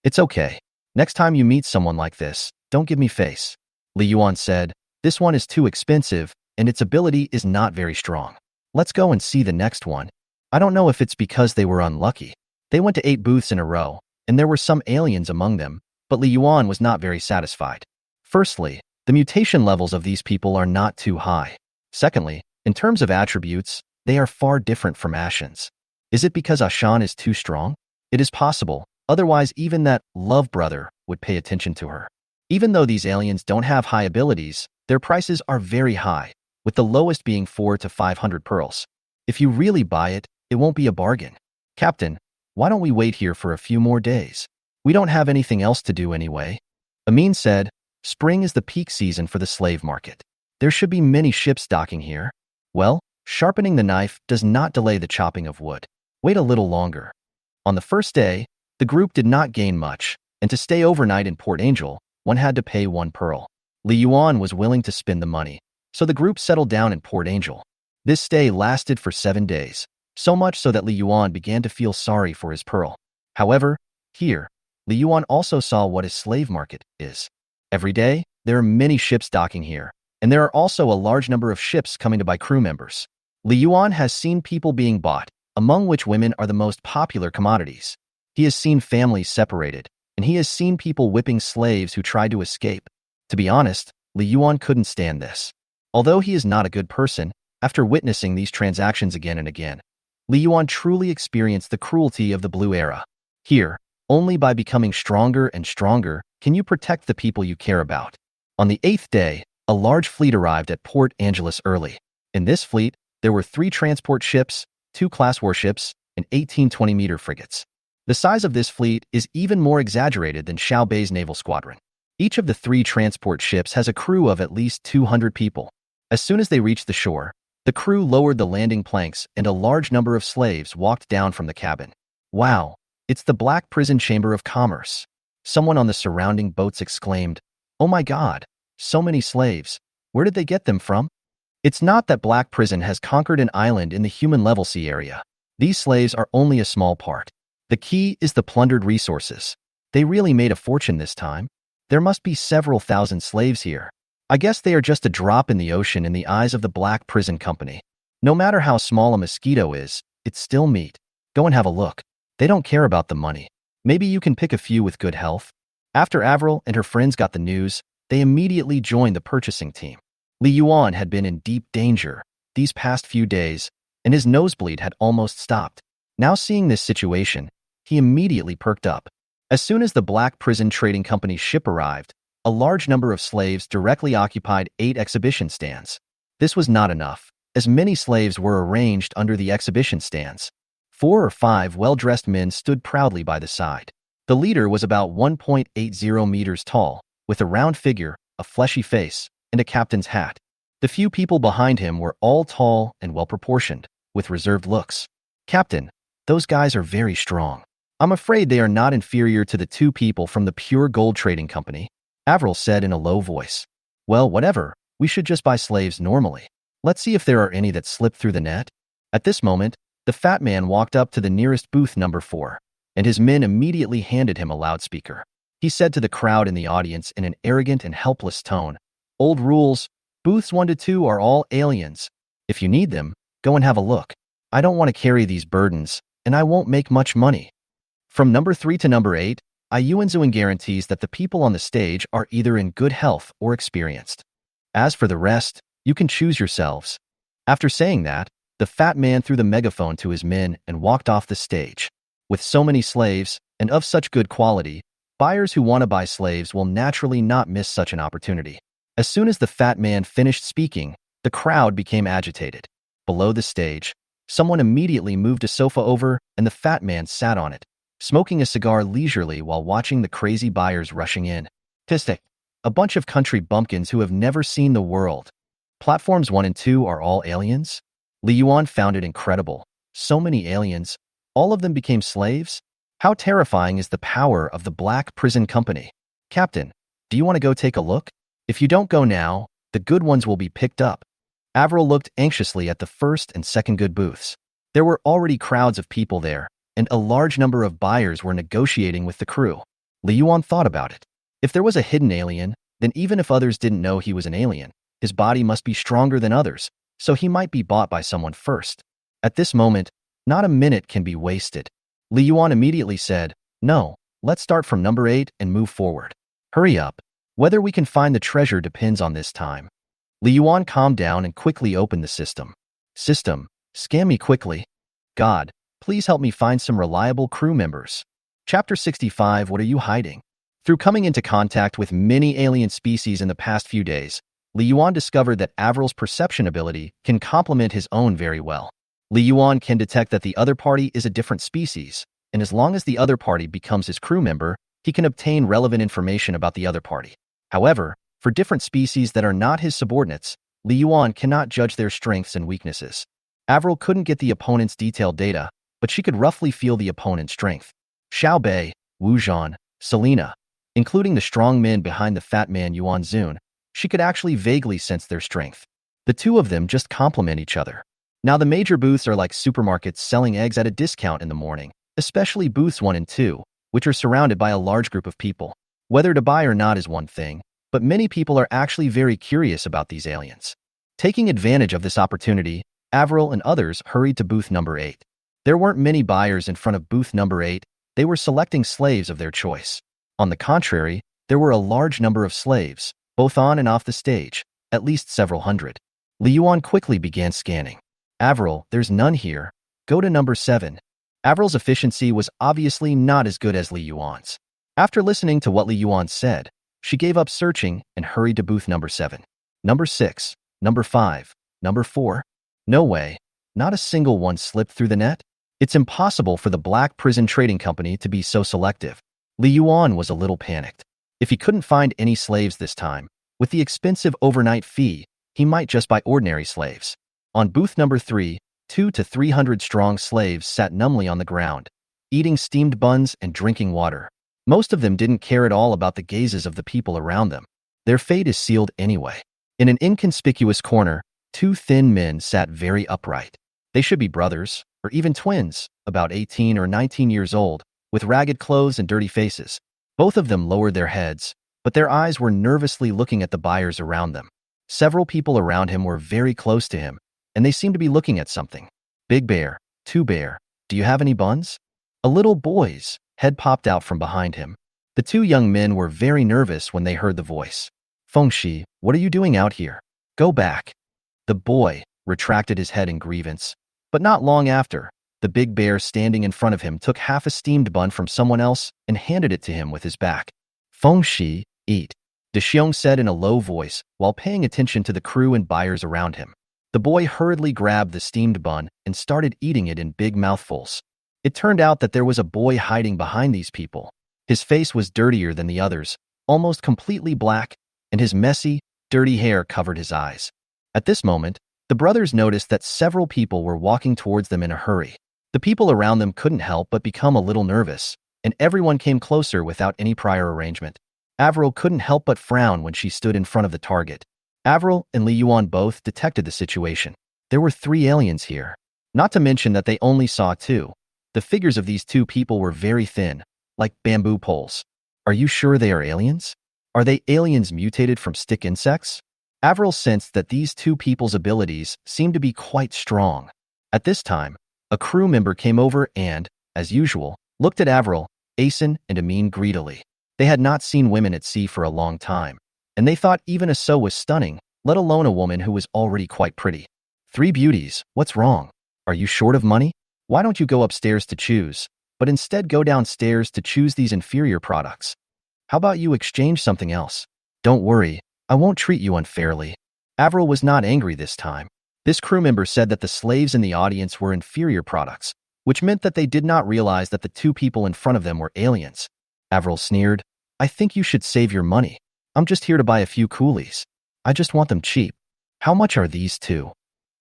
It's okay. Next time you meet someone like this, don't give me face." Li Yuan said, "This one is too expensive, and its ability is not very strong. Let's go and see the next one." I don't know if it's because they were unlucky. They went to 8 booths in a row, and there were some aliens among them, but Li Yuan was not very satisfied. Firstly, the mutation levels of these people are not too high. Secondly, in terms of attributes, they are far different from Ashan's. Is it because Ashan is too strong? It is possible, otherwise even that love brother would pay attention to her. Even though these aliens don't have high abilities, their prices are very high, with the lowest being 400 to 500 pearls. If you really buy it, it won't be a bargain. "Captain, why don't we wait here for a few more days? We don't have anything else to do anyway." Amin said, "Spring is the peak season for the slave market. There should be many ships docking here." "Well, sharpening the knife does not delay the chopping of wood. Wait a little longer." On the first day, the group did not gain much, and to stay overnight in Port Angel, one had to pay 1 pearl. Li Yuan was willing to spend the money, so the group settled down in Port Angel. This stay lasted for 7 days, so much so that Li Yuan began to feel sorry for his pearl. However, here, Li Yuan also saw what a slave market is. Every day, there are many ships docking here, and there are also a large number of ships coming to buy crew members. Li Yuan has seen people being bought, among which women are the most popular commodities. He has seen families separated, and he has seen people whipping slaves who tried to escape. To be honest, Li Yuan couldn't stand this. Although he is not a good person, after witnessing these transactions again and again, Li Yuan truly experienced the cruelty of the Blue Era. Here, only by becoming stronger and stronger can you protect the people you care about. On the 8th day, a large fleet arrived at Port Angeles early. In this fleet, there were 3 transport ships, 2 class warships, and 18 20-meter frigates. The size of this fleet is even more exaggerated than Xiao Bei's naval squadron. Each of the 3 transport ships has a crew of at least 200 people. As soon as they reached the shore, the crew lowered the landing planks and a large number of slaves walked down from the cabin. "Wow, it's the Black Prison Chamber of Commerce." Someone on the surrounding boats exclaimed, "Oh my God, so many slaves. Where did they get them from?" It's not that Black Prison has conquered an island in the human level sea area. These slaves are only a small part. The key is the plundered resources. They really made a fortune this time. There must be several thousand slaves here. I guess they are just a drop in the ocean in the eyes of the Black Prison Company. No matter how small a mosquito is, it's still meat. Go and have a look. They don't care about the money. Maybe you can pick a few with good health. After Avril and her friends got the news, they immediately joined the purchasing team. Li Yuan had been in deep danger these past few days, and his nosebleed had almost stopped. Now seeing this situation, he immediately perked up. As soon as the Black Prison Trading Company's ship arrived, a large number of slaves directly occupied 8 exhibition stands. This was not enough, as many slaves were arranged under the exhibition stands. 4 or 5 well-dressed men stood proudly by the side. The leader was about 1.80 meters tall, with a round figure, a fleshy face, and a captain's hat. The few people behind him were all tall and well-proportioned, with reserved looks. "Captain, those guys are very strong. I'm afraid they are not inferior to the 2 people from the Pure Gold Trading Company," Avril said in a low voice. "Well, whatever, we should just buy slaves normally. Let's see if there are any that slip through the net." At this moment, the fat man walked up to the nearest booth number 4, and his men immediately handed him a loudspeaker. He said to the crowd in the audience in an arrogant and helpless tone, "Old rules, booths 1 to 2 are all aliens. If you need them, go and have a look. I don't want to carry these burdens, and I won't make much money." From number 3 to number 8, Yuanzuan guarantees that the people on the stage are either in good health or experienced. As for the rest, you can choose yourselves. After saying that, the fat man threw the megaphone to his men and walked off the stage. With so many slaves, and of such good quality, buyers who want to buy slaves will naturally not miss such an opportunity. As soon as the fat man finished speaking, the crowd became agitated. Below the stage, someone immediately moved a sofa over and the fat man sat on it, smoking a cigar leisurely while watching the crazy buyers rushing in. Tistic, a bunch of country bumpkins who have never seen the world. Platforms 1 and 2 are all aliens? Li Yuan found it incredible. So many aliens, all of them became slaves? How terrifying is the power of the Black Prison Company? "Captain, do you want to go take a look? If you don't go now, the good ones will be picked up." Avril looked anxiously at the first and second good booths. There were already crowds of people there, and a large number of buyers were negotiating with the crew. Li Yuan thought about it. If there was a hidden alien, then even if others didn't know he was an alien, his body must be stronger than others, so he might be bought by someone first. At this moment, not a minute can be wasted. Li Yuan immediately said, "No, let's start from number 8 and move forward. Hurry up. Whether we can find the treasure depends on this time." Li Yuan calmed down and quickly opened the system. "System, scan me quickly. God, please help me find some reliable crew members." Chapter 65, What Are You Hiding? Through coming into contact with many alien species in the past few days, Li Yuan discovered that Avril's perception ability can complement his own very well. Li Yuan can detect that the other party is a different species, and as long as the other party becomes his crew member, he can obtain relevant information about the other party. However, for different species that are not his subordinates, Li Yuan cannot judge their strengths and weaknesses. Avril couldn't get the opponent's detailed data, but she could roughly feel the opponent's strength. Xiao Bei, Wu Zhan, Selena, including the strong men behind the fat man Yuan Zun, she could actually vaguely sense their strength. The two of them just complement each other. Now the major booths are like supermarkets selling eggs at a discount in the morning, especially booths 1 and 2, which are surrounded by a large group of people. Whether to buy or not is one thing, but many people are actually very curious about these aliens. Taking advantage of this opportunity, Avril and others hurried to booth number 8. There weren't many buyers in front of booth number 8, they were selecting slaves of their choice. On the contrary, there were a large number of slaves, both on and off the stage, at least several hundred. Li Yuan quickly began scanning. "Avril, there's none here. Go to number 7. Avril's efficiency was obviously not as good as Li Yuan's. After listening to what Li Yuan said, she gave up searching and hurried to booth number 7. Number 6, number 5, number 4. No way, not a single one slipped through the net? It's impossible for the Black Prison Trading Company to be so selective. Li Yuan was a little panicked. If he couldn't find any slaves this time, with the expensive overnight fee, he might just buy ordinary slaves. On booth number 3, 200 to 300 strong slaves sat numbly on the ground, eating steamed buns and drinking water. Most of them didn't care at all about the gazes of the people around them. Their fate is sealed anyway. In an inconspicuous corner, 2 thin men sat very upright. They should be brothers, or even twins, about 18 or 19 years old, with ragged clothes and dirty faces. Both of them lowered their heads, but their eyes were nervously looking at the buyers around them. Several people around him were very close to him, and they seemed to be looking at something. Big Bear, Two Bear, do you have any buns? A little boy's head popped out from behind him. The two young men were very nervous when they heard the voice. Fengshi, what are you doing out here? Go back. The boy retracted his head in grievance, but not long after, the big bear standing in front of him took half a steamed bun from someone else and handed it to him with his back. Fengshi, eat, Dexiong said in a low voice while paying attention to the crew and buyers around him. The boy hurriedly grabbed the steamed bun and started eating it in big mouthfuls. It turned out that there was a boy hiding behind these people. His face was dirtier than the others, almost completely black, and his messy, dirty hair covered his eyes. At this moment, the brothers noticed that several people were walking towards them in a hurry. The people around them couldn't help but become a little nervous, and everyone came closer without any prior arrangement. Avril couldn't help but frown when she stood in front of the target. Avril and Li Yuan both detected the situation. There were 3 aliens here. Not to mention that they only saw 2. The figures of these 2 people were very thin, like bamboo poles. Are you sure they are aliens? Are they aliens mutated from stick insects? Avril sensed that these 2 people's abilities seemed to be quite strong. At this time, a crew member came over and, as usual, looked at Avril, Asen, and Amin greedily. They had not seen women at sea for a long time, and they thought even a So was stunning, let alone a woman who was already quite pretty. 3 beauties, what's wrong? Are you short of money? Why don't you go upstairs to choose, but instead go downstairs to choose these inferior products? How about you exchange something else? Don't worry, I won't treat you unfairly. Avril was not angry this time. This crew member said that the slaves in the audience were inferior products, which meant that they did not realize that the 2 people in front of them were aliens. Avril sneered, I think you should save your money. I'm just here to buy a few coolies. I just want them cheap. How much are these 2?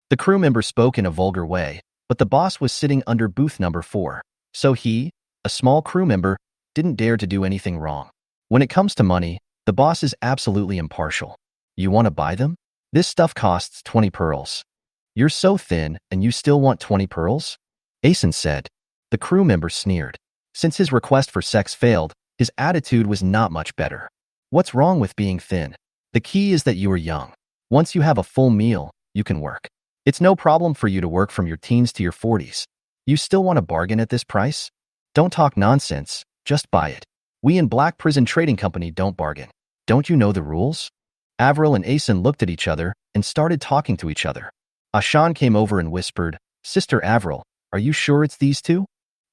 The crew member spoke in a vulgar way, but the boss was sitting under booth number 4, so he, a small crew member, didn't dare to do anything wrong. When it comes to money, the boss is absolutely impartial. You want to buy them? This stuff costs 20 pearls. You're so thin and you still want 20 pearls? Asen said. The crew member sneered. Since his request for sex failed, his attitude was not much better. What's wrong with being thin? The key is that you are young. Once you have a full meal, you can work. It's no problem for you to work from your teens to your 40s. You still want to bargain at this price? Don't talk nonsense, just buy it. We in Black Prison Trading Company don't bargain. Don't you know the rules? Avril and Asen looked at each other and started talking to each other. Ashan came over and whispered, Sister Avril, are you sure it's these 2?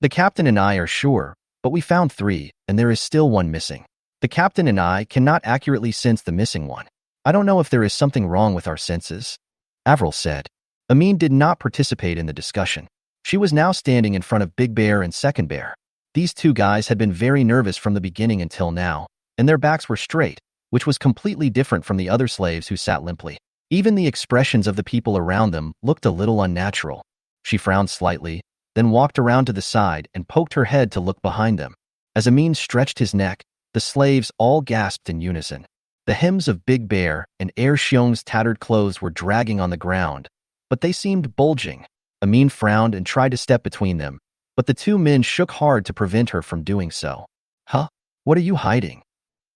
The captain and I are sure, but we found 3, and there is still 1 missing. The captain and I cannot accurately sense the missing one. I don't know if there is something wrong with our senses. Avril said. Amin did not participate in the discussion. She was now standing in front of Big Bear and Second Bear. These 2 guys had been very nervous from the beginning until now, and their backs were straight, which was completely different from the other slaves who sat limply. Even the expressions of the people around them looked a little unnatural. She frowned slightly, then walked around to the side and poked her head to look behind them. As Amin stretched his neck, the slaves all gasped in unison. The hems of Big Bear and Air Xiong's tattered clothes were dragging on the ground, but they seemed bulging. Amin frowned and tried to step between them, but the 2 men shook hard to prevent her from doing so. Huh? What are you hiding?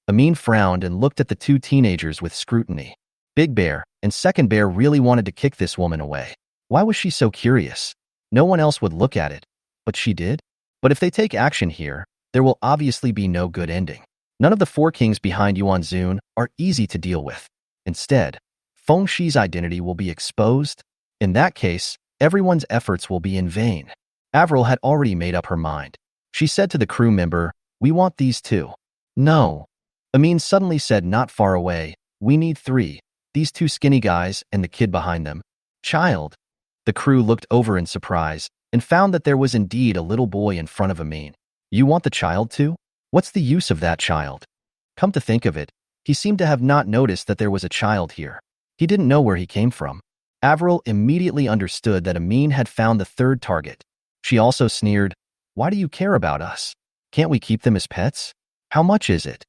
Amin frowned and looked at the 2 teenagers with scrutiny. Big Bear and Second Bear really wanted to kick this woman away. Why was she so curious? No one else would look at it, but she did? But if they take action here, there will obviously be no good ending. None of the 4 kings behind Yuan Zun are easy to deal with. Instead, Feng Shi's identity will be exposed. In that case, everyone's efforts will be in vain. Avril had already made up her mind. She said to the crew member, we want these 2. No. Amin suddenly said not far away, we need 3. These 2 skinny guys and the kid behind them. Child. The crew looked over in surprise and found that there was indeed a little boy in front of Amin. You want the child too? What's the use of that child? Come to think of it, he seemed to have not noticed that there was a child here. He didn't know where he came from. Avril immediately understood that Amin had found the 3rd target. She also sneered, why do you care about us? Can't we keep them as pets? How much is it?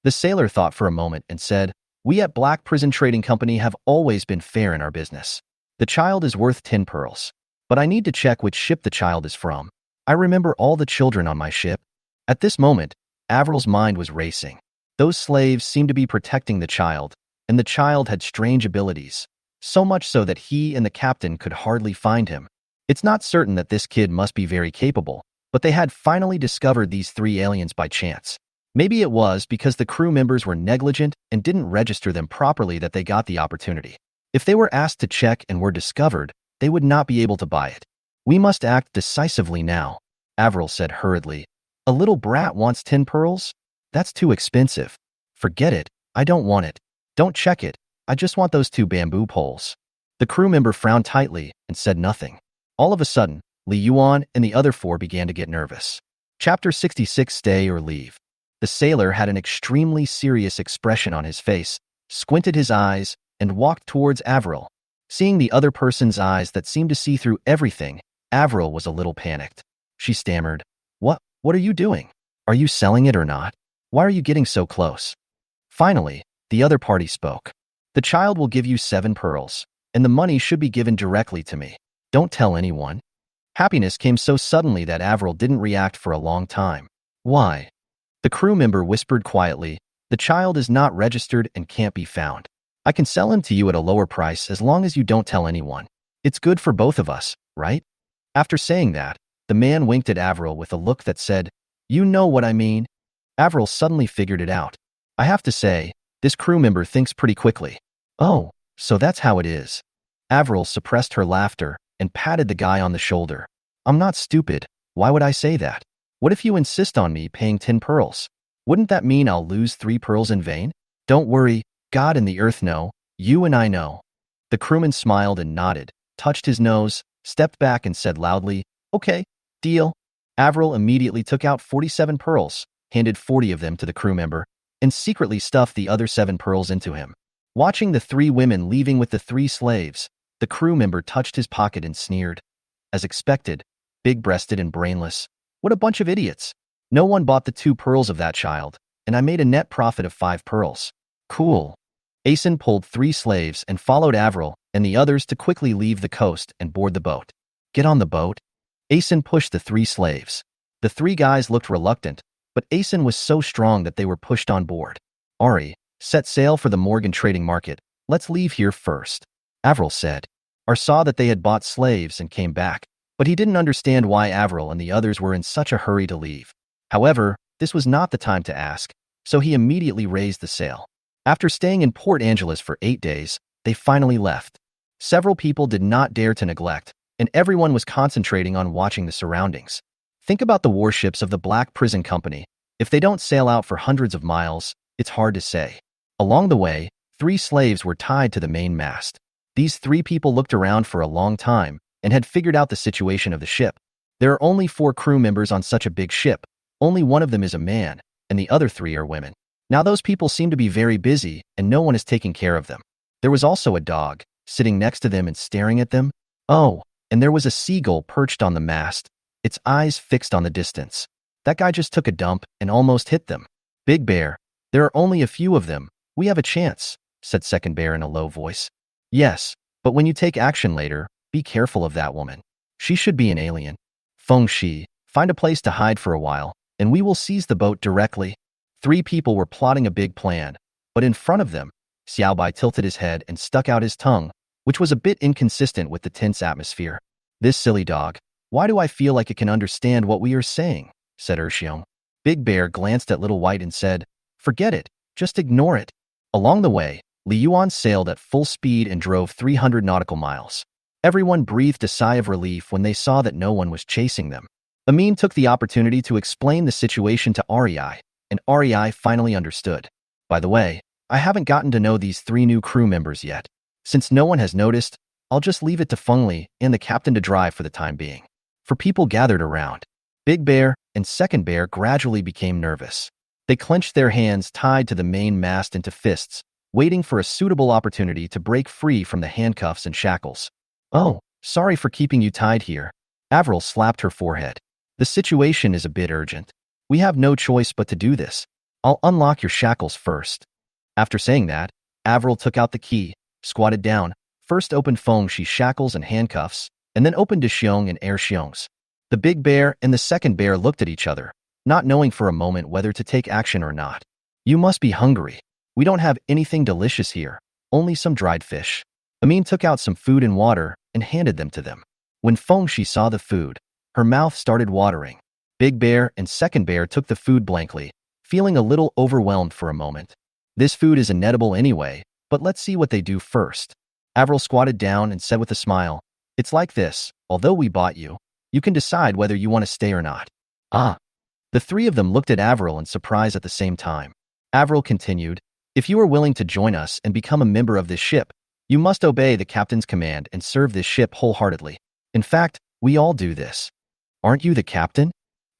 The sailor thought for a moment and said, we at Black Prison Trading Company have always been fair in our business. The child is worth 10 pearls. But I need to check which ship the child is from. I remember all the children on my ship. At this moment, Avril's mind was racing. Those slaves seemed to be protecting the child, and the child had strange abilities, so much so that he and the captain could hardly find him. It's not certain that this kid must be very capable, but they had finally discovered these three aliens by chance. Maybe it was because the crew members were negligent and didn't register them properly that they got the opportunity. If they were asked to check and were discovered, they would not be able to buy it. We must act decisively now, Avril said hurriedly. A little brat wants 10 pearls? That's too expensive. Forget it. I don't want it. Don't check it. I just want those 2 bamboo poles. The crew member frowned tightly and said nothing. All of a sudden, Li Yuan and the other 4 began to get nervous. Chapter 66 Stay or Leave. The sailor had an extremely serious expression on his face, squinted his eyes, and walked towards Avril. Seeing the other person's eyes that seemed to see through everything, Avril was a little panicked. She stammered, What are you doing? Are you selling it or not? Why are you getting so close? Finally, the other party spoke. The child will give you 7 pearls, and the money should be given directly to me. Don't tell anyone. Happiness came so suddenly that Avril didn't react for a long time. Why? The crew member whispered quietly, The child is not registered and can't be found. I can sell him to you at a lower price as long as you don't tell anyone. It's good for both of us, right? After saying that, the man winked at Avril with a look that said, You know what I mean? Avril suddenly figured it out. I have to say, this crew member thinks pretty quickly. Oh, so that's how it is. Avril suppressed her laughter and patted the guy on the shoulder. I'm not stupid. Why would I say that? What if you insist on me paying 10 pearls? Wouldn't that mean I'll lose 3 pearls in vain? Don't worry, God and the earth know, you and I know. The crewman smiled and nodded, touched his nose, stepped back and said loudly, Okay, deal. Avril immediately took out 47 pearls, handed 40 of them to the crew member, and secretly stuffed the other 7 pearls into him. Watching the 3 women leaving with the 3 slaves, the crew member touched his pocket and sneered. As expected, big-breasted and brainless. What a bunch of idiots. No one bought the 2 pearls of that child, and I made a net profit of 5 pearls. Cool. Asen pulled 3 slaves and followed Avril and the others to quickly leave the coast and board the boat. Get on the boat. Asen pushed the 3 slaves. The 3 guys looked reluctant, but Asen was so strong that they were pushed on board. Ari, set sail for the Morgan trading market. Let's leave here first, Avril said. Ar saw that they had bought slaves and came back, but he didn't understand why Avril and the others were in such a hurry to leave. However, this was not the time to ask, so he immediately raised the sail. After staying in Port Angeles for 8 days, they finally left. Several people did not dare to neglect, and everyone was concentrating on watching the surroundings. Think about the warships of the Black Prison Company. If they don't sail out for hundreds of miles, it's hard to say. Along the way, 3 slaves were tied to the main mast. These 3 people looked around for a long time and had figured out the situation of the ship. There are only 4 crew members on such a big ship. Only one of them is a man, and the other 3 are women. Now those people seem to be very busy, and no one is taking care of them. There was also a dog, sitting next to them and staring at them. Oh, and there was a seagull perched on the mast, its eyes fixed on the distance. That guy just took a dump and almost hit them. Big Bear, there are only a few of them. We have a chance, said Second Bear in a low voice. Yes, but when you take action later, be careful of that woman. She should be an alien. Feng Shi, find a place to hide for a while, and we will seize the boat directly. 3 people were plotting a big plan, but in front of them, Xiaobai tilted his head and stuck out his tongue, which was a bit inconsistent with the tense atmosphere. This silly dog, why do I feel like it can understand what we are saying? Said Erxiong. Big Bear glanced at Little White and said, Forget it, just ignore it. Along the way, Li Yuan sailed at full speed and drove 300 nautical miles. Everyone breathed a sigh of relief when they saw that no one was chasing them. Amin took the opportunity to explain the situation to REI, and REI finally understood. By the way, I haven't gotten to know these 3 new crew members yet. Since no one has noticed, I'll just leave it to Feng Li and the captain to drive for the time being. For people gathered around, Big Bear and Second Bear gradually became nervous. They clenched their hands tied to the main mast into fists, waiting for a suitable opportunity to break free from the handcuffs and shackles. Oh, sorry for keeping you tied here. Avril slapped her forehead. The situation is a bit urgent. We have no choice but to do this. I'll unlock your shackles first. After saying that, Avril took out the key, squatted down, first opened Feng Shi's shackles and handcuffs, and then opened Xiong and Erxiong's. The Big Bear and the Second Bear looked at each other, not knowing for a moment whether to take action or not. You must be hungry. We don't have anything delicious here, only some dried fish. Amin took out some food and water and handed them to them. When Fengxi saw the food, her mouth started watering. Big Bear and Second Bear took the food blankly, feeling a little overwhelmed for a moment. This food is inedible anyway, but let's see what they do first. Avril squatted down and said with a smile, "It's like this, although we bought you, you can decide whether you want to stay or not." Ah. The three of them looked at Avril in surprise at the same time. Avril continued, "If you are willing to join us and become a member of this ship, you must obey the captain's command and serve this ship wholeheartedly. In fact, we all do this." "Aren't you the captain?"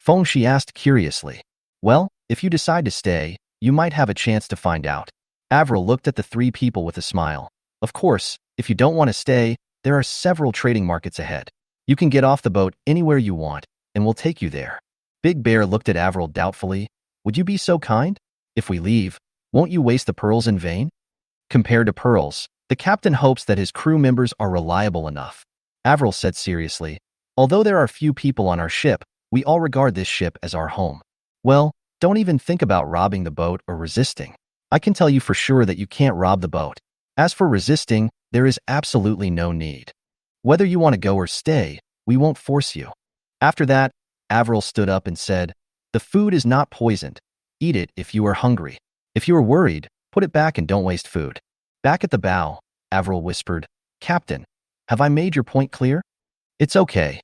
Fengxi asked curiously. "Well, if you decide to stay, you might have a chance to find out." Avril looked at the three people with a smile. "Of course, if you don't want to stay, there are several trading markets ahead. You can get off the boat anywhere you want, and we'll take you there." Big Bear looked at Avril doubtfully. "Would you be so kind? If we leave, won't you waste the pearls in vain?" "Compared to pearls, the captain hopes that his crew members are reliable enough," Avril said seriously. "Although there are few people on our ship, we all regard this ship as our home. Well, don't even think about robbing the boat or resisting. I can tell you for sure that you can't rob the boat. As for resisting, there is absolutely no need. Whether you want to go or stay, we won't force you." After that, Avril stood up and said, "The food is not poisoned. Eat it if you are hungry. If you are worried, put it back and don't waste food." Back at the bow, Avril whispered, "Captain, have I made your point clear?" "It's okay,"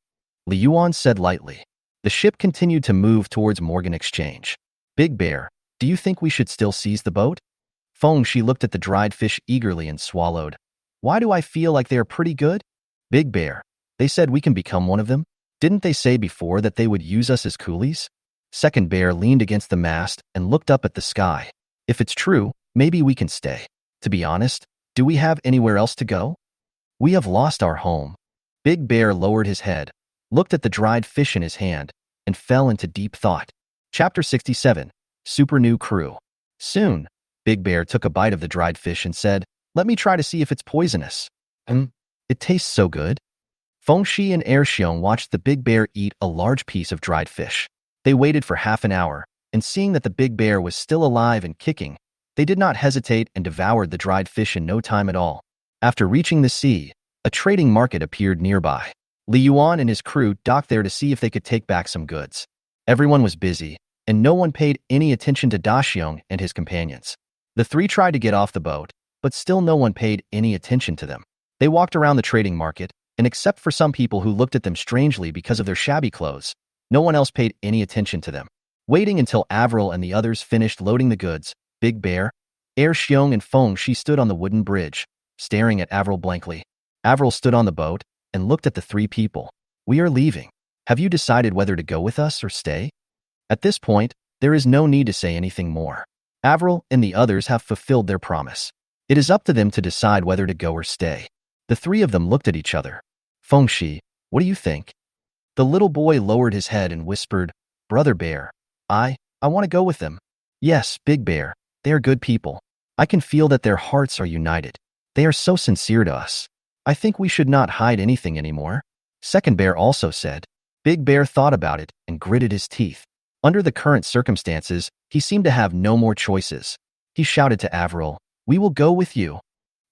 Li Yuan said lightly. The ship continued to move towards Morgan Exchange. "Big Bear, do you think we should still seize the boat?" Fengxi looked at the dried fish eagerly and swallowed. "Why do I feel like they are pretty good?" "Big Bear, they said we can become one of them. Didn't they say before that they would use us as coolies?" Second Bear leaned against the mast and looked up at the sky. "If it's true, maybe we can stay. To be honest, do we have anywhere else to go? We have lost our home." Big Bear lowered his head, looked at the dried fish in his hand, and fell into deep thought. Chapter 67. Super New Crew. Soon, Big Bear took a bite of the dried fish and said, "Let me try to see if it's poisonous." It tastes so good." Fengxi and Erxiong watched the Big Bear eat a large piece of dried fish. They waited for half an hour, and seeing that the Big Bear was still alive and kicking, they did not hesitate and devoured the dried fish in no time at all. After reaching the sea, a trading market appeared nearby. Li Yuan and his crew docked there to see if they could take back some goods. Everyone was busy, and no one paid any attention to Daxiong and his companions. The three tried to get off the boat, but still no one paid any attention to them. They walked around the trading market, and except for some people who looked at them strangely because of their shabby clothes, no one else paid any attention to them. Waiting until Avril and the others finished loading the goods, Big Bear, Erxiong and Fengxi stood on the wooden bridge, staring at Avril blankly. Avril stood on the boat and looked at the three people. "We are leaving. Have you decided whether to go with us or stay?" At this point, there is no need to say anything more. Avril and the others have fulfilled their promise. It is up to them to decide whether to go or stay. The three of them looked at each other. "Fengxi, what do you think?" The little boy lowered his head and whispered, "Brother Bear, I want to go with them." "Yes, Big Bear, they are good people. I can feel that their hearts are united. They are so sincere to us. I think we should not hide anything anymore." Second Bear also said. Big Bear thought about it and gritted his teeth. Under the current circumstances, he seemed to have no more choices. He shouted to Avril, "We will go with you.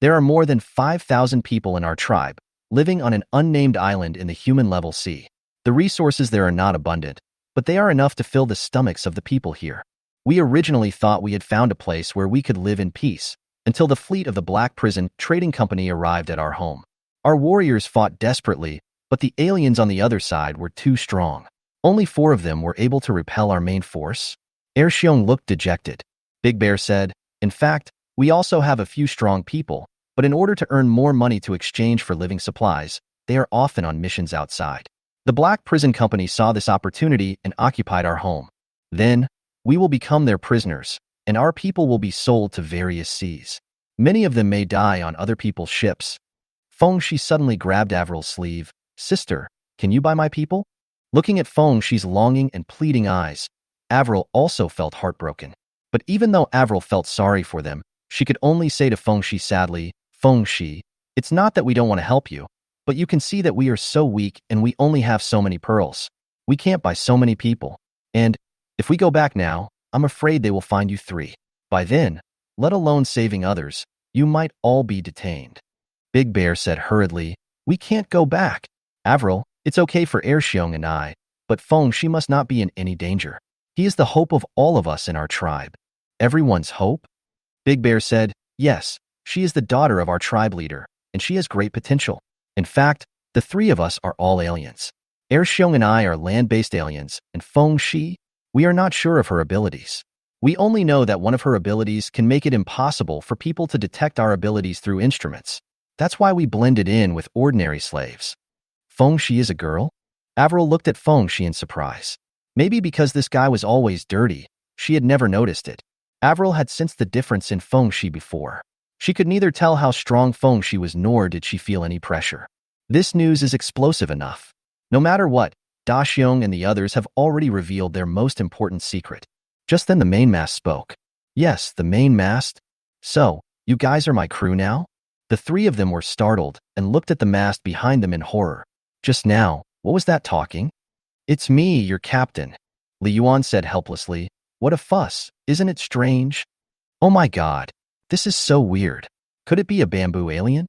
There are more than 5,000 people in our tribe, living on an unnamed island in the human-level sea. The resources there are not abundant, but they are enough to fill the stomachs of the people here. We originally thought we had found a place where we could live in peace, until the fleet of the Black Prison Trading Company arrived at our home. Our warriors fought desperately, but the aliens on the other side were too strong. Only 4 of them were able to repel our main force." Erxiong looked dejected. Big Bear said, "In fact, we also have a few strong people, but in order to earn more money to exchange for living supplies, they are often on missions outside. The Black Prison Company saw this opportunity and occupied our home. Then, we will become their prisoners, and our people will be sold to various seas. Many of them may die on other people's ships." Fengxi suddenly grabbed Avril's sleeve. "Sister, can you buy my people?" Looking at Fengxi's longing and pleading eyes, Avril also felt heartbroken. But even though Avril felt sorry for them, she could only say to Fengxi sadly, "Fengxi, it's not that we don't want to help you, but you can see that we are so weak and we only have so many pearls. We can't buy so many people. And if we go back now, I'm afraid they will find you 3. By then, let alone saving others, you might all be detained. Big Bear said hurriedly, we can't go back. Avril, it's okay for Airxiong and I, but Feng she must not be in any danger. He is the hope of all of us in our tribe. Everyone's hope? Big Bear said, yes, she is the daughter of our tribe leader, and she has great potential. In fact, the three of us are all aliens. Airxiong and I are land-based aliens, and Feng Shi, we are not sure of her abilities. We only know that one of her abilities can make it impossible for people to detect our abilities through instruments. That's why we blended in with ordinary slaves. Feng Shi is a girl? Avril looked at Feng Shi in surprise. Maybe because this guy was always dirty, she had never noticed it. Avril had sensed the difference in Feng Shi before. She could neither tell how strong Feng Shi was nor did she feel any pressure. This news is explosive enough. No matter what, Da Xiong and the others have already revealed their most important secret. Just then the mainmast spoke. Yes, the mainmast. So, you guys are my crew now? The three of them were startled and looked at the mast behind them in horror. Just now, what was that talking? It's me, your captain. Li Yuan said helplessly. What a fuss, isn't it strange? Oh my god, this is so weird. Could it be a bamboo alien?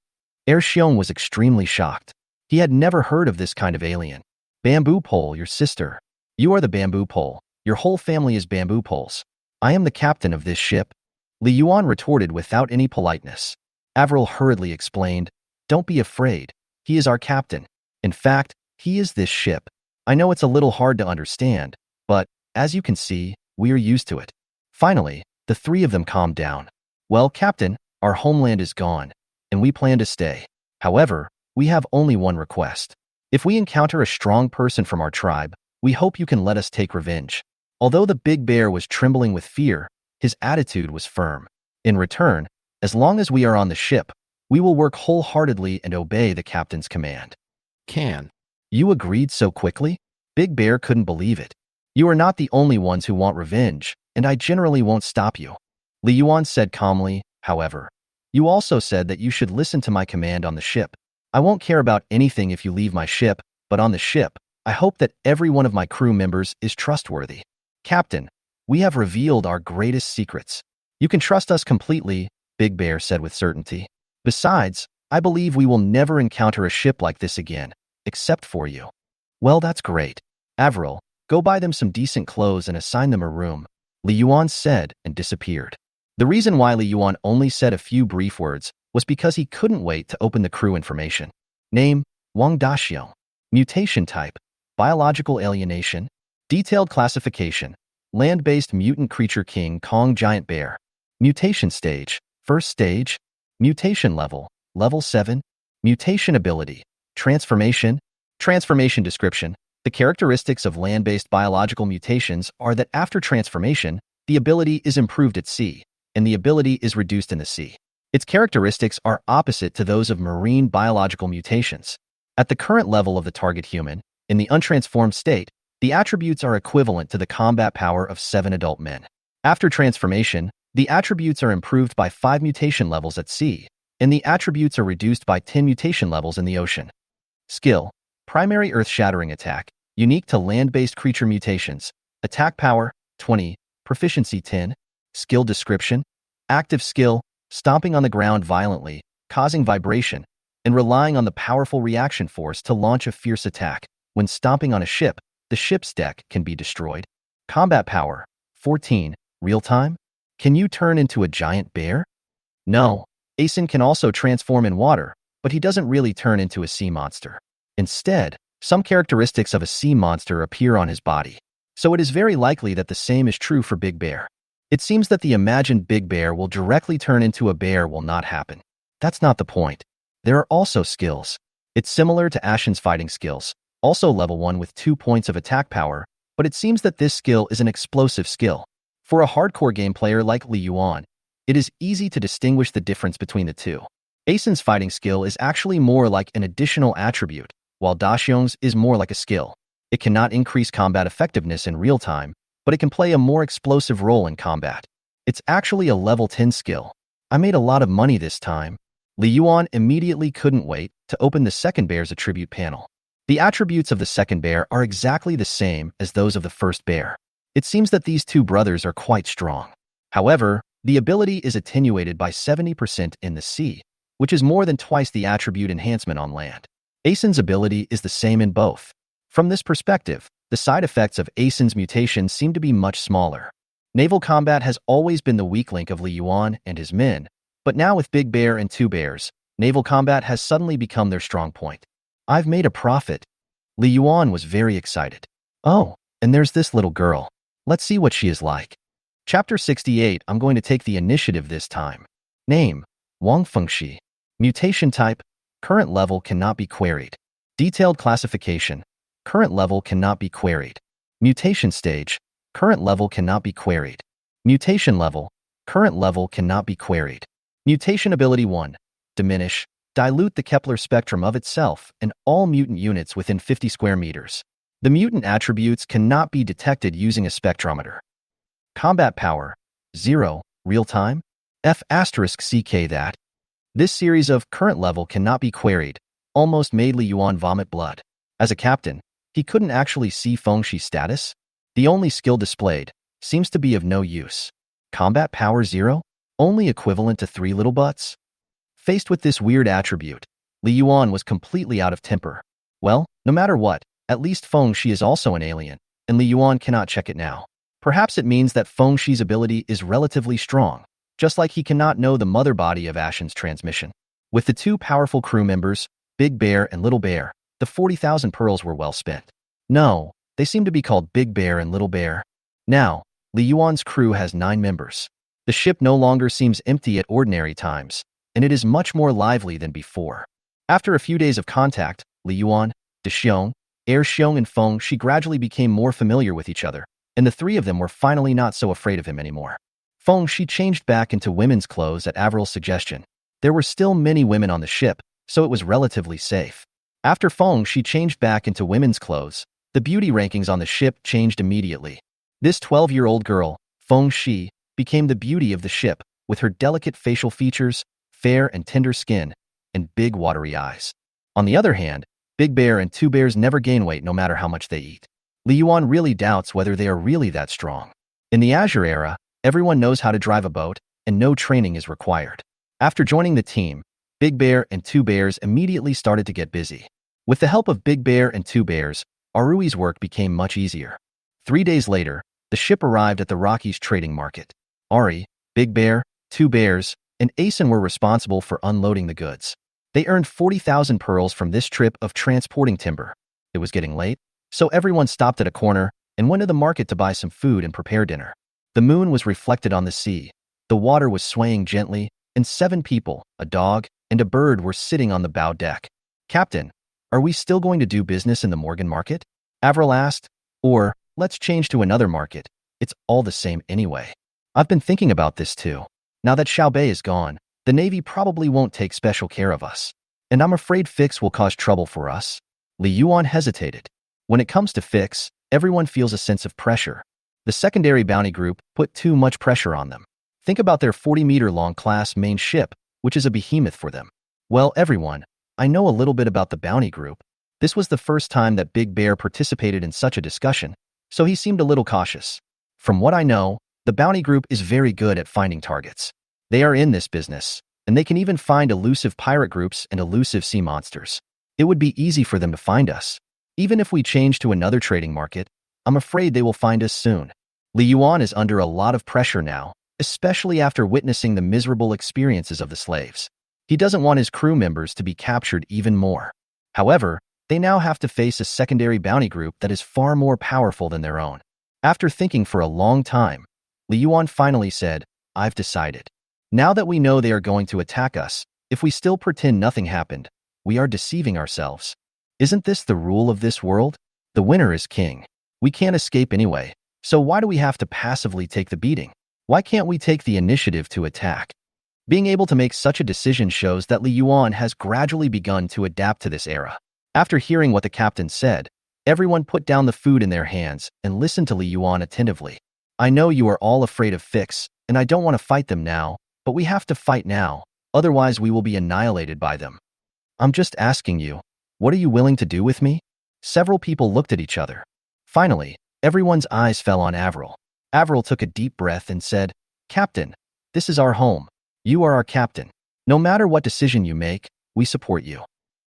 Airxiong was extremely shocked. He had never heard of this kind of alien. Bamboo pole, your sister. You are the bamboo pole. Your whole family is bamboo poles. I am the captain of this ship. Li Yuan retorted without any politeness. Avril hurriedly explained, don't be afraid. He is our captain. In fact, he is this ship. I know it's a little hard to understand, but, as you can see, we are used to it. Finally, the three of them calmed down. Well, Captain, our homeland is gone, and we plan to stay. However, we have only one request. If we encounter a strong person from our tribe, we hope you can let us take revenge. Although the big bear was trembling with fear, his attitude was firm. In return, as long as we are on the ship, we will work wholeheartedly and obey the captain's command. Can. You agreed so quickly? Big Bear couldn't believe it. You are not the only ones who want revenge, and I generally won't stop you. Li Yuan said calmly, however. You also said that you should listen to my command on the ship. I won't care about anything if you leave my ship, but on the ship, I hope that every one of my crew members is trustworthy. Captain, we have revealed our greatest secrets. You can trust us completely, Big Bear said with certainty. Besides, I believe we will never encounter a ship like this again, except for you. Well, that's great. Avril, go buy them some decent clothes and assign them a room, Li Yuan said and disappeared. The reason why Li Yuan only said a few brief words was because he couldn't wait to open the crew information. Name, Wang Daxiong. Mutation type, biological alienation. Detailed classification, land-based mutant creature King Kong giant bear. Mutation stage, first stage. Mutation level, level 7. Mutation ability, transformation. Transformation description. The characteristics of land-based biological mutations are that after transformation, the ability is improved at sea, and the ability is reduced in the sea. Its characteristics are opposite to those of marine biological mutations. At the current level of the target human, in the untransformed state, the attributes are equivalent to the combat power of 7 adult men. After transformation, the attributes are improved by 5 mutation levels at sea, and the attributes are reduced by 10 mutation levels in the ocean. Skill, primary earth-shattering attack, unique to land-based creature mutations. Attack power, 20, proficiency 10. Skill description, active skill, stomping on the ground violently, causing vibration, and relying on the powerful reaction force to launch a fierce attack. When stomping on a ship, the ship's deck can be destroyed. Combat power, 14, real-time. Can you turn into a giant bear? No. Asen can also transform in water, but he doesn't really turn into a sea monster. Instead, some characteristics of a sea monster appear on his body. So it is very likely that the same is true for Big Bear. It seems that the imagined Big Bear will directly turn into a bear will not happen. That's not the point. There are also skills. It's similar to Ashen's fighting skills, also level 1 with 2 points of attack power, but it seems that this skill is an explosive skill. For a hardcore game player like Li Yuan, it is easy to distinguish the difference between the two. Asen's fighting skill is actually more like an additional attribute, while Daxiong's is more like a skill. It cannot increase combat effectiveness in real time, but it can play a more explosive role in combat. It's actually a level 10 skill. I made a lot of money this time. Li Yuan immediately couldn't wait to open the second bear's attribute panel. The attributes of the second bear are exactly the same as those of the first bear. It seems that these two brothers are quite strong. However, The ability is attenuated by 70% in the sea, which is more than twice the attribute enhancement on land. Asen's ability is the same in both. From this perspective, the side effects of Asen's mutation seem to be much smaller. Naval combat has always been the weak link of Li Yuan and his men, but now with Big Bear and Two Bears, naval combat has suddenly become their strong point. I've made a profit. Li Yuan was very excited. Oh, and there's this little girl. Let's see what she is like. Chapter 68. I'm going to take the initiative this time. Name: Wang Fengxi. Mutation type: current level cannot be queried. Detailed classification: current level cannot be queried. Mutation stage: current level cannot be queried. Mutation level: current level cannot be queried. Mutation ability 1. Diminish. Dilute the Kepler spectrum of itself and all mutant units within 50 square meters. The mutant attributes cannot be detected using a spectrometer. Combat power: 0. Real time? F***CK that. This series of current level cannot be queried almost made Li Yuan vomit blood. As a captain, he couldn't actually see Fengxi's status. The only skill displayed seems to be of no use. Combat power 0? Only equivalent to 3 little butts? Faced with this weird attribute, Li Yuan was completely out of temper. Well, no matter what, at least Fengxi is also an alien, and Li Yuan cannot check it now. Perhaps it means that Fengxi's ability is relatively strong, just like he cannot know the mother body of Ashen's transmission. With the two powerful crew members, Big Bear and Little Bear, the 40,000 pearls were well spent. No, they seem to be called Big Bear and Little Bear. Now, Li Yuan's crew has 9 members. The ship no longer seems empty at ordinary times, and it is much more lively than before. After a few days of contact, Li Yuan, De Xiong, Air Xiong and Fengxi gradually became more familiar with each other, and the three of them were finally not so afraid of him anymore. Fengxi changed back into women's clothes at Avril's suggestion. There were still many women on the ship, so it was relatively safe. After Fengxi changed back into women's clothes, the beauty rankings on the ship changed immediately. This 12-year-old girl, Fengxi, became the beauty of the ship, with her delicate facial features, fair and tender skin, and big watery eyes. On the other hand, Big Bear and Two Bears never gain weight no matter how much they eat. Li Yuan really doubts whether they are really that strong. In the Azure era, everyone knows how to drive a boat, and no training is required. After joining the team, Big Bear and Two Bears immediately started to get busy. With the help of Big Bear and Two Bears, Arui's work became much easier. 3 days later, the ship arrived at the Rockies trading market. Ari, Big Bear, Two Bears, and Asen were responsible for unloading the goods. They earned 40,000 pearls from this trip of transporting timber. It was getting late, so everyone stopped at a corner and went to the market to buy some food and prepare dinner. The moon was reflected on the sea. The water was swaying gently, and 7 people, a dog, and a bird were sitting on the bow deck. "Captain, are we still going to do business in the Morgan market?" Avril asked. "Or, let's change to another market. It's all the same anyway." "I've been thinking about this too. Now that Xiaobei is gone, the Navy probably won't take special care of us. And I'm afraid Fix will cause trouble for us." Li Yuan hesitated. When it comes to Fix, everyone feels a sense of pressure. The secondary bounty group put too much pressure on them. Think about their 40-meter-long class main ship, which is a behemoth for them. "Well, everyone, I know a little bit about the bounty group." This was the first time that Big Bear participated in such a discussion, so he seemed a little cautious. "From what I know, the bounty group is very good at finding targets. They are in this business, and they can even find elusive pirate groups and elusive sea monsters. It would be easy for them to find us. Even if we change to another trading market, I'm afraid they will find us soon." Li Yuan is under a lot of pressure now, especially after witnessing the miserable experiences of the slaves. He doesn't want his crew members to be captured even more. However, they now have to face a secondary bounty group that is far more powerful than their own. After thinking for a long time, Li Yuan finally said, "I've decided. Now that we know they are going to attack us, if we still pretend nothing happened, we are deceiving ourselves. Isn't this the rule of this world? The winner is king. We can't escape anyway, so why do we have to passively take the beating? Why can't we take the initiative to attack?" Being able to make such a decision shows that Li Yuan has gradually begun to adapt to this era. After hearing what the captain said, everyone put down the food in their hands and listened to Li Yuan attentively. "I know you are all afraid of Fix, and I don't want to fight them now, but we have to fight now, otherwise we will be annihilated by them. I'm just asking you, what are you willing to do with me?" Several people looked at each other. Finally, everyone's eyes fell on Avril. Avril took a deep breath and said, "Captain, This is our home. You are our captain. No matter what decision you make, we support you.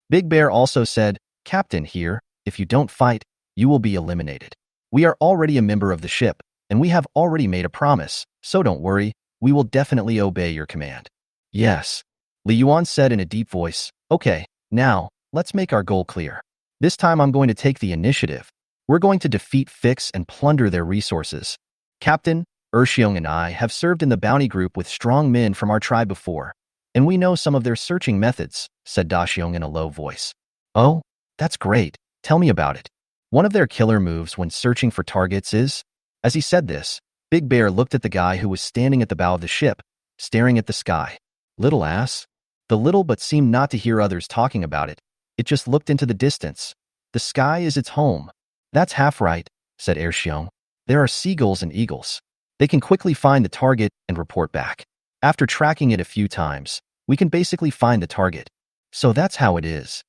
Big Bear also said, Captain here, if you don't fight, you will be eliminated. We are already a member of the ship, and we have already made a promise, so don't worry, we will definitely obey your command. Yes. Li Yuan said in a deep voice, Okay, now, let's make our goal clear. This time I'm going to take the initiative. We're going to defeat Fix and plunder their resources. Captain, Xiong and I have served in the bounty group with strong men from our tribe before, and we know some of their searching methods, said Xiong in a low voice. Oh, that's great. Tell me about it. One of their killer moves when searching for targets is… As he said this, Big Bear looked at the guy who was standing at the bow of the ship, staring at the sky. Little ass. The little but seemed not to hear others talking about it. It just looked into the distance. The sky is its home. That's half right, said Xiong. There are seagulls and eagles. They can quickly find the target and report back. After tracking it a few times, we can basically find the target. So that's how it is.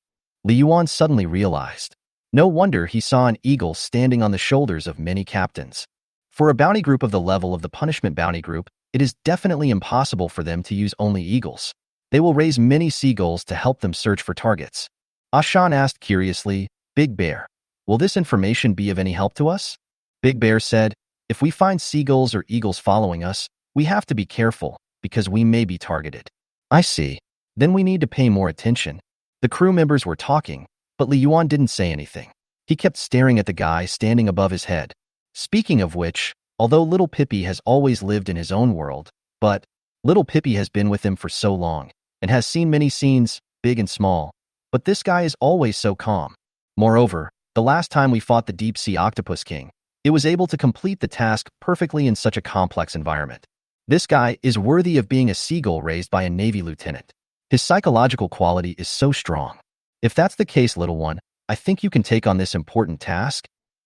Li Yuan suddenly realized. No wonder he saw an eagle standing on the shoulders of many captains. For a bounty group of the level of the punishment bounty group, it is definitely impossible for them to use only eagles. They will raise many seagulls to help them search for targets. Ashan asked curiously, Big Bear, will this information be of any help to us? Big Bear said, if we find seagulls or eagles following us, we have to be careful, because we may be targeted. I see. Then we need to pay more attention. The crew members were talking, but Li Yuan didn't say anything. He kept staring at the guy standing above his head. Speaking of which, although Little Pippi has always lived in his own world, but Little Pippi has been with him for so long, and has seen many scenes, big and small, but this guy is always so calm. Moreover, the last time we fought the Deep-Sea Octopus King, it was able to complete the task perfectly in such a complex environment. This guy is worthy of being a seagull raised by a Navy lieutenant. His psychological quality is so strong. If that's the case, little one, I think you can take on this important task.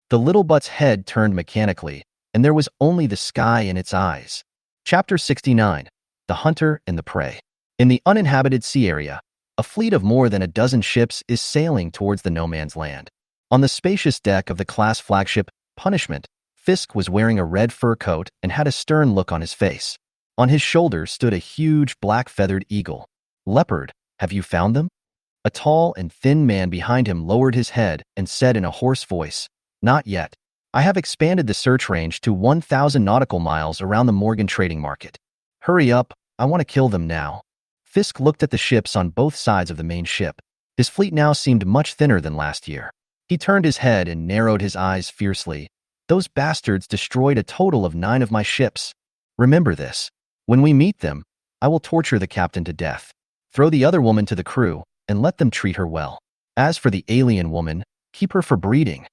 The little butt's head turned mechanically, and there was only the sky in its eyes. Chapter 69. The Hunter and the Prey. In the uninhabited sea area, a fleet of more than a dozen ships is sailing towards the no man's land. On the spacious deck of the class flagship Punishment, Fisk was wearing a red fur coat and had a stern look on his face. On his shoulder stood a huge black-feathered eagle. Leopard, have you found them? A tall and thin man behind him lowered his head and said in a hoarse voice, Not yet. I have expanded the search range to 1,000 nautical miles around the Morgan trading market. Hurry up, I want to kill them now. Fisk looked at the ships on both sides of the main ship. His fleet now seemed much thinner than last year. He turned his head and narrowed his eyes fiercely. Those bastards destroyed a total of 9 of my ships. Remember this. When we meet them, I will torture the captain to death. Throw the other woman to the crew, and let them treat her well. As for the alien woman, keep her for breeding.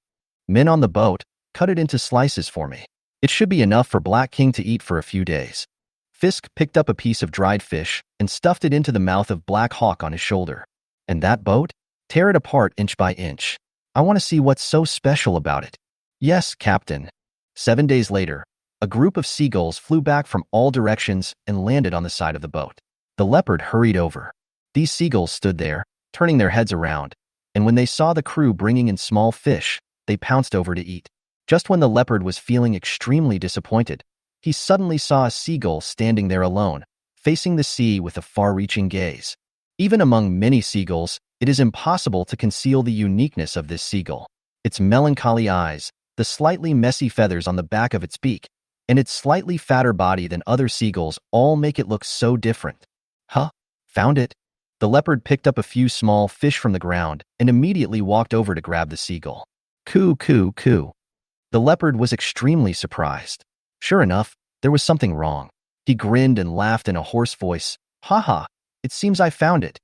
Men on the boat, cut it into slices for me. It should be enough for Black King to eat for a few days. Fisk picked up a piece of dried fish and stuffed it into the mouth of Black Hawk on his shoulder. And that boat? Tear it apart inch by inch. I want to see what's so special about it. Yes, Captain. 7 days later, a group of seagulls flew back from all directions and landed on the side of the boat. The leopard hurried over. These seagulls stood there, turning their heads around, and when they saw the crew bringing in small fish, they pounced over to eat. Just when the leopard was feeling extremely disappointed, he suddenly saw a seagull standing there alone, facing the sea with a far-reaching gaze. Even among many seagulls, it is impossible to conceal the uniqueness of this seagull. Its melancholy eyes, the slightly messy feathers on the back of its beak, and its slightly fatter body than other seagulls all make it look so different. Huh? Found it? The leopard picked up a few small fish from the ground and immediately walked over to grab the seagull. Coo, coo, coo. The leopard was extremely surprised. Sure enough, there was something wrong. He grinned and laughed in a hoarse voice. Ha ha, it seems I found it.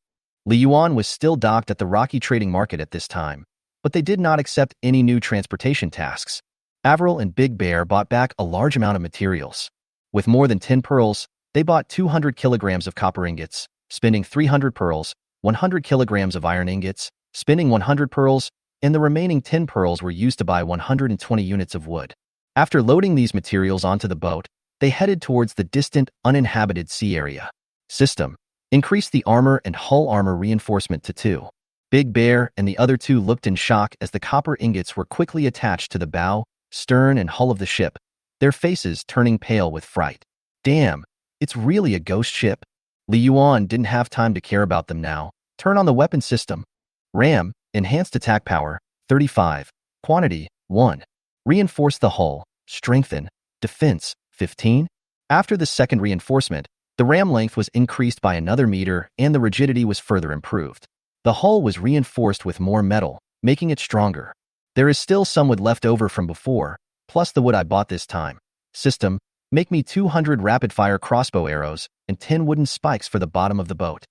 Li Yuan was still docked at the Rocky trading market at this time, but they did not accept any new transportation tasks. Avril and Big Bear bought back a large amount of materials. With more than 10 pearls, they bought 200 kilograms of copper ingots, spending 300 pearls, 100 kilograms of iron ingots, spending 100 pearls, and the remaining 10 pearls were used to buy 120 units of wood. After loading these materials onto the boat, they headed towards the distant, uninhabited sea area. System. Increased the armor and hull armor reinforcement to 2. Big Bear and the other 2 looked in shock as the copper ingots were quickly attached to the bow, stern, and hull of the ship, their faces turning pale with fright. Damn, It's really a ghost ship? Li Yuan didn't have time to care about them now. Turn on the weapon system. RAM, enhanced attack power, 35. Quantity, 1. Reinforce the hull, strengthen, defense, 15. After the second reinforcement, the RAM length was increased by another meter and the rigidity was further improved. The hull was reinforced with more metal, making it stronger. There is still some wood left over from before, plus the wood I bought this time. System, make me 200 rapid-fire crossbow arrows and 10 wooden spikes for the bottom of the boat.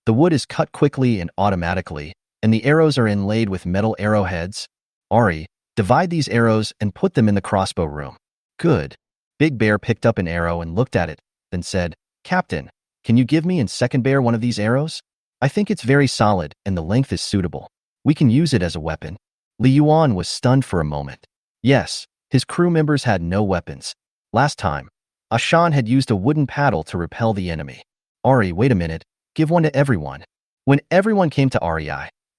The wood is cut quickly and automatically, and the arrows are inlaid with metal arrowheads. Ari, divide these arrows and put them in the crossbow room. Good. Big Bear picked up an arrow and looked at it, then said, Captain, can you give me and Second Bear one of these arrows? I think it's very solid and the length is suitable. We can use it as a weapon. Li Yuan was stunned for a moment. Yes, his crew members had no weapons. Last time, Ashan had used a wooden paddle to repel the enemy. Ari, wait a minute, give one to everyone. When everyone came to Ari,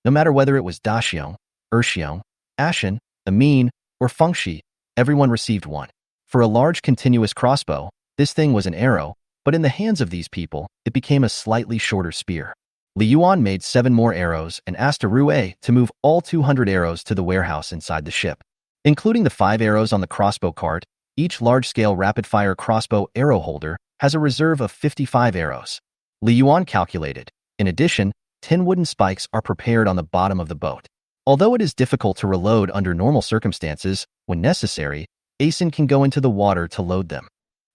no matter whether it was Daxiong, Erxiong, Ashen, Amin, or Fengshi, everyone received one. For a large continuous crossbow, this thing was an arrow, but in the hands of these people, it became a slightly shorter spear. Li Yuan made 7 more arrows and asked Rue to move all 200 arrows to the warehouse inside the ship. Including the 5 arrows on the crossbow cart, each large-scale rapid-fire crossbow arrow holder has a reserve of 55 arrows. Li Yuan calculated. In addition, 10 wooden spikes are prepared on the bottom of the boat. Although it is difficult to reload under normal circumstances, when necessary, Asen can go into the water to load them.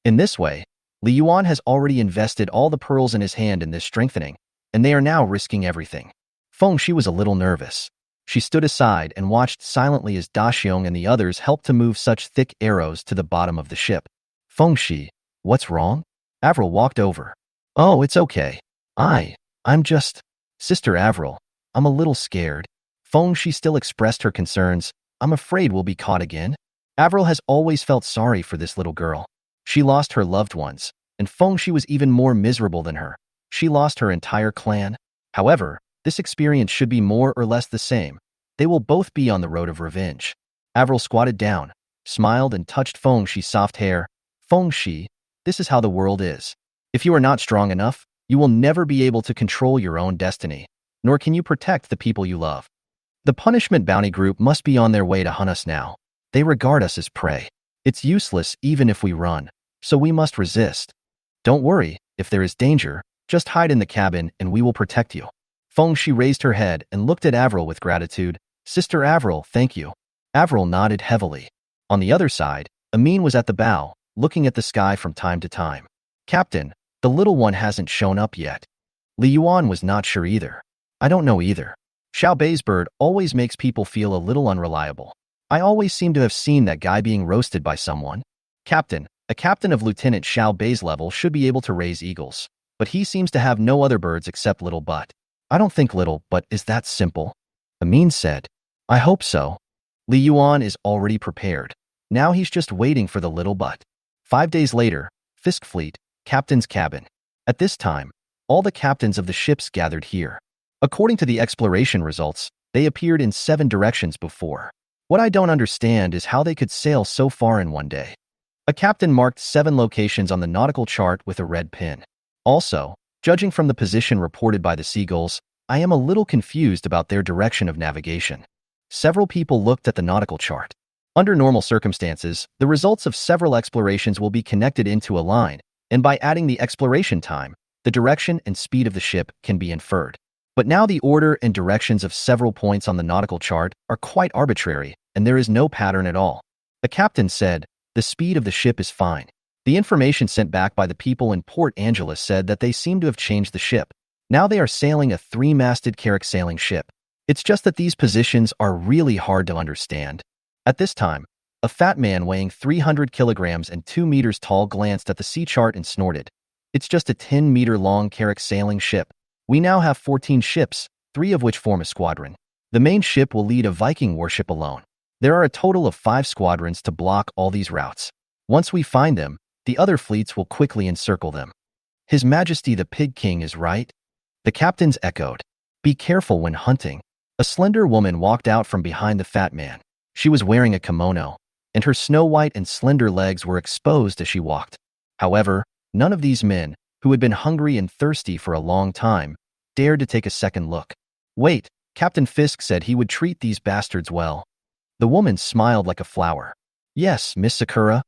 In this way, Li Yuan has already invested all the pearls in his hand in this strengthening, and they are now risking everything. Fengshi was a little nervous. She stood aside and watched silently as Daxiong and the others helped to move such thick arrows to the bottom of the ship. Fengshi, what's wrong? Avril walked over. Oh, it's okay. I'm just... Sister Avril, I'm a little scared. Fengshi still expressed her concerns. I'm afraid we'll be caught again. Avril has always felt sorry for this little girl. She lost her loved ones, and Fengshi was even more miserable than her. She lost her entire clan. However, this experience should be more or less the same. They will both be on the road of revenge. Avril squatted down, smiled and touched Fengshi's soft hair. Fengshi, this is how the world is. If you are not strong enough, you will never be able to control your own destiny, nor can you protect the people you love. The punishment bounty group must be on their way to hunt us now. They regard us as prey. It's useless even if we run, so we must resist. Don't worry, if there is danger, just hide in the cabin and we will protect you. Fengshi raised her head and looked at Avril with gratitude. Sister Avril, thank you. Avril nodded heavily. On the other side, Amin was at the bow, looking at the sky from time to time. Captain, the little one hasn't shown up yet. Li Yuan was not sure either. I don't know either. Xiao Bei's bird always makes people feel a little unreliable. I always seem to have seen that guy being roasted by someone. Captain, a captain of Lieutenant Xiao Bei's level should be able to raise eagles, but he seems to have no other birds except Little Butt. I don't think Little Butt is that simple. Amin said. I hope so. Li Yuan is already prepared. Now he's just waiting for the Little Butt. 5 days later, Fisk Fleet, Captain's Cabin. At this time, all the captains of the ships gathered here. According to the exploration results, they appeared in 7 directions before. What I don't understand is how they could sail so far in one day. A captain marked 7 locations on the nautical chart with a red pin. Also, judging from the position reported by the seagulls, I am a little confused about their direction of navigation. Several people looked at the nautical chart. Under normal circumstances, the results of several explorations will be connected into a line, and by adding the exploration time, the direction and speed of the ship can be inferred. But now the order and directions of several points on the nautical chart are quite arbitrary, and there is no pattern at all. The captain said, the speed of the ship is fine. The information sent back by the people in Port Angeles said that they seem to have changed the ship. Now they are sailing a 3-masted carrack sailing ship. It's just that these positions are really hard to understand. At this time, a fat man weighing 300 kilograms and 2 meters tall glanced at the sea chart and snorted. It's just a 10-meter-long carrack sailing ship. We now have 14 ships, 3 of which form a squadron. The main ship will lead a Viking warship alone. There are a total of 5 squadrons to block all these routes. Once we find them, the other fleets will quickly encircle them. His Majesty the Pig King is right. The captains echoed. Be careful when hunting. A slender woman walked out from behind the fat man. She was wearing a kimono, and her snow-white and slender legs were exposed as she walked. However, None of these men, who had been hungry and thirsty for a long time, dared to take a second look. Wait, Captain Fisk said he would treat these bastards well. The woman smiled like a flower. Yes, Miss Sakura.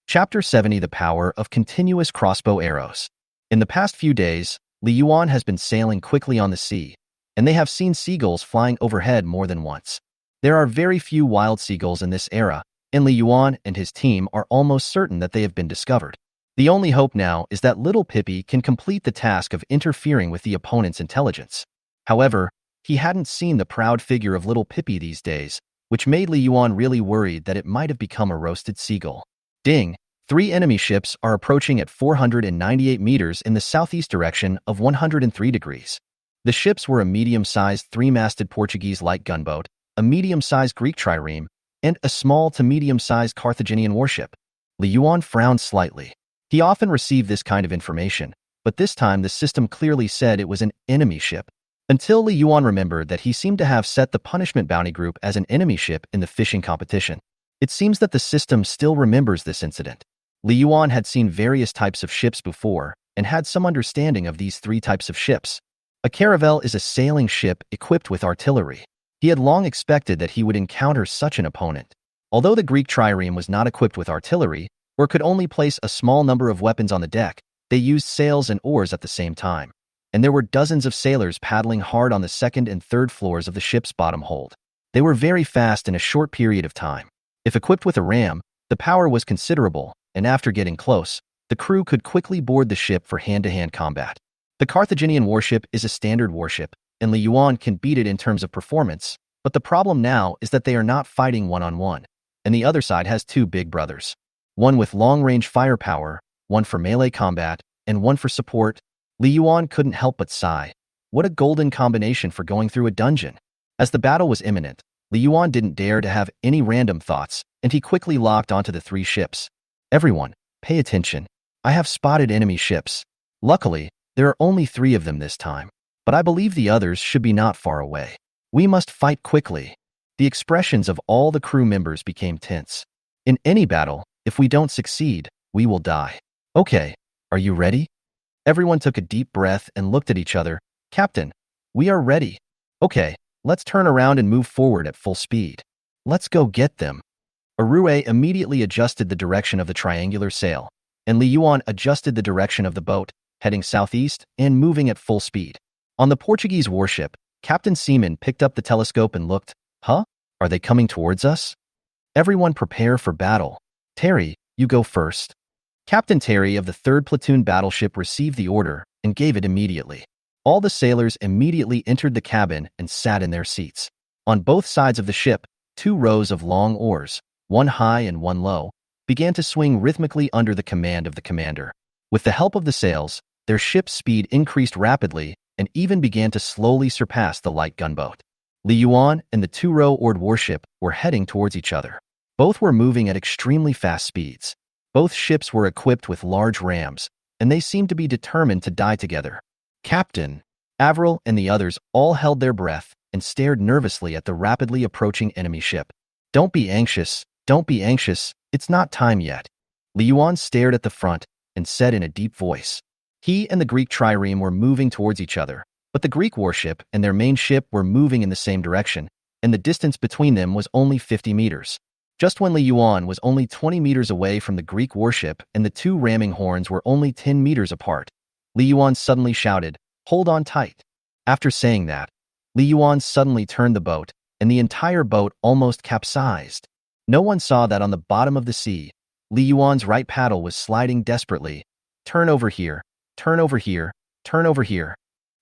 Chapter 70: The Power of Continuous Crossbow Arrows. In the past few days, Li Yuan has been sailing quickly on the sea, and they have seen seagulls flying overhead more than once. There are very few wild seagulls in this era, and Li Yuan and his team are almost certain that they have been discovered. The only hope now is that little Pippi can complete the task of interfering with the opponent's intelligence. However, he hadn't seen the proud figure of little Pippi these days, which made Li Yuan really worried that it might have become a roasted seagull. Ding! 3 enemy ships are approaching at 498 meters in the southeast direction of 103 degrees. The ships were a medium-sized 3-masted Portuguese light gunboat, a medium-sized Greek trireme, and a small to medium-sized Carthaginian warship. Li Yuan frowned slightly. He often received this kind of information, but this time the system clearly said it was an enemy ship. Until Li Yuan remembered that he seemed to have set the punishment bounty group as an enemy ship in the fishing competition. It seems that the system still remembers this incident. Li Yuan had seen various types of ships before and had some understanding of these 3 types of ships. A caravel is a sailing ship equipped with artillery. He had long expected that he would encounter such an opponent. Although the Greek trireme was not equipped with artillery, or could only place a small number of weapons on the deck, they used sails and oars at the same time. And there were dozens of sailors paddling hard on the 2nd and 3rd floors of the ship's bottom hold. They were very fast in a short period of time. If equipped with a ram, the power was considerable, and after getting close, the crew could quickly board the ship for hand-to-hand combat. The Carthaginian warship is a standard warship, and Li Yuan can beat it in terms of performance, but the problem now is that they are not fighting one-on-one, and the other side has 2 big brothers. One with long-range firepower, one for melee combat, and one for support. Li Yuan couldn't help but sigh. What a golden combination for going through a dungeon. As the battle was imminent, Li Yuan didn't dare to have any random thoughts, and he quickly locked onto the 3 ships. Everyone, pay attention. I have spotted enemy ships. Luckily, there are only 3 of them this time, but I believe the others should be not far away. We must fight quickly. The expressions of all the crew members became tense. In any battle, if we don't succeed, we will die. Okay, are you ready? Everyone took a deep breath and looked at each other. Captain, we are ready. Okay, let's turn around and move forward at full speed. Let's go get them. Arue immediately adjusted the direction of the triangular sail, and Li Yuan adjusted the direction of the boat, heading southeast and moving at full speed. On the Portuguese warship, Captain Seaman picked up the telescope and looked. Huh? Are they coming towards us? Everyone prepare for battle. Terry, you go first. Captain Terry of the 3rd Platoon Battleship received the order and gave it immediately. All the sailors immediately entered the cabin and sat in their seats. On both sides of the ship, 2 rows of long oars, one high and one low, began to swing rhythmically under the command of the commander. With the help of the sails, their ship's speed increased rapidly and even began to slowly surpass the light gunboat. Li Yuan and the 2-row-oared warship were heading towards each other. Both were moving at extremely fast speeds. Both ships were equipped with large rams, and they seemed to be determined to die together. Captain, Avril, and the others all held their breath and stared nervously at the rapidly approaching enemy ship. Don't be anxious, it's not time yet. Li Yuan stared at the front and said in a deep voice. He and the Greek trireme were moving towards each other, but the Greek warship and their main ship were moving in the same direction, and the distance between them was only 50 meters. Just when Li Yuan was only 20 meters away from the Greek warship and the 2 ramming horns were only 10 meters apart, Li Yuan suddenly shouted, "Hold on tight." After saying that, Li Yuan suddenly turned the boat, and the entire boat almost capsized. No one saw that on the bottom of the sea, Li Yuan's right paddle was sliding desperately. Turn over here, turn over here, turn over here.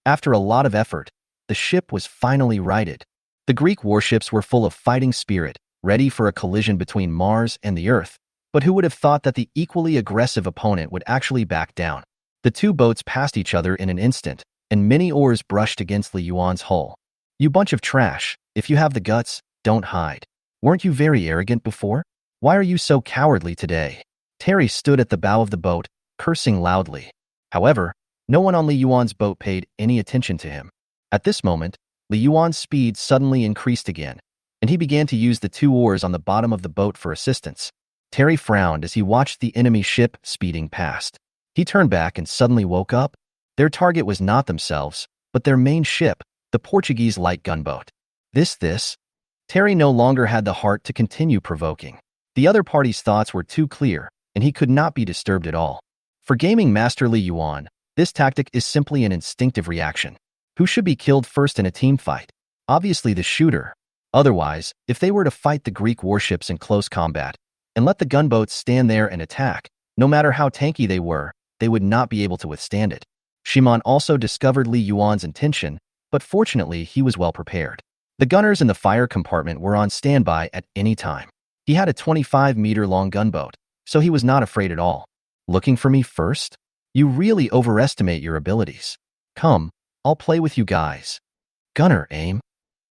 After a lot of effort, the ship was finally righted. The Greek warships were full of fighting spirit, ready for a collision between Mars and the Earth, but who would have thought that the equally aggressive opponent would actually back down? The 2 boats passed each other in an instant, and many oars brushed against Li Yuan's hull. You bunch of trash, if you have the guts, don't hide. Weren't you very arrogant before? Why are you so cowardly today? Terry stood at the bow of the boat, cursing loudly. However, no one on Li Yuan's boat paid any attention to him. At this moment, Li Yuan's speed suddenly increased again, and he began to use the 2 oars on the bottom of the boat for assistance. Terry frowned as he watched the enemy ship speeding past. He turned back and suddenly woke up. Their target was not themselves, but their main ship, the Portuguese light gunboat. This. Terry no longer had the heart to continue provoking. The other party's thoughts were too clear, and he could not be disturbed at all. For gaming master Li Yuan, this tactic is simply an instinctive reaction. Who should be killed first in a team fight? Obviously the shooter. Otherwise, if they were to fight the Greek warships in close combat, and let the gunboats stand there and attack, no matter how tanky they were, they would not be able to withstand it. Shimon also discovered Li Yuan's intention, but fortunately he was well prepared. The gunners in the fire compartment were on standby at any time. He had a 25-meter-long gunboat, so he was not afraid at all. Looking for me first? You really overestimate your abilities. Come, I'll play with you guys. Gunner, aim.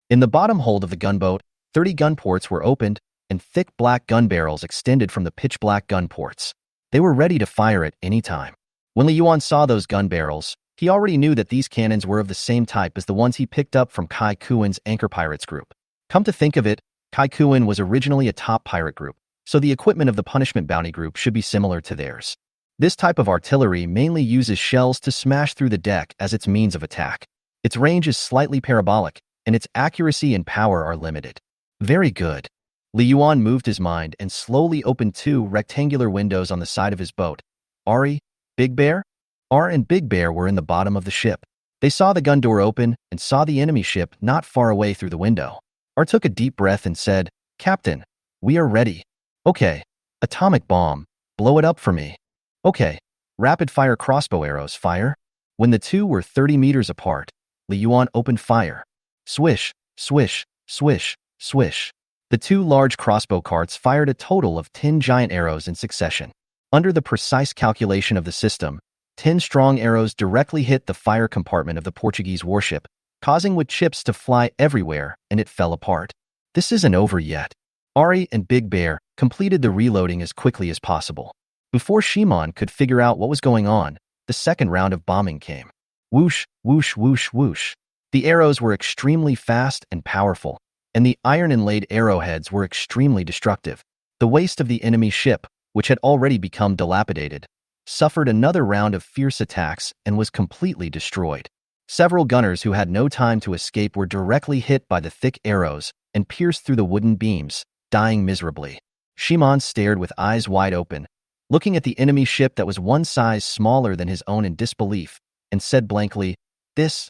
In the bottom hold of the gunboat, 30 gun ports were opened, and thick black gun barrels extended from the pitch-black gun ports. They were ready to fire at any time. When Li Yuan saw those gun barrels, he already knew that these cannons were of the same type as the ones he picked up from Kai Kuen's Anchor Pirates group. Come to think of it, Kai Kuen was originally a top pirate group, so the equipment of the Punishment Bounty group should be similar to theirs. This type of artillery mainly uses shells to smash through the deck as its means of attack. Its range is slightly parabolic, and its accuracy and power are limited. Very good. Li Yuan moved his mind and slowly opened 2 rectangular windows on the side of his boat. Ari, Big Bear? R and Big Bear were in the bottom of the ship. They saw the gun door open and saw the enemy ship not far away through the window. R took a deep breath and said, "Captain, we are ready." "Okay. Atomic bomb. Blow it up for me." "Okay. Rapid-fire crossbow arrows, fire." When the 2 were 30 meters apart, Li Yuan opened fire. Swish, swish, swish, swish. The 2 large crossbow carts fired a total of 10 giant arrows in succession. Under the precise calculation of the system, 10 strong arrows directly hit the fire compartment of the Portuguese warship, causing wood chips to fly everywhere, and it fell apart. This isn't over yet. Ari and Big Bear completed the reloading as quickly as possible. Before Shimon could figure out what was going on, the second round of bombing came. Whoosh, whoosh, whoosh, whoosh. The arrows were extremely fast and powerful, and the iron-inlaid arrowheads were extremely destructive. The waist of the enemy ship, which had already become dilapidated, suffered another round of fierce attacks and was completely destroyed. Several gunners who had no time to escape were directly hit by the thick arrows and pierced through the wooden beams, dying miserably. Shimon stared with eyes wide open, looking at the enemy ship that was 1 size smaller than his own in disbelief, and said blankly, This,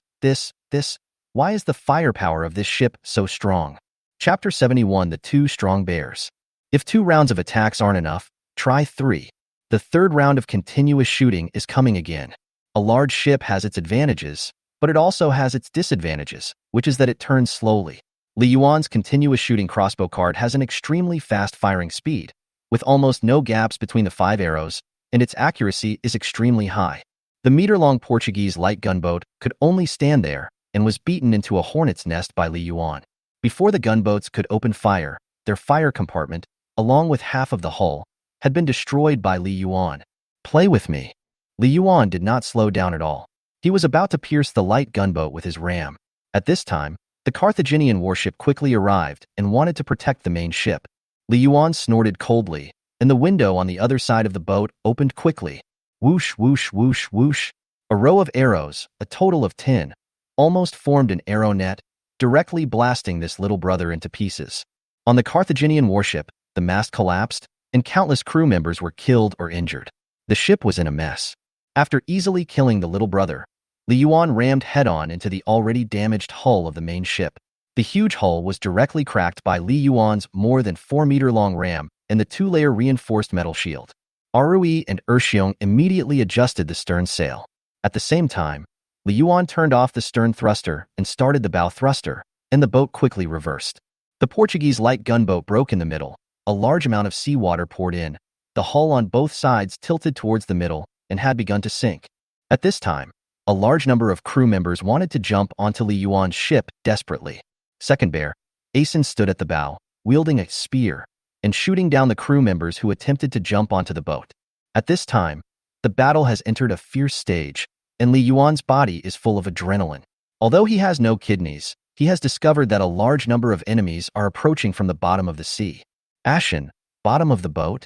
why is the firepower of this ship so strong? Chapter 71, The 2 Strong Bears. If 2 rounds of attacks aren't enough, try 3. The third round of continuous shooting is coming again. A large ship has its advantages, but it also has its disadvantages, which is that it turns slowly. Li Yuan's continuous shooting crossbow cart has an extremely fast firing speed, with almost no gaps between the 5 arrows, and its accuracy is extremely high. The meter-long Portuguese light gunboat could only stand there and was beaten into a hornet's nest by Li Yuan. Before the gunboats could open fire, their fire compartment, along with half of the hull, had been destroyed by Li Yuan. Play with me. Li Yuan did not slow down at all. He was about to pierce the light gunboat with his ram. At this time, the Carthaginian warship quickly arrived and wanted to protect the main ship. Li Yuan snorted coldly, and the window on the other side of the boat opened quickly. Whoosh, whoosh, whoosh, whoosh. A row of arrows, a total of 10, almost formed an arrow net, directly blasting this little brother into pieces. On the Carthaginian warship, the mast collapsed, and countless crew members were killed or injured. The ship was in a mess. After easily killing the little brother, Li Yuan rammed head-on into the already damaged hull of the main ship. The huge hull was directly cracked by Li Yuan's more than 4-meter-long ram and the 2-layer reinforced metal shield. Arui and Urshiong immediately adjusted the stern sail. At the same time, Li Yuan turned off the stern thruster and started the bow thruster, and the boat quickly reversed. The Portuguese light gunboat broke in the middle. A large amount of seawater poured in. The hull on both sides tilted towards the middle and had begun to sink. At this time, a large number of crew members wanted to jump onto Li Yuan's ship desperately. Second Bear, Asen stood at the bow, wielding a spear, and shooting down the crew members who attempted to jump onto the boat. At this time, the battle has entered a fierce stage, and Li Yuan's body is full of adrenaline. Although he has no kidneys, he has discovered that a large number of enemies are approaching from the bottom of the sea. Ashen, bottom of the boat?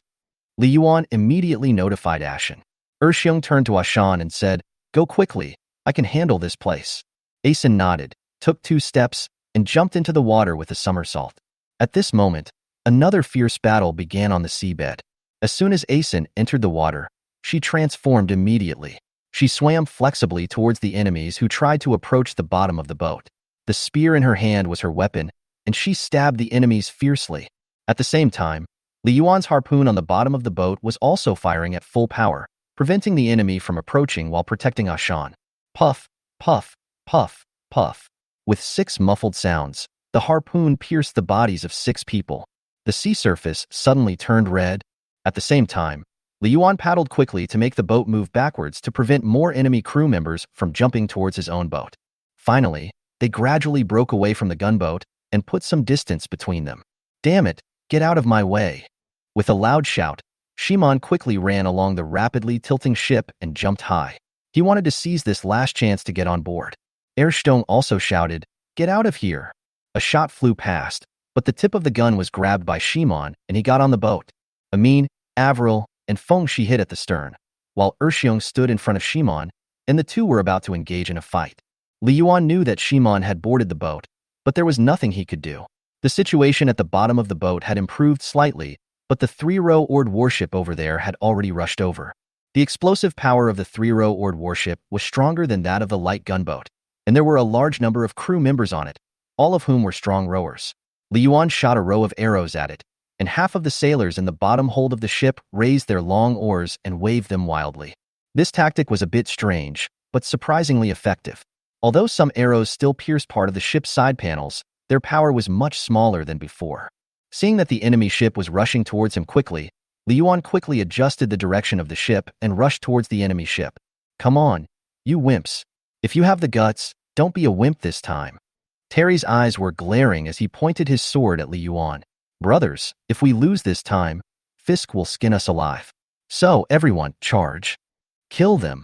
Li Yuan immediately notified Ashen. Xiong turned to Ashan and said, "Go quickly, I can handle this place." Asen nodded, took 2 steps, and jumped into the water with a somersault. At this moment, another fierce battle began on the seabed. As soon as Asen entered the water, she transformed immediately. She swam flexibly towards the enemies who tried to approach the bottom of the boat. The spear in her hand was her weapon, and she stabbed the enemies fiercely. At the same time, Li Yuan's harpoon on the bottom of the boat was also firing at full power, preventing the enemy from approaching while protecting Ashan. Puff, puff, puff, puff. With 6 muffled sounds, the harpoon pierced the bodies of 6 people. The sea surface suddenly turned red. At the same time, Li Yuan paddled quickly to make the boat move backwards to prevent more enemy crew members from jumping towards his own boat. Finally, they gradually broke away from the gunboat and put some distance between them. "Damn it, get out of my way." With a loud shout, Shimon quickly ran along the rapidly tilting ship and jumped high. He wanted to seize this last chance to get on board. Erstong also shouted, "Get out of here." A shot flew past, but the tip of the gun was grabbed by Shimon and he got on the boat. Amin, Avril, and Feng Shi hid at the stern, while Erxiong stood in front of Shimon, and the two were about to engage in a fight. Li Yuan knew that Shimon had boarded the boat, but there was nothing he could do. The situation at the bottom of the boat had improved slightly, but the 3-row-oared warship over there had already rushed over. The explosive power of the 3-row-oared warship was stronger than that of the light gunboat, and there were a large number of crew members on it, all of whom were strong rowers. Li Yuan shot a row of arrows at it, and half of the sailors in the bottom hold of the ship raised their long oars and waved them wildly. This tactic was a bit strange, but surprisingly effective. Although some arrows still pierced part of the ship's side panels, their power was much smaller than before. Seeing that the enemy ship was rushing towards him quickly, Li Yuan quickly adjusted the direction of the ship and rushed towards the enemy ship. "Come on, you wimps. If you have the guts, don't be a wimp this time." Terry's eyes were glaring as he pointed his sword at Li Yuan. "Brothers, if we lose this time, Fisk will skin us alive. So, everyone, charge. Kill them."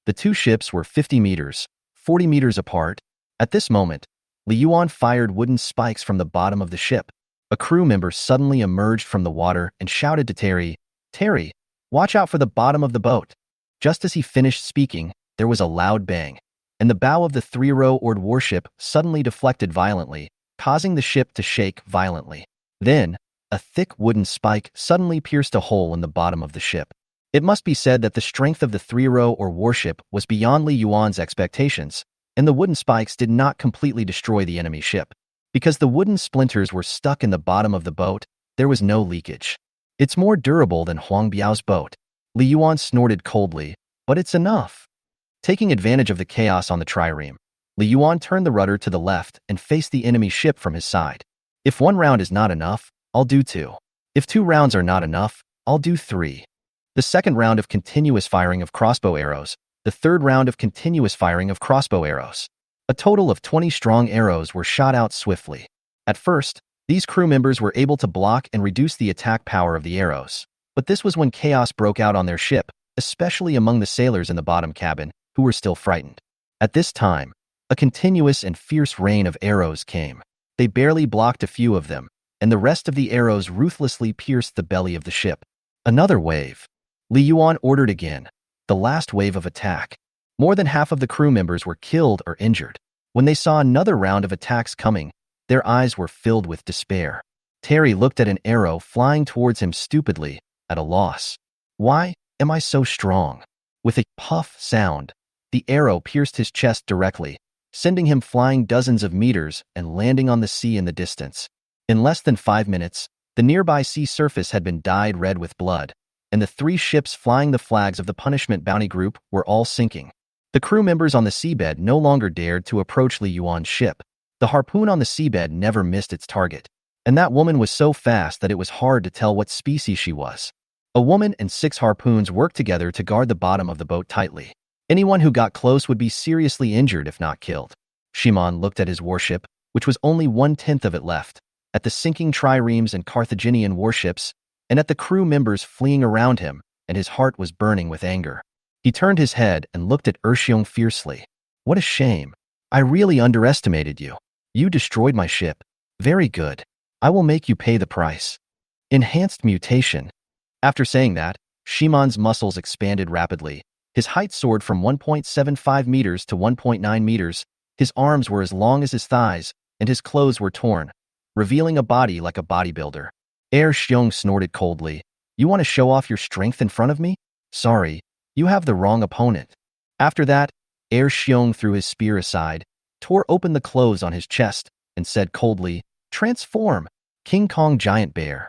The 2 ships were 50 meters, 40 meters apart. At this moment, Li Yuan fired wooden spikes from the bottom of the ship. A crew member suddenly emerged from the water and shouted to Terry, "Terry, watch out for the bottom of the boat." Just as he finished speaking, there was a loud bang, and the bow of the 3-row-oared warship suddenly deflected violently, causing the ship to shake violently. Then, a thick wooden spike suddenly pierced a hole in the bottom of the ship. It must be said that the strength of the 3-row-oared warship was beyond Li Yuan's expectations, and the wooden spikes did not completely destroy the enemy ship. Because the wooden splinters were stuck in the bottom of the boat, there was no leakage. "It's more durable than Huang Biao's boat." Li Yuan snorted coldly, "But it's enough." Taking advantage of the chaos on the trireme, Li Yuan turned the rudder to the left and faced the enemy ship from his side. "If 1 round is not enough, I'll do 2. If 2 rounds are not enough, I'll do 3. The second round of continuous firing of crossbow arrows, the third round of continuous firing of crossbow arrows. A total of 20 strong arrows were shot out swiftly. At first, these crew members were able to block and reduce the attack power of the arrows, but this was when chaos broke out on their ship, especially among the sailors in the bottom cabin, who were still frightened. At this time, a continuous and fierce rain of arrows came. They barely blocked a few of them, and the rest of the arrows ruthlessly pierced the belly of the ship. Another wave. Li Yuan ordered again, the last wave of attack. More than half of the crew members were killed or injured. When they saw another round of attacks coming, their eyes were filled with despair. Terry looked at an arrow flying towards him stupidly, at a loss. "Why am I so strong?" With a puff sound, the arrow pierced his chest directly, sending him flying dozens of meters and landing on the sea in the distance. In less than 5 minutes, the nearby sea surface had been dyed red with blood, and the 3 ships flying the flags of the Punishment Bounty Group were all sinking. The crew members on the seabed no longer dared to approach Li Yuan's ship. The harpoon on the seabed never missed its target, and that woman was so fast that it was hard to tell what species she was. A woman and 6 harpoons worked together to guard the bottom of the boat tightly. Anyone who got close would be seriously injured if not killed. Shimon looked at his warship, which was only 1/10 of it left, at the sinking triremes and Carthaginian warships, and at the crew members fleeing around him, and his heart was burning with anger. He turned his head and looked at Erxiong fiercely. "What a shame. I really underestimated you. You destroyed my ship. Very good. I will make you pay the price." Enhanced mutation. After saying that, Shimon's muscles expanded rapidly. His height soared from 1.75 meters to 1.9 meters. His arms were as long as his thighs, and his clothes were torn, revealing a body like a bodybuilder. Xiong snorted coldly. You want to show off your strength in front of me? Sorry, you have the wrong opponent. After that, Xiong threw his spear aside, tore open the clothes on his chest, and said coldly, Transform, King Kong Giant Bear.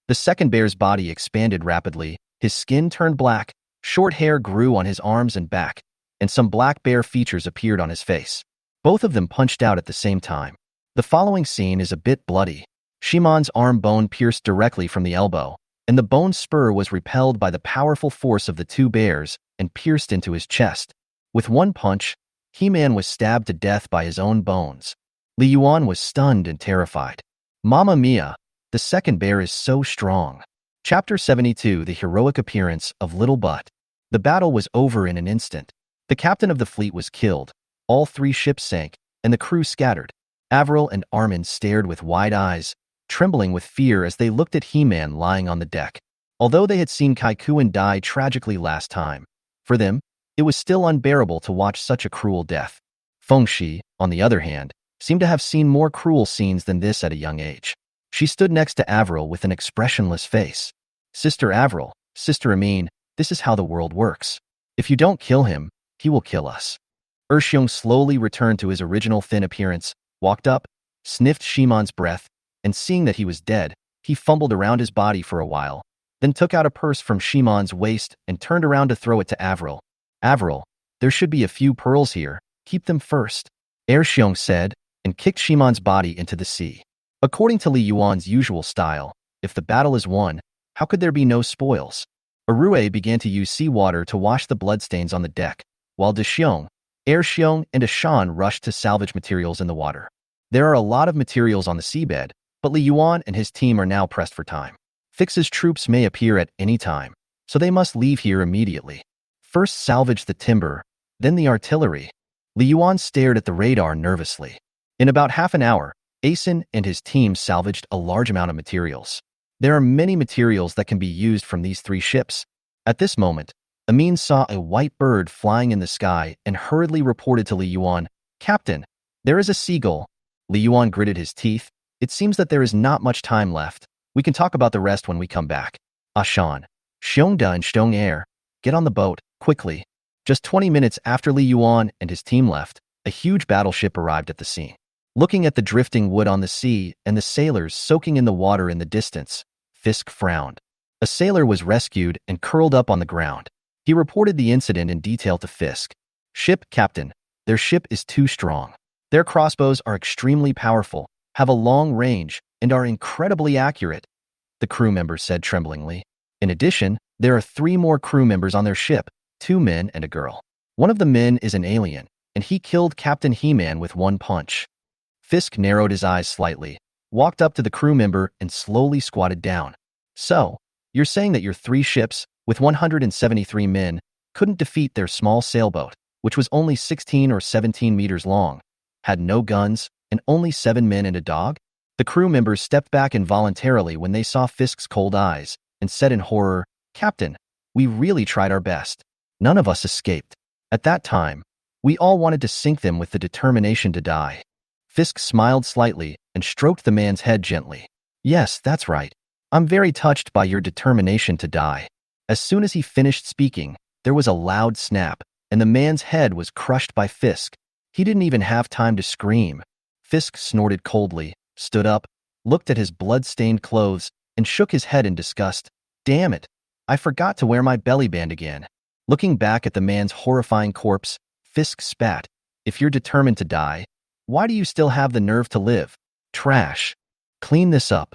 The second bear's body expanded rapidly. His skin turned black, short hair grew on his arms and back, and some black bear features appeared on his face. Both of them punched out at the same time. The following scene is a bit bloody. Shimon's arm bone pierced directly from the elbow, and the bone spur was repelled by the powerful force of the two bears and pierced into his chest. With one punch, He-Man was stabbed to death by his own bones. Li Yuan was stunned and terrified. Mamma mia, the second bear is so strong. Chapter 72: The Heroic Appearance of Little Butt. The battle was over in an instant. The captain of the fleet was killed, all three ships sank, and the crew scattered. Avril and Armin stared with wide eyes, trembling with fear as they looked at He-Man lying on the deck. Although they had seen Kaikuin die tragically last time, for them, it was still unbearable to watch such a cruel death. Fengxi, on the other hand, seemed to have seen more cruel scenes than this at a young age. She stood next to Avril with an expressionless face. Sister Avril, Sister Amin, this is how the world works. If you don't kill him, he will kill us. Xiong slowly returned to his original thin appearance, walked up, sniffed Shimon's breath, and seeing that he was dead, he fumbled around his body for a while, then took out a purse from Shimon's waist and turned around to throw it to Avril. Avril, there should be a few pearls here, keep them first, Xiong said, and kicked Shimon's body into the sea. According to Li Yuan's usual style, if the battle is won, how could there be no spoils? Arue began to use seawater to wash the bloodstains on the deck, while Xiong, and Ashan rushed to salvage materials in the water. There are a lot of materials on the seabed, but Li Yuan and his team are now pressed for time. Fix's troops may appear at any time, so they must leave here immediately. First salvage the timber, then the artillery. Li Yuan stared at the radar nervously. In about half an hour, Asen and his team salvaged a large amount of materials. There are many materials that can be used from these three ships. At this moment, Amin saw a white bird flying in the sky and hurriedly reported to Li Yuan, Captain, there is a seagull. Li Yuan gritted his teeth. It seems that there is not much time left. We can talk about the rest when we come back. Ashan, Xiongda and Xiong get on the boat, quickly. Just 20 minutes after Li Yuan and his team left, a huge battleship arrived at the scene. Looking at the drifting wood on the sea and the sailors soaking in the water in the distance, Fisk frowned. A sailor was rescued and curled up on the ground. He reported the incident in detail to Fisk. Ship captain, their ship is too strong. Their crossbows are extremely powerful, have a long range, and are incredibly accurate, the crew member said tremblingly. In addition, there are 3 more crew members on their ship, 2 men and a girl. One of the men is an alien, and he killed Captain He-Man with one punch. Fisk narrowed his eyes slightly, walked up to the crew member and slowly squatted down. So, you're saying that your 3 ships, with 173 men, couldn't defeat their small sailboat, which was only 16 or 17 meters long, had no guns, and only 7 men and a dog? The crew members stepped back involuntarily when they saw Fisk's cold eyes, and said in horror, Captain, we really tried our best. None of us escaped. At that time, we all wanted to sink them with the determination to die. Fisk smiled slightly and stroked the man's head gently. Yes, that's right. I'm very touched by your determination to die. As soon as he finished speaking, there was a loud snap, and the man's head was crushed by Fisk. He didn't even have time to scream. Fisk snorted coldly, stood up, looked at his blood-stained clothes, and shook his head in disgust. Damn it, I forgot to wear my belly band again. Looking back at the man's horrifying corpse, Fisk spat. If you're determined to die, why do you still have the nerve to live? Trash. Clean this up.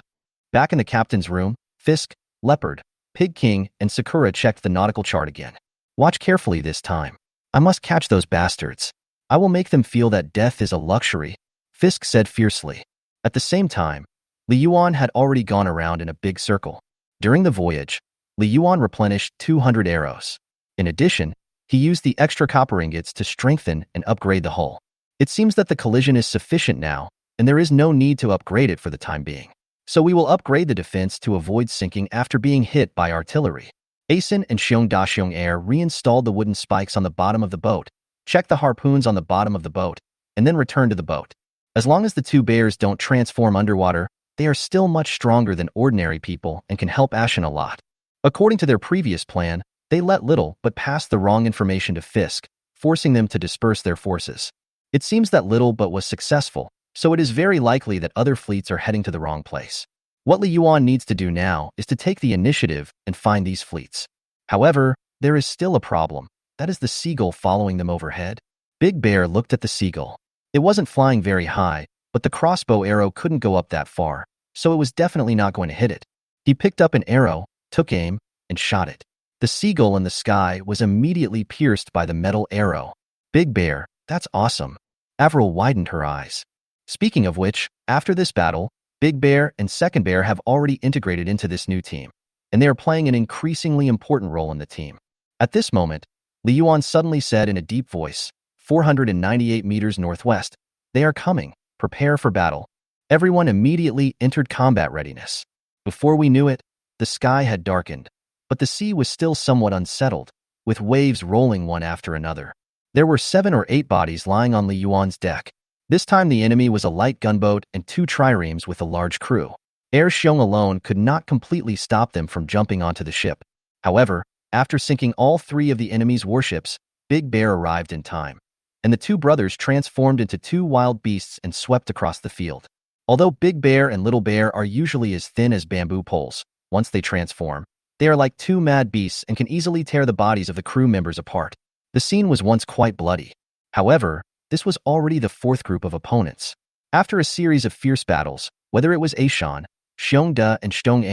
Back in the captain's room, Fisk, Leopard, Pig King, and Sakura checked the nautical chart again. Watch carefully this time. I must catch those bastards. I will make them feel that death is a luxury, Fisk said fiercely. At the same time, Li Yuan had already gone around in a big circle. During the voyage, Li Yuan replenished 200 arrows. In addition, he used the extra copper ingots to strengthen and upgrade the hull. It seems that the collision is sufficient now, and there is no need to upgrade it for the time being. So we will upgrade the defense to avoid sinking after being hit by artillery. Asen and Xiong reinstalled the wooden spikes on the bottom of the boat, checked the harpoons on the bottom of the boat, and then returned to the boat. As long as the two bears don't transform underwater, they are still much stronger than ordinary people and can help Ashen a lot. According to their previous plan, they let Little but passed the wrong information to Fisk, forcing them to disperse their forces. It seems that Little but was successful, so it is very likely that other fleets are heading to the wrong place. What Li Yuan needs to do now is to take the initiative and find these fleets. However, there is still a problem. That is the seagull following them overhead. Big Bear looked at the seagull. It wasn't flying very high, but the crossbow arrow couldn't go up that far, so it was definitely not going to hit it. He picked up an arrow, took aim, and shot it. The seagull in the sky was immediately pierced by the metal arrow. Big Bear, that's awesome. Avril widened her eyes. Speaking of which, after this battle, Big Bear and Second Bear have already integrated into this new team, and they are playing an increasingly important role in the team. At this moment, Li Yuan suddenly said in a deep voice, 498 meters northwest, "They are coming. Prepare for battle." Everyone immediately entered combat readiness. Before we knew it, the sky had darkened, but the sea was still somewhat unsettled, with waves rolling one after another. There were 7 or 8 bodies lying on Li Yuan's deck. This time the enemy was a light gunboat and 2 triremes with a large crew. Air Xiong alone could not completely stop them from jumping onto the ship. However, after sinking all 3 of the enemy's warships, Big Bear arrived in time, and the 2 brothers transformed into 2 wild beasts and swept across the field. Although Big Bear and Little Bear are usually as thin as bamboo poles, once they transform, they are like 2 mad beasts and can easily tear the bodies of the crew members apart. The scene was once quite bloody. However, this was already the 4th group of opponents. After a series of fierce battles, whether it was Ashan, Xiongda and Xiong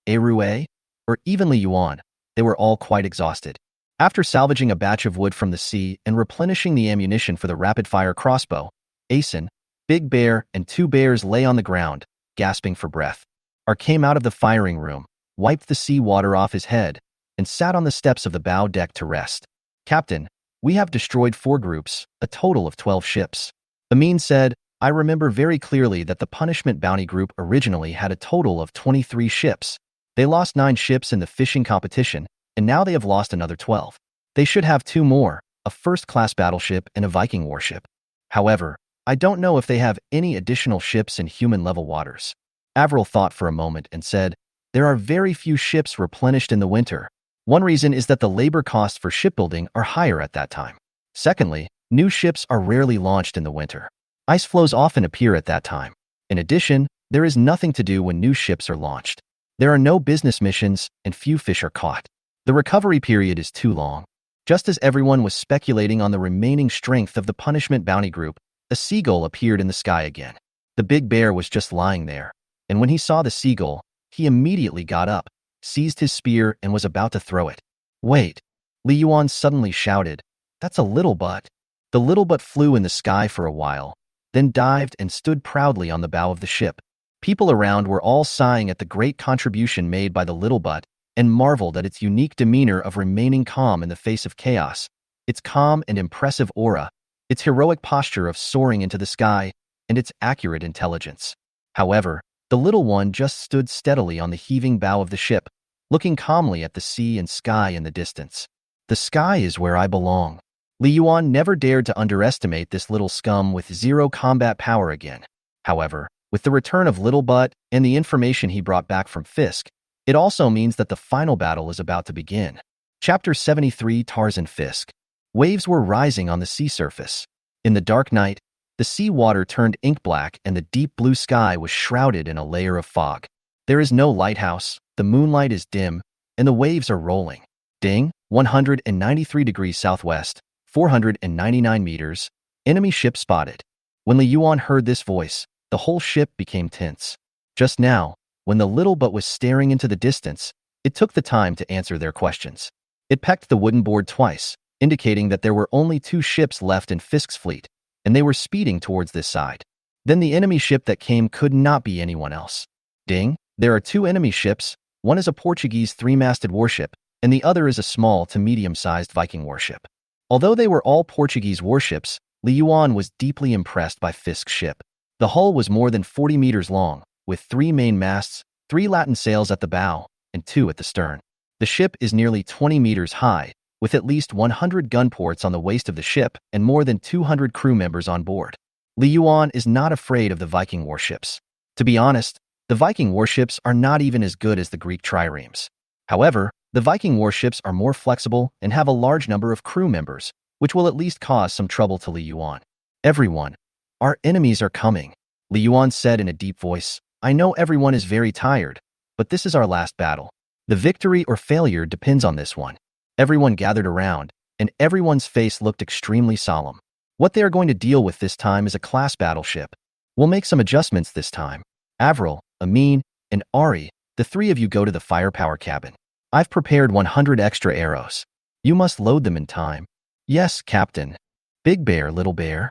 Erue, or even Li Yuan, they were all quite exhausted. After salvaging a batch of wood from the sea and replenishing the ammunition for the rapid-fire crossbow, Asen, Big Bear, and 2 bears lay on the ground, gasping for breath. Ar came out of the firing room, wiped the sea water off his head, and sat on the steps of the bow deck to rest. "Captain, we have destroyed 4 groups, a total of 12 ships." Amin said, "I remember very clearly that the Punishment Bounty Group originally had a total of 23 ships. They lost 9 ships in the fishing competition, and now they have lost another 12. They should have 2 more, a first-class battleship and a Viking warship. However, I don't know if they have any additional ships in human-level waters." Avril thought for a moment and said, "There are very few ships replenished in the winter. One reason is that the labor costs for shipbuilding are higher at that time. Secondly, new ships are rarely launched in the winter. Ice floes often appear at that time. In addition, there is nothing to do when new ships are launched. There are no business missions and few fish are caught. The recovery period is too long." Just as everyone was speculating on the remaining strength of the Punishment Bounty Group, a seagull appeared in the sky again. The Big Bear was just lying there, and when he saw the seagull, he immediately got up, seized his spear, and was about to throw it. "Wait!" Li Yuan suddenly shouted, "That's a little butt." The little butt flew in the sky for a while, then dived and stood proudly on the bow of the ship. People around were all sighing at the great contribution made by the little butt and marveled at its unique demeanor of remaining calm in the face of chaos, its calm and impressive aura, its heroic posture of soaring into the sky, and its accurate intelligence. However, the little one just stood steadily on the heaving bow of the ship, looking calmly at the sea and sky in the distance. "The sky is where I belong." Li Yuan never dared to underestimate this little scum with 0 combat power again. However, with the return of Little Butt and the information he brought back from Fisk, it also means that the final battle is about to begin. Chapter 73, Tarzan Fisk. Waves were rising on the sea surface. In the dark night, the sea water turned ink black and the deep blue sky was shrouded in a layer of fog. There is no lighthouse, the moonlight is dim, and the waves are rolling. Ding, 193 degrees southwest, 499 meters, enemy ship spotted. When Li Yuan heard this voice, the whole ship became tense. Just now, when the little butt was staring into the distance, it took the time to answer their questions. It pecked the wooden board twice, indicating that there were only 2 ships left in Fisk's fleet, and they were speeding towards this side. Then the enemy ship that came could not be anyone else. Ding, there are 2 enemy ships, one is a Portuguese 3-masted warship, and the other is a small to medium-sized Viking warship. Although they were all Portuguese warships, Li Yuan was deeply impressed by Fisk's ship. The hull was more than 40 meters long, with 3 main masts, 3 lateen sails at the bow, and 2 at the stern. The ship is nearly 20 meters high, with at least 100 gun ports on the waist of the ship and more than 200 crew members on board. Li Yuan is not afraid of the Viking warships. To be honest, the Viking warships are not even as good as the Greek triremes. However, the Viking warships are more flexible and have a large number of crew members, which will at least cause some trouble to Li Yuan. Everyone, our enemies are coming, Li Yuan said in a deep voice. I know everyone is very tired, but this is our last battle. The victory or failure depends on this one. Everyone gathered around, and everyone's face looked extremely solemn. What they are going to deal with this time is a class battleship. We'll make some adjustments this time. Avril, Amin, and Ari, the three of you go to the firepower cabin. I've prepared 100 extra arrows. You must load them in time. Yes, Captain. Big Bear, Little Bear.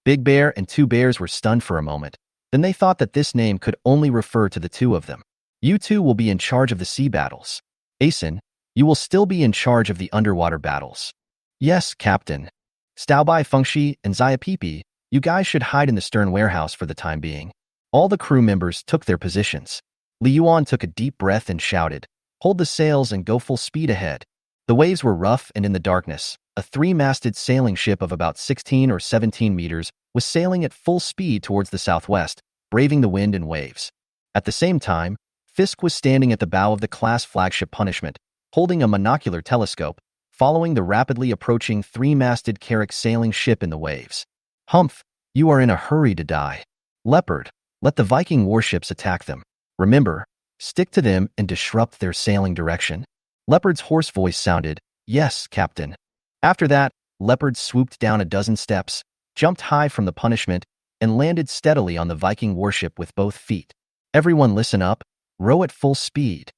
Big Bear and Two Bears were stunned for a moment. Then they thought that this name could only refer to the two of them. You two will be in charge of the sea battles. Asen, you will still be in charge of the underwater battles. Yes, Captain. Staobai Fengshi and Zaya Pipi, you guys should hide in the stern warehouse for the time being. All the crew members took their positions. Li Yuan took a deep breath and shouted, hold the sails and go full speed ahead. The waves were rough and in the darkness. A three-masted sailing ship of about 16 or 17 meters was sailing at full speed towards the southwest, braving the wind and waves. At the same time, Fisk was standing at the bow of the class flagship Punishment, holding a monocular telescope, following the rapidly approaching three-masted Carrack sailing ship in the waves. Humph, you are in a hurry to die. Leopard, let the Viking warships attack them. Remember, stick to them and disrupt their sailing direction. Leopard's hoarse voice sounded, yes, Captain. After that, Leopard swooped down a dozen steps, jumped high from the Punishment, and landed steadily on the Viking warship with both feet. Everyone listen up, row at full speed.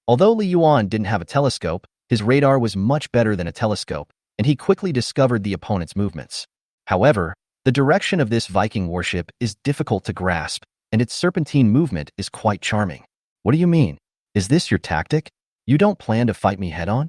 Although Li Yuan didn't have a telescope, his radar was much better than a telescope, and he quickly discovered the opponent's movements. However, the direction of this Viking warship is difficult to grasp, and its serpentine movement is quite charming. What do you mean? Is this your tactic? You don't plan to fight me head-on?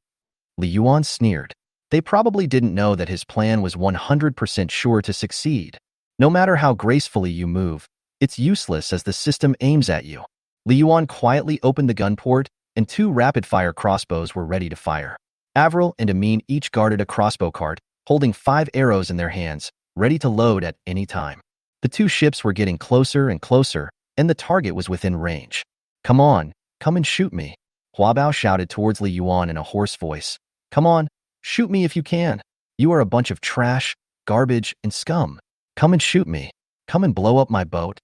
Li Yuan sneered. They probably didn't know that his plan was 100% sure to succeed. No matter how gracefully you move, it's useless as the system aims at you. Li Yuan quietly opened the gun port, and two rapid-fire crossbows were ready to fire. Avril and Amin each guarded a crossbow cart, holding 5 arrows in their hands, ready to load at any time. The two ships were getting closer and closer, and the target was within range. Come on, come and shoot me, Huabao shouted towards Li Yuan in a hoarse voice. Come on, shoot me if you can. You are a bunch of trash, garbage, and scum. Come and shoot me. Come and blow up my boat.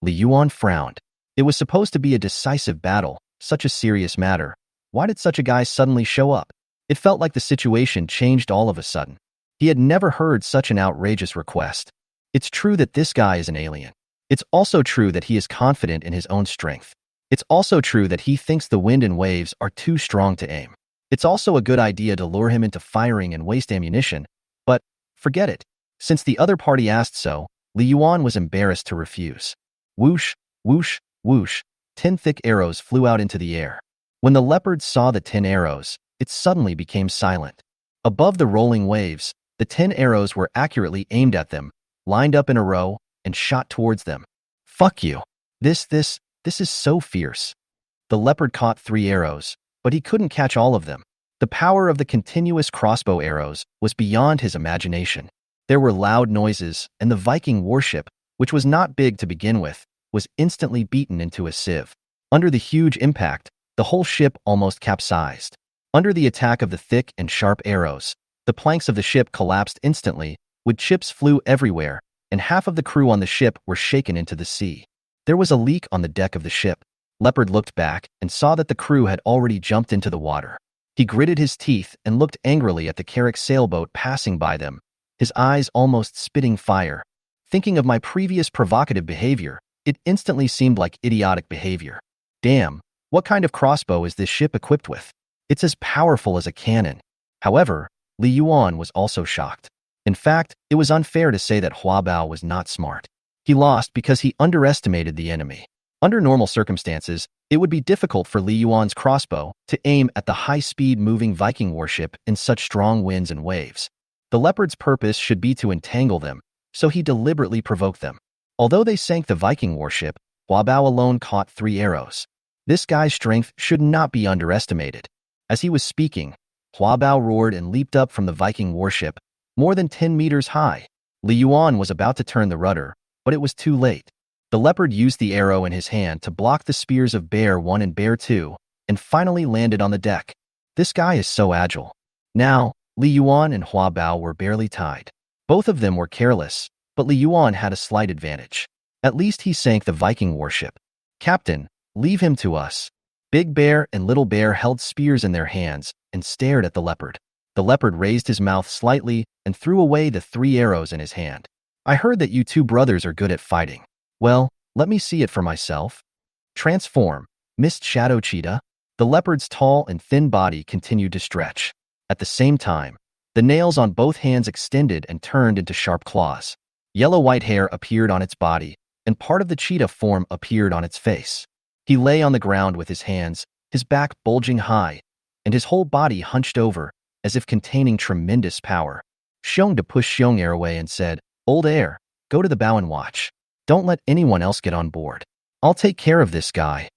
Li Yuan frowned. It was supposed to be a decisive battle, such a serious matter. Why did such a guy suddenly show up? It felt like the situation changed all of a sudden. He had never heard such an outrageous request. It's true that this guy is an alien. It's also true that he is confident in his own strength. It's also true that he thinks the wind and waves are too strong to aim. It's also a good idea to lure him into firing and waste ammunition, but forget it. Since the other party asked so, Li Yuan was embarrassed to refuse. Whoosh, whoosh, whoosh, 10 thick arrows flew out into the air. When the leopard saw the 10 arrows, it suddenly became silent. Above the rolling waves, the 10 arrows were accurately aimed at them, lined up in a row, and shot towards them. Fuck you. This is so fierce. The leopard caught 3 arrows, but he couldn't catch all of them. The power of the continuous crossbow arrows was beyond his imagination. There were loud noises, and the Viking warship, which was not big to begin with, was instantly beaten into a sieve. Under the huge impact, the whole ship almost capsized. Under the attack of the thick and sharp arrows, the planks of the ship collapsed instantly, wood chips flew everywhere, and half of the crew on the ship were shaken into the sea. There was a leak on the deck of the ship. Leopard looked back and saw that the crew had already jumped into the water. He gritted his teeth and looked angrily at the Carrack sailboat passing by them, his eyes almost spitting fire. Thinking of my previous provocative behavior, it instantly seemed like idiotic behavior. Damn, what kind of crossbow is this ship equipped with? It's as powerful as a cannon. However, Li Yuan was also shocked. In fact, it was unfair to say that Huabao was not smart. He lost because he underestimated the enemy. Under normal circumstances, it would be difficult for Li Yuan's crossbow to aim at the high-speed moving Viking warship in such strong winds and waves. The leopard's purpose should be to entangle them, so he deliberately provoked them. Although they sank the Viking warship, Huabao alone caught 3 arrows. This guy's strength should not be underestimated. As he was speaking, Hua Bao roared and leaped up from the Viking warship, more than 10 meters high. Li Yuan was about to turn the rudder, but it was too late. The leopard used the arrow in his hand to block the spears of Bear 1 and Bear 2, and finally landed on the deck. This guy is so agile. Now, Li Yuan and Hua Bao were barely tied. Both of them were careless, but Li Yuan had a slight advantage. At least he sank the Viking warship. Captain, leave him to us. Big Bear and Little Bear held spears in their hands and stared at the leopard. The leopard raised his mouth slightly and threw away the 3 arrows in his hand. I heard that you 2 brothers are good at fighting. Well, let me see it for myself. Transform, Mist Shadow Cheetah. The leopard's tall and thin body continued to stretch. At the same time, the nails on both hands extended and turned into sharp claws. Yellow-white hair appeared on its body, and part of the cheetah form appeared on its face. He lay on the ground with his hands, his back bulging high, and his whole body hunched over, as if containing tremendous power. Xiongda pushed Xiong Air away and said, "Old Air, go to the bow and watch. Don't let anyone else get on board. I'll take care of this guy."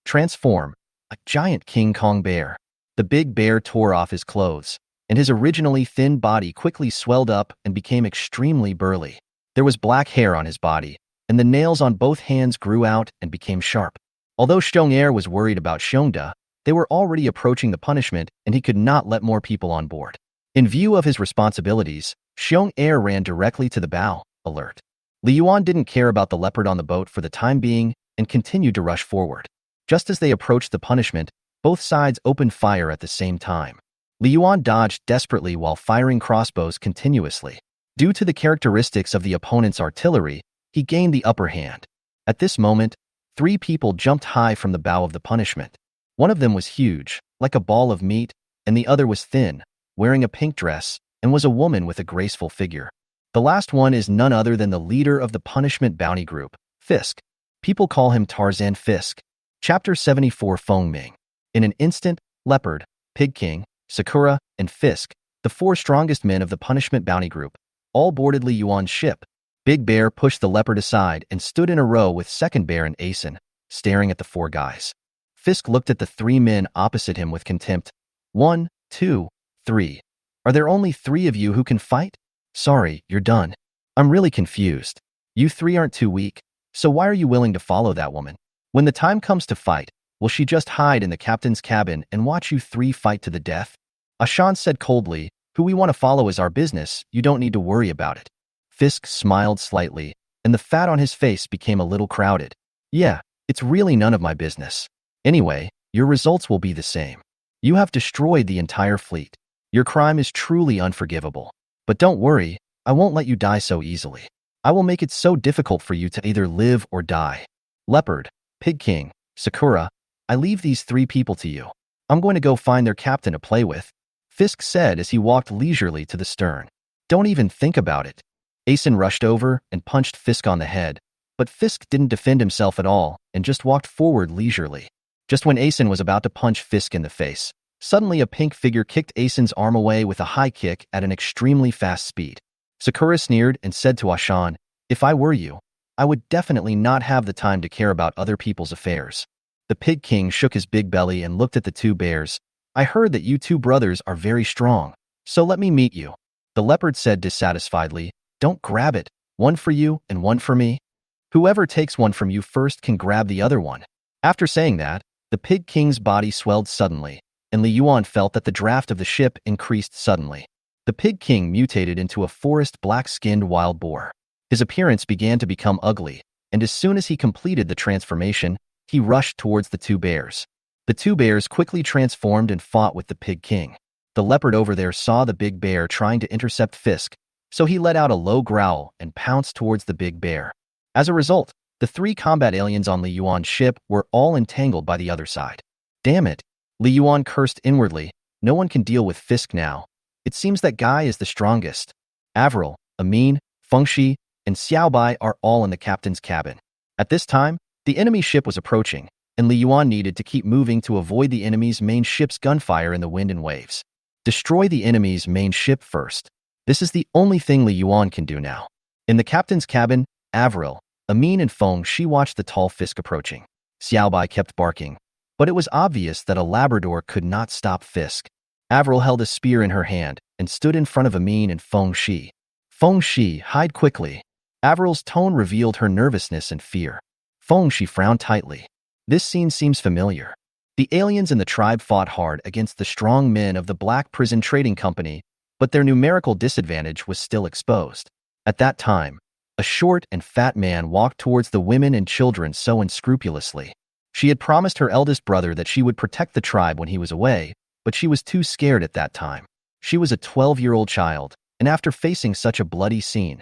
Transform, a giant King Kong bear. The big bear tore off his clothes, and his originally thin body quickly swelled up and became extremely burly. There was black hair on his body, and the nails on both hands grew out and became sharp. Although Xiong Air was worried about Xiongda, they were already approaching the punishment and he could not let more people on board. In view of his responsibilities, Xiong Air ran directly to the bow, alert. Li Yuan didn't care about the leopard on the boat for the time being and continued to rush forward. Just as they approached the punishment, both sides opened fire at the same time. Li Yuan dodged desperately while firing crossbows continuously. Due to the characteristics of the opponent's artillery, he gained the upper hand. At this moment, 3 people jumped high from the bow of the punishment. One of them was huge, like a ball of meat, and the other was thin, wearing a pink dress, and was a woman with a graceful figure. The last one is none other than the leader of the punishment bounty group, Fisk. People call him Tarzan Fisk. Chapter 74 Feng Ming. In an instant, Leopard, Pig King, Sakura, and Fisk, the 4 strongest men of the punishment bounty group, all boarded Li Yuan's ship. Big Bear pushed the leopard aside and stood in a row with Second Bear and Asen, staring at the 4 guys. Fisk looked at the 3 men opposite him with contempt. 1, 2, 3. Are there only 3 of you who can fight? Sorry, you're done. I'm really confused. You 3 aren't too weak, so why are you willing to follow that woman? When the time comes to fight, will she just hide in the captain's cabin and watch you 3 fight to the death? Ashan said coldly, "Who we want to follow is our business, you don't need to worry about it." Fisk smiled slightly, and the fat on his face became a little crowded. "Yeah, it's really none of my business. Anyway, your results will be the same. You have destroyed the entire fleet. Your crime is truly unforgivable. But don't worry, I won't let you die so easily. I will make it so difficult for you to either live or die. Leopard, Pig King, Sakura, I leave these 3 people to you. I'm going to go find their captain to play with," Fisk said as he walked leisurely to the stern. "Don't even think about it." Asen rushed over and punched Fisk on the head, but Fisk didn't defend himself at all and just walked forward leisurely. Just when Asen was about to punch Fisk in the face, suddenly a pink figure kicked Asen's arm away with a high kick at an extremely fast speed. Sakura sneered and said to Ashan, "If I were you, I would definitely not have the time to care about other people's affairs." The Pig King shook his big belly and looked at the 2 bears. "I heard that you 2 brothers are very strong, so let me meet you." The leopard said dissatisfiedly, "Don't grab it. 1 for you and 1 for me. Whoever takes 1 from you first can grab the other one." After saying that, the Pig King's body swelled suddenly, and Li Yuan felt that the draft of the ship increased suddenly. The Pig King mutated into a forest black-skinned wild boar. His appearance began to become ugly, and as soon as he completed the transformation, he rushed towards the 2 bears. The 2 bears quickly transformed and fought with the Pig King. The leopard over there saw the big bear trying to intercept Fisk, so he let out a low growl and pounced towards the big bear. As a result, the 3 combat aliens on Li Yuan's ship were all entangled by the other side. "Damn it," Li Yuan cursed inwardly. "No one can deal with Fisk now. It seems that guy is the strongest." Avril, Amin, Fengshi, and Xiaobai are all in the captain's cabin. At this time, the enemy ship was approaching, and Li Yuan needed to keep moving to avoid the enemy's main ship's gunfire in the wind and waves. Destroy the enemy's main ship first. This is the only thing Li Yuan can do now. In the captain's cabin, Avril, Amin, and Feng Shi watched the tall Fisk approaching. Xiaobai kept barking. But it was obvious that a Labrador could not stop Fisk. Avril held a spear in her hand and stood in front of Amin and Feng Shi. Feng Shi, hide quickly. Avril's tone revealed her nervousness and fear. Feng Shi frowned tightly. This scene seems familiar. The aliens in the tribe fought hard against the strong men of the Black Prison Trading Company, but their numerical disadvantage was still exposed. At that time, a short and fat man walked towards the women and children so unscrupulously. She had promised her eldest brother that she would protect the tribe when he was away, but she was too scared at that time. She was a 12-year-old child, and after facing such a bloody scene,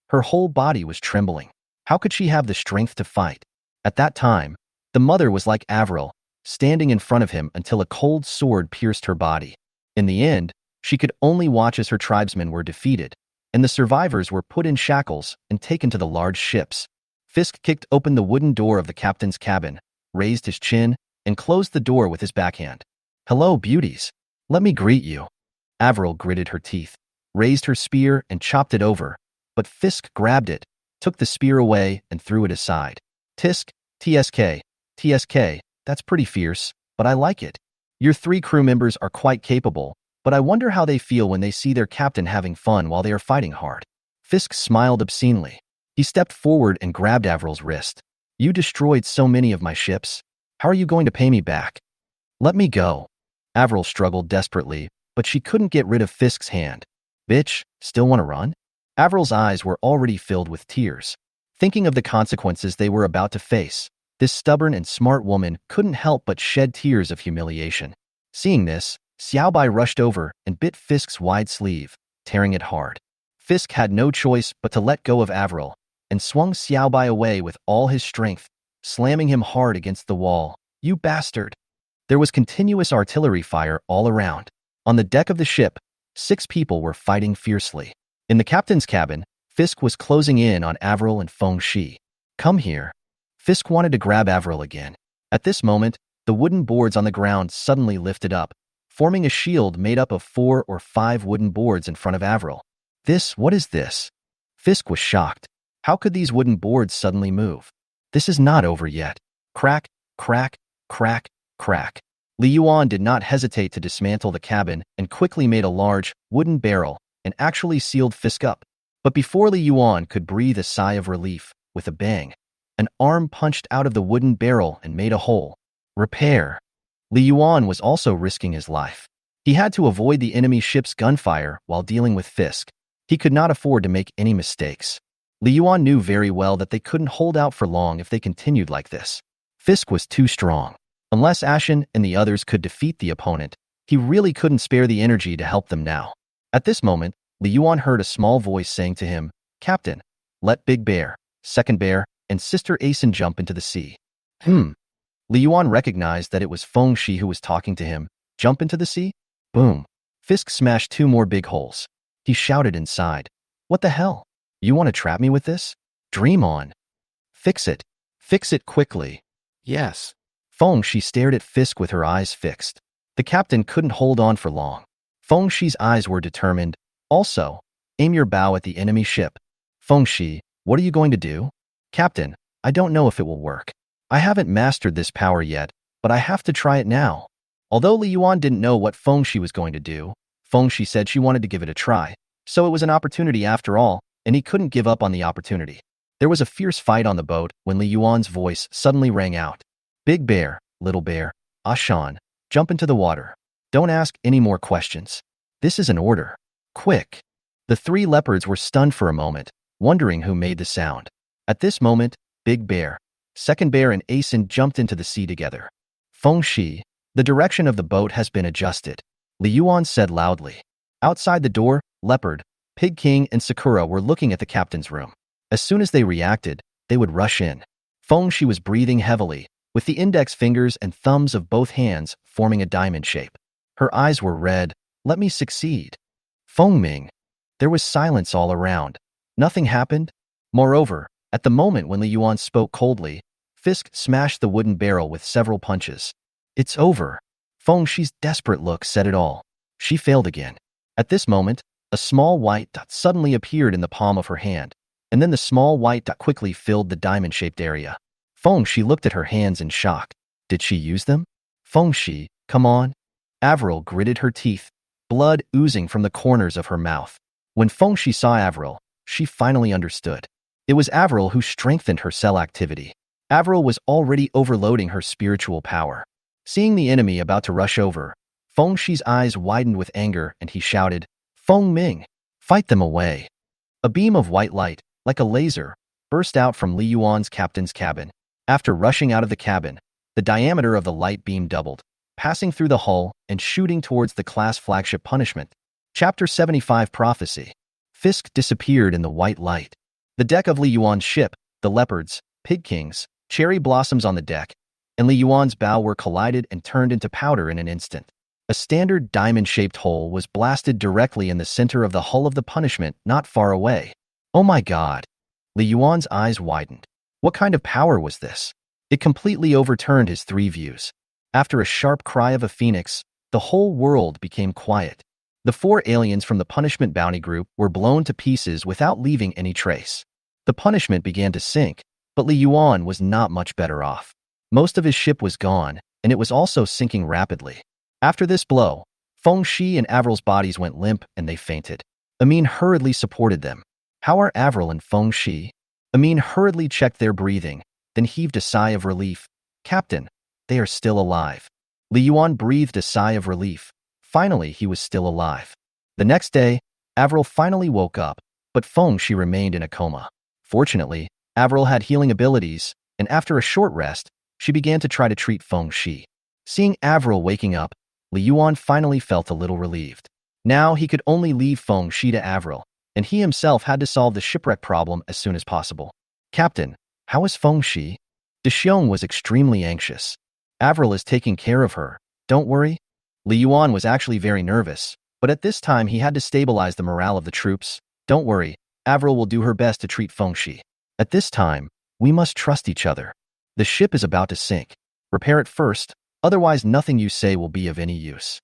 her whole body was trembling. How could she have the strength to fight? At that time, the mother was like Avril, standing in front of him until a cold sword pierced her body. In the end, she could only watch as her tribesmen were defeated, and the survivors were put in shackles and taken to the large ships. Fisk kicked open the wooden door of the captain's cabin, raised his chin, and closed the door with his backhand. "Hello, beauties. Let me greet you." Avril gritted her teeth, raised her spear, and chopped it over, but Fisk grabbed it, took the spear away, and threw it aside. "Tisk, TSK, that's pretty fierce, but I like it. Your 3 crew members are quite capable, but I wonder how they feel when they see their captain having fun while they are fighting hard." Fisk smiled obscenely. He stepped forward and grabbed Avril's wrist. "You destroyed so many of my ships. How are you going to pay me back?" "Let me go." Avril struggled desperately, but she couldn't get rid of Fisk's hand. "Bitch, still want to run?" Avril's eyes were already filled with tears. Thinking of the consequences they were about to face, this stubborn and smart woman couldn't help but shed tears of humiliation. Seeing this, Xiaobai rushed over and bit Fisk's wide sleeve, tearing it hard. Fisk had no choice but to let go of Avril and swung Xiaobai away with all his strength, slamming him hard against the wall. "You bastard!" There was continuous artillery fire all around. On the deck of the ship, 6 people were fighting fiercely. In the captain's cabin, Fisk was closing in on Avril and Feng Shi. "Come here." Fisk wanted to grab Avril again. At this moment, the wooden boards on the ground suddenly lifted up, forming a shield made up of 4 or 5 wooden boards in front of Avril. What is this?" Fisk was shocked. How could these wooden boards suddenly move? This is not over yet. Crack, crack, crack, crack. Li Yuan did not hesitate to dismantle the cabin and quickly made a large, wooden barrel and actually sealed Fisk up. But before Li Yuan could breathe a sigh of relief, with a bang, an arm punched out of the wooden barrel and made a hole. Repair. Li Yuan was also risking his life. He had to avoid the enemy ship's gunfire while dealing with Fisk. He could not afford to make any mistakes. Li Yuan knew very well that they couldn't hold out for long if they continued like this. Fisk was too strong. Unless Ashen and the others could defeat the opponent, he really couldn't spare the energy to help them now. At this moment, Li Yuan heard a small voice saying to him, "Captain, let Big Bear, Second Bear, and Sister Asen jump into the sea." Li Yuan recognized that it was Feng Shi who was talking to him. "Jump into the sea?" Boom. Fisk smashed 2 more big holes. He shouted inside, "What the hell? You want to trap me with this? Dream on. Fix it. Fix it quickly." "Yes." Feng Shi stared at Fisk with her eyes fixed. The captain couldn't hold on for long. Feng Shi's eyes were determined. "Also, aim your bow at the enemy ship." "Feng Shi, what are you going to do?" "Captain, I don't know if it will work. I haven't mastered this power yet, but I have to try it now." Although Li Yuan didn't know what Feng Shi was going to do, Feng Shi said she wanted to give it a try, so it was an opportunity after all, and he couldn't give up on the opportunity. There was a fierce fight on the boat when Li Yuan's voice suddenly rang out. "Big Bear, Little Bear, Ashan, jump into the water. Don't ask any more questions. This is an order. Quick." The 3 leopards were stunned for a moment, wondering who made the sound. At this moment, Big Bear, Second Bear, and Asen jumped into the sea together. "Feng Shi, the direction of the boat has been adjusted," Li Yuan said loudly. Outside the door, Leopard, Pig King, and Sakura were looking at the captain's room. As soon as they reacted, they would rush in. Feng Shi was breathing heavily, with the index fingers and thumbs of both hands forming a diamond shape. Her eyes were red. "Let me succeed." "Feng Ming." There was silence all around. Nothing happened. Moreover, at the moment when Li Yuan spoke coldly, Fisk smashed the wooden barrel with several punches. "It's over." Feng Shi's desperate look said it all. She failed again. At this moment, a small white dot suddenly appeared in the palm of her hand, and then the small white dot quickly filled the diamond-shaped area. Feng Shi looked at her hands in shock. Did she use them? Fengxi, come on. Avril gritted her teeth, blood oozing from the corners of her mouth. When Fengxi saw Avril, she finally understood. It was Avril who strengthened her cell activity. Avril was already overloading her spiritual power. Seeing the enemy about to rush over, Fengxi's eyes widened with anger and he shouted, Feng Ming, fight them away. A beam of white light, like a laser, burst out from Li Yuan's captain's cabin. After rushing out of the cabin, the diameter of the light beam doubled, passing through the hull and shooting towards the class flagship Punishment. Chapter 75 Prophecy. Fisk disappeared in the white light. The deck of Li Yuan's ship, the leopards, pig kings, cherry blossoms on the deck, and Li Yuan's bow were collided and turned into powder in an instant. A standard diamond-shaped hole was blasted directly in the center of the hull of the Punishment not far away. Oh my god! Li Yuan's eyes widened. What kind of power was this? It completely overturned his three views. After a sharp cry of a phoenix, the whole world became quiet. The 4 aliens from the Punishment bounty group were blown to pieces without leaving any trace. The Punishment began to sink, but Li Yuan was not much better off. Most of his ship was gone, and it was also sinking rapidly. After this blow, Fengxi and Avril's bodies went limp and they fainted. Amin hurriedly supported them. How are Avril and Fengxi? Amin hurriedly checked their breathing, then heaved a sigh of relief. Captain, they are still alive. Li Yuan breathed a sigh of relief. Finally, he was still alive. The next day, Avril finally woke up, but Fengxi remained in a coma. Fortunately, Avril had healing abilities, and after a short rest, she began to try to treat Fengxi. Seeing Avril waking up, Li Yuan finally felt a little relieved. Now he could only leave Fengxi to Avril, and he himself had to solve the shipwreck problem as soon as possible. Captain, how is Fengxi? De Xiong was extremely anxious. Avril is taking care of her, don't worry. Li Yuan was actually very nervous, but at this time he had to stabilize the morale of the troops. Don't worry, Avril will do her best to treat Fengxi. At this time, we must trust each other. The ship is about to sink. Repair it first, otherwise nothing you say will be of any use.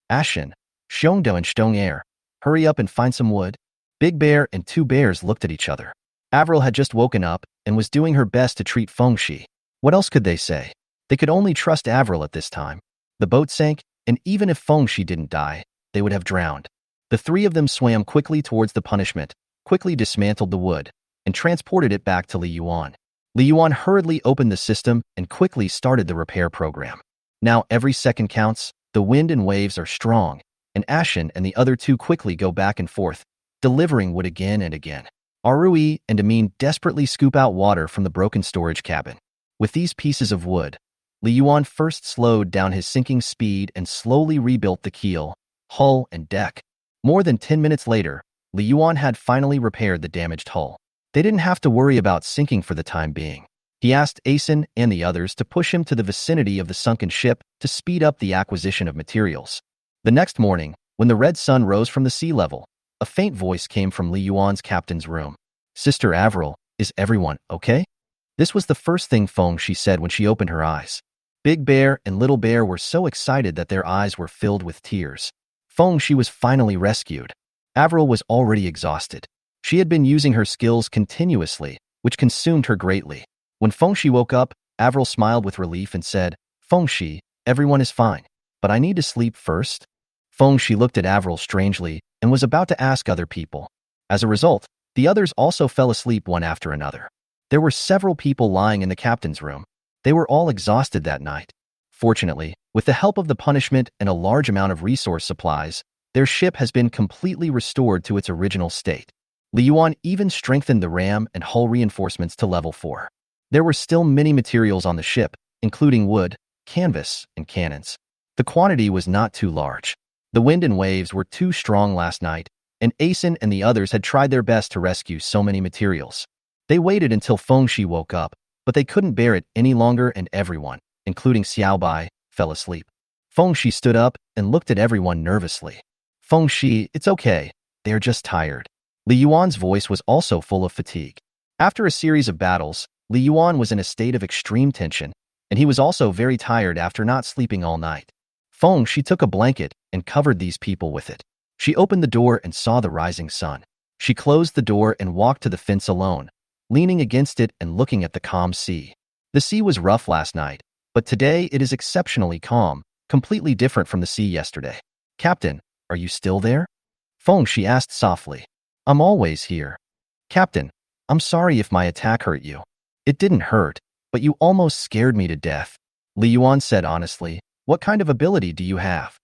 Ashen, Xiongdo and Xtong hurry up and find some wood. Big Bear and 2 bears looked at each other. Avril had just woken up and was doing her best to treat Fengxi. What else could they say? They could only trust Avril at this time. The boat sank, and even if Fengxi didn't die, they would have drowned. The 3 of them swam quickly towards the Punishment, quickly dismantled the wood, and transported it back to Li Yuan. Li Yuan hurriedly opened the system and quickly started the repair program. Now every second counts, the wind and waves are strong, and Ashen and the other 2 quickly go back and forth, delivering wood again and again. Arui and Amin desperately scoop out water from the broken storage cabin. With these pieces of wood, Li Yuan first slowed down his sinking speed and slowly rebuilt the keel, hull, and deck. More than 10 minutes later, Li Yuan had finally repaired the damaged hull. They didn't have to worry about sinking for the time being. He asked Asen and the others to push him to the vicinity of the sunken ship to speed up the acquisition of materials. The next morning, when the red sun rose from the sea level, a faint voice came from Li Yuan's captain's room. Sister Avril, is everyone okay? This was the first thing Fengxi said when she opened her eyes. Big Bear and Little Bear were so excited that their eyes were filled with tears. Fengxi was finally rescued. Avril was already exhausted. She had been using her skills continuously, which consumed her greatly. When Fengxi woke up, Avril smiled with relief and said, Fengxi, everyone is fine, but I need to sleep first. Fengxi looked at Avril strangely and was about to ask other people. As a result, the others also fell asleep one after another. There were several people lying in the captain's room. They were all exhausted that night. Fortunately, with the help of the Punishment and a large amount of resource supplies, their ship has been completely restored to its original state. Li Yuan even strengthened the ram and hull reinforcements to level 4. There were still many materials on the ship, including wood, canvas, and cannons. The quantity was not too large. The wind and waves were too strong last night, and Asen and the others had tried their best to rescue so many materials. They waited until Fengxi woke up, but they couldn't bear it any longer and everyone, including Xiaobai, fell asleep. Fengxi stood up and looked at everyone nervously. Fengxi, it's okay, they are just tired. Li Yuan's voice was also full of fatigue. After a series of battles, Li Yuan was in a state of extreme tension, and he was also very tired after not sleeping all night. Fengxi took a blanket and covered these people with it. She opened the door and saw the rising sun. She closed the door and walked to the fence alone, leaning against it and looking at the calm sea. The sea was rough last night, But today it is exceptionally calm, completely different from the sea yesterday. Captain, are you still there? Feng Shi asked softly. I'm always here. Captain, I'm sorry if my attack hurt you. It didn't hurt, but you almost scared me to death. Li Yuan said honestly. What kind of ability do you have?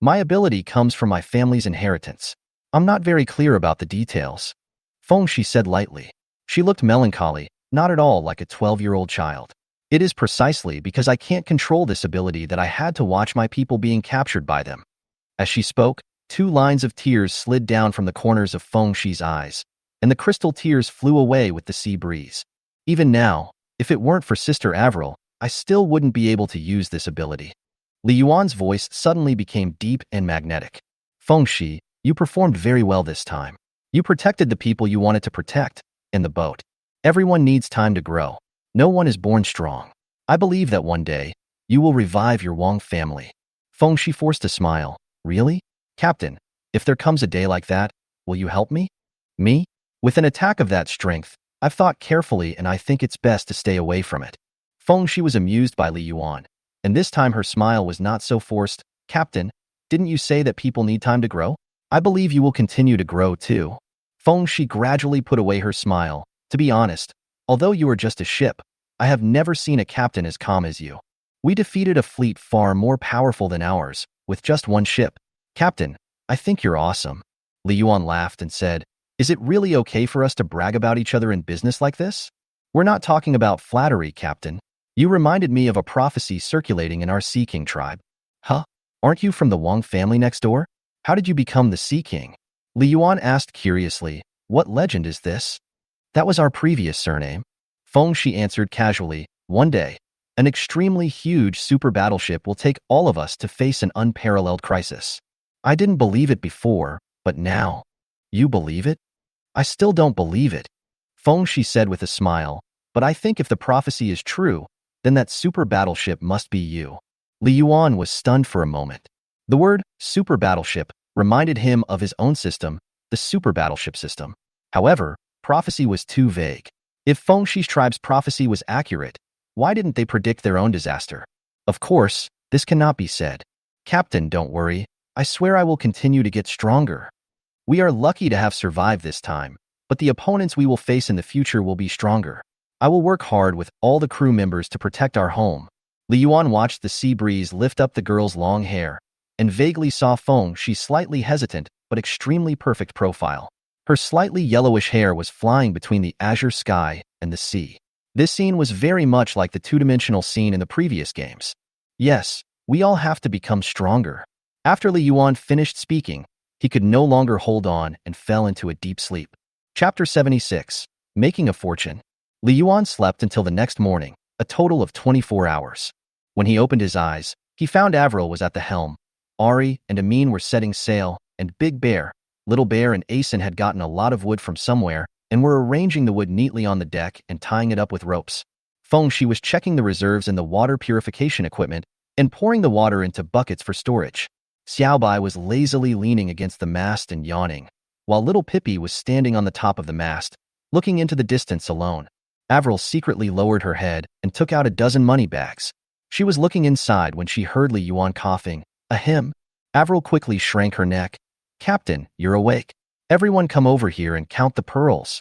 My ability comes from my family's inheritance. I'm not very clear about the details. Feng Shi said lightly. She looked melancholy, not at all like a 12-year-old child. It is precisely because I can't control this ability that I had to watch my people being captured by them. As she spoke, 2 lines of tears slid down from the corners of Feng Shi's eyes, and the crystal tears flew away with the sea breeze. Even now, if it weren't for Sister Avril, I still wouldn't be able to use this ability. Li Yuan's voice suddenly became deep and magnetic. Feng Shi, you performed very well this time. You protected the people you wanted to protect, in the boat. Everyone needs time to grow. No one is born strong. I believe that one day, you will revive your Wang family. Feng Shi forced a smile. Really? Captain, if there comes a day like that, will you help me? Me? With an attack of that strength, I've thought carefully and I think it's best to stay away from it. Feng Shi was amused by Li Yuan, and this time her smile was not so forced. Captain, didn't you say that people need time to grow? I believe you will continue to grow too. Feng Shi gradually put away her smile. To be honest, although you are just a ship, I have never seen a captain as calm as you. We defeated a fleet far more powerful than ours, with just one ship. Captain, I think you're awesome. Li Yuan laughed and said, Is it really okay for us to brag about each other in business like this? We're not talking about flattery, Captain. You reminded me of a prophecy circulating in our Sea King tribe. Huh? Aren't you from the Wang family next door? How did you become the Sea King? Li Yuan asked curiously. What legend is this? That was our previous surname. Feng Shi answered casually. One day, an extremely huge super battleship will take all of us to face an unparalleled crisis. I didn't believe it before, but now. You believe it? I still don't believe it. Feng Shi said with a smile. But I think if the prophecy is true, then that super battleship must be you. Li Yuan was stunned for a moment. The word super battleship reminded him of his own system, the super battleship system. However, prophecy was too vague. If Feng Shi's tribe's prophecy was accurate, why didn't they predict their own disaster? Of course, this cannot be said. Captain, don't worry. I swear I will continue to get stronger. We are lucky to have survived this time, but the opponents we will face in the future will be stronger. I will work hard with all the crew members to protect our home. Li Yuan watched the sea breeze lift up the girl's long hair, and vaguely saw Feng Shi's slightly hesitant but extremely perfect profile. Her slightly yellowish hair was flying between the azure sky and the sea. This scene was very much like the two-dimensional scene in the previous games. Yes, we all have to become stronger. After Li Yuan finished speaking, he could no longer hold on and fell into a deep sleep. Chapter 76. Making a Fortune. Li Yuan slept until the next morning, a total of 24 hours. When he opened his eyes, he found Avril was at the helm. Ari and Amin were setting sail, and Big Bear, Little Bear and Asen had gotten a lot of wood from somewhere and were arranging the wood neatly on the deck and tying it up with ropes. Feng Shi was checking the reserves in the water purification equipment and pouring the water into buckets for storage. Xiaobai was lazily leaning against the mast and yawning, while little Pippi was standing on the top of the mast, looking into the distance alone. Avril secretly lowered her head and took out a dozen money bags. She was looking inside when she heard Li Yuan coughing. Ahem. Avril quickly shrank her neck. Captain, you're awake. Everyone come over here and count the pearls.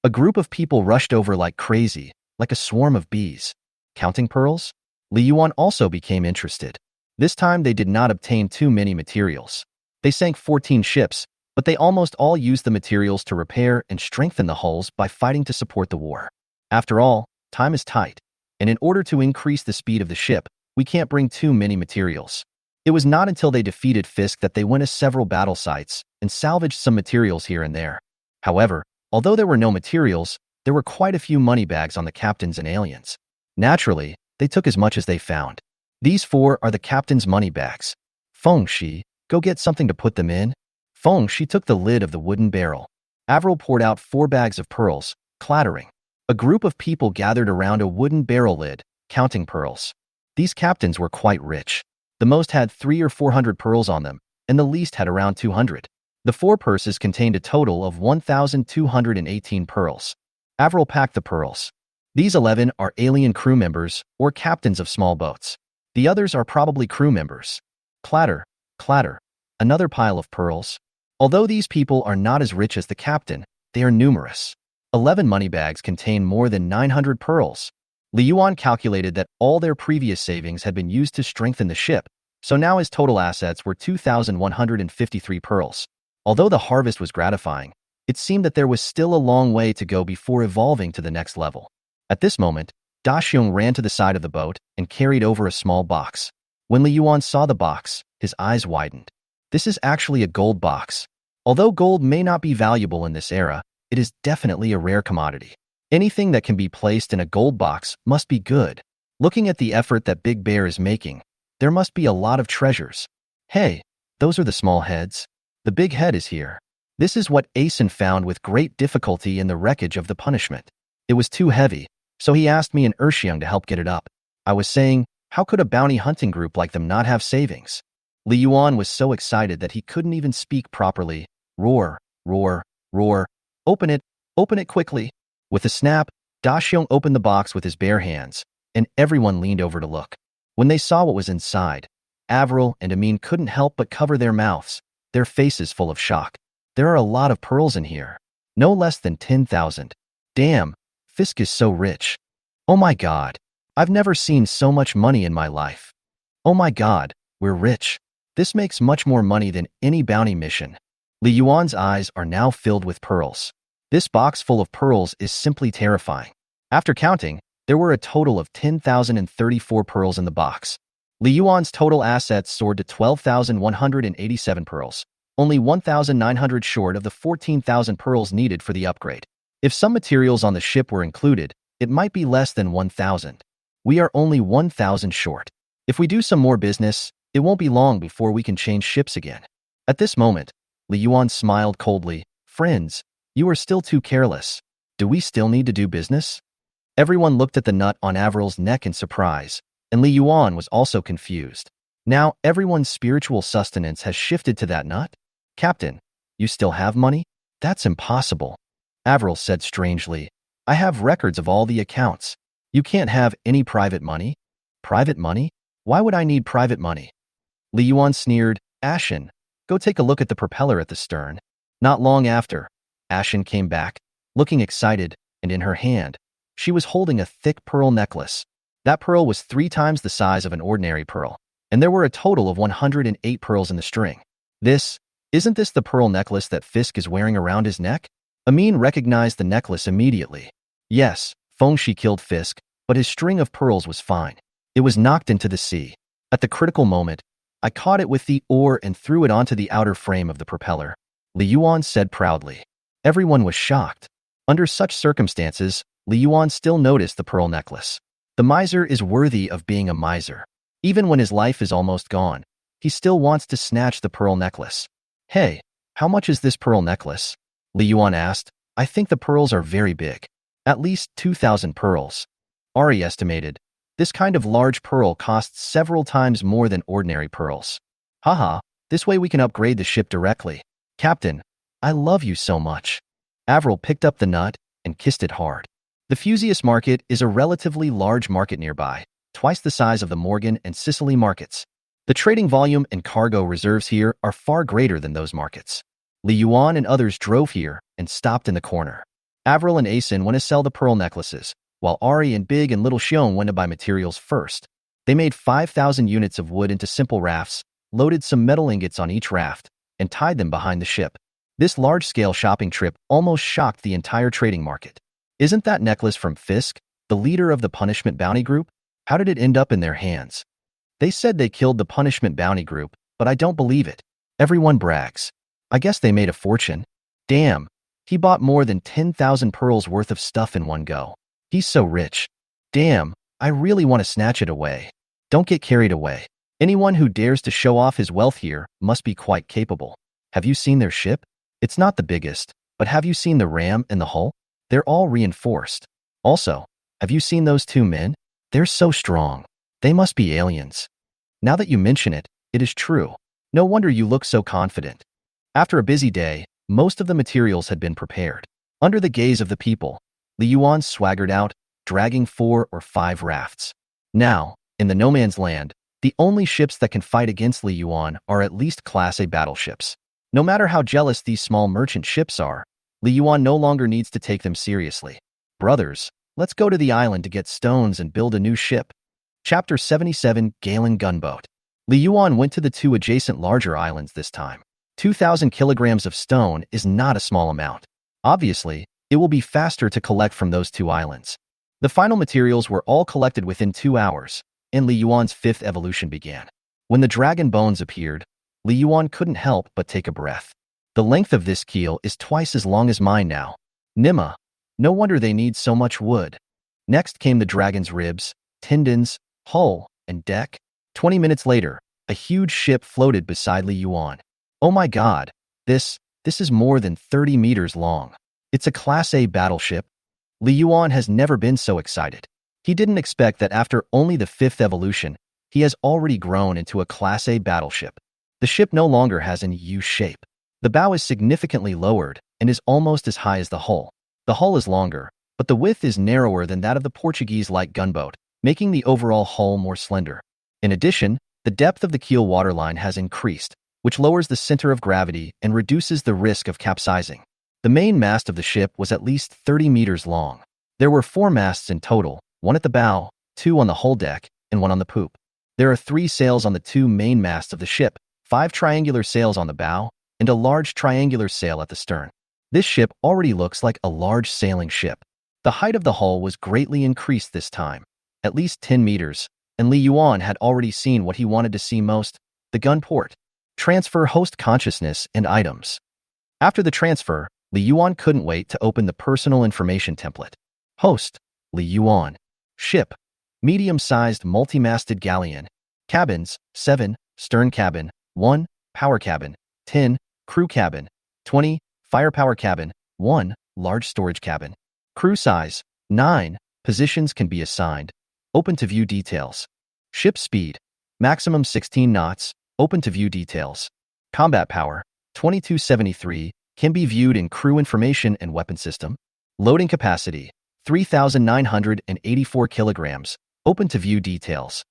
A group of people rushed over like crazy, like a swarm of bees. Counting pearls? Li Yuan also became interested. This time they did not obtain too many materials. They sank 14 ships, but they almost all used the materials to repair and strengthen the hulls by fighting to support the war. After all, time is tight, and in order to increase the speed of the ship, we can't bring too many materials. It was not until they defeated Fisk that they went to several battle sites and salvaged some materials here and there. However, although there were no materials, there were quite a few money bags on the captains and aliens. Naturally, they took as much as they found. These 4 are the captain's money bags. Feng Shi, go get something to put them in. Feng Shi took the lid of the wooden barrel. Avril poured out 4 bags of pearls, clattering. A group of people gathered around a wooden barrel lid, counting pearls. These captains were quite rich. The most had 300 or 400 pearls on them, and the least had around 200. The 4 purses contained a total of 1,218 pearls. Avril packed the pearls. These 11 are alien crew members or captains of small boats. The others are probably crew members. Clatter, clatter, another pile of pearls. Although these people are not as rich as the captain, they are numerous. 11 money bags contain more than 900 pearls. Li Yuan calculated that all their previous savings had been used to strengthen the ship, so now his total assets were 2,153 pearls. Although the harvest was gratifying, it seemed that there was still a long way to go before evolving to the next level. At this moment, Da Xiong ran to the side of the boat and carried over a small box. When Li Yuan saw the box, his eyes widened. This is actually a gold box. Although gold may not be valuable in this era, it is definitely a rare commodity. Anything that can be placed in a gold box must be good. Looking at the effort that Big Bear is making, there must be a lot of treasures. Hey, those are the small heads. The big head is here. This is what Asen found with great difficulty in the wreckage of the punishment. It was too heavy, so he asked me and Urshiang to help get it up. I was saying, how could a bounty hunting group like them not have savings? Li Yuan was so excited that he couldn't even speak properly. Roar, roar, roar. Open it quickly. With a snap, Da Xiong opened the box with his bare hands, and everyone leaned over to look. When they saw what was inside, Avril and Amin couldn't help but cover their mouths, their faces full of shock. There are a lot of pearls in here. No less than 10,000. Damn, Fisk is so rich. Oh my god. I've never seen so much money in my life. Oh my god, we're rich. This makes much more money than any bounty mission. Li Yuan's eyes are now filled with pearls. This box full of pearls is simply terrifying. After counting, there were a total of 10,034 pearls in the box. Li Yuan's total assets soared to 12,187 pearls, only 1,900 short of the 14,000 pearls needed for the upgrade. If some materials on the ship were included, it might be less than 1,000. We are only 1,000 short. If we do some more business, it won't be long before we can change ships again. At this moment, Li Yuan smiled coldly. Friends, you are still too careless. Do we still need to do business? Everyone looked at the nut on Avril's neck in surprise, and Li Yuan was also confused. Now everyone's spiritual sustenance has shifted to that nut? Captain, you still have money? That's impossible. Avril said strangely. I have records of all the accounts. You can't have any private money? Private money? Why would I need private money? Li Yuan sneered. Ashen, go take a look at the propeller at the stern. Not long after, Ashen came back, looking excited, and in her hand, she was holding a thick pearl necklace. That pearl was 3 times the size of an ordinary pearl, and there were a total of 108 pearls in the string. Isn't this the pearl necklace that Fisk is wearing around his neck? Amin recognized the necklace immediately. Yes, Fengshi killed Fisk, but his string of pearls was fine. It was knocked into the sea. At the critical moment, I caught it with the oar and threw it onto the outer frame of the propeller, Li Yuan said proudly. Everyone was shocked. Under such circumstances, Li Yuan still noticed the pearl necklace. The miser is worthy of being a miser. Even when his life is almost gone, he still wants to snatch the pearl necklace. Hey, how much is this pearl necklace? Li Yuan asked. I think the pearls are very big. At least 2,000 pearls. Ari estimated. This kind of large pearl costs several times more than ordinary pearls. Haha, this way we can upgrade the ship directly. Captain, I love you so much. Avril picked up the nut and kissed it hard. The Fusius market is a relatively large market nearby, twice the size of the Morgan and Sicily markets. The trading volume and cargo reserves here are far greater than those markets. Li Yuan and others drove here and stopped in the corner. Avril and Asen went to sell the pearl necklaces, while Ari and Big and Little Xiong went to buy materials first. They made 5,000 units of wood into simple rafts, loaded some metal ingots on each raft, and tied them behind the ship. This large-scale shopping trip almost shocked the entire trading market. Isn't that necklace from Fisk, the leader of the Punishment Bounty Group? How did it end up in their hands? They said they killed the Punishment Bounty Group, but I don't believe it. Everyone brags. I guess they made a fortune. Damn, he bought more than 10,000 pearls worth of stuff in one go. He's so rich. Damn, I really want to snatch it away. Don't get carried away. Anyone who dares to show off his wealth here must be quite capable. Have you seen their ship? It's not the biggest, but have you seen the ram and the hull? They're all reinforced. Also, have you seen those 2 men? They're so strong. They must be aliens. Now that you mention it, it is true. No wonder you look so confident. After a busy day, most of the materials had been prepared. Under the gaze of the people, Li Yuan swaggered out, dragging 4 or 5 rafts. Now, in the no man's land, the only ships that can fight against Li Yuan are at least Class A battleships. No matter how jealous these small merchant ships are, Li Yuan no longer needs to take them seriously. Brothers, let's go to the island to get stones and build a new ship. Chapter 77, Galleon Gunboat. Li Yuan went to the 2 adjacent larger islands this time. 2,000 kilograms of stone is not a small amount. Obviously, it will be faster to collect from those 2 islands. The final materials were all collected within 2 hours, and Li Yuan's 5th evolution began. When the dragon bones appeared, Li Yuan couldn't help but take a breath. The length of this keel is twice as long as mine now. Nima, no wonder they need so much wood. Next came the dragon's ribs, tendons, hull, and deck. 20 minutes later, a huge ship floated beside Li Yuan. Oh my god, this is more than 30 meters long. It's a Class A battleship. Li Yuan has never been so excited. He didn't expect that after only the 5th evolution, he has already grown into a Class A battleship. The ship no longer has an U shape. The bow is significantly lowered and is almost as high as the hull. The hull is longer, but the width is narrower than that of the Portuguese light gunboat, making the overall hull more slender. In addition, the depth of the keel waterline has increased, which lowers the center of gravity and reduces the risk of capsizing. The main mast of the ship was at least 30 meters long. There were 4 masts in total, 1 at the bow, 2 on the hull deck, and 1 on the poop. There are 3 sails on the 2 main masts of the ship, 5 triangular sails on the bow, and a large triangular sail at the stern. This ship already looks like a large sailing ship. The height of the hull was greatly increased this time, at least 10 meters, and Li Yuan had already seen what he wanted to see most, the gun port. Transfer host consciousness and items. After the transfer, Li Yuan couldn't wait to open the personal information template. Host, Li Yuan. Ship, medium-sized multi-masted galleon. Cabins, 7, stern cabin, 1, power cabin, 10, crew cabin, 20, firepower cabin, 1, large storage cabin. Crew size, 9, positions can be assigned. Open to view details. Ship speed, maximum 16 knots, open to view details. Combat power, 2273, can be viewed in crew information and weapon system. Loading capacity, 3,984 kilograms, open to view details.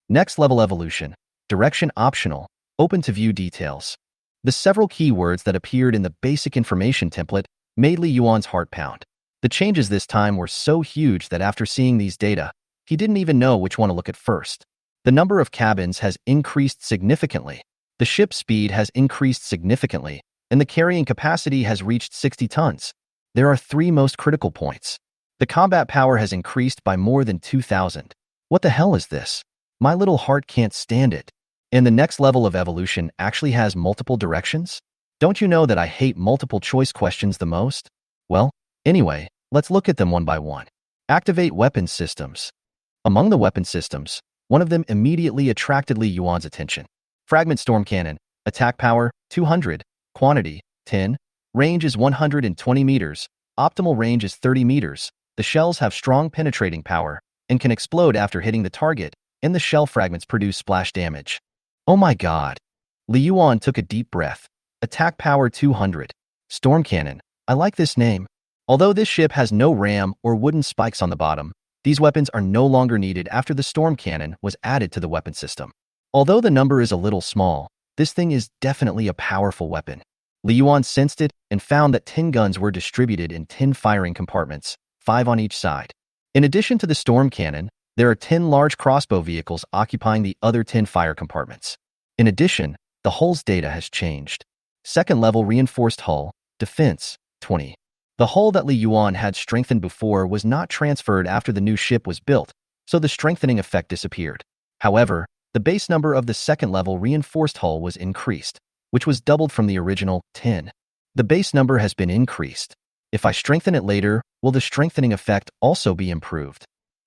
Next level evolution, direction optional, open to view details. The several keywords that appeared in the basic information template made Li Yuan's heart pound. The changes this time were so huge that after seeing these data, he didn't even know which one to look at first. The number of cabins has increased significantly. The ship speed has increased significantly, and the carrying capacity has reached 60 tons. There are 3 most critical points. The combat power has increased by more than 2,000. What the hell is this? My little heart can't stand it. And the next level of evolution actually has multiple directions? Don't you know that I hate multiple choice questions the most? Well, anyway, let's look at them one by one. Activate weapon systems. Among the weapon systems, one of them immediately attracted Li Yuan's attention. Fragment storm cannon, attack power, 200, quantity, 10, range is 120 meters, optimal range is 30 meters. The shells have strong penetrating power and can explode after hitting the target, and the shell fragments produce splash damage. Oh my god. Li Yuan took a deep breath. Attack power 200. Storm cannon. I like this name. Although this ship has no ram or wooden spikes on the bottom, these weapons are no longer needed after the storm cannon was added to the weapon system. Although the number is a little small, this thing is definitely a powerful weapon. Li Yuan sensed it and found that 10 guns were distributed in 10 firing compartments, 5 on each side. In addition to the storm cannon, there are 10 large crossbow vehicles occupying the other 10 fire compartments. In addition, the hull's data has changed. Second level reinforced hull, defense, 20. The hull that Li Yuan had strengthened before was not transferred after the new ship was built, so the strengthening effect disappeared. However, the base number of the second level reinforced hull was increased, which was doubled from the original 10. The base number has been increased. If I strengthen it later, will the strengthening effect also be improved?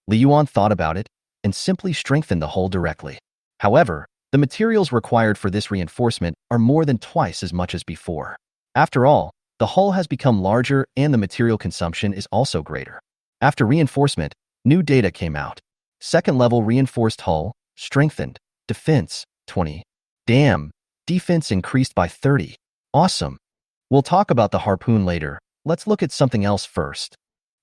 Li Yuan thought about it and simply strengthened the hull directly. However, the materials required for this reinforcement are more than twice as much as before. After all, the hull has become larger and the material consumption is also greater. After reinforcement, new data came out. Second level reinforced hull, strengthened, defense, 20. Damn, defense increased by 30. Awesome. We'll talk about the harpoon later. Let's look at something else first.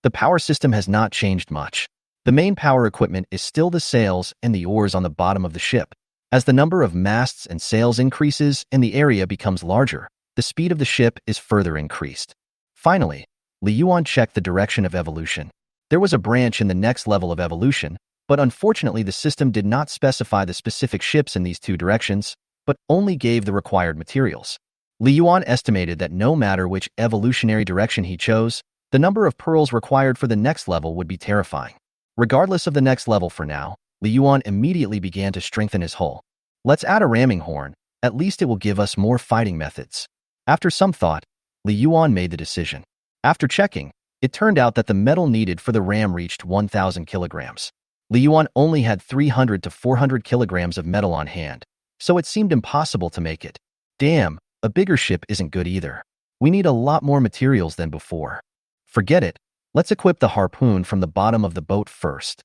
The power system has not changed much. The main power equipment is still the sails and the oars on the bottom of the ship. As the number of masts and sails increases and the area becomes larger, the speed of the ship is further increased. Finally, Li Yuan checked the direction of evolution. There was a branch in the next level of evolution, but unfortunately the system did not specify the specific ships in these two directions, but only gave the required materials. Li Yuan estimated that no matter which evolutionary direction he chose, the number of pearls required for the next level would be terrifying. Regardless of the next level for now, Li Yuan immediately began to strengthen his hull. Let's add a ramming horn, at least it will give us more fighting methods. After some thought, Li Yuan made the decision. After checking, it turned out that the metal needed for the ram reached 1,000 kilograms. Li Yuan only had 300 to 400 kilograms of metal on hand, so it seemed impossible to make it. Damn, a bigger ship isn't good either. We need a lot more materials than before. Forget it, let's equip the harpoon from the bottom of the boat first.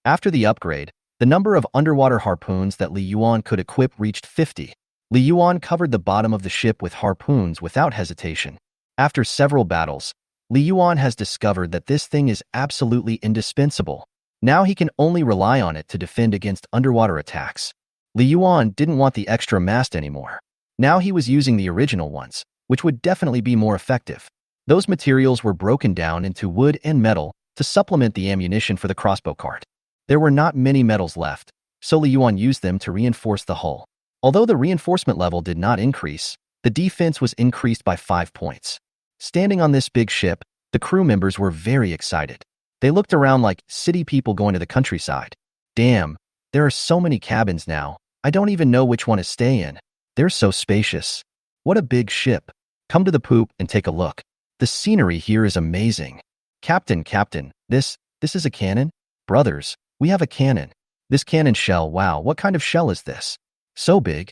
After the upgrade, the number of underwater harpoons that Li Yuan could equip reached 50. Li Yuan covered the bottom of the ship with harpoons without hesitation. After several battles, Li Yuan has discovered that this thing is absolutely indispensable. Now he can only rely on it to defend against underwater attacks. Li Yuan didn't want the extra mast anymore. Now he was using the original ones, which would definitely be more effective. Those materials were broken down into wood and metal to supplement the ammunition for the crossbow cart. There were not many metals left, so Li Yuan used them to reinforce the hull. Although the reinforcement level did not increase, the defense was increased by 5 points. Standing on this big ship, the crew members were very excited. They looked around like city people going to the countryside. Damn, there are so many cabins now. I don't even know which one to stay in. They're so spacious. What a big ship. Come to the poop and take a look. The scenery here is amazing. Captain, this is a cannon? Brothers, we have a cannon. This cannon shell, wow, what kind of shell is this? So big.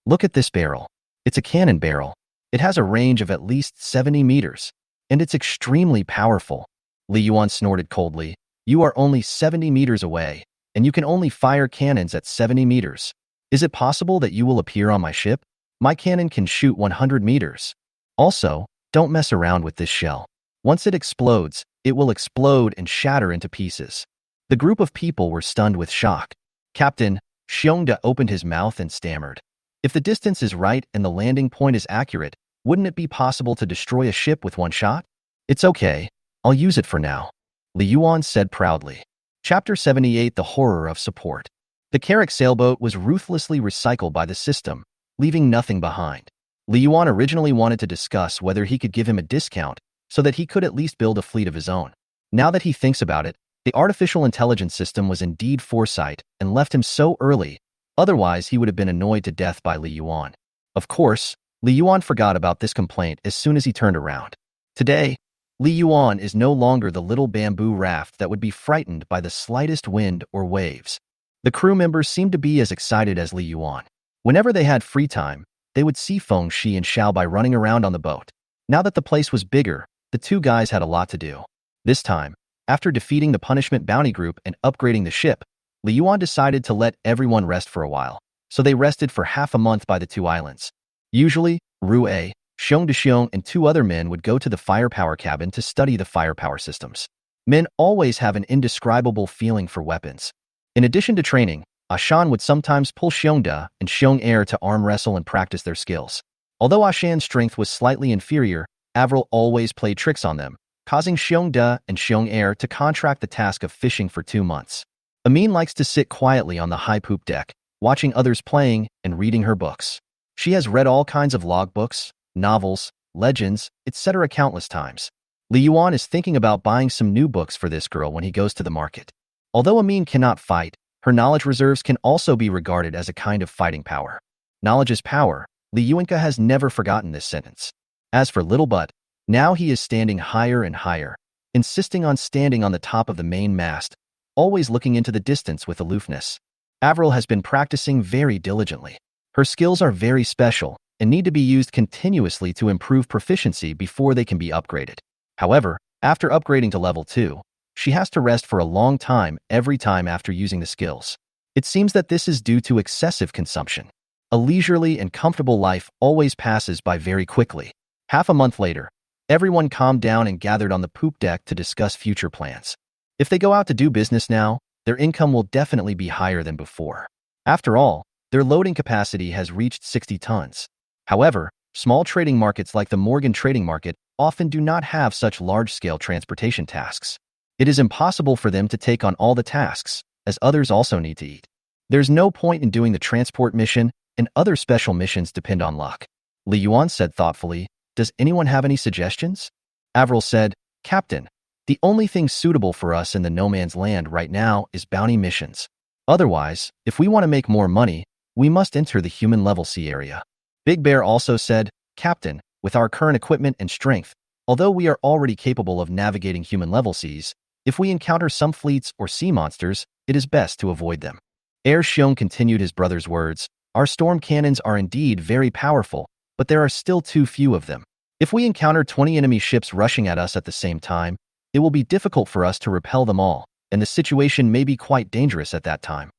Look at this barrel. It's a cannon barrel. It has a range of at least 70 meters. And it's extremely powerful. Li Yuan snorted coldly. You are only 70 meters away, and you can only fire cannons at 70 meters. Is it possible that you will appear on my ship? My cannon can shoot 100 meters. Also, don't mess around with this shell. Once it explodes, it will explode and shatter into pieces. The group of people were stunned with shock. Captain Xiongda opened his mouth and stammered. If the distance is right and the landing point is accurate, wouldn't it be possible to destroy a ship with one shot? It's okay. I'll use it for now, Li Yuan said proudly. Chapter 78: The Horror of Support. The Carrack sailboat was ruthlessly recycled by the system, leaving nothing behind. Li Yuan originally wanted to discuss whether he could give him a discount so that he could at least build a fleet of his own. Now that he thinks about it, the artificial intelligence system was indeed foresight and left him so early, otherwise he would have been annoyed to death by Li Yuan. Of course, Li Yuan forgot about this complaint as soon as he turned around. Today, Li Yuan is no longer the little bamboo raft that would be frightened by the slightest wind or waves. The crew members seemed to be as excited as Li Yuan. Whenever they had free time, they would see Feng Shi and Xiaobai running around on the boat. Now that the place was bigger, the two guys had a lot to do. This time, after defeating the punishment bounty group and upgrading the ship, Li Yuan decided to let everyone rest for a while, so they rested for half a month by the two islands. Usually, Rue, Xiong, and two other men would go to the firepower cabin to study the firepower systems. Men always have an indescribable feeling for weapons. In addition to training, Ashan would sometimes pull Xiongda and Xiong to arm wrestle and practice their skills. Although Ashan's strength was slightly inferior, Avril always played tricks on them, causing Xiongda and Xiong to contract the task of fishing for 2 months. Amin likes to sit quietly on the high poop deck, watching others playing and reading her books. She has read all kinds of logbooks, novels, legends, etc. countless times. Li Yuan is thinking about buying some new books for this girl when he goes to the market. Although Amin cannot fight, her knowledge reserves can also be regarded as a kind of fighting power. Knowledge is power. Li Yuanka has never forgotten this sentence. As for Little Butt, now he is standing higher and higher, insisting on standing on the top of the main mast, always looking into the distance with aloofness. Avril has been practicing very diligently. Her skills are very special and need to be used continuously to improve proficiency before they can be upgraded. However, after upgrading to level 2, she has to rest for a long time every time after using the skills. It seems that this is due to excessive consumption. A leisurely and comfortable life always passes by very quickly. Half a month later, everyone calmed down and gathered on the poop deck to discuss future plans. If they go out to do business now, their income will definitely be higher than before. After all, their loading capacity has reached 60 tons. However, small trading markets like the Morgan trading market often do not have such large-scale transportation tasks. It is impossible for them to take on all the tasks, as others also need to eat. There's no point in doing the transport mission, and other special missions depend on luck. Li Yuan said thoughtfully, "Does anyone have any suggestions?" Avril said, "Captain, the only thing suitable for us in the no man's land right now is bounty missions. Otherwise, if we want to make more money, we must enter the human level sea area." Big Bear also said, "Captain, with our current equipment and strength, although we are already capable of navigating human level seas, if we encounter some fleets or sea monsters, it is best to avoid them." Air Xiong continued his brother's words, "Our storm cannons are indeed very powerful, but there are still too few of them. If we encounter 20 enemy ships rushing at us at the same time, it will be difficult for us to repel them all, and the situation may be quite dangerous at that time."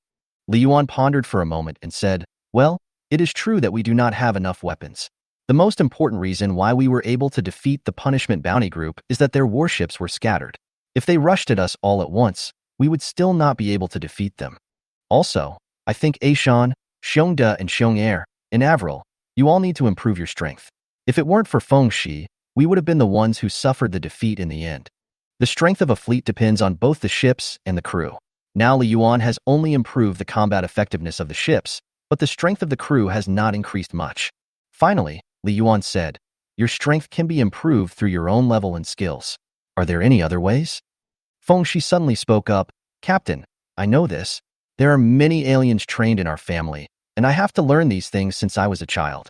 Li Yuan pondered for a moment and said, "Well, it is true that we do not have enough weapons. The most important reason why we were able to defeat the punishment bounty group is that their warships were scattered. If they rushed at us all at once, we would still not be able to defeat them. Also, I think Aishan, Xiongda and Xiong'er, and Avril, you all need to improve your strength. If it weren't for Feng Shi, we would have been the ones who suffered the defeat in the end. The strength of a fleet depends on both the ships and the crew. Now Li Yuan has only improved the combat effectiveness of the ships, but the strength of the crew has not increased much." Finally, Li Yuan said, "Your strength can be improved through your own level and skills. Are there any other ways?" Feng Shi suddenly spoke up, "Captain, I know this. There are many aliens trained in our family, and I have to learn these things since I was a child."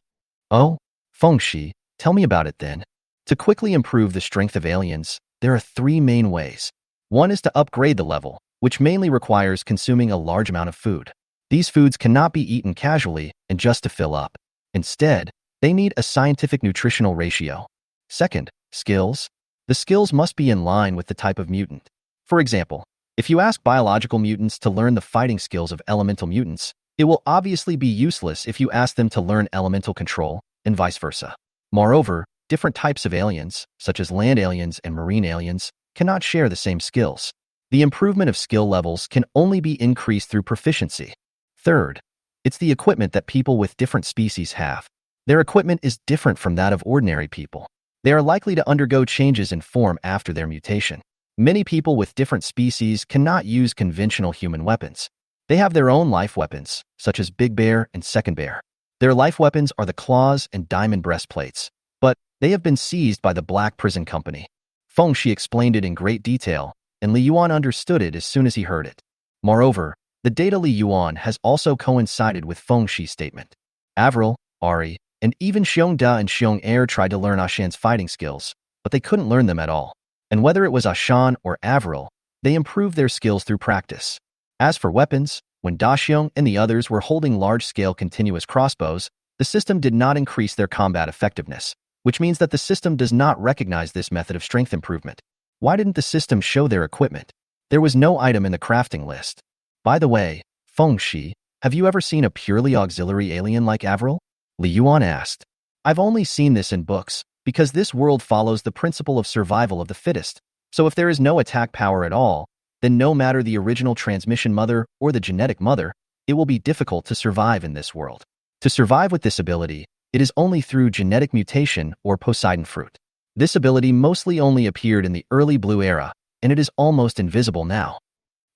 "Oh, Feng Shi, tell me about it then." To quickly improve the strength of aliens, there are three main ways. One is to upgrade the level, which mainly requires consuming a large amount of food. These foods cannot be eaten casually and just to fill up. Instead, they need a scientific nutritional ratio. Second, skills. The skills must be in line with the type of mutant. For example, if you ask biological mutants to learn the fighting skills of elemental mutants, it will obviously be useless if you ask them to learn elemental control, and vice versa. Moreover, different types of aliens, such as land aliens and marine aliens, cannot share the same skills. The improvement of skill levels can only be increased through proficiency. Third, it's the equipment that people with different species have. Their equipment is different from that of ordinary people. They are likely to undergo changes in form after their mutation. Many people with different species cannot use conventional human weapons. They have their own life weapons, such as Big Bear and Second Bear. Their life weapons are the claws and diamond breastplates, but they have been seized by the Black Prison Company. Feng Shi explained it in great detail, and Li Yuan understood it as soon as he heard it. Moreover, the data Li Yuan has also coincided with Feng Shi's statement. Avril, Ari, and even Xiongda and Xiong'er tried to learn Ashan's fighting skills, but they couldn't learn them at all. And whether it was Ashan or Avril, they improved their skills through practice. As for weapons, when Daxiong and the others were holding large-scale continuous crossbows, the system did not increase their combat effectiveness, which means that the system does not recognize this method of strength improvement. Why didn't the system show their equipment? There was no item in the crafting list. By the way, Feng Shi, have you ever seen a purely auxiliary alien like Avril? Li Yuan asked. I've only seen this in books, because this world follows the principle of survival of the fittest. So if there is no attack power at all, then no matter the original transmission mother or the genetic mother, it will be difficult to survive in this world. To survive with this ability, it is only through genetic mutation or Poseidon fruit. This ability mostly only appeared in the early Blue Era, and it is almost invisible now.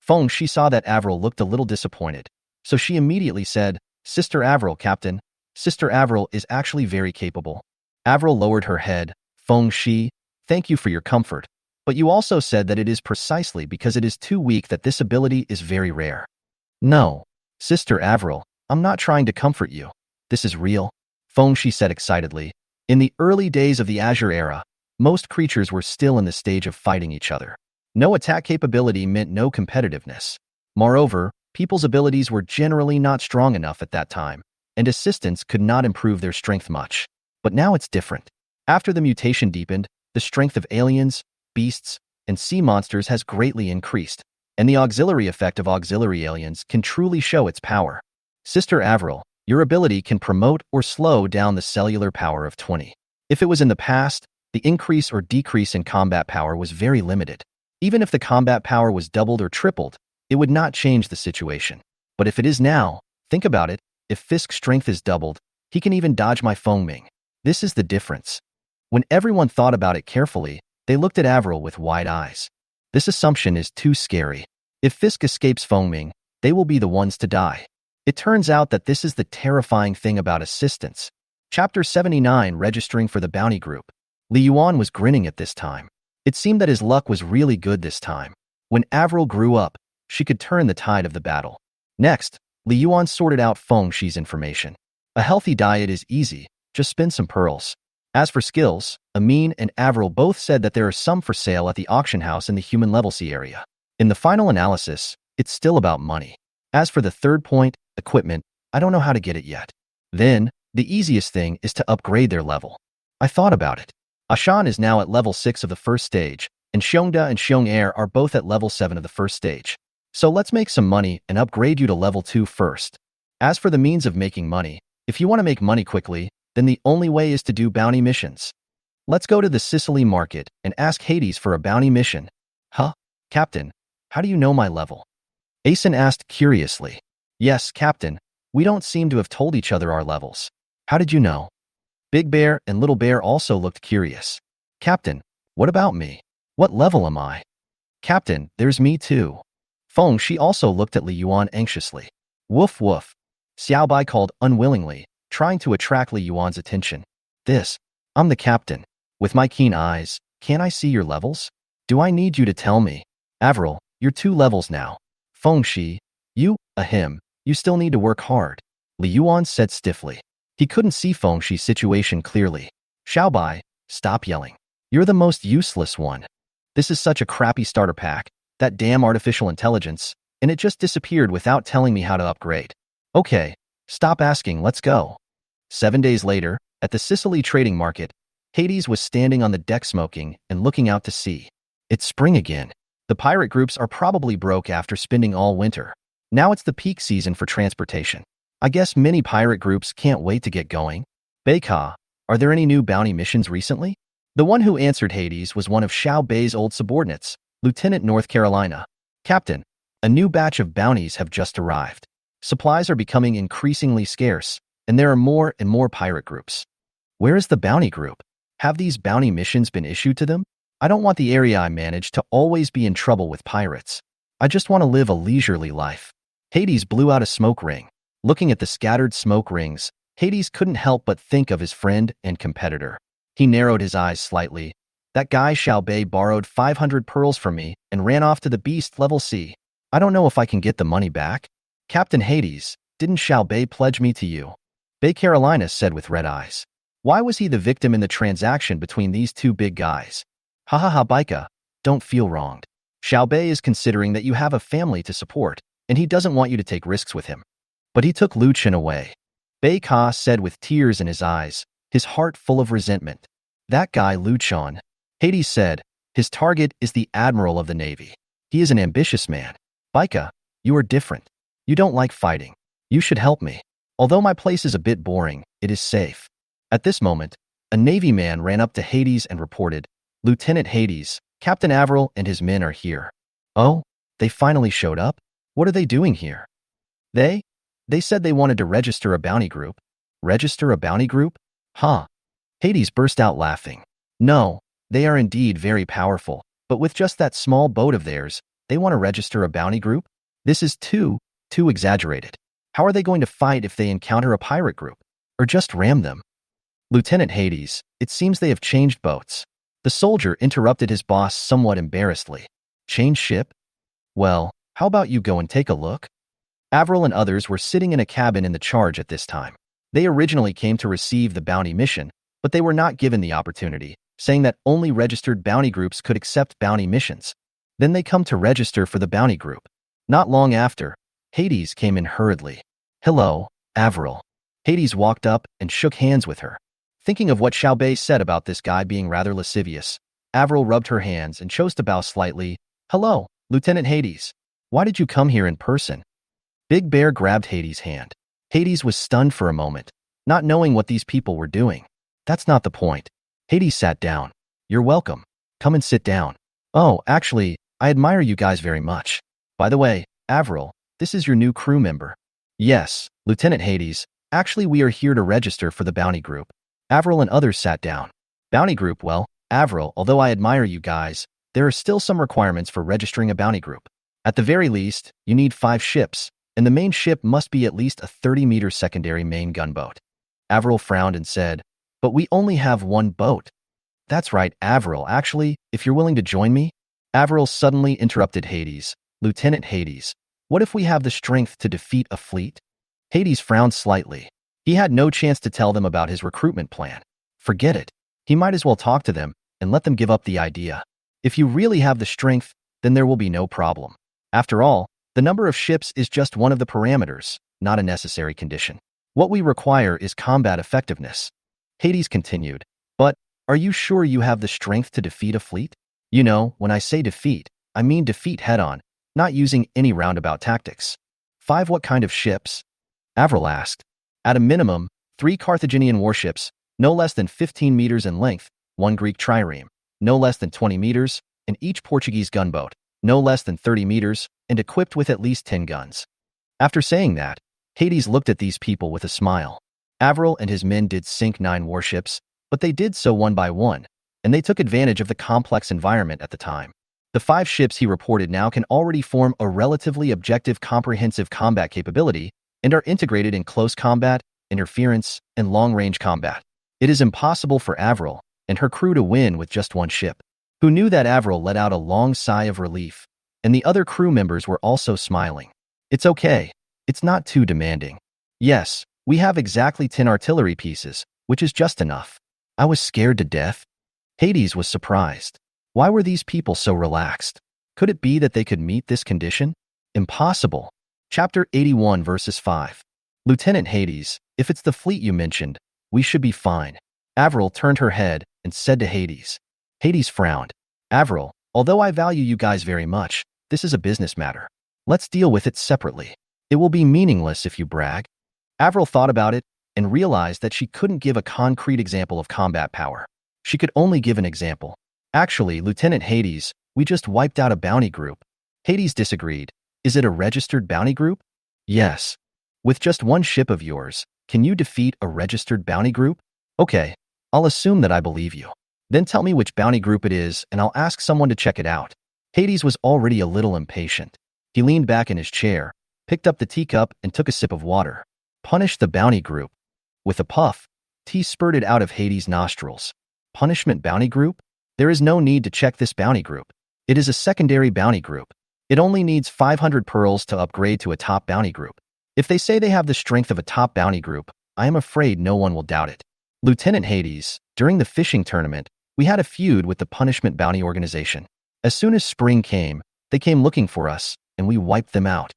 Feng Shi saw that Avril looked a little disappointed, so she immediately said, Sister Avril, Captain. Sister Avril is actually very capable. Avril lowered her head. Feng Shi, thank you for your comfort, but you also said that it is precisely because it is too weak that this ability is very rare. No, Sister Avril, I'm not trying to comfort you. This is real. Feng Shi said excitedly. In the early days of the Azure Era, most creatures were still in the stage of fighting each other. No attack capability meant no competitiveness. Moreover, people's abilities were generally not strong enough at that time, and assistants could not improve their strength much. But now it's different. After the mutation deepened, the strength of aliens, beasts, and sea monsters has greatly increased, and the auxiliary effect of auxiliary aliens can truly show its power. Sister Avril, your ability can promote or slow down the cellular power of 20. If it was in the past, the increase or decrease in combat power was very limited. Even if the combat power was doubled or tripled, it would not change the situation. But if it is now, think about it, if Fisk's strength is doubled, he can even dodge my Feng Ming. This is the difference. When everyone thought about it carefully, they looked at Avril with wide eyes. This assumption is too scary. If Fisk escapes Feng Ming, they will be the ones to die. It turns out that this is the terrifying thing about assistance. Chapter 79, Registering for the Bounty Group. Li Yuan was grinning at this time. It seemed that his luck was really good this time. When Avril grew up, she could turn the tide of the battle. Next, Li Yuan sorted out Feng Shi's information. A healthy diet is easy, just spin some pearls. As for skills, Amin and Avril both said that there are some for sale at the auction house in the human level C area. In the final analysis, it's still about money. As for the third point, equipment, I don't know how to get it yet. Then, the easiest thing is to upgrade their level. I thought about it. Ashan is now at level 6 of the first stage, and Xiongda and Xiong'er are both at level 7 of the first stage. So let's make some money and upgrade you to level 2 first. As for the means of making money, if you want to make money quickly, then the only way is to do bounty missions. Let's go to the Sicily market and ask Hades for a bounty mission. Huh? Captain, how do you know my level? Asen asked curiously. Yes, Captain, we don't seem to have told each other our levels. How did you know? Big Bear and Little Bear also looked curious. Captain, what about me? What level am I? Captain, there's me too. Feng Shi also looked at Li Yuan anxiously. Woof woof. Xiao Bai called unwillingly, trying to attract Li Yuan's attention. I'm the captain. With my keen eyes, can I see your levels? Do I need you to tell me? Avril, you're 2 levels now. Feng Shi, you still need to work hard. Li Yuan said stiffly. He couldn't see Feng Shi's situation clearly. Xiao Bai, stop yelling. You're the most useless one. This is such a crappy starter pack, that damn artificial intelligence, and it just disappeared without telling me how to upgrade. Okay, stop asking, let's go. 7 days later, at the Sicily trading market, Hades was standing on the deck smoking and looking out to sea. It's spring again. The pirate groups are probably broke after spending all winter. Now it's the peak season for transportation. I guess many pirate groups can't wait to get going. Beika, are there any new bounty missions recently? The one who answered Hades was one of Xiao Bei's old subordinates, Lieutenant North Carolina. Captain, a new batch of bounties have just arrived. Supplies are becoming increasingly scarce, and there are more and more pirate groups. Where is the bounty group? Have these bounty missions been issued to them? I don't want the area I manage to always be in trouble with pirates. I just want to live a leisurely life. Hades blew out a smoke ring. Looking at the scattered smoke rings, Hades couldn't help but think of his friend and competitor. He narrowed his eyes slightly. That guy Xiao Bei borrowed 500 pearls from me and ran off to the beast level C. I don't know if I can get the money back. Captain Hades, didn't Xiao Bei pledge me to you? Bei Carolina said with red eyes. Why was he the victim in the transaction between these two big guys? Ha ha ha, Baika, don't feel wronged. Xiao Bei is considering that you have a family to support, and he doesn't want you to take risks with him. But he took Lu Chen away. Bei Ka said with tears in his eyes, his heart full of resentment. That guy Lu Chen. Hades said, his target is the Admiral of the Navy. He is an ambitious man. Baika, you are different. You don't like fighting. You should help me. Although my place is a bit boring, it is safe. At this moment, a Navy man ran up to Hades and reported, Lieutenant Hades, Captain Avril and his men are here. Oh, they finally showed up? What are they doing here? They said they wanted to register a bounty group. Register a bounty group? Huh. Hades burst out laughing. No, they are indeed very powerful, but with just that small boat of theirs, they want to register a bounty group? This is too exaggerated. How are they going to fight if they encounter a pirate group? Or just ram them? Lieutenant Hades, it seems they have changed boats. The soldier interrupted his boss somewhat embarrassedly. Change ship? Well, how about you go and take a look? Avril and others were sitting in a cabin in the charge at this time. They originally came to receive the bounty mission, but they were not given the opportunity, saying that only registered bounty groups could accept bounty missions. Then they come to register for the bounty group. Not long after, Hades came in hurriedly. Hello, Avril. Hades walked up and shook hands with her. Thinking of what Xiao Bei said about this guy being rather lascivious, Avril rubbed her hands and chose to bow slightly. Hello, Lieutenant Hades. Why did you come here in person? Big Bear grabbed Hades' hand. Hades was stunned for a moment, not knowing what these people were doing. That's not the point. Hades sat down. You're welcome. Come and sit down. Oh, actually, I admire you guys very much. By the way, Avril, this is your new crew member. Yes, Lieutenant Hades. Actually, we are here to register for the bounty group. Avril and others sat down. Bounty group, well, Avril, although I admire you guys, there are still some requirements for registering a bounty group. At the very least, you need 5 ships, and the main ship must be at least a 30-meter secondary main gunboat. Avril frowned and said, but we only have 1 boat. That's right, Avril. Actually, if you're willing to join me. Avril suddenly interrupted Hades. Lieutenant Hades, what if we have the strength to defeat a fleet? Hades frowned slightly. He had no chance to tell them about his recruitment plan. Forget it. He might as well talk to them and let them give up the idea. If you really have the strength, then there will be no problem. After all, the number of ships is just one of the parameters, not a necessary condition. What we require is combat effectiveness. Hades continued, but are you sure you have the strength to defeat a fleet? You know, when I say defeat, I mean defeat head-on, not using any roundabout tactics. 5 what kind of ships? Avril asked. At a minimum, 3 Carthaginian warships, no less than 15 meters in length, 1 Greek trireme, no less than 20 meters, and each Portuguese gunboat, no less than 30 meters, and equipped with at least 10 guns. After saying that, Hades looked at these people with a smile. Avril and his men did sink 9 warships, but they did so one by one, and they took advantage of the complex environment at the time. The 5 ships he reported now can already form a relatively objective comprehensive combat capability and are integrated in close combat, interference, and long-range combat. It is impossible for Avril and her crew to win with just 1 ship. Who knew that? Avril let out a long sigh of relief, and the other crew members were also smiling. It's okay. It's not too demanding. Yes, we have exactly 10 artillery pieces, which is just enough. I was scared to death. Hades was surprised. Why were these people so relaxed? Could it be that they could meet this condition? Impossible. Chapter 81 verses 5. Lieutenant Hades, if it's the fleet you mentioned, we should be fine. Avril turned her head and said to Hades. Hades frowned. Avril, although I value you guys very much, this is a business matter. Let's deal with it separately. It will be meaningless if you brag. Avril thought about it and realized that she couldn't give a concrete example of combat power. She could only give an example. Actually, Lieutenant Hades, we just wiped out a bounty group. Hades disagreed. Is it a registered bounty group? Yes. With just 1 ship of yours, can you defeat a registered bounty group? Okay, I'll assume that I believe you. Then tell me which bounty group it is and I'll ask someone to check it out. Hades was already a little impatient. He leaned back in his chair, picked up the teacup and took a sip of water. Punish the bounty group. With a puff, tea spurted out of Hades' nostrils. Punishment bounty group? There is no need to check this bounty group. It is a secondary bounty group. It only needs 500 pearls to upgrade to a top bounty group. If they say they have the strength of a top bounty group, I am afraid no one will doubt it. Lieutenant Hades, during the fishing tournament, we had a feud with the Punishment Bounty Organization. As soon as spring came, they came looking for us, and we wiped them out.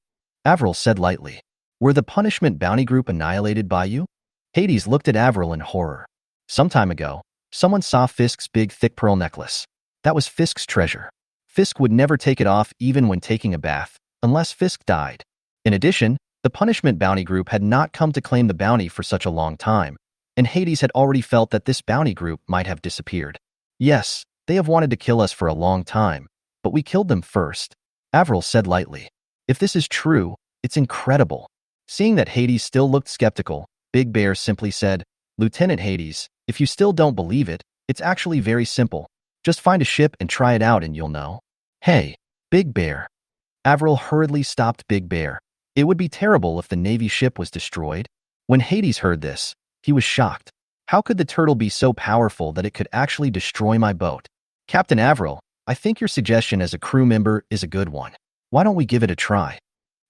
Avril said lightly. Were the Punishment Bounty Group annihilated by you? Hades looked at Avril in horror. Some time ago, someone saw Fisk's big thick pearl necklace. That was Fisk's treasure. Fisk would never take it off even when taking a bath, unless Fisk died. In addition, the Punishment Bounty Group had not come to claim the bounty for such a long time, and Hades had already felt that this bounty group might have disappeared. Yes, they have wanted to kill us for a long time, but we killed them first. Avril said lightly. If this is true, it's incredible. Seeing that Hades still looked skeptical, Big Bear simply said, Lieutenant Hades, if you still don't believe it, it's actually very simple. Just find a ship and try it out and you'll know. Hey, Big Bear. Avril hurriedly stopped Big Bear. It would be terrible if the Navy ship was destroyed. When Hades heard this, he was shocked. How could the turtle be so powerful that it could actually destroy my boat? Captain Avril, I think your suggestion as a crew member is a good one. Why don't we give it a try?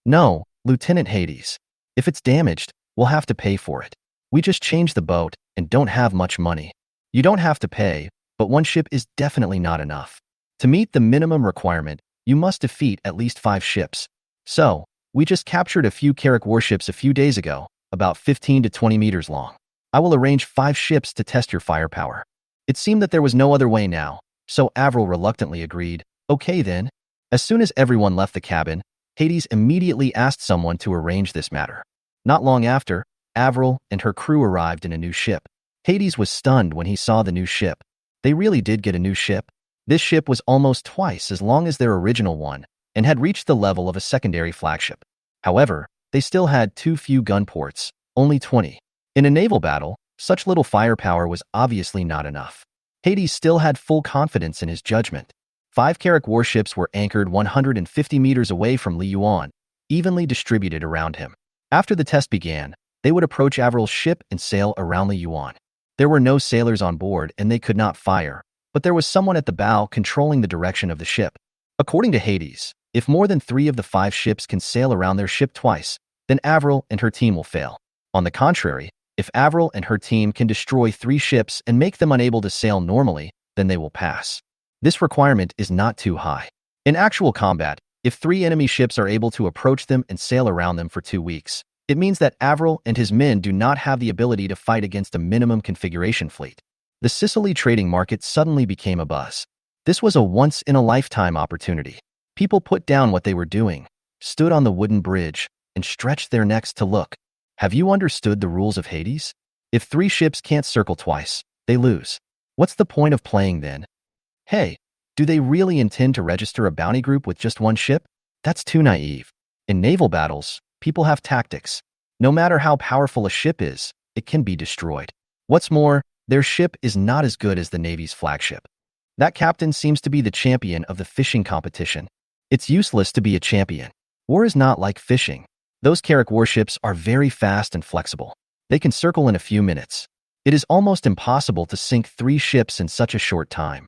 No, Lieutenant Hades. If it's damaged, we'll have to pay for it. We just changed the boat and don't have much money. You don't have to pay, but 1 ship is definitely not enough. To meet the minimum requirement, you must defeat at least 5 ships. So, we just captured a few Carrack warships a few days ago, about 15 to 20 meters long. I will arrange 5 ships to test your firepower. It seemed that there was no other way now, so Avril reluctantly agreed. Okay then. As soon as everyone left the cabin, Hades immediately asked someone to arrange this matter. Not long after, Avril and her crew arrived in a new ship. Hades was stunned when he saw the new ship. They really did get a new ship. This ship was almost twice as long as their original one and had reached the level of a secondary flagship. However, they still had too few gun ports, only 20. In a naval battle, such little firepower was obviously not enough. Hades still had full confidence in his judgment. 5 Carrack warships were anchored 150 meters away from Li Yuan, evenly distributed around him. After the test began, they would approach Avril's ship and sail around Li Yuan. There were no sailors on board and they could not fire, but there was someone at the bow controlling the direction of the ship. According to Hades, if more than 3 of the 5 ships can sail around their ship twice, then Avril and her team will fail. On the contrary, if Avril and her team can destroy 3 ships and make them unable to sail normally, then they will pass. This requirement is not too high. In actual combat, if 3 enemy ships are able to approach them and sail around them for 2 weeks, it means that Avril and his men do not have the ability to fight against a minimum configuration fleet. The Sicily trading market suddenly became a buzz. This was a once-in-a-lifetime opportunity. People put down what they were doing, stood on the wooden bridge, and stretched their necks to look. Have you understood the rules of Hades? If 3 ships can't circle twice, they lose. What's the point of playing then? Hey, do they really intend to register a bounty group with just 1 ship? That's too naive. In naval battles, people have tactics. No matter how powerful a ship is, it can be destroyed. What's more, their ship is not as good as the Navy's flagship. That captain seems to be the champion of the fishing competition. It's useless to be a champion. War is not like fishing. Those Carrack warships are very fast and flexible. They can circle in a few minutes. It is almost impossible to sink 3 ships in such a short time.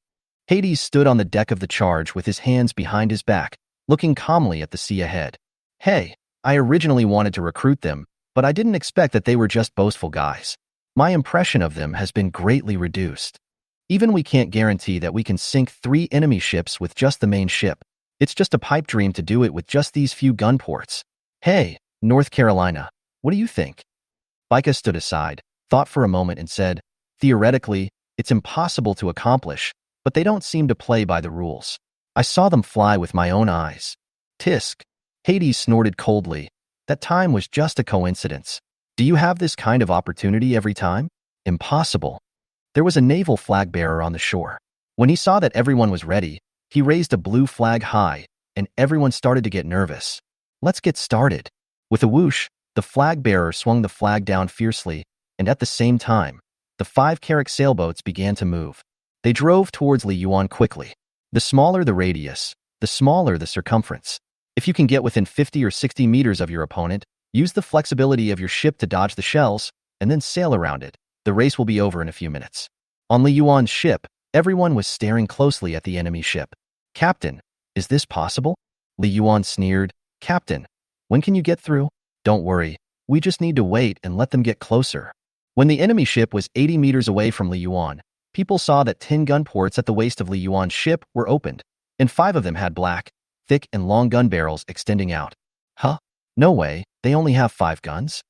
Hades stood on the deck of the charge with his hands behind his back, looking calmly at the sea ahead. Hey, I originally wanted to recruit them, but I didn't expect that they were just boastful guys. My impression of them has been greatly reduced. Even we can't guarantee that we can sink 3 enemy ships with just the main ship. It's just a pipe dream to do it with just these few gun ports. Hey, North Carolina, what do you think? Bika stood aside, thought for a moment and said, theoretically, it's impossible to accomplish, but they don't seem to play by the rules. I saw them fly with my own eyes. Tisk. Hades snorted coldly. That time was just a coincidence. Do you have this kind of opportunity every time? Impossible. There was a naval flag bearer on the shore. When he saw that everyone was ready, he raised a blue flag high, and everyone started to get nervous. Let's get started. With a whoosh, the flag bearer swung the flag down fiercely, and at the same time, the 5 Carrack sailboats began to move. They drove towards Li Yuan quickly. The smaller the radius, the smaller the circumference. If you can get within 50 or 60 meters of your opponent, use the flexibility of your ship to dodge the shells, and then sail around it. The race will be over in a few minutes. On Li Yuan's ship, everyone was staring closely at the enemy ship. Captain, is this possible? Li Yuan sneered. Captain, when can you get through? Don't worry, we just need to wait and let them get closer. When the enemy ship was 80 meters away from Li Yuan, people saw that 10 gun ports at the waist of Li Yuan's ship were opened, and 5 of them had black, thick and long gun barrels extending out. Huh? No way, they only have 5 guns?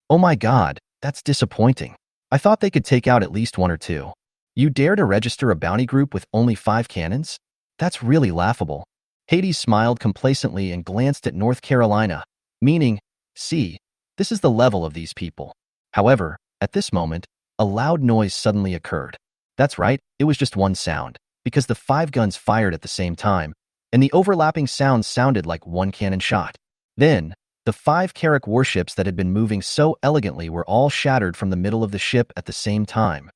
Oh my god, that's disappointing. I thought they could take out at least 1 or 2. You dare to register a bounty group with only 5 cannons? That's really laughable. Hades smiled complacently and glanced at North Carolina, meaning, see, this is the level of these people. However, at this moment, a loud noise suddenly occurred. That's right, it was just one sound, because the 5 guns fired at the same time, and the overlapping sounds sounded like 1 cannon shot. Then, the 5 Carrack warships that had been moving so elegantly were all shattered from the middle of the ship at the same time.